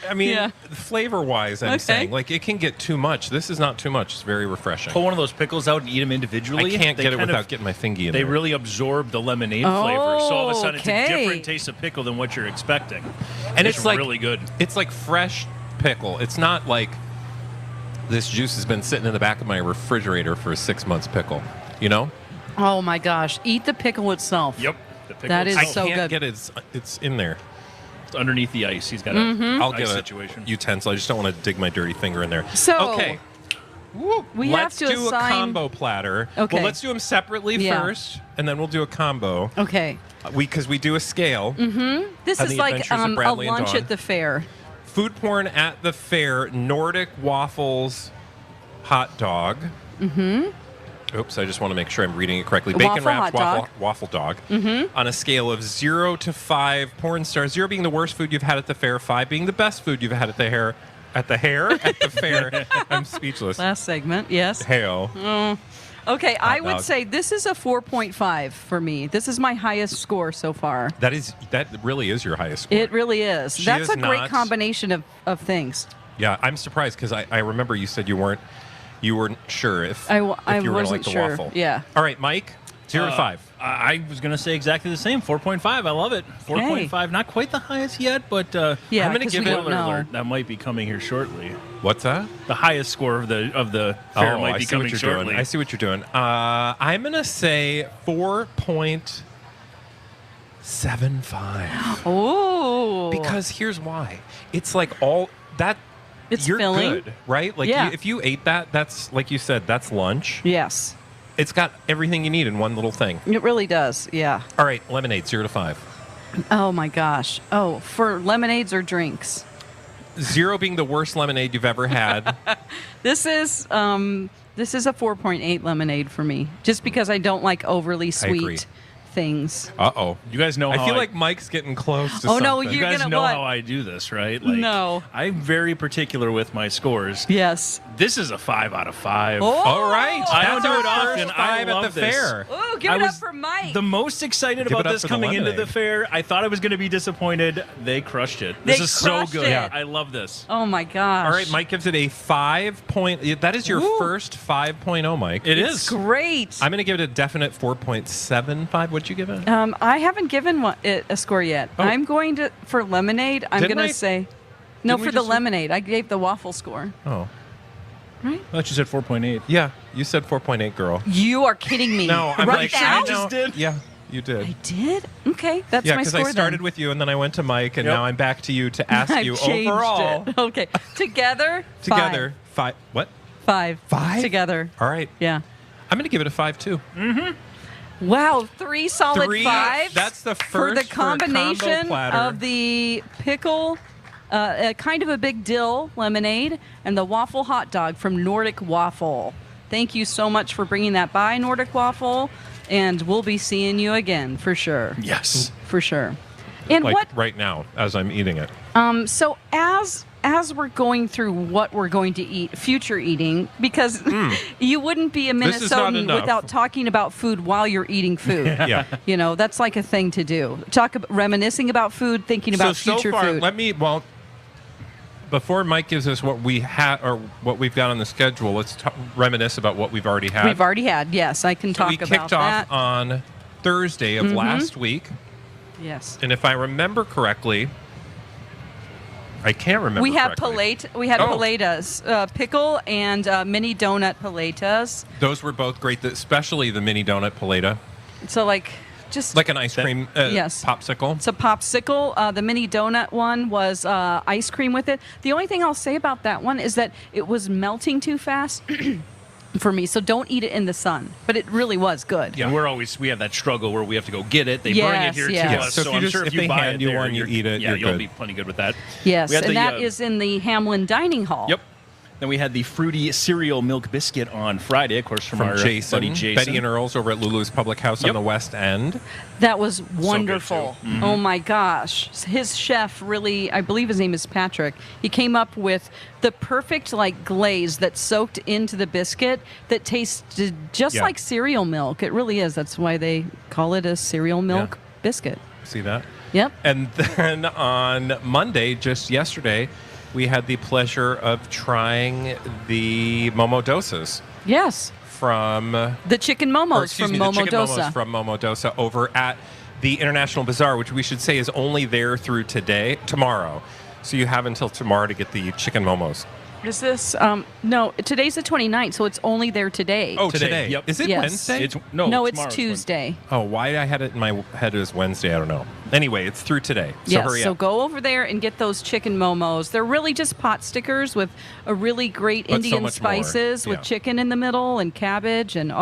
I mean, Yeah. flavor-wise, I'm Okay. saying. Like, it can get too much. This is not too much. It's very refreshing. Pull one of those pickles out and eat them individually. I can't They get it kind without of- getting my fingy in They there. really absorb the lemonade flavor. So all of a sudden, it's a okay. different taste of pickle than what you're expecting. And it's like really good. It's like fresh pickle. It's not like this juice has been sitting in the back of my refrigerator for a 6 months pickle. You know? Oh my gosh! Eat the pickle itself. Yep. The pickle That is I itself. so can't good. get it. It's in there. It's underneath the ice. He's got a I'll ice get a situation. utensil. I just don't want to dig my dirty finger in there. So, okay. we let's have to do assign. a combo platter. Okay. Well, let's do them separately Yeah. first, and then we'll do a combo. Okay. Because we do a scale. This On is the like Adventures of a Bradley and lunch Dawn. at the fair. Food porn at the fair. Nordic waffles hot dog. Oops, I just want to make sure I'm reading it correctly. Bacon Waffle wrapped hot waffle dog. On a scale of 0 to 5 porn stars. 0 being the worst food you've had at the fair. 5 being the best food you've had at the fair. At the fair. I'm speechless. Last segment, yes. Hell. Okay, I would dog. say this is a 4.5 for me. This is my highest score so far. That really is your highest score. It really is. She That's is a great not- combination of things. Yeah, I'm surprised because I remember you said you weren't sure if I you were going to wasn't like the sure. waffle. Yeah. All right, Mike, 0 to 5. I was going to say exactly the same. 4.5. I love it. 4.5. Not quite the highest yet, but Yeah, I'm going to 'cause give we it don't know. alert. That might be coming here shortly. What's that? The highest score of the fair might I be see what coming you're shortly. doing. I see what you're doing. I'm going to say 4.75. Oh. Because here's why. It's like all that. It's you're filling. good, right? Like Yeah. if you ate that, that's like you said, that's lunch. Yes. It's got everything you need in one little thing. It really does. Yeah. All right, lemonade 0 to 5. Oh my gosh. Oh, for lemonades or drinks? 0 being the worst lemonade you've ever had. This is a 4.8 lemonade for me, just because I don't like overly agree. sweet things. Uh-oh. You guys know I how feel like Mike's getting close to Oh, something. no, You you're guys gonna know what? how I do this, right? No. I'm very particular with my scores. Yes. This is a 5 out of 5. Oh! All right. I don't That's do our it often. first I 5 at love the this. fair. Oh, give I it up was for Mike. The most excited Give about it up this for the coming into the lemonade. fair. I thought I was going to be disappointed. They crushed it. This They is so crushed good. it. Yeah. I love this. Oh my gosh. All right, Mike gives it a 5 point. That is your first 5.0, Mike. It It's is. great. I'm going to give it a definite 4.75. What'd you give it? I haven't given it a score yet. Oh. I'm going to for lemonade. I'm Didn't going I- to say no didn't we for the just- lemonade. I gave the waffle score. Oh. Right? I thought you said 4.8. Yeah, you said 4.8, girl. You are kidding me. No, I'm right like, now. I just did. Yeah, you did. I did. Okay, that's Yeah, my because score. I started with you and then I went to Mike and Yep. now I'm back to you to ask I've you changed overall. it. Okay, together. Together, 5. What? 5. 5? Together. All right. Yeah. I'm going to give it a 5 too. Wow, 3 solid 3. 5s. That's the for first the combination for a combo platter. of the pickle, kind of a big dill lemonade, and the waffle hot dog from Nordic Waffle. Thank you so much for bringing that by, Nordic Waffle, and we'll be seeing you again for sure. Yes. For sure. And like what? right now as I'm eating it. So as we're going through what we're going to eat, future eating, because you wouldn't be a This is not Minnesotan enough. without talking about food while you're eating food. Yeah. You know, that's like a thing to do. Reminiscing about food, thinking about future so far, food. Before Mike gives us what we have or what we've got on the schedule, let's reminisce about what we've already had. We've already had, yes. I can talk we about kicked that. off on Thursday of last week, Yes. and if I remember correctly, I can't remember. We have correctly. We had Oh. paletas, pickle and mini donut paletas. Those were both great, especially the mini donut paleta, So like just like an ice cream Yes. popsicle. It's a popsicle. The mini donut one was ice cream with it. The only thing I'll say about that one is that it was melting too fast. for me. So don't eat it in the sun. But it really was good. Yeah, we have that struggle where we have to go get it. They bring it here to us. So I'm sure if you they buy hand it you there, one, you eat it. Yeah, you're you'll good. be plenty good with that. Yes, We had and that is in the Hamlin Dining Hall. Yep. Then we had the fruity cereal milk biscuit on Friday, of course, from our buddy Jason. Betty and Earl's over at Lulu's Public House on the West End. That was wonderful. Mm-hmm. Oh my gosh. His chef really, I believe his name is Patrick. He came up with the perfect glaze that soaked into the biscuit that tasted just like cereal milk. It really is. That's why they call it a cereal milk biscuit. See that? Yep. And then on Monday, just yesterday, we had the pleasure of trying the Momodosas. Yes. From the chicken momos the chicken Momodosa. momos from Momodosa over at the International Bazaar, which we should say is only there through tomorrow. So you have until tomorrow to get the chicken momos. Is this no? Today's the 29th, so it's only there today. Oh, today. Yep. Is it Wednesday? No, it's Tuesday. Oh, why I had it in my head as Wednesday? I don't know. Anyway, it's through today. So hurry so up. go over there and get those chicken momos. They're really just pot stickers with a really great Indian spices with chicken in the middle and cabbage and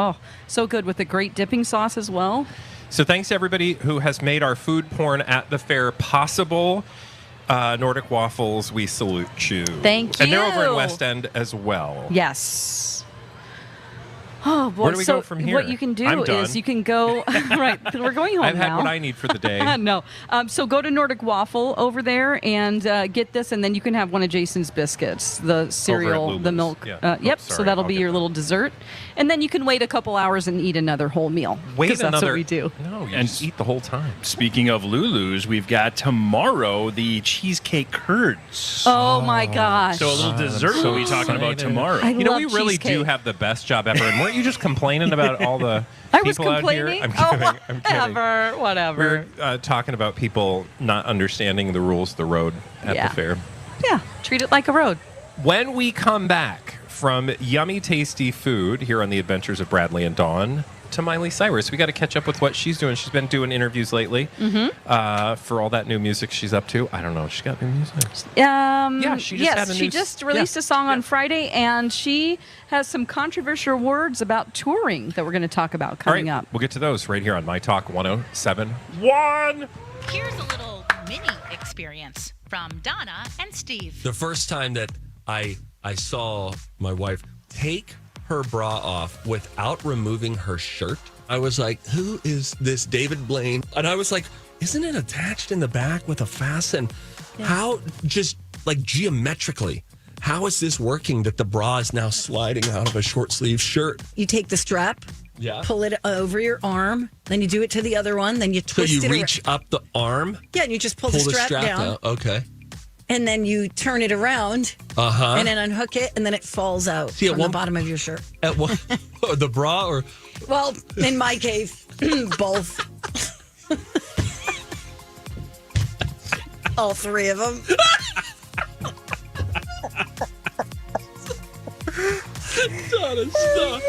so good with a great dipping sauce as well. So thanks to everybody who has made our food porn at the fair possible. Nordic Waffles, we salute you. Thank you. And they're over in West End as well. Yes. Oh, boy. Where do we go from here? What you can do I'm done. is you can go, right, we're going home I've now. had what I need for the day. No. So go to Nordic Waffle over there and get this, and then you can have one of Jason's biscuits, the cereal, the milk. Yeah. Yep, so that'll be your little dessert. And then you can wait a couple hours and eat another whole meal. Wait that's what we do. No, you just eat the whole time. Speaking of Lulu's, we've got tomorrow the cheesecake curds. Oh, my gosh. So a little dessert we'll be talking about tomorrow. I we love really cheesecake. do have the best job ever. And weren't you just complaining about all the I was people out here? complaining? I'm kidding. Whatever. We're talking about people not understanding the rules of the road at the fair. Yeah, treat it like a road. When we come back from yummy, tasty food here on the Adventures of Bradley and Dawn to Miley Cyrus, we got to catch up with what she's doing. She's been doing interviews lately for all that new music she's up to. I don't know. She got new music. She just released a song on Friday, and she has some controversial words about touring that we're going to talk about coming up. We'll get to those right here on My Talk 107.1. Here's a little mini experience from Donna and Steve. The first time that I saw my wife take her bra off without removing her shirt, I was like, who is this David Blaine? And I was like, isn't it attached in the back with a fasten? How, just like geometrically, how is this working that the bra is now sliding out of a short sleeve shirt? You take the strap, pull it over your arm, then you do it to the other one, then you twist it. So you reach up the arm? Yeah, and you just pull the strap down. Okay. And then you turn it around, and then unhook it, and then it falls out from the bottom of your shirt. At what? The bra or? Well, in my case, both. All three of them. Donna, stop.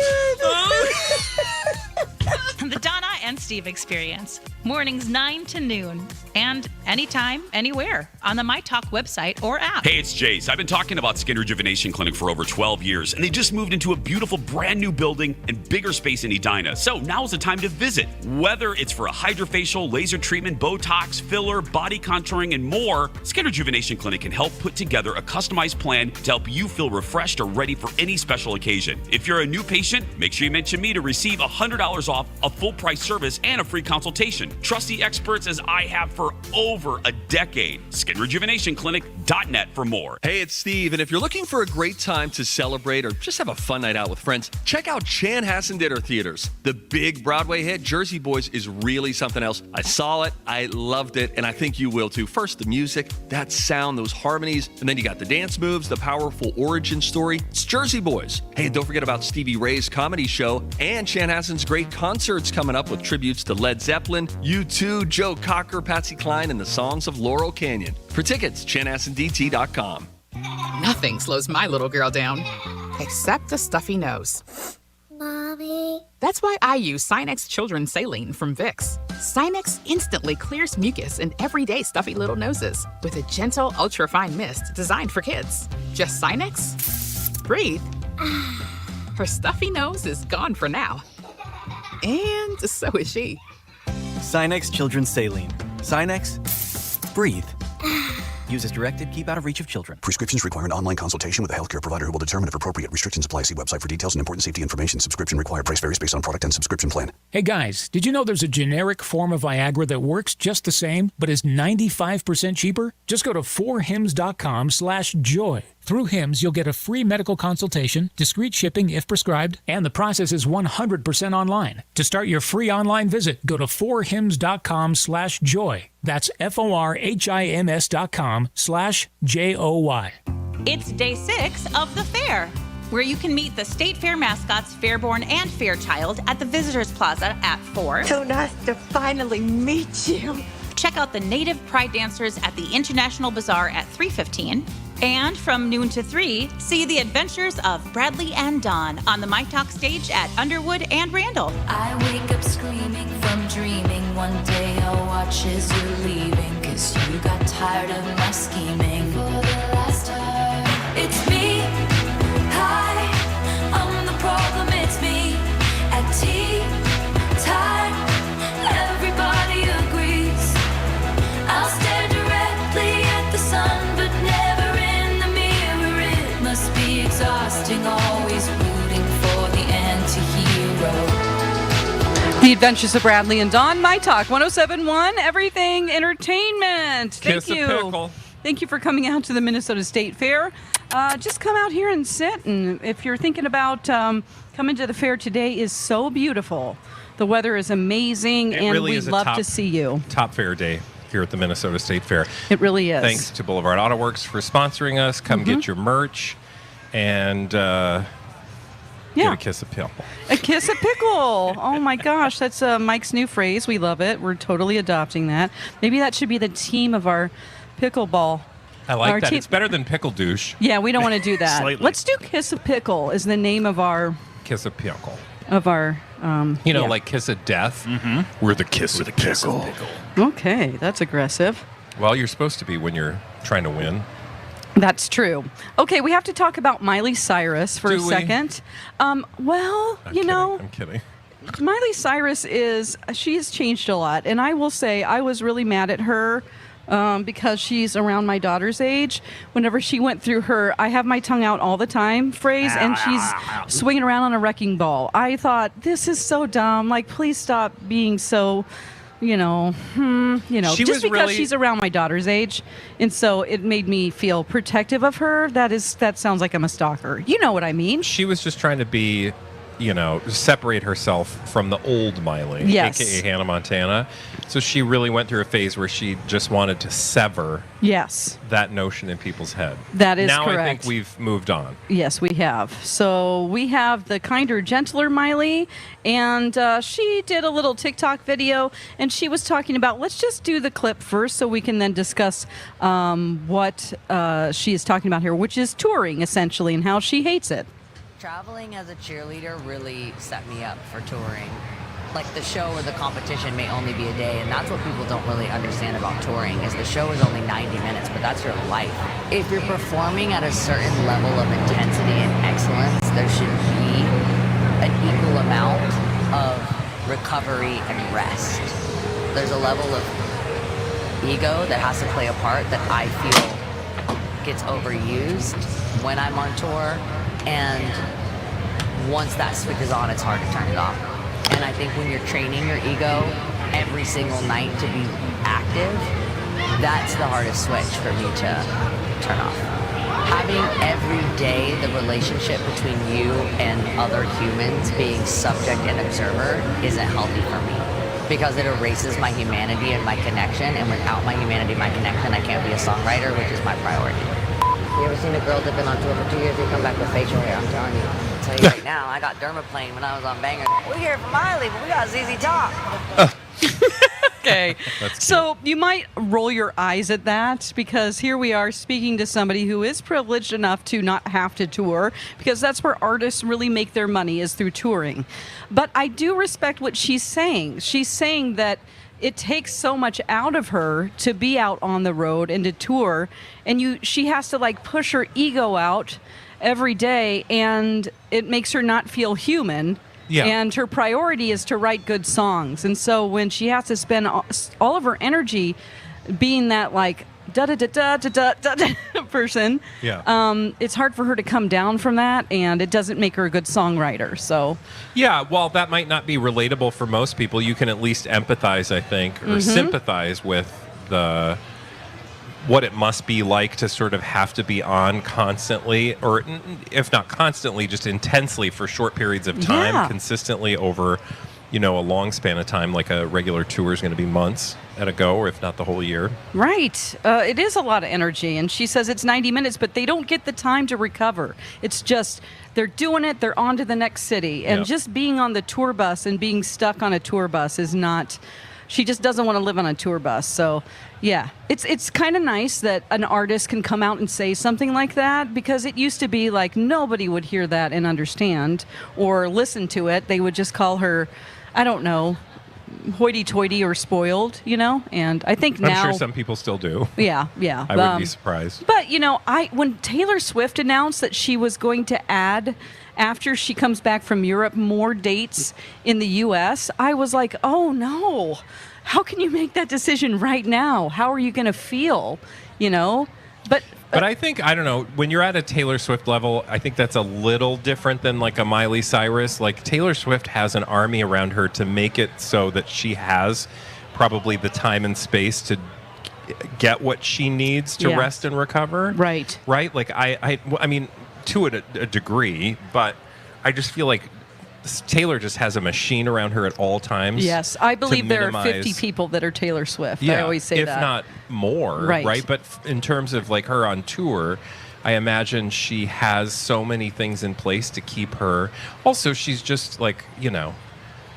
The Donna and Steve Experience. Mornings 9 to noon. And anytime, anywhere on the My Talk website or app. Hey, it's Jace. I've been talking about Skin Rejuvenation Clinic for over 12 years, and they just moved into a beautiful brand new building and bigger space in Edina. So now's the time to visit. Whether it's for a hydrofacial, laser treatment, Botox, filler, body contouring, and more, Skin Rejuvenation Clinic can help put together a customized plan to help you feel refreshed or ready for any special occasion. If you're a new patient, make sure you mention me to receive $100 off a full price service and a free consultation. Trust the experts as I have for over a decade. SkinRejuvenationClinic.net for more. Hey, it's Steve, and if you're looking for a great time to celebrate or just have a fun night out with friends, check out Chanhassen Dinner Theaters. The big Broadway hit, Jersey Boys, is really something else. I saw it, I loved it, and I think you will too. First, the music, that sound, those harmonies, and then you got the dance moves, the powerful origin story. It's Jersey Boys. Hey, and don't forget about Stevie Ray's comedy show and Chanhassen's great concerts coming up with tributes to Led Zeppelin, U2, Joe Cocker, Patsy Cline, and the songs of Laurel Canyon. For tickets, chanhassendt.com. Nothing slows my little girl down, except a stuffy nose. Mommy. That's why I use Sinex Children's Saline from Vicks. Sinex instantly clears mucus in everyday stuffy little noses with a gentle, ultra-fine mist designed for kids. Just Sinex? Breathe. Her stuffy nose is gone for now. And so is she. Sinex Children's Saline. Sinex, breathe. Use as directed. Keep out of reach of children. Prescriptions require an online consultation with a healthcare provider who will determine if appropriate. Restrictions apply. See website for details and important safety information. Subscription required. Price varies based on product and subscription plan. Hey guys, did you know there's a generic form of Viagra that works just the same, but is 95% cheaper? Just go to 4hims.com/joy. Through Hims, you'll get a free medical consultation, discreet shipping if prescribed, and the process is 100% online. To start your free online visit, go to 4hims.com/joy. That's FORHIMS.com/JOY. It's day 6 of the fair, where you can meet the State Fair mascots Fairborn and Fairchild at the Visitors Plaza at 4. So nice to finally meet you. Check out the Native Pride dancers at the International Bazaar at 3:15. And from noon to 3, see the adventures of Bradley and Dawn on the My Talk stage at Underwood and Randall. I wake up screaming from dreaming. One day I'll watch as you're leaving. Cause you got tired of my scheming. For the last time, it's me. Hi, I'm the problem, it's me. At tea time, everybody agrees. I'll stare directly at the sun, but never in the mirror. It must be exhausting, always rooting for the anti-hero. The Adventures of Bradley and Dawn, My Talk 107.1, Everything Entertainment. Kiss Thank a you. pickle. Thank you for coming out to the Minnesota State Fair. Just come out here and sit. And if you're thinking about coming to the fair, today is so beautiful. The weather is amazing, It and really we'd is a love top- to see you. Top fair day here at the Minnesota State Fair. It really is. Thanks to Boulevard Auto Works for sponsoring us. Come get your merch and get a kiss of pickle. A kiss of pickle. Oh my gosh, that's Mike's new phrase. We love it. We're totally adopting that. Maybe that should be the team of our pickleball. I like Our that. team- It's better than pickle douche. Yeah, we don't want to do that. Slightly. Let's do Kiss of Pickle is the name of our Kiss of pickle. like kiss of death. Mm-hmm. We're the kiss of pickle. Okay, that's aggressive. Well, you're supposed to be when you're trying to win. That's true. Okay, we have to talk about Miley Cyrus for Do a we? second. I'm kidding. Miley Cyrus she's changed a lot. And I will say, I was really mad at her because she's around my daughter's age. Whenever she went through her I have my tongue out all the time phrase, and she's swinging around on a wrecking ball. I thought, this is so dumb. Like, please stop being so... She just was because really- she's around my daughter's age, and so it made me feel protective of her. That sounds like I'm a stalker. You know what I mean? She was just trying to be, separate herself from the old Miley, Yes. aka Hannah Montana. So she really went through a phase where she just wanted to sever Yes. that notion in people's head. That is now correct. I think we've moved on. Yes, we have. So we have the kinder, gentler Miley, and she did a little TikTok video, and she was talking about, let's just do the clip first so we can then discuss what she is talking about here, which is touring, essentially, and how she hates it. Traveling as a cheerleader really set me up for touring. Like, the show or the competition may only be a day, and that's what people don't really understand about touring, is the show is only 90 minutes, but that's your life. If you're performing at a certain level of intensity and excellence, there should be an equal amount of recovery and rest. There's a level of ego that has to play a part that I feel gets overused when I'm on tour, and once that switch is on, it's hard to turn it off. And I think when you're training your ego every single night to be active, that's the hardest switch for me to turn off. Having every day the relationship between you and other humans being subject and observer isn't healthy for me, because it erases my humanity and my connection, and without my humanity and my connection, I can't be a songwriter, which is my priority. You ever seen a girl that's been on tour for 2 years and come back with facial hair? I'm telling you. I'll tell you right now, I got dermaplane when I was on Banger. We here for Miley, but we got ZZ Top. Okay. So you might roll your eyes at that, because here we are speaking to somebody who is privileged enough to not have to tour, because that's where artists really make their money, is through touring. But I do respect what she's saying. She's saying that it takes so much out of her to be out on the road and to tour, and she has to like push her ego out every day, and it makes her not feel human. Yeah. And her priority is to write good songs. And so when she has to spend all of her energy being that like da-da-da-da-da-da person, it's hard for her to come down from that, and it doesn't make her a good songwriter. So yeah, while that might not be relatable for most people, you can at least empathize, I think, or sympathize with what it must be like to sort of have to be on constantly, or if not constantly, just intensely for short periods of time, consistently over, a long span of time. Like a regular tour is going to be months at a go, or if not the whole year. Right. It is a lot of energy. And she says it's 90 minutes, but they don't get the time to recover. It's just they're doing it, they're on to the next city. And just being on the tour bus and being stuck on a tour bus is not... She just doesn't want to live on a tour bus. So, yeah, it's kind of nice that an artist can come out and say something like that, because it used to be like nobody would hear that and understand or listen to it. They would just call her, I don't know, hoity-toity or spoiled, And I think now... I'm sure some people still do. Yeah. I wouldn't be surprised. But, when Taylor Swift announced that she was going to add... After she comes back from Europe, more dates in the U.S., I was like, oh, no. How can you make that decision right now? How are you going to feel, But I think, I don't know, when you're at a Taylor Swift level, I think that's a little different than like a Miley Cyrus. Like Taylor Swift has an army around her to make it so that she has probably the time and space to get what she needs to rest and recover. Right. Like, I mean... to a degree, but I just feel like Taylor just has a machine around her at all times. Yes, I believe there are 50 people that are Taylor Swift. I always say if that. If not more, right? But in terms of like her on tour, I imagine she has so many things in place to keep her. Also, she's just like,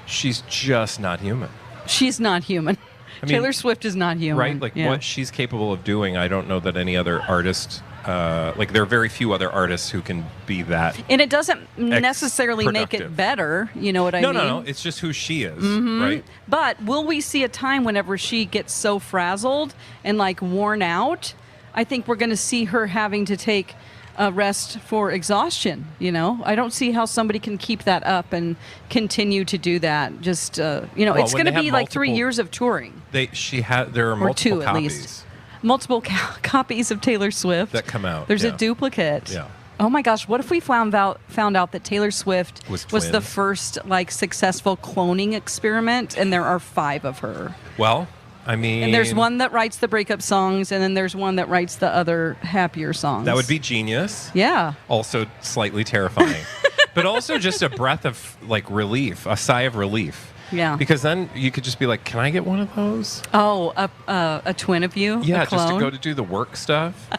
she's just not human. She's not human. Taylor Swift is not human. Right? Like what she's capable of doing, I don't know that any other artist... there are very few other artists who can be that. And it doesn't necessarily make it better. You know what I mean? No. It's just who she is, right? But will we see a time whenever she gets so frazzled and like worn out? I think we're going to see her having to take a rest for exhaustion. I don't see how somebody can keep that up and continue to do that. Just it's going to be like 3 years of touring. There are multiple or two copies. At least. Multiple copies of Taylor Swift that come out. There's a duplicate. Yeah. Oh my gosh! What if we found out that Taylor Swift was the first like successful cloning experiment, and there are 5 of her? Well, I mean, and there's one that writes the breakup songs, and then there's one that writes the other happier songs. That would be genius. Yeah. Also slightly terrifying, but also just a breath of like relief, a sigh of relief. Yeah. Because then you could just be like, can I get one of those? Oh, a twin of you? Yeah, a clone? just to go to do the work stuff.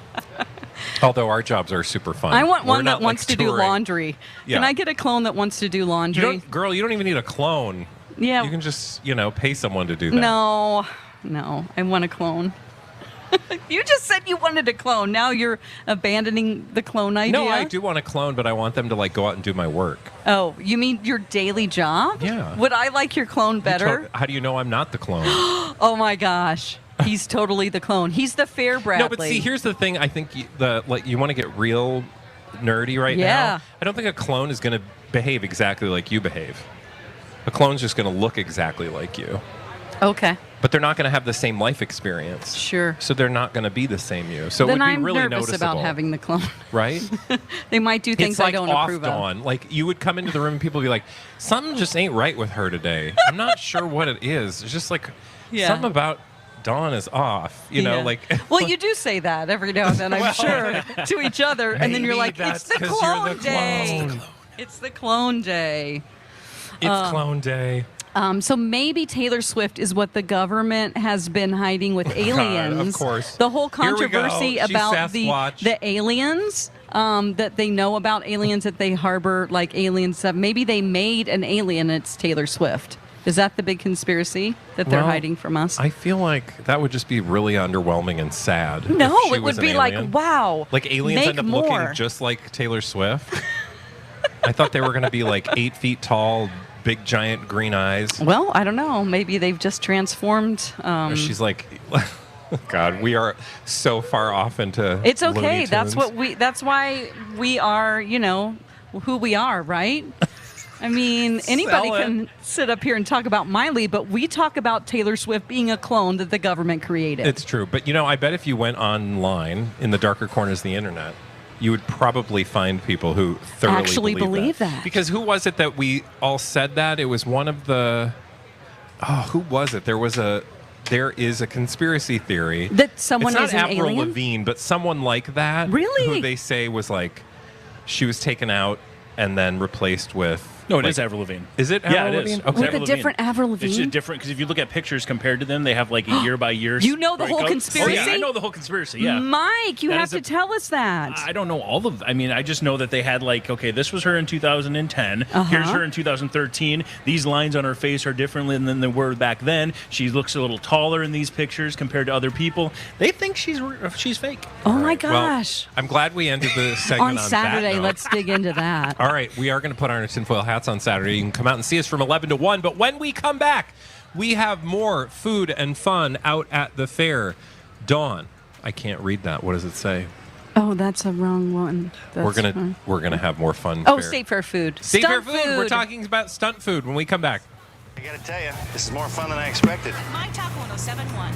Although our jobs are super fun. I want one that wants to do laundry. Yeah. Can I get a clone that wants to do laundry? Girl, you don't even need a clone. Yeah. You can just, pay someone to do that. No, I want a clone. You just said you wanted a clone. Now you're abandoning the clone idea? No, I do want a clone, but I want them to like go out and do my work. Oh, you mean your daily job? Yeah. Would I like your clone better? How do you know I'm not the clone? Oh my gosh. He's totally the clone. He's the fair Bradley. No, but see, here's the thing. I think you want to get real nerdy right now. I don't think a clone is going to behave exactly like you behave. A clone's just going to look exactly like you. Okay. But they're not going to have the same life experience. Sure. So they're not going to be the same you. So then it would be really I'm nervous noticeable. about having the clone. Right? They might do things like I don't off approve Dawn. of. Like you would come into the room and people would be like, something just ain't right with her today. I'm not sure what it is. It's just like something about Dawn is off. You know, like. Well, you do say that every now and then, I'm sure, to each other. And then you're like, it's the clone day. It's the clone day. It's clone day. So maybe Taylor Swift is what the government has been hiding with aliens. God, of course. The whole controversy about the aliens, that they know about aliens, that they harbor like alien stuff. Maybe they made an alien and it's Taylor Swift. Is that the big conspiracy that they're hiding from us? I feel like that would just be really underwhelming and sad. No, it would be like, wow. Like aliens end up more. looking just like Taylor Swift. I thought they were going to be like 8 feet tall, big giant green eyes. Well, I don't know. Maybe they've just transformed. She's like, God, we are so far off into It's okay. Looney Tunes. That's why we are, who we are, right? I mean, anybody can sit up here and talk about Miley, but we talk about Taylor Swift being a clone that the government created. It's true. But, I bet if you went online in the darker corners of the internet, you would probably find people who thoroughly actually believe that. Because who was it that we all said that? It was one of the... Oh, who was it? There is a conspiracy theory. That someone is an alien? It's not Avril Lavigne, but someone like that. Really? Who they say was like... She was taken out and then replaced with... No, it is Avril Lavigne. Is it Avril Yeah, it Lavigne? is. Okay. With a different Avril Lavigne? It's just different because if you look at pictures compared to them, they have like a year by year. You know the whole breakout. conspiracy? Oh, yeah, I know the whole conspiracy, yeah. Mike, you have to tell us that. I don't know all of I mean, I just know that they had this was her in 2010. Here's her in 2013. These lines on her face are different than they were back then. She looks a little taller in these pictures compared to other people. They think she's fake. Oh, my gosh. Well, I'm glad we ended the segment on Saturday. that note. Let's dig into that. All right, we are going to put on our tinfoil hats on Saturday. You can come out and see us from 11 to 1. But when we come back, we have more food and fun out at the fair. Dawn, I can't read that. What does it say? Oh, that's a wrong one. We're gonna have more fun. Oh, state fair food. State fair food. We're talking about stunt food when we come back. I gotta tell you, this is more fun than I expected. My Talk 1071.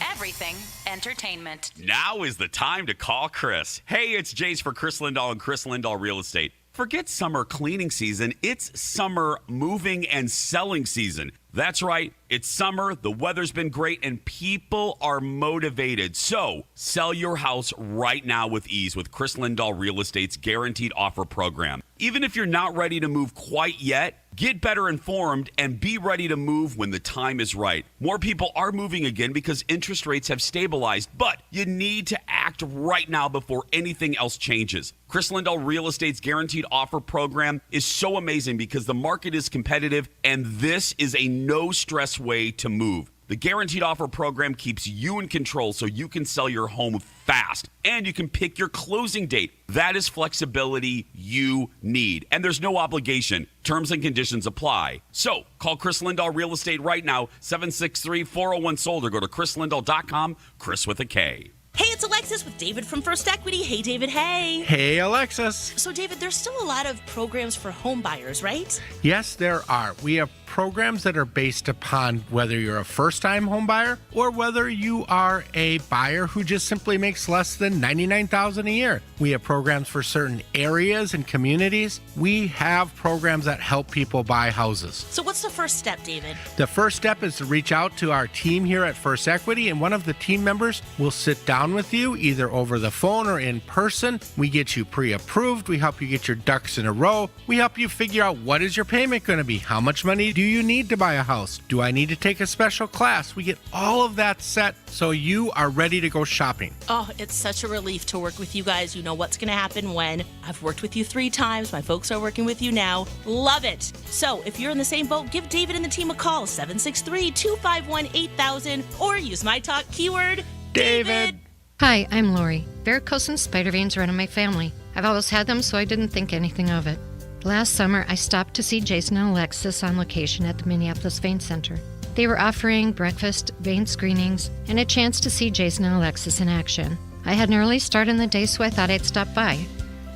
Everything entertainment. Now is the time to call Chris. Hey, it's Jace for Chris Lindahl and Chris Lindahl Real Estate. Forget summer cleaning season. It's summer moving and selling season. That's right. It's summer. The weather's been great and people are motivated. So sell your house right now with ease with Chris Lindahl Real Estate's Guaranteed Offer Program. Even if you're not ready to move quite yet, get better informed and be ready to move when the time is right. More people are moving again because interest rates have stabilized, but you need to act right now before anything else changes. Chris Lindahl Real Estate's Guaranteed Offer Program is so amazing because the market is competitive and this is a no-stress way to move. The Guaranteed Offer Program keeps you in control so you can sell your home fast and you can pick your closing date. That is flexibility you need. And there's no obligation. Terms and conditions apply. So call Chris Lindahl Real Estate right now, 763-401-SOLD, or go to chrislindahl.com, Chris with a K. Hey, it's Alexis with David from First Equity. Hey, David, hey. Hey, Alexis. So, David, there's still a lot of programs for home buyers, right? Yes, there are. We have programs that are based upon whether you're a first-time home buyer or whether you are a buyer who just simply makes less than $99,000 a year. We have programs for certain areas and communities. We have programs that help people buy houses. So what's the first step, David? The first step is to reach out to our team here at First Equity, and one of the team members will sit down with you either over the phone or in person. We get you pre-approved. We help you get your ducks in a row. We help you figure out what is your payment going to be? How much money do you need to buy a house? Do I need to take a special class? We get all of that set so you are ready to go shopping. Oh, it's such a relief to work with you guys. You know what's going to happen when. I've worked with you 3 times. My folks are working with you now. Love it. So if you're in the same boat, give David and the team a call, 763-251-8000, or use my talk keyword, David. Hi, I'm Lori. Varicose and spider veins run in my family. I've always had them, so I didn't think anything of it. Last summer, I stopped to see Jason and Alexis on location at the Minneapolis Vein Center. They were offering breakfast, vein screenings, and a chance to see Jason and Alexis in action. I had an early start in the day, so I thought I'd stop by.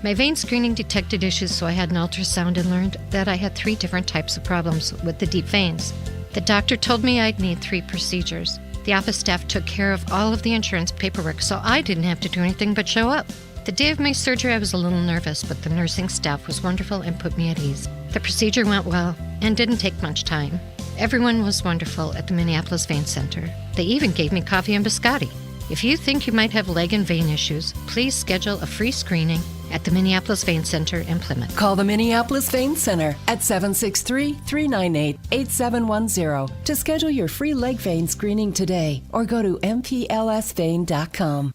My vein screening detected issues, so I had an ultrasound and learned that I had 3 different types of problems with the deep veins. The doctor told me I'd need 3 procedures. The office staff took care of all of the insurance paperwork, so I didn't have to do anything but show up. The day of my surgery, I was a little nervous, but the nursing staff was wonderful and put me at ease. The procedure went well and didn't take much time. Everyone was wonderful at the Minneapolis Vein Center. They even gave me coffee and biscotti. If you think you might have leg and vein issues, please schedule a free screening at the Minneapolis Vein Center in Plymouth. Call the Minneapolis Vein Center at 763-398-8710 to schedule your free leg vein screening today, or go to mplsvein.com.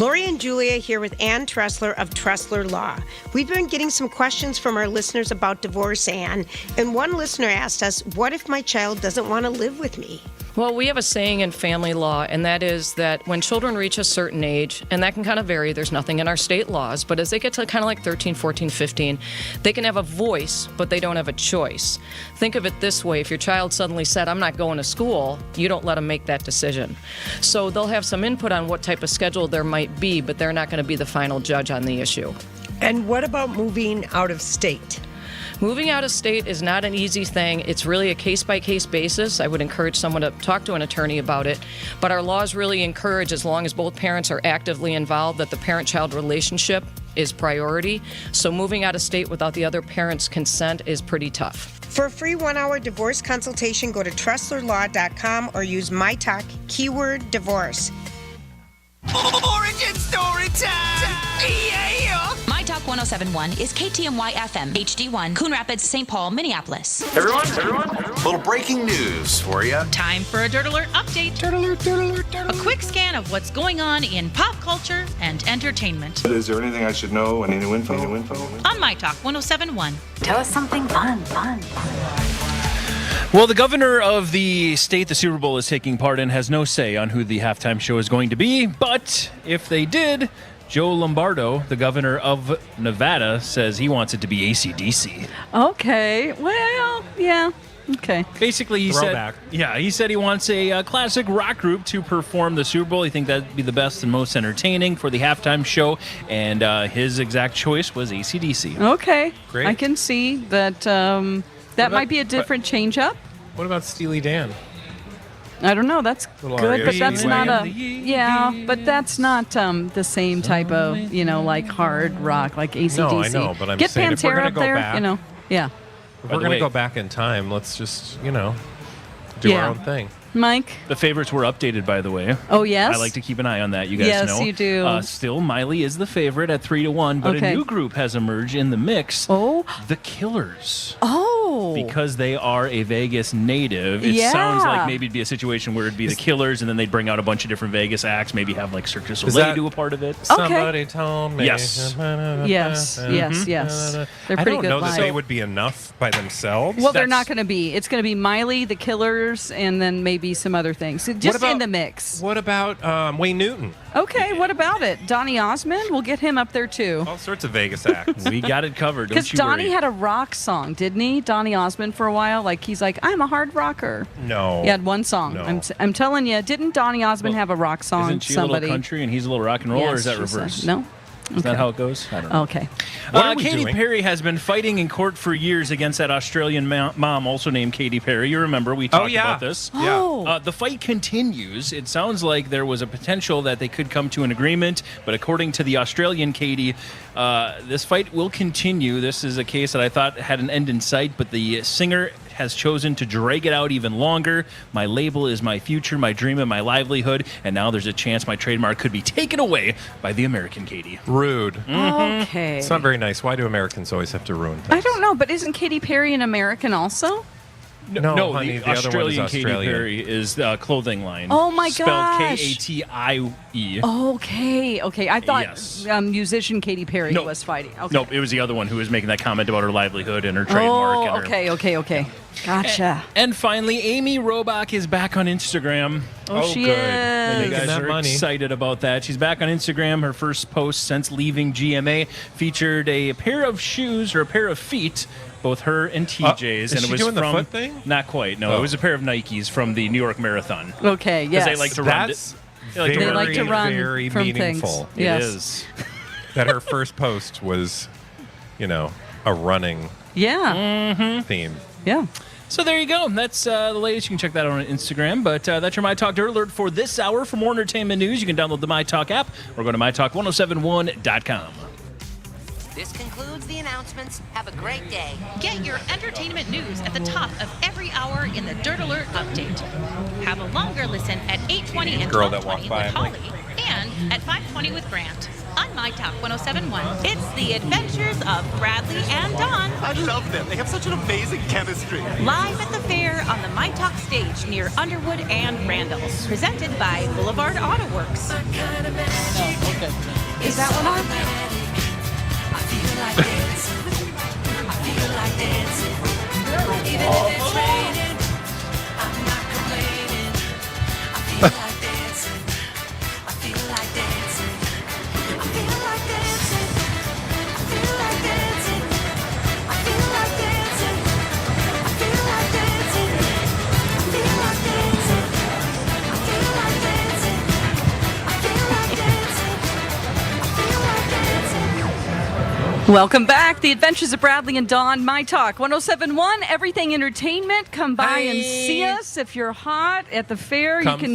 Lori and Julia here with Ann Tressler of Tressler Law. We've been getting some questions from our listeners about divorce, Ann, and one listener asked us, what if my child doesn't want to live with me? Well, we have a saying in family law, and that is that when children reach a certain age, and that can kind of vary, there's nothing in our state laws, but as they get to kind of like 13, 14, 15, they can have a voice, but they don't have a choice. Think of it this way. If your child suddenly said, I'm not going to school, you don't let them make that decision. So they'll have some input on what type of schedule there might be, but they're not going to be the final judge on the issue. And what about moving out of state? Moving out of state is not an easy thing. It's really a case-by-case basis. I would encourage someone to talk to an attorney about it. But our laws really encourage, as long as both parents are actively involved, that the parent-child relationship is priority. So moving out of state without the other parent's consent is pretty tough. For a free 1-hour divorce consultation, go to TresslerLaw.com or use MyTalk, keyword divorce. Origin story time! Yeah! My Talk 1071 is KTMY FM, HD1, Coon Rapids, St. Paul, Minneapolis. Everyone, little breaking news for you. Time for a Dirt Alert update. A quick scan of what's going on in pop culture and entertainment. Is there anything I should know? Any new info? On My Talk 1071. Tell us something fun. Well, the governor of the state the Super Bowl is taking part in has no say on who the halftime show is going to be. But if they did, Joe Lombardo, the governor of Nevada, says he wants it to be AC/DC. Okay. Well, yeah. Okay. Basically, he Throwback. said he wants a classic rock group to perform the Super Bowl. He thinks that'd be the best and most entertaining for the halftime show, and his exact choice was AC/DC. Okay. Great. I can see that that might be a different change-up. What about Steely Dan? I don't know. That's Little good, but REO. that's not but that's not the same type of like hard rock like AC/DC. No, I know, but I'm Get saying if we're Pantera gonna up go there. back- Yeah. If By we're the going to way- go back in time, let's just, do Yeah. our own thing. Mike. The favorites were updated, by the way. Oh, yes? I like to keep an eye on that. You guys Yes, know. you do. Still, Miley is the favorite at 3-1, but Okay. a new group has emerged in the mix. Oh, the Killers. Oh, Because they are a Vegas native, it Yeah. sounds like maybe it'd be a situation where it'd be the Killers, and then they'd bring out a bunch of different Vegas acts. Maybe have like Cirque du Is Soleil that- do a part of it. Somebody told me. Yes. Yes. They're I pretty don't good know that live. they would be enough by themselves. Well, they're not going to be. It's going to be Miley, the Killers, and then maybe some other things. So just in the mix. What about Wayne Newton? Okay, what about it? Donny Osmond? We'll get him up there too. All sorts of Vegas acts. We got it covered. Because Don't you Donnie worry. had a rock song, didn't he? Donny Osmond for a while. Like he's like, I'm a hard rocker. No. He had one song. No. I'm telling you, didn't Donny Osmond have a rock song? Isn't she a Somebody. little country and he's a little rock and roll, or is that Yes, she reverse? said. No. Is that how it goes? I don't know. Okay. What are we Katy doing? Perry has been fighting in court for years against that Australian mom, also named Katy Perry. You remember we talked about this. Yeah. Oh. The fight continues. It sounds like there was a potential that they could come to an agreement, but according to the Australian Katy, this fight will continue. This is a case that I thought had an end in sight, but the singer has chosen to drag it out even longer. My label is my future, my dream, and my livelihood, and now there's a chance my trademark could be taken away by the American Katy. Rude. Okay. It's not very nice. Why do Americans always have to ruin things? I don't know, but isn't Katy Perry an American also? No, honey, the the other one is Australian Katy Australian. Perry is the clothing line. Oh my Spelled gosh. Katie. Okay. I thought Yes. Musician Katy Perry No. was fighting. Okay. Nope, it was the other one who was making that comment about her livelihood and her trademark. Oh, and her... okay. Gotcha. And finally, Amy Robach is back on Instagram. Oh, she good. is. You guys that are money. excited about that. She's back on Instagram. Her first post since leaving GMA featured a pair of shoes or a pair of feet, both her and TJ's. Is and it she was doing the from foot thing? Not quite. No, Oh. it was a pair of Nikes from the New York Marathon. Okay, yes. Because they like to run. That's They like to They run. like to run very from meaningful. things. It Yes. is. That her first post was, a running Yeah. theme. Yeah. So there you go. That's the latest. You can check that out on Instagram. But that's your My Talk Dirt Alert for this hour. For more entertainment news, you can download the My Talk app or go to mytalk1071.com. This concludes the announcements. Have a great day. Get your entertainment news at the top of every hour in the Dirt Alert update. Have a longer listen at 8:20 and Girl that 12:20 walked by, with I'm like- Holly, and at 5:20 with Grant. On My Talk 1071, it's the adventures of Bradley and Dawn. I love them. They have such an amazing chemistry. Live at the fair on the My Talk stage near Underwood and Randall. Presented by Boulevard Auto Works. Is that one on? Welcome back. The Adventures of Bradley and Dawn, My Talk 107.1, Everything Entertainment. Come by and see us if you're hot at the fair. Come you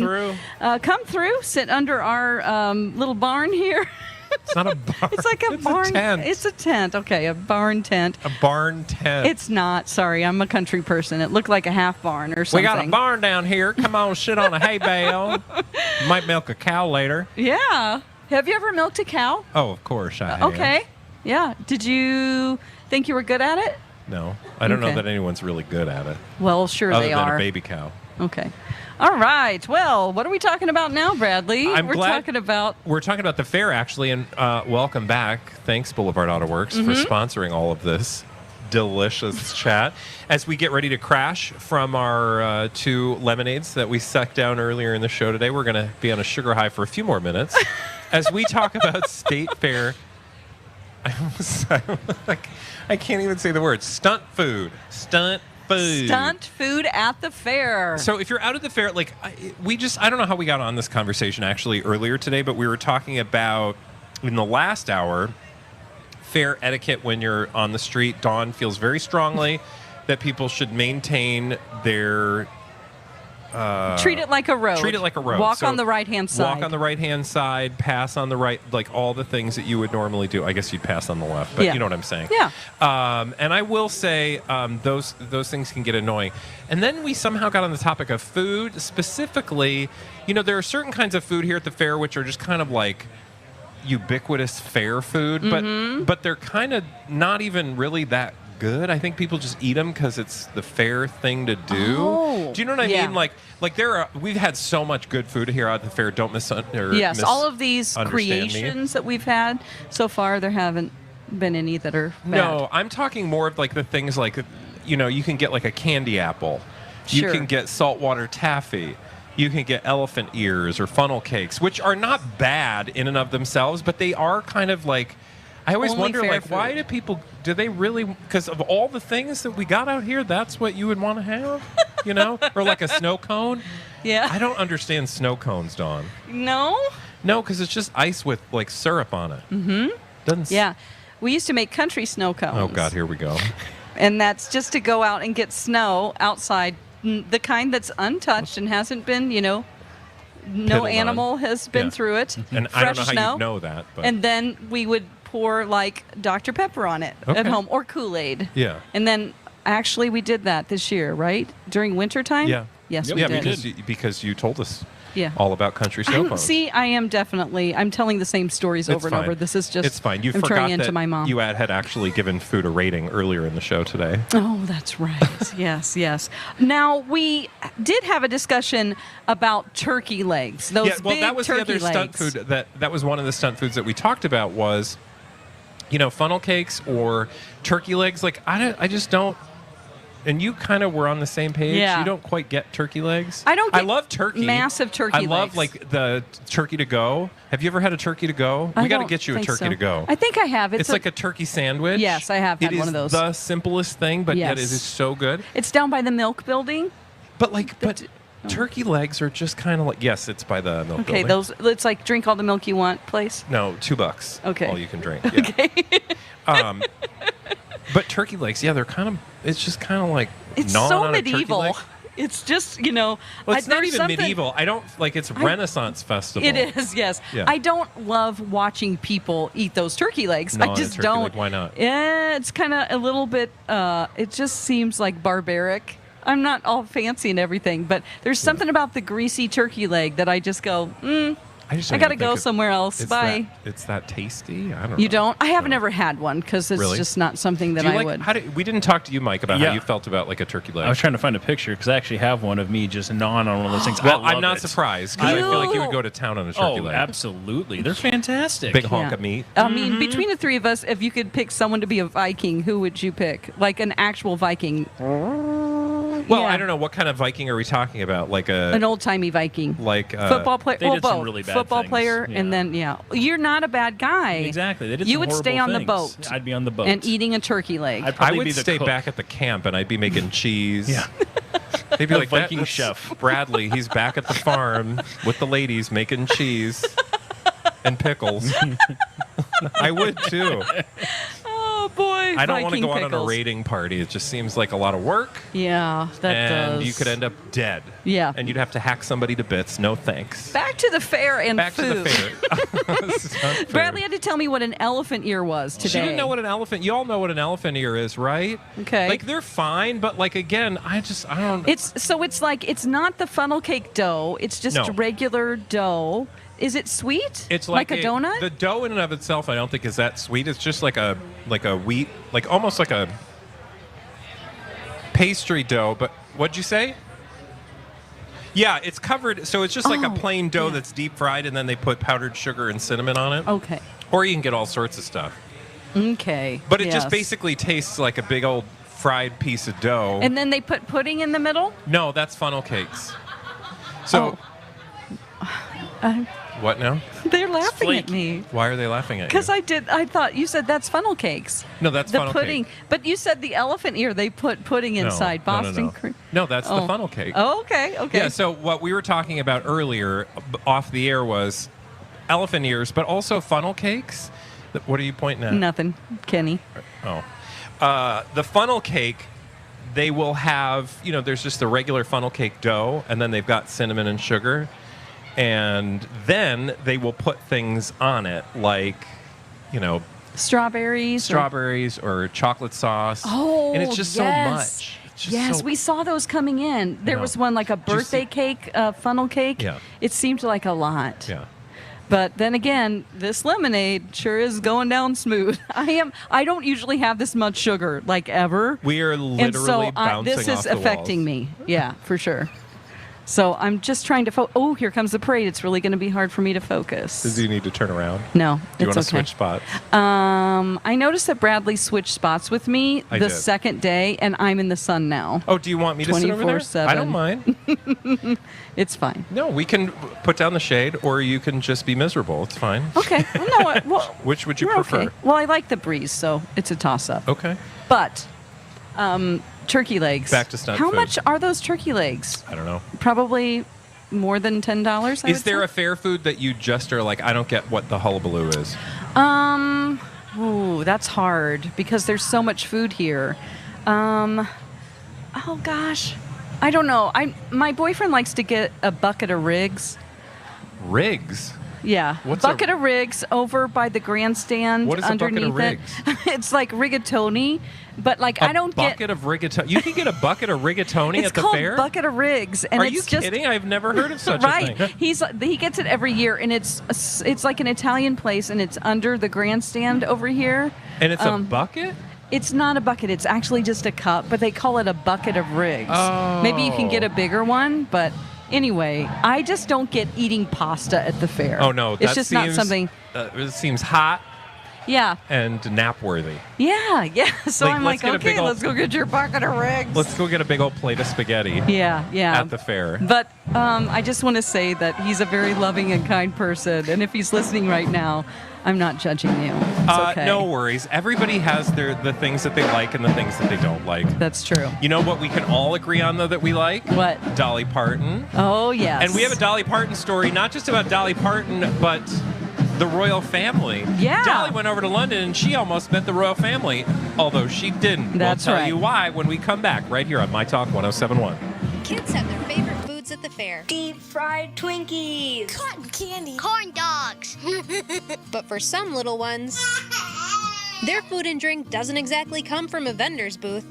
can come through, sit under our little barn here. It's not a barn. It's like a barn. A tent. It's a tent. Okay, a barn tent. A barn tent. It's not. Sorry, I'm a country person. It looked like a half barn or something. We got a barn down here. Come on, sit on a hay bale. Might milk a cow later. Yeah. Have you ever milked a cow? Oh, of course I have. Okay. Yeah. Did you think you were good at it? No. I don't know Okay. that anyone's really good at it. Well, sure other they than are. a baby cow. Okay. All right. Well, what are we talking about now, Bradley? We're talking about We're talking about the fair, actually, and welcome back. Thanks, Boulevard Auto Works, for sponsoring all of this delicious chat. As we get ready to crash from our 2 lemonades that we sucked down earlier in the show today, we're going to be on a sugar high for a few more minutes as we talk about State Fair. I can't even say the word. Stunt food. Stunt food. stunt food at the fair. So if you're out at the fair, like I don't know how we got on this conversation actually earlier today, but we were talking about in the last hour, fair etiquette when you're on the street. Dawn feels very strongly that people should maintain their treat it like a road. Treat it like a road. Walk So on the right-hand side. Walk on the right-hand side, pass on the right, like all the things that you would normally do. I guess you'd pass on the left, but Yeah. you know what I'm saying. Yeah. And I will say those things can get annoying. And then we somehow got on the topic of food. Specifically, there are certain kinds of food here at the fair which are just kind of like ubiquitous fair food, but they're kind of not even really that good. I think people just eat them because it's the fair thing to do. Oh, do you know what I yeah. mean? Like we've had so much good food here at the fair. Don't Yes, all of these misunderstand me. creations that we've had so far, there haven't been any that are bad. No, I'm talking more of like the things like, you can get like a candy apple. Sure. You can get saltwater taffy. You can get elephant ears or funnel cakes, which are not bad in and of themselves, but they are kind of like, I always Only wonder, fair like, why food. do they really, because of all the things that we got out here, that's what you would want to have, Or like a snow cone? Yeah. I don't understand snow cones, Dawn. No? No, because it's just ice with like syrup on it. Mm-hmm. Yeah. We used to make country snow cones. Oh, God, here we go. And that's just to go out and get snow outside, the kind that's untouched and hasn't been, no Piddled animal on. has been Yeah. through it. And I don't Fresh know how snow. you know that, but And then we would pour like Dr. Pepper on it at Okay. home or Kool-Aid. yeah. And then actually we did that this year, right? During wintertime? Yeah. Yes, we yeah, did. because you told us Yeah. all about country snow cones. See, I'm telling the same stories It's over and fine. over. This is just, It's fine. You I'm forgot turning that into my mom. you had actually given food a rating earlier in the show today. Oh, that's right. Yes, yes. Now, we did have a discussion about turkey legs. Those big that was the turkey other stunt legs. food. That was one of the stunt foods that we talked about was, funnel cakes or turkey legs. Like I just don't. And you kind of were on the same page. Yeah. You don't quite get turkey legs. I don't I get love turkey. massive turkey I love legs. like the turkey to go. Have you ever had a turkey to go? I We got to don't get you a think turkey so. to go. I think I have. It's like a turkey sandwich. Yes, I have had It one of is those. the simplest thing, but yet it Yes. is so good. It's down by the milk building. But turkey legs are just kind of like, yes, it's by the milk Okay, building. it's like drink all the milk you want place. No, $2. Okay. All you can drink. Yeah. Okay. But turkey legs, yeah, they're kind of. It's just kind of like It's gnawing so on a turkey medieval. leg. It's just, Well, it's not there's even something- medieval. I don't like. It's Renaissance festival. It is, yes. Yeah. I don't love watching people eat those turkey legs. Gnaw I on a just turkey don't. leg, why not? Yeah, it's kind of a little bit. It just seems like barbaric. I'm not all fancy and everything, but there's something about the greasy turkey leg that I just go, I just I don't got to even go think somewhere else. It's Bye. it's that tasty. I don't know. You don't? I haven't ever had one because it's Really? just not something that Do you I like, would. we didn't talk to you, Mike, about Yeah. how you felt about like a turkey leg. I was trying to find a picture because I actually have one of me just gnawing on one of those things. Well, I I'm love not it. surprised because I feel like you would go to town on a turkey leg. Absolutely. They're fantastic. Big honk of meat. I mean, between the three of us, if you could pick someone to be a Viking, who would you pick? Like an actual Viking? Well, I don't know. What kind of Viking are we talking about? Like an old timey Viking. Like Football player. They Well, did some both. really bad Football things. player, Yeah. and then you're not a bad guy. Exactly. They did You some would stay horrible on the things. boat. I'd be on the boat. And eating a turkey leg. I'd I probably would be the stay cook. back at the camp and I'd be making cheese. Yeah. They'd be A like, Viking that's chef. Bradley, he's back at the farm with the ladies making cheese and pickles. I would too. I don't want to Viking go out on a pickles. raiding party. It just seems like a lot of work. Yeah, that and does. you could end up dead. Yeah. And you'd have to hack somebody to bits. No thanks. Back to the fair and Back food. to the fair. This is not fair. Bradley had to tell me what an elephant ear was today. She didn't know what an elephant. You all know what an elephant ear is, right? Okay. Like they're fine, but like again, I don't. It's like it's not the funnel cake dough. It's just No. regular dough. Is it sweet? It's like a donut. The dough in and of itself, I don't think is that sweet. It's just like a wheat, like almost like a pastry dough. But what'd you say? Yeah, it's covered. So it's just like a plain dough that's deep fried, and then they put powdered sugar and cinnamon on it. Okay. Or you can get all sorts of stuff. Okay. But it just yes. basically tastes like a big old fried piece of dough. And then they put pudding in the middle. No, that's funnel cakes. So what now? They're laughing at me. Why are they laughing at you? Because I thought you said that's funnel cakes. No, that's the funnel pudding. cake. But you said the elephant ear. They put pudding inside Boston cream. No, that's the funnel cake. Oh, okay. Yeah, so what we were talking about earlier off the air was elephant ears, but also funnel cakes. What are you pointing at? Nothing, Kenny. Oh. The funnel cake, they will have, there's just the regular funnel cake dough, and then they've got cinnamon and sugar. And then they will put things on it like, Strawberries. or chocolate sauce. Oh, and it's just so much. It's just Yes, so- we saw those coming in. There was one like a Did you see- birthday cake, funnel cake. Yeah. It seemed like a lot. Yeah. But then again, this lemonade sure is going down smooth. I don't usually have this much sugar, like ever. We are literally and so bouncing this is off the affecting walls. me. Yeah, for sure. So I'm just trying to focus. Oh, here comes the parade. It's really going to be hard for me to focus. Do you need to turn around? No, Do you it's want to okay. switch spots? I noticed that Bradley switched spots with me I the did. second day, and I'm in the sun now. Oh, do you want me to sit over there? 24/7. I don't mind. It's fine. No, we can put down the shade, or you can just be miserable. It's fine. Okay. Well, no, well, Which would you we're prefer? okay. Well, I like the breeze, so it's a toss-up. Okay. But turkey legs. Back to stunt How food. much are those turkey legs? I don't know. Probably more than $10. Is there a fair food that you just are like, I don't get what the hullabaloo is? Ooh, that's hard because there's so much food here. Oh gosh, I don't know. My boyfriend likes to get a bucket of rigs. Rigs? Yeah, What's bucket of rigs over by the grandstand. What is a bucket of underneath it. It's like rigatoni, but like I don't get. Bucket of rigatoni. You can get a bucket of rigatoni It's at the called fair? bucket of rigs, and Are it's you just kidding? I've never heard of such right. a thing. He gets it every year, and it's like an Italian place, and it's under the grandstand over here. And it's a bucket? It's not a bucket. It's actually just a cup, but they call it a bucket of rigs. Oh. Maybe you can get a bigger one, but anyway, I just don't get eating pasta at the fair. Oh, no. It's that just seems, not something. It seems hot Yeah. and nap-worthy. Yeah. So Like, I'm let's like, get a big okay, old- let's go get your bucket of rigs. Let's go get a big old plate of spaghetti. Yeah. At the fair. But I just want to say that he's a very loving and kind person, and if he's listening right now, I'm not judging you. It's okay. No worries. Everybody has the things that they like and the things that they don't like. That's true. You know what we can all agree on, though, that we like? What? Dolly Parton. Oh, yes. And we have a Dolly Parton story, not just about Dolly Parton, but the royal family. Yeah. Dolly went over to London and she almost met the royal family, although she didn't. That's we'll tell right. you why when we come back right here on My Talk 1071. Kids have their favorite foods at the fair. Deep fried Twinkies. Cotton candy. Corn dogs. But for some little ones, their food and drink doesn't exactly come from a vendor's booth.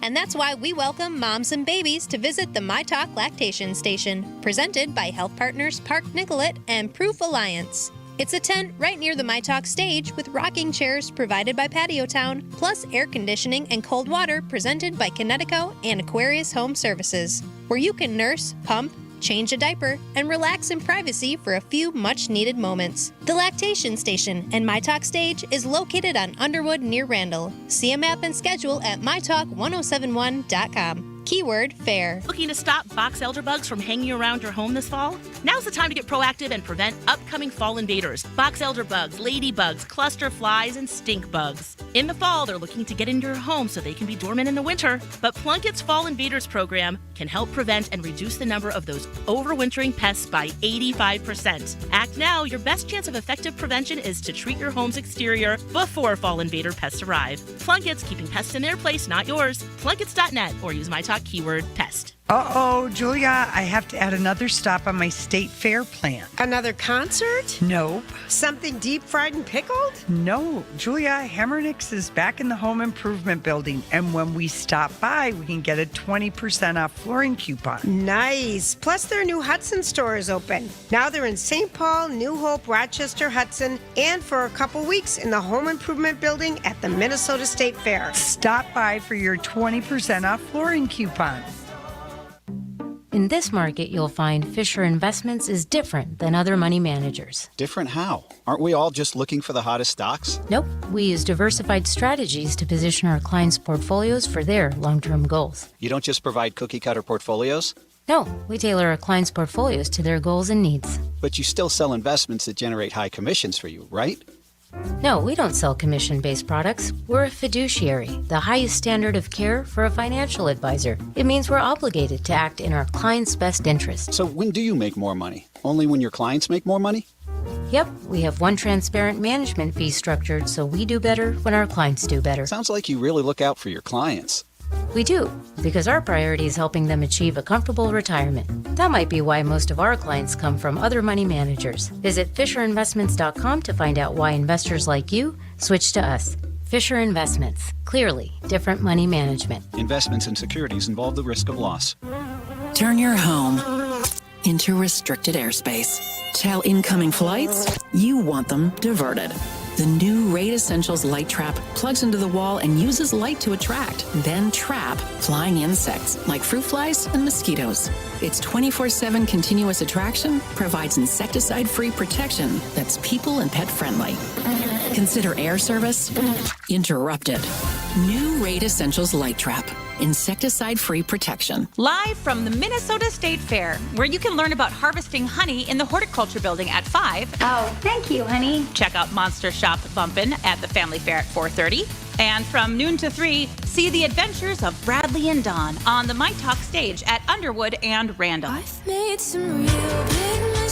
And that's why we welcome moms and babies to visit the My Talk Lactation Station, presented by Health Partners Park Nicollet and Proof Alliance. It's a tent right near the My Talk stage with rocking chairs provided by Patio Town, plus air conditioning and cold water presented by Connecticut and Aquarius Home Services, where you can nurse, pump, change a diaper, and relax in privacy for a few much-needed moments. The Lactation Station and My Talk Stage is located on Underwood near Randall. See a map and schedule at mytalk1071.com. Keyword fair. Looking to stop box elder bugs from hanging around your home this fall? Now's the time to get proactive and prevent upcoming fall invaders. Box elder bugs, ladybugs, cluster flies, and stink bugs. In the fall, they're looking to get into your home so they can be dormant in the winter. But Plunkett's Fall Invaders program can help prevent and reduce the number of those overwintering pests by 85%. Act now. Your best chance of effective prevention is to treat your home's exterior before fall invader pests arrive. Plunkett's, keeping pests in their place, not yours. Plunketts.net or use my talk keyword pest. Uh-oh, Julia, I have to add another stop on my state fair plan. Another concert? Nope. Something deep fried and pickled? No, Julia, Hammernix is back in the home improvement building, and when we stop by, we can get a 20% off flooring coupon. Nice. Plus, their new Hudson store is open. Now they're in St. Paul, New Hope, Rochester, Hudson, and for a couple weeks in the home improvement building at the Minnesota State Fair. Stop by for your 20% off flooring coupon. In this market, you'll find Fisher Investments is different than other money managers. Different how? Aren't we all just looking for the hottest stocks? Nope, we use diversified strategies to position our clients' portfolios for their long-term goals. You don't just provide cookie-cutter portfolios? No, we tailor our clients' portfolios to their goals and needs. But you still sell investments that generate high commissions for you, right? No, we don't sell commission-based products. We're a fiduciary, the highest standard of care for a financial advisor. It means we're obligated to act in our clients' best interest. So when do you make more money? Only when your clients make more money? Yep, we have one transparent management fee structured, so we do better when our clients do better. Sounds like you really look out for your clients. We do, because our priority is helping them achieve a comfortable retirement. That might be why most of our clients come from other money managers. Visit FisherInvestments.com to find out why investors like you switch to us. Fisher Investments. Clearly, different money management. Investments in securities involve the risk of loss. Turn your home into restricted airspace. Tell incoming flights you want them diverted. The new Raid Essentials Light Trap plugs into the wall and uses light to attract, then trap flying insects like fruit flies and mosquitoes. Its 24/7 continuous attraction provides insecticide-free protection that's people and pet friendly. Consider air service interrupted. New Raid Essentials Light Trap. Insecticide-free protection. Live from the Minnesota State Fair, where you can learn about harvesting honey in the horticulture building at 5. Oh, thank you, honey. Check out Monster Shop Bumpin' at the Family Fair at 4:30. And from noon to 3, see the adventures of Bradley and Dawn on the My Talk stage at Underwood and Randall.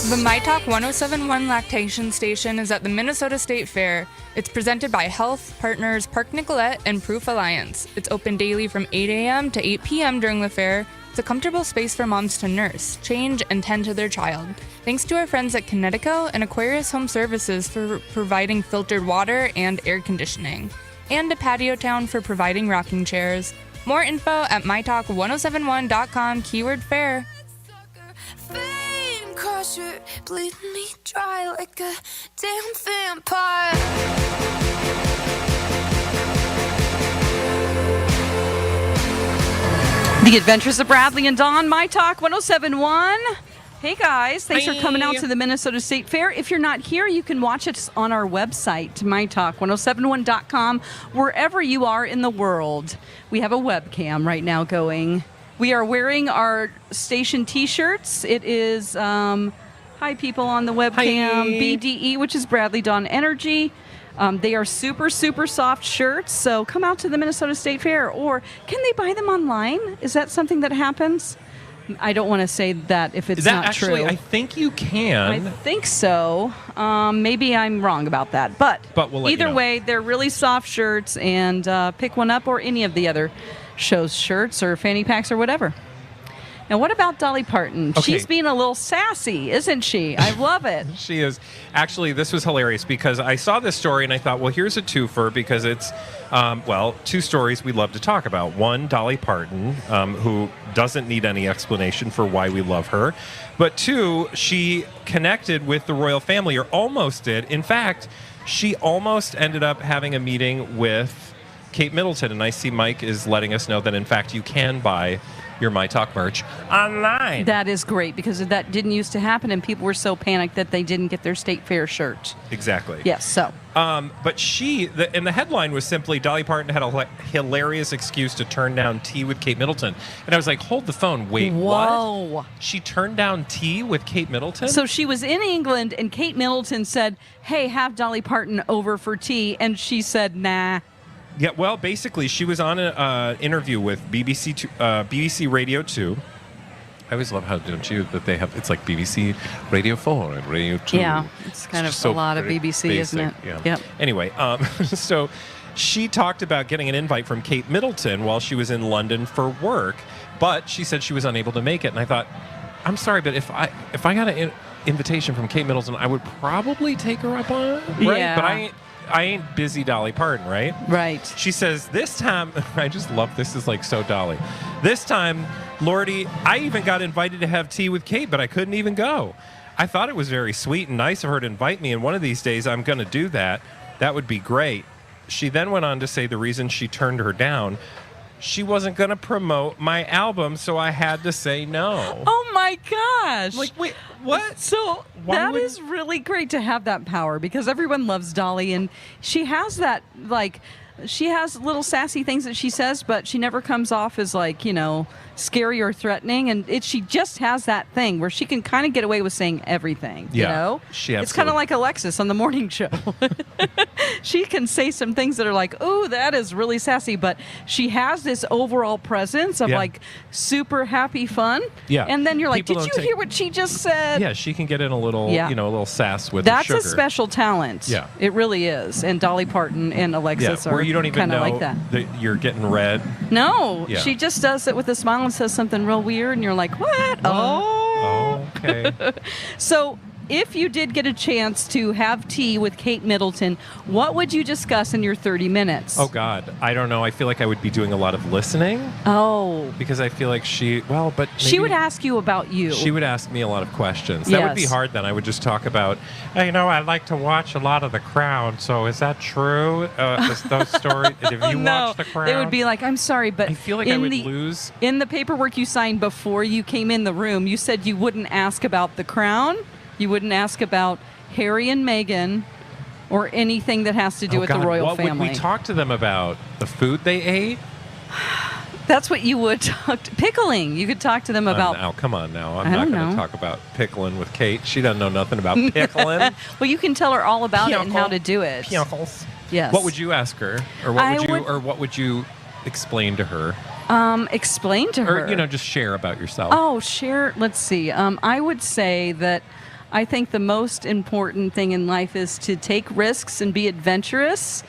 The My Talk 1071 Lactation Station is at the Minnesota State Fair. It's presented by Health Partners Park Nicollet and Proof Alliance. It's open daily from 8 a.m. to 8 p.m. during the fair. It's a comfortable space for moms to nurse, change, and tend to their child. Thanks to our friends at Connecticut and Aquarius Home Services for providing filtered water and air conditioning. And to Patio Town for providing rocking chairs. More info at mytalk1071.com, keyword fair. Crusher, bleeding me dry like a damn vampire. The Adventures of Bradley and Dawn, My Talk 1071. Hey guys, thanks for coming out to the Minnesota State Fair. If you're not here, you can watch us on our website, mytalk1071.com, wherever you are in the world. We have a webcam right now going. We are wearing our station t-shirts. It is, hi people on the webcam, Hi. BDE, which is Bradley Dawn Energy. They are super, super soft shirts, so come out to the Minnesota State Fair. Or can they buy them online? Is that something that happens? I don't want to say that if it's not actually, true. I think you can. I think so. Maybe I'm wrong about that. But we'll let you either know. way, they're really soft shirts, and pick one up or any of the other show's shirts or fanny packs or whatever. Now, what about Dolly Parton? Okay. She's being a little sassy, isn't she? I love it. She is. Actually, this was hilarious because I saw this story and I thought, well, here's a twofer because it's, two stories we love to talk about. One, Dolly Parton, who doesn't need any explanation for why we love her. But two, she connected with the royal family, or almost did. In fact, she almost ended up having a meeting with Kate Middleton. And I see Mike is letting us know that, in fact, you can buy your My Talk merch online. That is great because that didn't used to happen, and people were so panicked that they didn't get their State Fair shirt. Exactly. Yes, so. But and the headline was simply, Dolly Parton had a hilarious excuse to turn down tea with Kate Middleton. And I was like, hold the phone. Wait, Whoa. what? She turned down tea with Kate Middleton? So she was in England, and Kate Middleton said, hey, have Dolly Parton over for tea. And she said, nah. Yeah, well, basically, she was on an interview with BBC Radio 2. I always love how, don't you, that they have, it's like BBC Radio 4 and Radio 2. Yeah, it's kind of so a lot of BBC, basic, isn't it? Yeah. Yep. Anyway, so she talked about getting an invite from Kate Middleton while she was in London for work, but she said she was unable to make it. And I thought, I'm sorry, but if I got an invitation from Kate Middleton, I would probably take her up on it, right? Yeah. But I ain't busy Dolly Parton, right? Right. She says, this time, I just love this, is like so Dolly. This time, Lordy, I even got invited to have tea with Kate, but I couldn't even go. I thought it was very sweet and nice of her to invite me, and one of these days I'm going to do that. That would be great. She then went on to say the reason she turned her down, she wasn't going to promote my album, so I had to say no. Oh my gosh. Like, wait, what? So that is really great to have that power because everyone loves Dolly, and she has that, like, she has little sassy things that she says, but she never comes off as, like, you know, scary or threatening. And she just has that thing where she can kind of get away with saying everything, you know? It's kind of like Alexis on the morning show. She can say some things that are like, oh, that is really sassy, but she has this overall presence of like super happy fun. Yeah. And then you're like, People did you hear what she just said? Yeah, she can get in a little, you know, a little sass with That's sugar. a special talent. Yeah. It really is. And Dolly Parton and Alexis where are you don't even kind of know like that. you're getting red. No, Yeah. she just does it with a smile and says something real weird, and you're like, what? Oh. Okay. So, if you did get a chance to have tea with Kate Middleton, what would you discuss in your 30 minutes? Oh, God. I don't know. I feel like I would be doing a lot of listening. Oh. Because I feel like she would ask you about you. She would ask me a lot of questions. That would be Yes. hard then. I would just talk about, hey, you know, I like to watch a lot of The Crown. So is that true? Those stories? Have you watched The Crown? They would be like, I'm sorry, but I feel like I would lose. In the paperwork you signed before you came in the room, you said you wouldn't ask about The Crown. You wouldn't ask about Harry and Meghan or anything that has to do with God, the royal what family. would we talk to them about? The food they ate? That's what you would talk to. Pickling. You could talk to them about. Now, come on now. I'm I not don't going to know. talk about pickling with Kate. She doesn't know nothing about pickling. Well, you can tell her all about it and how to do it. Pickles. Yes. What would you ask her? Or what would you explain to her? Explain to her. Or, you know, just share about yourself. Oh, share. Let's see. I would say that I think the most important thing in life is to take risks and be adventurous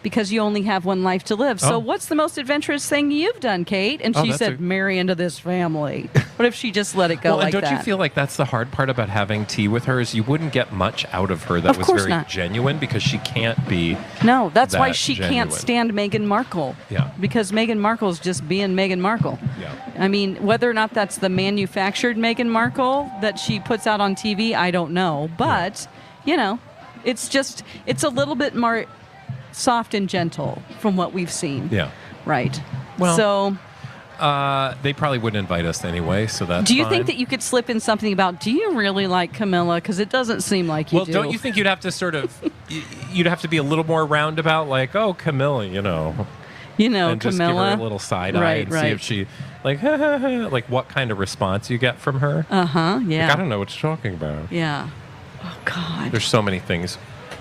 because you only have one life to live. So what's the most adventurous thing you've done, Kate? And she said, marry into this family. What if she just let it go like that? And don't you feel like that's the hard part about having tea with her is you wouldn't get much out of her that was very genuine because she can't be No, that's why she genuine. can't stand Meghan Markle. Yeah. Because Meghan Markle's just being Meghan Markle. Yeah. I mean, whether or not that's the manufactured Meghan Markle that she puts out on TV, I don't know. But, you know, it's a little bit more soft and gentle from what we've seen. Yeah. Right. Well, so they probably wouldn't invite us anyway, so that's do you fine. think that you could slip in something about, do you really like Camilla? Because it doesn't seem like you do. Well, don't you think you'd have to sort of, you'd have to be a little more roundabout, like, oh, Camilla, you know. And just give Camilla. her a little side eye and see if she, like, like what kind of response you get from her. Uh-huh, yeah. Like, I don't know what you're talking about. Yeah. Oh, God. There's so many things.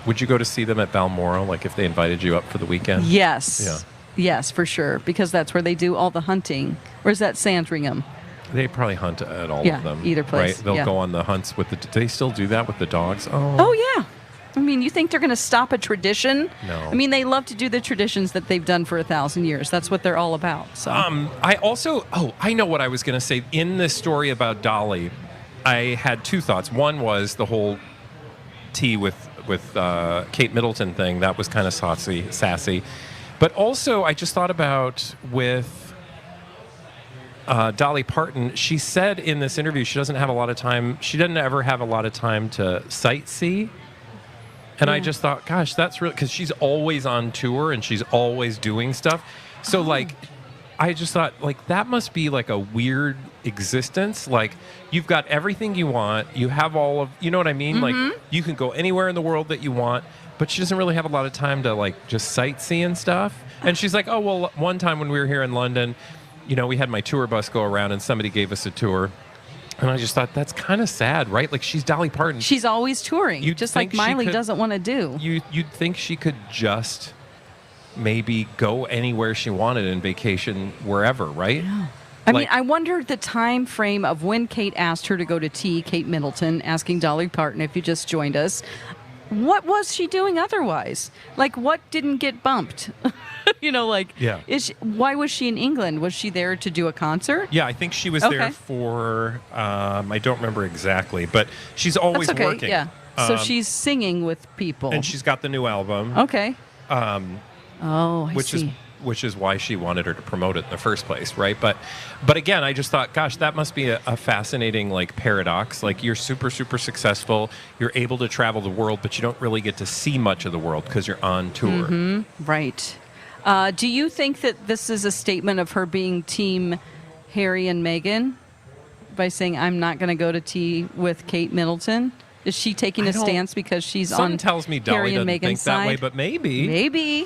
Would you go to see them at Balmoral, like if they invited you up for the weekend? Yes. Yeah. Yes, for sure, because that's where they do all the hunting. Or is that Sandringham? They probably hunt at all Yeah, of them. either place, Right? They'll yeah. go on the hunts with the. Do they still do that with the dogs? Oh, yeah. I mean, you think they're going to stop a tradition? No. I mean, they love to do the traditions that they've done for 1,000 years. That's what they're all about. So. I also. Oh, I know what I was going to say. In this story about Dolly, I had two thoughts. One was the whole tea with Kate Middleton thing. That was kind of sassy. But also, I just thought about with Dolly Parton. She said in this interview she doesn't have a lot of time. She doesn't ever have a lot of time to sightsee. And I just thought, gosh, that's really, because she's always on tour and she's always doing stuff. So like, I just thought, like, that must be like a weird existence. Like, you've got everything you want. You have all of, you know what I mean? Like, you can go anywhere in the world that you want, but she doesn't really have a lot of time to like just sightsee and stuff. And she's like, oh, well, one time when we were here in London, you know, we had my tour bus go around and somebody gave us a tour. And I just thought, that's kind of sad, right? Like, she's Dolly Parton. She's always touring, just like Miley doesn't want to do. You'd think she could just maybe go anywhere she wanted and vacation wherever, right? Yeah. I mean, I wonder the time frame of when Kate asked her to go to tea, Kate Middleton, asking Dolly Parton if you just joined us. What was she doing otherwise? Like, what didn't get bumped? You know, like, why was she in England? Was she there to do a concert? Yeah, I think she was there for, I don't remember exactly, but she's always working. Yeah. So she's singing with people. And she's got the new album. Okay. I see. Which is why she wanted her to promote it in the first place, right? But again, I just thought, gosh, that must be a fascinating like paradox. Like, you're super, super successful, you're able to travel the world, but you don't really get to see much of the world because you're on tour. Right. Do you think that this is a statement of her being team Harry and Meghan by saying, I'm not going to go to tea with Kate Middleton? Is she taking a stance because she's on tells me Dolly Harry and doesn't Meghan's think side? that way, but Maybe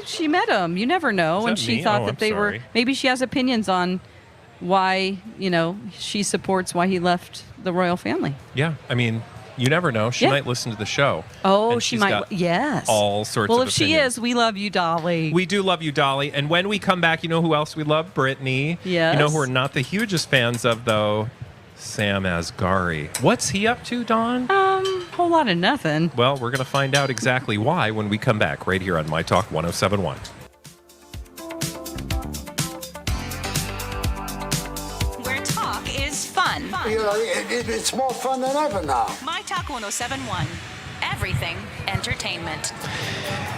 she met him. You never know. And she thought that they were. Maybe she has opinions on why, you know, she supports why he left the royal family. Yeah, I mean, you never know. She might listen to the show. Oh, and she she's might. got Yes. all sorts of Well, if she opinions. is, we love you, Dolly. We do love you, Dolly. And when we come back, you know who else we love? Britney. Yes. You know who we're not the hugest fans of, though? Sam Asghari. What's he up to, Dawn? Whole lot of nothing. Well, we're going to find out exactly why when we come back right here on My Talk 107.1. Where talk is fun. You know, it's more fun than ever now. My Talk 107.1. Everything entertainment.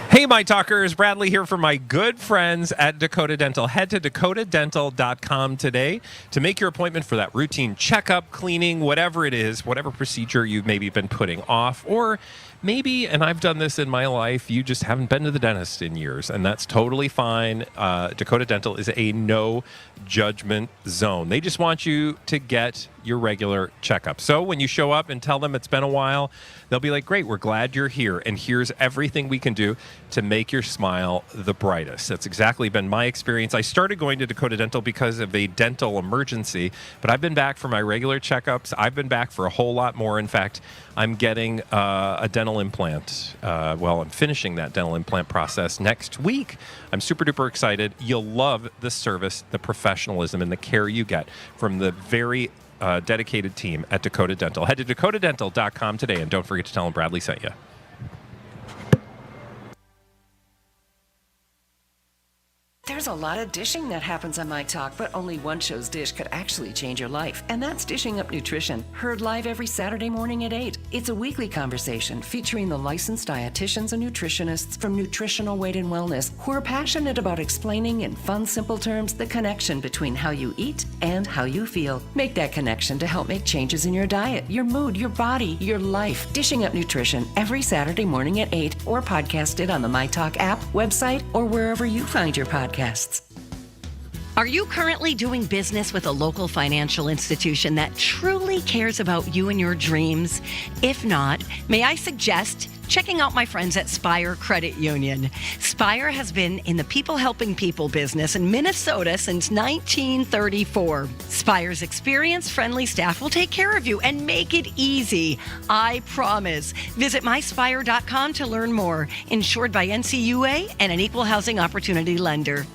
Hey, My Talkers. Bradley here for my good friends at Dakota Dental. Head to dakotadental.com today to make your appointment for that routine checkup, cleaning, whatever it is, whatever procedure you've maybe been putting off, or maybe, and I've done this in my life, you just haven't been to the dentist in years, and that's totally fine. Dakota Dental is a no judgment zone. They just want you to get your regular checkup. So when you show up and tell them it's been a while, they'll be like, great, we're glad you're here, and here's everything we can do to make your smile the brightest. That's exactly been my experience. I started going to Dakota Dental because of a dental emergency, but I've been back for my regular checkups. I've been back for a whole lot more. In fact, I'm getting a dental implant. I'm finishing that dental implant process next week. I'm super duper excited. You'll love the service, the professionalism, and the care you get from the very dedicated team at Dakota Dental. Head to dakotadental.com today, and don't forget to tell them Bradley sent you. There's a lot of dishing that happens on My Talk, but only one show's dish could actually change your life, and that's Dishing Up Nutrition. Heard live every Saturday morning at 8. It's a weekly conversation featuring the licensed dietitians and nutritionists from Nutritional Weight and Wellness who are passionate about explaining in fun, simple terms the connection between how you eat and how you feel. Make that connection to help make changes in your diet, your mood, your body, your life. Dishing Up Nutrition every Saturday morning at 8, or podcast it on the My Talk app, website, or wherever you find your podcasts. Are you currently doing business with a local financial institution that truly cares about you and your dreams? If not, may I suggest checking out my friends at Spire Credit Union. Spire has been in the people helping people business in Minnesota since 1934. Spire's experienced, friendly staff will take care of you and make it easy. I promise. Visit myspire.com to learn more. Insured by NCUA and an equal housing opportunity lender.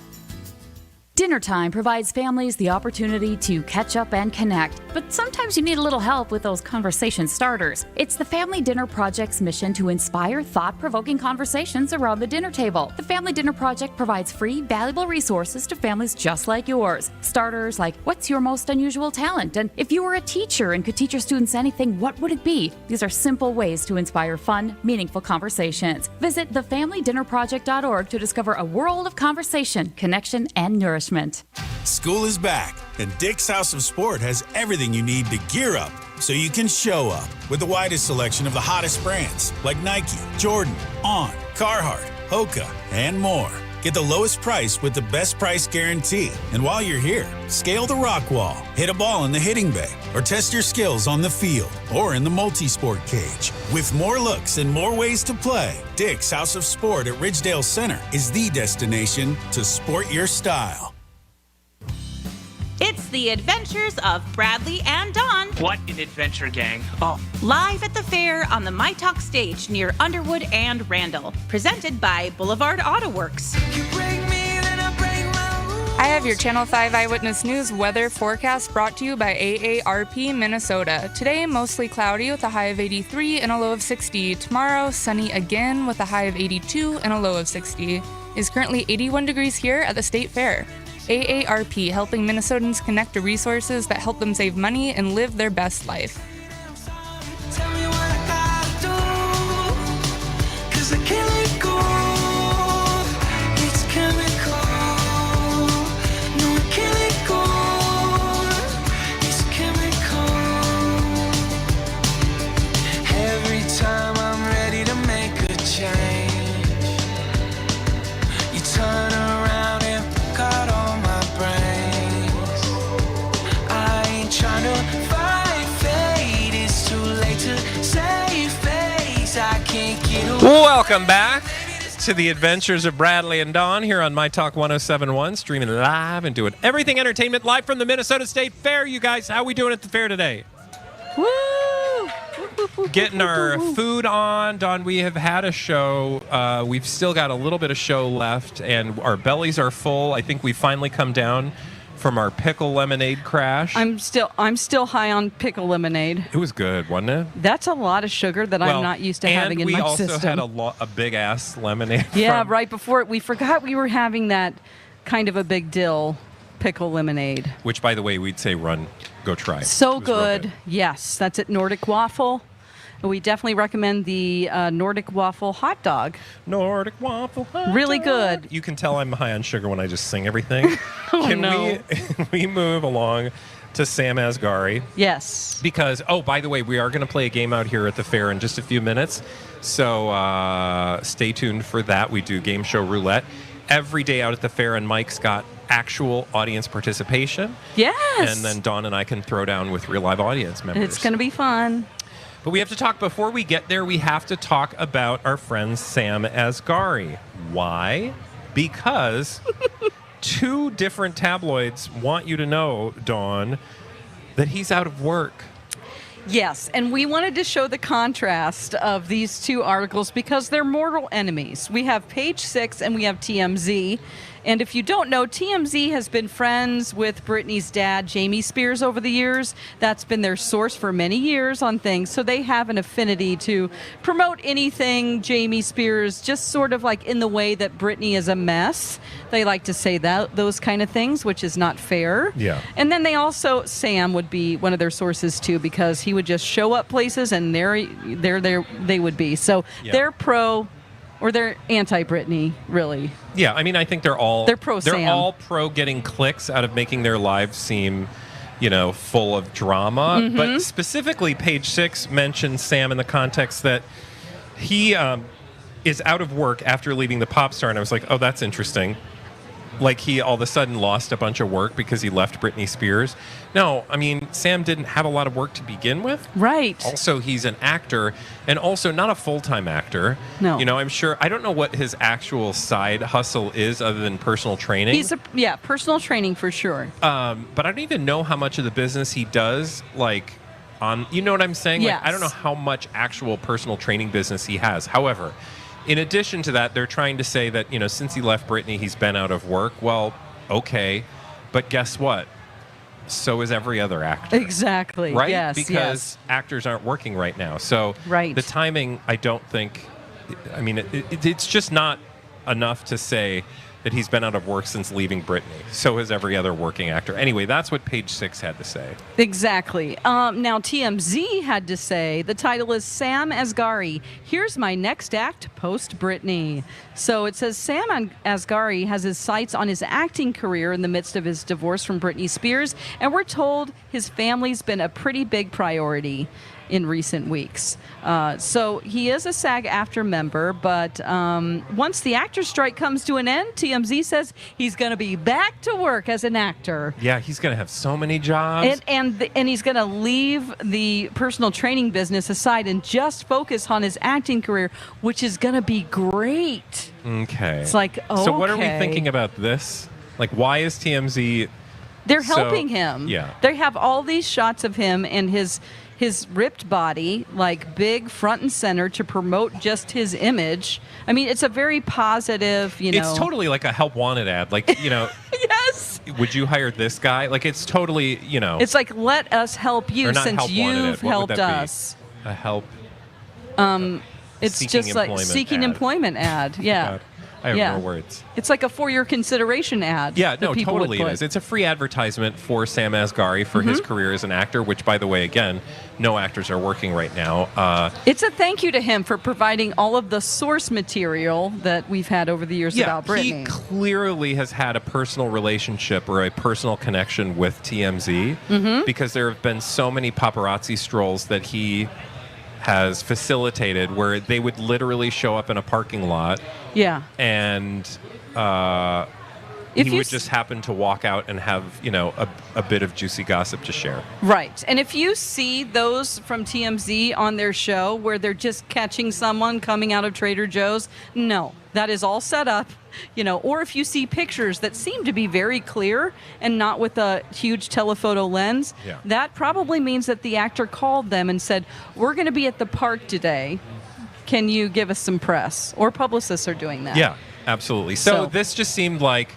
Dinner time provides families the opportunity to catch up and connect, but sometimes you need a little help with those conversation starters. It's the Family Dinner Project's mission to inspire thought-provoking conversations around the dinner table. The Family Dinner Project provides free, valuable resources to families just like yours. Starters like, what's your most unusual talent? And if you were a teacher and could teach your students anything, what would it be? These are simple ways to inspire fun, meaningful conversations. Visit thefamilydinnerproject.org to discover a world of conversation, connection, and nourishment. School is back, and Dick's House of Sport has everything you need to gear up so you can show up with the widest selection of the hottest brands like Nike, Jordan, On, Carhartt, Hoka, and more. Get the lowest price with the best price guarantee. And while you're here, scale the rock wall, hit a ball in the hitting bay, or test your skills on the field or in the multi-sport cage. With more looks and more ways to play, Dick's House of Sport at Ridgedale Center is the destination to sport your style. It's the adventures of Bradley and Dawn. What an adventure, gang. Oh, Live at the fair on the My Talk stage near Underwood and Randall. Presented by Boulevard Auto Works. I have your Channel 5 Eyewitness News weather forecast brought to you by AARP Minnesota. Today, mostly cloudy with a high of 83 and a low of 60. Tomorrow, sunny again with a high of 82 and a low of 60. It's currently 81 degrees here at the State Fair. AARP, helping Minnesotans connect to resources that help them save money and live their best life. Welcome back to the adventures of Bradley and Dawn here on My Talk 1071, streaming live and doing everything entertainment live from the Minnesota State Fair. You guys, how are we doing at the fair today? Woo! Getting our food on. Dawn, we have had a show. We've still got a little bit of show left, and our bellies are full. I think we finally come down from our pickle lemonade crash. I'm still high on pickle lemonade. It was good, wasn't it? That's a lot of sugar that I'm not used to having in my system. And we also had a big ass lemonade. Yeah, right before we forgot we were having that kind of a big dill pickle lemonade. Which, by the way, we'd say go try. So good. Yes, that's at Nordic Waffle. We definitely recommend the Nordic Waffle hot dog. Nordic Waffle hot really dog. good. You can tell I'm high on sugar when I just sing everything. No. we move along to Sam Asghari? Yes. Because, by the way, we are going to play a game out here at the fair in just a few minutes. So stay tuned for that. We do game show roulette every day out at the fair, and Mike's got actual audience participation. Yes. And then Dawn and I can throw down with real live audience members. It's going to be fun. But we have to talk, before we get there, we have to talk about our friend Sam Asghari. Why? Because 2 different tabloids want you to know, Dawn, that he's out of work. Yes, and we wanted to show the contrast of these 2 articles because they're mortal enemies. We have Page 6 and we have TMZ. And if you don't know, TMZ has been friends with Britney's dad, Jamie Spears, over the years. That's been their source for many years on things. So they have an affinity to promote anything Jamie Spears, just sort of like in the way that Britney is a mess. They like to say those kind of things, which is not fair. Yeah. And then Sam would be one of their sources too, because he would just show up places and there they would be. So they're pro. Or they're anti-Britney, really. Yeah, I mean, I think they're pro Sam. They're all pro getting clicks out of making their lives seem, full of drama. Mm-hmm. But specifically, Page 6 mentions Sam in the context that he is out of work after leaving the pop star. And I was like, oh, that's interesting. Like he all of a sudden lost a bunch of work because he left Britney Spears. No, I mean, Sam didn't have a lot of work to begin with. Right. Also, he's an actor and also not a full-time actor. No. I'm sure, I don't know what his actual side hustle is other than personal training. He's personal training for sure. But I don't even know how much of the business he does, you know what I'm saying? Yes. I don't know how much actual personal training business he has. However, in addition to that, they're trying to say that, since he left Britney, he's been out of work. Well, okay. But guess what? So is every other actor. Exactly. Right? Yes. Because actors aren't working right now. So the timing, I don't think, it's just not enough to say that he's been out of work since leaving Britney. So has every other working actor. Anyway, that's what Page Six had to say. Exactly. Now, TMZ had to say, the title is Sam Asghari. Here's my next act post Britney. So it says Sam Asghari has his sights on his acting career in the midst of his divorce from Britney Spears, and we're told his family's been a pretty big priority in recent weeks. So he is a SAG-AFTRA member, but once the actor's strike comes to an end, TMZ says he's going to be back to work as an actor. Yeah, he's going to have so many jobs. And he's going to leave the personal training business aside and just focus on his acting career, which is going to be great. Okay. It's like, So what are we okay. thinking about this? Like, why is TMZ... They're helping him. Yeah. They have all these shots of him and his ripped body, like big front and center to promote just his image. I mean, it's a very positive, It's totally like a help wanted ad. Like, Yes. Would you hire this guy? Like, it's totally, It's like, let us help you or not since help wanted you've ad. What would helped that be? us. A help. It's Seeking just like employment seeking ad. employment ad. Yeah. God, I have no words. It's like a for your consideration ad. Yeah, that no, people would totally it put. is. It's a free advertisement for Sam Asghari for his career as an actor, which, by the way, again, no actors are working right now. It's a thank you to him for providing all of the source material that we've had over the years about Britney. He clearly has had a personal relationship or a personal connection with TMZ because there have been so many paparazzi strolls that he has facilitated where they would literally show up in a parking lot and he would just happen to walk out and have, a bit of juicy gossip to share. Right. And if you see those from TMZ on their show where they're just catching someone coming out of Trader Joe's, no, that is all set up, or if you see pictures that seem to be very clear and not with a huge telephoto lens, that probably means that the actor called them and said, we're going to be at the park today. Can you give us some press? Or publicists are doing that. Yeah, absolutely. So this just seemed like,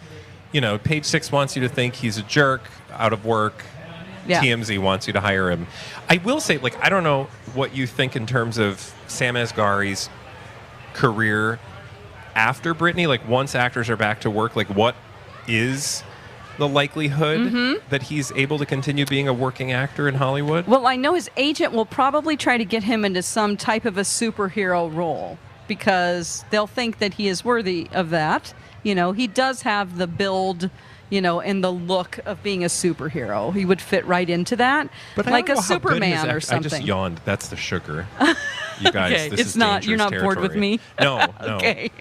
Page Six wants you to think he's a jerk, out of work. Yeah. TMZ wants you to hire him. I will say, I don't know what you think in terms of Sam Asghari's career after Britney. Like, once actors are back to work, what is the likelihood that he's able to continue being a working actor in Hollywood? Well, I know his agent will probably try to get him into some type of a superhero role because they'll think that he is worthy of that. He does have the build, and the look of being a superhero. He would fit right into that, but like I don't a know how good Superman or something. I just yawned. That's the sugar. You guys, Okay, this it's is not. You're dangerous not bored with territory. me. No. Okay.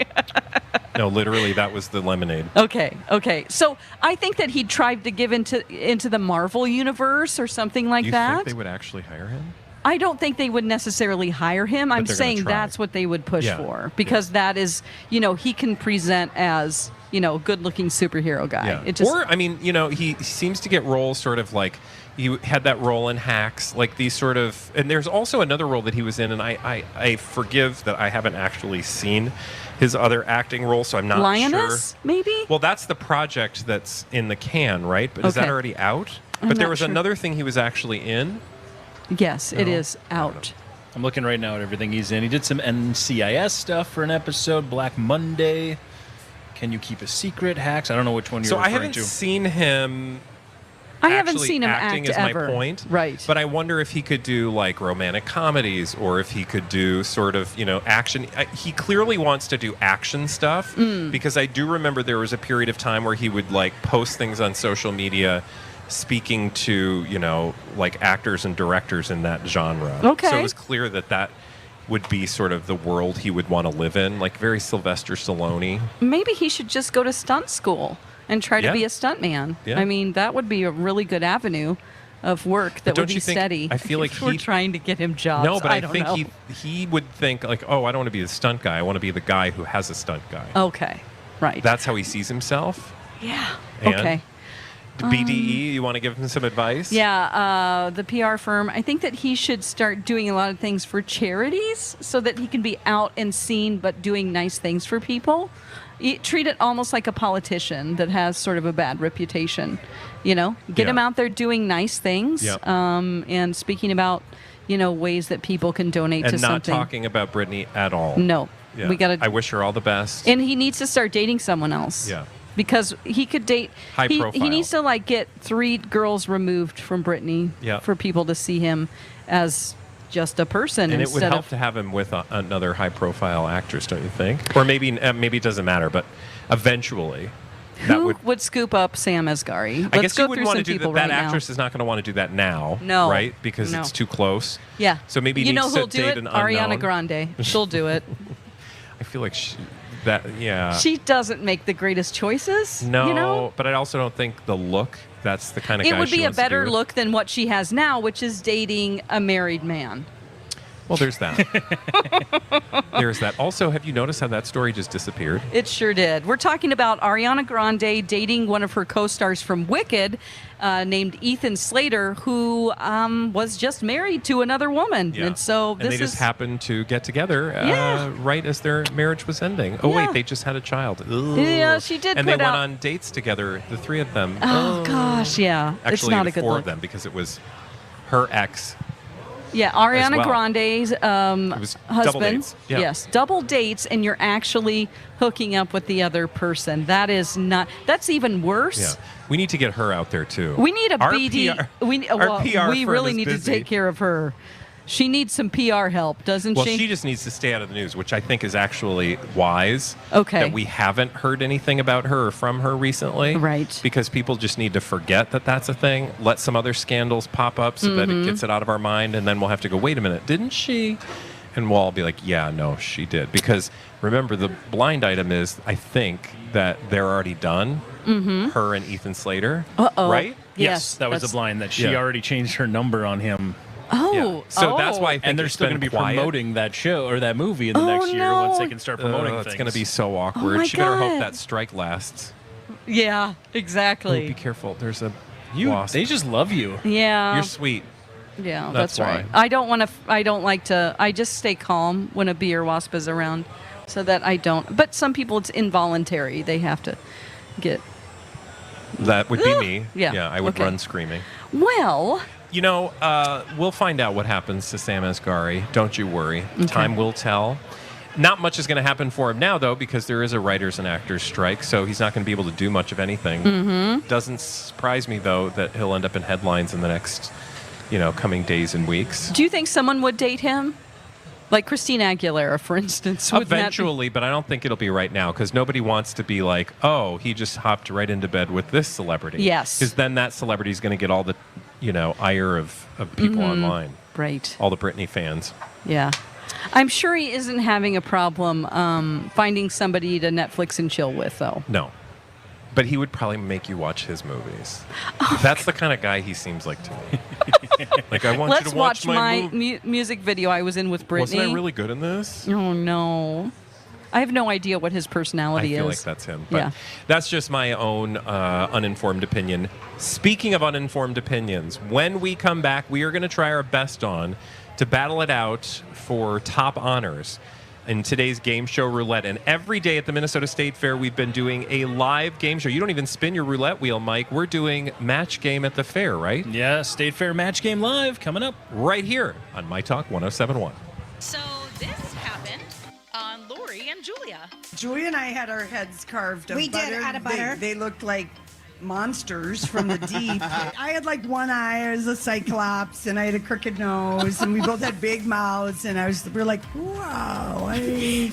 No, literally, that was the lemonade. Okay. So I think that he tried to give into the Marvel universe or something like You that. think they would actually hire him? I don't think they would necessarily hire him. I'm they're gonna saying try. that's what they would push Yeah. for because that is, he can present as, a good-looking superhero guy. Yeah. It just, Or, I mean, he seems to get roles sort of like, he had that role in Hacks, like these sort of, and there's also another role that he was in, and I forgive that I haven't actually seen his other acting role, so I'm not Lioness, sure. maybe? Well, that's the project that's in the can, right? But is that Okay. already out? I'm But there not was sure. another thing he was actually in. Yes, it No? is out. I'm looking right now at everything he's in. He did some NCIS stuff for an episode, Black Monday. Can You Keep a Secret? Hacks. I don't know which one you're So I referring haven't to. seen him. I haven't actually seen him acting act is my ever. point. Right. But I wonder if he could do like romantic comedies or if he could do sort of, action. He clearly wants to do action stuff because I do remember there was a period of time where he would post things on social media speaking to, like actors and directors in that genre. Okay. So it was clear that would be sort of the world he would want to live in, like very Sylvester Stallone. Maybe he should just go to stunt school and try to Yeah. be a stuntman. Yeah. I mean, that would be a really good avenue of work that don't would be you think- steady. I feel like if we're trying to get him jobs. No, but I don't think know. he would think like, oh, I don't want to be the stunt guy. I want to be the guy who has a stunt guy. Okay, right. That's how he sees himself. Yeah. And Okay. The BDE, you want to give him some advice? Yeah, the PR firm. I think that he should start doing a lot of things for charities so that he can be out and seen but doing nice things for people. Treat it almost like a politician that has sort of a bad reputation. Get him out there doing nice things and speaking about, ways that people can donate And to not something. talking about Brittany at all. No. Yeah. We gotta. I wish her all the best. And he needs to start dating someone else. Yeah. because he could date. High he profile. needs to like get 3 girls removed from Britney for people to see him as just a person. And it would instead help of, to have him with another high-profile actress, don't you think? Or maybe it doesn't matter, but eventually. Who would scoop up Sam Asghari? I guess go you wouldn't through want some to do people that. That right actress is not going to want to do that now. No. Right? Because No. it's too close. Yeah. So maybe you needs know who'll to do date it? an unknown. Ariana Grande. She'll do it. I feel like she doesn't make the greatest choices. No, you know? but I also don't think the look, that's the kind of It guy would she be a wants to better do. look than what she has now, which is dating a married man. Well, there's that. There's that. Also, have you noticed how that story just disappeared? It sure did. We're talking about Ariana Grande dating one of her co-stars from Wicked, named Ethan Slater, who was just married to another woman. Yeah. And so and they just happened to get together right as their marriage was ending. Oh, Yeah. wait, they just had a child. Ugh. Yeah, she did And put they went out- on dates together, the 3 of them. Oh, gosh, yeah. Actually, it's not the a good 4 look. of them, because it was her ex. Yeah, Ariana well. Grande's was double husband. dates. Yeah. Yes, double dates, and you're actually hooking up with the other person. That is not. That's even worse. Yeah. We need to get her out there, too. We need a Our BD. PR we PR we firm really is need to busy. take care of her. She needs some PR help, doesn't Well, she? she just needs to stay out of the news, which I think is actually wise. Okay. That we haven't heard anything about her or from her recently. Right. Because people just need to forget that that's a thing. Let some other scandals pop up so that it Mhm. gets it out of our mind. And then we'll have to go, wait a minute, didn't she? And we'll all be like, yeah, no, she did. Because remember, the blind item is, I think, that they're already done. Mhm. Her and Ethan Slater. Uh-oh. Right? Yes, that was the blind that she already changed her number on him. Oh, So that's why I think and they're it's still been going to be quiet. promoting that show or that movie in the Oh, next year once no. they can start promoting things. It's going to be so awkward. Oh my she better hope God. that strike lasts. Yeah, Oh, exactly. be careful. There's a You, wasp. they just love you. Yeah. You're sweet. Yeah, That's that's, right. why. I don't want to. I don't like to. I just stay calm when a bee or wasp is around, so that I don't. But some people, it's involuntary. They have to get. That would be me. Yeah, I would okay. run screaming. Well, You know, we'll find out what happens to Sam Asghari. Don't you worry. Time will tell. Not much is going to happen for him now, though, because there is a writers and actors strike, so he's not going to be able to do much of anything. Mhm. Doesn't surprise me, though, that he'll end up in headlines in the next, coming days and weeks. do you think someone would date him, like Christina Aguilera, for instance? Wouldn't that be- Eventually, but I don't think it'll be right now because nobody wants to be like, oh, he just hopped right into bed with this celebrity. Yes. Because then that celebrity is going to get all the, ire of people Mhm. online. Right. All the Britney fans. Yeah. I'm sure he isn't having a problem finding somebody to Netflix and chill with, though. No. But he would probably make you watch his movies. That's the kind of guy he seems like to me. Like, I want Let's you to watch my movie. music video I was in with Britney. Wasn't I really good in this? Oh, no. I have no idea what his I personality feel is. like that's him. But Yeah. that's just my own uninformed opinion. Speaking of uninformed opinions, when we come back, we are going to try our best to battle it out for top honors in today's game show roulette. And every day at the Minnesota State Fair, we've been doing a live game show. You don't even spin your roulette wheel, Mike. We're doing match game at the fair, right? Yeah, State Fair match game live coming up. Right here on My Talk 107.1. So this happened on Lori and Julia. Julia and I had our heads carved of We did, butter. out of butter. They looked like monsters from the deep. I had like one eye, I was a cyclops, and I had a crooked nose, and we both had big mouths, and we were like, wow. And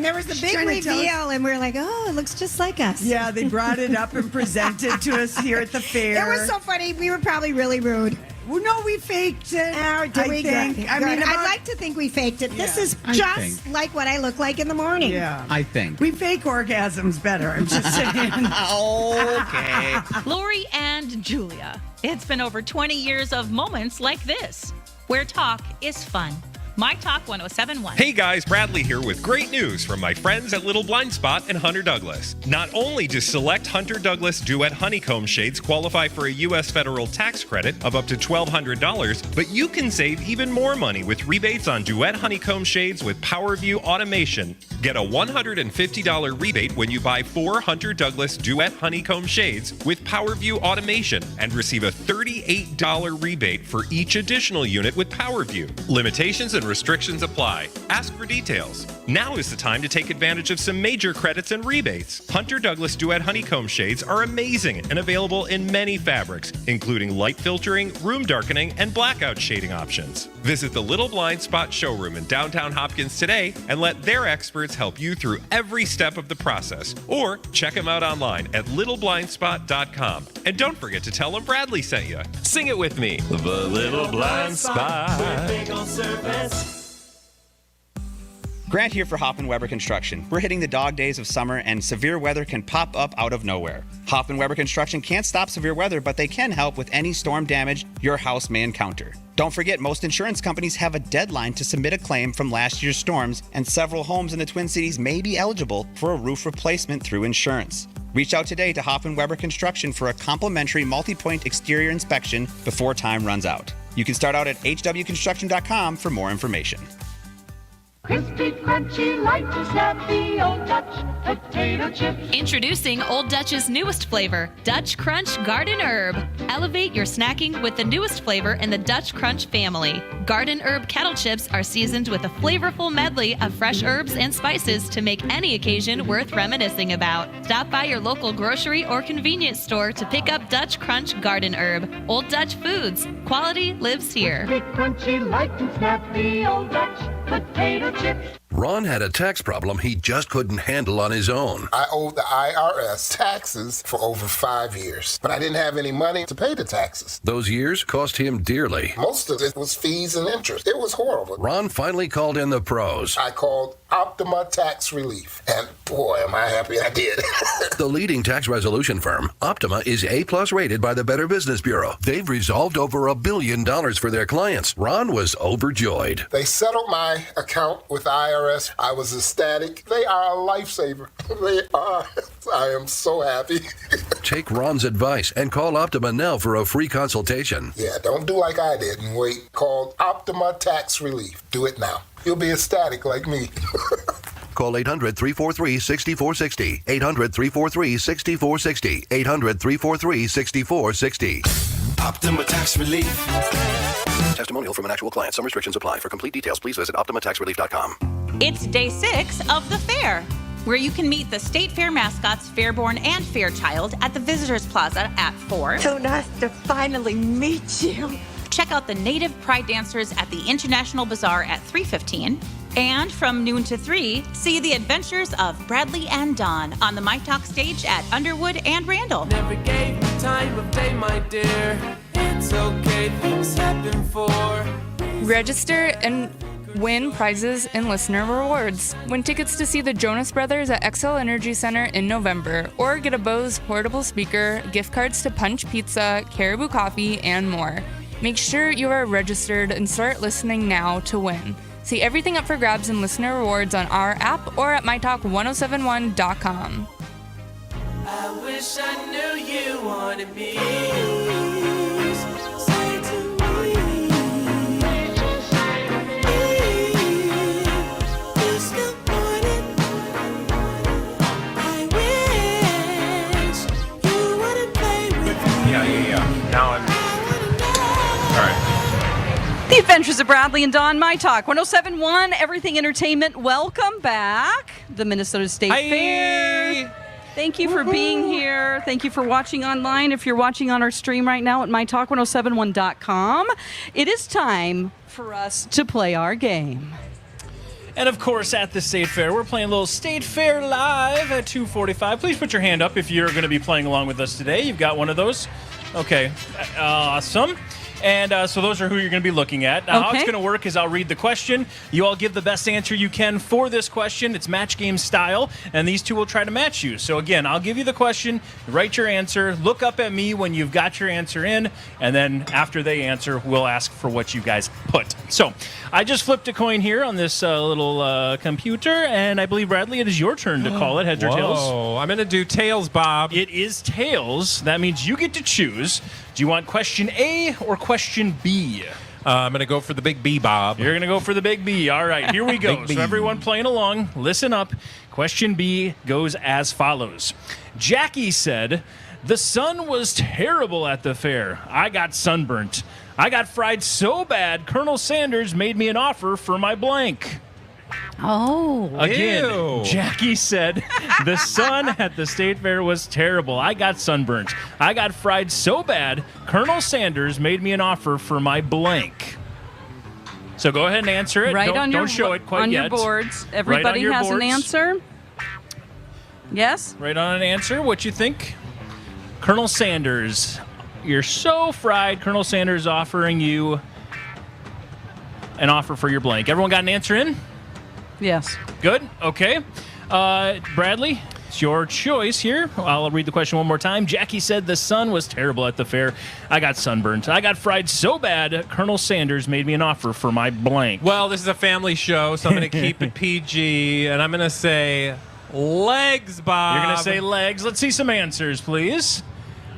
there was the big Trying to tell us- reveal, and we were like, oh, it looks just like us. Yeah, they brought it up and presented to us here at the fair. It was so funny. We were probably really rude. Well, no, we faked it. Oh, did we? think. Good. I mean, Good. about- I'd like to think we faked it. This Yeah, is I just think. like what I look like in the morning. Yeah. I think. We fake orgasms better, I'm just saying. Okay. Lori and Julia. It's been over 20 years of moments like this, where talk is fun. My Talk 107.1. Hey guys, Bradley here with great news from my friends at Little Blind Spot and Hunter Douglas. Not only do select Hunter Douglas Duet Honeycomb shades qualify for a U.S. federal tax credit of up to $1,200, but you can save even more money with rebates on Duet Honeycomb shades with PowerView automation. Get a $150 rebate when you buy 4 Hunter Douglas Duet Honeycomb shades with PowerView automation and receive a $38 rebate for each additional unit with PowerView. Limitations and restrictions apply. Ask for details. Now is the time to take advantage of some major credits and rebates. Hunter Douglas Duet Honeycomb shades are amazing and available in many fabrics, including light filtering, room darkening, and blackout shading options. Visit the Little Blind Spot showroom in downtown Hopkins today and let their experts help you through every step of the process. Or check them out online at littleblindspot.com. And don't forget to tell them Bradley sent you. Sing it with me. The Little Blind Spot. Big on service. Grant here for Hopp & Weber Construction. We're hitting the dog days of summer and severe weather can pop up out of nowhere. Hopp & Weber Construction can't stop severe weather, but they can help with any storm damage your house may encounter. Don't forget, most insurance companies have a deadline to submit a claim from last year's storms, and several homes in the Twin Cities may be eligible for a roof replacement through insurance. Reach out today to Hopp & Weber Construction for a complimentary multi-point exterior inspection before time runs out. You can start out at hwconstruction.com for more information. Crispy, crunchy, light and snappy, Old Dutch potato chips. Introducing Old Dutch's newest flavor, Dutch Crunch Garden Herb. Elevate your snacking with the newest flavor in the Dutch Crunch family. Garden Herb kettle chips are seasoned with a flavorful medley of fresh herbs and spices to make any occasion worth reminiscing about. Stop by your local grocery or convenience store to pick up Dutch Crunch Garden Herb. Old Dutch Foods. Quality lives here. Crispy, crunchy, light and snappy, Old Dutch potato chips. Ron had a tax problem he just couldn't handle on his own. I owed the IRS taxes for over 5 years, but I didn't have any money to pay the taxes. Those years cost him dearly. Most of it was fees and interest. It was horrible. Ron finally called in the pros. I called Optima Tax Relief, and boy, am I happy I did. The leading tax resolution firm, Optima, is A+ rated by the Better Business Bureau. They've resolved over $1 billion for their clients. Ron was overjoyed. They settled my account with IRS. I was ecstatic. They are a lifesaver. They are. I am so happy. Take Ron's advice and call Optima now for a free consultation. Yeah, don't do like I did and wait. Call Optima Tax Relief. Do it now. You'll be ecstatic like me. Call 800-343-6460. 800-343-6460. 800-343-6460. Optima Tax Relief. Testimonial from an actual client. Some restrictions apply. For complete details, please visit OptimaTaxRelief.com. It's day 6 of the fair, where you can meet the State Fair mascots Fairborn and Fairchild at the Visitors Plaza at 4. So nice to finally meet you. Check out the Native Pride Dancers at the International Bazaar at 3:15. And from noon to 3, see the adventures of Bradley and Dawn on the My Talk stage at Underwood and Randall. Never gave me time of day, my dear. It's okay, things happen for. Register and win prizes and listener rewards. Win tickets to see the Jonas Brothers at XL Energy Center in November, or get a Bose portable speaker, gift cards to Punch Pizza, Caribou Coffee, and more. Make sure you are registered and start listening now to win. See everything up for grabs and listener rewards on our app or at mytalk1071.com. I wish I knew you wanted me. Say to me. You still want it. I wish you wouldn't play with me. Yeah. Now I'm. All right. The Adventures of Bradley and Dawn, My Talk 107.1, Everything Entertainment. Welcome back. The Minnesota State Fair. Thank you for being here. Thank you for watching online. If you're watching on our stream right now at mytalk1071.com, it is time for us to play our game. And of course, at the State Fair, we're playing a little State Fair Live at 2:45. Please put your hand up if you're going to be playing along with us today. You've got one of those. Okay, awesome. And so those are who you're going to be looking at. Now, how it's going to work is I'll read the question. You all give the best answer you can for this question. It's match game style, and these two will try to match you. So, again, I'll give you the question, write your answer, look up at me when you've got your answer in, and then after they answer, we'll ask for what you guys put. So, I just flipped a coin here on this little computer, and I believe, Bradley, it is your turn to call it, heads or tails. Oh, I'm going to do tails, Bob. It is tails. That means you get to choose. Do you want question A or question B? I'm going to go for the big B, Bob. You're going to go for the big B. All right, here we go. Big B. So everyone playing along, listen up. Question B goes as follows. Jackie said, "The sun was terrible at the fair. I got sunburnt. I got fried so bad, Colonel Sanders made me an offer for my blank." Oh. Again, Ew. Jackie said the sun at the state fair was terrible. I got sunburnt. I got fried so bad, Colonel Sanders made me an offer for my blank. So go ahead and answer it. Don't show it quite on yet. your boards. Right Everybody on your has boards. an answer. Yes? Right on an answer. What you think? Colonel Sanders. You're so fried. Colonel Sanders offering you an offer for your blank. Everyone got an answer in? Yes. Good. Okay. Bradley, it's your choice here. I'll read the question one more time. Jackie said the sun was terrible at the fair. I got sunburned. I got fried so bad, Colonel Sanders made me an offer for my blank. Well, this is a family show, so I'm going to keep it PG, and I'm going to say legs, Bob. You're going to say legs. Let's see some answers, please.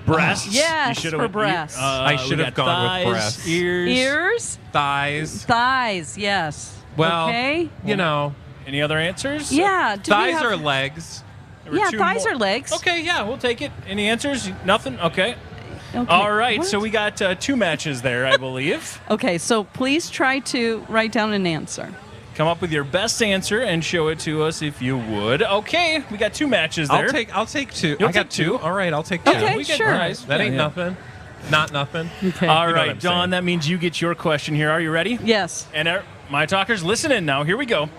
Breasts. Yes, You should've for went- breasts. I should we have got gone thighs, with breasts. Ears? Thighs. Thighs, yes. Well, okay. you know. Any other answers? Yeah. do we Thighs have- are legs. There were Yeah, two thighs more. are legs. Okay, yeah, we'll take it. Any answers? Nothing? Okay. Okay. All right, What? so we got 2 matches there, I believe. Okay, so please try to write down an answer. Come up with your best answer and show it to us if you would. Okay, we got 2 matches there. I'll take 2. You'll I got take 2. All right, I'll take 2. Okay, we get sure. nice. That ain't Yeah. nothing. Not nothing. Okay. All You know what right, I'm Dawn, saying. that means you get your question here. Are you ready? Yes. And my talkers, listen in now. Here we go.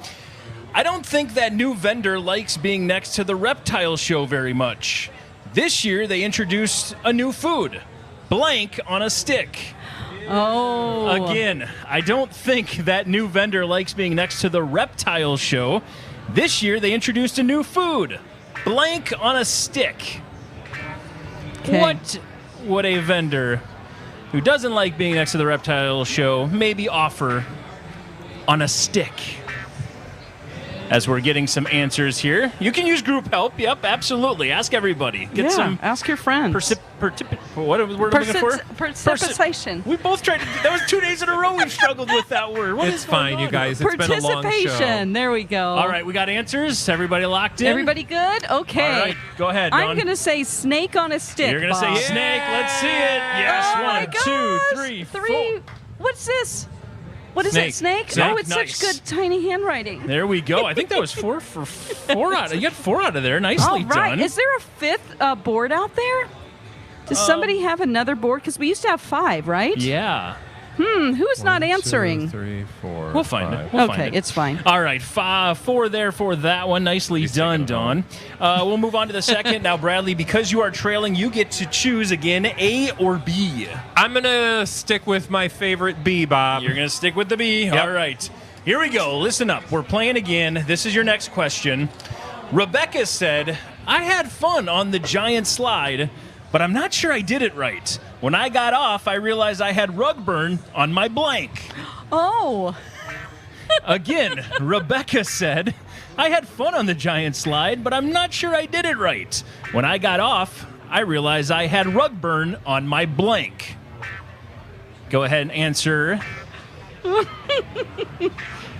I don't think that new vendor likes being next to the reptile show very much. This year, they introduced a new food, blank on a stick. Oh. Again, I don't think that new vendor likes being next to the reptile show. This year, they introduced a new food, blank on a stick. Okay. What would a vendor who doesn't like being next to the reptile show maybe offer on a stick? As we're getting some answers here. You can use group help. Yep, absolutely. Ask everybody. Get some ask your friends. what word are we looking for? Precipitation. We both tried to. That was 2 days in a row we struggled with that word. What It's is going fine, you on? guys. It's been a long show. Participation. There we go. All right, we got answers. Everybody locked in? Everybody good? Okay. All right, go ahead, I'm Dawn. going to say snake on a stick. You're going to say Bob. snake. Let's see it. Yes, Oh my 1, 2, 3, 4. What's this? What is Snake. it? Snake? Snake, Oh, it's nice. such good tiny handwriting. There we go. I think that was 4 for 4 out. You got 4 out of there. Nicely All right. done. Is there a 5th board out there? Does somebody have another board? Because we used to have 5, right? Yeah. Who's not answering? 2, 3, 4. We'll find 5. it. We'll Okay, find it. it's fine. All right, 4 there for that one. Nicely done, Dawn. We'll move on to the second. Now, Bradley, because you are trailing, you get to choose again, A or B. I'm going to stick with my favorite B, Bob. You're going to stick with the B. Yep. All right. Here we go. Listen up. We're playing again. This is your next question. Rebecca said, I had fun on the giant slide, but I'm not sure I did it right. When I got off, I realized I had rug burn on my blank. Oh. Again, Rebecca said, I had fun on the giant slide, but I'm not sure I did it right. When I got off, I realized I had rug burn on my blank. Go ahead and answer.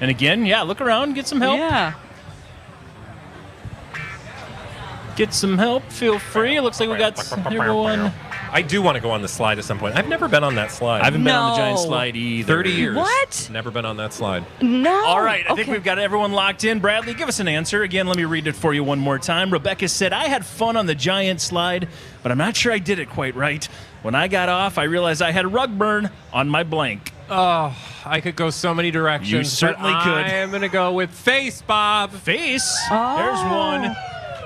And again, yeah, look around, get some help. Yeah. Get some help, feel free. It looks like we got everyone. I do want to go on the slide at some point. I've never been on that slide. I haven't been on the giant No. slide either. 30 years. What? Never been on that slide. No. All right, I think Okay. we've got everyone locked in. Bradley, give us an answer. Again, let me read it for you one more time. Rebecca said, I had fun on the giant slide, but I'm not sure I did it quite right. When I got off, I realized I had rug burn on my blank. Oh, I could go so many directions. You certainly but could. I am going to go with face, Bob. Face? Oh. There's one.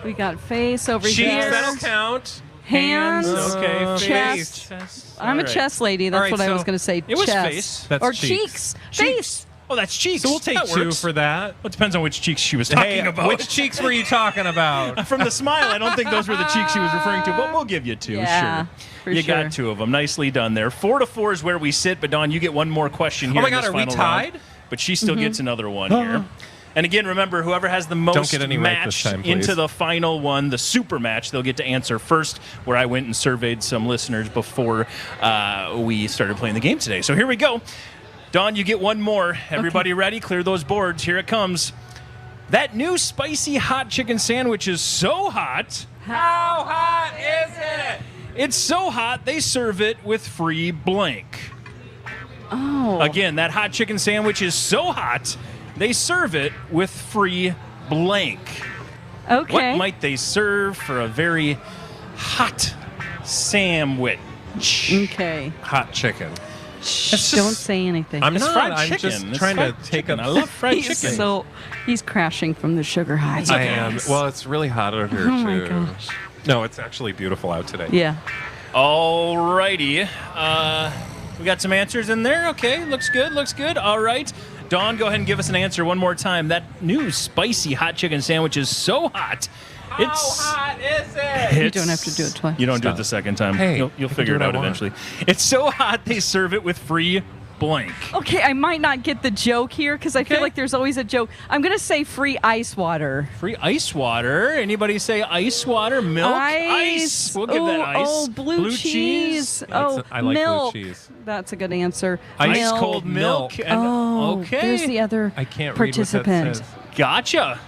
We got face over Cheeks, here. that'll count. Hands. Okay, Chest. face. I'm All a right. chest lady. That's All right, what I was so going to say. It was chest. face. That's or cheeks. Face. Oh, that's cheeks. So we'll take That 2 works. for that. Well, it depends on which cheeks she was talking Hey, about. which cheeks were you talking about? From the smile, I don't think those were the cheeks she was referring to, but we'll give you 2, Yeah, sure. for You sure. got 2 of them. Nicely done there. 4-4 is where we sit, but Dawn, you get one more question here. Oh my in God, this are we final round. tied? But she still gets another one here. And again, remember, whoever has the most get any right this matched time, please. into the final one, the super match, they'll get to answer first, where I went and surveyed some listeners before we started playing the game today. So here we go. Dawn, you get one more. Everybody ready? Clear those boards. Here it comes. That new spicy hot chicken sandwich is so hot. How hot is it? It's so hot, they serve it with free blank. Oh. Again, that hot chicken sandwich is so hot, they serve it with free blank. Okay. What might they serve for a very hot sandwich? Okay. Hot chicken. Shh, don't say anything. I'm It's not. fried I'm chicken. just It's trying to fried take chicken. a. I love fried He's chicken. he's crashing from the sugar high. I am. Well, it's really hot out here, Oh my too. gosh. No, it's actually beautiful out today. Yeah. All righty. We got some answers in there. Okay, looks good, looks good. All right. Dawn, go ahead and give us an answer one more time. That new spicy hot chicken sandwich is so hot. How hot is it? You don't have to do it twice. You don't do it the second time. Hey, You'll I can figure do it what out I want. eventually. It's so hot they serve it with free blank. Okay, I might not get the joke here because I feel Okay. like there's always a joke. I'm going to say free ice water. Free ice water. Anybody say ice water? Milk? Ice. We'll give that ice. Oh, blue cheese. Oh, I like milk. blue cheese. That's a good answer. Ice Milk. cold milk. And, Oh, okay. there's the other I can't participant. read what that says. Gotcha.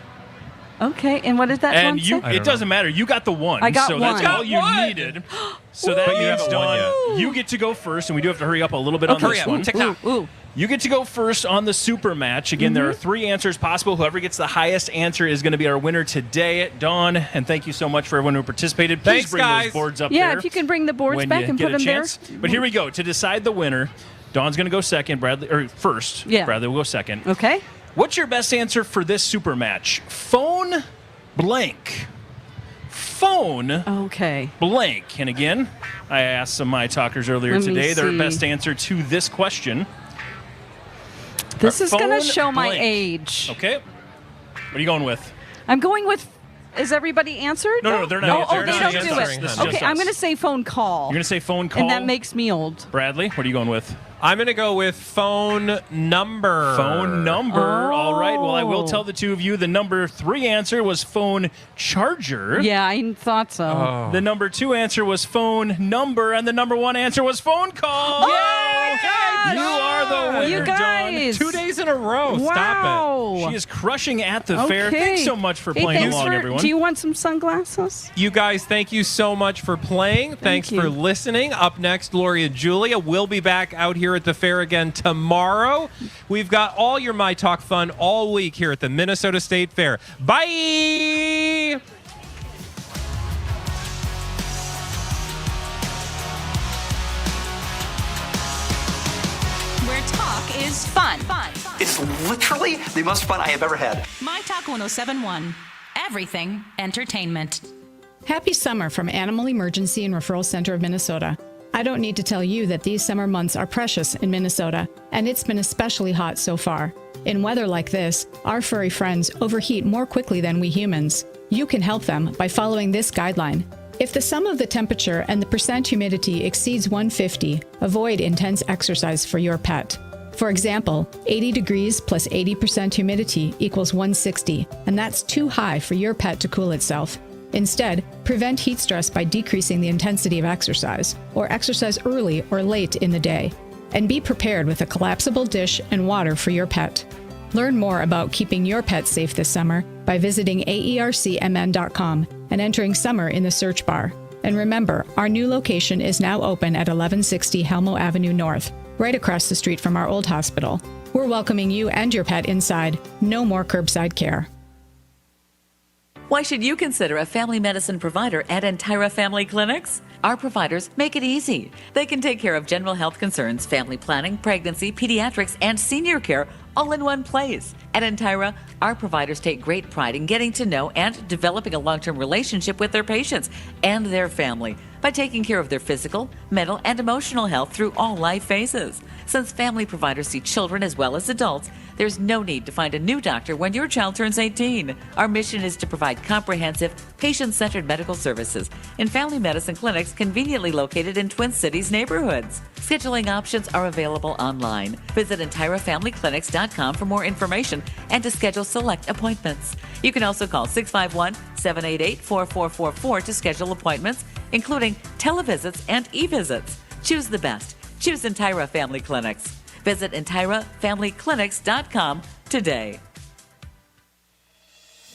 Okay, and what did that one And you, say? it doesn't matter. You got the one. I got so one. that's Got all you one. needed. So that But you means, haven't won Dawn, you get to go first, and we do have to hurry up a little bit on Hurry this up. one. TikTok. Ooh. You get to go first on the super match. Again, there are 3 answers possible. Whoever gets the highest answer is going to be our winner today. Dawn, and thank you so much for everyone who participated. Please Thanks, bring guys. those boards up Yeah, there. if you can bring the boards when back you and get put a them chance. there. But here we go. To decide the winner, Dawn's going to go second. Bradley, or first. Yeah. Bradley will go second. Okay. What's your best answer for this super match? Phone blank. Phone Okay. blank. And again, I asked some of my talkers earlier Let me today their see. best answer to this question. This is going to Phone show my blank. age. Okay. What are you going with? I'm going with. Is everybody answered? No, they're not. Oh, they're they not don't answering do us. it. This is Okay, just I'm us. going to say phone call. You're going to say phone call. And that makes me old. Bradley, what are you going with? I'm going to go with phone number. Phone number. All right. Well, I will Oh. tell the two of you the number 3 answer was phone charger. Yeah, I thought so. Oh. The number 2 answer was phone number, and the number 1 answer was phone call. Oh, my gosh. You are the winner, You guys. 2 days in a row. Wow. Dawn. She is crushing at the fair. Okay. Thanks so much for Hey, playing thanks along, for- everyone. Do you want some sunglasses? You guys, thank you so much for playing. Thanks you. for listening. Up next, Lori and Julia will be back out here at the fair again tomorrow. We've got all your My Talk fun all week here at the Minnesota State Fair. Bye! Where talk is fun. It's literally the most fun I have ever had. My Talk 1071. Everything entertainment. Happy summer from Animal Emergency and Referral Center of Minnesota. I don't need to tell you that these summer months are precious in Minnesota, and it's been especially hot so far. In weather like this, our furry friends overheat more quickly than we humans. You can help them by following this guideline. If the sum of the temperature and the percent humidity exceeds 150, avoid intense exercise for your pet. For example, 80 degrees plus 80% humidity equals 160, and that's too high for your pet to cool itself. Instead, prevent heat stress by decreasing the intensity of exercise, or exercise early or late in the day. And be prepared with a collapsible dish and water for your pet. Learn more about keeping your pet safe this summer by visiting aercmn.com and entering summer in the search bar. And remember, our new location is now open at 1160 Helmo Avenue North, right across the street from our old hospital. We're welcoming you and your pet inside. No more curbside care. Why should you consider a family medicine provider at Entira Family Clinics? Our providers make it easy. They can take care of general health concerns, family planning, pregnancy, pediatrics, and senior care all in one place. At Entira, our providers take great pride in getting to know and developing a long-term relationship with their patients and their family by taking care of their physical, mental, and emotional health through all life phases. Since family providers see children as well as adults, there's no need to find a new doctor when your child turns 18. Our mission is to provide comprehensive, patient-centered medical services in family medicine clinics conveniently located in Twin Cities neighborhoods. Scheduling options are available online. Visit EntiraFamilyClinics.com for more information and to schedule select appointments. You can also call 651-788-4444 to schedule appointments, including televisits and e-visits. Choose the best. Choose Entira Family Clinics. Visit EntiraFamilyClinics.com today.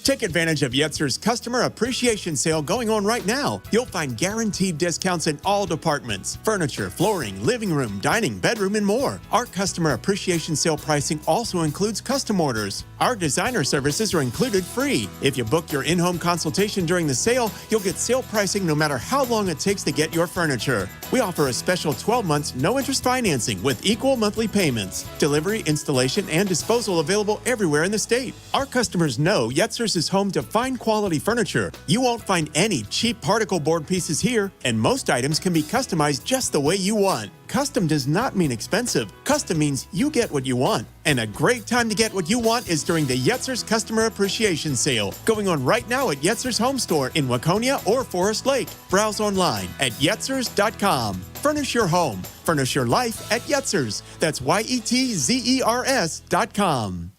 Take advantage of Yetzer's Customer Appreciation Sale going on right now. You'll find guaranteed discounts in all departments: furniture, flooring, living room, dining, bedroom, and more. Our Customer Appreciation Sale pricing also includes custom orders. Our designer services are included free. If you book your in-home consultation during the sale, you'll get sale pricing no matter how long it takes to get your furniture. We offer a special 12 months no-interest financing with equal monthly payments. Delivery, installation, and disposal available everywhere in the state. Our customers know Yetzer's is home to fine quality furniture. You won't find any cheap particle board pieces here, and most items can be customized just the way you want. Custom does not mean expensive. Custom means you get what you want. And a great time to get what you want is during the Yetzer's Customer Appreciation Sale, going on right now at Yetzer's Home Store in Waconia or Forest Lake. Browse online at yetzers.com. Furnish your home. Furnish your life at Yetzer's. That's YETZERS.com.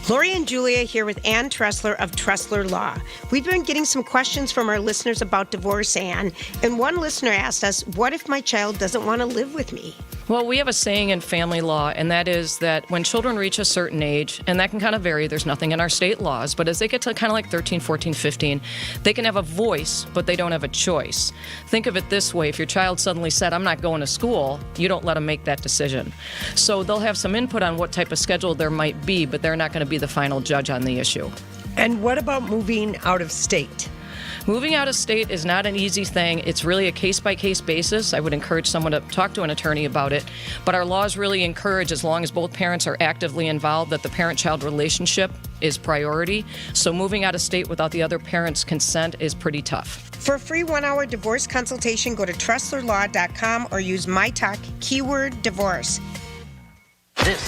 Lori and Julia here with Ann Tressler of Tressler Law. We've been getting some questions from our listeners about divorce, Ann, and one listener asked us, what if my child doesn't want to live with me? Well, we have a saying in family law, and that is that when children reach a certain age, and that can kind of vary, there's nothing in our state laws, but as they get to kind of like 13, 14, 15, they can have a voice, but they don't have a choice. Think of it this way. If your child suddenly said, I'm not going to school, you don't let them make that decision. So they'll have some input on what type of schedule there might be, but they're not going to be the final judge on the issue. And what about moving out of state? Moving out of state is not an easy thing. It's really a case-by-case basis. I would encourage someone to talk to an attorney about it. But our laws really encourage, as long as both parents are actively involved, that the parent-child relationship is priority. So moving out of state without the other parent's consent is pretty tough. For a free 1-hour divorce consultation, go to TresslerLaw.com or use MyTalk keyword divorce. This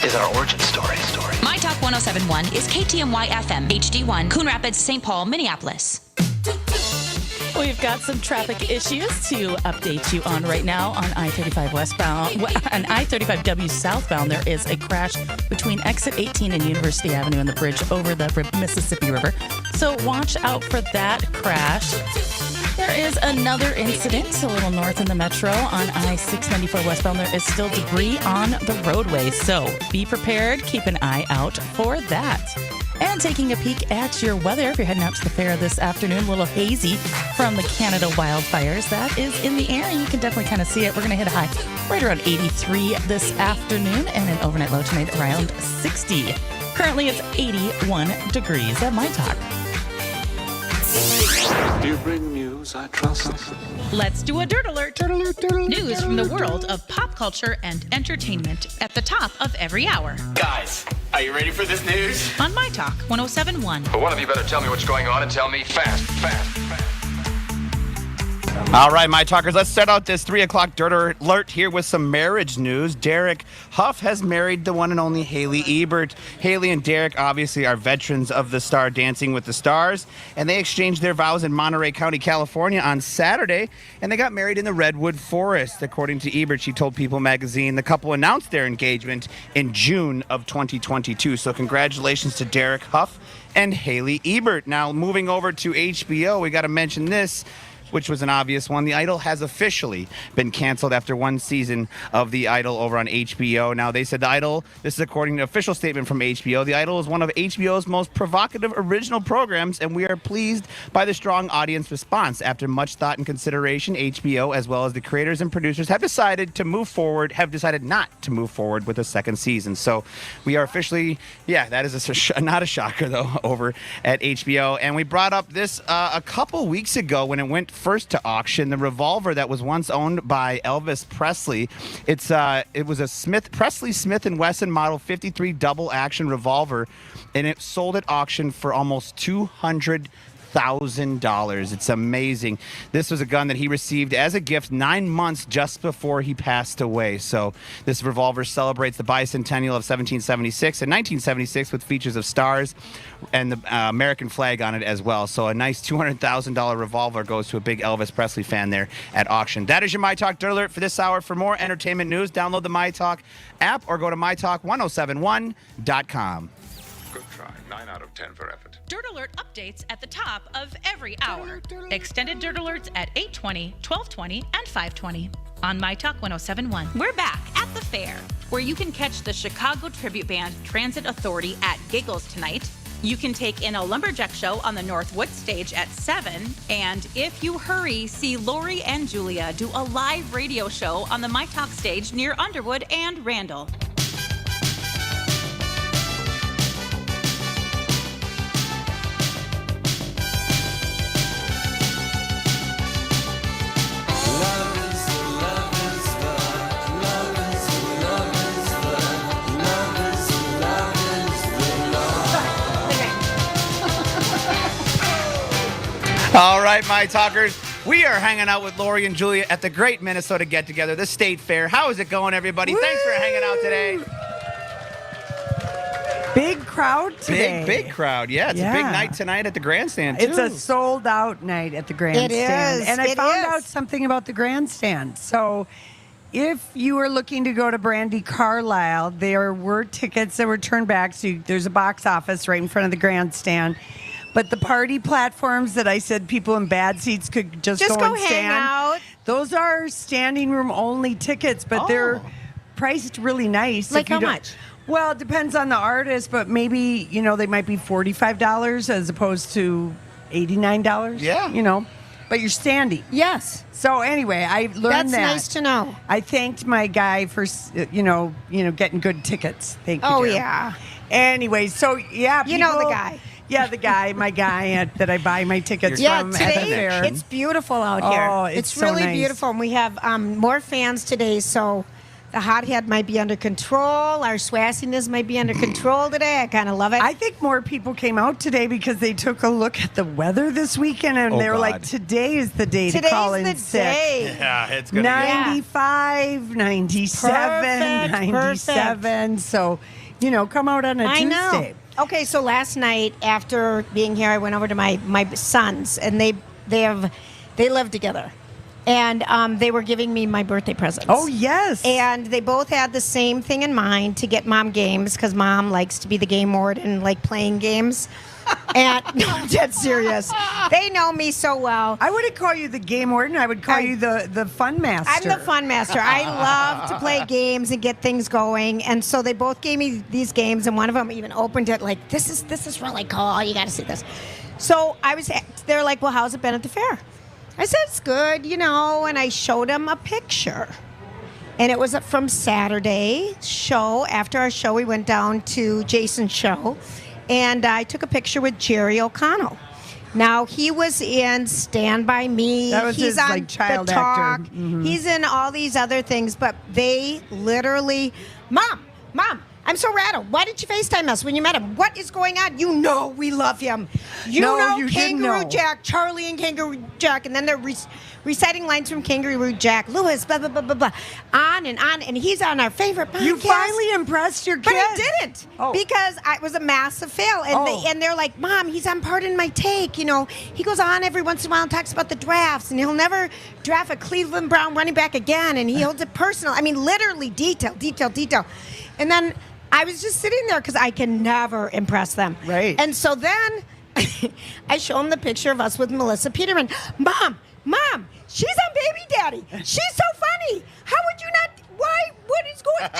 is our origin story. My Talk 1071 is KTMY FM, HD1, Coon Rapids, St. Paul, Minneapolis. We've got some traffic issues to update you on right now on I-35 westbound. On I-35W southbound, there is a crash between exit 18 and University Avenue and the bridge over the Mississippi River. So watch out for that crash. There is another incident a little north in the metro on I-694 westbound. There is still debris on the roadway, so be prepared. Keep an eye out for that. And taking a peek at your weather, if you're heading out to the fair this afternoon, a little hazy from the Canada wildfires. That is in the air, and you can definitely kind of see it. We're going to hit a high right around 83 this afternoon, and an overnight low tonight around 60. Currently, it's 81 degrees at My Talk. You bring news I trust. Let's do a Dirt Alert. News from the world of pop culture and entertainment at the top of every hour. Guys, are you ready for this news? On My Talk 1071. But one of you better tell me what's going on and tell me fast. All right, my talkers, let's start out this 3 o'clock Dirt Alert here with some marriage news. Derek Huff has married the one and only Haley Ebert. Haley and Derek obviously are veterans of the star Dancing with the Stars, and they exchanged their vows in Monterey County, California on Saturday, and they got married in the Redwood Forest. According to Ebert, she told People magazine the couple announced their engagement in June of 2022. So congratulations to Derek Huff and Haley Ebert. Now, moving over to HBO, we got to mention this, which was an obvious one. The Idol has officially been canceled after one season of The Idol over on HBO. Now, they said The Idol, this is according to an official statement from HBO, The Idol is one of HBO's most provocative original programs, and we are pleased by the strong audience response. After much thought and consideration, HBO, as well as the creators and producers, have decided not to move forward with a second season. So we are officially, that is not a shocker, though, over at HBO. And we brought up this a couple weeks ago when it went first to auction, the revolver that was once owned by Elvis Presley. It was a Presley Smith & Wesson Model 53 double action revolver, and it sold at auction for almost $200,000. It's amazing. This was a gun that he received as a gift 9 months just before he passed away. So this revolver celebrates the bicentennial of 1776 and 1976 with features of stars and the American flag on it as well. So a nice $200,000 revolver goes to a big Elvis Presley fan there at auction. That is your My Talk Dirt Alert for this hour. For more entertainment news, download the My Talk app or go to mytalk1071.com. Good try. 9 out of 10 for effort. Dirt Alert updates at the top of every hour. Extended Dirt Alerts at 8:20, 12:20, and 5:20 on My Talk 1071. We're back at the fair, where you can catch the Chicago tribute band Transit Authority at Giggles tonight, You can take in a lumberjack show on the Northwood stage at 7. And if you hurry, see Lori and Julia do a live radio show on the My Talk stage near Underwood and Randall. All right, my talkers, we are hanging out with Lori and Julia at the Great Minnesota Get Together, the State Fair. How is it going, everybody? Thanks for hanging out today. Big crowd today. Big crowd. Yeah, it's a big night tonight at the grandstand, too. It's a sold-out night at the grandstand. It is. And I found out something about the grandstand. So if you were looking to go to Brandy Carlisle, there were tickets that were turned back. So there's a box office right in front of the grandstand. But the party platforms that I said people in bad seats could just go and hang stand, out. those are standing room only tickets, but they're priced really nice. Like if you how don't- much? Well, it depends on the artist, but maybe, they might be $45 as opposed to $89. Yeah. But you're standing. Yes. So anyway, I learned That's that. nice to know. I thanked my guy for, getting good tickets. Thank you, Oh, dear. yeah. Anyway, so yeah. You know the people- guy. Yeah, the guy, my guy that I buy my tickets Yeah, from at the today fair. it's beautiful out here. Oh, it's so really nice. beautiful. And we have more fans today, so the hothead might be under control. Our swassiness might be under control today. I kind of love it. I think more people came out today because they took a look at the weather this weekend and they were like, today is the day to call in sick. day. Yeah, it's going to 95, 97, Perfect, 97. So, come out on a I Tuesday. know. Okay, so last night after being here, I went over to my sons, and they live together, and they were giving me my birthday presents. Oh, yes. And they both had the same thing in mind, to get mom games, because mom likes to be the game warden, like playing games. And no, I'm dead serious. They know me so well. I wouldn't call you the game warden. I would call you the fun master. I'm the fun master. I love to play games and get things going. And so they both gave me these games, and one of them even opened it like, this is really cool. You got to see this. So they're like, well, how's it been at the fair? I said, it's good, and I showed them a picture. And it was from Saturday show. After our show, we went down to Jason's show. And I took a picture with Jerry O'Connell. Now, he was in Stand By Me. That was He's his, on child The Talk. actor. Mhm. He's in all these other things. But they literally, Mom, I'm so rattled. Why did you FaceTime us when you met him? What is going on? We love him. You No, know you didn't Kangaroo know. Jack, Charlie and Kangaroo Jack. And then they're reciting lines from Kangaroo Jack, Lewis, blah, blah, blah, blah, blah. On. And he's on our favorite podcast. You finally impressed your But kids. I didn't because it was a massive fail. And they're like, Mom, he's on Pardon My Take. He goes on every once in a while and talks about the drafts, and he'll never draft a Cleveland Brown running back again, and he holds it personal. I mean, literally detail. And then I was just sitting there because I can never impress them. Right. And so then I show them the picture of us with Melissa Peterman. Mom, she's on Baby Daddy. She's so funny. How would you not? Why? What is going?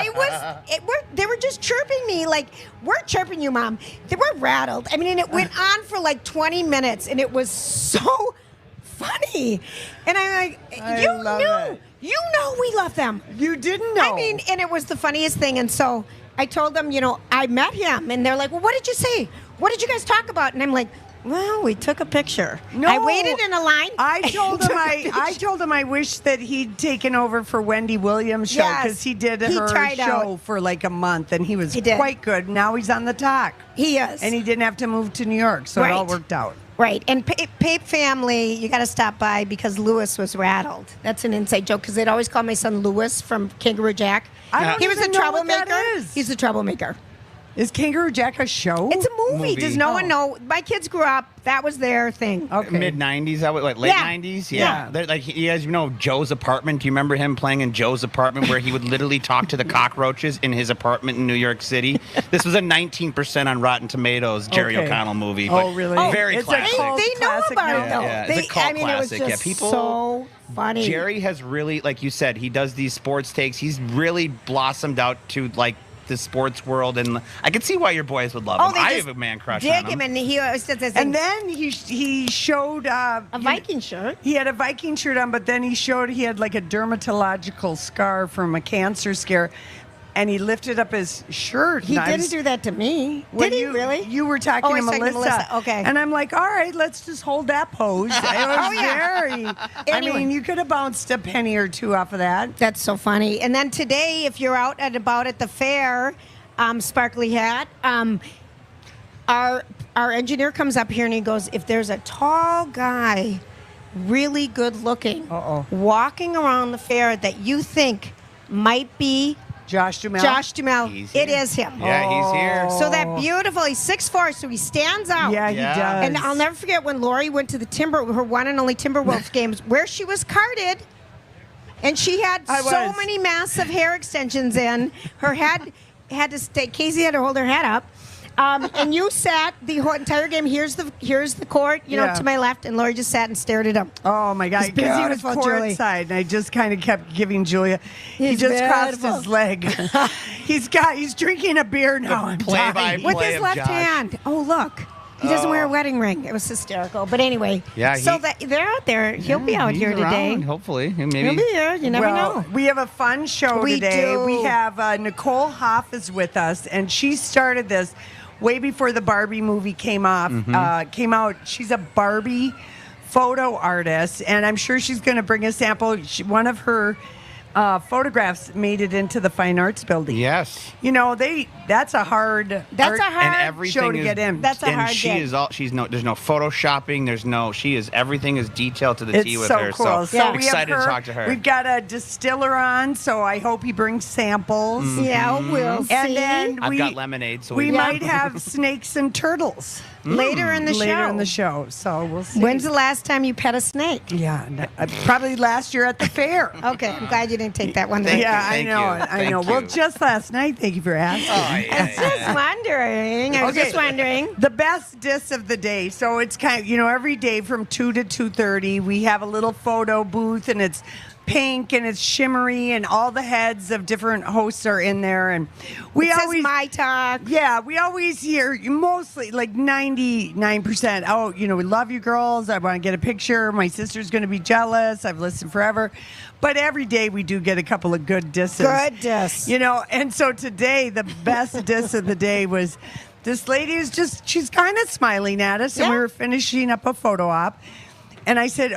They were just chirping me like, we're chirping you, Mom. They were rattled. I mean, and it went on for like 20 minutes, and it was so funny. And I'm like, you know we love them. You didn't know. I mean, and it was the funniest thing. And so I told them, I met him, and they're like, well, what did you say? What did you guys talk about? And I'm like, well, we took a picture. No, I waited in a line. I told took him a picture. I told him I wish that he'd taken over for Wendy Williams' show Yes, because he did he her tried show out. for like a month and he was did. quite good. Now he's on the Talk. He is. And he didn't have to move to New York, so it all worked out. Right. And Pape family, you got to stop by because Lewis was rattled. That's an inside joke because they'd always call my son Lewis from Kangaroo Jack. He was a troublemaker. He's a troublemaker. Is Kangaroo Jack a show? It's a movie. Does no one know? My kids grew up. That was their thing. Mid 90s, late Yeah. 90s. Yeah. They're like, you guys know Joe's apartment. Do you remember him playing in Joe's apartment where he would literally talk to the cockroaches in his apartment in New York City? This was a 19% on Rotten Tomatoes Jerry O'Connell movie. Oh, really? Very It's classic. A cult They know classic about now. it, though. Yeah, it's a cult It was classic. just People, so funny. Jerry has really, like you said, he does these sports takes. He's really blossomed out to like the sports world, and I can see why your boys would love Oh, him. they I just have a man crush dig on him. him, and he always says this. And then he showed a Viking shirt. He had a Viking shirt on, but then he showed he had like a dermatological scar from a cancer scare, and he lifted up his shirt. He and I didn't was- do that to me. When Did he you- really? You were talking Oh, I to was talking to Melissa. Melissa. Okay. And I'm like, all right, let's just hold that pose. It was very. I Anyway. mean, you could have bounced a penny or two off of that. That's so funny. And then today, if you're out and about at the fair, Sparkly Hat, our engineer comes up here and he goes, if there's a tall guy, really good looking, walking around the fair that you think might be Josh Duhamel. Josh Duhamel, He's it here. is him. Yeah, he's here. So that beautiful, he's 6'4", so he stands out. Yeah, he does. And I'll never forget when Lori went to her one and only Timberwolves games, where she was carded, and she had so many massive hair extensions in. Her head had to stay. Casey had to hold her head up. And you sat the whole entire game. Here's the court, Yeah. to my left, and Lori just sat and stared at him. Oh my God! He's Because he was beautiful, Julie. courtside, and I just kind of kept giving Julia. He He's just crossed beautiful. his leg. He's drinking a beer now. I'm dying. With his left hand. Oh, look. He doesn't wear a wedding ring. It was hysterical. But anyway, Yeah, so that they're out there. He'll be out He's here today. around, hopefully. Maybe. He'll be here. You never Well, know. we have a fun show We today. do. We have Nicole Hoff is with us, and she started this way before the Barbie movie came out. She's a Barbie photo artist, and I'm sure she's going to bring a sample. One of her photographs made it into the Fine Arts Building. Yes. That's a hard and everything show to is, get in. That's a and hard she gig. is all. There's no photoshopping. Everything is detailed to the It's T with so her. cool. So So I'm we have excited to talk to her. We've got a distiller on, so I hope he brings samples. Yeah, we'll see. And then I've got lemonade, so we might have snakes and turtles Later in the show. Later in the show, so we'll see. When's the last time you pet a snake? Yeah, probably last year at the fair. Okay, I'm glad you didn't take that one. Yeah, Thank you. I know. Well, just last night. Thank you for asking. I was just wondering. The best diss of the day. So it's kind of, every day from 2 to 2:30, we have a little photo booth, and it's pink and it's shimmery, and all the heads of different hosts are in there. And we It says always my talk. Yeah, we always hear mostly like 99%. Oh, we love you girls. I want to get a picture. My sister's going to be jealous. I've listened forever. But every day we do get a couple of good disses. Good diss. And so today the best diss of the day was this lady she's kind of smiling at us, and we were finishing up a photo op. And I said,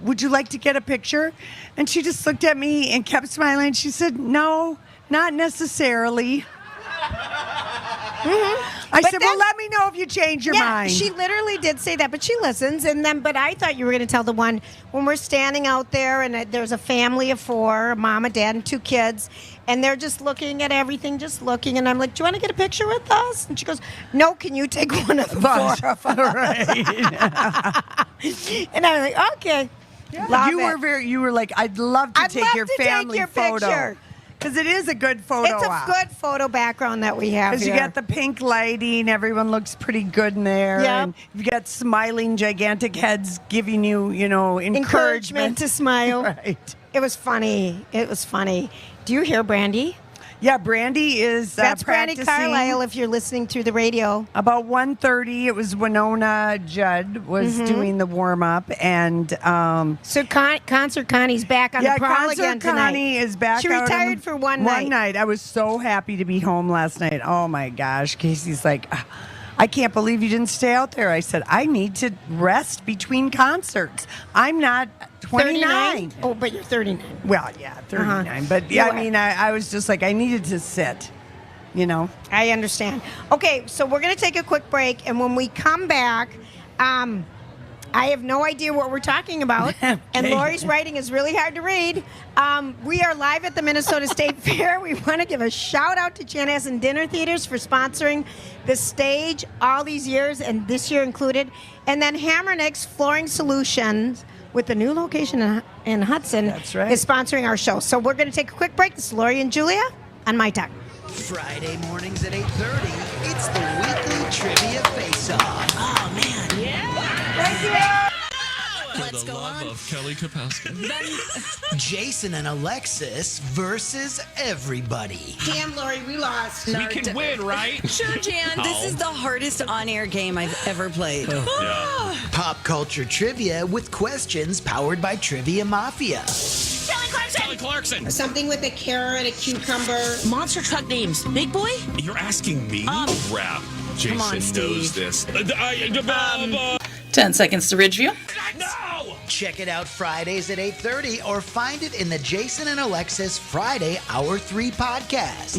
would you like to get a picture? And she just looked at me and kept smiling. She said, no, not necessarily. I said, well, let me know if you change your mind. She literally did say that, but she listens. But I thought you were going to tell the one when we're standing out there and there's a family of 4, a mom, a dad, and 2 kids, and they're just looking at everything, just looking. And I'm like, do you want to get a picture with us? And she goes, no, can you take one of the 4 of us? And I'm like, okay. Love it. You were like, I'd love to take your family photo. Picture. Because it is a good photo It's a good photo background that we have Because you here. got the pink lighting, everyone looks pretty good in there. Yep. And you've got smiling, gigantic heads giving you, encouragement to smile. Right. It was funny. Do you hear Brandy? Yeah, Brandy is That's Brandy practicing. Carlisle if you're listening through the radio. About 1:30, it was Winona Judd was doing the warm-up. And so Concert Connie's back on the prowl again tonight. Connie is back. She out retired on for one night. I was so happy to be home last night. Oh my gosh. Casey's like, I can't believe you didn't stay out there. I said, I need to rest between concerts. I'm not 29. Oh, but you're 39. Well, yeah, 39. But yeah, I was just like, I needed to sit, I understand. Okay, so we're going to take a quick break. And when we come back, I have no idea what we're talking about. And Lori's writing is really hard to read. We are live at the Minnesota State Fair. We want to give a shout out to Chanhassen Dinner Theaters for sponsoring the stage all these years, and this year included. And then Hammernick's Flooring Solutions with the new location in Hudson is sponsoring our show. So we're going to take a quick break. This is Lori and Julia on My Talk. Friday mornings at 8:30, it's the weekly trivia face-off. Oh, man. Yeah. Thank you. let's go on. Of Kelly Kapowski. Jason and Alexis versus everybody. Damn, Lori, we lost. We can win, right? Sure, Jan. This is the hardest on-air game I've ever played. Pop culture trivia with questions powered by Trivia Mafia. Kelly Clarkson. Something with a carrot, a cucumber. Monster truck names. Big Boy? You're asking me? Rap. Jason on, knows Steve. this. 10 seconds to Ridgeview. Check it out Fridays at 8:30 or find it in the Jason and Alexis Friday Hour 3 podcast.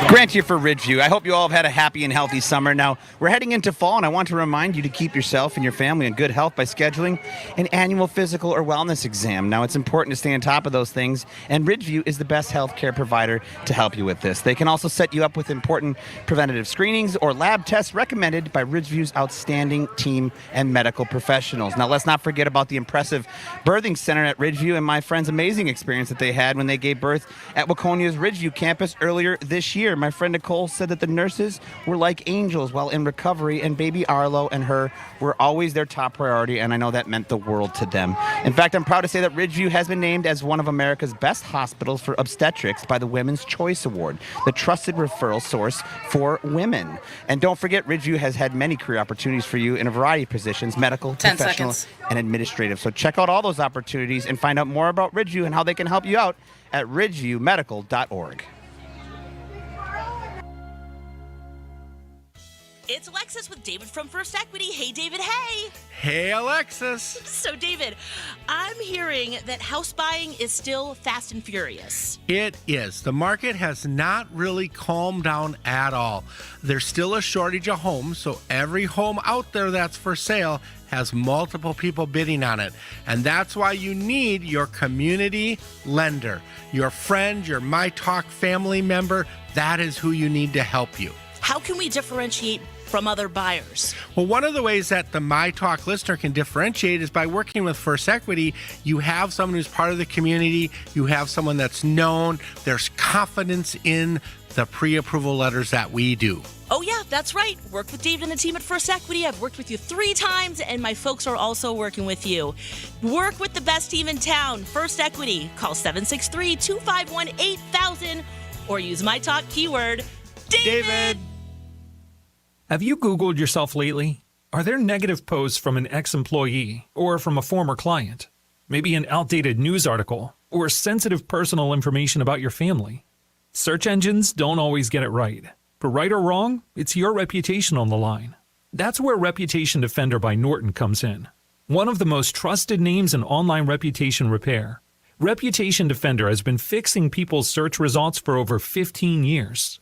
Grant here for Ridgeview. I hope you all have had a happy and healthy summer. Now, we're heading into fall, and I want to remind you to keep yourself and your family in good health by scheduling an annual physical or wellness exam. Now, it's important to stay on top of those things, and Ridgeview is the best healthcare provider to help you with this. They can also set you up with important preventative screenings or lab tests recommended by Ridgeview's outstanding team and medical professionals. Now, let's not forget about the impressive birthing center at Ridgeview and my friend's amazing experience that they had when they gave birth at Waconia's Ridgeview campus earlier this year. My friend Nicole said that the nurses were like angels while in recovery, and baby Arlo and her were always their top priority, and I know that meant the world to them. In fact, I'm proud to say that Ridgeview has been named as one of America's best hospitals for obstetrics by the Women's Choice Award, the trusted referral source for women. And don't forget, Ridgeview has had many career opportunities for you in a variety of positions, medical, 10 professional, seconds. and administrative. So check out all those opportunities and find out more about Ridgeview and how they can help you out at ridgeviewmedical.org. It's Alexis with David from First Equity. Hey, David, hey. Hey, Alexis. So, David, I'm hearing that house buying is still fast and furious. It is. The market has not really calmed down at all. There's still a shortage of homes, so every home out there that's for sale has multiple people bidding on it. And that's why you need your community lender. Your friend, your My Talk family member, that is who you need to help you. How can we differentiate from other buyers? Well, one of the ways that the My Talk listener can differentiate is by working with First Equity. You have someone who's part of the community. You have someone that's known. There's confidence in the pre-approval letters that we do. Oh, yeah, that's right. Work with David and the team at First Equity. I've worked with you 3 times, and my folks are also working with you. Work with the best team in town, First Equity. Call 763-251-8000 or use My Talk keyword, David. Have you Googled yourself lately? Are there negative posts from an ex-employee or from a former client? Maybe an outdated news article or sensitive personal information about your family? Search engines don't always get it right. But right or wrong, it's your reputation on the line. That's where Reputation Defender by Norton comes in. One of the most trusted names in online reputation repair. Reputation Defender has been fixing people's search results for over 15 years.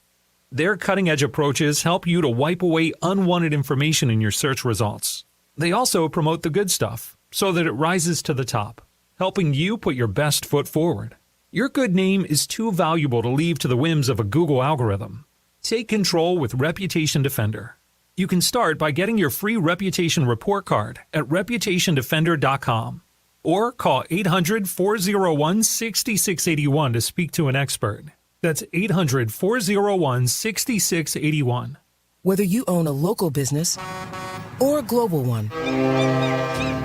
Their cutting-edge approaches help you to wipe away unwanted information in your search results. They also promote the good stuff so that it rises to the top, helping you put your best foot forward. Your good name is too valuable to leave to the whims of a Google algorithm. Take control with Reputation Defender. You can start by getting your free reputation report card at reputationdefender.com or call 800-401-6681 to speak to an expert. That's 800-401-6681. Whether you own a local business or a global one,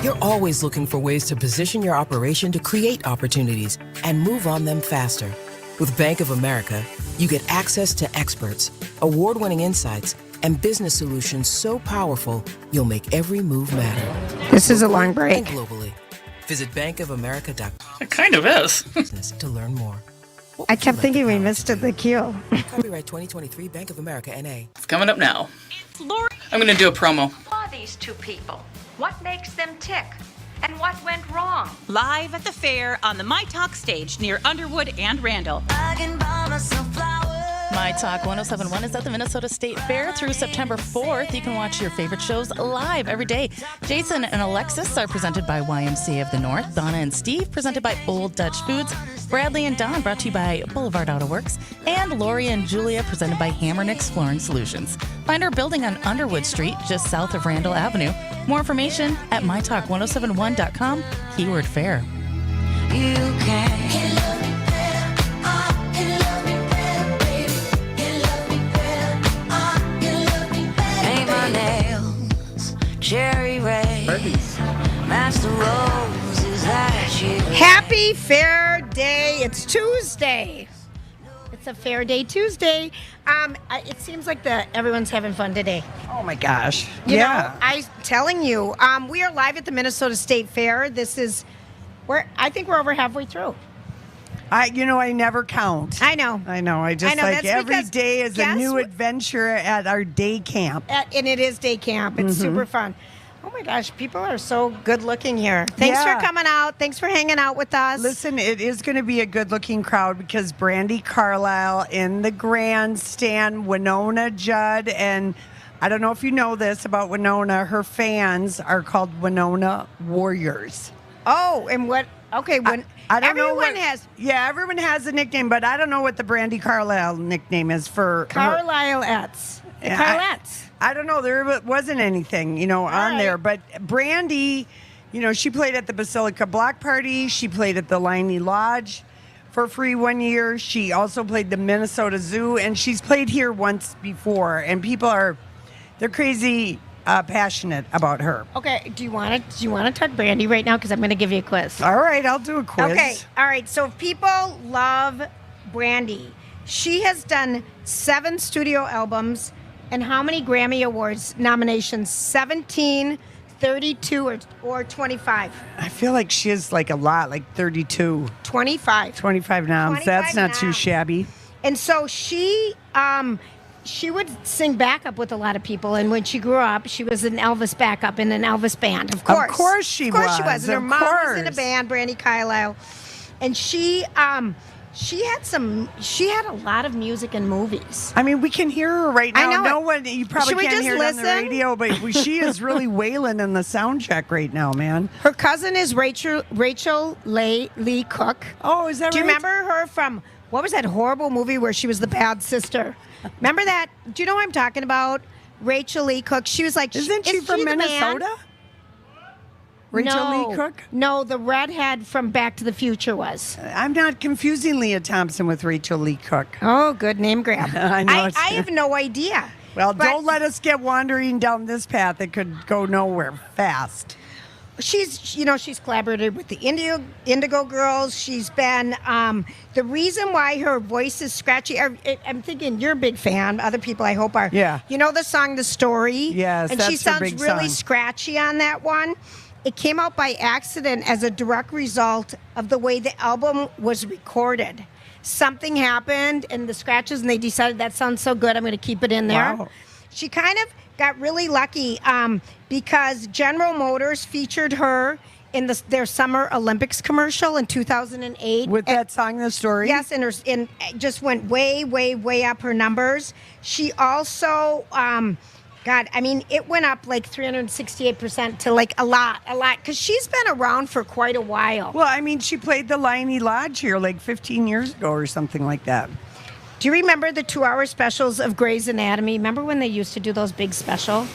you're always looking for ways to position your operation to create opportunities and move on them faster. With Bank of America, you get access to experts, award-winning insights, and business solutions so powerful, you'll make every move matter. This is a long break. And globally. Visit bankofamerica.com. It kind of is. To learn more. I kept thinking we missed the cue. Copyright 2023 Bank of America, N.A. It's coming up now. I'm going to do a promo. Who are these 2 people? What makes them tick? And what went wrong? Live at the fair on the My Talk stage near Underwood and Randall. My Talk 1071 is at the Minnesota State Fair through September 4th. You can watch your favorite shows live every day. Jason and Alexis are presented by YMCA of the North. Donna and Steve presented by Old Dutch Foods. Bradley and Don brought to you by Boulevard Auto Works. And Lori and Julia presented by Hammernix Flooring Solutions. Find our building on Underwood Street, just south of Randall Avenue. More information at mytalk1071.com, keyword fair. You can. cherry red. Master roses that you. Happy Fair Day. It's Tuesday. It's a Fair Day Tuesday. It seems like everyone's having fun today. Oh my gosh. You know, I'm telling you, we are live at the Minnesota State Fair. I think we're over halfway through. I never count. I know. I just like every day is a new adventure at our day camp. And it is day camp. It's super fun. Oh my gosh, people are so good looking here. Thanks for coming out. Thanks for hanging out with us. Listen, it is going to be a good looking crowd because Brandi Carlile in the grandstand, Winona Judd, and I don't know if you know this about Winona, her fans are called Winona Warriors. Oh, and what? Okay, when I don't everyone know what, has. Yeah, everyone has a nickname, but I don't know what the Brandi Carlile nickname is for Carlileettes. Carlettes. I don't know. There wasn't anything, on there. But Brandi, she played at the Basilica Block Party. She played at the Liney Lodge for free 1 year. She also played the Minnesota Zoo, and she's played here once before. And people they're crazy passionate about her. Okay, do you want to talk Brandi right now? Because I'm going to give you a quiz. All right, I'll do a quiz. Okay, all right. So if people love Brandi, she has done 7 studio albums. And how many Grammy Awards nominations? 17, 32, or 25? I feel like she is like a lot, like 32. 25. 25 noms. That's not too shabby. And so she would sing backup with a lot of people. And when she grew up, she was an Elvis backup in an Elvis band. Of course. Of course she was. Of course she was. And her mom was in a band, Brandi Carlile. And she had a lot of music and movies. I mean, we can hear her right now. I know no one, you probably can't hear it on the radio, but she is really wailing in the sound check right now, man. Her cousin is Rachel Lee Cook. Oh, is that right? Do you remember her from, what was that horrible movie where she was the bad sister? Remember that? Do you know what I'm talking about? Rachel Lee Cook. She was like, isn't she from Minnesota? Rachel Lee Cook? No, the redhead from Back to the Future was. I'm not confusing Leah Thompson with Rachel Lee Cook. Oh, good name grab. I know. I have no idea. Well, don't let us get wandering down this path. It could go nowhere fast. She's collaborated with the Indigo Girls. She's been the reason why her voice is scratchy. I'm thinking you're a big fan. Other people, I hope, are. Yeah. You know the song "The Story"? Yes, and that's she sounds her big really song. scratchy on that one. It came out by accident as a direct result of the way the album was recorded. Something happened in the scratches, and they decided that sounds so good, I'm going to keep it in there. Wow. She kind of got really lucky because General Motors featured her in their Summer Olympics commercial in 2008. With that song, "The Story"? Yes, and just went way, way, way up her numbers. She also... it went up like 368% to like a lot, because she's been around for quite a while. Well, I mean, she played the Liney Lodge here like 15 years ago or something like that. Do you remember the 2-hour specials of Grey's Anatomy? Remember when they used to do those big specials?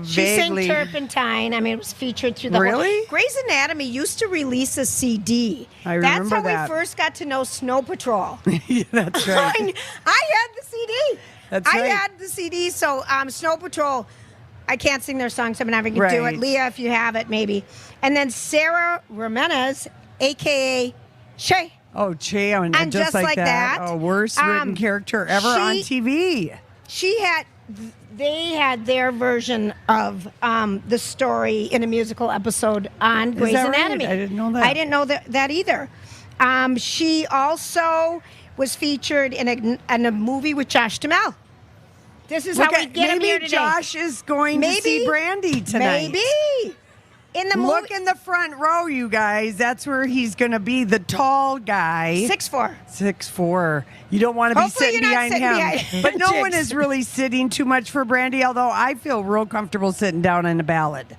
She sang Turpentine. I mean, it was featured through the Really? Grey's Anatomy used to release a CD. I remember That's how that. we first got to know Snow Patrol. Yeah, that's right. I had the CD. That's I right. had the CD. So Snow Patrol, I can't sing their songs, so I'm never going to do it. Right. Leah, if you have it, maybe. And then Sarah Jimenez, a.k.a. Shay. Oh, Che, and And just like that. Oh, worst written character ever on TV. They had their version of The Story in a musical episode on Grey's that right? Anatomy. I didn't know that. I didn't know that either. She also was featured in a movie with Josh Duhamel. This is how we get him here maybe today. Josh is going to see Brandi tonight. Maybe. In the movie. Look in the front row, you guys. That's where he's going to be, the tall guy. 6'4". 6'4". You don't want to be Hopefully sitting you're not behind sitting him. behind But no one Jigs. is really sitting too much for Brandi, although I feel real comfortable sitting down in a ballad.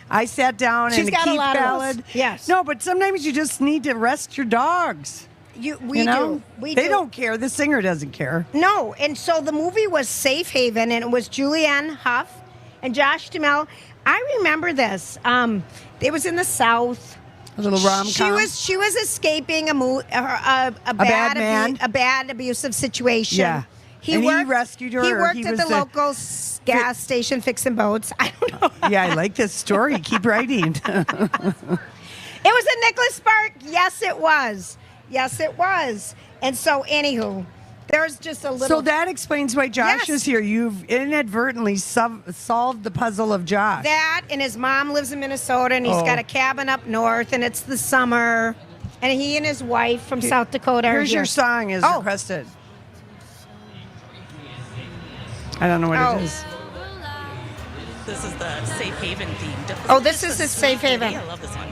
I sat down She's in a got a Keith lot of ballad. those. Yes. No, but sometimes you just need to rest your dogs. We do. They don't care. The singer doesn't care. No, and so the movie was Safe Haven, and it was Julianne Hough and Josh Duhamel. I remember this. It was in the South. A little rom-com. She was escaping a bad man. a bad abusive situation. Yeah. He rescued her. He or worked he at was the local gas station fixing boats. I don't know. Yeah, I like this story. Keep writing. It was a Nicholas Spark. Yes, it was. Yes, it was. And so, anywho, there's just a little. So that explains why Josh Yes. is here. You've inadvertently solved the puzzle of Josh. That, and his mom lives in Minnesota, and he's Oh. got a cabin up north, and it's the summer. And he and his wife from South Dakota are Here's here. your song is requested. I don't know what it is. This is the Safe Haven theme. Oh, this is the Safe Haven. I love this one.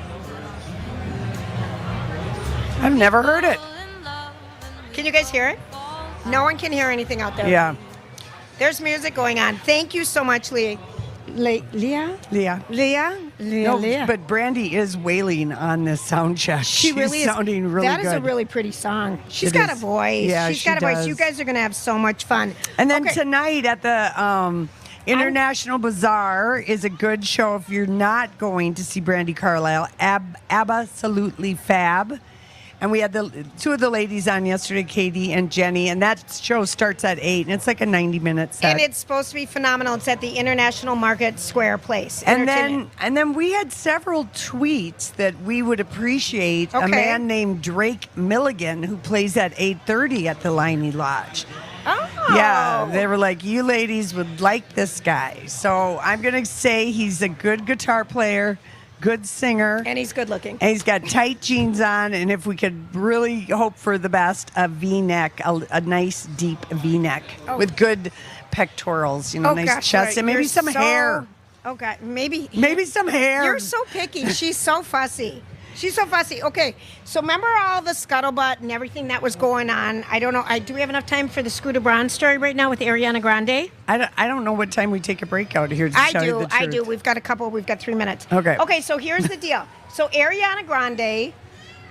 I've never heard it. Can you guys hear it? No one can hear anything out there. Yeah. There's music going on. Thank you so much, Leah. Leah? No, but Brandy is wailing on this sound check. She really is. Sounding really That good. is a really pretty song. She's It got is. a voice. Yeah, She's she got a voice. does. You guys are going to have so much fun. And then Okay. tonight at the International Bazaar is a good show if you're not going to see Brandy Carlisle. Absolutely fab. And we had two of the ladies on yesterday, Katie and Jenny, and that show starts at 8, and it's like a 90-minute set. And it's supposed to be phenomenal. It's at the International Market Square Place. And Entertainment. then we had several tweets that we would appreciate. A Okay. man named Drake Milligan who plays at 8:30 at the Liney Lodge. Oh. Yeah, they were like, you ladies would like this guy. So I'm going to say he's a good guitar player, good singer. And he's good looking. And he's got tight jeans on. And if we could really hope for the best, a V-neck, a nice deep V-neck with good pectorals, nice gosh, chest, right. and maybe You're some hair. Oh, God. Maybe some hair. You're so picky. She's so fussy. She's so fussy. Okay, so remember all the scuttlebutt and everything that was going on? I don't know. Do we have enough time for the Scooter Braun story right now with Ariana Grande? I don't know what time we take a break out here to I tell you the truth. I do. We've got 3 minutes. Okay. Okay, so here's the deal. So Ariana Grande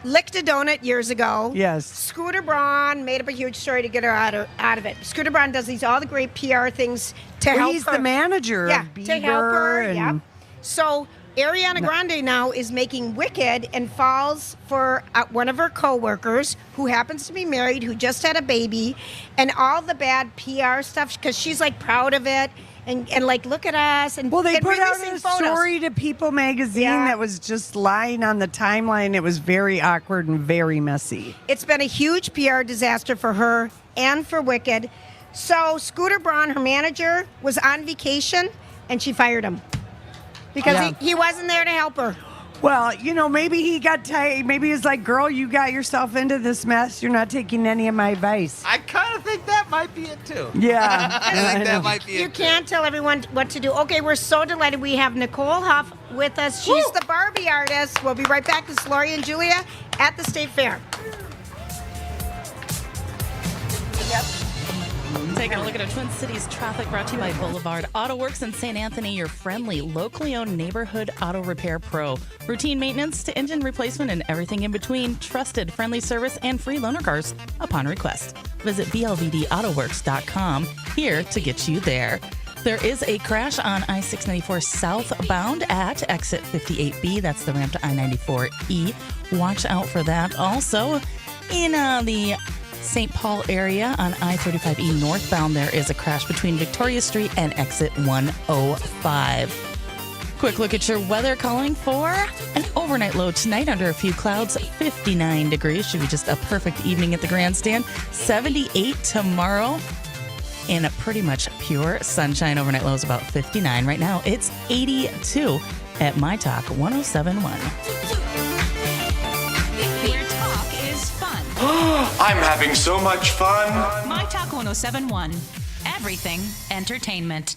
licked a donut years ago. Yes. Scooter Braun made up a huge story to get her out of it. Scooter Braun does all the great PR things to Well, help he's her. the manager Yeah, of to help her. Bieber Yeah. and- So Ariana Grande now is making Wicked and falls for one of her coworkers who happens to be married, who just had a baby, and all the bad PR stuff because she's like proud of it and like look at us and Well, they and put out releasing a photos. story to People magazine that was just lying on the timeline. It was very awkward and very messy. It's been a huge PR disaster for her and for Wicked. So Scooter Braun, her manager, was on vacation and she fired him because he wasn't there to help her. Well, maybe he got tired. Maybe he's like, girl, you got yourself into this mess. You're not taking any of my advice. I kind of think that might be it, too. Yeah. I think that might be it, You can't tell everyone what to do. Okay, we're so delighted we have Nicole Huff with us. She's the Barbie artist. We'll be right back. This is Lori and Julia at the State Fair. Taking a look at our Twin Cities traffic brought to you by Boulevard Auto Works in St. Anthony, your friendly, locally owned neighborhood auto repair pro. Routine maintenance to engine replacement and everything in between. Trusted, friendly service and free loaner cars upon request. Visit blvdautoworks.com here to get you there. There is a crash on I-694 southbound at exit 58B. That's the ramp to I-94E. Watch out for that. Also, in the St. Paul area on I-35E northbound, there is a crash between Victoria Street and exit 105. Quick look at your weather, calling for an overnight low tonight under a few clouds, 59 degrees. Should be just a perfect evening at the grandstand. 78 tomorrow in a pretty much pure sunshine. Overnight low is about 59. Right now, it's 82 at My Talk 107.1. I'm having so much fun. My Talk 107.1. Everything entertainment.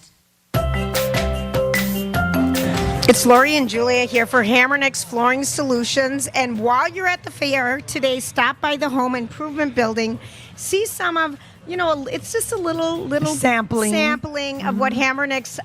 It's Lori and Julia here for Hammerneck's Flooring Solutions. And while you're at the fair today, stop by the Home Improvement Building. See some of, it's just a little sampling of what Hammerneck's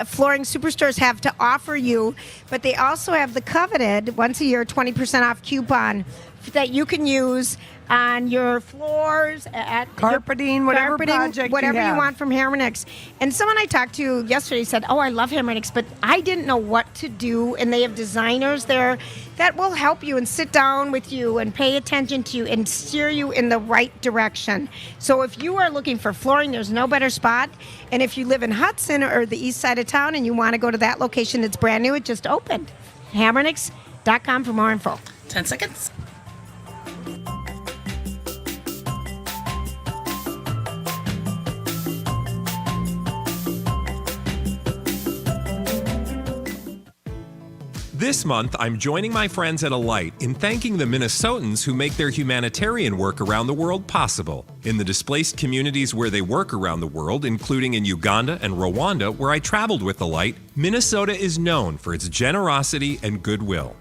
flooring superstores have to offer you. But they also have the coveted, once a year, 20% off coupon that you can use on your floors, at Carpeting, whatever project you whatever you have. want from Hammernicks. And someone I talked to yesterday said, "Oh, I love Hammernicks, but I didn't know what to do." And they have designers there that will help you and sit down with you and pay attention to you and steer you in the right direction. So if you are looking for flooring, there's no better spot. And if you live in Hudson or the east side of town and you want to go to that location that's brand new, it just opened. Hammernicks.com for more info. 10 seconds. This month, I'm joining my friends at Alight in thanking the Minnesotans who make their humanitarian work around the world possible. In the displaced communities where they work around the world, including in Uganda and Rwanda, where I traveled with Alight, Minnesota is known for its generosity and goodwill.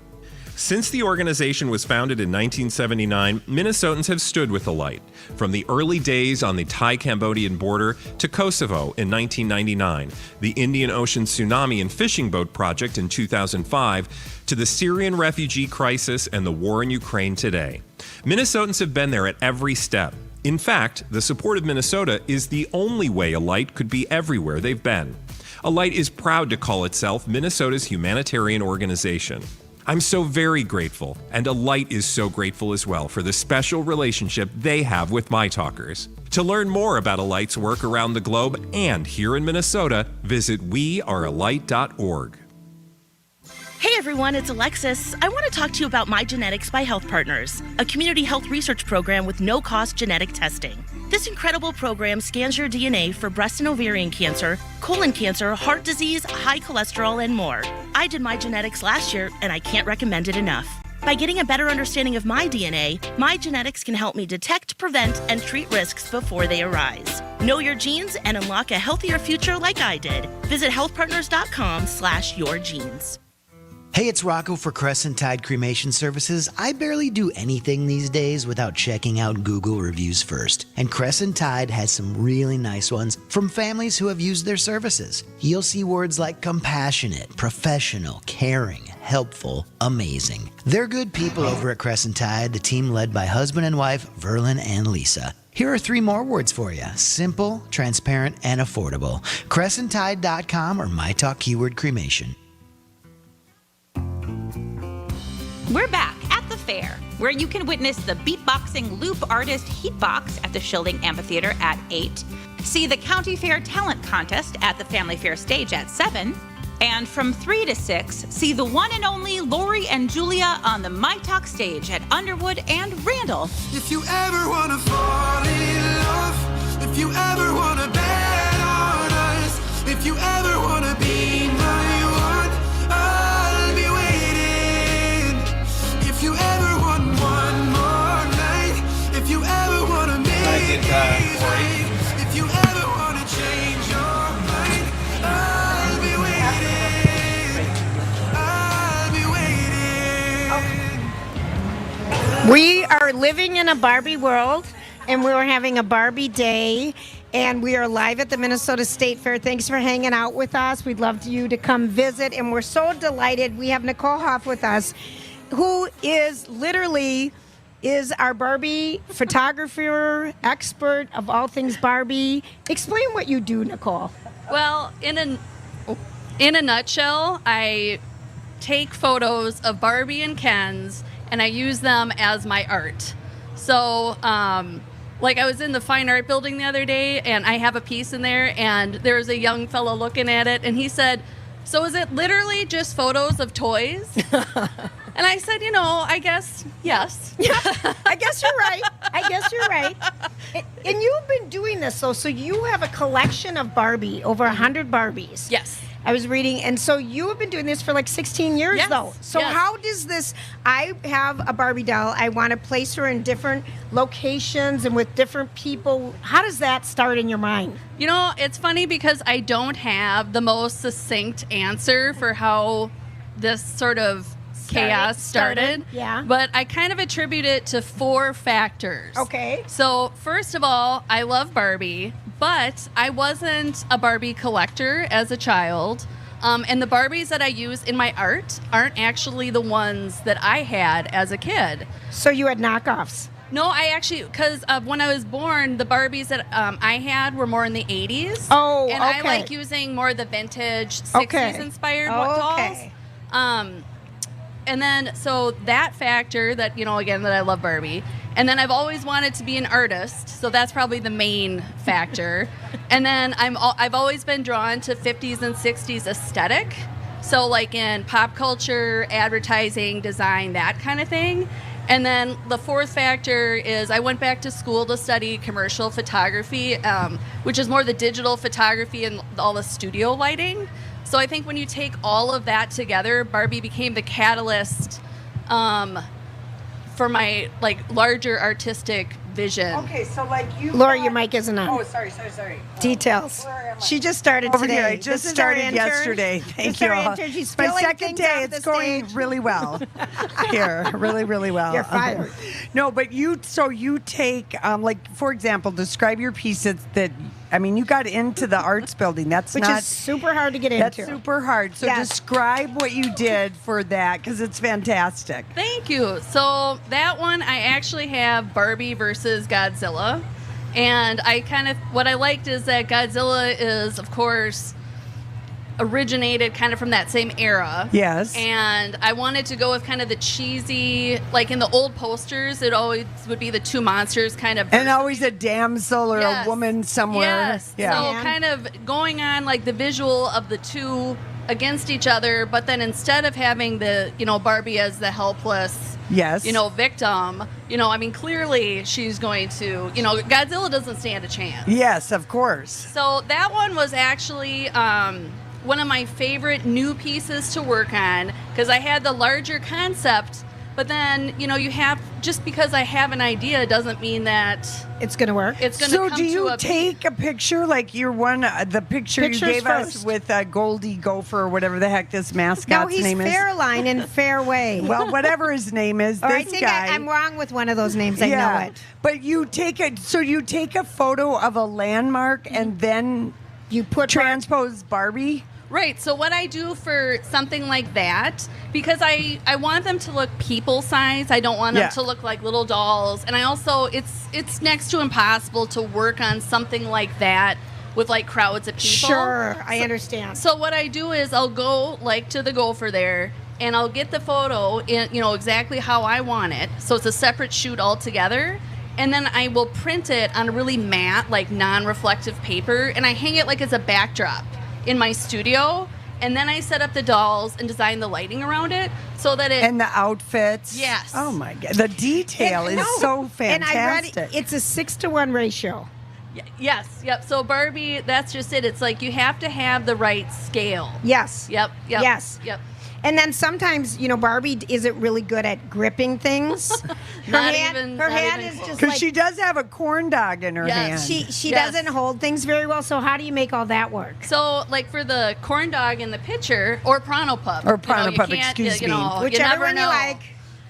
Since the organization was founded in 1979, Minnesotans have stood with Alight. From the early days on the Thai-Cambodian border to Kosovo in 1999, the Indian Ocean Tsunami and Fishing Boat Project in 2005, to the Syrian refugee crisis and the war in Ukraine today. Minnesotans have been there at every step. In fact, the support of Minnesota is the only way Alight could be everywhere they've been. Alight is proud to call itself Minnesota's humanitarian organization. I'm so very grateful, and Alight is so grateful as well for the special relationship they have with My Talkers. To learn more about Alight's work around the globe and here in Minnesota, visit wearealight.org. Hey everyone, it's Alexis. I want to talk to you about My Genetics by Health Partners, a community health research program with no-cost genetic testing. This incredible program scans your DNA for breast and ovarian cancer, colon cancer, heart disease, high cholesterol, and more. I did My Genetics last year, and I can't recommend it enough. By getting a better understanding of my DNA, My Genetics can help me detect, prevent, and treat risks before they arise. Know your genes and unlock a healthier future like I did. Visit healthpartners.com/yourgenes. Hey, it's Rocco for Crescent Tide Cremation Services. I barely do anything these days without checking out Google reviews first. And Crescent Tide has some really nice ones from families who have used their services. You'll see words like compassionate, professional, caring, helpful, amazing. They're good people over at Crescent Tide, the team led by husband and wife Verlin and Lisa. Here are 3 more words for you. Simple, transparent, and affordable. CrescentTide.com or MyTalk keyword cremation. We're back at the fair, where you can witness the beatboxing loop artist Heatbox at the Schilding Amphitheater at 8, see the County Fair Talent Contest at the Family Fair stage at 7, and from 3 to 6, see the one and only Lori and Julia on the My Talk stage at Underwood and Randall. If you ever wanna fall in love, if you ever wanna bet on us, if you ever wanna be my one, I'll be waiting. If you ever want one more night, if you ever wanna make it right, if you ever wanna change your mind, I'll be waiting. I'll be waiting. We are living in a Barbie world, and we're having a Barbie day, and we are live at the Minnesota State Fair. Thanks for hanging out with us. We'd love you to come visit, and we're so delighted. We have Nicole Hoff with us, who is literally our Barbie photographer, expert of all things Barbie. Explain what you do, Nicole. Well, in a nutshell, I take photos of Barbie and Ken's, and I use them as my art. So, like I was in the fine art building the other day, and I have a piece in there, and there was a young fellow looking at it, and he said, "So is it literally just photos of toys?" And I said, I guess yes. I guess you're right. And you've been doing this, though, so you have a collection of Barbie, over 100 Barbies. Yes. I was reading, and so you have been doing this for like 16 years, Yes. though. So Yes. how does this, I have a Barbie doll, I want to place her in different locations and with different people. How does that start in your mind? It's funny because I don't have the most succinct answer for how this sort of chaos started. Yeah. But I kind of attribute it to 4 factors. Okay. So, first of all, I love Barbie, but I wasn't a Barbie collector as a child. And the Barbies that I use in my art aren't actually the ones that I had as a kid. So you had knockoffs? No, I actually, because when I was born, the Barbies that I had were more in the 80s. Oh, and okay. I like using more of the vintage 60s inspired dolls. And then, so that factor that, again, that I love Barbie. And then I've always wanted to be an artist, so that's probably the main factor. And then I've always been drawn to 50s and 60s aesthetic. So like in pop culture, advertising, design, that kind of thing. And then the fourth factor is I went back to school to study commercial photography, which is more the digital photography and all the studio lighting. So I think when you take all of that together, Barbie became the catalyst for my larger artistic vision. Okay, so you... Laura, your mic isn't on. Oh, sorry. Details. She just started Over today. here. I just started yesterday. Thank you all. She's My filling second things day, off it's the going stage. really well. Here, really, really well. You're fired. No, but you take, for example, describe your pieces that, you got into the arts building. That's Which not... is super hard to get into. That's super hard. So Yes. describe what you did for that, because it's fantastic. Thank you. So that one, I actually have Barbie versus Godzilla. And what I liked is that Godzilla is, of course, originated kind of from that same era. Yes. And I wanted to go with kind of the cheesy, like in the old posters, it always would be the two monsters kind of. And always a damsel or a woman somewhere. Yes. Yeah. So kind of going on like the visual of the two against each other, but then instead of having the, Barbie as the helpless, yes, victim, clearly she's going to, Godzilla doesn't stand a chance. Yes, of course. So that one was actually one of my favorite new pieces to work on, because I had the larger concept, but then, you have, just because I have an idea doesn't mean that it's going to work. It's going to come to So do you take a picture, like your one, the picture Pictures you gave us first. with Goldie Gopher or whatever the heck this No, mascot's he's name is? Fairline in Fairway. Well, whatever his name is, Or this I think guy. I'm wrong with one of those names. I know it. But you take a photo of a landmark and then you transpose Barbie? Right. So what I do for something like that, because I want them to look people size. I don't want them to look like little dolls. And I also, it's next to impossible to work on something like that with like crowds of people. Sure, I understand. So what I do is I'll go like to the gopher there, and I'll get the photo in, exactly how I want it. So it's a separate shoot altogether. And then I will print it on a really matte, like non-reflective paper, and I hang it like as a backdrop in my studio, and then I set up the dolls and design the lighting around it so that it... And the outfits. Yes. Oh, my God. The detail is so fantastic. And I read it's a 6-to-1 ratio. Yes, yep. So Barbie, that's just it. It's like you have to have the right scale. Yes. Yep. Yes. Yep. And then sometimes, Barbie isn't really good at gripping things. Her hand is just because she does have a corn dog in her hand. She doesn't hold things very well. So how do you make all that work? So, like for the corn dog in the picture, or Prano Pup. Or Prano Pup, excuse me. Whichever one you like.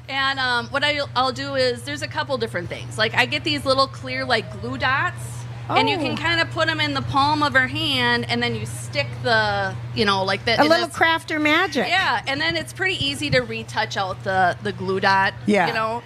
And what I'll do is, there's a couple different things. Like I get these little clear like glue dots. And you can kind of put them in the palm of her hand, and then you stick the, like that. A little crafter magic. Yeah, and then it's pretty easy to retouch out the glue dot. Yeah.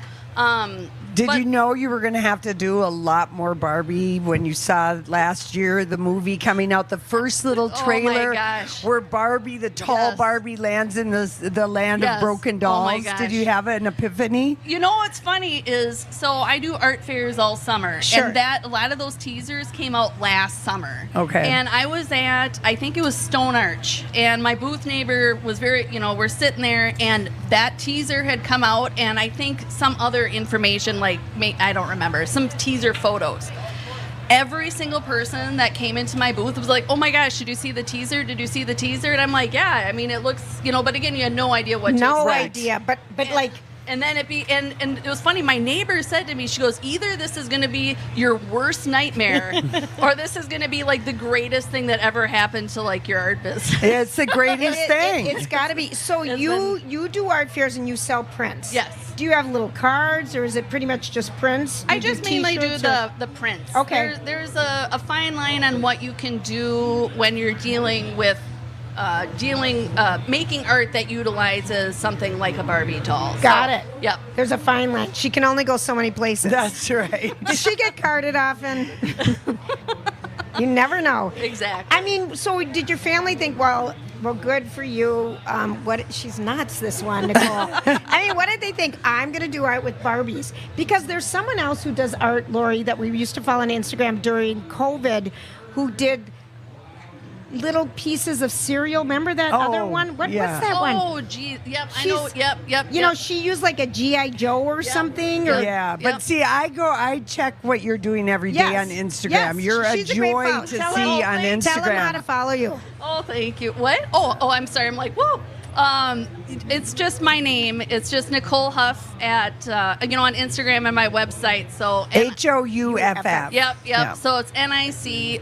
Did you know you were going to have to do a lot more Barbie when you saw last year the movie coming out? The first little trailer where Barbie, the tall Barbie, lands in the land of broken dolls. Oh my gosh. Did you have an epiphany? What's funny is, so I do art fairs all summer. Sure. And a lot of those teasers came out last summer. Okay. And I was at, I think it was Stone Arch. And my booth neighbor was very, we're sitting there, and that teaser had come out, and I think some other information, I don't remember, some teaser photos. Every single person that came into my booth was like, oh my gosh, did you see the teaser? Did you see the teaser? And I'm like, yeah, it looks, but again, you had no idea what to expect. No idea, but and then and it was funny, my neighbor said to me, she goes, either this is going to be your worst nightmare or this is going to be like the greatest thing that ever happened to like your art business. It's the greatest thing. It's got to be. So you do art fairs and you sell prints. Yes. Do you have little cards, or is it pretty much just prints? I just mainly do the prints. Okay. There's a fine line on what you can do when you're dealing with making art that utilizes something like a Barbie doll. Got it. Yep. There's a fine line. She can only go so many places. That's right. Does she get carded often? You never know. Exactly. I mean, so did your family think, well, good for you. She's nuts, this one, Nicole. I mean, what did they think? I'm going to do art with Barbies. Because there's someone else who does art, Lori, that we used to follow on Instagram during COVID, who did little pieces of cereal. Remember that other one? What's that one? Oh, geez. Yep, I know. Yep. You know, she used like a G.I. Joe or something. Or, Yeah, but see, I check what you're doing every day on Instagram. Yes, You're a she's great joy follow. to Tell see him- on Instagram. Tell them how to follow you. Oh, thank you. What? Oh, I'm sorry. I'm like, whoa. It's just my name. It's just Nicole Huff at on Instagram and my website. So HOUFF. Yep. So it's NICOLEHOUFF.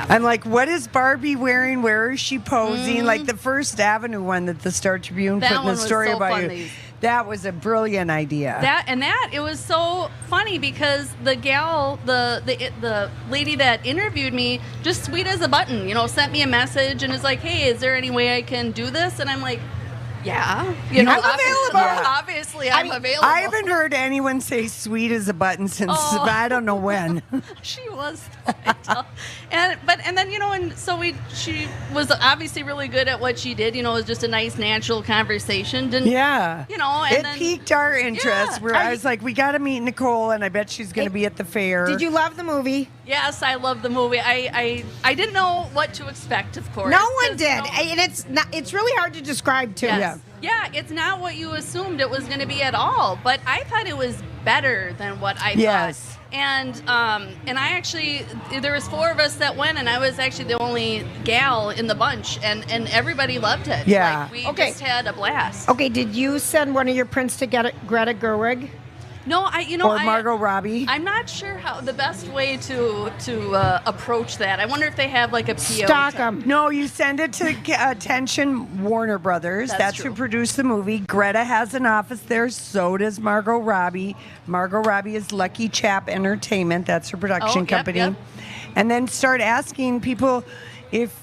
I'm like, what is Barbie wearing? Where is she posing? Like the First Avenue one that the Star Tribune That put in the one was story so about funny. you. That was a brilliant idea. It was so funny because the gal, the lady that interviewed me, just sweet as a button, sent me a message and is like, hey, is there any way I can do this? And I'm like, yeah, I'm available. Obviously, I'm available. I haven't heard anyone say sweet as a button since I don't know when. She was, and then she was obviously really good at what she did. It was just a nice natural conversation. And it piqued our interest. Where I was like, we got to meet Nicole, and I bet she's going to be at the fair. Did you love the movie? Yes, I love the movie. I didn't know what to expect, of course. No one did, and it's really hard to describe too. Yes. Yeah, it's not what you assumed it was going to be at all. But I thought it was better than what I thought. And I actually, there was 4 of us that went, and I was actually the only gal in the bunch, and everybody loved it. Yeah. We just had a blast. Okay, did you send one of your prints to Greta Gerwig? No, or Margot Robbie. I'm not sure how the best way to approach that. I wonder if they have like a PO. Stock them. No, you send it to attention Warner Brothers. That's who produced the movie. Greta has an office there. So does Margot Robbie. Margot Robbie is Lucky Chap Entertainment. That's her production company. Yep. And then start asking people if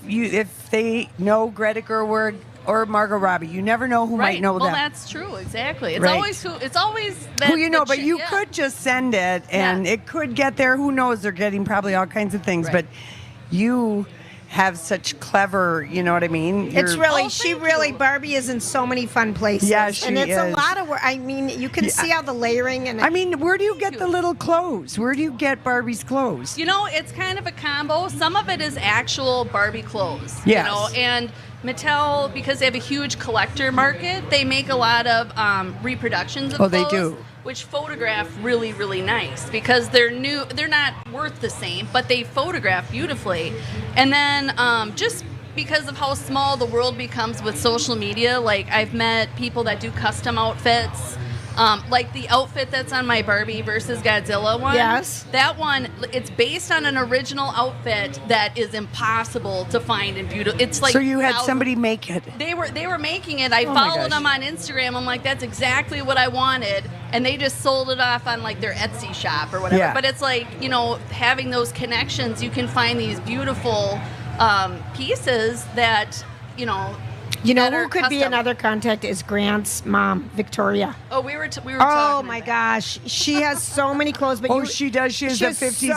they know Greta Gerwig or Margot Robbie. You never know who might know them. Well, that's true. Exactly. It's always who you know, but you could just send it and it could get there. Who knows? They're getting probably all kinds of things, but you have such clever, you know what I mean? Barbie is in so many fun places. Yeah, she and it's is. a lot of work. I mean, you can see all the layering. And I mean, where do you get the little clothes? Where do you get Barbie's clothes? It's kind of a combo. Some of it is actual Barbie clothes. Yes. And Mattel, because they have a huge collector market, they make a lot of reproductions of clothes. They do. Which photograph really, really nice because they're new. They're not worth the same, but they photograph beautifully. And then just because of how small the world becomes with social media, like I've met people that do custom outfits. Like the outfit that's on my Barbie versus Godzilla one. Yes. That one, it's based on an original outfit that is impossible to find in beautiful. It's like so you had somebody make it. They were making it. I followed them on Instagram. I'm like, that's exactly what I wanted, and they just sold it off on like their Etsy shop or whatever. Yeah. But it's like having those connections, you can find these beautiful pieces that You know who could be another contact is Grant's mom, Victoria. Oh, we were talking. Oh my gosh, she has so many clothes. But she does. She has the 50s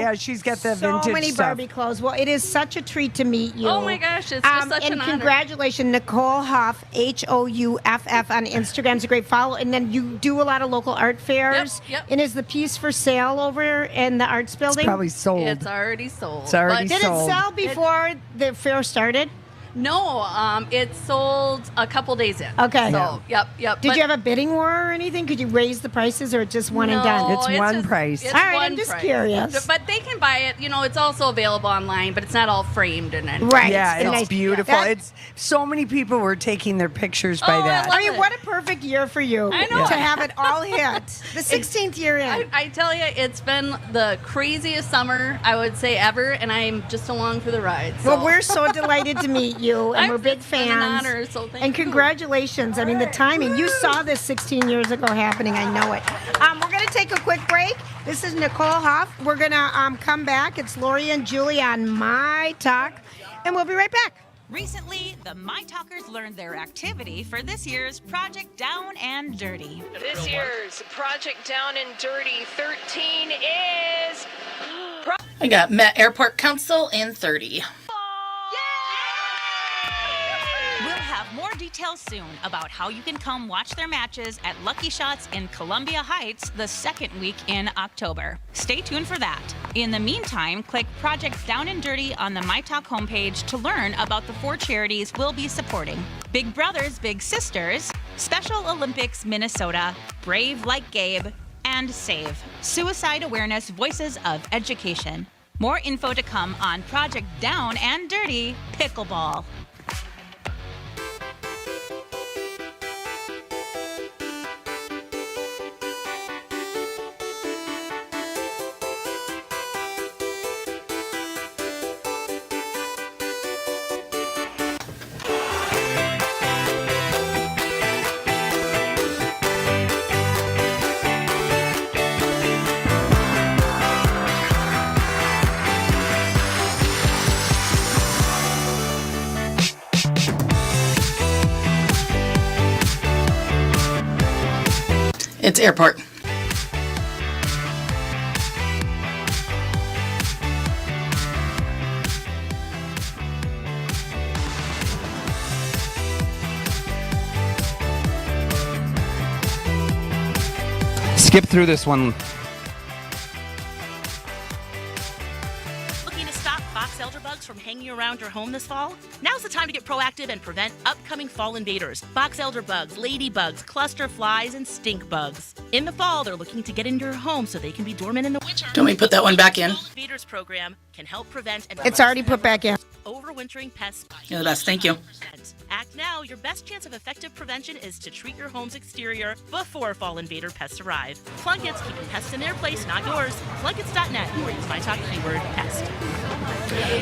and she's got the vintage so many stuff. Barbie clothes. Well, it is such a treat to meet you. Oh my gosh, it's just such an honor. And congratulations, Nicole Huff, HOUFF on Instagram. It's a great follow. And then you do a lot of local art fairs. Yep. And is the piece for sale over in the arts building? It's probably sold. It's already sold. Did it sell before the fair started? No, it sold a couple days in. Okay. So, yep. Did you have a bidding war or anything? Could you raise the prices or it's just one and done? It's one price. It's all right, one I'm just price. curious. But they can buy it. It's also available online, but it's not all framed and anything. Right. Yeah, it's beautiful. It's so many people were taking their pictures by that. I mean, what a perfect year for you I know. to have it all hit. The 16th year in. I tell you, it's been the craziest summer, I would say, ever, and I'm just along for the ride. So. Well, we're so delighted to meet you, and we're big fans. It's been an honor, so thank and you. congratulations. I mean, the timing. You saw this 16 years ago happening. I know it. We're going to take a quick break. This is Nicole Huff. We're going to come back. It's Lori and Julie on My Talk. and we'll be right back. Recently, the My Talkers learned their activity for this year's Project Down and Dirty. This year's Project Down and Dirty 13 is... I got Met Airport Council in 30. We'll have more details soon about how you can come watch their matches at Lucky Shots in Columbia Heights the second week in October. Stay tuned for that. In the meantime, click Project Down and Dirty on the My Talk homepage to learn about the 4 charities we'll be supporting. Big Brothers Big Sisters, Special Olympics Minnesota, Brave Like Gabe, and SAVE, Suicide Awareness Voices of Education. More info to come on Project Down and Dirty Pickleball. It's airport. Skip through this one. Looking to stop box elder bugs from hanging around your home this fall? Now's the time to get proactive and prevent upcoming fall invaders. Box elder bugs, ladybugs, cluster flies, and stink bugs. In the fall, they're looking to get into your home so they can be dormant in the winter. Don't we put that one back in? Invaders program can help prevent and It's already put back in. overwintering pests. You're the best. Thank you. Act now. Your best chance of effective prevention is to treat your home's exterior before fall invader pests arrive. Plunkett's, keeping pests in their place, not yours. Plunketts.net, or use my talk keyword pest.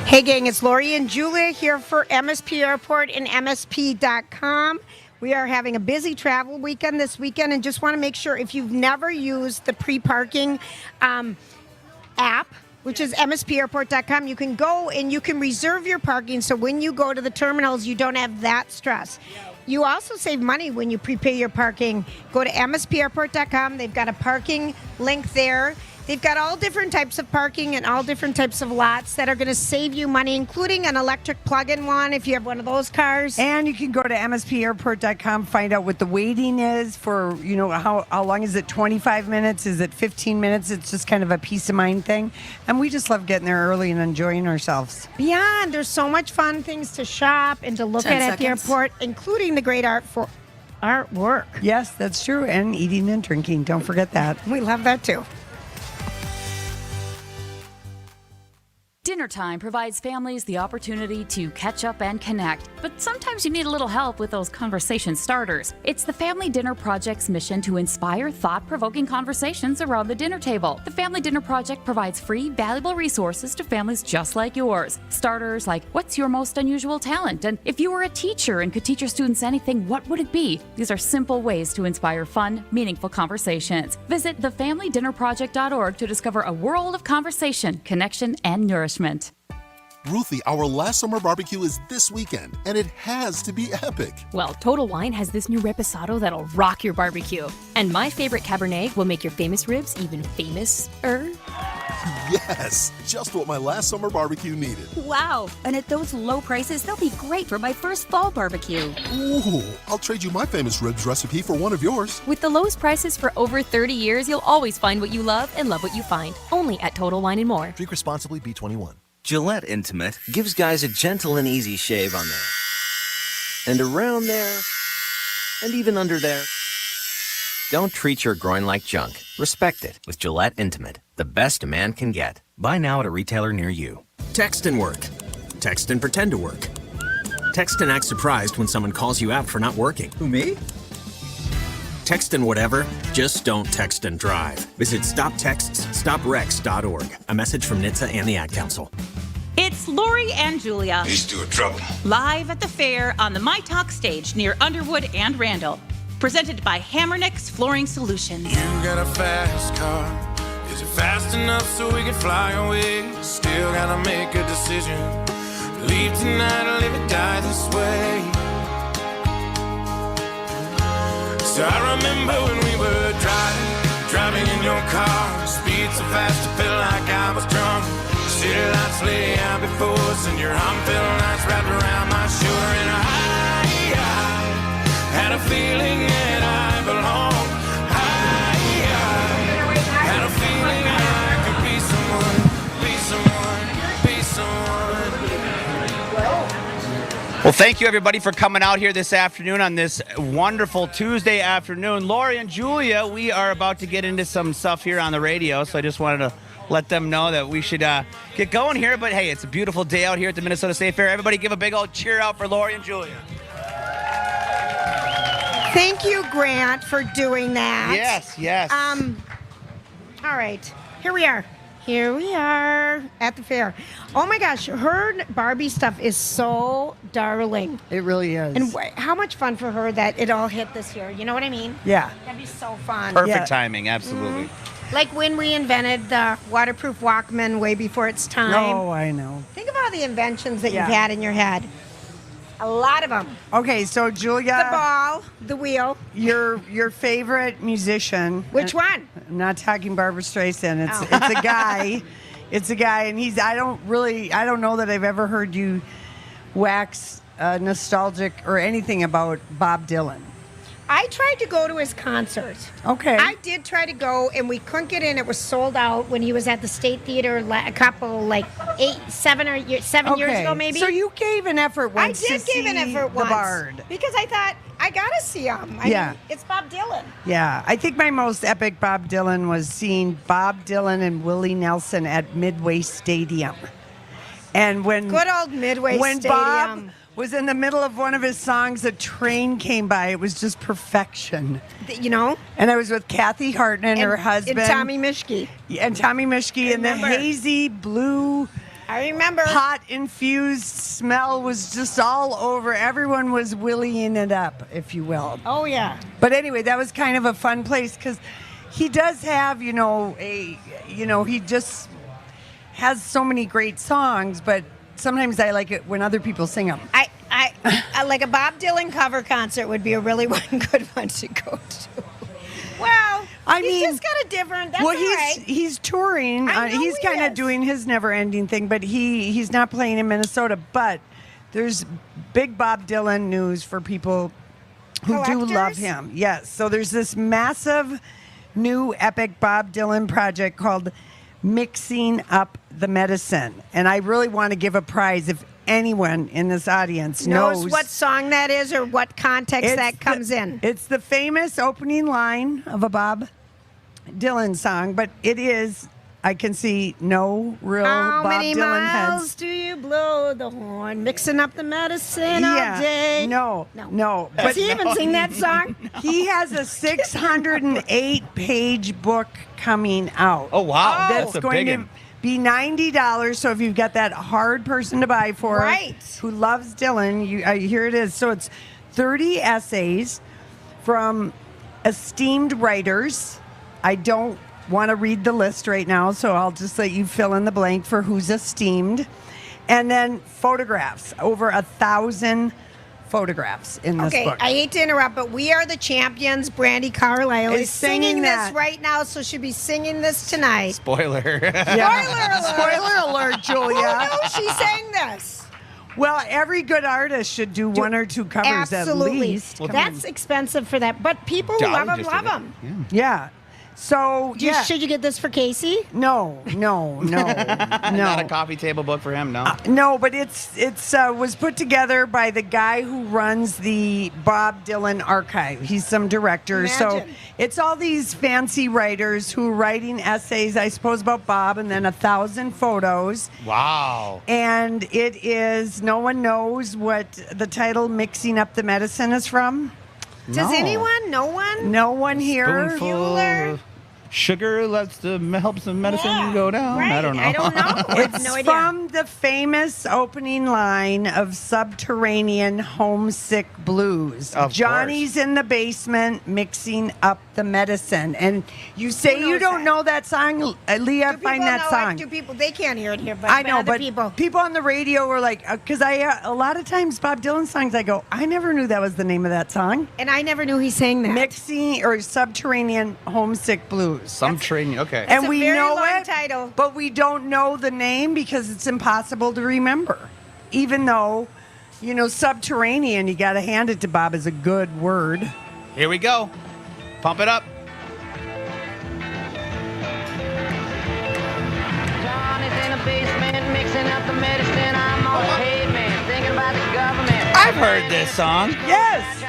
Hey gang, it's Lori and Julia here for MSP Airport and MSP.com. We are having a busy travel weekend this weekend and just want to make sure if you've never used the pre-parking app, which is MSPAirport.com, you can go and you can reserve your parking so when you go to the terminals, you don't have that stress. You also save money when you prepay your parking. Go to MSPAirport.com. They've got a parking link there. They've got all different types of parking and all different types of lots that are going to save you money, including an electric plug-in one if you have one of those cars. And you can go to MSPAirport.com, find out what the waiting is for, you know, how long is it, 25 minutes? Is it 15 minutes? It's just kind of a peace of mind thing. And we just love getting there early and enjoying ourselves. Beyond, there's so much fun things to shop and to look at the airport, including the great artwork. Yes, that's true. And eating and drinking. Don't forget that. We love that too. Dinner time provides families the opportunity to catch up and connect, but sometimes you need a little help with those conversation starters. It's the Family Dinner Project's mission to inspire thought-provoking conversations around the dinner table. The Family Dinner Project provides free, valuable resources to families just like yours. Starters like, what's your most unusual talent? And if you were a teacher and could teach your students anything, what would it be? These are simple ways to inspire fun, meaningful conversations. Visit thefamilydinnerproject.org to discover a world of conversation, connection, and nourishment. Ruthie, our last summer barbecue is this weekend, and it has to be epic. Well, Total Wine has this new reposado that'll rock your barbecue. And my favorite Cabernet will make your famous ribs even famous-er. Yes, just what my last summer barbecue needed. Wow, and at those low prices, they'll be great for my first fall barbecue. Ooh, I'll trade you my famous ribs recipe for one of yours. With the lowest prices for over 30 years, you'll always find what you love and love what you find. Only at Total Wine & More. Drink responsibly, B21. Gillette Intimate gives guys a gentle and easy shave on there. And around there. And even under there. Don't treat your groin like junk. Respect it with Gillette Intimate, the best a man can get. Buy now at a retailer near you. Text and work. Text and pretend to work. Text and act surprised when someone calls you out for not working. Who, me? Text and whatever, just don't text and drive. Visit StopTextsStopWrecks.org. A message from NHTSA and the Ad Council. It's Lori and Julia. These two are trouble. Live at the fair on the My Talk stage near Underwood and Randall. Presented by Hammernix Flooring Solutions. You got a fast car. Is it fast enough so we can fly away? Still gotta make a decision. Leave tonight or live or die this way. So I remember when we were driving in your car. Speed so fast I felt like I was drunk. City lights lay out before us, and your arm felt nice wrapped around my shoulder. And I had a feeling that I belonged. I had a feeling I could be someone, be someone, be someone. Well, thank you, everybody, for coming out here this afternoon on this wonderful Tuesday afternoon. Lori and Julia, we are about to get into some stuff here on the radio, so I just wanted to let them know that we should get going here. But, hey, it's a beautiful day out here at the Minnesota State Fair. Everybody give a big old cheer out for Lori and Julia. Thank you, Grant, for doing that. Yes, yes. All right. Here we are. Here we are at the fair. Oh, my gosh. Her Barbie stuff is so darling. It really is. And how much fun for her that it all hit this year. You know what I mean? Yeah. That'd be so fun. Perfect timing, absolutely. Like when we invented the waterproof Walkman way before its time. Oh, I know. Think of all the inventions that you've had in your head. A lot of them. Okay, so Julia. The ball, the wheel. Your favorite musician. Which one? I'm not talking Barbara Streisand. It's a guy. It's a guy, and I don't know that I've ever heard you wax nostalgic or anything about Bob Dylan. I tried to go to his concert. Okay. I did try to go, and we couldn't get in. It was sold out when he was at the State Theater a couple, 7 years ago, maybe. So you gave an effort once I did give an effort once. The Bard. Because I thought, I got to see him. I mean, it's Bob Dylan. Yeah. I think my most epic Bob Dylan was seeing Bob Dylan and Willie Nelson at Midway Stadium. And when... Good old Midway Stadium. Bob was in the middle of one of his songs, a train came by. It was just perfection. You know? And I was with Kathy Hartman, her husband. And Tommy Mischke. And Tommy Mischke. And the hazy blue... I remember. Pot-infused smell was just all over. Everyone was willieing it up, if you will. Oh, yeah. But anyway, that was kind of a fun place because he does have, he just has so many great songs, but sometimes I like it when other people sing them. I like a Bob Dylan cover concert would be a really good one to go to. Well, he's just got a different. That's all right. He's touring. He's kind of doing his never-ending thing, but he's not playing in Minnesota. But there's big Bob Dylan news for people who do love him. Yes. So there's this massive new epic Bob Dylan project called Mixing Up the Medicine, and I really want to give a prize if anyone in this audience knows what song that is or what context that comes in. It's the famous opening line of a Bob Dylan song, but it is, I can see no real How Bob many Dylan miles heads. do you blow the horn, mixing up the medicine all day? No. Does he even sing that song? He has a 608-page book coming out. Oh, wow. That's going to be $90. So if you've got that hard person to buy for who loves Dylan, here it is. So it's 30 essays from esteemed writers. I don't want to read the list right now, so I'll just let you fill in the blank for who's esteemed. And then photographs, over 1,000 photographs in this book. I hate to interrupt, but We Are the Champions, Brandy Carlisle is singing that. this right now, so she'll be singing this tonight. Spoiler. Spoiler alert, Julia. Who knew she sang this? Well, every good artist should do one or two covers at least. Well, that's expensive for that, but people who love them. Yeah. So, should you get this for Casey? No. Not a coffee table book for him, no. No, but it's was put together by the guy who runs the Bob Dylan archive. He's some director. So it's all these fancy writers who are writing essays, I suppose, about Bob, and then 1,000 photos. Wow. And it is, no one knows what the title Mixing Up the Medicine is from. Does anyone? No one? No one here. Bueller? sugar helps the medicine go down. Right. I don't know. I don't know. I have It's no idea. from the famous opening line of Subterranean Homesick Blues. Of Johnny's in the basement mixing up the medicine. And you say Who you knows don't that? know that song. Leah, Do find people that know song. it? Do people? They can't hear it here, but I know, other but people. on the radio were like, because a lot of times Bob Dylan songs, I go, I never knew that was the name of that song. And I never knew he sang that. Mixing or Subterranean Homesick Blues. Subterranean. Okay. And a we very know long it, title. but we don't know the name because it's impossible to remember. Even though, subterranean, you got to hand it to Bob as a good word. Here we go. Pump it up. Johnny's in the basement mixing up the medicine. I'm on the pavement thinking about the government. I've heard this song. Yes.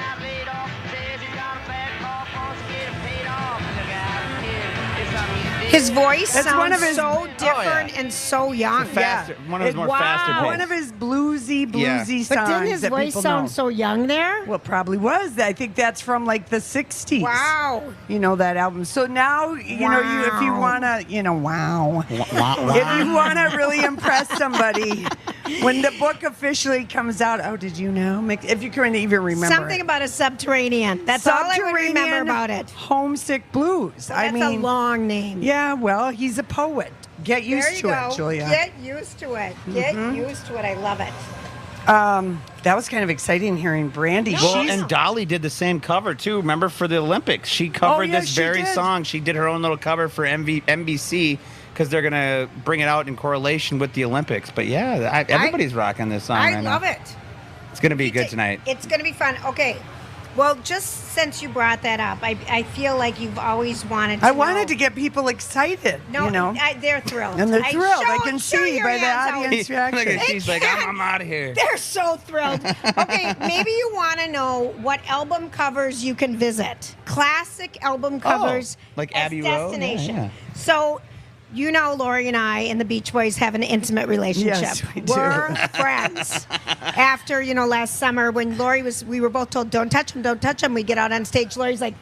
His voice That's sounds one of his- so different and so young. One of his more faster paced. One of his bluesy songs. But didn't his that voice people sound know. so young there? Well, it probably was. I think that's from like the 60s. Wow. That album. So now, if you want to, wow. If you want to really impress somebody, when the book officially comes out, did you know? If you can even remember Something about a subterranean. That's all I would remember about it. Homesick Blues. Well, that's a long name. Yeah, well, he's a poet. Get used there you to go. it, Julia. Get used to it. Get used to it. I love it. That was kind of exciting hearing Brandy. Well, and Dolly did the same cover too. Remember for the Olympics, she covered yeah, this she very did. song. She did her own little cover for NBC because they're gonna bring it out in correlation with the Olympics. But yeah, everybody's rocking this song. I right love now. it. It's gonna be good tonight. It's going to be fun. Okay. Well, just since you brought that up, I feel like you've always wanted to I wanted know. to get people excited. No, they're thrilled. And they're thrilled. I can show see your by the hands out. audience reaction. Look at she's like, I'm out of here. They're so thrilled. Okay, maybe you want to know what album covers you can visit. Classic album covers like as Abbey Road? destination. Yeah. So, Lori and I and the Beach Boys have an intimate relationship. Yes, we do. We're friends. After, last summer when we were both told, don't touch him. We get out on stage. Lori's like,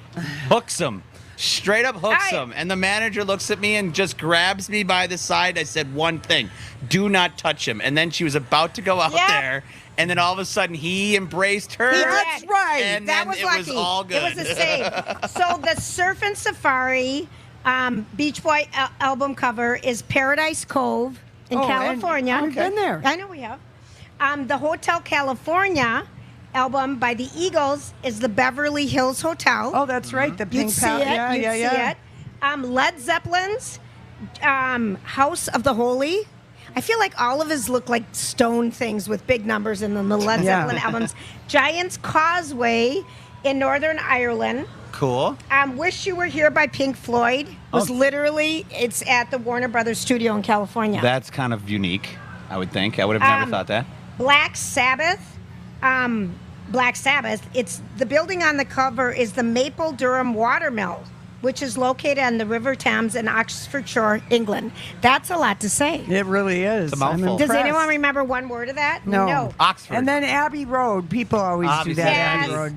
Hooks him. Straight up hooks him. And the manager looks at me and just grabs me by the side. I said one thing, do not touch him. And then she was about to go out there. And then all of a sudden he embraced her. That's right. And that then was it lucky. was all good. It was a save. So the Surf and Safari Beach Boy album cover is Paradise Cove in California. We've been there. I know we have. The Hotel California album by the Eagles is the Beverly Hills Hotel. Oh, that's right. The You'd pink see pal- it. Yeah, You'd yeah. see it. Led Zeppelin's House of the Holy. I feel like all of his look like stone things with big numbers in them, the Led Zeppelin albums. Giant's Causeway in Northern Ireland. Cool. Wish You Were Here by Pink Floyd was literally, it's at the Warner Brothers studio in California. That's kind of unique, I would think. I would have never thought that. Black Sabbath. It's the building on the cover is the Maple Durham Watermill, which is located on the River Thames in Oxfordshire, England. That's a lot to say. It really is. It's a mouthful. Does anyone remember one word of that? No. Oxford. And then Abbey Road. People always Obviously, do that. Yes. Abbey Road.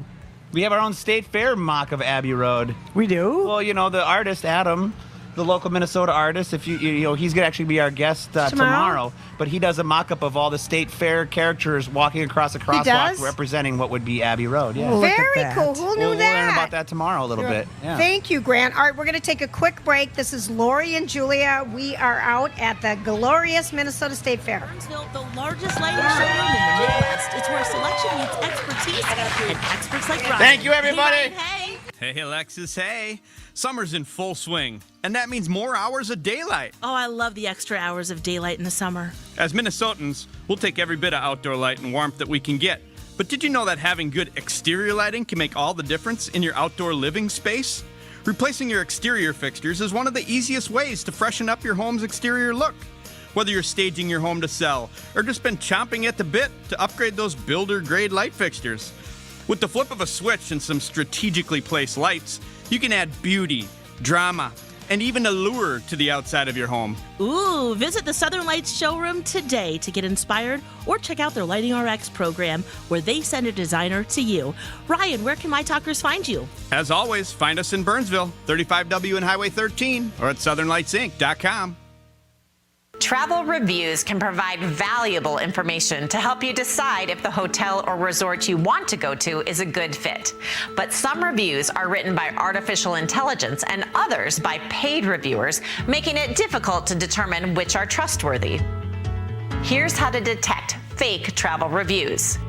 We have our own State Fair mock of Abbey Road. We do? Well, the artist, Adam, the local Minnesota artist, if he's going to actually be our guest tomorrow. But he does a mock-up of all the State Fair characters walking across a crosswalk does? representing what would be Abbey Road. Yeah. Well, look at Very that. cool. Who knew We'll that? learn about that tomorrow a little bit. Yeah. Thank you, Grant. All right, we're going to take a quick break. This is Lori and Julia. We are out at the glorious Minnesota State Fair. Burnsville, the largest lighting showroom in the Midwest. It's where selection meets expertise and experts like Ryan. Thank you, everybody. Hey, Ryan, hey. Hey, Alexis, hey. Summer's in full swing, and that means more hours of daylight. Oh, I love the extra hours of daylight in the summer. As Minnesotans, we'll take every bit of outdoor light and warmth that we can get. But did you know that having good exterior lighting can make all the difference in your outdoor living space? Replacing your exterior fixtures is one of the easiest ways to freshen up your home's exterior look. Whether you're staging your home to sell or just been chomping at the bit to upgrade those builder-grade light fixtures. With the flip of a switch and some strategically placed lights, you can add beauty, drama, and even a lure to the outside of your home. Ooh, visit the Southern Lights showroom today to get inspired or check out their Lighting RX program where they send a designer to you. Ryan, where can My Talkers find you? As always, find us in Burnsville, 35W and Highway 13, or at southernlightsinc.com. Travel reviews can provide valuable information to help you decide if the hotel or resort you want to go to is a good fit. But some reviews are written by artificial intelligence and others by paid reviewers, making it difficult to determine which are trustworthy. Here's how to detect fake travel reviews.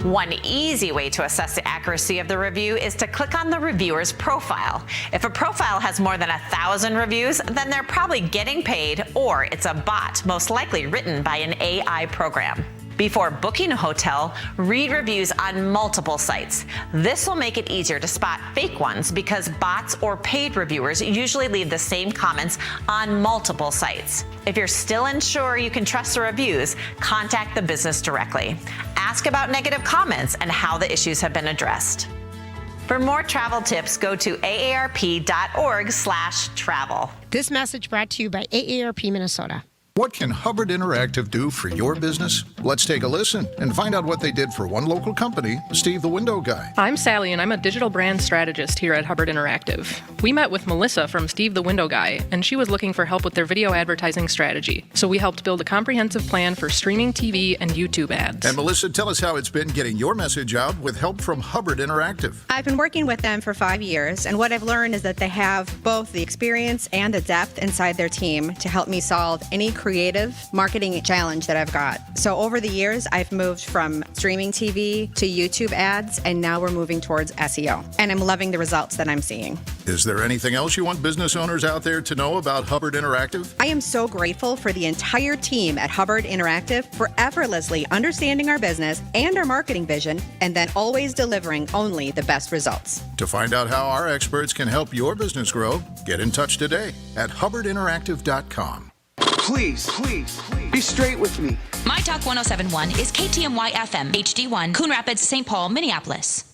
One easy way to assess the accuracy of the review is to click on the reviewer's profile. If a profile has more than 1,000 reviews, then they're probably getting paid, or it's a bot, most likely written by an AI program. Before booking a hotel, read reviews on multiple sites. This will make it easier to spot fake ones because bots or paid reviewers usually leave the same comments on multiple sites. If you're still unsure you can trust the reviews, contact the business directly. Ask about negative comments and how the issues have been addressed. For more travel tips, go to aarp.org/travel. This message brought to you by AARP Minnesota. What can Hubbard Interactive do for your business? Let's take a listen and find out what they did for one local company, Steve the Window Guy. I'm Sally, and I'm a digital brand strategist here at Hubbard Interactive. We met with Melissa from Steve the Window Guy, and she was looking for help with their video advertising strategy. So we helped build a comprehensive plan for streaming TV and YouTube ads. And Melissa, tell us how it's been getting your message out with help from Hubbard Interactive. I've been working with them for 5 years, and what I've learned is that they have both the experience and the depth inside their team to help me solve any creative marketing challenge that I've got. So over the years, I've moved from streaming TV to YouTube ads, and now we're moving towards SEO. And I'm loving the results that I'm seeing. Is there anything else you want business owners out there to know about Hubbard Interactive? I am so grateful for the entire team at Hubbard Interactive for effortlessly understanding our business and our marketing vision, and then always delivering only the best results. To find out how our experts can help your business grow, get in touch today at hubbardinteractive.com. Please, be straight with me. My Talk 1071 is KTMY FM, HD1, Coon Rapids, St. Paul, Minneapolis.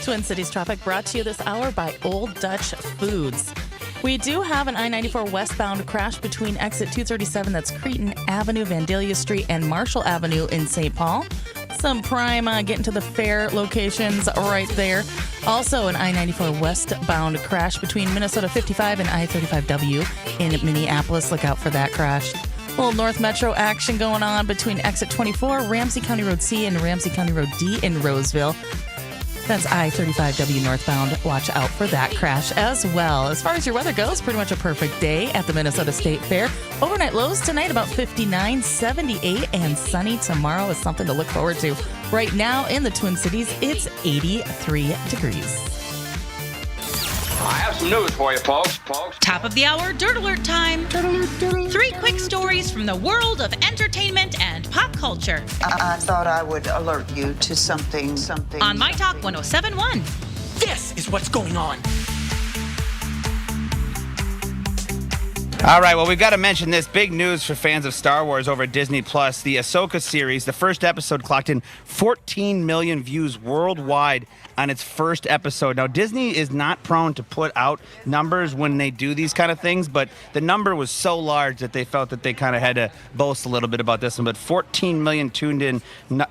Twin Cities Traffic brought to you this hour by Old Dutch Foods. We do have an I-94 westbound crash between exit 237, that's Cretin Avenue, Vandalia Street, and Marshall Avenue in St. Paul. Some prime getting to the fair locations right there. Also an I-94 westbound crash between Minnesota 55 and I-35W in Minneapolis. Look out for that crash. A little North Metro action going on between exit 24, Ramsey County Road C, and Ramsey County Road D in Roseville. That's I-35W northbound. Watch out for that crash as well. As far as your weather goes, pretty much a perfect day at the Minnesota State Fair. Overnight lows tonight about 59, 78, and sunny tomorrow is something to look forward to. Right now in the Twin Cities, it's 83 degrees. I have some news for you, folks. Top of the hour, Dirt Alert time. Three quick stories from the world of entertainment and pop culture. I thought I would alert you to something. On My Talk 1071. This is what's going on. All right, well, we've got to mention this. Big news for fans of Star Wars over at Disney+. The Ahsoka series, the first episode clocked in 14 million views worldwide on its first episode. Now, Disney is not prone to put out numbers when they do these kind of things, but the number was so large that they felt that they kind of had to boast a little bit about this one. But 14 million tuned in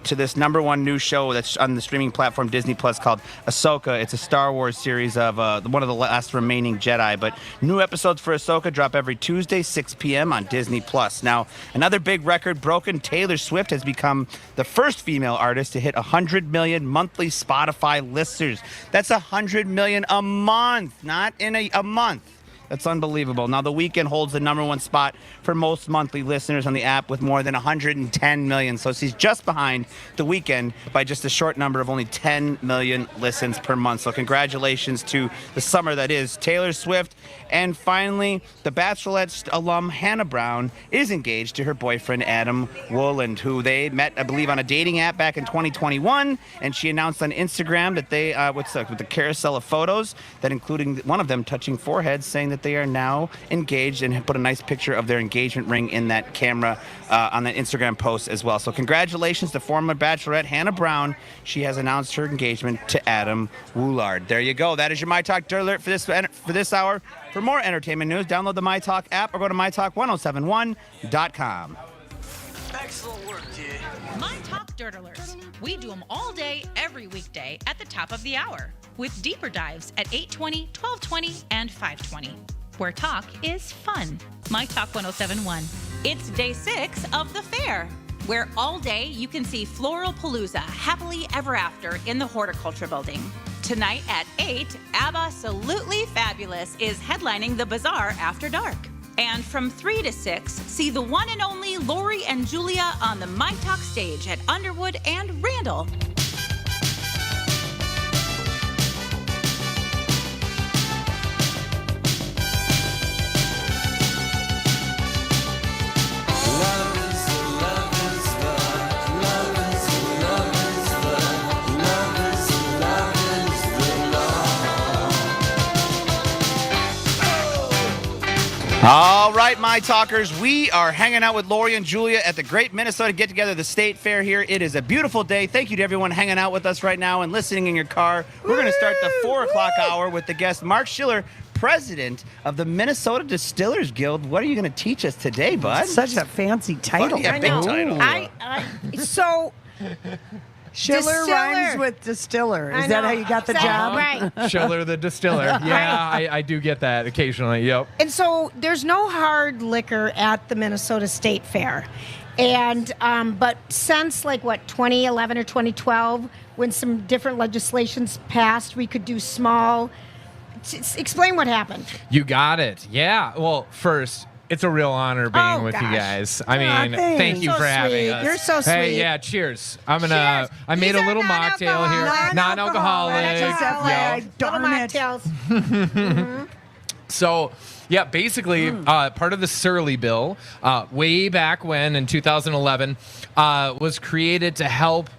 to this number one new show that's on the streaming platform Disney+ called Ahsoka. It's a Star Wars series of one of the last remaining Jedi. But new episodes for Ahsoka drop every Tuesday, 6 p.m. on Disney+. Now, another big record broken. Taylor Swift has become the first female artist to hit 100 million monthly Spotify listeners. That's 100 million a month, not in a month. That's unbelievable. Now, The Weeknd holds the number one spot for most monthly listeners on the app with more than 110 million. So she's just behind The Weeknd by just a short number of only 10 million listens per month. So congratulations to the summer that is Taylor Swift. And finally, the Bachelorette alum Hannah Brown is engaged to her boyfriend Adam Woland, who they met, I believe, on a dating app back in 2021. And she announced on Instagram that they, with the carousel of photos, that including one of them touching foreheads, saying that that they are now engaged and put a nice picture of their engagement ring in that camera on that Instagram post as well. So congratulations to former Bachelorette Hannah Brown. She has announced her engagement to Adam Woolard. There you go. That is your My Talk Dirt Alert for this hour. For more entertainment news, download the My Talk app or go to mytalk1071.com. Excellent work, T. My Talk Dirt Alerts. We do them all day, every weekday at the top of the hour, with deeper dives at 8:20, 12:20, and 5:20. Where talk is fun. My Talk 1071. It's day 6 of the fair, where all day you can see Floral Palooza happily ever after in the horticulture building. Tonight at 8, Absolutely Fabulous is headlining the bazaar after dark. And from 3 to 6, see the one and only Lori and Julia on the My Talk stage at Underwood and Randall. All right, My Talkers, we are hanging out with Lori and Julia at the Great Minnesota Get Together, the State Fair here. It is a beautiful day. Thank you to everyone hanging out with us right now and listening in your car. We're going to start the 4 o'clock hour with the guest, Mark Schiller, president of the Minnesota Distillers Guild. What are you going to teach us today, bud? Such a fancy title. Yeah, big title. So... Schiller rhymes with distiller. Is that how you got the job? Right. Schiller the distiller. Yeah, I do get that occasionally. Yep. And so there's no hard liquor at the Minnesota State Fair. And but since 2011 or 2012, when some different legislations passed, we could do small. Explain what happened. You got it. Yeah. Well, first, it's a real honor being with you guys. I mean, thank you for having us. You're so sweet. Hey, yeah, cheers. I made a little mocktail here. Non-alcoholic. Darn mocktails. So, yeah, basically, part of the Surly Bill, way back when in 2011, was created to help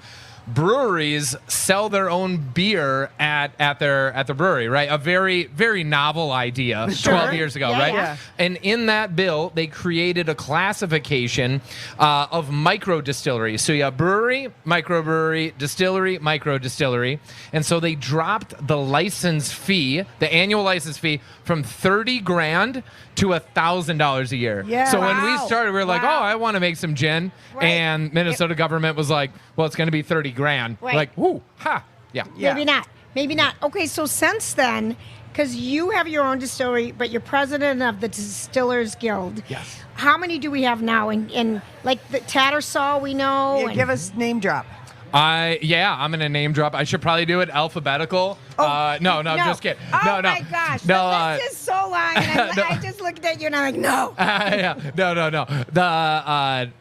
breweries sell their own beer at the brewery, right? A very, very novel idea 12 years ago, right? Yeah. And in that bill, they created a classification of micro distilleries. So you have brewery, microbrewery, distillery, micro distillery. And so they dropped the license fee, the annual license fee, from $30,000 to $1,000 a year. Yeah. So when we started, we were like, oh, I want to make some gin. Right. And Minnesota government was like, well, it's going to be $30,000. Right. Like, whoo, ha. Yeah. Maybe not. Okay, so since then, because you have your own distillery, but you're president of the Distillers Guild. Yes. How many do we have now? In like the Tattersall, we know. Yeah, give us name drop. I'm going to name drop. I should probably do it alphabetical. No, just kidding. Oh, my gosh. The list is so long. And I just looked at you and I'm like, no. No.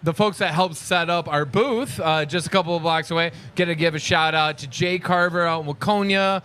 The folks that helped set up our booth just a couple of blocks away, get to give a shout out to Jay Carver out in Waconia,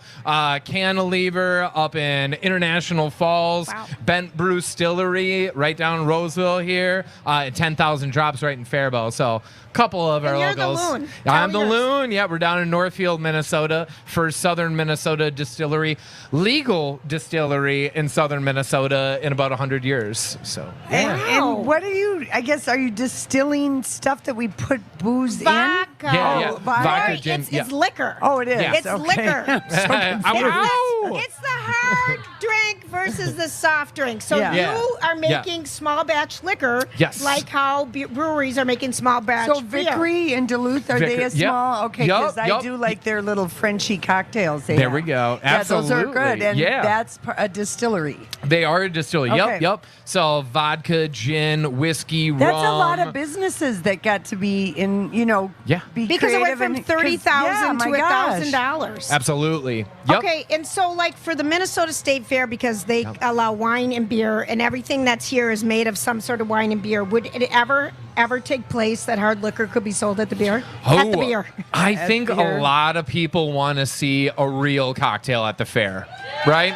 Cantilever up in International Falls, Bent Brew Distillery right down in Roseville here, 10,000 Drops right in Faribault. So couple of our locals. The Loon. I'm the Loon. Yeah, we're down in Northfield, Minnesota, for Southern Minnesota Distillery, legal distillery in Southern Minnesota in about 100 years. So, and what are you? I guess are you distilling stuff that we put booze vodka. in? Yeah, vodka. Gin. It's liquor. Oh, it is. Yeah. It's liquor. Ow. It's the hard drink versus the soft drink. So you are making small batch liquor, like how breweries are making small batch. So Vickery and Duluth, are they a small? Okay, because I do like their little Frenchy cocktails. There we go. Absolutely. Yeah, those are good. And that's a distillery. They are a distillery. Okay. Yep. So vodka, gin, whiskey, rum. That's a lot of businesses that got to be in, be because it went creative from $30,000 to $1,000. Absolutely. Yep. Okay, and so for the Minnesota State Fair, because they allow wine and beer, and everything that's here is made of some sort of wine and beer, would it ever take place that hard liquor could be sold at the beer? At the beer. I think a lot of people want to see a real cocktail at the fair, right?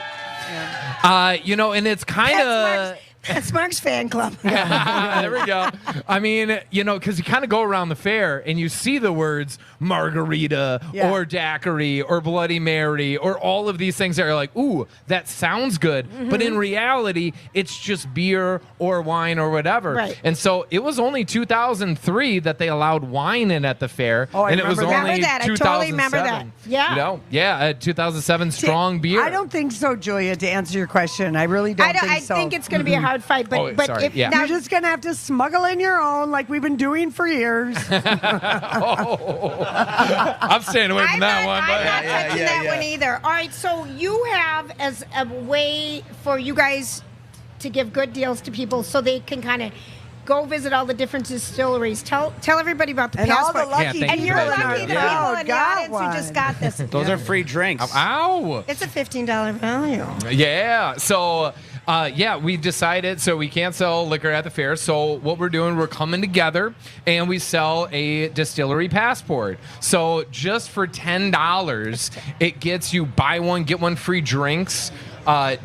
And it's kind of... That's Mark's fan club. There we go. I mean, because you kind of go around the fair and you see the words margarita or daiquiri or Bloody Mary or all of these things that are like, ooh, that sounds good. But in reality, it's just beer or wine or whatever. Right. And so it was only 2003 that they allowed wine in at the fair. Oh, I and it was remember only that. I 2007. totally remember that. Yeah. 2007 strong beer. I don't think so, Julia, to answer your question. I really don't think so. I think it's going to be a hard fight, but sorry. if Yeah. You're just going to have to smuggle in your own like we've been doing for years. I'm staying away from that one. I'm not touching that one either. All right, so you have as a way for you guys to give good deals to people so they can kind of go visit all the different distilleries. Tell everybody about the And all passport. the lucky and you're people in lucky our the people crowd in the got audience one. who just got this. Those are free drinks. Ow. It's a $15 value. Yeah. So, we decided so we can't sell liquor at the fair. So what we're doing, we're coming together and we sell a distillery passport. So just for $10, it gets you buy one, get one free drinks,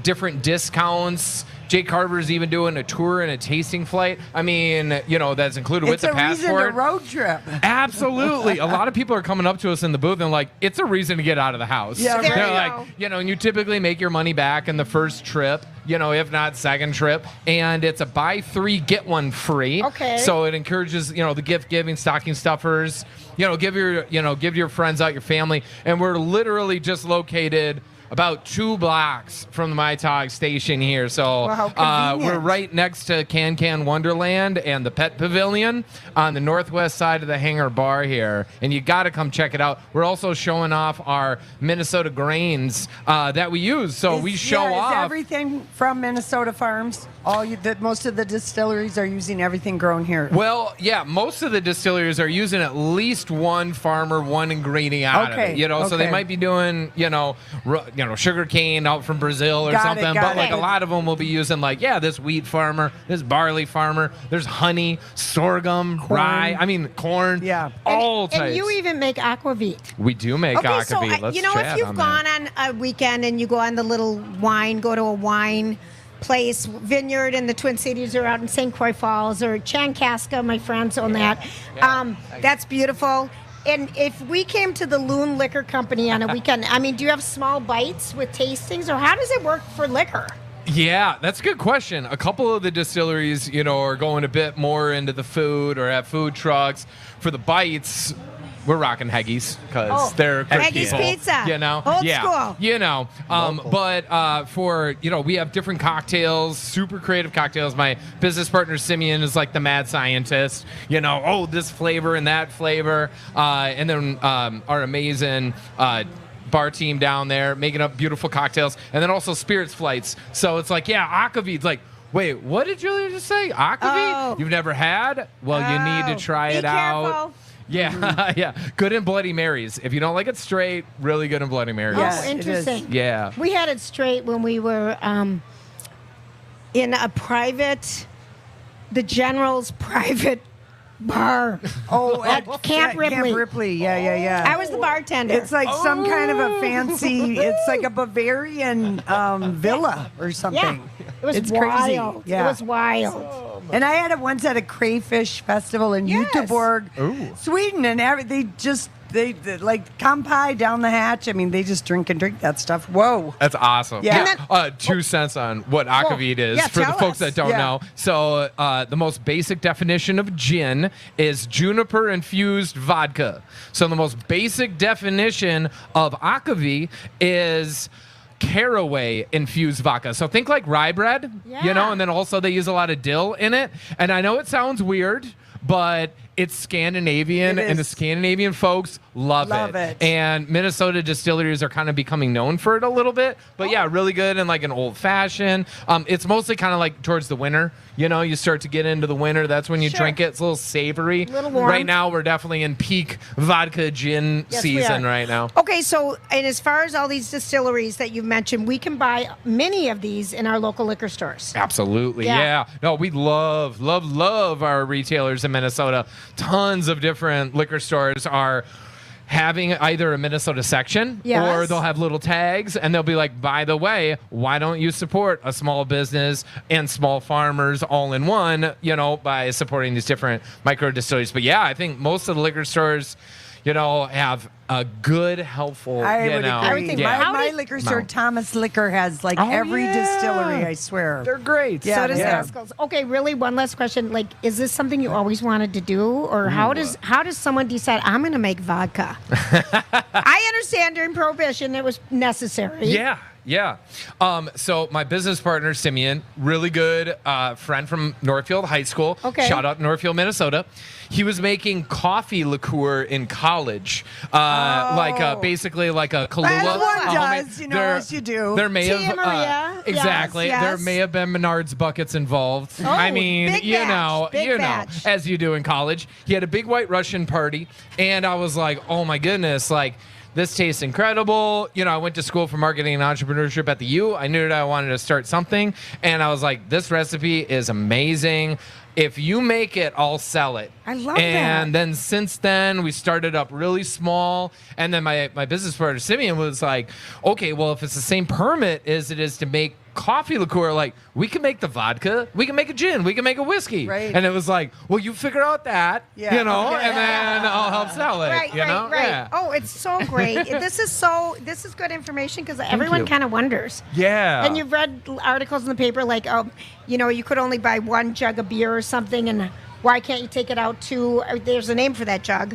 different discounts. Jake Carver's even doing a tour and a tasting flight. I mean, that's included with the passport. It's a reason to road trip. Absolutely. A lot of people are coming up to us in the booth and like, it's a reason to get out of the house. Yeah, there They're you like, go. and you typically make your money back in the first trip, if not second trip. And it's a buy 3, get 1 free. Okay. So it encourages, the gift giving, stocking stuffers, give your friends out, your family. And we're literally just located about 2 blocks from the My Talk station here. So Well, how convenient. we're right next to Can Wonderland and the Pet Pavilion on the northwest side of the Hangar Bar here. And you got to come check it out. We're also showing off our Minnesota grains that we use. So we show off. Is everything from Minnesota farms? Most of the distilleries are using everything grown here. Well, yeah, most of the distilleries are using at least one farmer, one ingredient out of it. So they okay. might be doing, sugar cane out from Brazil or Got it, something. got But like it. a lot of them will be using this wheat farmer, this barley farmer, there's honey, sorghum, rye. I mean, corn. Yeah. All types. And you even make aquavit. We do make Okay, so aquavit. Let's if chat you've on gone that. on a weekend and you go on the little go to a wine place, vineyard in the Twin Cities or out in St. Croix Falls or Chankaska, my friends own that. That's beautiful. And if we came to the Loon Liquor Company on a weekend, do you have small bites with tastings or how does it work for liquor? Yeah, that's a good question. A couple of the distilleries, are going a bit more into the food or have food trucks. For the bites, we're rocking Heggies because they're good Heggies people, Pizza. Old school. But for we have different cocktails, super creative cocktails. My business partner Simeon is like the mad scientist. This flavor and that flavor, and then our amazing. Bar team down there making up beautiful cocktails, and then also spirits flights. So it's like, aquavit's like, wait, what did Julia just say? Aquavit? You've never had? Well, you need to try it out. Yeah, yeah. Good in Bloody Marys. If you don't like it straight, really good in Bloody Marys. Oh, interesting. Yeah. We had it straight when we were in a the General's private bar. At Camp Ripley. Camp Ripley. Yeah. I was the bartender. It's like some kind of a fancy, it's like a Bavarian villa or something. Yeah. It was it's wild. Crazy. Yeah. It was wild. And I had it once at a crayfish festival in Göteborg, Sweden, and they like Kampai down the hatch. They just drink that stuff. Whoa. That's awesome. Yeah. 2 cents on what aquavit is for the folks that don't know. So the most basic definition of gin is juniper-infused vodka. So the most basic definition of aquavit is caraway infused vodka. So think like rye bread, and then also they use a lot of dill in it. And I know it sounds weird, but it's Scandinavian, and the Scandinavian folks love it. And Minnesota distilleries are kind of becoming known for it a little bit. But really good in like an old fashioned. It's mostly kind of like towards the winter. You start to get into the winter. That's when you drink it. It's a little savory. A little warm. Right now, we're definitely in peak vodka gin season right now. Okay, so and as far as all these distilleries that you've mentioned, we can buy many of these in our local liquor stores. Absolutely, yeah. No, we love our retailers in Minnesota. Tons of different liquor stores. Our having either a Minnesota section Yes. or they'll have little tags and they'll be like, by the way, why don't you support a small business and small farmers all in one, by supporting these different micro distilleries. But yeah, I think most of the liquor stores, have a good, helpful, I would agree. Yeah. My liquor store, Thomas Liquor, has every distillery, I swear. They're great. Yeah, So does Haskell's. Okay, really, one last question. Like, is this something you always wanted to do? Or how does someone decide, I'm going to make vodka? I understand during Prohibition it was necessary. Yeah. So my business partner, Simeon, really good friend from Northfield High School. Okay. Shout out Northfield, Minnesota. He was making coffee liqueur in college, basically like a Kahlua. As one does, as you do. There may Tia have Maria. exactly. Yes, There yes. may have been Menard's buckets involved. Oh, I mean, big batch, big batch. as you do in college. He had a big White Russian party, and I was like, oh my goodness, this tastes incredible. I went to school for marketing and entrepreneurship at the U. I knew that I wanted to start something. And I was like, this recipe is amazing. If you make it, I'll sell it. I love that. And then since then, we started up really small. And then my business partner, Simeon, was like, okay, well, if it's the same permit as it is to make coffee liqueur, we can make the vodka, we can make a gin, we can make a whiskey. Right. And it was like, well, you figure out that, Yeah. and then I'll help sell it. Right. Yeah. Oh, it's so great. This is good information because everyone you. kind of wonders. Yeah. And you've read articles in the paper you could only buy one jug of beer or something, and why can't you take it out to? There's a name for that jug.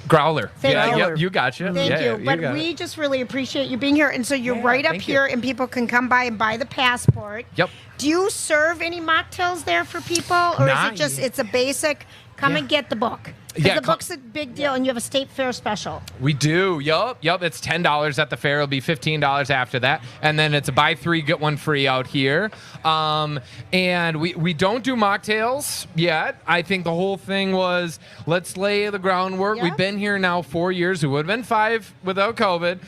Growler. Thank you. Yep, you gotcha. Thank you. But got we it. just really appreciate you being here. And so you're right up thank here, you. and people can come by and buy the passport. Yep. Do you serve any mocktails there for people, or is Not it just it's a basic? Come and get the book. 'Cause Yeah, the book's a big deal, and you have a state fair special. We do. Yup. It's $10 at the fair. It'll be $15 after that. And then it's a buy three, get one free out here. And we don't do mocktails yet. I think the whole thing was let's lay the groundwork. Yep. We've been here now 4 years. We would have been 5 without COVID.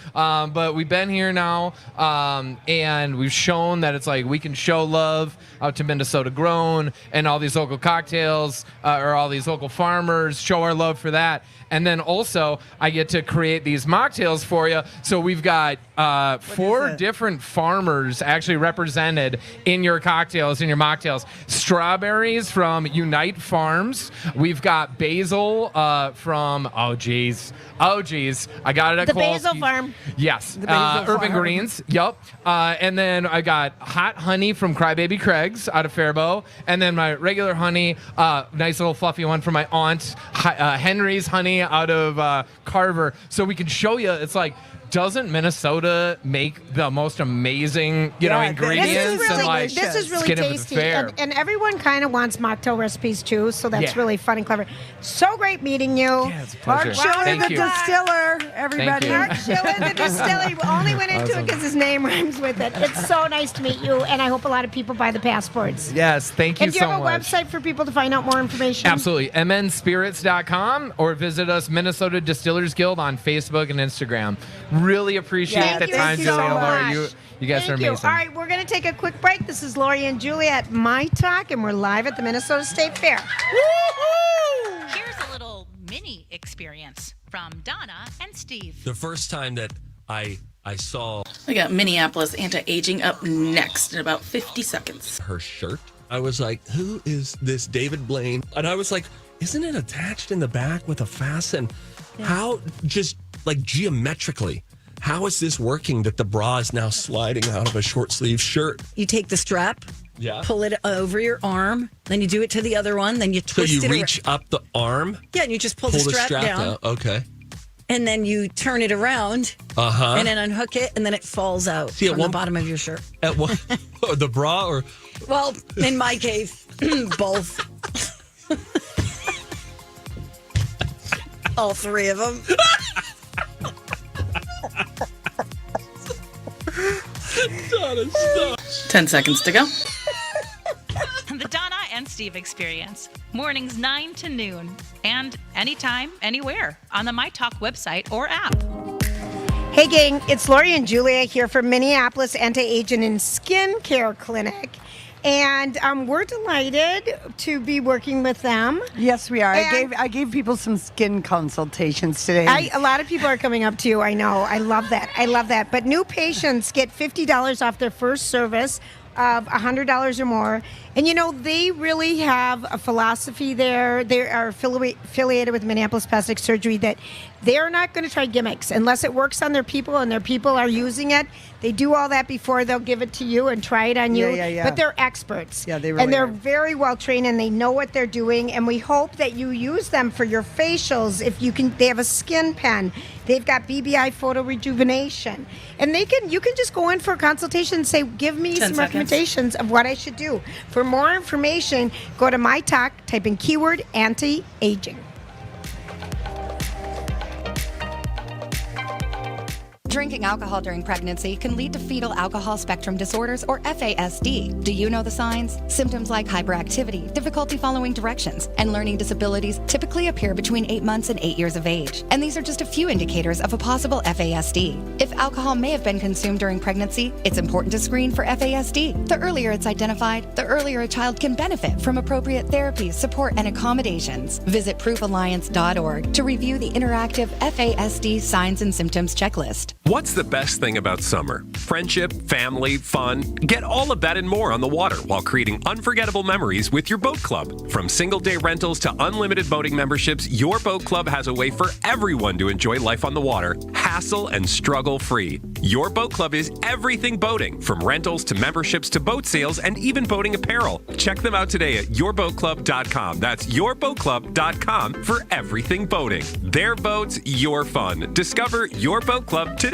But we've been here now. And we've shown that it's we can show love out to Minnesota grown and all these local cocktails or all these local farmers, show our love for that. And then also, I get to create these mocktails for you. So we've got 4 different farmers actually represented in your cocktails, in your mocktails. Strawberries from Unite Farms. We've got basil from, I got it at The Kowalski's. Basil Farm. Yes. The Basil Urban Farm. Greens. Yep. And then I got hot honey from Crybaby Craig's out of Faribault. And then my regular honey, nice little fluffy one from my aunt, Henry's honey out of Carver. So we can show you, it's doesn't Minnesota make the most amazing, ingredients? This is really skin it with the tasty, fair. and everyone kind of wants mocktail recipes too. So that's Yeah. really fun and clever. So great meeting you. Yeah, it's a pleasure. Mark Schiller, Thank the you. distiller, everybody. you. Mark Schiller, the distiller. We only went into it because his name rhymes with it. It's so nice to meet you, and I hope a lot of people buy the passports. Yes, thank you And do so you have a much. website for people to find out more information? Absolutely. mnspirits.com or visit us, Minnesota Distillers Guild, on Facebook and Instagram. Really appreciate Thank the you time, so Julie and Laura. much. You guys Thank are you. amazing. All right, we're going to take a quick break. This is Lori and Julie at My Talk, and we're live at the Minnesota State Fair. Here's a little mini experience from Donna and Steve. The first time that I saw We got Minneapolis anti-aging up next in about 50 seconds. her shirt, I was like, who is this David Blaine? And I was like, isn't it attached in the back with a fasten? How, just geometrically, how is this working that the bra is now sliding out of a short sleeve shirt? You take the strap, pull it over your arm, then you do it to the other one, then you So twist you it reach up the arm? Yeah, and you just pull the strap down. Okay. And then you turn it around and then unhook it, and then it falls out from the bottom of your shirt. At what? The bra or? Well, in my case, both. All 3 of them. Donna, stop. 10 seconds to go. The Donna and Steve Experience. Mornings 9 to noon. And anytime, anywhere on the My Talk website or app. Hey, gang, it's Lori and Julia here from Minneapolis Anti-Aging and Skincare Clinic. And we're delighted to be working with them. Yes, we are. And I gave people some skin consultations today. A lot of people are coming up to you. I know. I love that. But new patients get $50 off their first service of $100 or more. And, they really have a philosophy there. They are affiliated with Minneapolis Plastic Surgery that they're not going to try gimmicks unless it works on their people and their people are using it. They do all that before they'll give it to you and try it on you. Yeah. But they're experts. Yeah, they really And they're are. very well trained and they know what they're doing. And we hope that you use them for your facials. If you can, they have a skin pen. They've got BBI photo rejuvenation. And you can just go in for a consultation and say, give me 10 some seconds. recommendations of what I should do. For more information, go to My Talk, type in keyword anti-aging. Drinking alcohol during pregnancy can lead to fetal alcohol spectrum disorders, or FASD. Do you know the signs? Symptoms like hyperactivity, difficulty following directions, and learning disabilities typically appear between 8 months and 8 years of age. And these are just a few indicators of a possible FASD. If alcohol may have been consumed during pregnancy, it's important to screen for FASD. The earlier it's identified, the earlier a child can benefit from appropriate therapies, support, and accommodations. Visit proofalliance.org to review the interactive FASD signs and symptoms checklist. What's the best thing about summer? Friendship, family, fun. Get all of that and more on the water while creating unforgettable memories with your boat club. From single-day rentals to unlimited boating memberships, your boat club has a way for everyone to enjoy life on the water, hassle and struggle-free. Your boat club is everything boating, from rentals to memberships to boat sales and even boating apparel. Check them out today at yourboatclub.com. That's yourboatclub.com for everything boating. Their boats, your fun. Discover your boat club today.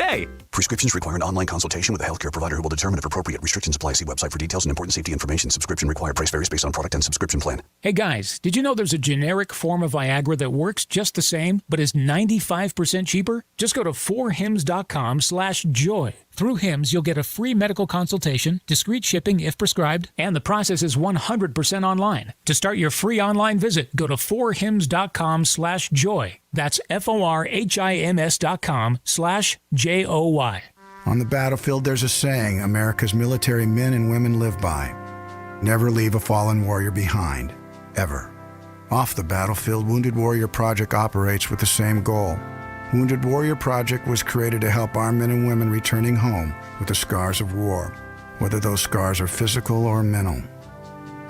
Prescriptions require an online consultation with a healthcare provider who will determine if appropriate. Restrictions apply. See website for details and important safety information. Subscription required. Price varies based on product and subscription plan. Hey guys, did you know there's a generic form of Viagra that works just the same, but is 95% cheaper? Just go to 4hims.com/joy. Through Hims, you'll get a free medical consultation, discreet shipping if prescribed, and the process is 100% online. To start your free online visit, go to 4hims.com/joy. That's FORHIMS.com/JOY. On the battlefield, there's a saying America's military men and women live by. Never leave a fallen warrior behind, ever. Off the battlefield, Wounded Warrior Project operates with the same goal. Wounded Warrior Project was created to help our men and women returning home with the scars of war, whether those scars are physical or mental.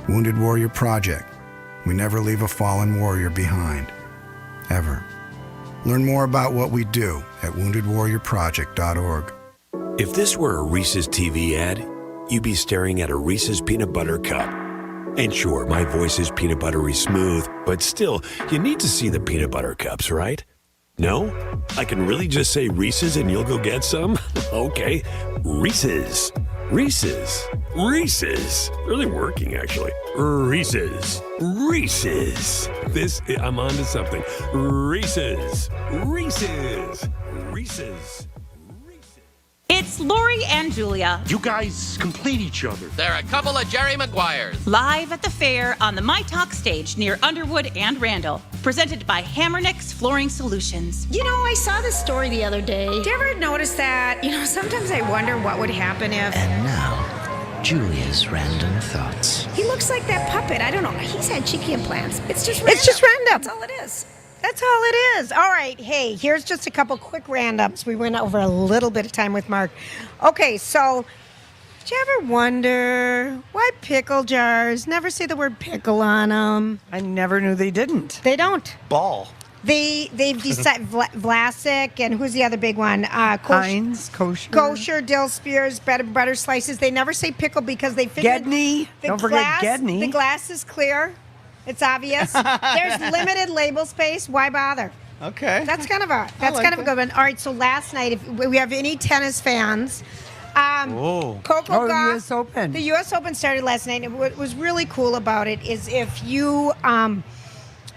Wounded Warrior Project. We never leave a fallen warrior behind, ever. Learn more about what we do at woundedwarriorproject.org. If this were a Reese's TV ad, you'd be staring at a Reese's peanut butter cup. And sure, my voice is peanut buttery smooth, but still, you need to see the peanut butter cups, right? No? I can really just say Reese's and you'll go get some? Okay. Reese's. Reese's. Reese's. Really working, actually. Reese's. Reese's. I'm on to something. Reese's. Reese's. Reese's. It's Lori and Julia. You guys complete each other. They're a couple of Jerry Maguires. Live at the fair on the My Talk stage near Underwood and Randall. Presented by Hammernix Flooring Solutions. I saw this story the other day. Did you ever notice that? Sometimes I wonder what would happen if... And now, Julia's random thoughts. He looks like that puppet. I don't know. He's had cheeky implants. It's just random. That's all it is. That's all it is. All right. Hey, here's just a couple quick randoms. We went over a little bit of time with Mark. Okay, so did you ever wonder why pickle jars never say the word pickle on them? I never knew they didn't. They don't. Ball. They've decided Vlasic and who's the other big one? Heinz, kosher, dill spears, butter slices. They never say pickle because they figured Gedney. Don't forget Gedney. The glass is clear. It's obvious. There's limited label space. Why bother? Okay. That's kind of a good one. All right. So last night, if we have any tennis fans, Coco Gauff, U.S. Open. The U.S. Open started last night. And what was really cool about it is if you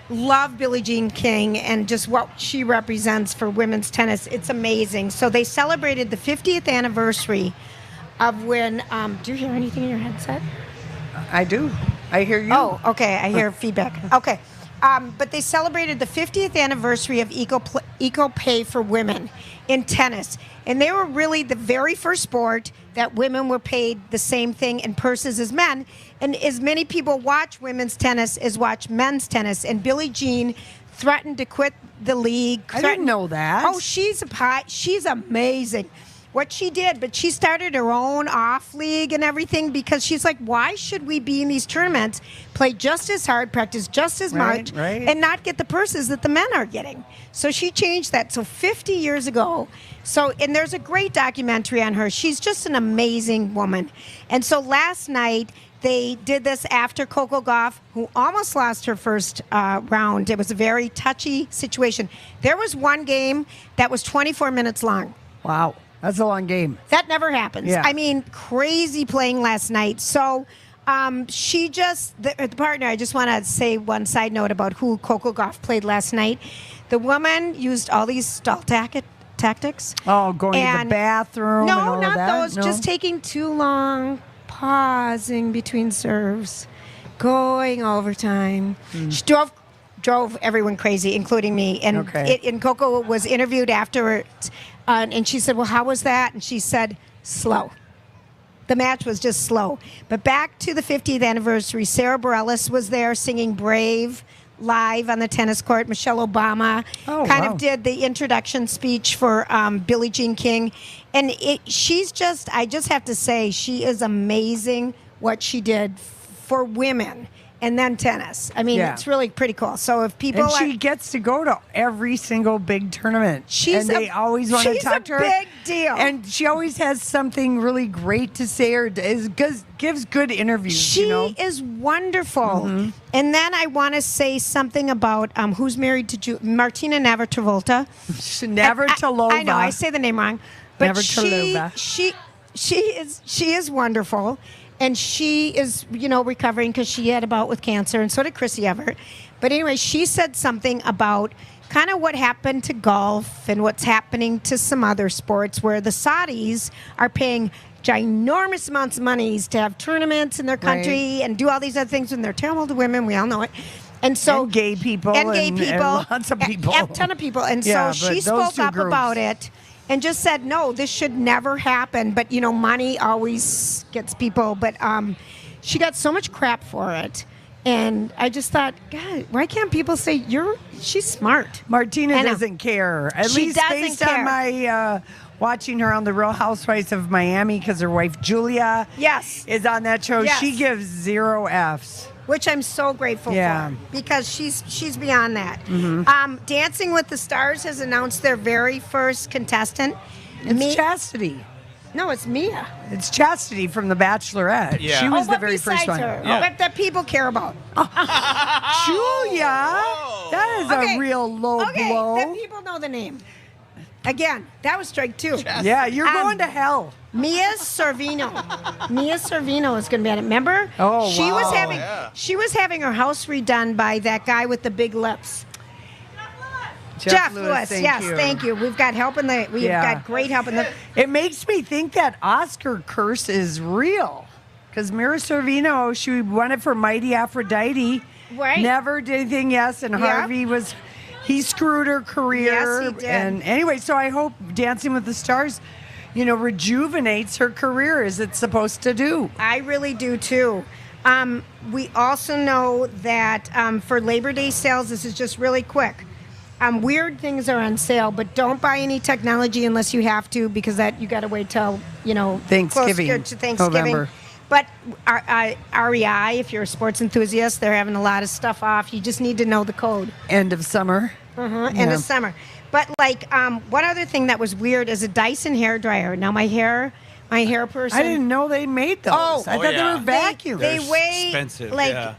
love Billie Jean King and just what she represents for women's tennis, it's amazing. So they celebrated the 50th anniversary of when. Do you hear anything in your headset? I do. I hear you. Oh, okay. I hear feedback. Okay. But they celebrated the 50th anniversary of equal pay for women in tennis. And they were really the very first sport that women were paid the same thing in purses as men. And as many people watch women's tennis as watch men's tennis. And Billie Jean threatened to quit the league. I didn't know that. Oh, she's amazing. What she did, but she started her own off league and everything because she's like, why should we be in these tournaments, play just as hard, practice just as much, and not get the purses that the men are getting? So she changed that. So 50 years ago. And there's a great documentary on her. She's just an amazing woman. And so last night, they did this after Coco Gauff, who almost lost her first round. It was a very touchy situation. There was one game that was 24 minutes long. Wow. That's a long game. That never happens. Yeah. I mean, crazy playing last night. So the partner, I just want to say one side note about who Coco Gauff played last night. The woman used all these stall tactics. Oh, going to the bathroom and all not of that? those. Just taking too long, pausing between serves, going overtime. She drove everyone crazy, including me. And and Coco was interviewed afterwards. And she said, well, how was that? And she said, slow. The match was just slow. But back to the 50th anniversary, Sarah Bareilles was there singing Brave live on the tennis court. Michelle Obama of did the introduction speech for Billie Jean King. And I just have to say, she is amazing what she did for women. And then tennis. I mean, it's really pretty cool. So if people she gets to go to every single big tournament. They always want to talk to her. She's a big deal. And she always has something really great to say or gives good interviews. She is wonderful. Mm-hmm. And then I want to say something about who's married to Martina Navratilova. Navratilova. I know, I say the name wrong. But Navratilova. She is wonderful. And she is, recovering because she had a bout with cancer, and so did Chrissy Everett. But anyway, she said something about kind of what happened to golf and what's happening to some other sports where the Saudis are paying ginormous amounts of monies to have tournaments in their country and do all these other things, and they're terrible to women. We all know it. And so gay people. And lots of people. A ton of people. And so she spoke up about it. And just said, no, this should never happen. But, money always gets people. But she got so much crap for it. And I just thought, God, why can't people say, she's smart? Martina doesn't care. At least based on my watching her on The Real Housewives of Miami, because her wife, Julia, is on that show. Yes. She gives 0 Fs. Which I'm so grateful for, because she's beyond that. Mm-hmm. Dancing with the Stars has announced their very first contestant. It's Chastity. No, it's Mia. It's Chastity from The Bachelorette. Yeah. She was the very first one. Her, but that people care about. Julia, that is a real low blow. That people know the name. Again, that was strike 2. Yeah, you're going to hell. Mia Sorvino. Mia Sorvino is going to be on it. Remember? Oh, She was having her house redone by that guy with the big lips. Jeff Lewis. Thank you. We've got help we've got great help in the. It makes me think that Oscar curse is real, because Mira Sorvino, she won it for Mighty Aphrodite. Right. Never did anything. And Harvey he screwed her career. Yes, he did. And anyway, so I hope Dancing with the Stars, rejuvenates her career as it's supposed to do. I really do too. We also know that for Labor Day sales, this is just really quick. Weird things are on sale, but don't buy any technology unless you have to, because that you got to wait till Thanksgiving, close to Thanksgiving. November. But REI, if you're a sports enthusiast, they're having a lot of stuff off. You just need to know the code. End of summer. End of summer. But one other thing that was weird is a Dyson hairdryer. Now my hair person. I didn't know they made those. I thought they were vacuum. They weigh expensive,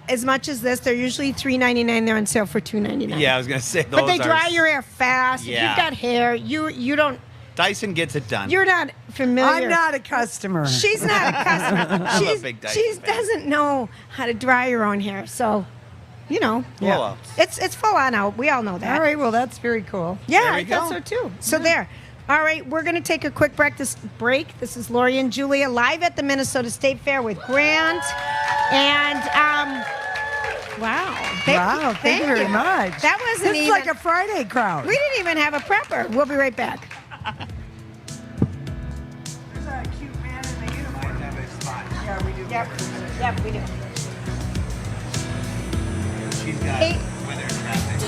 as much as this. They're usually $3.99. They're on sale for $2.99. Yeah, I was gonna say those. But they dry your hair fast. Yeah. If you've got hair, you don't. Dyson gets it done. You're not familiar. I'm not a customer. She's not a customer. I'm a big Dyson She fan. doesn't know how to dry her own hair, so. Blow It's full on out. We all know that. All right, well, that's very cool. Yeah, There we I thought go. so too. So there. All right, we're going to take a quick break. This is Lori and Julia live at the Minnesota State Fair with Grant. And Wow. Thank you very much. That wasn't This is even like a Friday crowd. We didn't even have a prepper. We'll be right back. There's a cute man in the uniform. Yeah, we do. Yep, we do. She's got weather traffic.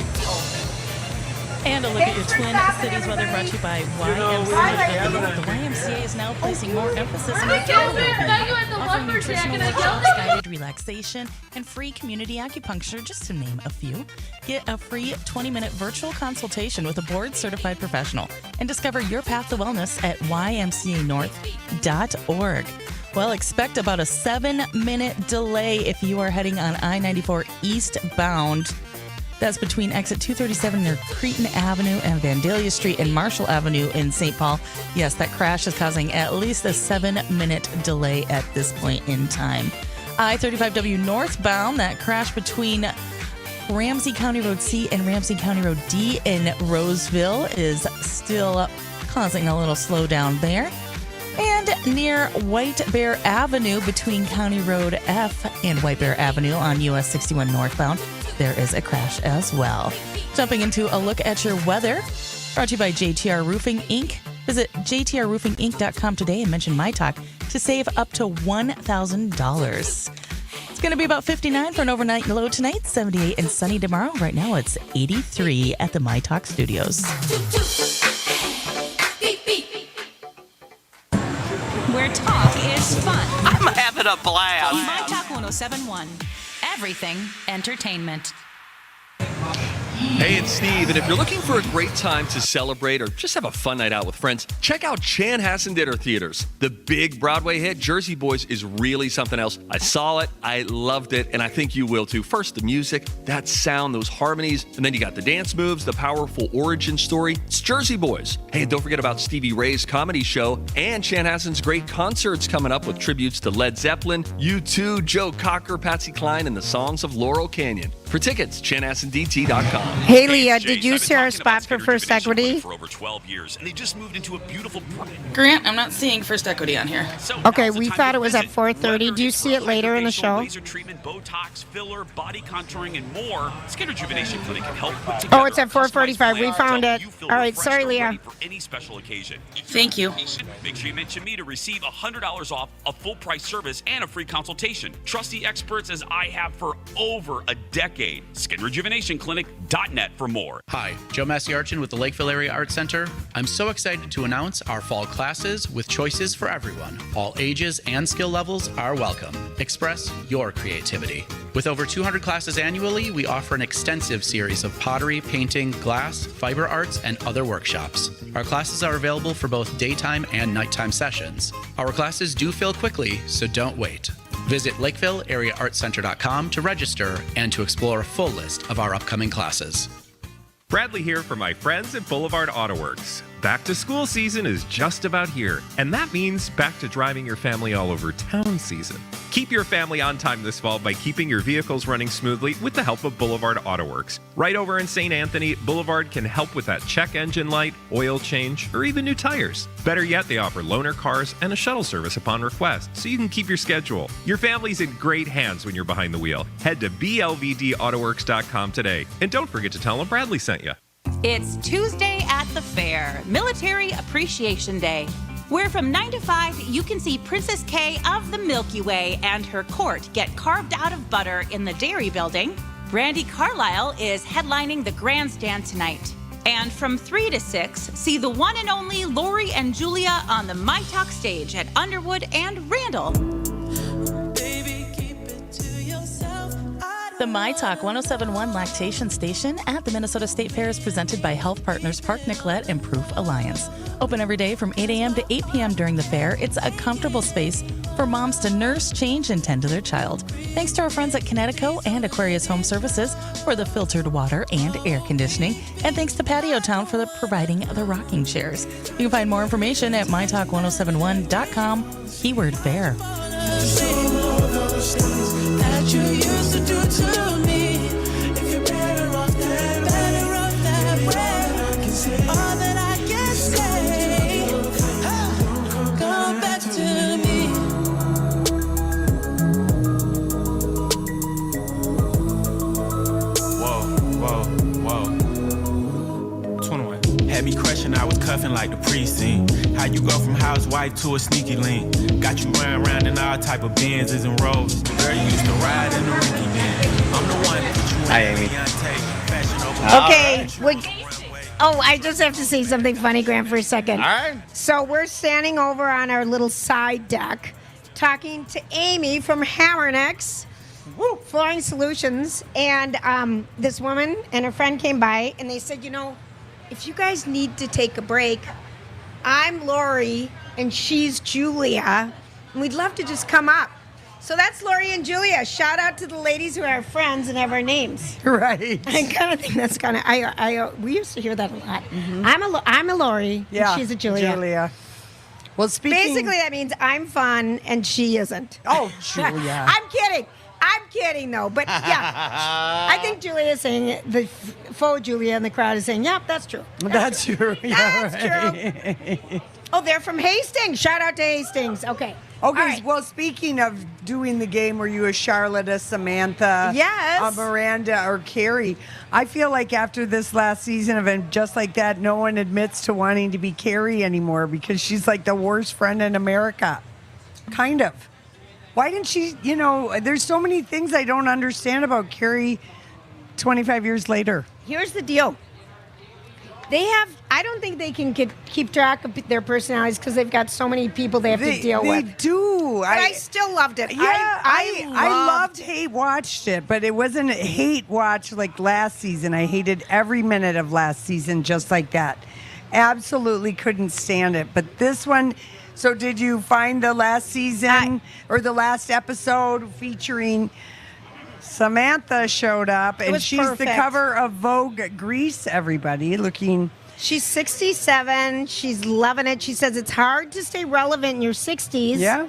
And a look at your Twin Cities weather brought to you by YMCA. The YMCA is now placing more emphasis on offering nutritional workshops, guided relaxation, and free community acupuncture, just to name a few. Get a free 20-minute virtual consultation with a board-certified professional and discover your path to wellness at ymcanorth.org. Well, expect about a 7-minute delay if you are heading on I-94 eastbound. That's between exit 237 near Cretin Avenue and Vandalia Street and Marshall Avenue in St. Paul. Yes, that crash is causing at least a 7-minute delay at this point in time. I-35W northbound, that crash between Ramsey County Road C and Ramsey County Road D in Roseville is still causing a little slowdown there. And near White Bear Avenue between County Road F and White Bear Avenue on US 61 northbound, there is a crash as well. Jumping into a look at your weather, brought to you by JTR Roofing Inc. Visit jtrroofinginc.com today and mention My Talk to save up to $1,000. It's going to be about 59 for an overnight low tonight, 78 and sunny tomorrow. Right now it's 83 at the My Talk studios. Where talk is fun. I'm having a blast. My Talk 107.1. Everything entertainment. Hey, it's Steve, and if you're looking for a great time to celebrate or just have a fun night out with friends, check out Chanhassen Dinner Theaters. The big Broadway hit, Jersey Boys, is really something else. I saw it, I loved it, and I think you will too. First, the music, that sound, those harmonies, and then you got the dance moves, the powerful origin story. It's Jersey Boys. Hey, and don't forget about Stevie Ray's comedy show and Chanhassen's great concerts coming up with tributes to Led Zeppelin, U2, Joe Cocker, Patsy Cline, and the songs of Laurel Canyon. For tickets, chanhassendt.com. Hey, Leah, did you see our spot for First Equity? For over 12 years, and they just moved into a beautiful. Grant, I'm not seeing First Equity on here. Okay, we thought it was at 4:30. Do you see it later in the show? Laser treatment, Botox, filler, body contouring, and more. Skin Rejuvenation Clinic can help put together. Oh, it's at 4:45. We found it. All right, sorry, Leah. For any special occasion. Thank you. Make sure you mention me to receive $100 off, a full price service, and a free consultation. Trusty experts as I have for over a decade. SkinRejuvenationClinic.net for more. Hi, Joe Massiarchin with the Lakeville Area Arts Center. I'm so excited to announce our fall classes with choices for everyone. All ages and skill levels are welcome. Express your creativity. With over 200 classes annually, we offer an extensive series of pottery, painting, glass, fiber arts, and other workshops. Our classes are available for both daytime and nighttime sessions. Our classes do fill quickly, so don't wait. Visit LakevilleAreaArtCenter.com to register and to explore a full list of our upcoming classes. Bradley here for my friends at Boulevard Auto Works. Back to school season is just about here, and that means back to driving your family all over town season. Keep your family on time this fall by keeping your vehicles running smoothly with the help of Boulevard Auto Works. Right over in St. Anthony, Boulevard can help with that check engine light, oil change, or even new tires. Better yet, they offer loaner cars and a shuttle service upon request, so you can keep your schedule. Your family's in great hands when you're behind the wheel. Head to blvdautoworks.com today, and don't forget to tell them Bradley sent you. It's Tuesday at the fair, Military Appreciation Day, where from 9 to 5 you can see Princess Kay of the Milky Way and her court get carved out of butter in the Dairy Building. Brandi Carlile is headlining the grandstand tonight. And from 3 to 6, see the one and only Lori and Julia on the My Talk stage at Underwood and Randall. The My Talk 107.1 Lactation Station at the Minnesota State Fair is presented by Health Partners Park Nicollet and Proof Alliance. Open every day from 8 a.m. to 8 p.m. during the fair. It's a comfortable space for moms to nurse, change, and tend to their child. Thanks to our friends at Connecticut and Aquarius Home Services for the filtered water and air conditioning. And thanks to Patio Town for providing the rocking chairs. You can find more information at mytalk1071.com, keyword fair. That you used to do to me. If you're better off that way, I can say all that I can say. Come back to me. How you go from housewife to a sneaky link. Got you running around in all type of Benzes and Rolls. Girl, you used to ride in the Ricky Benz. I'm the one that put you in. Hi, Amy. Okay. I just have to say something funny, Graham, for a second. All right. So we're standing over on our little side deck talking to Amy from Hamernex Flooring Solutions. And this woman and her friend came by, and they said, if you guys need to take a break, I'm Lori, and she's Julia, and we'd love to just come up. So that's Lori and Julia. Shout out to the ladies who are our friends and have our names. Right. I kind of think that's kind of. We used to hear that a lot. Mm-hmm. I'm a Lori. Yeah. And she's a Julia. Well, basically that means I'm fun and she isn't. Oh, Julia. I'm kidding though. But yeah, I think Julia is saying it. The faux Julia in the crowd is saying, "Yep, that's true. That's true. Yeah, that's true." Oh, they're from Hastings. Shout out to Hastings. Okay. Okay, right. Well, speaking of doing the game, were you a Charlotte, a Samantha, yes, a Miranda, or Carrie? I feel like after this last season of it, just like that, no one admits to wanting to be Carrie anymore because she's like the worst friend in America. Kind of. Why didn't she, there's so many things I don't understand about Carrie 25 years later. Here's the deal. I don't think they can keep track of their personalities because they've got so many people they have to deal with. They do. But I still loved it. Yeah, I hate watched it, but it wasn't a hate watch like last season. I hated every minute of last season just like that. Absolutely couldn't stand it. But this one, so did you find the last season or the last episode featuring Samantha showed up, and she's perfect. The cover of Vogue Greece, everybody, looking... She's 67. She's loving it. She says it's hard to stay relevant in your 60s. Yeah.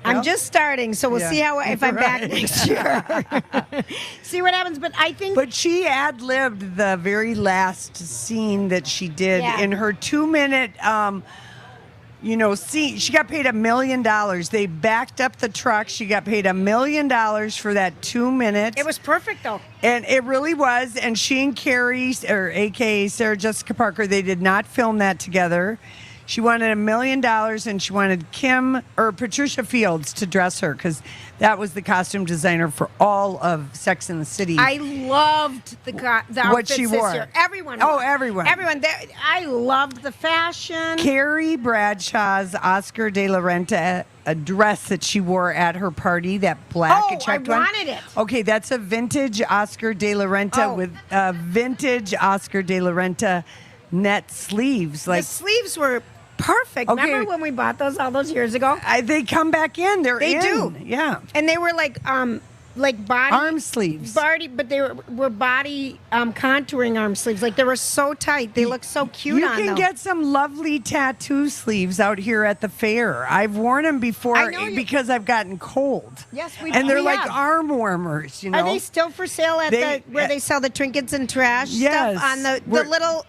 I'm just starting, so we'll see if I'm back next year. See what happens, but I think... But she ad-libbed the very last scene that she did in her 2-minute... she got paid $1 million. They backed up the truck. She got paid $1 million for that 2 minutes. It was perfect, though. And it really was. And she and Carrie, or a.k.a. Sarah Jessica Parker, they did not film that together. She wanted $1 million, and she wanted Patricia Fields to dress her because that was the costume designer for all of Sex and the City. I loved the what she wore. This year. Everyone. Everyone. I loved the fashion. Carrie Bradshaw's Oscar de la Renta, a dress that she wore at her party, that black checked one. I wanted it. Okay, that's a vintage Oscar de la Renta with vintage Oscar de la Renta net sleeves. The sleeves were perfect. Okay. Remember when we bought those all those years ago? They come back in. They in. Do. Yeah. And they were like body arm sleeves. But they were body contouring arm sleeves. Like they were so tight. They look so cute on them. You can get some lovely tattoo sleeves out here at the fair. I've worn them before because I've gotten cold. Yes, and they're like arm warmers. Are they still for sale at where they sell the trinkets and trash stuff on the little?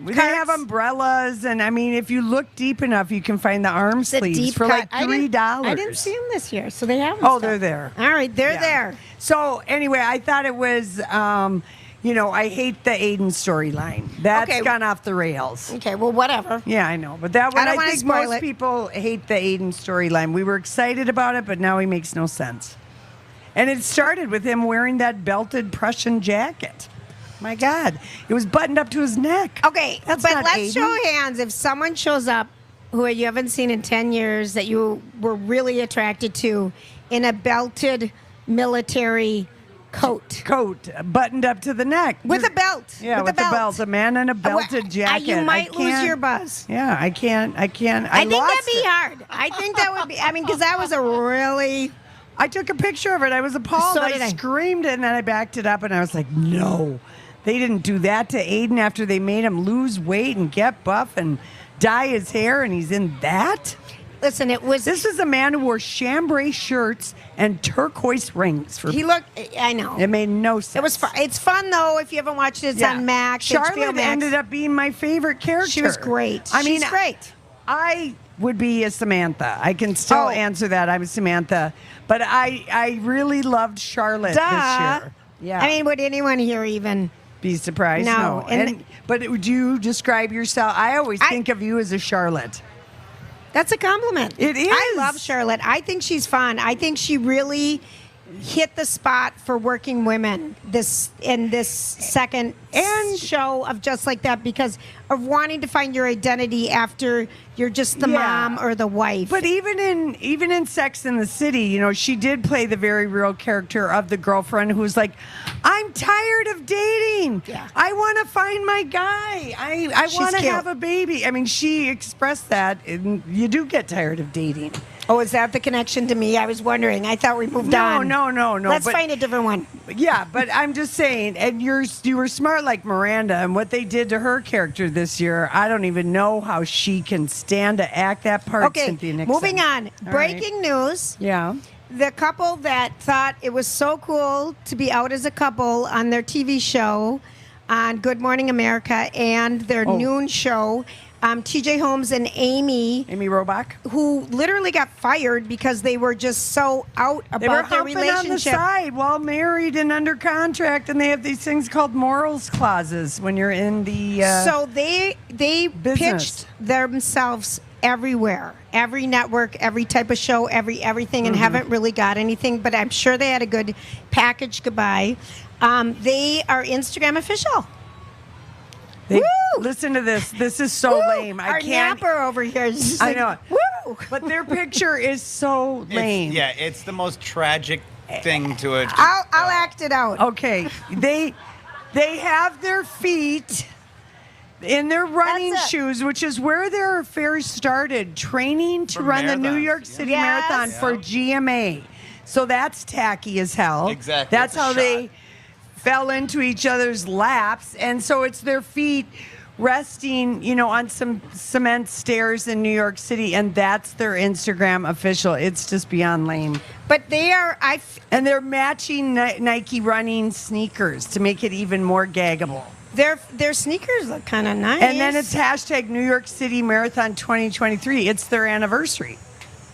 They have umbrellas, and I mean, if you look deep enough, you can find the arm sleeves for like $3. I didn't see them this year, so they have them. Oh, they're there. All right, they're there. So anyway, I thought it was, I hate the Aiden storyline. That's gone off the rails. Okay, well, whatever. Yeah, I know, but that one, I think most people hate the Aiden storyline. We were excited about it, but now he makes no sense. And it started with him wearing that belted Prussian jacket. My God, it was buttoned up to his neck. Okay, but let's show hands. If someone shows up who you haven't seen in 10 years that you were really attracted to in a belted military coat buttoned up to the neck. With a belt. Yeah, with a belt. A man in a belted jacket. You might lose your buzz. Yeah, I can't. I think that'd be hard. I think that would be, because that was a really... I took a picture of it. I was appalled. So did I. Screamed, and then I backed it up, and I was like, no. They didn't do that to Aiden after they made him lose weight and get buff and dye his hair, and he's in that? Listen, This was a man who wore chambray shirts and turquoise rings. I know. It made no sense. It was fun. It's fun, though, if you haven't watched it. It's on Max. Charlotte ended up being my favorite character. She was great. She's great. I would be a Samantha. I can still answer that. I'm a Samantha. But I really loved Charlotte this year. Yeah. I mean, would anyone here even... be surprised. No. But would you describe yourself? I always think of you as a Charlotte. That's a compliment. It is. I love Charlotte. I think she's fun. I think she really hit the spot for working women in this second show of Just Like That, because of wanting to find your identity after you're just the mom or the wife. But even in Sex and the City, you know, she did play the very real character of the girlfriend who's like, I'm tired of dating. Yeah. I want to find my guy. I want to have a baby. I mean, she expressed that, and you do get tired of dating. Oh, is that the connection to me? I was wondering. I thought we moved on. No. Let's find a different one. Yeah, but I'm just saying, and you were smart like Miranda, and what they did to her character this year, I don't even know how she can stand to act that part. Okay, Cynthia Nixon. moving on. All Breaking news. Yeah. The couple that thought it was so cool to be out as a couple on their TV show on Good Morning America and their noon show, TJ Holmes and Amy Robach, who literally got fired because they were just so out about They were their humping relationship. on the side while married and under contract, and they have these things called morals clauses when you're in the so they business. pitched themselves everywhere, every network, every type of show, everything, and haven't really got anything. But I'm sure they had a good package goodbye. They are Instagram official. Listen to this. This is so lame. I Our can't. napper over here is just I like, know. Woo! But their picture is so lame. It's the most tragic thing to it. I'll act it out. Okay, they have their feet in their running shoes, which is where their affair started, training to run the New York City Marathon for GMA. So that's tacky as hell. Exactly. That's how they fell into each other's laps. And so it's their feet resting, you know, on some cement stairs in New York City, and that's their Instagram official. It's just beyond lame. But they are, and they're matching Nike running sneakers to make it even more gaggable. Their sneakers look kind of nice. And then it's hashtag New York City Marathon 2023. It's their anniversary.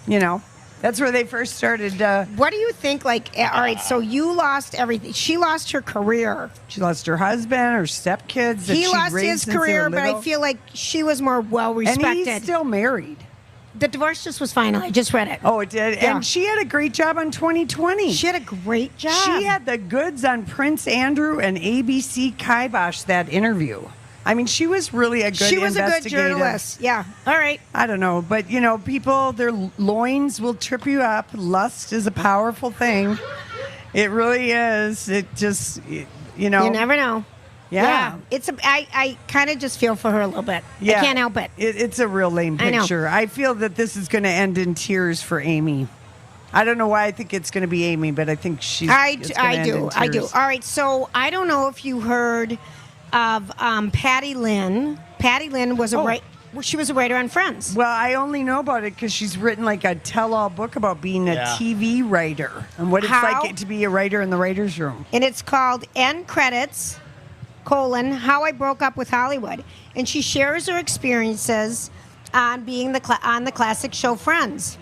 You know, that's where they first started. What do you think? Like, all right, so you lost everything. She lost her career. She lost her husband, her stepkids. He lost his career, but I feel like she was more well respected. And he's still married. The divorce just was final. I just read it. Oh, it did? Yeah. And she had a great job on 2020. She had a great job. She had the goods on Prince Andrew and ABC Kibosh, that interview. I mean, she was really a good She was a good investigative. journalist. Yeah. All right. I don't know. But, you know, people, their loins will trip you up. Lust is a powerful thing. It really is. It just, you know. You never know. Yeah. I kind of just feel for her a little bit. Yeah. I can't help it. It's a real lame I know. picture. I feel that this is going to end in tears for Amy. I don't know why I think it's going to be Amy, but I think she's. I do. All right. So I don't know if you heard of Patty Lynn. Patty Lynn was she was a writer on Friends. Well, I only know about it because she's written like a tell-all book about being a TV writer and what it's like to be a writer in the writer's room. And it's called End Credits, How I Broke Up with Hollywood. And she shares her experiences on being on the classic show Friends.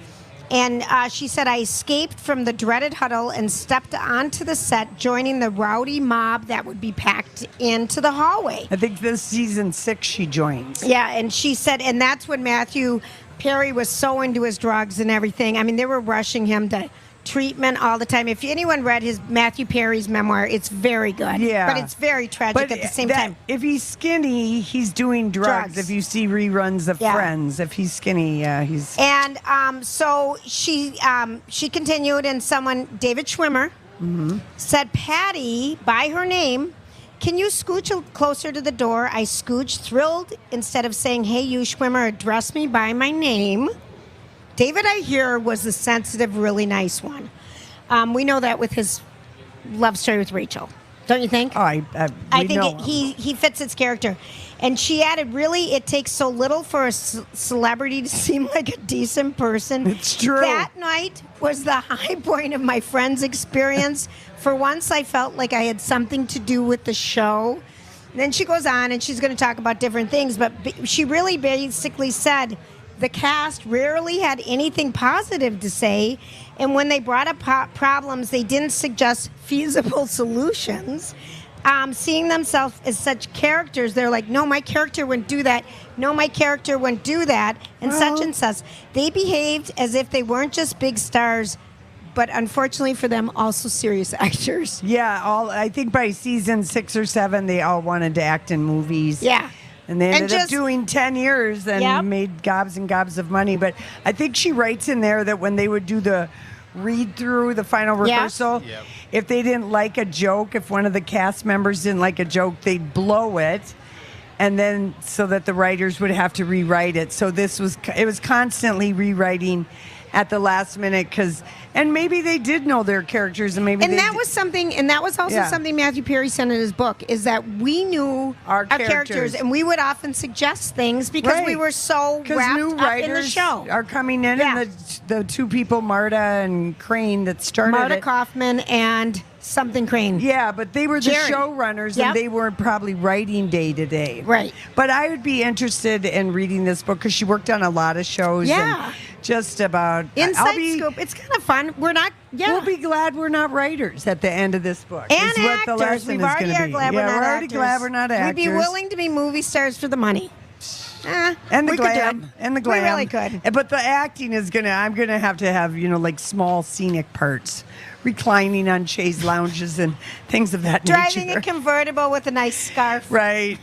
And she said, I escaped from the dreaded huddle and stepped onto the set, joining the rowdy mob that would be packed into the hallway. I think this season 6 she joins. Yeah, and she said, and that's when Matthew Perry was so into his drugs and everything. I mean, they were rushing him to treatment all the time. If anyone read his Matthew Perry's memoir, it's very good. Yeah. But it's very tragic at the same time. If he's skinny, he's doing drugs. If you see reruns of Friends, if he's skinny, he's... And so she continued, and David Schwimmer, said, Patty, by her name, can you scooch closer to the door? I scooched, thrilled. Instead of saying, hey, you, Schwimmer, address me by my name. David, I hear, was the sensitive, really nice one. We know that with his love story with Rachel. Don't you think? Oh, I think he fits its character. And she added, really, it takes so little for a celebrity to seem like a decent person. It's true. That night was the high point of my friend's experience. For once, I felt like I had something to do with the show. And then she goes on, and she's going to talk about different things. But she really basically said the cast rarely had anything positive to say. And when they brought up problems, they didn't suggest feasible solutions. seeing themselves as such characters. They're like, no, my character wouldn't do that. No, my character wouldn't do that. And such and such. They behaved as if they weren't just big stars, but unfortunately for them, also serious actors. Yeah, I think by season 6 or 7, they all wanted to act in movies. Yeah. And they ended up doing 10 years and made gobs and gobs of money. But I think she writes in there that when they would do the read-through, the final rehearsal, if they didn't like a joke, if one of the cast members didn't like a joke, they'd blow it. And then so that the writers would have to rewrite it. So it was constantly rewriting at the last minute and maybe they did know their characters and that was also something Matthew Perry said in his book, is that we knew our characters and we would often suggest things because we were so wrapped new up in the show. Are coming in and the two people, Marta and Crane, that started Marta it. Kaufman and something Crane. Yeah, but they were the showrunners and they weren't probably writing day to day. Right. But I would be interested in reading this book because she worked on a lot of shows. Yeah. And just about Inside Scoop. It's kind of fun. We're not. Yeah. We'll be glad we're not writers at the end of this book. And is what actors. the lesson We've is already gonna are be. glad we're not we're already actors. glad we're not actors. We'd be willing to be movie stars for the money. And the we could do glam. it. And the glam. We really could. But the acting is I'm gonna have to have, like small scenic parts. Reclining on chaise lounges and things of that nature. Driving a convertible with a nice scarf. Right.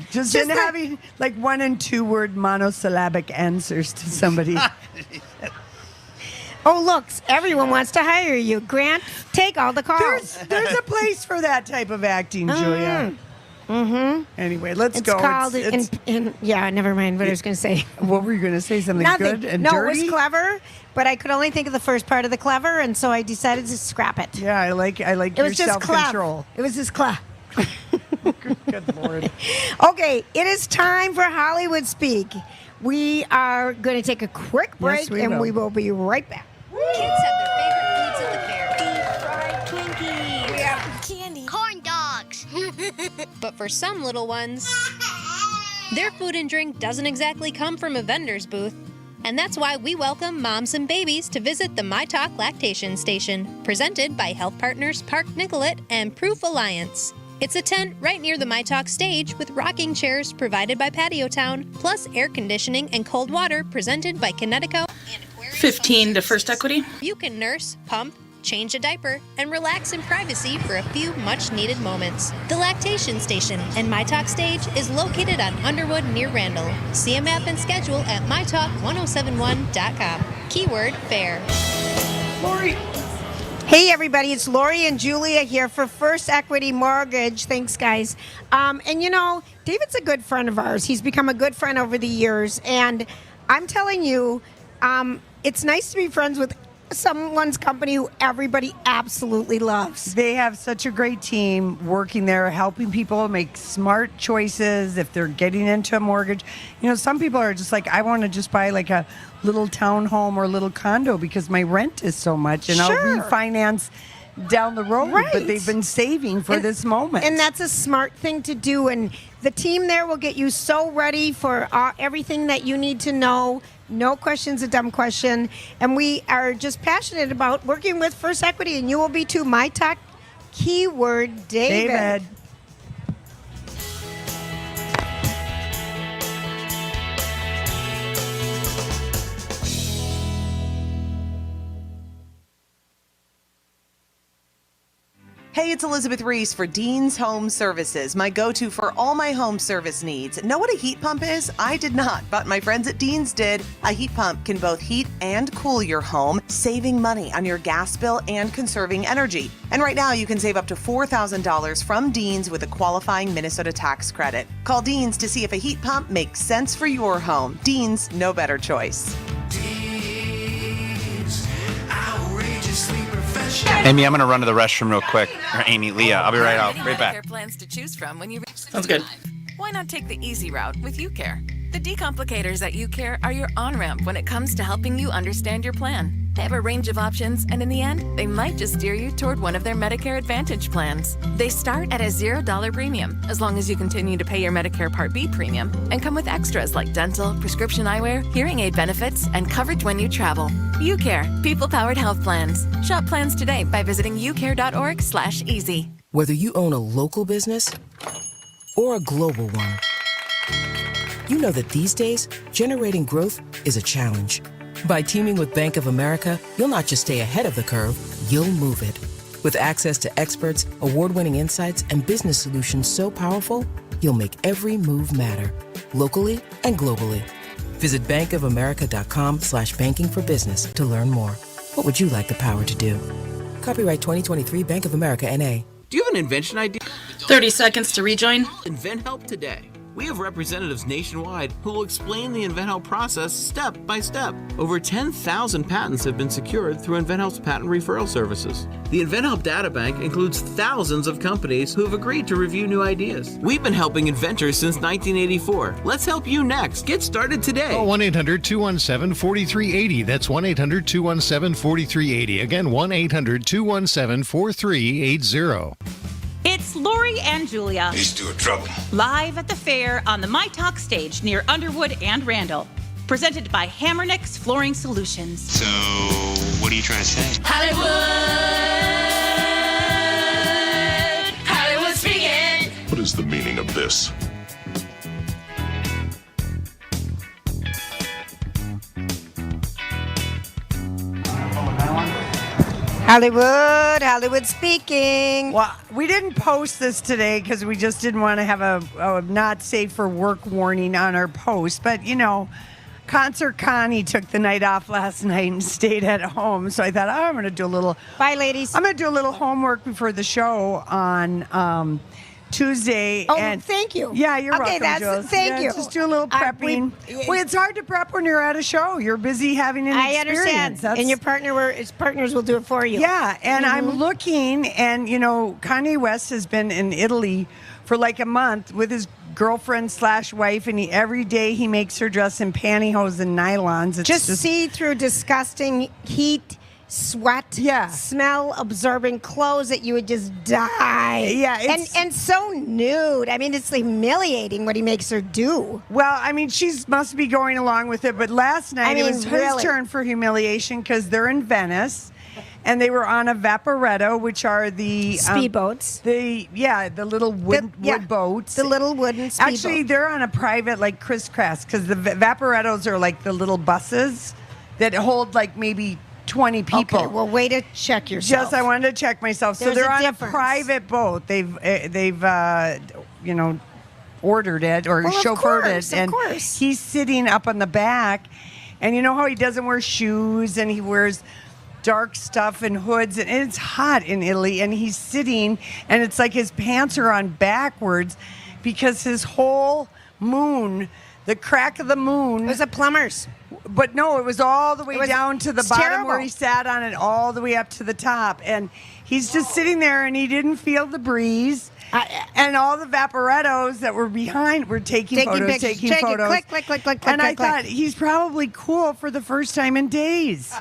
Just having like 1 and 2 word monosyllabic answers to somebody. Oh, look, everyone wants to hire you. Grant, take all the calls. There's a place for that type of acting, Julia. Mm-hmm. Anyway, let's it's go. Called never mind what I was going to say. What were you going to say? Something Nothing. good and no, dirty? it was clever, but I could only think of the first part of the clever, and so I decided to scrap it. Yeah, I like your self-control. It was just clever. Good Lord. Okay, it is time for Hollywood Speak. We are going to take a quick break, we will be right back. Kids have their favorite foods at the fair. Deep fried Twinkies. We have candy. Corn dogs. But for some little ones, their food and drink doesn't exactly come from a vendor's booth. And that's why we welcome moms and babies to visit the My Talk Lactation Station, presented by Health Partners Park Nicollet and Proof Alliance. It's a tent right near the My Talk stage with rocking chairs provided by Patio Town, plus air conditioning and cold water presented by Connecticut. 15 to First Equity. You can nurse, pump, change a diaper, and relax in privacy for a few much-needed moments. The Lactation Station and My Talk Stage is located on Underwood near Randall. See a map and schedule at mytalk1071.com. Keyword fair. Lori. Hey everybody, it's Lori and Julia here for First Equity Mortgage. Thanks, guys. And David's a good friend of ours. He's become a good friend over the years, and I'm telling you, it's nice to be friends with someone's company who everybody absolutely loves. They have such a great team working there, helping people make smart choices if they're getting into a mortgage. Some people are just like, I want to just buy like a little townhome or a little condo because my rent is so much, and I'll refinance down the road. Right. But they've been saving for this moment. And that's a smart thing to do. And the team there will get you so ready for everything that you need to know. No question's a dumb question. And we are just passionate about working with First Equity, and you will be too. My Talk, keyword David. Hey, it's Elizabeth Reese for Dean's Home Services, my go-to for all my home service needs. Know what a heat pump is? I did not, but my friends at Dean's did. A heat pump can both heat and cool your home, saving money on your gas bill and conserving energy. And right now, you can save up to $4,000 from Dean's with a qualifying Minnesota tax credit. Call Dean's to see if a heat pump makes sense for your home. Dean's, no better choice. Amy, I'm going to run to the restroom real quick. Or Amy, Leah, I'll be right out. Right back. Plans to choose from when you reach Sounds good. Why not take the easy route with UCare? The decomplicators at UCare are your on-ramp when it comes to helping you understand your plan. They have a range of options, and in the end, they might just steer you toward one of their Medicare Advantage plans. They start at a $0 premium, as long as you continue to pay your Medicare Part B premium, and come with extras like dental, prescription eyewear, hearing aid benefits, and coverage when you travel. UCare, people-powered health plans. Shop plans today by visiting ucare.org/easy. Whether you own a local business or a global one, you know that these days, generating growth is a challenge. By teaming with Bank of America, you'll not just stay ahead of the curve, you'll move it. With access to experts, award-winning insights, and business solutions so powerful, you'll make every move matter, locally and globally. Visit bankofamerica.com/banking for business to learn more. What would you like the power to do? Copyright 2023 Bank of America, N.A. Do you have an invention idea? 30 seconds to rejoin. Invent Help today. We have representatives nationwide who will explain the InventHelp process step by step. Over 10,000 patents have been secured through InventHelp's patent referral services. The InventHelp databank includes thousands of companies who have agreed to review new ideas. We've been helping inventors since 1984. Let's help you next. Get started today. Call 1-800-217-4380. That's 1-800-217-4380. Again, 1-800-217-4380. It's Lori and Julia. These two are trouble. Live at the fair on the My Talk stage near Underwood and Randall. Presented by Hammernix Flooring Solutions. So, what are you trying to say? Hollywood! Hollywood speaking! What is the meaning of this? Hollywood speaking. Well, we didn't post this today because we just didn't want to have a not safe for work warning on our post. But, you know, Concert Connie took the night off last night and stayed at home. So I thought, I'm going to do a little... Bye, ladies. I'm going to do a little homework before the show on Tuesday. Oh, and thank you. Yeah, you're okay, welcome, Jules. Thank you. Just do a little prepping. Well, it's hard to prep when you're at a show. You're busy having an experience. And your partners will do it for you. Yeah, and I'm looking, and, you know, Kanye West has been in Italy for like a month with his girlfriend/wife, and every day he makes her dress in pantyhose and nylons. It's just see-through, disgusting heat, sweat, smell-absorbing clothes that you would just die. Yeah, and so nude. I mean, it's humiliating what he makes her do. Well, I mean, she must be going along with it, but last night it was his turn for humiliation because they're in Venice. And they were on a vaporetto, which are the speedboats. The little wood boats. The little wooden speedboats. Actually, they're on a private like crisscross because the vaporettos are like the little buses that hold like maybe 20 people. Okay, well, way to check yourself. Just I wanted to check myself. So they're on a private boat. They've ordered it or chauffeured it, and he's sitting up on the back. And you know how he doesn't wear shoes and he wears dark stuff and hoods, and it's hot in Italy, and he's sitting, and it's like his pants are on backwards because his whole moon, the crack of the moon, it was a plumber's. But no, it was all the way down to the bottom terrible. where he sat on it, all the way up to the top, and he's just sitting there, and he didn't feel the breeze. And all the vaporettos that were behind were taking photos. Click, and I thought he's probably cool for the first time in days.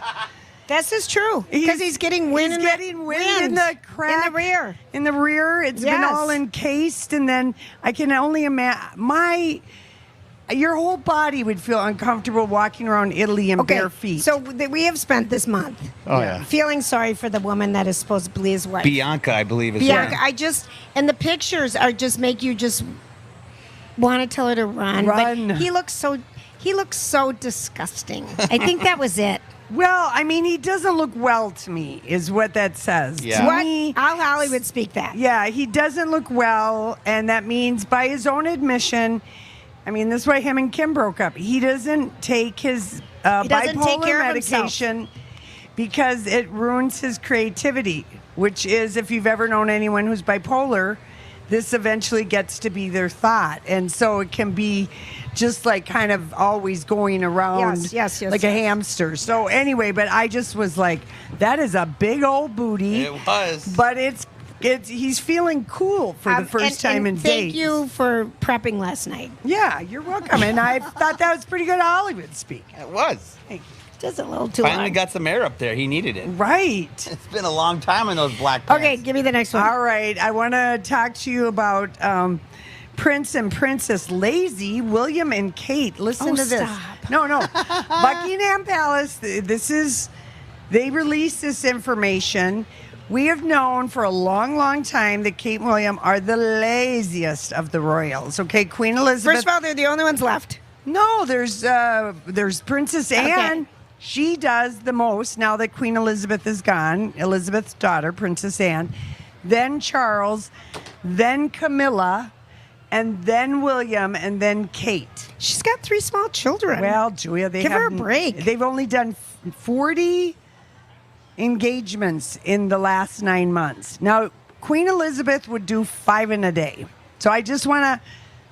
This is true because he's getting wind. He's getting wind in the crack, in the rear. In the rear, it's been all encased, and then I can only imagine your whole body would feel uncomfortable walking around Italy in bare feet. So we have spent this month feeling sorry for the woman that is supposedly his wife. Bianca, I believe, is Bianca. And the pictures are just make you just want to tell her to run. But he looks so disgusting. I think that was it. Well, I mean, he doesn't look well to me, is what that says. Yeah. To me, I'll Hollywood speak that. Yeah, he doesn't look well, and that means by his own admission, I mean, this is why him and Kim broke up. He doesn't take his bipolar medication because it ruins his creativity, which is, if you've ever known anyone who's bipolar, this eventually gets to be their thought. And so it can be just like kind of always going around like a hamster. So anyway, but I just was like, that is a big old booty. It was. But he's feeling cool for the first time in days. Thank you for prepping last night. Yeah, you're welcome. And I thought that was pretty good Hollywood speak. It was. Thank you. Just a little too Finally long. got some air up there. He needed it. Right. It's been a long time in those black pants. Okay, give me the next one. All right. I want to talk to you about Prince and Princess Lazy, William and Kate. Listen to this. Stop. No. Buckingham Palace, they released this information We have known for a long, long time that Kate and William are the laziest of the royals. Okay, Queen Elizabeth. First of all, they're the only ones left. No, there's Princess Anne. She does the most now that Queen Elizabeth is gone. Elizabeth's daughter, Princess Anne. Then Charles. Then Camilla. And then William. And then Kate. She's got 3 small children. Well, Julia, give her a break. They've only done 40 engagements in the last 9 months. Now, Queen Elizabeth would do 5 in a day. So I just want to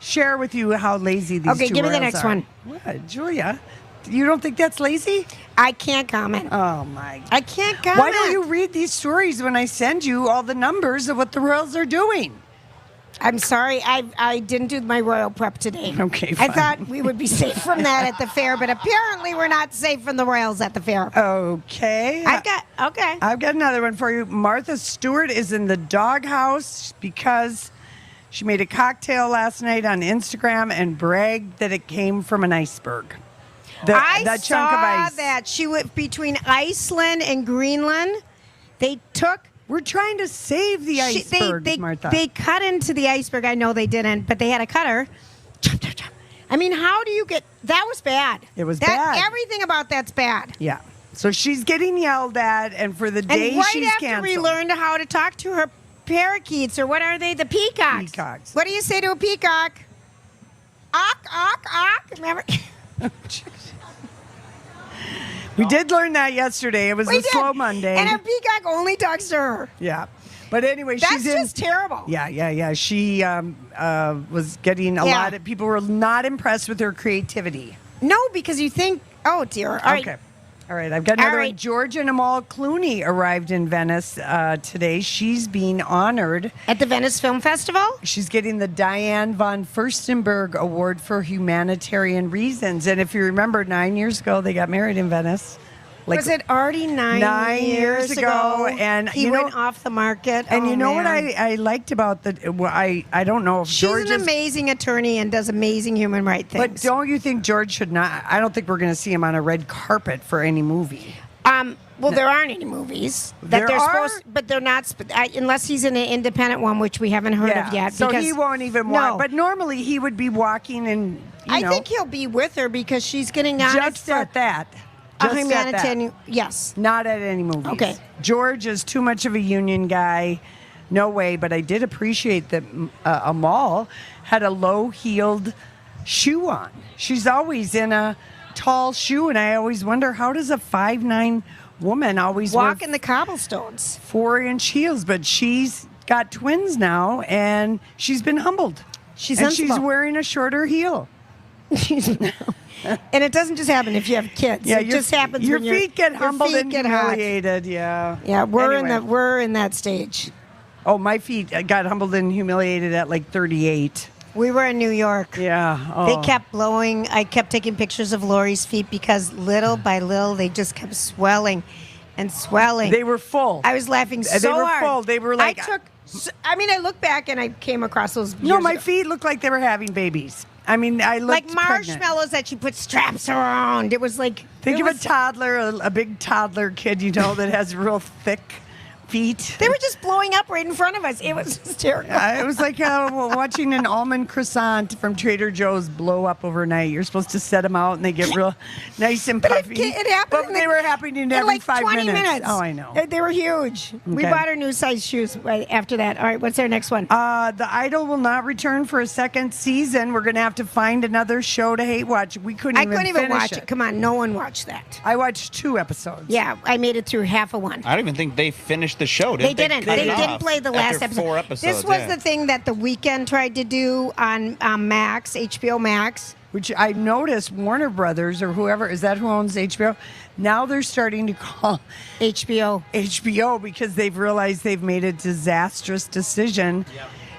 share with you how lazy these two give me the royals next are. one. What, Julia? You don't think that's lazy? I can't comment. Oh, my. I can't comment. Why don't you read these stories when I send you all the numbers of what the royals are doing? I'm sorry, I didn't do my royal prep today. Okay, I fine. thought we would be safe from that at the fair, but apparently we're not safe from the royals at the fair. Okay. I've got another one for you. Martha Stewart is in the doghouse because she made a cocktail last night on Instagram and bragged that it came from an iceberg. I that saw chunk of ice. that she went between Iceland and Greenland. They took. We're trying to save the iceberg, Martha. They cut into the iceberg. I know they didn't, but they had a cutter. Chop, chop, chop. I mean, how do you get... That was bad. It was bad. Everything about that's bad. Yeah. So she's getting yelled at, and for the day and right she's after canceled. we learned how to talk to her parakeets, or what are they? The peacocks. Peacocks. What do you say to a peacock? Awk, awk, awk. Remember? We did learn that yesterday. It was a slow Monday. And a peacock only talks to her. Yeah. But anyway, That's she's in. just terrible. Yeah. She was getting a lot of people were not impressed with her creativity. No, because you think, oh dear. All right. I've got another one. George and Amal Clooney arrived in Venice today. She's being honored at the Venice Film Festival. She's getting the Diane von Furstenberg Award for humanitarian reasons. And if you remember, 9 years ago, they got married in Venice. Was it already 9 years ago? And he went off the market. And you know what I liked about I don't know if George She's an amazing attorney and does amazing human rights things. But don't you think George should not? I don't think we're going to see him on a red carpet for any movie. Well, there aren't any movies that they're supposed, but they're not unless he's in an independent one, which we haven't heard of yet. So he won't even walk. But normally he would be walking, and I think he'll be with her because she's getting on just at that. A humanitarian, yes. Not at any movies. Okay. George is too much of a union guy. No way. But I did appreciate that Amal had a low-heeled shoe on. She's always in a tall shoe, and I always wonder, how does a 5'9" woman always walk in the cobblestones? 4-inch heels. But she's got twins now, and she's been humbled. She's wearing a shorter heel. And it doesn't just happen if you have kids. Yeah, it just happens your when feet get humbled feet and get hot. humiliated. Yeah. Yeah, we're in that stage. Oh, my feet got humbled and humiliated at like 38. We were in New York. Yeah. Oh. They kept blowing. I kept taking pictures of Lori's feet because little by little they just kept swelling and swelling. They were full. I was laughing so hard. They were full. They were like. I look back and I came across those. No, my feet looked like they were having babies. I mean, I looked like marshmallows that you put straps around. It was like think of a toddler, a big toddler kid, that has real thick feet. They were just blowing up right in front of us. It was hysterical. It was like watching an almond croissant from Trader Joe's blow up overnight. You're supposed to set them out and they get real nice and puffy. It happened. But they were happening every like 5 20 minutes. Oh, I know. They were huge. Okay. We bought our new size shoes after that. All right, what's our next one? The Idol will not return for a second season. We're going to have to find another show to hate watch. I couldn't even watch it. Come on, no one watched that. I watched 2 episodes. Yeah, I made it through half of one. I don't even think they finished the show. They didn't. They didn't play the last episode. 4 episodes. This was the thing that The Weeknd tried to do on Max, HBO Max. Which I noticed Warner Brothers or whoever, is that who owns HBO? Now they're starting to call HBO because they've realized they've made a disastrous decision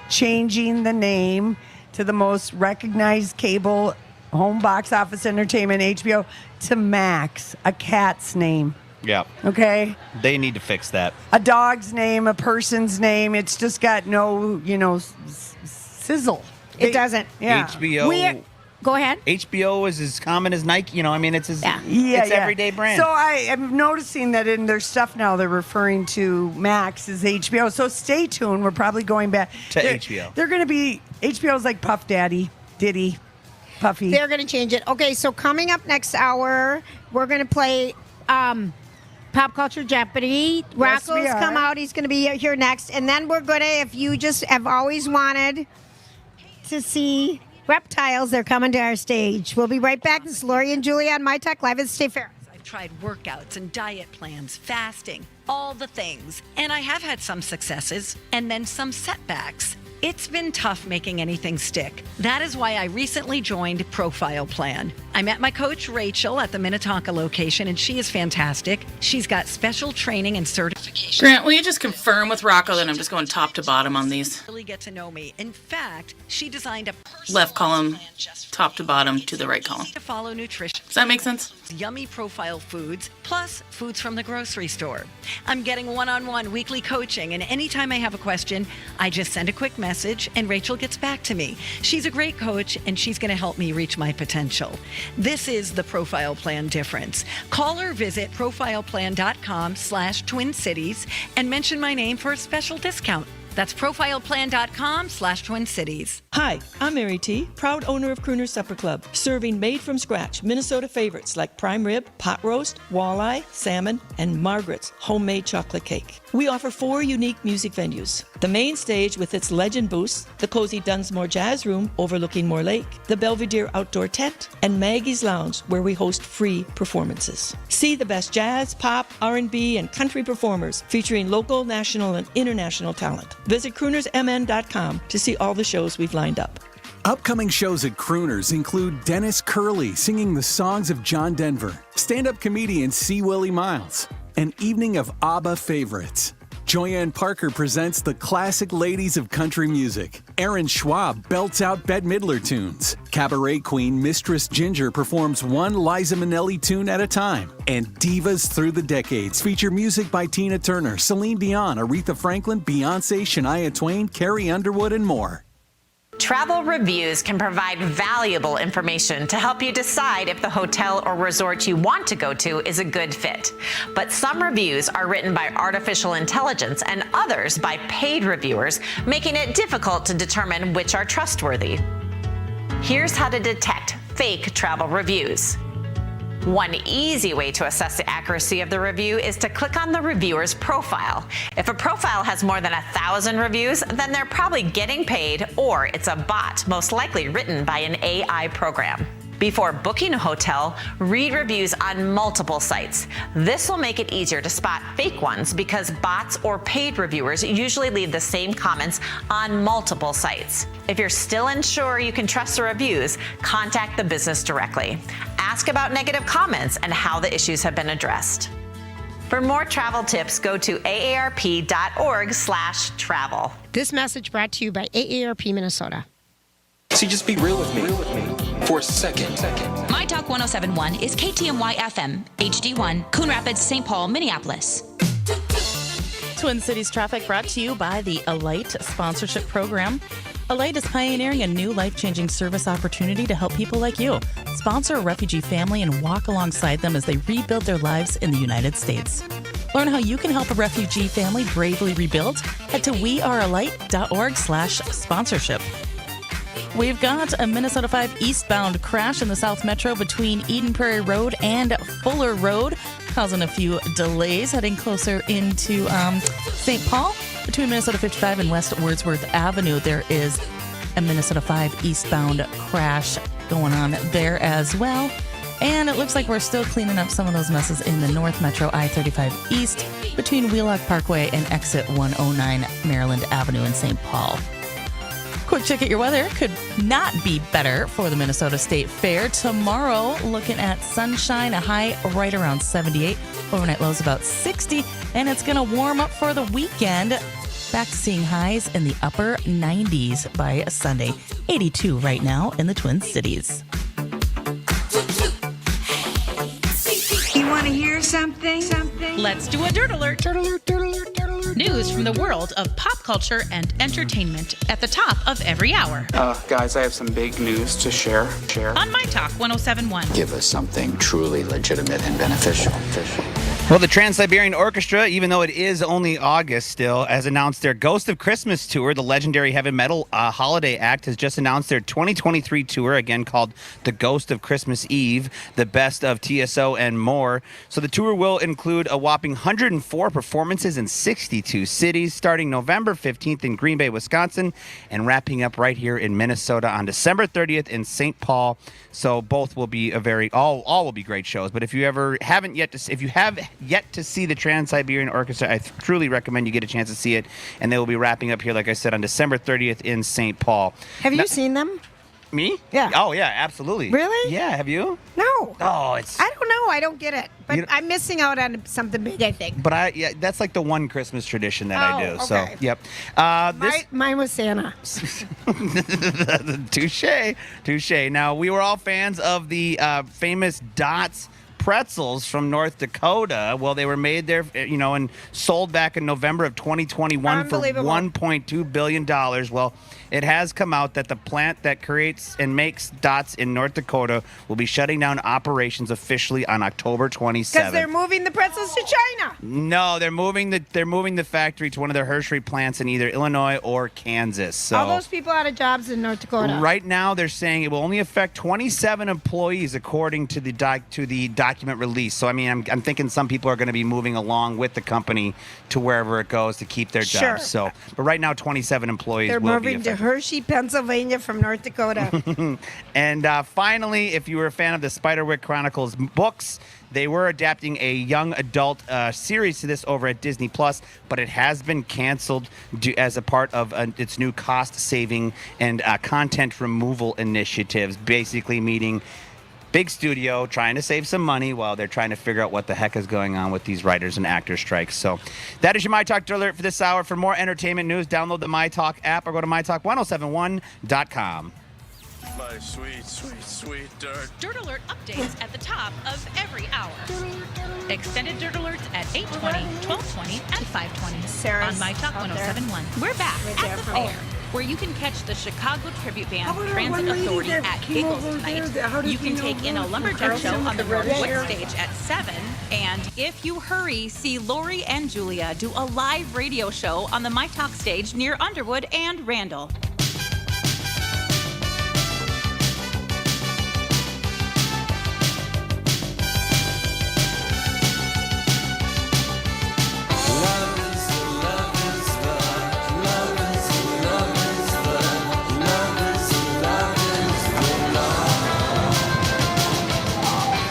changing the name to the most recognized cable home box office entertainment, HBO, to Max, a cat's name. Yeah. Okay. They need to fix that. A dog's name, a person's name. It's just got no, sizzle. It doesn't. Yeah. HBO Go ahead. HBO is as common as Nike. You know, I mean, it's Yeah, everyday brand. So I am noticing that in their stuff now they're referring to Max as HBO. So stay tuned. We're probably going back To HBO. They're going to be HBO's like Puff Daddy, Diddy, Puffy. They're going to change it. Okay, so coming up next hour, we're going to play Pop Culture Jeopardy. Yes, we Rocco's are. come out. He's going to be here next. And then we're going to, if you just have always wanted to see reptiles, they're coming to our stage. We'll be right back. This is Lori and Julie on My Talk Live at State Fair. I've tried workouts and diet plans, fasting, all the things. And I have had some successes and then some setbacks. It's been tough making anything stick. That is why I recently joined Profile Plan. I met my coach, Rachel, at the Minnetonka location, and she is fantastic. She's got special training and certification. Grant, will you just confirm with Rocco that I'm just going top to bottom on these? Really get to know me. In fact, she designed a Left column, top to bottom to the right column. to follow nutrition. Does that make sense? Yummy profile foods, plus foods from the grocery store. I'm getting one-on-one weekly coaching, and anytime I have a question, I just send a quick message, and Rachel gets back to me. She's a great coach, and she's going to help me reach my potential. This is the Profile Plan difference. Call or visit profileplan.com/Twin Cities and mention my name for a special discount. That's profileplan.com/Twin Cities. Hi, I'm Mary T., proud owner of Crooner's Supper Club, serving made-from-scratch Minnesota favorites like prime rib, pot roast, walleye, salmon, and Margaret's homemade chocolate cake. We offer 4 unique music venues. The main stage with its legend booths, the cozy Dunsmore Jazz Room overlooking Moore Lake, the Belvedere Outdoor Tent, and Maggie's Lounge, where we host free performances. See the best jazz, pop, R&B, and country performers featuring local, national, and international talent. Visit croonersmn.com to see all the shows we've lined up. Upcoming shows at Crooners include Dennis Curley singing the songs of John Denver, stand-up comedian C. Willie Miles, an evening of ABBA favorites. Joyanne Parker presents the classic ladies of country music. Aaron Schwab belts out Bette Midler tunes. Cabaret queen Mistress Ginger performs one Liza Minnelli tune at a time. And Divas Through the Decades feature music by Tina Turner, Celine Dion, Aretha Franklin, Beyonce, Shania Twain, Carrie Underwood, and more. Travel reviews can provide valuable information to help you decide if the hotel or resort you want to go to is a good fit. But some reviews are written by artificial intelligence and others by paid reviewers, making it difficult to determine which are trustworthy. Here's how to detect fake travel reviews. One easy way to assess the accuracy of the review is to click on the reviewer's profile. If a profile has more than 1,000 reviews, then they're probably getting paid, or it's a bot, most likely written by an AI program. Before booking a hotel, read reviews on multiple sites. This will make it easier to spot fake ones because bots or paid reviewers usually leave the same comments on multiple sites. If you're still unsure you can trust the reviews, contact the business directly. Ask about negative comments and how the issues have been addressed. For more travel tips, go to aarp.org/travel. This message brought to you by AARP Minnesota. See, just be real with me for a second. My Talk 1071 is KTMY FM, HD1, Coon Rapids, St. Paul, Minneapolis. Twin Cities traffic brought to you by the Alight sponsorship program. Alight is pioneering a new life-changing service opportunity to help people like you. Sponsor a refugee family and walk alongside them as they rebuild their lives in the United States. Learn how you can help a refugee family bravely rebuild. Head to wearealight.org/sponsorship. We've got a Minnesota 5 eastbound crash in the South Metro between Eden Prairie Road and Fuller Road, causing a few delays heading closer into St. Paul. Between Minnesota 55 and West Wordsworth Avenue, there is a Minnesota 5 eastbound crash going on there as well. And it looks like we're still cleaning up some of those messes in the North Metro I-35 East between Wheelock Parkway and exit 109 Maryland Avenue in St. Paul. Quick check at your weather. Could not be better for the Minnesota State Fair. Tomorrow, looking at sunshine, a high right around 78. Overnight lows about 60. And it's going to warm up for the weekend. Back to seeing highs in the upper 90s by Sunday. 82 right now in the Twin Cities. You want to hear something? Let's do a dirt alert. Dirt alert, dirt alert, dirt alert. News from the world of pop culture and entertainment at the top of every hour. Guys, I have some big news to share. On My Talk 1071. Give us something truly legitimate and beneficial. Well, the Trans-Siberian Orchestra, even though it is only August still, has announced their Ghost of Christmas tour. The legendary heavy metal holiday act has just announced their 2023 tour, again called The Ghost of Christmas Eve, the best of TSO and more. So the tour will include a whopping 104 performances in 62 cities, starting November 15th in Green Bay, Wisconsin, and wrapping up right here in Minnesota on December 30th in St. Paul. So both will be all will be great shows. But if you have yet to see the Trans-Siberian Orchestra, I truly recommend you get a chance to see it. And they will be wrapping up here, like I said, on December 30th in St. Paul. Have you seen them? Me? Yeah. Oh, yeah, absolutely. Really? Yeah, have you? No. Oh, it's... I don't know. I don't get it. But I'm missing out on something big, I think. But that's like the one Christmas tradition that I do. Okay. So, yep. Mine was Santa. Touche. Now, we were all fans of the famous Dots pretzels from North Dakota. Well, they were made there, and sold back in November of 2021 for $1.2 billion. Well, it has come out that the plant that creates and makes Dots in North Dakota will be shutting down operations officially on October 27th. Because they're moving the pretzels to China. No, they're moving the factory to one of their Hershey plants in either Illinois or Kansas. So all those people out of jobs in North Dakota. Right now, they're saying it will only affect 27 employees, according to the document release. So I mean, I'm thinking some people are going to be moving along with the company to wherever it goes to keep their jobs. Sure. So, but right now, 27 employees They're will be moving affected. to Hershey, Pennsylvania from North Dakota. And finally, if you were a fan of the Spiderwick Chronicles books, they were adapting a young adult series to this over at Disney Plus, but it has been canceled as a part of its new cost-saving and content removal initiatives, basically meaning big studio trying to save some money while they're trying to figure out what the heck is going on with these writers and actors strikes. So that is your My Talk Dirt Alert for this hour. For more entertainment news, download the My Talk app or go to mytalk1071.com. My sweet, sweet, sweet dirt. Dirt Alert updates at the top of every hour. Extended Dirt Alerts at 8:20, 12:20, and 5:20. Sarah's on My Talk out there. 1071. We're back at the fair, where you can catch the Chicago tribute band Transit Authority at Giggles tonight. You can take in a lumberjack show on the Northwood stage at 7. And if you hurry, see Lori and Julia do a live radio show on the My Talk stage near Underwood and Randall.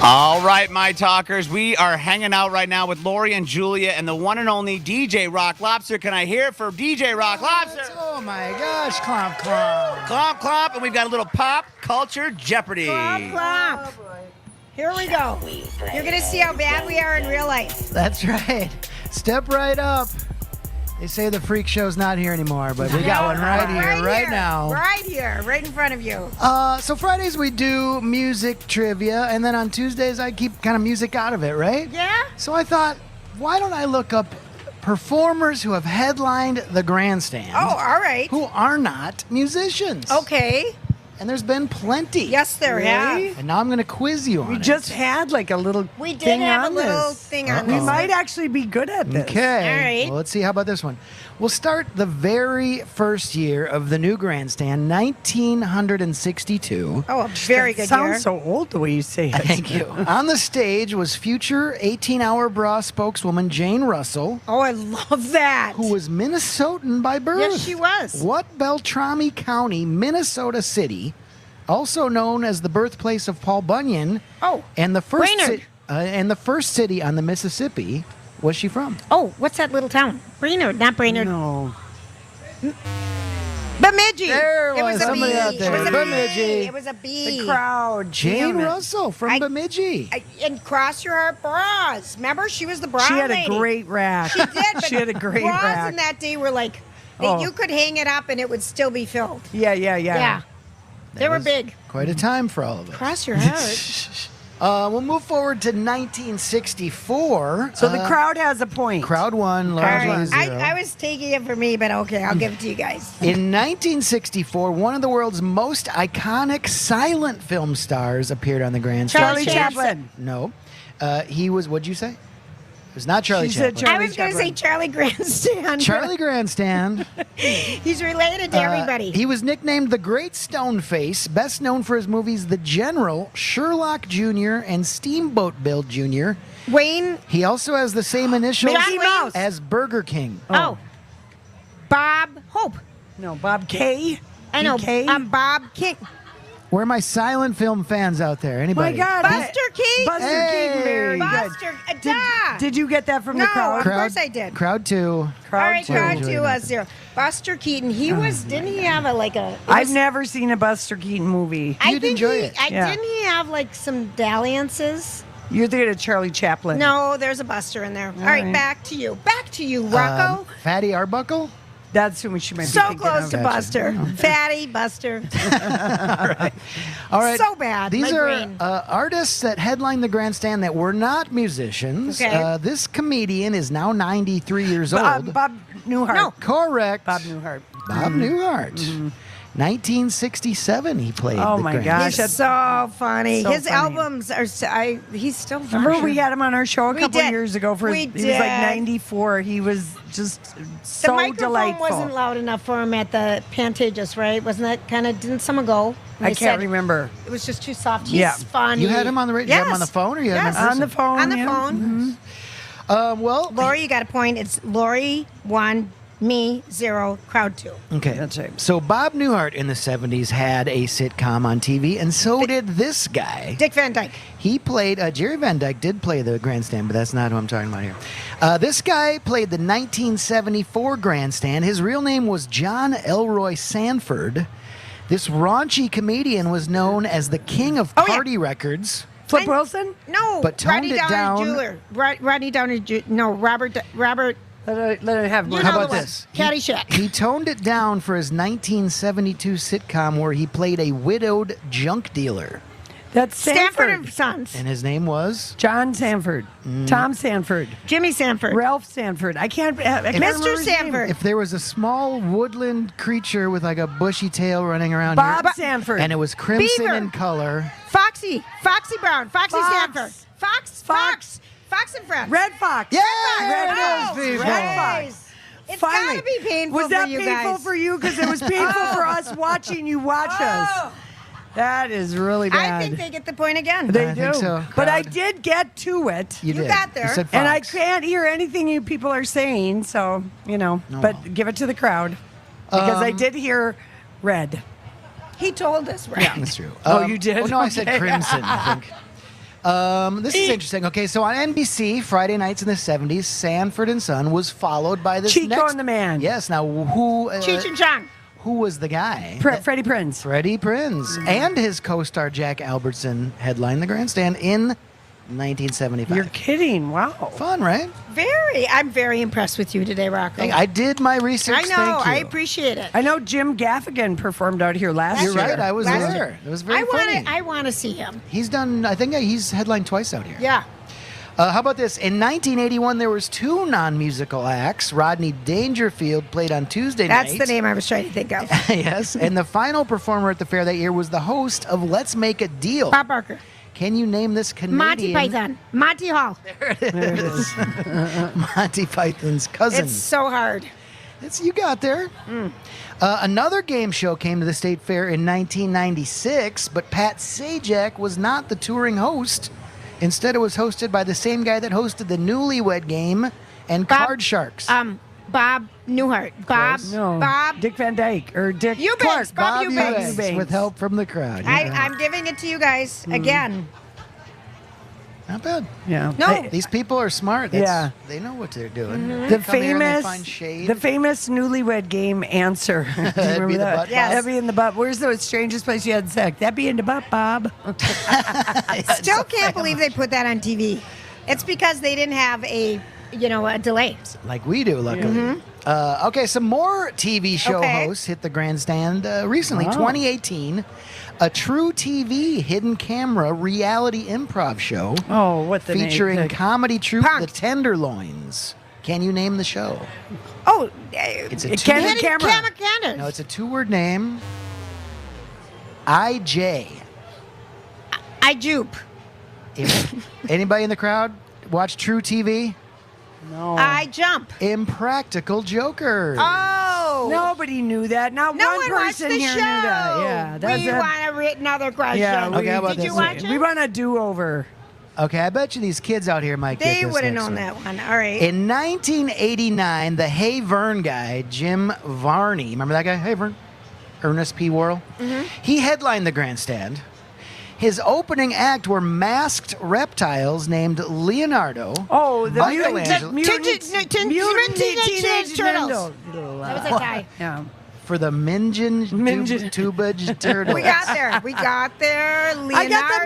All right, My Talkers, we are hanging out right now with Lori and Julia and the one and only DJ Rock Lobster. Can I hear it for DJ Rock Lobster? Oh my gosh, clomp, clomp. Clomp, clomp, and we've got a little pop culture Jeopardy. Clomp, clomp. Here we go. You're going to see how bad we are in real life. That's right. Step right up. They say the freak show's not here anymore, but we got one right here, right now. Right here, right in front of you. So Fridays we do music trivia, and then on Tuesdays I keep kind of music out of it, right? Yeah. So I thought, why don't I look up performers who have headlined the grandstand? Oh, all right. Who are not musicians. Okay. And there's been plenty. Yes, there have. And now I'm going to quiz you on We it. just had like a little We did thing have on a little this. thing on We this. might actually be good at this. Okay. All right. Well, let's see. How about this one? We'll start the very first year of the new grandstand, 1962. Oh, a very good Sounds year. so old the way you say it. Thank you. On the stage was future 18-hour bra spokeswoman Jane Russell, Oh, I love that. who was Minnesotan by birth. Yes, she was. What Beltrami County, Minnesota City, also known as the birthplace of Paul Bunyan, and the first city on the Mississippi, was she from? Oh, what's that little town? Brainerd, not Brainerd. No. Bemidji. There It was a somebody bee. out there. It was a Bemidji. bee. It was a bee. The crowd. Jane Damn it. Russell from Bemidji. And Cross Your Heart bras. Remember, she was the bra She had lady. a great rack. She did, but She had a great bras rack. in that day were like, Oh. you could hang it up and it would still be filled. Yeah. Yeah. They were big. Quite a time for all of us. Cross Your Heart. We'll move forward to 1964. So the crowd has a point. Crowd won, All largely right. 0. I was taking it for me, but okay, I'll give it to you guys. In 1964, one of the world's most iconic silent film stars appeared on the grandstand. Charlie Chaplin. No. He was, what'd you say? It was not Charlie She said Chaplin. I was going to say Charlie Grandstand. Charlie Grandstand. He's related to everybody. He was nicknamed the Great Stone Face, best known for his movies The General, Sherlock Jr., and Steamboat Bill Jr. Wayne. He also has the same initials Mickey Mouse. as Burger King. Oh. Bob Hope. No, Bob K. I know. BK? I'm Bob King. Where are my silent film fans out there? Anybody? My God. Buster Keaton. Buster Hey. Keaton, very Buster. good. Did you get that from the No, crowd? of course I did. Crowd 2. All right, crowd two. 2 0. Buster Keaton. He was. Didn't he have I've never seen a Buster Keaton movie. You'd enjoy it. Yeah. Didn't he have like some dalliances? You're thinking of Charlie Chaplin. No, there's a Buster in there. All right, right. back to you. Back to you, Rocco. Fatty Arbuckle? That's who she might be So thinking close of. to Buster. Fatty Buster. All right. So bad. These My are brain. artists that headlined the grandstand that were not musicians. Okay. This comedian is now 93 years old. Bob Newhart. No. Correct. Bob Newhart. Bob Newhart. 1967 he played. Oh the my grand- gosh. He's That's so funny. so His funny. albums are. He's still. Remember we had him on our show a We couple did. years ago for We he was like did. 94. He was just The so microphone delightful. wasn't loud enough for him at the Pantages, right? Wasn't that kind of? Didn't someone go? I They can't said remember. It was just too soft. He's Yeah. funny. You had him on the radio? You had him on the Yes. phone or you had him in Yes. person? On the phone. On the yeah. phone. Well, Lori, you got a point. It's Lori 1, me 0, crowd 2. okay. That's right. So Bob Newhart in the 70s had a sitcom on TV, and so did this guy. Dick Van Dyke. He played, Jerry Van Dyke did play the grandstand, but that's not who I'm talking about here. This guy played the 1974 grandstand. His real name was John Elroy Sanford. This raunchy comedian was known as the king of party records. Flip Wilson? No, But toned Rodney it Downey down. Jr. Rodney Downey Jr. No, Robert. Let it have more. You How know about the one. this? Caddyshack. He toned it down for his 1972 sitcom where he played a widowed junk dealer. That's Stanford Sanford. and Sons. And his name was? John Sanford. Tom Sanford. Jimmy Sanford. Ralph Sanford. I can't remember Mr. his name. Sanford. If there was a small woodland creature with like a bushy tail running around Bob here, Sanford. and it was crimson Beaver. in color. Foxy Brown. Foxy Fox. Sanford. Fox and Friends. Red Fox. Yeah, Red there it Fox. is, people. Red Fox. It's Finally. gotta be painful Was that for you painful guys. for you? Because it was painful for us watching you watch us. That is really bad. I think they get the point again. They I do. think so. But I Crowd. did get to it. You did. got there. You said And I Fox. can't hear anything you people are saying, so, but give it to the crowd. Because I did hear red. He told us, right? Yeah. That's true. Oh, you did? Oh, no, I said Okay. crimson, I think. This is interesting. Okay, so on NBC, Friday nights in the 70s, Sanford and Son was followed by this Chico next... and the Man. Yes, now who... Cheech and Chong. Who was the guy? Freddie Prinze. Freddie Prinze. And his co-star Jack Albertson headlined the grandstand in 1975. You're kidding. Wow. Fun, right? I'm very impressed with you today, Rocco. Hey, I did my research. I know. Thank you. I appreciate it. I know Jim Gaffigan performed out here last You're year. right. I was Last there. year. It was very funny. I want to see him. He's done. I think he's headlined twice out here. Yeah. How about this? In 1981, there was two non-musical acts. Rodney Dangerfield played on Tuesday night. That's the name I was trying to think of. Yes. And the final performer at the fair that year was the host of Let's Make a Deal. Bob Barker. Can you name this Canadian? Monty Python. Monty Hall. There it is. Monty Python's cousin. It's so hard. You got there. Another game show came to the State Fair in 1996, but Pat Sajak was not the touring host. Instead, it was hosted by the same guy that hosted the Newlywed Game and Card Sharks. Bob Newhart. Bob. Dick Van Dyke or Dick Eubanks. Clark. Bob Eubanks, Eubanks. with help from the crowd. I'm giving it to you guys again. Not bad. Yeah. No. These people are smart. Yeah. They know what they're doing. Mm-hmm. They The come here and they famous, find shade. the famous Newlywed Game answer. Do you That'd remember be the that? butt, Yes. That'd be in the butt. Where's the strangest place you had sex? That'd be in the butt, Bob. Still can't believe they put that on TV. It's because they didn't have a a delay. Like we do, luckily. Okay, some more TV show hosts hit the grandstand recently. 2018, a True TV hidden camera reality improv show. Oh, what the featuring name? comedy troupe The Tenderloins. Can you name the show? Oh, it's a camera. No, it's a 2-word name. IJ. I jupe. Anybody in the crowd watch True TV? No. I jump. Impractical Jokers. Oh. Nobody knew that. Not No one one watched person the here show. knew that. Yeah. We want another question. Yeah. Okay, how about Did you this? watch it? We want a do-over. Okay, I bet you these kids out here might get They this would have next known one. that one. All right. In 1989, the Hey Vern guy, Jim Varney, remember that guy? Hey Vern? Ernest P. Worrell? He headlined the grandstand. His opening act were masked reptiles named Leonardo. Oh, the Michelangelo. Mutant Teenage Teenage Turtles. Ninja. That was a tie. Yeah. For the Minjin Tubage Turtles. We got there. Leonardo. I got the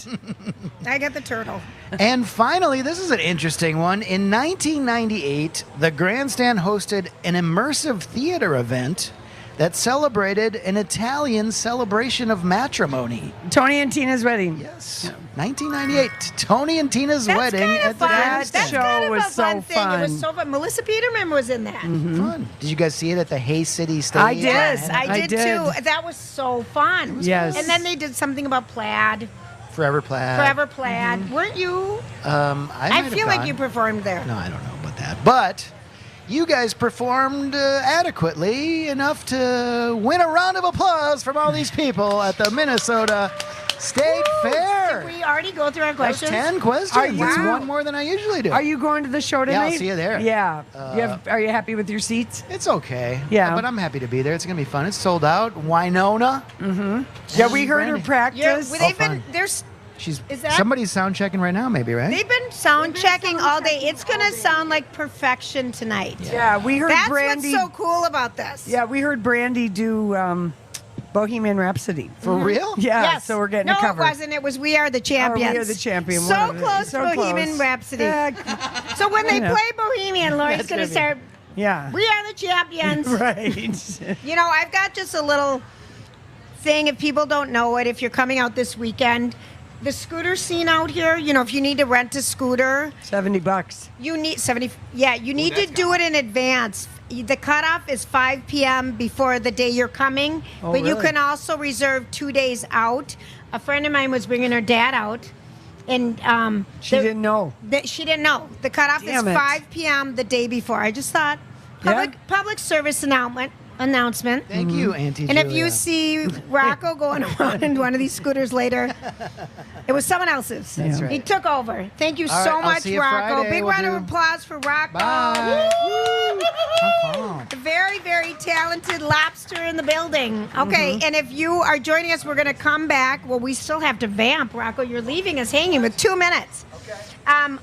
mutant part. I got the turtle. And finally, this is an interesting one. In 1998, the grandstand hosted an immersive theater event that celebrated an Italian celebration of matrimony. Tony and Tina's wedding. Yes. 1998, Tony and Tina's wedding kind of at the fun. grandstand. That's kind of was a fun so thing. It was fun. so fun. Melissa Peterman was in that. Fun. Did you guys see it at the Hay City Stadium? I did. Yes, I I did too. That was so fun. Yes. And then they did something about plaid. Forever Plaid. Forever plaid. Weren't you? I feel like you performed there. No, I don't know about that. But you guys performed adequately enough to win a round of applause from all these people at the Minnesota State Fair. Did we already go through our That was questions? 10 questions. Are you- That's one more than I usually do. Are you going to the show tonight? Yeah, I'll see you there. Yeah. Are you happy with your seats? It's okay. Yeah. But I'm happy to be there. It's going to be fun. It's sold out. Winona. Yeah, we heard her Brandy. practice. Yeah, they've fun. been there's She's Is that- somebody's sound checking right now, maybe, right? they've been sound checking all day. It's gonna sound like perfection tonight. Yeah, we heard That's Brandy. what's so cool about this. Yeah, we heard Brandy do Bohemian Rhapsody. For real? Yeah, Yes. so we're getting no, a cover. it wasn't. It was We Are the Champions. We Are the Champion, So one of it. close So to Bohemian close. Rhapsody. Yeah. So when they You know. play Bohemian, Lori's That's gonna gonna be- start. Yeah. We Are the Champions. Right. You know, I've got just a little thing. If people don't know it, if you're coming out this weekend, the scooter scene out here. You know, if you need to rent a scooter, $70. you need 70. Yeah, you need to do it in advance. The cutoff is 5 p.m. before the day you're coming, Oh, but you really? can also reserve 2 days out. A friend of mine was bringing her dad out, and She didn't know. she didn't know. The cutoff Damn is it. 5 p.m. the day before. I just thought Yeah. public service announcement. Thank you, Auntie And if Julia. you see Rocco going around in one of these scooters later, it was someone else's. That's right. He took over. Thank you All so right, I'll much, see you Rocco. Friday. Big We'll round of do- applause for Rocco. Bye. Woo! Pom-pom. Very, very talented lobster in the building. Okay, Mm-hmm. and if you are joining us, we're going to come back. Well, we still have to vamp, Rocco. You're leaving us hanging with 2 minutes.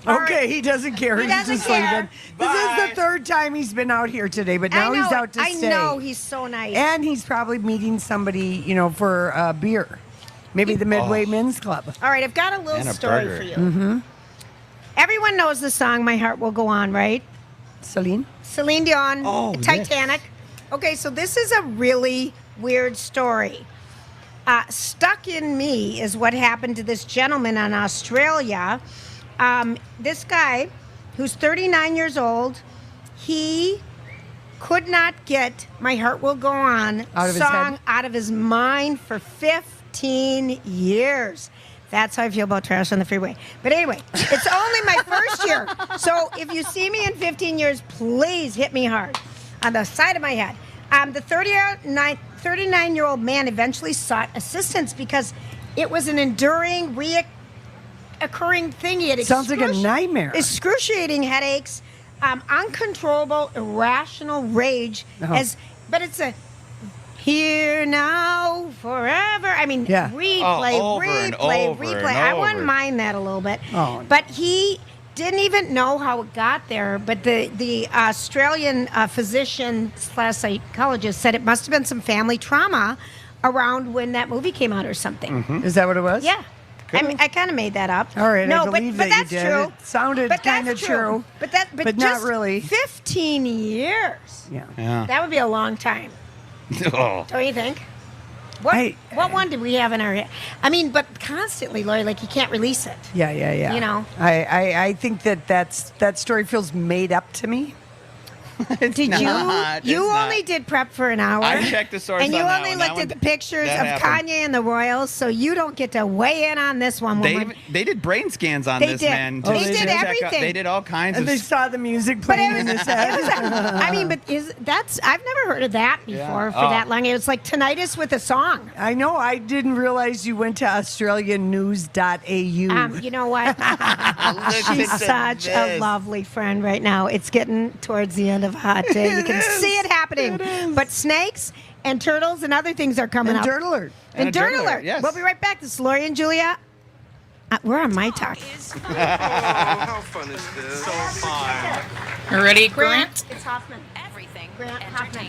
Okay, he doesn't care. He He's doesn't just care. leaving. This is the third time he's been out here today, but now he's out to stay. I know. He's so nice. And he's probably meeting somebody, for beer. Maybe the Midway Men's Club. All right, I've got a little And a story burger. for you. Mm-hmm. Everyone knows the song "My Heart Will Go On," right? Celine? Celine Dion, Oh, Titanic. Okay, so this is a really weird story. Stuck in Me is what happened to this gentleman in Australia. This guy, who's 39 years old, he could not get "My Heart Will Go On" Out of his song head? out of his mind for 15 years. That's how I feel about trash on the freeway. But anyway, it's only my first year. So if you see me in 15 years, please hit me hard on the side of my head. The 39-year-old man eventually sought assistance because it was an enduring, reoccurring thing. He had Sounds like a nightmare. excruciating headaches, uncontrollable, irrational rage. Oh. But it's a here now, forever. I mean, Yeah. replay, Oh, over and replay, over replay. and I wouldn't over. mind that a little bit. Oh. But he didn't even know how it got there. But the Australian physician / psychologist said it must have been some family trauma around when that movie came out or something. Is that what it was? Yeah. I kind of made that up. All right, no, I believe but that that's you did. true. It sounded But kind of that's true. But but not just really. 15 years. Yeah. That would be a long time. Oh. Don't you think? What one did we have in our? I mean, but constantly, Lori, like you can't release it. Yeah. You know. I think that story feels made up to me. Did you only did prep for an hour? I checked the source and you on that only one. looked That at the one- pictures of that happened. Kanye and the Royals, so you don't get to weigh in on this one. They did brain scans on They this did. man. They to did check out- everything. They did all kinds And of. they saw the music But playing it in was, his head. I mean, but I've never heard of that before Yeah. for that long. It was like tinnitus with a song. I know. I didn't realize you went to AustralianNews.au. You know what? She's such a lovely friend right now. It's getting towards the end of Hot Day. You can see it happening. But snakes and turtles and other things are coming And up. Dirt Alert. And a Dirt Dirt Alert. Alert, yes. We'll be right back. This is Lori and Julia. We're on My Talk. How fun is this? So fun. Ready, Grant? It's Hoffman. Everything. Grant Hoffman.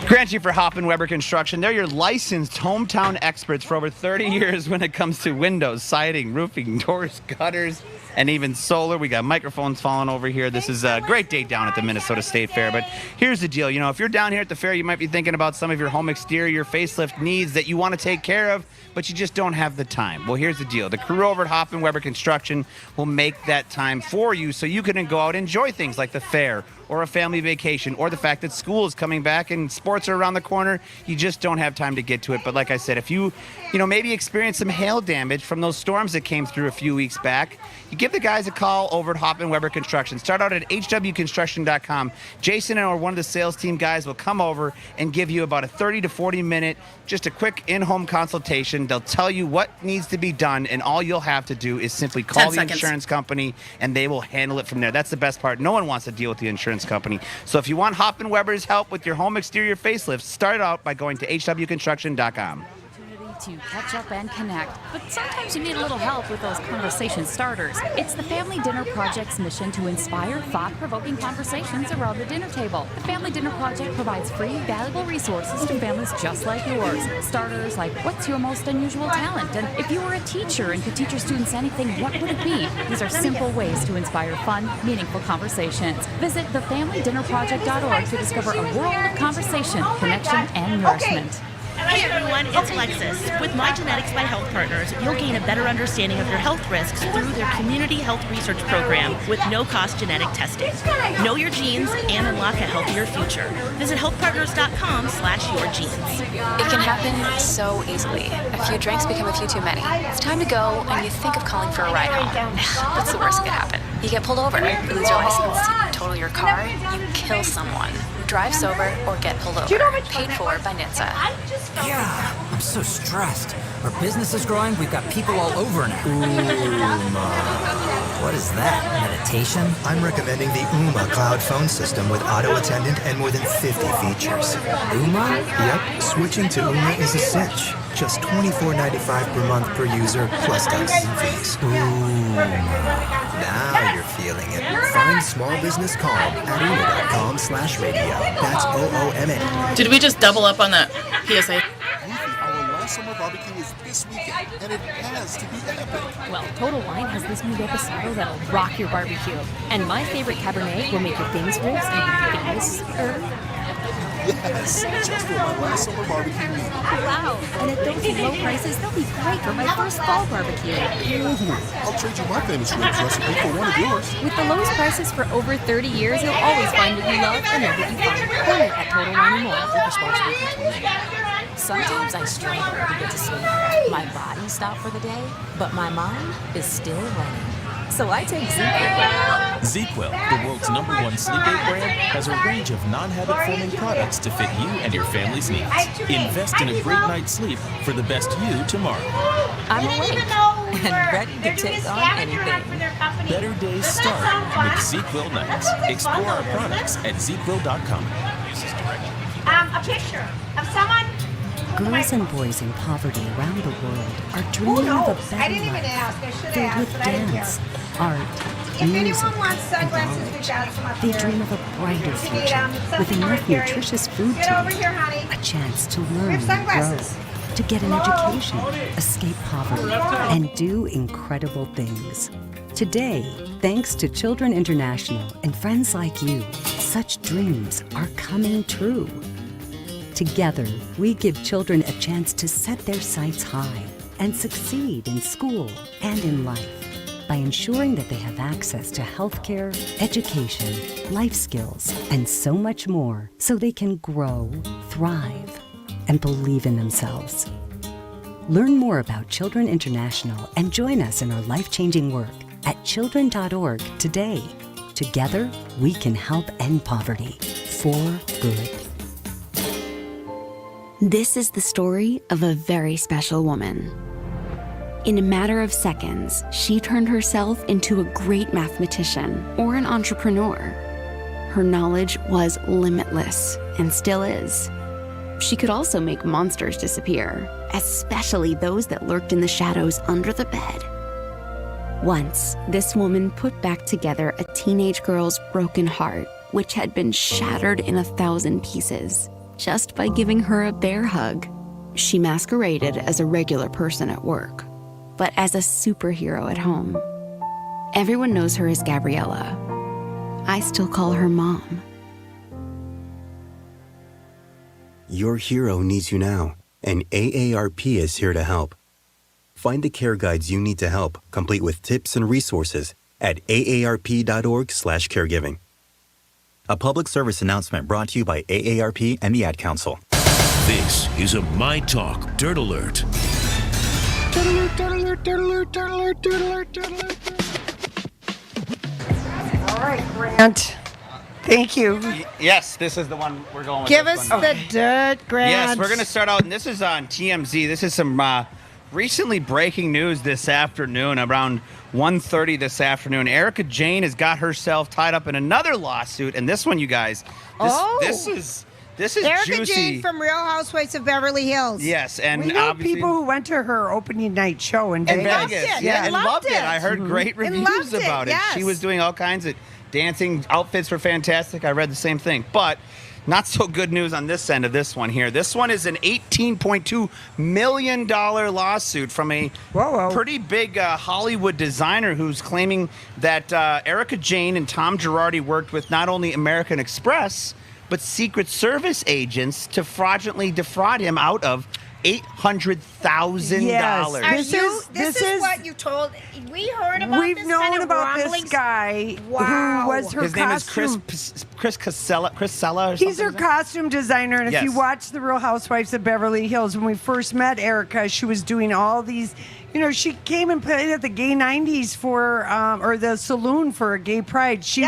Grant you for Hoppen Weber Construction. They're your licensed hometown experts for over 30 years when it comes to windows, siding, roofing, doors, gutters, and even solar. We got microphones falling over here. This is a great day down at the Minnesota State Fair. But here's the deal. You know, if you're down here at the fair, you might be thinking about some of your home exterior facelift needs that you want to take care of, but you just don't have the time. Well, here's the deal. The crew over at Hoppen Weber Construction will make that time for you so you can go out and enjoy things like the fair or a family vacation or the fact that school is coming back and sports are around the corner. You just don't have time to get to it. But like I said, if you maybe experience some hail damage from those storms that came through a few weeks back, you give the guys a call over at Hoppen Weber Construction. Start out at hwconstruction.com. Jason or one of the sales team guys will come over and give you about a 30 to 40 minute, just a quick in-home consultation. They'll tell you what needs to be done, and all you'll have to do is simply call 10 the seconds. insurance company, and they will handle it from there. That's the best part. No one wants to deal with the insurance company. So if you want Hoppen Weber's help with your home exterior facelift, start out by going to hwconstruction.com. To catch up and connect, but sometimes you need a little help with those conversation starters. It's the Family Dinner Project's mission to inspire thought-provoking conversations around the dinner table. The Family Dinner Project provides free, valuable resources to families just like yours. Starters like, what's your most unusual talent? And if you were a teacher and could teach your students anything, what would it be? These are simple ways to inspire fun, meaningful conversations. Visit thefamilydinnerproject.org to discover a world of conversation, connection, and nourishment. Hey everyone, it's Alexis. With My Genetics by Health Partners, you'll gain a better understanding of your health risks through their community health research program with no-cost genetic testing. Know your genes and unlock a healthier future. Visit healthpartners.com/yourgenes. It can happen so easily. A few drinks become a few too many. It's time to go, and you think of calling for a ride home. What's the worst that could happen? You get pulled over, you lose your license, you total your car, you kill someone. Drive sober or get pulled over. Paid for by NHTSA. Yeah, I'm so stressed. Our business is growing. We've got people all over now. Uma. What is that? Meditation? I'm recommending the Uma cloud phone system with auto attendant and more than 50 features. Uma? Yep, switching to Uma is a cinch. Just $24.95 per month per user, plus taxes and fees. Now you're feeling it. Find small business calm at uma.com/radio. That's OOMA. Did we just double up on that PSA? Our last summer barbecue is this weekend, and it has to be epic. Well, Total Wine has this new Episado that'll rock your barbecue. And my favorite Cabernet will make your famous ribs even faster. Yes, just for my last summer barbecue meal. Wow, and at those low prices, they'll be great for my first fall barbecue. Ooh, I'll trade you my famous ribs recipe for one of yours. With the lowest prices for over 30 years, you'll always find what you love and know what you find. Only at Total Wine and More. Sometimes I struggle to get to sleep. My body stopped for the day, but my mind is still running. So I take ZQuil. ZQuil, the world's #1 sleep aid brand, has a range of non-habit-forming products to fit you and your family's needs. Invest in a great night's sleep for the best you tomorrow. I'm awake and ready to take on anything. Better days start with ZQuil nights. Explore our products at ZQuil.com. A picture of someone. Girls and boys in poverty around the world are dreaming of a better life filled with dance, art, music, and knowledge. They dream of a brighter future with enough nutritious food to eat, a chance to learn and grow. to get an education, escape poverty, and do incredible things. Today, thanks to Children International and friends like you, such dreams are coming true. Together, we give children a chance to set their sights high and succeed in school and in life by ensuring that they have access to healthcare, education, life skills, and so much more so they can grow, thrive, and believe in themselves. Learn more about Children International and join us in our life-changing work at children.org today. Together, we can help end poverty for good. This is the story of a very special woman. In a matter of seconds, she turned herself into a great mathematician or an entrepreneur. Her knowledge was limitless and still is. She could also make monsters disappear, especially those that lurked in the shadows under the bed. Once, this woman put back together a teenage girl's broken heart, which had been shattered in 1,000 pieces, just by giving her a bear hug. She masqueraded as a regular person at work, but as a superhero at home. Everyone knows her as Gabriella. I still call her Mom. Your hero needs you now, and AARP is here to help. Find the care guides you need to help, complete with tips and resources at aarp.org/caregiving. A public service announcement brought to you by AARP and the Ad Council. This is a My Talk Dirt Alert. All right, Grant. Thank you. Yes, this is the one we're going with. Give us the dirt, Grant. Yes, we're going to start out, and this is on TMZ. This is some recently breaking news this afternoon, around 1:30 this afternoon. Erica Jane has got herself tied up in another lawsuit, and this one, you guys, this is Erica juicy. Jane from Real Housewives of Beverly Hills. Yes, and we know obviously people who went to her opening night show in Vegas. Yeah, and loved it. I heard Mm-hmm. great reviews about it. yes. She was doing all kinds of dancing. Outfits were fantastic. I read the same thing. But not so good news on this end of this one here. This one is an $18.2 million lawsuit from a pretty big Hollywood designer who's claiming that Erica Jane and Tom Girardi worked with not only American Express, but Secret Service agents to fraudulently defraud him out of $800,000. Yes. This is what you told. We heard about We've this known kind of about rumblings. this guy who was her His costume. name is Chris Casella or something. He's her costume designer, and if you Yes. watch The Real Housewives of Beverly Hills, when we first met Erica, she was doing all these. You know, she came and played at the Gay 90s for, or the saloon for a gay pride. She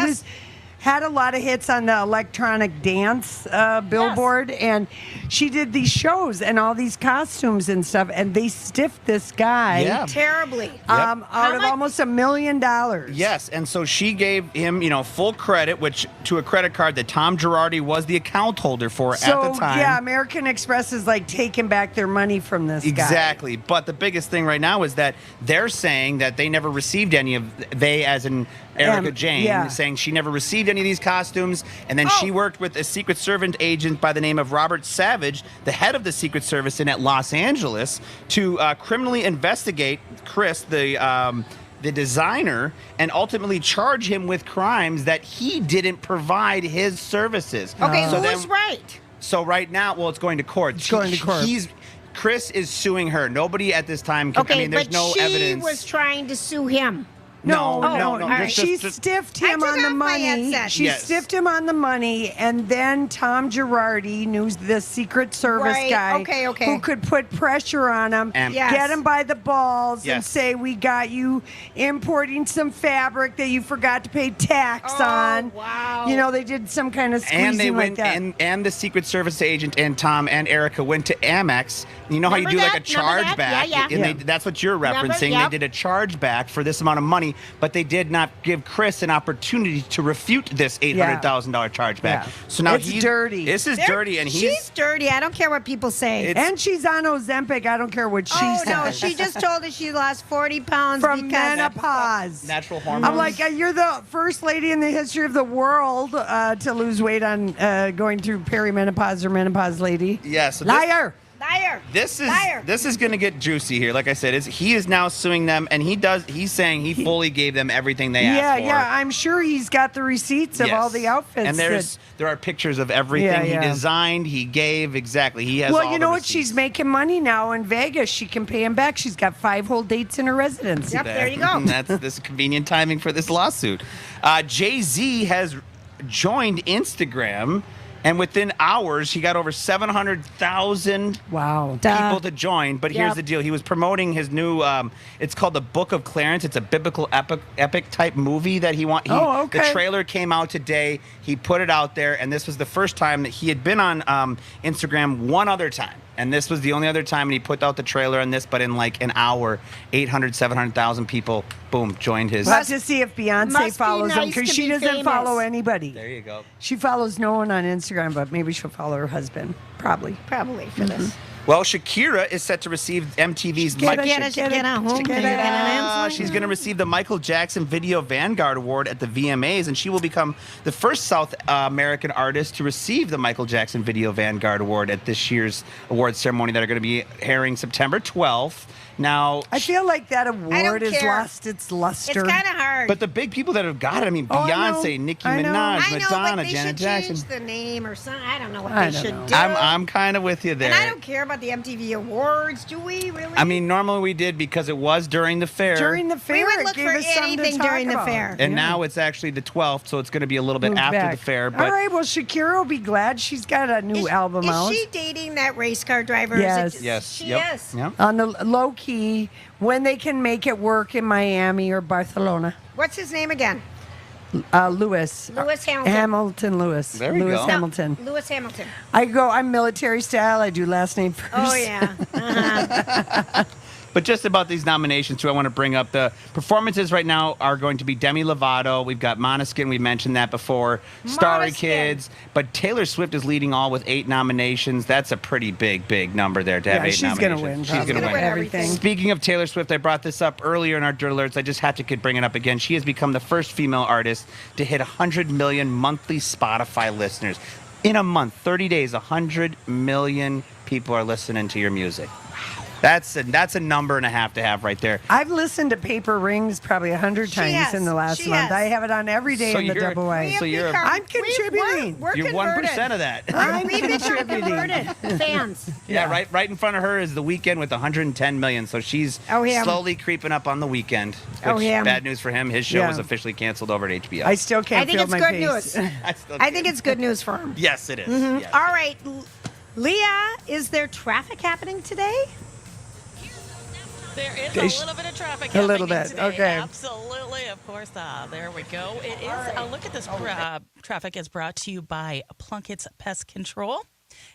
had a lot of hits on the electronic dance billboard, and she did these shows and all these costumes and stuff, and they stiffed this guy terribly out of almost $1 million. Yes, and so she gave him, full credit, which to a credit card that Tom Girardi was the account holder for at the time. Yeah, American Express is like taking back their money from this guy. Exactly. But the biggest thing right now is that they're saying that they never received any of, they as in Erica Jane, saying she never received any of these costumes. And then she worked with a Secret Service agent by the name of Robert Savage, the head of the Secret Service in Los Angeles, to criminally investigate Chris, the designer, and ultimately charge him with crimes that he didn't provide his services. Okay, who's right? So right now, well, it's going to court. It's going to court. Chris is suing her. Nobody at this time can, there's no evidence. She was trying to sue him. No. She stiffed him on the money. She stiffed him on the money, and then Tom Girardi, who's the Secret Service guy, who could put pressure on him, get him by the balls, and say, "We got you importing some fabric that you forgot to pay tax on." Wow! You know, they did some kind of squeezing And they went, like that. and the Secret Service agent and Tom and Erica went to Amex. You know how you do like a charge back? And that's what you're referencing. They did a charge back for this amount of money, but they did not give Chris an opportunity to refute this $800,000 charge back. So now it's dirty. This is dirty, and she's dirty. I don't care what people say. And she's on Ozempic. I don't care what she says. No, she just told us she lost 40 pounds from menopause. Natural hormones. I'm like, you're the first lady in the history of the world to lose weight on going through perimenopause or menopause, lady. Yeah, so liar. Liar. This is Liar. this is going to get juicy here. Like I said, he is now suing them, and he's saying he fully gave them everything they asked for. Yeah. I'm sure he's got the receipts of all the outfits. And there are pictures of everything he designed, he gave, exactly. He has all Well, you know the what? She's making money now in Vegas. She can pay him back. She's got 5 whole dates in her residence. Yep, there you go. That's convenient timing for this lawsuit. Jay-Z has joined Instagram, and within hours, he got over 700,000 people to join. But here's the deal. He was promoting his new, it's called The Book of Clarence. It's a biblical epic type movie that he wants. The trailer came out today. He put it out there, and this was the first time that he had been on Instagram one other time. And this was the only other time, and he put out the trailer on this, but in like an hour, 800, 700,000 people, boom, joined his. We'll have to see if Beyonce follows him, because she doesn't follow anybody. There you go. She follows no one on Instagram, but maybe she'll follow her husband. Probably for this. Well, Shakira is set to receive MTV's She's going to receive the Michael Jackson Video Vanguard Award at the VMAs, and she will become the first South American artist to receive the Michael Jackson Video Vanguard Award at this year's awards ceremony that are going to be airing September 12th. Now, I feel like that award has lost its luster. It's kind of hard. But the big people that have got it, I mean, Beyonce, Nicki Minaj, Madonna, Janet Jackson. Change the name or something. I don't know what they should do. I'm kind of with you there. And I don't care about the MTV Awards. Do we really? I mean, normally we did because it was during the fair. During the fair, we would look for anything during the fair. And now it's actually the 12th, so it's going to be a little bit after the fair. But all right, well, Shakira will be glad. She's got a new album out. Is she dating that race car driver? Yes. She is. Yep. On the low key, when they can make it work in Miami or Barcelona. What's his name again? Lewis. Lewis Hamilton. Hamilton Lewis. There we Lewis go. Hamilton. No, Lewis Hamilton. I'm military style. I do last name first. Oh, yeah. Uh-huh. But just about these nominations, too, I want to bring up the performances right now are going to be Demi Lovato. We've got Måneskin. We mentioned that before. Starry Kids. But Taylor Swift is leading all with 8 nominations. That's a pretty big number there to have 8 she's nominations. Gonna win. She's going to win everything. Speaking of Taylor Swift, I brought this up earlier in our Dirt Alerts. I just had to bring it up again. She has become the first female artist to hit 100 million monthly Spotify listeners. In a month, 30 days, 100 million people are listening to your music. That's a number and a half to have right there. I've listened to Paper Rings probably 100 times in the last month. I have it on every day in the double A. I'm contributing. We're You're 1% of that. We've become converted fans. Yeah, right in front of her is The Weeknd with 110 million. So she's slowly creeping up on The Weeknd. Bad news for him. His show was officially canceled over at HBO. I still can't feel my face. I think it's good news for him. Yes, it is. Mm-hmm. Yes. All right, Leah, is there traffic happening today? There is a little bit of traffic A little happening bit, today. okay. Absolutely, of course. There we go. It is. Look at this. Traffic is brought to you by Plunkett's Pest Control.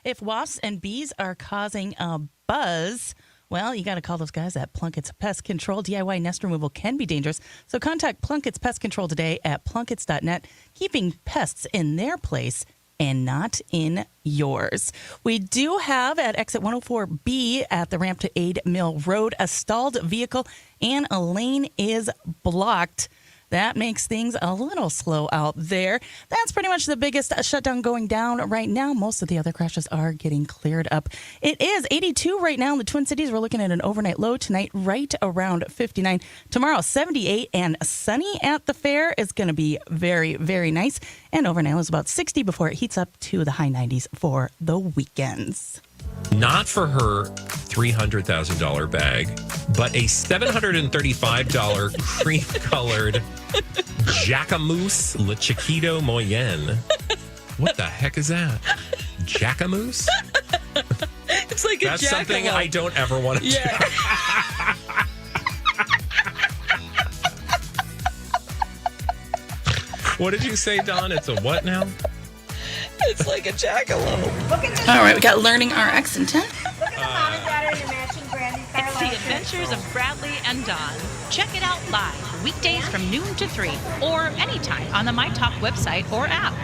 If wasps and bees are causing a buzz, well, you got to call those guys at Plunkett's Pest Control. DIY nest removal can be dangerous, so contact Plunkett's Pest Control today at plunketts.net, keeping pests in their place and not in yours. We do have at exit 104B at the ramp to Aid Mill Road a stalled vehicle and a lane is blocked. That makes things a little slow out there. That's pretty much the biggest shutdown going down right now. Most of the other crashes are getting cleared up. It is 82 right now in the Twin Cities. We're looking at an overnight low tonight right around 59. Tomorrow, 78 and sunny at the fair is going to be very, very nice. And overnight is about 60 before it heats up to the high 90s for the weekends. Not for her $300,000 bag, but a $735 cream-colored Jacquemus Le Chiquito Moyen. What the heck is that? Jacquemus? It's like That's something I don't ever want to do. What did you say, Don? It's a what now? It's like a jackalope. Look at this. All right, we got Learning RX in 10. Look at the mom and daughter in the matching Brandy Carlisle. It's the Adventures of Bradley and Dawn. Check it out live, weekdays from noon to 3, or anytime on the MyTalk website or app.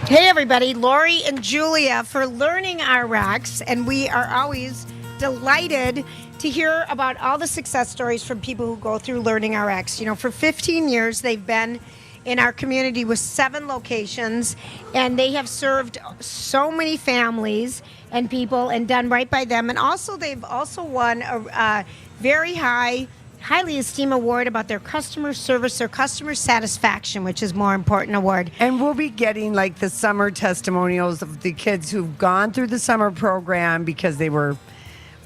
Hey, everybody. Lori and Julia for Learning RX, and we are always delighted to hear about all the success stories from people who go through Learning RX. You know, for 15 years, they've been in our community with 7 locations, and they have served so many families and people and done right by them. And also, they've also won a very highly esteemed award about their customer service or customer satisfaction, which is more important award. And we'll be getting like the summer testimonials of the kids who've gone through the summer program because they were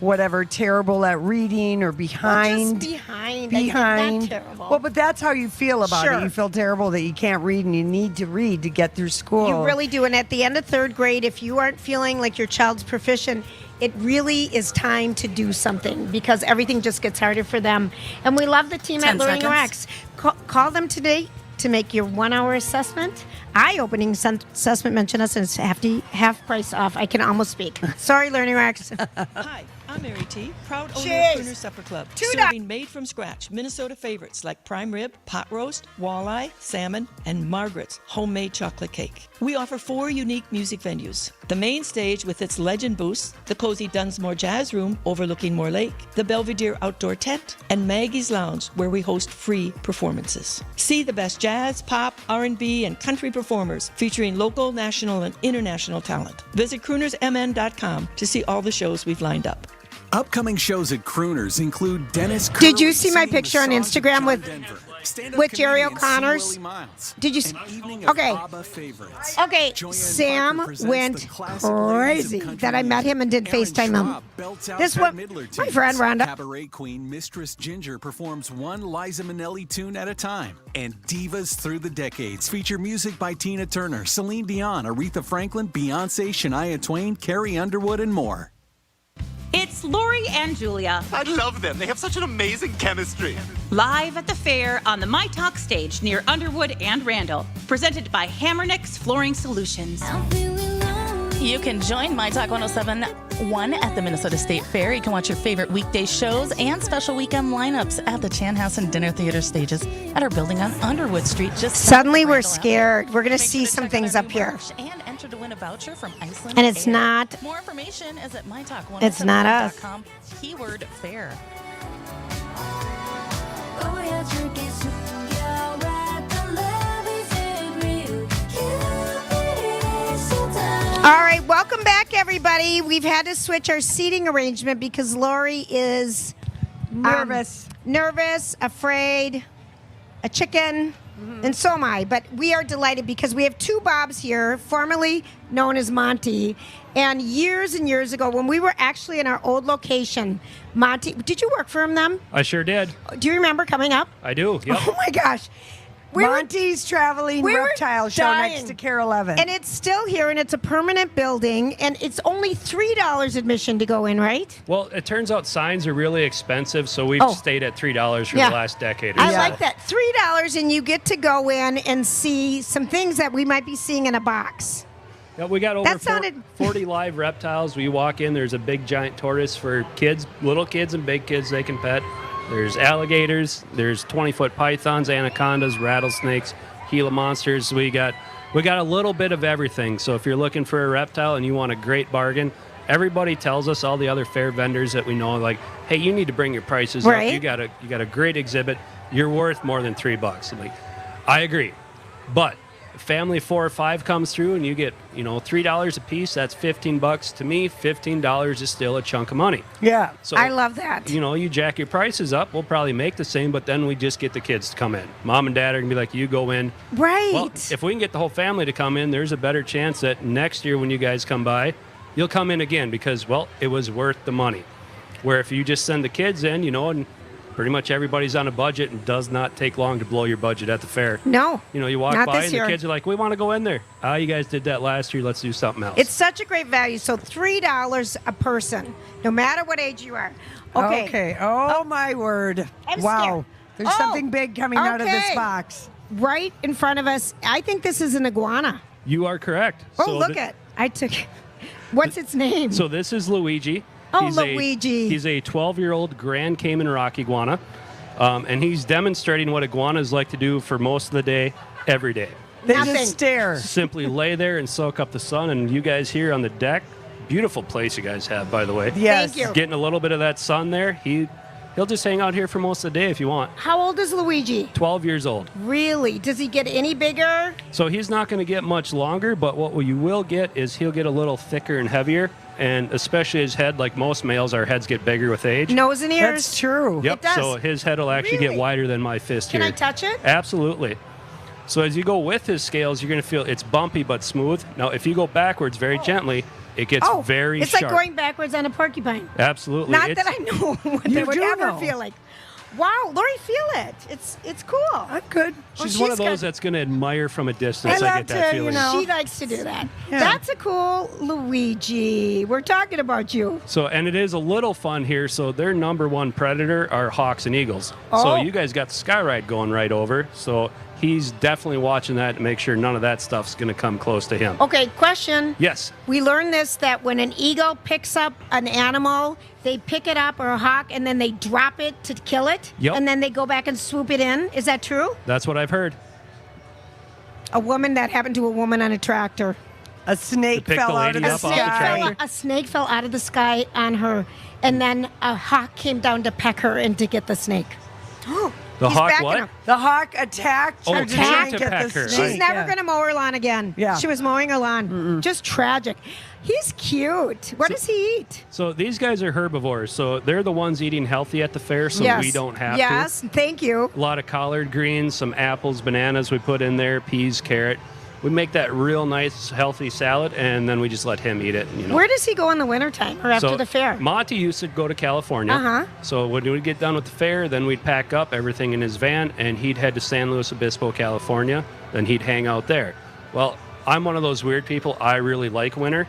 whatever terrible at reading or behind. Well, just behind. Not terrible. Well, but that's how you feel about Sure. it. You feel terrible that you can't read and you need to read to get through school. You really do. And at the end of 3rd grade, if you aren't feeling like your child's proficient, it really is time to do something because everything just gets harder for them. And we love the team 10 at Learning seconds. Rex. Call them today to make your 1-hour assessment. Eye-opening assessment. Mention us and it's half price off. I can almost speak. Sorry, Learning Rex. Hi, I'm Mary T., proud owner Cheers. of Crooner Supper Club, $2. serving made-from-scratch Minnesota favorites like prime rib, pot roast, walleye, salmon, and Margaret's homemade chocolate cake. We offer 4 unique music venues. The main stage with its legend booths, the cozy Dunsmore Jazz Room overlooking Moore Lake, the Belvedere Outdoor Tent, and Maggie's Lounge where we host free performances. See the best jazz, pop, R&B, and country performers featuring local, national, and international talent. Visit croonersmn.com to see all the shows we've lined up. Upcoming shows at Crooners include Dennis Curley. Did you see my singing the picture on songs of Instagram John with Denver, stand-up with Jerry comedian C. O'Connor's? Willie Miles, Did you? an evening of Okay. ABBA favorites. Okay, Joya and Sam Parker presents went the classic ladies of crazy country that I met him and did Aaron FaceTime him. Schwab belts out This Bette one, Midler my tunes. friend Rhonda. Cabaret queen Mistress Ginger performs one Liza Minnelli tune at a time. And Divas Through the Decades feature music by Tina Turner, Celine Dion, Aretha Franklin, Beyonce, Shania Twain, Carrie Underwood, and more. It's Lori and Julia. I love them. They have such an amazing chemistry. Live at the fair on the My Talk stage near Underwood and Randall. Presented by Hammernix Flooring Solutions. You can join My Talk 107.1 at the Minnesota State Fair. You can watch your favorite weekday shows and special weekend lineups at the Chanhassen Dinner Theater stages at our building on Underwood Street. Just Suddenly we're scared. We're going to see some things up here. and enter to win a voucher from Iceland. And it's Air. not- More information is at mytalk107.com. It's not us. Keyword fair. All right, welcome back, everybody. We've had to switch our seating arrangement because Lori is nervous, afraid, a chicken, and so am I. But we are delighted because we have 2 Bobs here, formerly known as Monty. And years ago, when we were actually in our old location, Monty, did you work for him then? I sure did. Do you remember coming up? I do. Yep. Oh my gosh. Monty's Traveling Reptile Show dying. next to Care 11. And it's still here, and it's a permanent building, and it's only $3 admission to go in, right? Well, it turns out signs are really expensive, so we've stayed at $3 for Yeah. the last decade or I so. like that. $3, and you get to go in and see some things that we might be seeing in a box. Yeah, we got over That sounded- 40 live reptiles. We walk in, there's a big giant tortoise for kids, little kids and big kids they can pet. There's alligators, there's 20-foot pythons, anacondas, rattlesnakes, Gila monsters. We got a little bit of everything. So if you're looking for a reptile and you want a great bargain, everybody tells us, all the other fair vendors that we know, like, hey, you need to bring your prices Right. up. You got a great exhibit. You're worth more than $3. I'm like, I agree. But family 4 or 5 comes through and you get, $3 a piece, that's $15. To me, $15 is still a chunk of money. Yeah, So, I love that. You jack your prices up, we'll probably make the same, but then we just get the kids to come in. Mom and dad are going to be like, you go in. Right. Well, if we can get the whole family to come in, there's a better chance that next year when you guys come by, you'll come in again because, well, it was worth the money. Where if you just send the kids in, and pretty much everybody's on a budget and does not take long to blow your budget at the fair. No. You walk not by this and year. the kids are like, we want to go in there. You guys did that last year. Let's do something else. It's such a great value. So $3 a person, no matter what age you are. Okay. Oh, my word. I'm wow. scared. There's something big coming out of this okay. box. Right in front of us. I think this is an iguana. You are correct. Oh, So look the- I took. What's its name? So this is Luigi. Oh, Luigi. He's a 12-year-old Grand Cayman rock iguana, and he's demonstrating what iguanas like to do for most of the day, every day. They just stare. Simply lay there and soak up the sun. And you guys here on the deck, beautiful place you guys have, by the way. Yes. Thank you. Getting a little bit of that sun there. he'll just hang out here for most of the day if you want. How old is Luigi? 12 years old. Really? Does he get any bigger? So he's not going to get much longer, but what you will get is he'll get a little thicker and heavier, and especially his head, like most males, our heads get bigger with age. Nose and ears? That's true. Yep, It does. so his head will actually Really? get wider than my fist Can here. I touch it? Absolutely. So as you go with his scales, you're going to feel it's bumpy but smooth. Now, if you go backwards very gently, it gets very it's sharp. like going backwards on a porcupine. Absolutely. Not that I know what they You would do ever know. feel like. Wow, Lori, feel it. It's cool. I'm good. She's one of those that's going to admire from a distance. I get that feeling. She likes to do that. Yeah. That's a cool Luigi. We're talking about you. So, and it is a little fun here. So their number one predator are hawks and eagles. Oh. So you guys got the sky ride going right over. So he's definitely watching that to make sure none of that stuff's going to come close to him. Okay, question. Yes. We learned this, that when an eagle picks up an animal, they pick it up, or a hawk, and then they drop it to kill it. Yep. And then they go back and swoop it in. Is that true? That's what I've heard. That happened to a woman on a tractor. A snake To pick fell the out of lady the up off the sky. tractor? A snake fell out of the sky on her, and then a hawk came down to peck her and to get the snake. The He's hawk backing what? her. The hawk attacked her to try and to get peck the her. snake. She's never Yeah. going to mow her lawn again. Yeah. She was mowing her lawn. Just tragic. He's cute. What does he eat? So these guys are herbivores. So they're the ones eating healthy at the fair, so Yes. we don't have to. Yes, thank you. A lot of collard greens, some apples, bananas we put in there, peas, carrot. We make that real nice, healthy salad, and then we just let him eat it. You know. Where does he go in the wintertime or after So the fair? Monty used to go to California. Uh-huh. So when we'd get done with the fair, then we'd pack up everything in his van, and he'd head to San Luis Obispo, California. Then he'd hang out there. Well, I'm one of those weird people. I really like winter.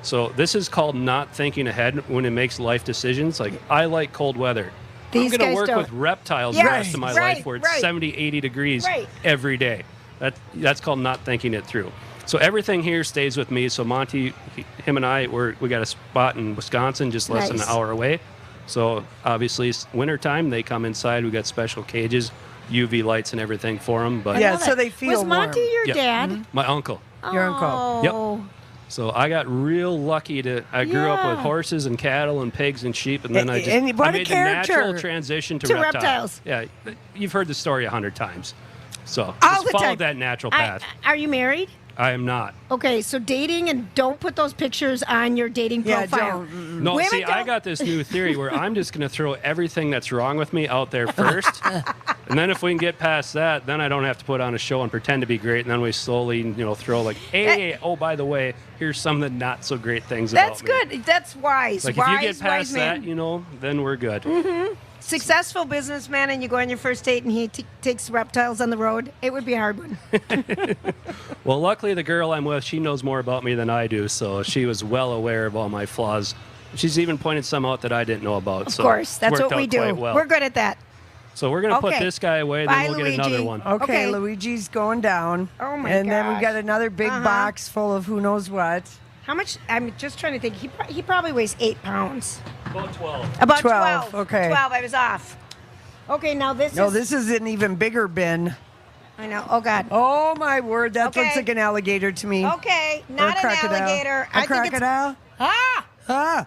So this is called not thinking ahead when it makes life decisions. Like, I like cold weather. These I'm going guys to work don't. with reptiles Yeah, the rest of my right, life where it's right. 70, 80 degrees Right. every day. That's called not thinking it through. So everything here stays with me. So Monty, him and I, we got a spot in Wisconsin just less than Nice. an hour away. So obviously it's wintertime, they come inside. We got special cages, UV lights and everything for them. But Yeah, so they feel Was Monty warm. your Yep. dad? My uncle. Your uncle. Yep. So I got real lucky I grew up with Yeah. horses and cattle and pigs and sheep, and then I And what a made the natural character. transition to, To reptiles. reptiles. Yeah, you've heard the story 100 times. So All just the follow time. that natural path. Are you married? I am not. Okay, so dating, and don't put those pictures on your dating Yeah, profile. don't. No, Women see, I don't- got this new theory where I'm just going to throw everything that's wrong with me out there first. And then if we can get past that, then I don't have to put on a show and pretend to be great. And then we slowly, throw like, hey, oh, by the way, here's some of the not so great things That's about me. good. That's wise. Like wise, if you get past wise man. that, then we're good. Successful businessman, and you go on your first date, and he takes reptiles on the road. It would be a hard one. Well, luckily the girl I'm with, she knows more about me than I do, so she was well aware of all my flaws. She's even pointed some out that I didn't know about. Of so course, that's worked what we out do. quite well. We're good at that. So we're going to put Okay. this guy away, Bye, then we'll get another Luigi. one. Okay, Luigi's going down. Oh, my And then we gosh. got another big Uh-huh. box full of who knows what. How much? I'm just trying to think. He probably weighs 8 pounds. About 12. About 12, 12. okay. 12. I was off. Okay, now this No, is. this is an even bigger bin. I know. Oh God. Oh my word, that Okay. looks like an alligator to me. Okay, Or not a an crocodile. alligator. A I think it's- crocodile? Ah! Ah.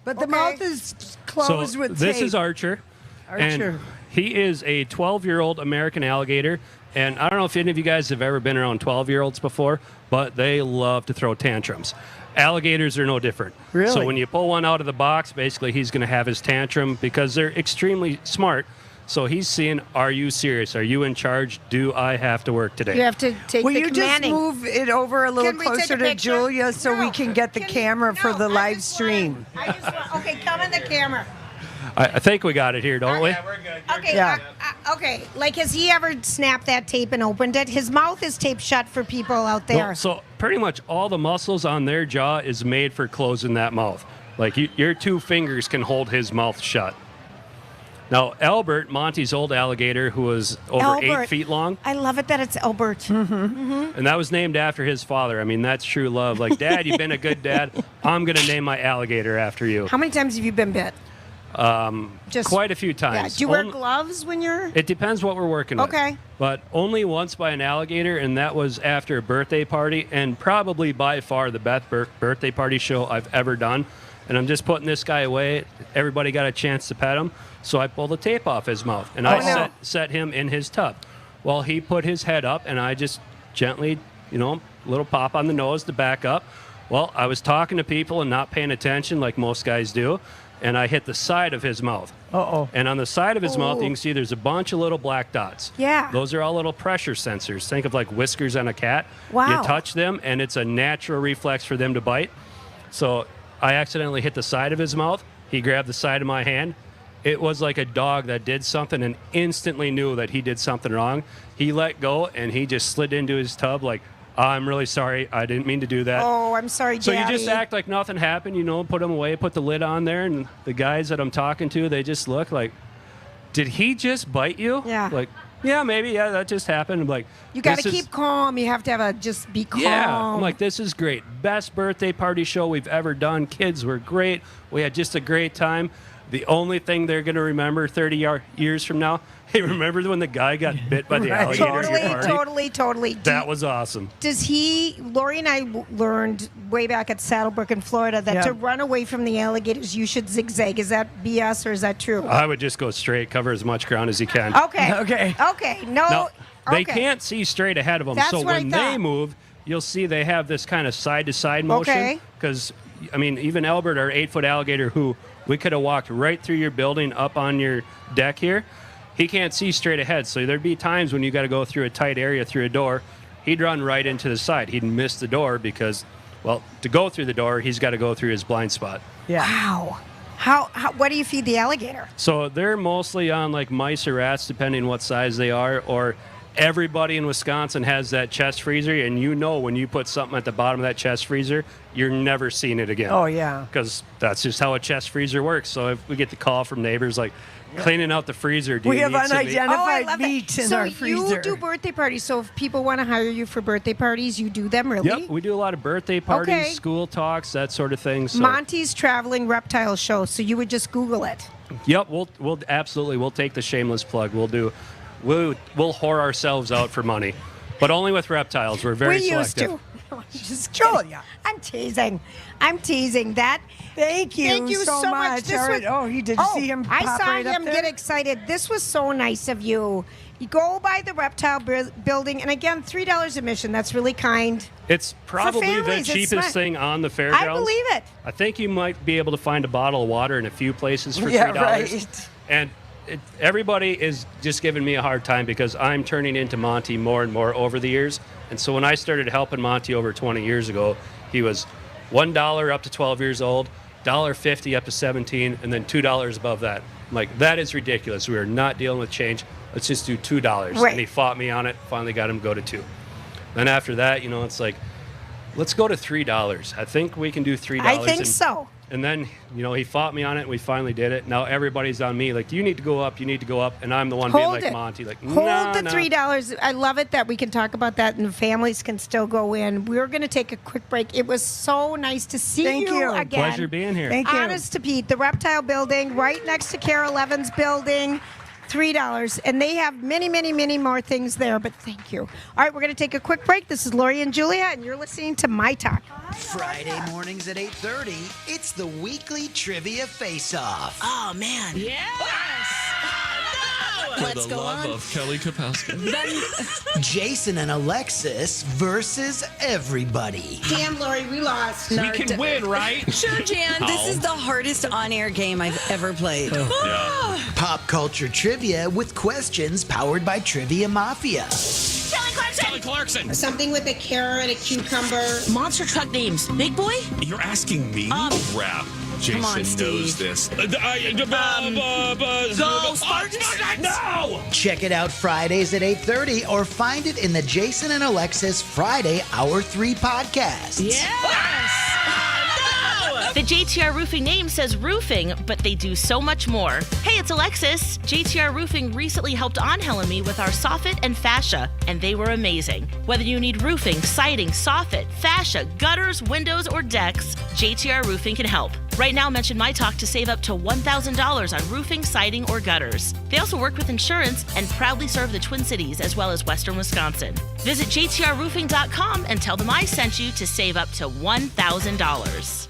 But the Okay. mouth is closed So with this tape. is Archer. Archer. And he is a 12-year-old American alligator. And I don't know if any of you guys have ever been around 12-year-olds before, but they love to throw tantrums. Alligators are no different. Really? So when you pull one out of the box, basically he's going to have his tantrum because they're extremely smart. So he's seeing, are you serious? Are you in charge? Do I have to work today? You have to take Will the you just commanding. move it over a little Can we take closer a to picture? Julia so we can get the camera for the live just stream? I just want, okay, come in the camera. I think we got it here, don't we? Okay, Yeah. okay. Like, has he ever snapped that tape and opened it? His mouth is taped shut for people out there. Well, so pretty much all the muscles on their jaw is made for closing that mouth. Like your 2 fingers can hold his mouth shut. Now, Albert, Monty's old alligator, who was over 8 Albert. feet long, I love it that it's Albert. Mm-hmm. and that was named after his father. I mean, that's true love. Like, Dad, you've been a good dad. I'm going to name my alligator after you. How many times have you been bit? Just Quite a few Yeah. times. Do you wear Only- gloves when you're? It depends what we're working with. Okay. But only once by an alligator, and that was after a birthday party, and probably by far the best birthday party show I've ever done. and I'm just putting this guy away. Everybody got a chance to pet him, so I pulled the tape off his mouth, and I set him in his tub. Well, he put his head up, and I just gently, little pop on the nose to back up. Well, I was talking to people and not paying attention like most guys do, and I hit the side of his mouth. Uh-oh. And on the side of his mouth, you can see there's a bunch of little black dots. Yeah. Those are all little pressure sensors. Think of like whiskers on a cat. Wow. You touch them, and it's a natural reflex for them to bite. So I accidentally hit the side of his mouth. He grabbed the side of my hand. It was like a dog that did something and instantly knew that he did something wrong. He let go, and he just slid into his tub like, I'm really sorry. I didn't mean to do that. Oh, I'm sorry, Daddy. So you just act like nothing happened, put him away, put the lid on there, and the guys that I'm talking to, they just look like, did he just bite you? Yeah. Like, yeah, maybe. Yeah, that just happened. I'm like, You got to keep calm. You have to just be calm. Yeah. I'm like, this is great. Best birthday party show we've ever done. Kids were great. We had just a great time. The only thing they're going to remember 30 years from now, hey, remember when the guy got bit by the alligator at your party? Totally. That was awesome. Lori and I learned way back at Saddlebrook in Florida that to run away from the alligators, you should zigzag. Is that BS or is that true? I would just go straight, cover as much ground as you can. Okay. No. Now, they can't see straight ahead of them. That's so what I when thought. they move, you'll see they have this kind of side-to-side motion. Okay. Because, even Albert, our 8-foot alligator, who we could have walked right through your building up on your deck here, he can't see straight ahead. So there'd be times when you got to go through a tight area through a door. He'd run right into the side. He'd miss the door because, to go through the door, he's got to go through his blind spot. Yeah. Wow. What do you feed the alligator? So they're mostly on like mice or rats, depending what size they are, or everybody in Wisconsin has that chest freezer, and when you put something at the bottom of that chest freezer, you're never seeing it again. Oh, yeah. Because that's just how a chest freezer works. So if we get the call from neighbors like, cleaning out the freezer, We have need some meat? unidentified meat in our freezer. So you do birthday parties. So if people want to hire you for birthday parties, you do them, really? Yep, we do a lot of birthday parties, school talks, that sort of thing. So. Monty's Traveling Reptile Show. So you would just Google it. Yep, we'll absolutely, we'll take the shameless plug. We'll whore ourselves out for money, but only with reptiles. We're very selective. Just kidding. I'm teasing. That. Thank you so much. This was, did you see him I pop saw right up him there? get excited. This was so nice of you. You go by the reptile building, and again, $3 admission. That's really kind. It's probably the families, it's cheapest smart. thing on the fairgrounds. I believe it. I think you might be able to find a bottle of water in a few places for $3. Yeah, right. And everybody is just giving me a hard time because I'm turning into Monty more and more over the years. And so when I started helping Monty over 20 years ago, he was $1 up to 12 years old, $1.50 up to 17, and then $2 above that. I'm like, that is ridiculous. We are not dealing with change. Let's just do $2. Right. And he fought me on it, finally got him to go to $2. Then after that, it's like, let's go to $3. I think we can do $3. I think so. And then, he fought me on it, and we finally did it. Now everybody's on me, like, you need to go up, and I'm the one being like Monty, like, Hold the $3. I love it that we can talk about that, and the families can still go in. We're going to take a quick break. It was so nice to see you again. Pleasure being here. Thank you. Honest to Pete, the Reptile Building, right next to Carol Evans Building. $3, and they have many, many, many more things there, but thank you. All right, we're going to take a quick break. This is Lori and Julia, and you're listening to My Talk. Friday mornings at 8:30, it's the weekly Trivia Face-Off. Oh, man. For the love of Kelly Kapowski. Jason and Alexis versus everybody. Damn, Lori, we lost. We can win, right? Sure, Jan. This is the hardest on-air game I've ever played. Pop culture trivia with questions powered by Trivia Mafia. Kelly Clarkson. Something with a carrot, a cucumber. Monster truck names. Big Boy? You're asking me? Crap. Jason on, knows Steve. this. Go Spartans! No! Check it out Fridays at 8:30 or find it in the Jason and Alexis Friday Hour 3 podcast. The JTR Roofing name says roofing, but they do so much more. Hey, it's Alexis. JTR Roofing recently helped Angel and me with our soffit and fascia, and they were amazing. Whether you need roofing, siding, soffit, fascia, gutters, windows, or decks, JTR Roofing can help. Right now, mention My Talk to save up to $1,000 on roofing, siding, or gutters. They also work with insurance and proudly serve the Twin Cities as well as Western Wisconsin. Visit jtrroofing.com and tell them I sent you to save up to $1,000.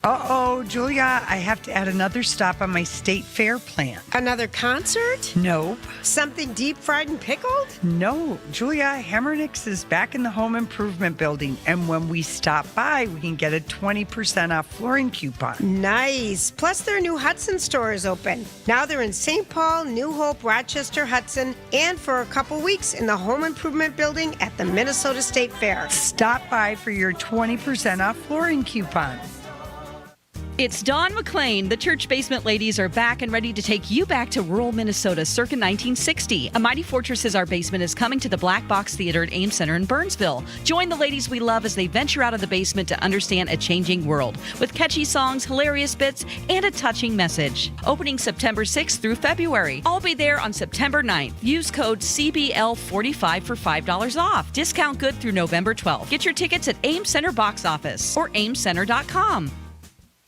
Uh-oh, Julia, I have to add another stop on my state fair plan. Another concert? No. Something deep fried and pickled? No. Julia, Hammernix is back in the home improvement building, and when we stop by, we can get a 20% off flooring coupon. Nice. Plus, their new Hudson store is open. Now they're in St. Paul, New Hope, Rochester, Hudson, and for a couple weeks in the home improvement building at the Minnesota State Fair. Stop by for your 20% off flooring coupon. It's Dawn McLean. The Church Basement Ladies are back and ready to take you back to rural Minnesota circa 1960. A Mighty Fortress is Our Basement is coming to the Black Box Theater at Ames Center in Burnsville. Join the ladies we love as they venture out of the basement to understand a changing world with catchy songs, hilarious bits, and a touching message. Opening September 6th through February. I'll be there on September 9th. Use code CBL45 for $5 off. Discount good through November 12th. Get your tickets at Ames Center box office or amescenter.com.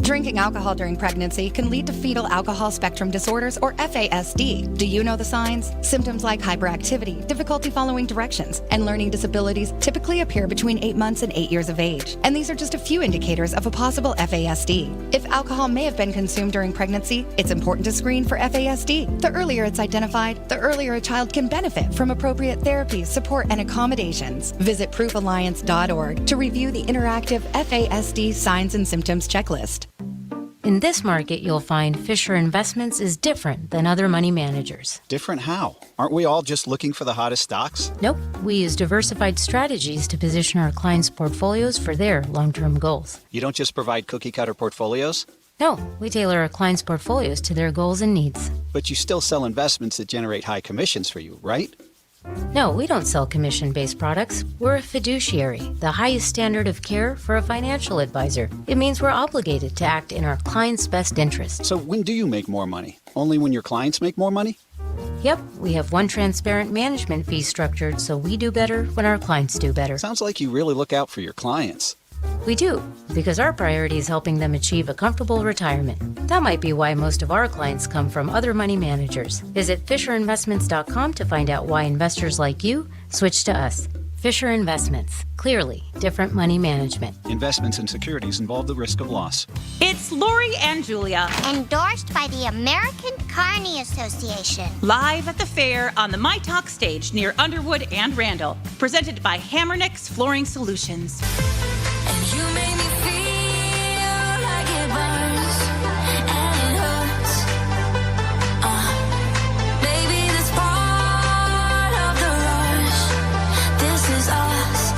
Drinking alcohol during pregnancy can lead to fetal alcohol spectrum disorders, or FASD. Do you know the signs? Symptoms like hyperactivity, difficulty following directions, and learning disabilities typically appear between 8 months and 8 years of age. And these are just a few indicators of a possible FASD. If alcohol may have been consumed during pregnancy, it's important to screen for FASD. The earlier it's identified, the earlier a child can benefit from appropriate therapies, support, and accommodations. Visit proofalliance.org to review the interactive FASD signs and symptoms checklist. In this market, you'll find Fisher Investments is different than other money managers. Different how? Aren't we all just looking for the hottest stocks? Nope. We use diversified strategies to position our clients' portfolios for their long-term goals. You don't just provide cookie-cutter portfolios? No, we tailor our clients' portfolios to their goals and needs. But you still sell investments that generate high commissions for you, right? No, we don't sell commission-based products. We're a fiduciary, the highest standard of care for a financial advisor. It means we're obligated to act in our client's best interest. So when do you make more money? Only when your clients make more money? Yep, we have one transparent management fee structured, so we do better when our clients do better. Sounds like you really look out for your clients. We do, because our priority is helping them achieve a comfortable retirement. That might be why most of our clients come from other money managers. Visit FisherInvestments.com to find out why investors like you switch to us. Fisher Investments. Clearly, different money management. Investments in securities involve the risk of loss. It's Lori and Julia. Endorsed by the American Carney Association. Live at the fair on the My Talk stage near Underwood and Randall. Presented by Hammernix Flooring Solutions. You make me feel like it burns and it hurts. Baby, this part of the rush. This is us.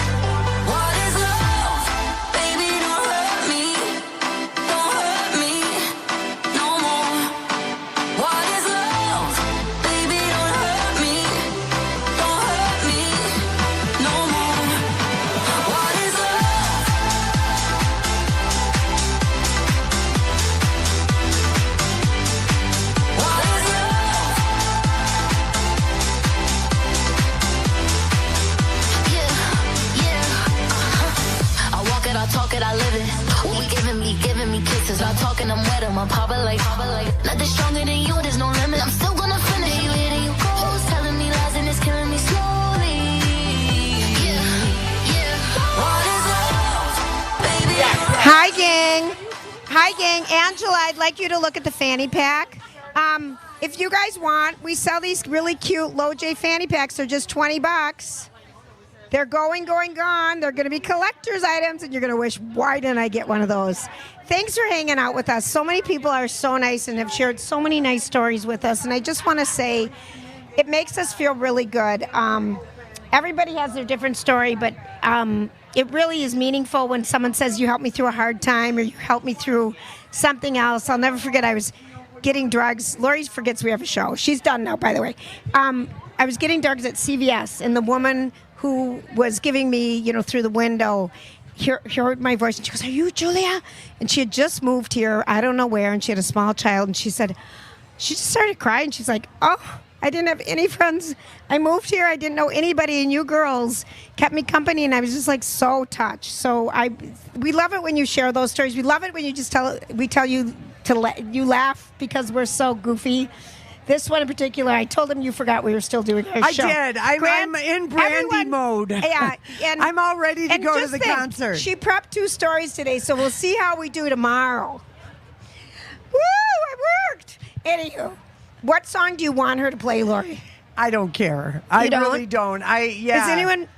What is love? Baby, don't hurt me. Don't hurt me no more. What is love? Baby, don't hurt me. Don't hurt me no more. What is love? I talk it, I live it. When we giving me kisses. I talking, I'm wet, I'm poppin' like. Nothing stronger than you, there's no limit. I'm still gonna finish. You letting you go, telling me lies and it's killing me slowly. What is love, baby? Hi, gang. Hi, gang. Angela, I'd like you to look at the fanny pack. If you guys want, we sell these really cute low J fanny packs. They're just $20. They're going, gone. They're going to be collector's items, and you're going to wish, why didn't I get one of those? Thanks for hanging out with us. So many people are so nice and have shared so many nice stories with us, and I just want to say it makes us feel really good. Everybody has their different story, but it really is meaningful when someone says, you helped me through a hard time, or you helped me through something else. I'll never forget, I was getting drugs. Lori forgets we have a show. She's done now, by the way. I was getting drugs at CVS, and the woman who was giving me, through the window, heard my voice, and she goes, are you Julia? And she had just moved here, I don't know where, and she had a small child, and she said, she just started crying. She's like, oh, I didn't have any friends. I moved here, I didn't know anybody, and you girls kept me company, and I was just like so touched. So we love it when you share those stories. We love it when you just we tell you to let you laugh because we're so goofy. This one in particular, I told him you forgot we were still doing our show. I did. I'm in Brandy mode. Yeah, and I'm all ready to go to just the think, concert. She prepped 2 stories today, so we'll see how we do tomorrow. Woo! It worked. Anywho, what song do you want her to play, Lori? I don't care. I really don't. Is anyone?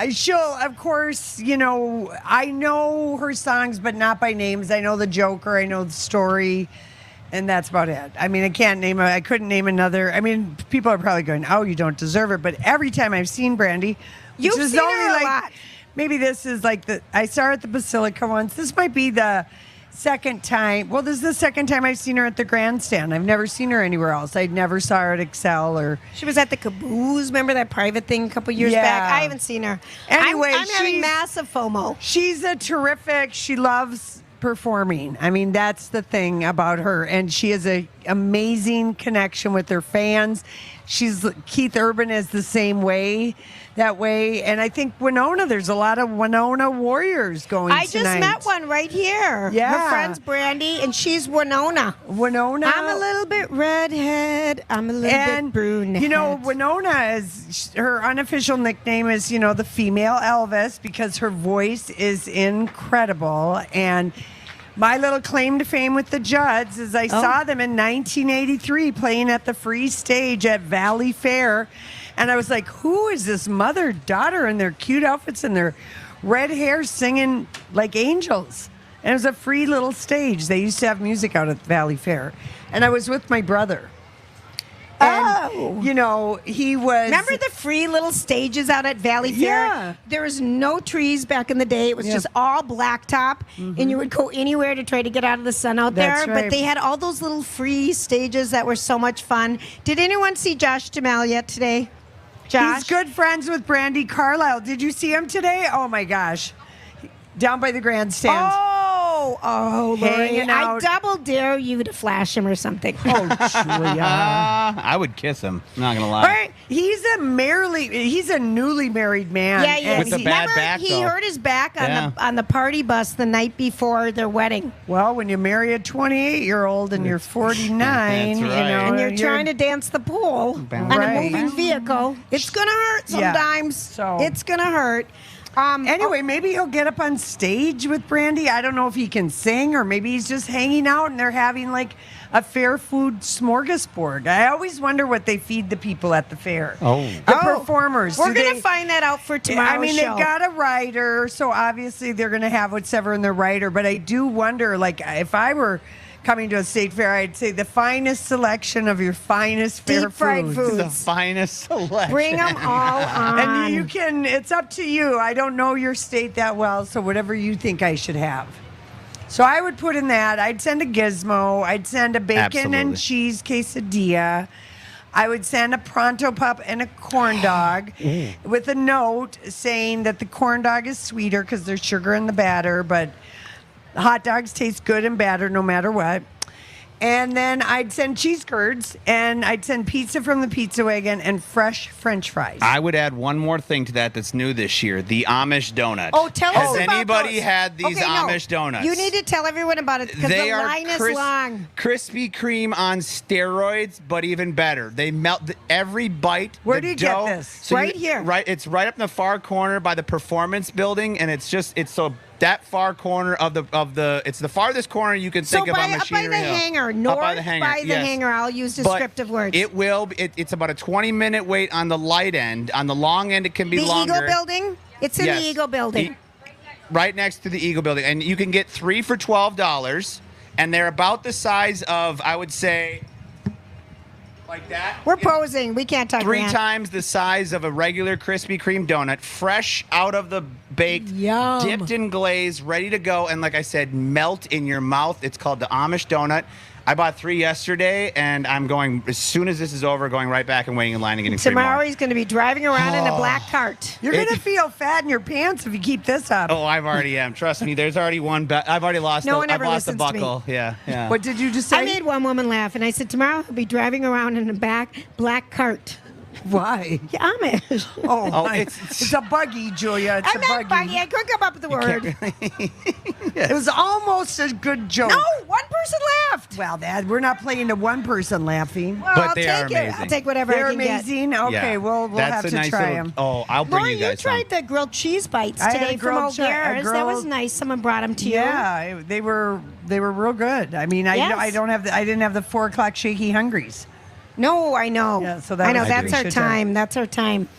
She'll, of course, I know her songs, but not by names. I know the Joker. I know the story. And that's about it. I mean, I couldn't name another. I mean, people are probably going, oh, you don't deserve it. But every time I've seen Brandy, You've which is seen only her a like, lot. maybe this is like I saw her at the Basilica once. This might be the second time. Well, this is the second time I've seen her at the Grandstand. I've never seen her anywhere else. I never saw her at Excel or. She was at the Caboose. Remember that private thing a couple years back? I haven't seen her. Anyway, I'm having massive FOMO. She's a terrific. She loves performing. I mean, that's the thing about her, and she has a amazing connection with her fans. Keith Urban is the same way, and I think Winona. There's a lot of Winona warriors going. I just met one right here. Yeah, her friend's Brandy, and she's Winona. I'm a little bit redhead. I'm a little bit brunette. Winona is her unofficial nickname is the female Elvis because her voice is incredible. And my little claim to fame with the Judds is I saw them in 1983 playing at the free stage at Valley Fair. And I was like, who is this mother-daughter in their cute outfits and their red hair singing like angels? And it was a free little stage. They used to have music out at Valley Fair. And I was with my brother. And, he was... Remember the free little stages out at Valley Fair? Yeah. There was no trees back in the day. It was just all blacktop. And you would go anywhere to try to get out of the sun out That's there. right. But they had all those little free stages that were so much fun. Did anyone see Josh Jamal yet today? Josh? He's good friends with Brandy Carlisle. Did you see him today? Oh, my gosh. Down by the grandstand. Oh, Lori, I double dare you to flash him or something. Oh, Julia. I would kiss him. I'm not gonna lie. Right. He's a newly married man. Yeah, yeah. With the bad Remember, back, he though. hurt his back on the party bus the night before their wedding. Well, when you marry a 28-year-old and you're 49, That's right. And you're trying to dance the pole on a moving vehicle, it's gonna hurt sometimes. So it's gonna hurt. Anyway, maybe he'll get up on stage with Brandy. I don't know if he can sing, or maybe he's just hanging out and they're having like a fair food smorgasbord. I always wonder what they feed the people at the fair. The performers. We're going to find that out for tomorrow's I mean, show. they've got a writer, so obviously they're going to have whatever in their writer. But I do wonder, like, if I were coming to a state fair, I'd say the finest selection of your finest fair Deep fried foods. The finest selection. Bring them all on. And you can, it's up to you. I don't know your state that well, so whatever you think I should have. So I would put in that. I'd send a gizmo. I'd send a bacon and cheese quesadilla. I would send a pronto pup and a corn dog with a note saying that the corn dog is sweeter because there's sugar in the batter, but hot dogs taste good and batter no matter what. And then I'd send cheese curds, and I'd send pizza from the pizza wagon and fresh French fries. I would add one more thing to that's new this year: the Amish donut. Oh, tell us about Has anybody those. had these Amish donuts? You need to tell everyone about it because the line is long. Krispy Kreme on steroids, but even better. They melt every bite. Where do you dough, get this? so Right here. Right, it's right up in the far corner by the Performance Building, and it's so that far corner of the it's the farthest corner you can think of on up by Machinery the Hill. hangar, north Up by the hangar, yes. hangar. I'll use descriptive words. It's about a 20-minute wait on the light end. On the long end, it can be longer. The Eagle Building? It's in the Eagle Building. Right next to the Eagle Building. And you can get 3 for $12. And they're about the size of, I would say, like that. We're posing. We can't talk 3 times the size of a regular Krispy Kreme donut, fresh out of the baked, Yum. dipped in glaze, ready to go. And like I said, melt in your mouth. It's called the Amish donut. I bought 3 yesterday, and I'm going, as soon as this is over, going right back and waiting in line and getting 3 more. Tomorrow he's going to be driving around in a black cart. You're going to feel fat in your pants if you keep this up. Oh, I've already am. Trust me. There's already one. I've already lost. No one I've ever lost the listens to me. buckle. Yeah. What did you just say? I made one woman laugh, and I said, tomorrow he'll be driving around in a black cart. Why? Amish. Oh, it's a buggy, Julia. It's I'm not buggy. I couldn't come up with the word. It was almost a good joke. No, one person laughed. Well, we're not playing to one person laughing. Well, I'll take it. I'll take whatever They're I can amazing. get. Okay, we'll have to try them. Oh, I'll bring Laura, you guys tried the grilled cheese bites I had today a from grilled O'Gara's. That was nice. Someone brought them to you. Yeah, they were real good. I mean, Yes. I didn't have the 4 o'clock shaky hungries. No, I know. Yeah, so I know. was That's good. our time. That's our time.